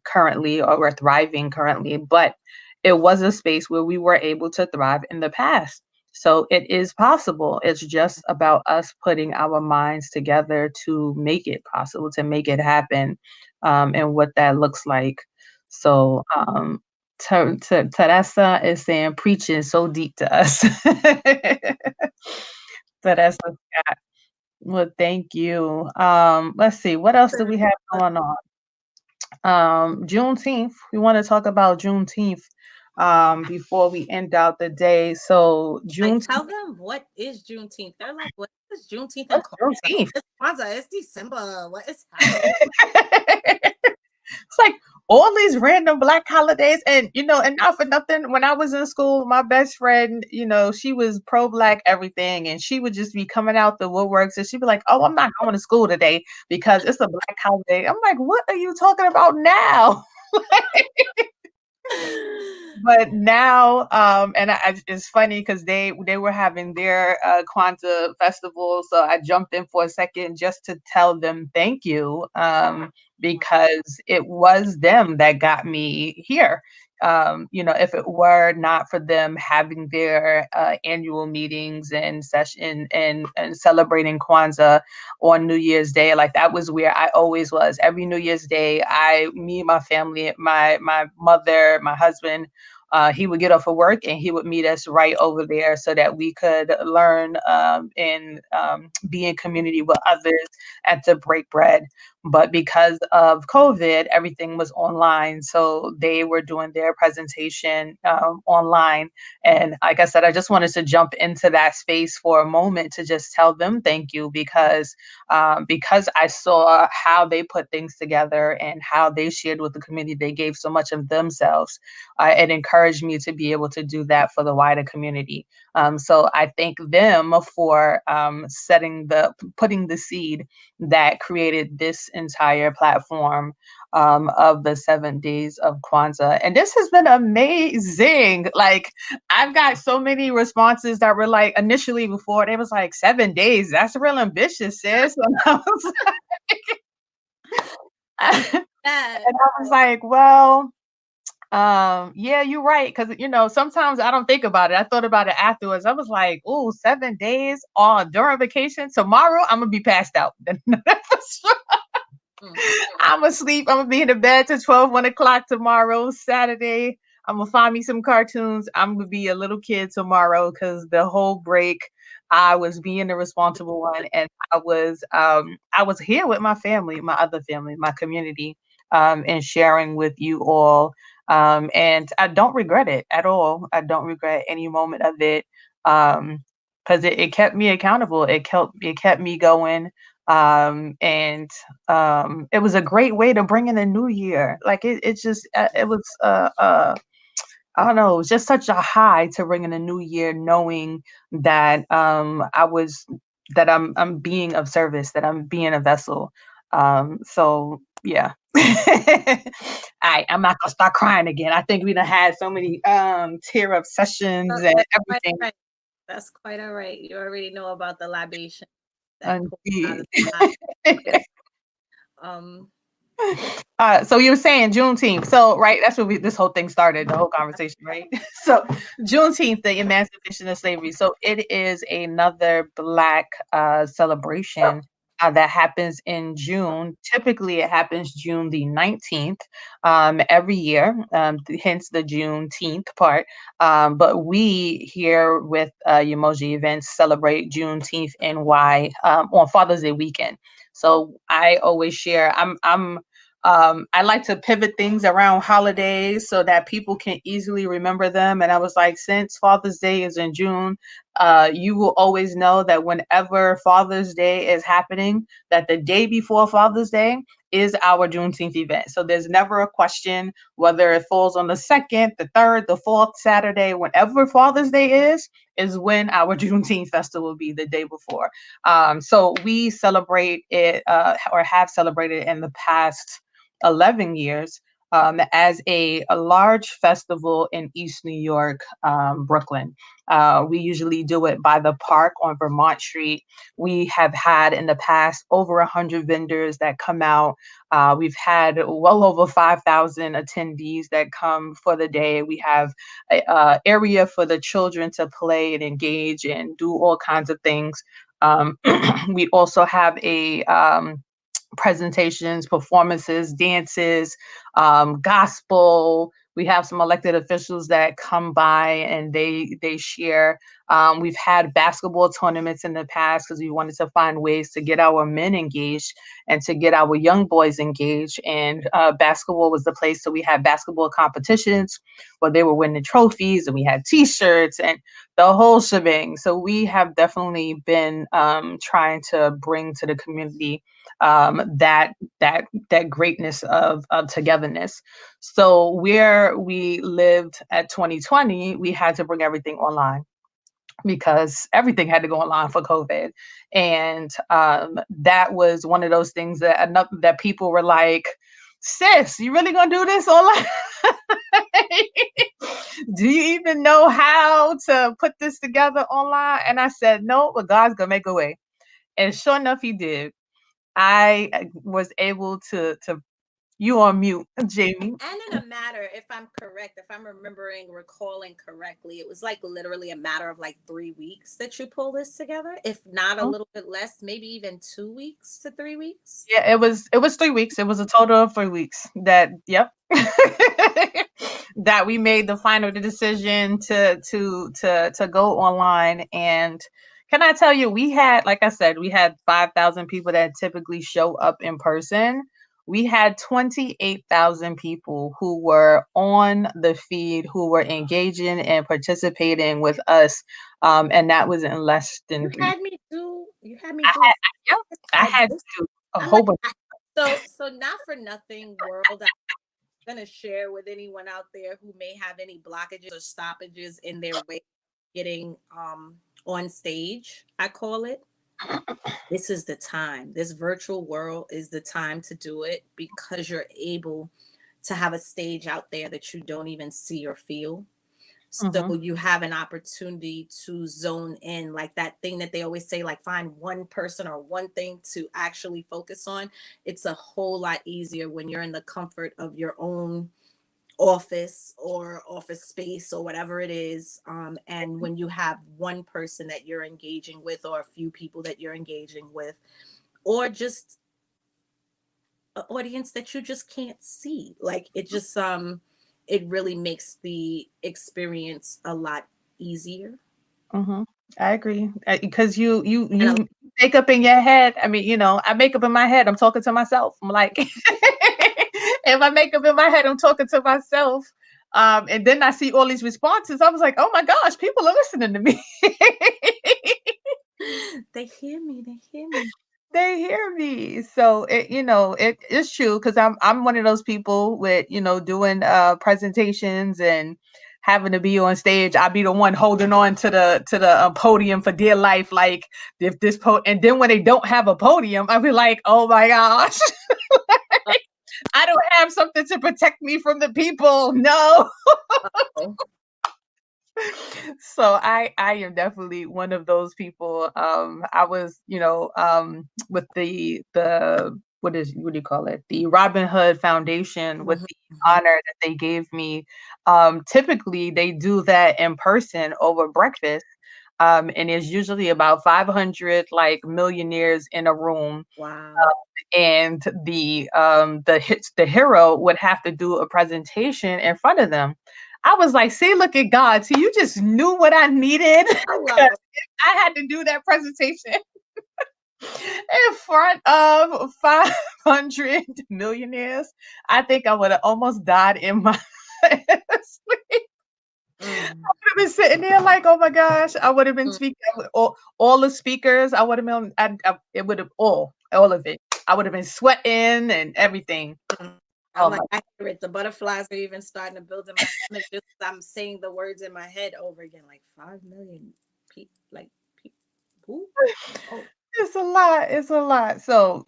currently, or we're thriving currently, but it was a space where we were able to thrive in the past. So it is possible. It's just about us putting our minds together to make it possible, to make it happen, and what that looks like. So Teresa is saying preaching so deep to us. Teresa Scott. Well, thank you. Let's see, what else do we have going on? Juneteenth. We want to talk about Juneteenth before we end out the day. So
Like,
Juneteenth.
tell them what is Juneteenth. They're like, what is Juneteenth and
What's
Kwanzaa?
Juneteenth?
It's Kwanzaa. It's December. What is happening?
It's like all these random Black holidays, and not for nothing. When I was in school, my best friend, she was pro-Black everything, and she would just be coming out the woodworks, and she'd be like, "Oh, I'm not going to school today because it's a Black holiday." I'm like, "What are you talking about now?" But now, it's funny because they were having their Kwanzaa festival, so I jumped in for a second just to tell them thank you, because it was them that got me here. If it were not for them having their annual meetings and session and celebrating Kwanzaa on New Year's Day, like that was where I always was. Every New Year's Day, me, my family, my mother, my husband, he would get off of work and he would meet us right over there so that we could learn and be in community with others and to break bread. But because of COVID, everything was online. So they were doing their presentation online. And like I said, I just wanted to jump into that space for a moment to just tell them thank you, because I saw how they put things together and how they shared with the community. They gave so much of themselves. It encouraged me to be able to do that for the wider community. So I thank them for putting the seed that created this entire platform of the 7 days of Kwanzaa. And this has been amazing. Like, I've got so many responses that were like, initially before, they was like, 7 days, that's real ambitious, sis. And I was like, well, yeah, you're right. Cause sometimes I don't think about it. I thought about it afterwards. I was like, oh, 7 days during vacation. Tomorrow I'm gonna be passed out. I'm asleep. I'm gonna be in the bed till 1 o'clock tomorrow, Saturday. I'm gonna find me some cartoons. I'm gonna be a little kid tomorrow because the whole break I was being the responsible one, and I was here with my family, my other family, my community, and sharing with you all. And I don't regret it at all. I don't regret any moment of it. Because it kept me accountable. It kept me going. And it was a great way to bring in a new year. Like it just it was I don't know, it was just such a high to bring in a new year, knowing that I'm being of service, that I'm being a vessel. So yeah. I'm not gonna start crying again. I think we done had so many tear up sessions and
That's quite
everything.
all right. That's quite all right. You already know about the libation that pours out
Indeed.
of the eye.
So you were saying Juneteenth. So, right, that's what this whole thing started, the whole conversation, right? So Juneteenth, the emancipation of slavery. So it is another Black celebration that happens in June. Typically, it happens June the 19th every year, hence the Juneteenth part. But we here with Umoja events celebrate Juneteenth NY on Father's Day weekend. So I always share. I'm I like to pivot things around holidays so that people can easily remember them. And I was like, since Father's Day is in June, you will always know that whenever Father's Day is happening, that the day before Father's Day is our Juneteenth event. So there's never a question whether it falls on the second, the third, the fourth Saturday, whenever Father's Day is when our Juneteenth festival will be the day before. So we celebrate it or have celebrated in the past 11 years as a large festival in East New York, Brooklyn. We usually do it by the park on Vermont Street. We have had in the past over 100 vendors that come out. We've had well over 5,000 attendees that come for the day. We have an area for the children to play and engage and do all kinds of things. We also have a presentations, performances, dances, gospel. We have some elected officials that come by and they share. We've had basketball tournaments in the past because we wanted to find ways to get our men engaged and to get our young boys engaged. And basketball was the place. So we had basketball competitions where they were winning trophies, and we had T-shirts and the whole shebang. So we have definitely been trying to bring to the community that greatness of togetherness. So where we lived at 2020, we had to bring everything online because everything had to go online for COVID. And that was one of those things that people were like, sis, you really gonna do this online? Do you even know how to put this together online? And I said, no, but God's gonna make a way. And sure enough, he did. I was able to you on mute, Jamie.
And in a matter, if I'm correct, if I'm recalling correctly, it was like literally a matter of like 3 weeks that you pull this together, if not a little bit less, maybe even 2 weeks to 3 weeks.
Yeah, it was 3 weeks. It was a total of 3 weeks that that we made the final decision to go online. And can I tell you, we had, like I said, we had 5,000 people that typically show up in person. We had 28,000 people who were on the feed, who were engaging and participating with us. And that was in less than 3
You had me
I
do.
had, yep, I had to do a whole bunch.
So not for nothing, world. I'm gonna share with anyone out there who may have any blockages or stoppages in their way getting on stage. I call it. This is the time. This virtual world is the time to do it because you're able to have a stage out there that you don't even see or feel. So you have an opportunity to zone in, like that thing that they always say, like find one person or one thing to actually focus on. It's a whole lot easier when you're in the comfort of your own office or office space or whatever it is. And when you have one person that you're engaging with, or a few people that you're engaging with, or just an audience that you just can't see, like it just it really makes the experience a lot easier.
I agree because you make up in your head. I mean, I make up in my head. I'm talking to myself. I'm like, if I make up in my head, I'm talking to myself. And then I see all these responses. I was like, oh my gosh, people are listening to me.
They hear me. They hear me.
They hear me. So it is true because I'm one of those people with doing presentations and having to be on stage. I'll be the one holding on to the podium for dear life. Like if this and then when they don't have a podium, I'll be like, oh my gosh, I don't have something to protect me from the people. No. So I am definitely one of those people. I was, with the what do you call it? The Robin Hood Foundation, with the honor that they gave me. Typically they do that in person over breakfast. And there's usually about 500 like millionaires in a room.
Wow.
And the hero would have to do a presentation in front of them. I was like, see, look at God. See, you just knew what I needed. I had to do that presentation. in front of 500 millionaires, I think I would have almost died in my sleep. I would have been sitting there like, oh my gosh, I would have been speaking all the speakers. I would have been, it would have all of it. I would have been sweating and everything.
I'm
Oh
like,
my,
I hear it. The butterflies are even starting to build in my stomach just as I'm saying the words in my head over again. Like 5 million people, like people. Who? Oh,
it's a lot. It's a lot. So,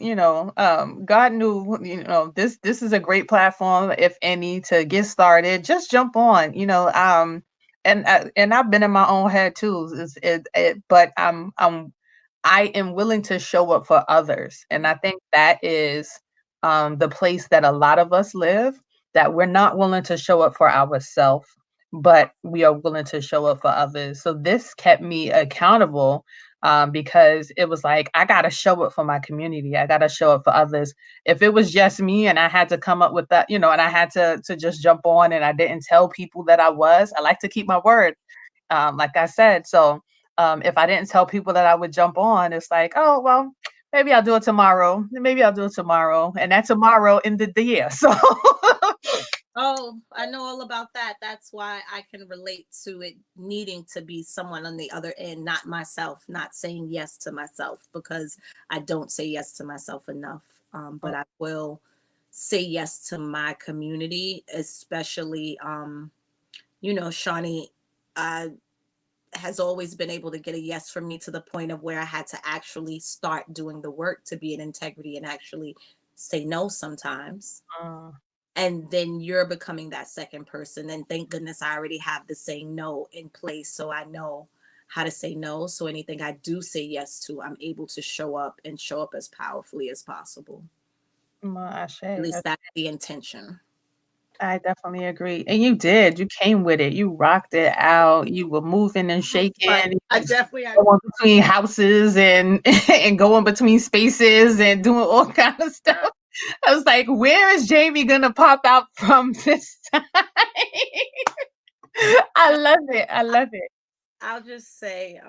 God knew, this is a great platform, if any, to get started. Just jump on, and I've been in my own head too. But I am willing to show up for others. And I think that is the place that a lot of us live, that we're not willing to show up for ourselves, but we are willing to show up for others. So this kept me accountable, because it was like, I got to show up for my community. I got to show up for others. If it was just me and I had to come up with that, and I had to just jump on and I didn't tell people that I like to keep my word, like I said. So if I didn't tell people that I would jump on, it's like, oh, well, maybe I'll do it tomorrow. Maybe I'll do it tomorrow. And that tomorrow ended the year. So
oh, I know all about that. That's why I can relate to it needing to be someone on the other end, not myself, not saying yes to myself, because I don't say yes to myself enough. But I will say yes to my community, especially, Shawnee has always been able to get a yes from me to the point of where I had to actually start doing the work to be in integrity and actually say no sometimes. And then you're becoming that second person. And thank goodness I already have the saying no in place. So I know how to say no. So anything I do say yes to, I'm able to show up and show up as powerfully as possible. At least that's the intention.
I definitely agree. And you did. You came with it. You rocked it out. You were moving and shaking.
I definitely
going between houses and and going between spaces and doing all kind of stuff. I was like, where is Jamie gonna pop out from this time? I love it. I love it.
I'll just say,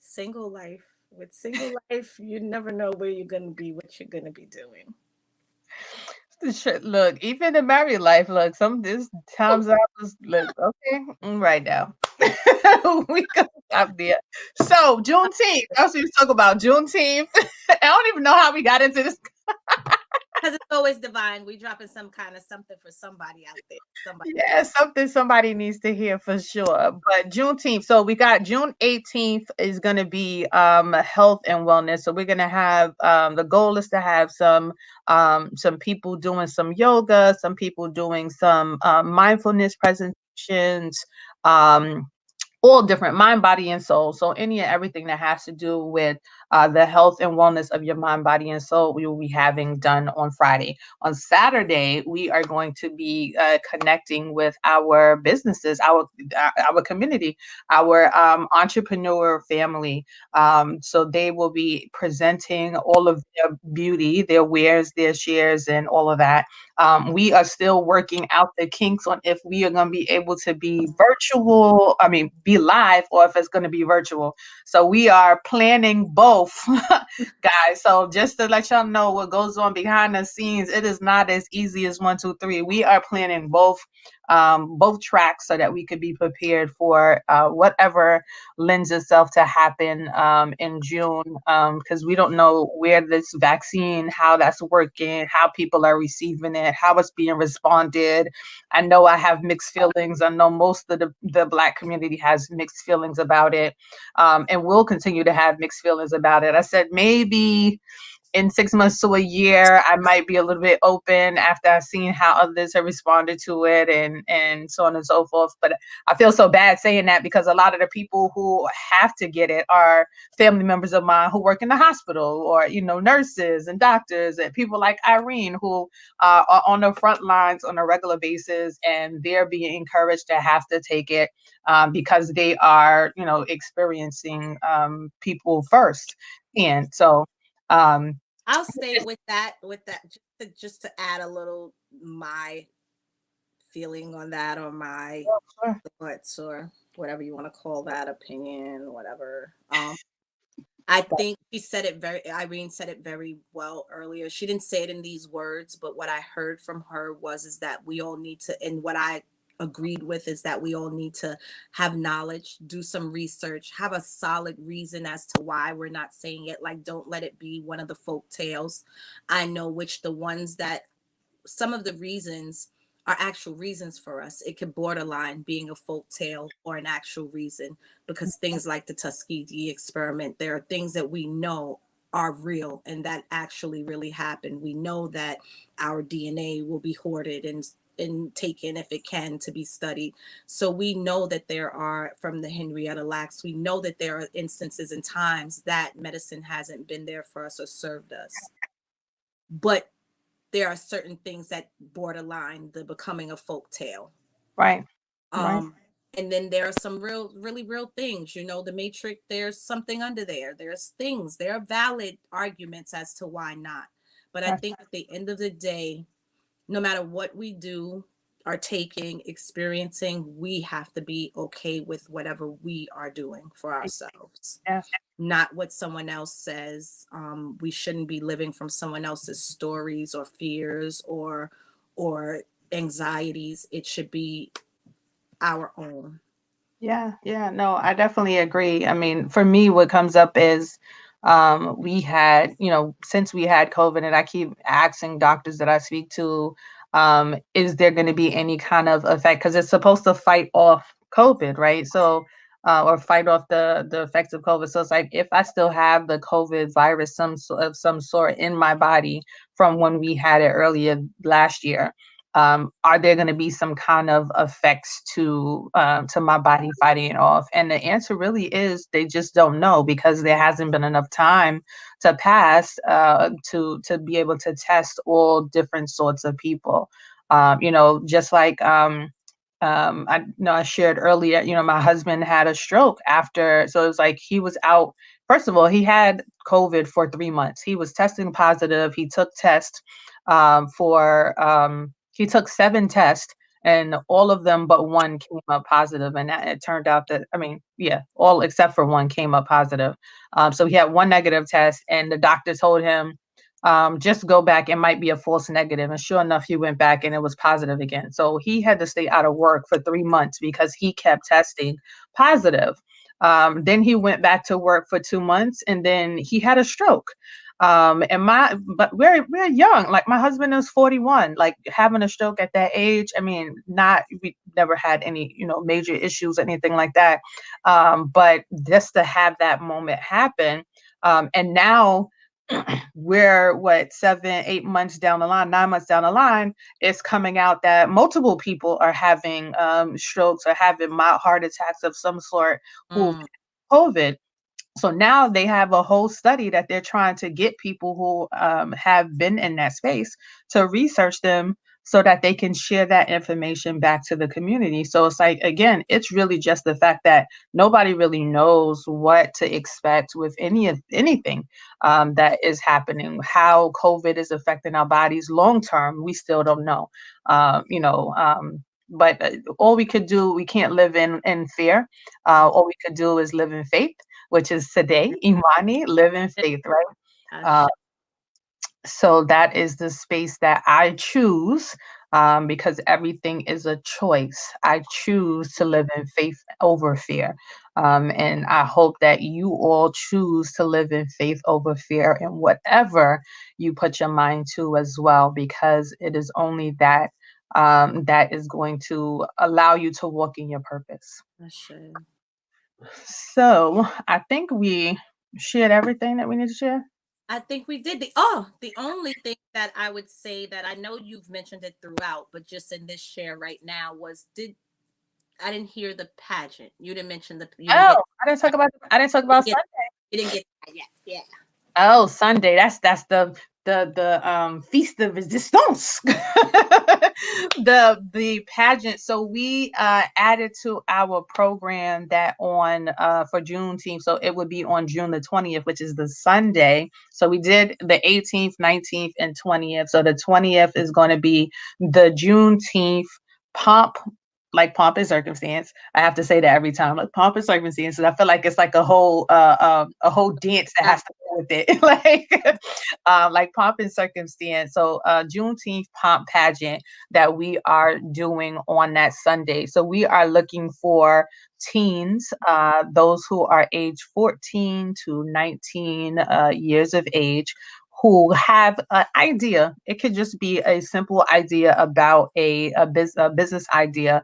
single life. With single life, you never know where you're gonna be, what you're gonna be doing.
Look, even in married life, look, this times I was look, okay, right now. We can stop there. So Juneteenth. That's what we talk about. Juneteenth. I don't even know how we got into this.
Because it's always divine. We dropping some kind of something for somebody out there. Somebody.
Yeah, something somebody needs to hear for sure. But Juneteenth. So we got June 18th is gonna be health and wellness. So we're gonna have the goal is to have some people doing some yoga, some people doing some mindfulness presentations, um all different, mind, body, and soul. So any and everything that has to do with the health and wellness of your mind, body, and soul, we will be having done on Friday. On Saturday, we are going to be connecting with our businesses, our community, our entrepreneur family. So they will be presenting all of their beauty, their wares, their shares, and all of that. We are still working out the kinks on if we are going to be able to be virtual, be live, or if it's going to be virtual. So we are planning both, guys. So just to let y'all know what goes on behind the scenes, it is not as easy as 1, 2, 3. We are planning both tracks so that we could be prepared for whatever lends itself to happen in June, because we don't know where this vaccine, how that's working, how people are receiving it, how it's being responded. I know I have mixed feelings. I know most of the Black community has mixed feelings about it, and will continue to have mixed feelings about it. I said maybe in 6 months to a year, I might be a little bit open after I've seen how others have responded to it and so on and so forth. But I feel so bad saying that because a lot of the people who have to get it are family members of mine who work in the hospital, or, nurses and doctors and people like Irene who are on the front lines on a regular basis, and they're being encouraged to have to take it because they are, experiencing people first. And so,
I'll say with that, just to add a little my feeling on that, or my thoughts, or whatever you want to call that, opinion, whatever. I think Irene said it very well earlier. She didn't say it in these words, but what I heard from her is that we all need to, and what I agreed with is that we all need to have knowledge, do some research, have a solid reason as to why we're not saying it. Like, don't let it be one of the folk tales. I know which the ones that some of the reasons are actual reasons for us. It could borderline being a folk tale or an actual reason, because things like the Tuskegee experiment, there are things that we know are real and that actually really happened. We know that our DNA will be hoarded and taken, if it can, to be studied. So we know that there are, from the Henrietta Lacks, we know that there are instances and times that medicine hasn't been there for us or served us. But there are certain things that borderline the becoming a folk tale.
Right. Right.
And then there are some really real things, the Matrix, there's something under there. There are valid arguments as to why not. But I think at the end of the day, no matter what we do, are taking, experiencing, we have to be okay with whatever we are doing for ourselves.
Yes.
Not what someone else says. We shouldn't be living from someone else's stories or fears or anxieties. It should be our own.
Yeah, no, I definitely agree. I mean, for me, what comes up is we had, since we had COVID, and I keep asking doctors that I speak to, is there going to be any kind of effect? Because it's supposed to fight off COVID, right? So, or fight off the effects of COVID. So it's like, if I still have the COVID virus of some sort in my body from when we had it earlier last year, are there going to be some kind of effects to my body fighting it off? And the answer really is they just don't know, because there hasn't been enough time to pass to be able to test all different sorts of people. Just like I shared earlier, my husband had a stroke after, so it was like he was out. First of all, he had COVID for 3 months. He was testing positive. He took tests he took 7 tests, and all of them but one came up positive. And it turned out that, all except for one came up positive. So he had one negative test, and the doctor told him, just go back. It might be a false negative. And sure enough, he went back and it was positive again. So he had to stay out of work for 3 months because he kept testing positive. Then he went back to work for 2 months, and then he had a stroke. But we're young. Like, my husband is 41. Like, having a stroke at that age, I mean, we never had any, major issues, anything like that. But just to have that moment happen, and now we're 7, 8 months down the line, 9 months down the line, it's coming out that multiple people are having strokes or having mild heart attacks of some sort who've COVID. So now they have a whole study that they're trying to get people who have been in that space to research them so that they can share that information back to the community. So it's like, again, it's really just the fact that nobody really knows what to expect with anything that is happening. How COVID is affecting our bodies long term, we still don't know. But all we could do, we can't live in fear. All we could do is live in faith, which is today, Imani, live in faith, right? So that is the space that I choose, because everything is a choice. I choose to live in faith over fear. And I hope that you all choose to live in faith over fear in whatever you put your mind to as well, because it is only that that is going to allow you to walk in your purpose. So I think we shared everything that we need to share.
I think we did. The only thing that I would say that I know you've mentioned it throughout, but just in this share right now I didn't hear the pageant. You didn't mention
I didn't talk about Sunday.
You didn't get that yet. Yeah.
Oh, Sunday. That's the Feast of Resistance. the pageant. So we added to our program that on for Juneteenth. So it would be on June the 20th, which is the Sunday. So we did the 18th, 19th, and 20th. So the 20th is going to be the Juneteenth pomp like pomp and circumstance. I have to say that every time, like pomp and circumstance. And I feel like it's like a whole dance that has to go with it, like pomp and circumstance. So Juneteenth pomp pageant that we are doing on that Sunday. So we are looking for teens, those who are age 14 to 19 years of age, who have an idea. It could just be a simple idea about a business idea.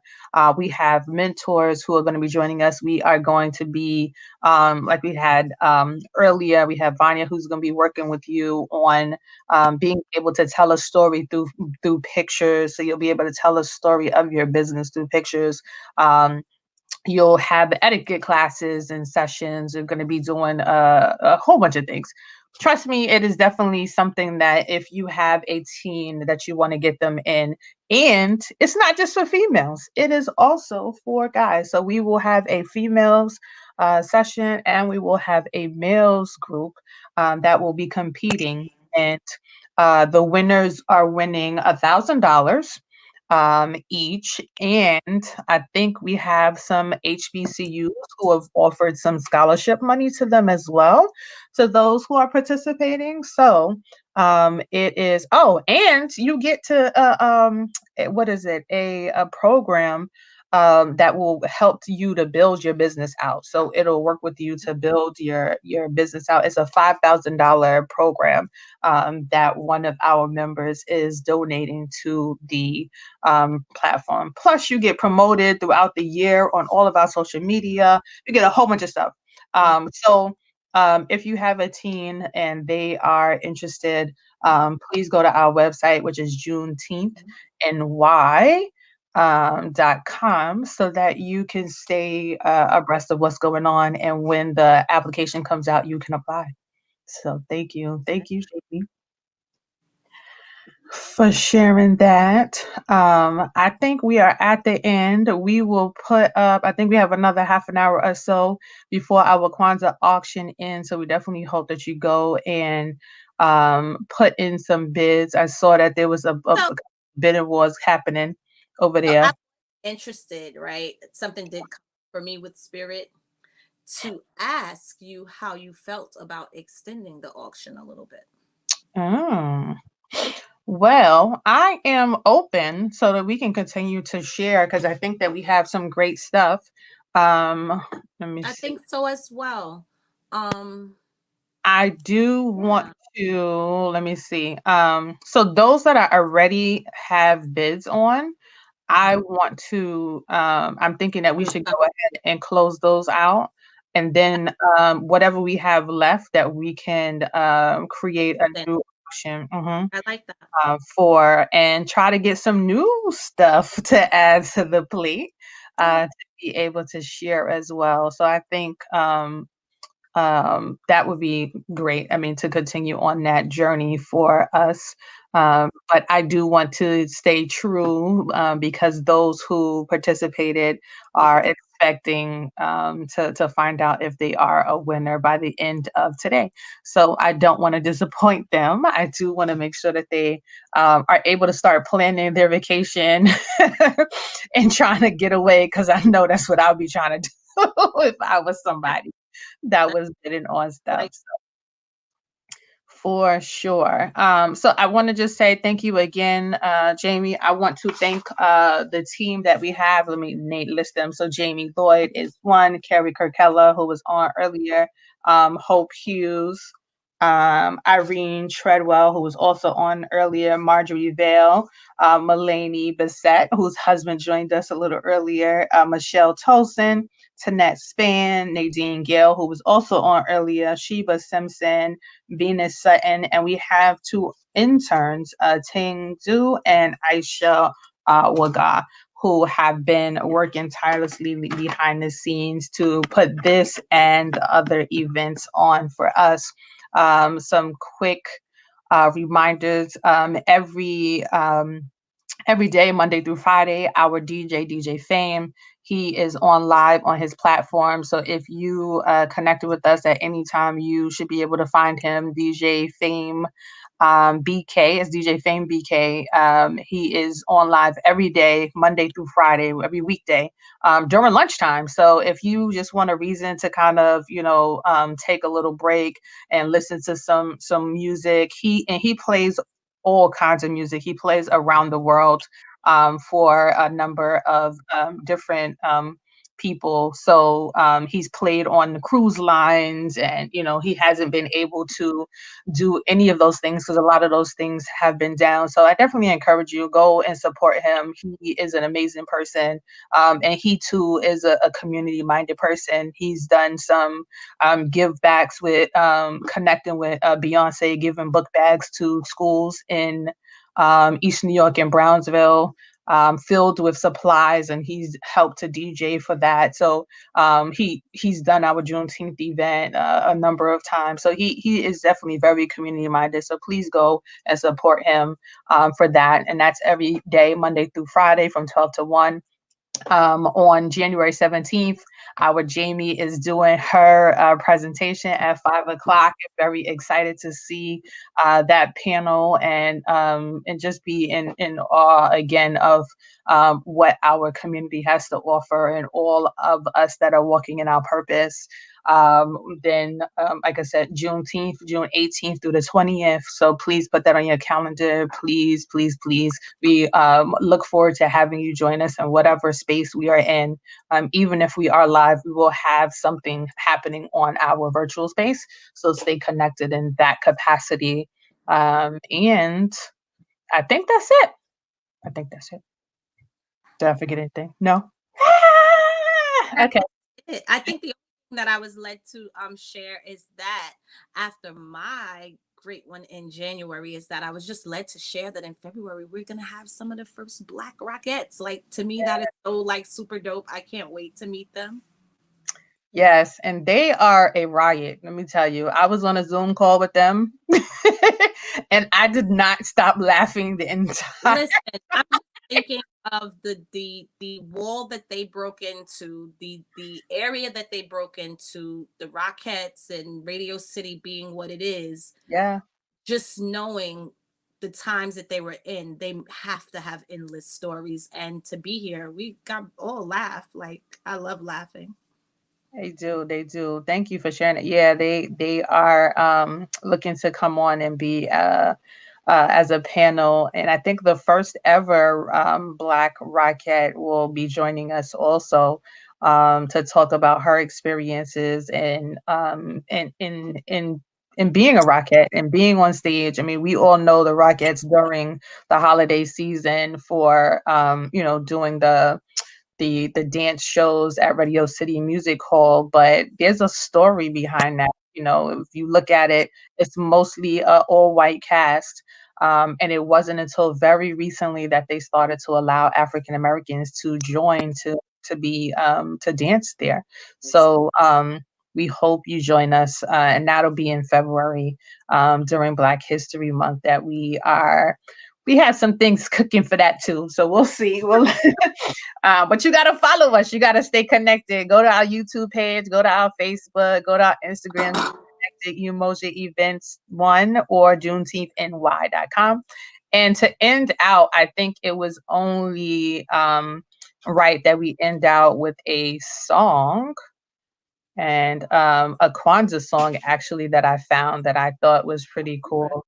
We have mentors who are going to be joining us. We are going to be, like we had earlier, we have Vanya who's going to be working with you on being able to tell a story through pictures. So you'll be able to tell a story of your business through pictures. You'll have etiquette classes and sessions. You're going to be doing a whole bunch of things. Trust me, it is definitely something that if you have a teen that you want to get them in, and it's not just for females, it is also for guys. So we will have a females session and we will have a males group that will be competing. And the winners are winning $1,000 each. And I think we have some HBCUs who have offered some scholarship money to them as well, to those who are participating. So it is, oh, and you get to, what is it? A program that will help you to build your business out. So it'll work with you to build your business out. It's a $5,000 program that one of our members is donating to the platform. Plus, you get promoted throughout the year on all of our social media. You get a whole bunch of stuff. If you have a teen and they are interested, please go to our website, which is JuneteenthNY.com, so that you can stay abreast of what's going on. And when the application comes out, you can apply. So thank you. Thank you, Jamie, for sharing that. I think we are at the end. We will put up, I think we have another half an hour or so before our Kwanzaa auction ends. So we definitely hope that you go and put in some bids. I saw that there was a bidding wars happening over there.
I'm interested, right? Something did come for me with Spirit to ask you how you felt about extending the auction a little bit.
Well, I am open so that we can continue to share, because I think that we have some great stuff. Let me
I
see.
think so as well.
I do want to, let me see. So those that I already have bids on, I want to, I'm thinking that we should go ahead and close those out. And then whatever we have left, that we can create a new auction.
I like that.
For and try to get some new stuff to add to the plate to be able to share as well. So I think that would be great. I mean, to continue on that journey for us. But I do want to stay true because those who participated are expecting to find out if they are a winner by the end of today. So I don't want to disappoint them. I do want to make sure that they are able to start planning their vacation and trying to get away, because I know that's what I'll be trying to do if I was somebody that was bidding on stuff. So, for sure. So I want to just say thank you again, Jamie. I want to thank the team that we have. Let me list them. So Jamie Lloyd is one, Carrie Kirkella, who was on earlier, Hope Hughes, Irene Treadwell, who was also on earlier, Marjorie Vale, Mulaney Bissett, whose husband joined us a little earlier, Michelle Tolson, Tanette Span, Nadine Gale, who was also on earlier, Sheba Simpson, Venus Sutton, and we have two interns, Ting Du and Aisha Waga, who have been working tirelessly behind the scenes to put this and other events on for us. Some quick reminders. Every day, Monday through Friday, our DJ Fame, he is on live on his platform. So if you connected with us at any time, you should be able to find him, DJ Fame, BK is DJ Fame BK. He is on live every day, Monday through Friday, every weekday, during lunchtime. So if you just want a reason to kind of, take a little break and listen to some music, he plays all kinds of music. He plays around the world for a number of different people. So he's played on the cruise lines, and he hasn't been able to do any of those things because a lot of those things have been down. So I definitely encourage you, go and support him. He is an amazing person, and he too is a community minded person. He's done some give backs with connecting with Beyonce, giving book bags to schools in East New York and Brownsville, filled with supplies, and he's helped to DJ for that. So he's done our Juneteenth event a number of times. So he is definitely very community minded. So please go and support him for that. And that's every day, Monday through Friday from 12 to 1. On January 17th, our Jamie is doing her presentation at 5 o'clock. Very excited to see that panel and just be in awe again of what our community has to offer and all of us that are walking in our purpose. Then, like I said, Juneteenth, June 18th through the 20th. So please put that on your calendar. Please, please, please. We look forward to having you join us in whatever space we are in. Even if we are live, we will have something happening on our virtual space. So stay connected in that capacity. And I think that's it. Did I forget anything? No? Okay.
I think the only thing that I was led to share is that after my great one in January is that I was just led to share that in February we're gonna have some of the first Black Rockettes. Like, to me, that is so like super dope. I can't wait to meet them.
Yes, and they are a riot. Let me tell you, I was on a Zoom call with them, and I did not stop laughing the entire.
Listen, I'm just thinking of the wall that they broke into, the area that they broke into, the Rockettes and Radio City being what it is.
Yeah.
Just knowing the times that they were in, they have to have endless stories. And to be here, we got all laugh. Like, I love laughing.
They do. Thank you for sharing it. Yeah, they are looking to come on and be as a panel. And I think the first ever Black Rockette will be joining us also to talk about her experiences and in being a Rockette and being on stage. I mean, we all know the Rockettes during the holiday season for doing the dance shows at Radio City Music Hall, but there's a story behind that. If you look at it, it's mostly a all white cast. And it wasn't until very recently that they started to allow African Americans to join to be to dance there. So we hope you join us, and that'll be in February during Black History Month. That we have some things cooking for that too. So we'll see. But you got to follow us. You got to stay connected. Go to our YouTube page, go to our Facebook, go to our Instagram, connected Umoja Events 1 or JuneteenthNY.com. And to end out, I think it was only right that we end out with a song. And a Kwanzaa song actually that I found that I thought was pretty cool.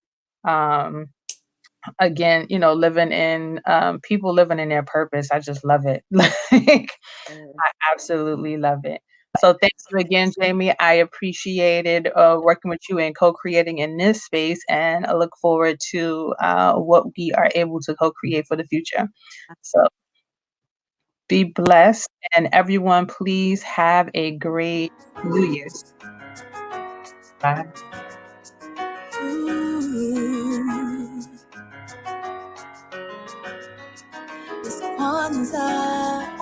Again, living in people living in their purpose. I just love it. Like, I absolutely love it. So thank you again, Jamie. I appreciated working with you and co-creating in this space, and I look forward to what we are able to co-create for the future. So be blessed, and everyone, please have a great New Year's. Bye.
It's Kwanzaa,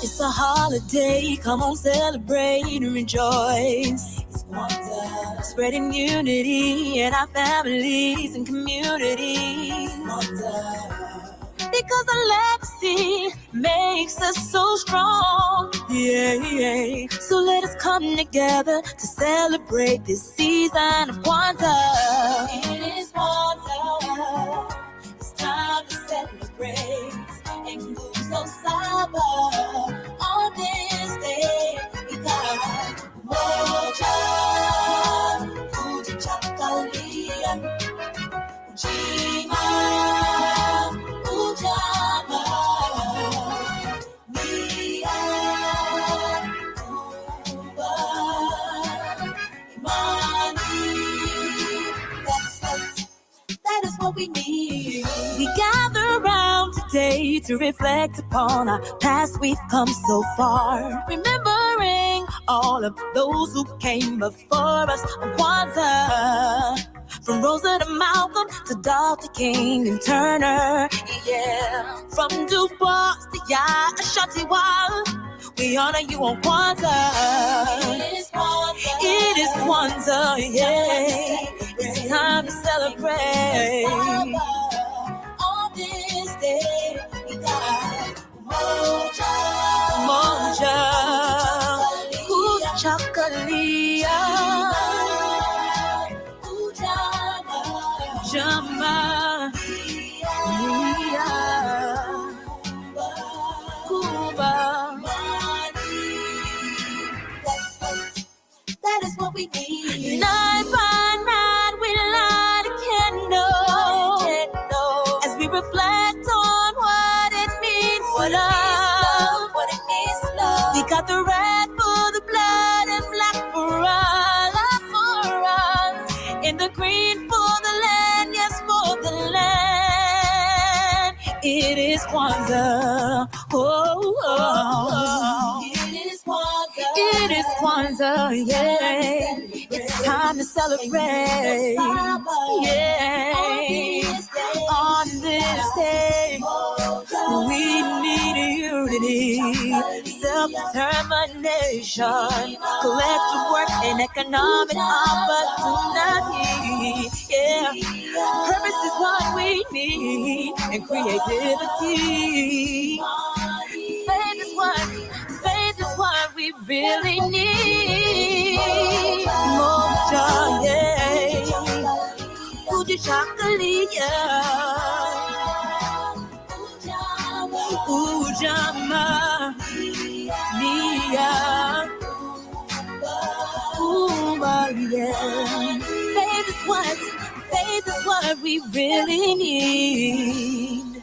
It's a holiday, come on, celebrate and rejoice. It's Kwanzaa. Spreading unity in our families and communities. Kwanzaa. because the legacy makes us so strong. Yeah. So let us come together to celebrate this season of Kwanzaa. It is Kwanzaa. It's time to celebrate and move so sober on this day. Because Umoja, Chakalia, Ujima, Ujama, Nia, Uba, Imani. That is what we need. We gather around today to reflect upon our past. We've come so far, remembering all of those who came before us on Kwanzaa. From Rosa to Malcolm to Dr. King and Turner, yeah. From DuBois to Ashanti Wall, we honor you on Kwanzaa. It is Kwanzaa, yeah. It's time to celebrate. On this day, we got Umoja, Chakalia, Jama, Nia, Kuba. That is what we need. Night by night, we light a candle as we reflect on what it means to love. What it means to love. We got the red for the blood and black for us, and the green for the land, yes, for the land. It is Kwanzaa. It is Kwanzaa. It is Kwanzaa, yeah. It's time to celebrate, yeah. On this day, we need unity, self-determination, collective work and economic opportunity, yeah. Purpose is what we need, and creativity. Faith is what we really need. Umoja, yeah. Uji Chakalia, Ujama, Nia, Uma, yeah. Faith is what we really need.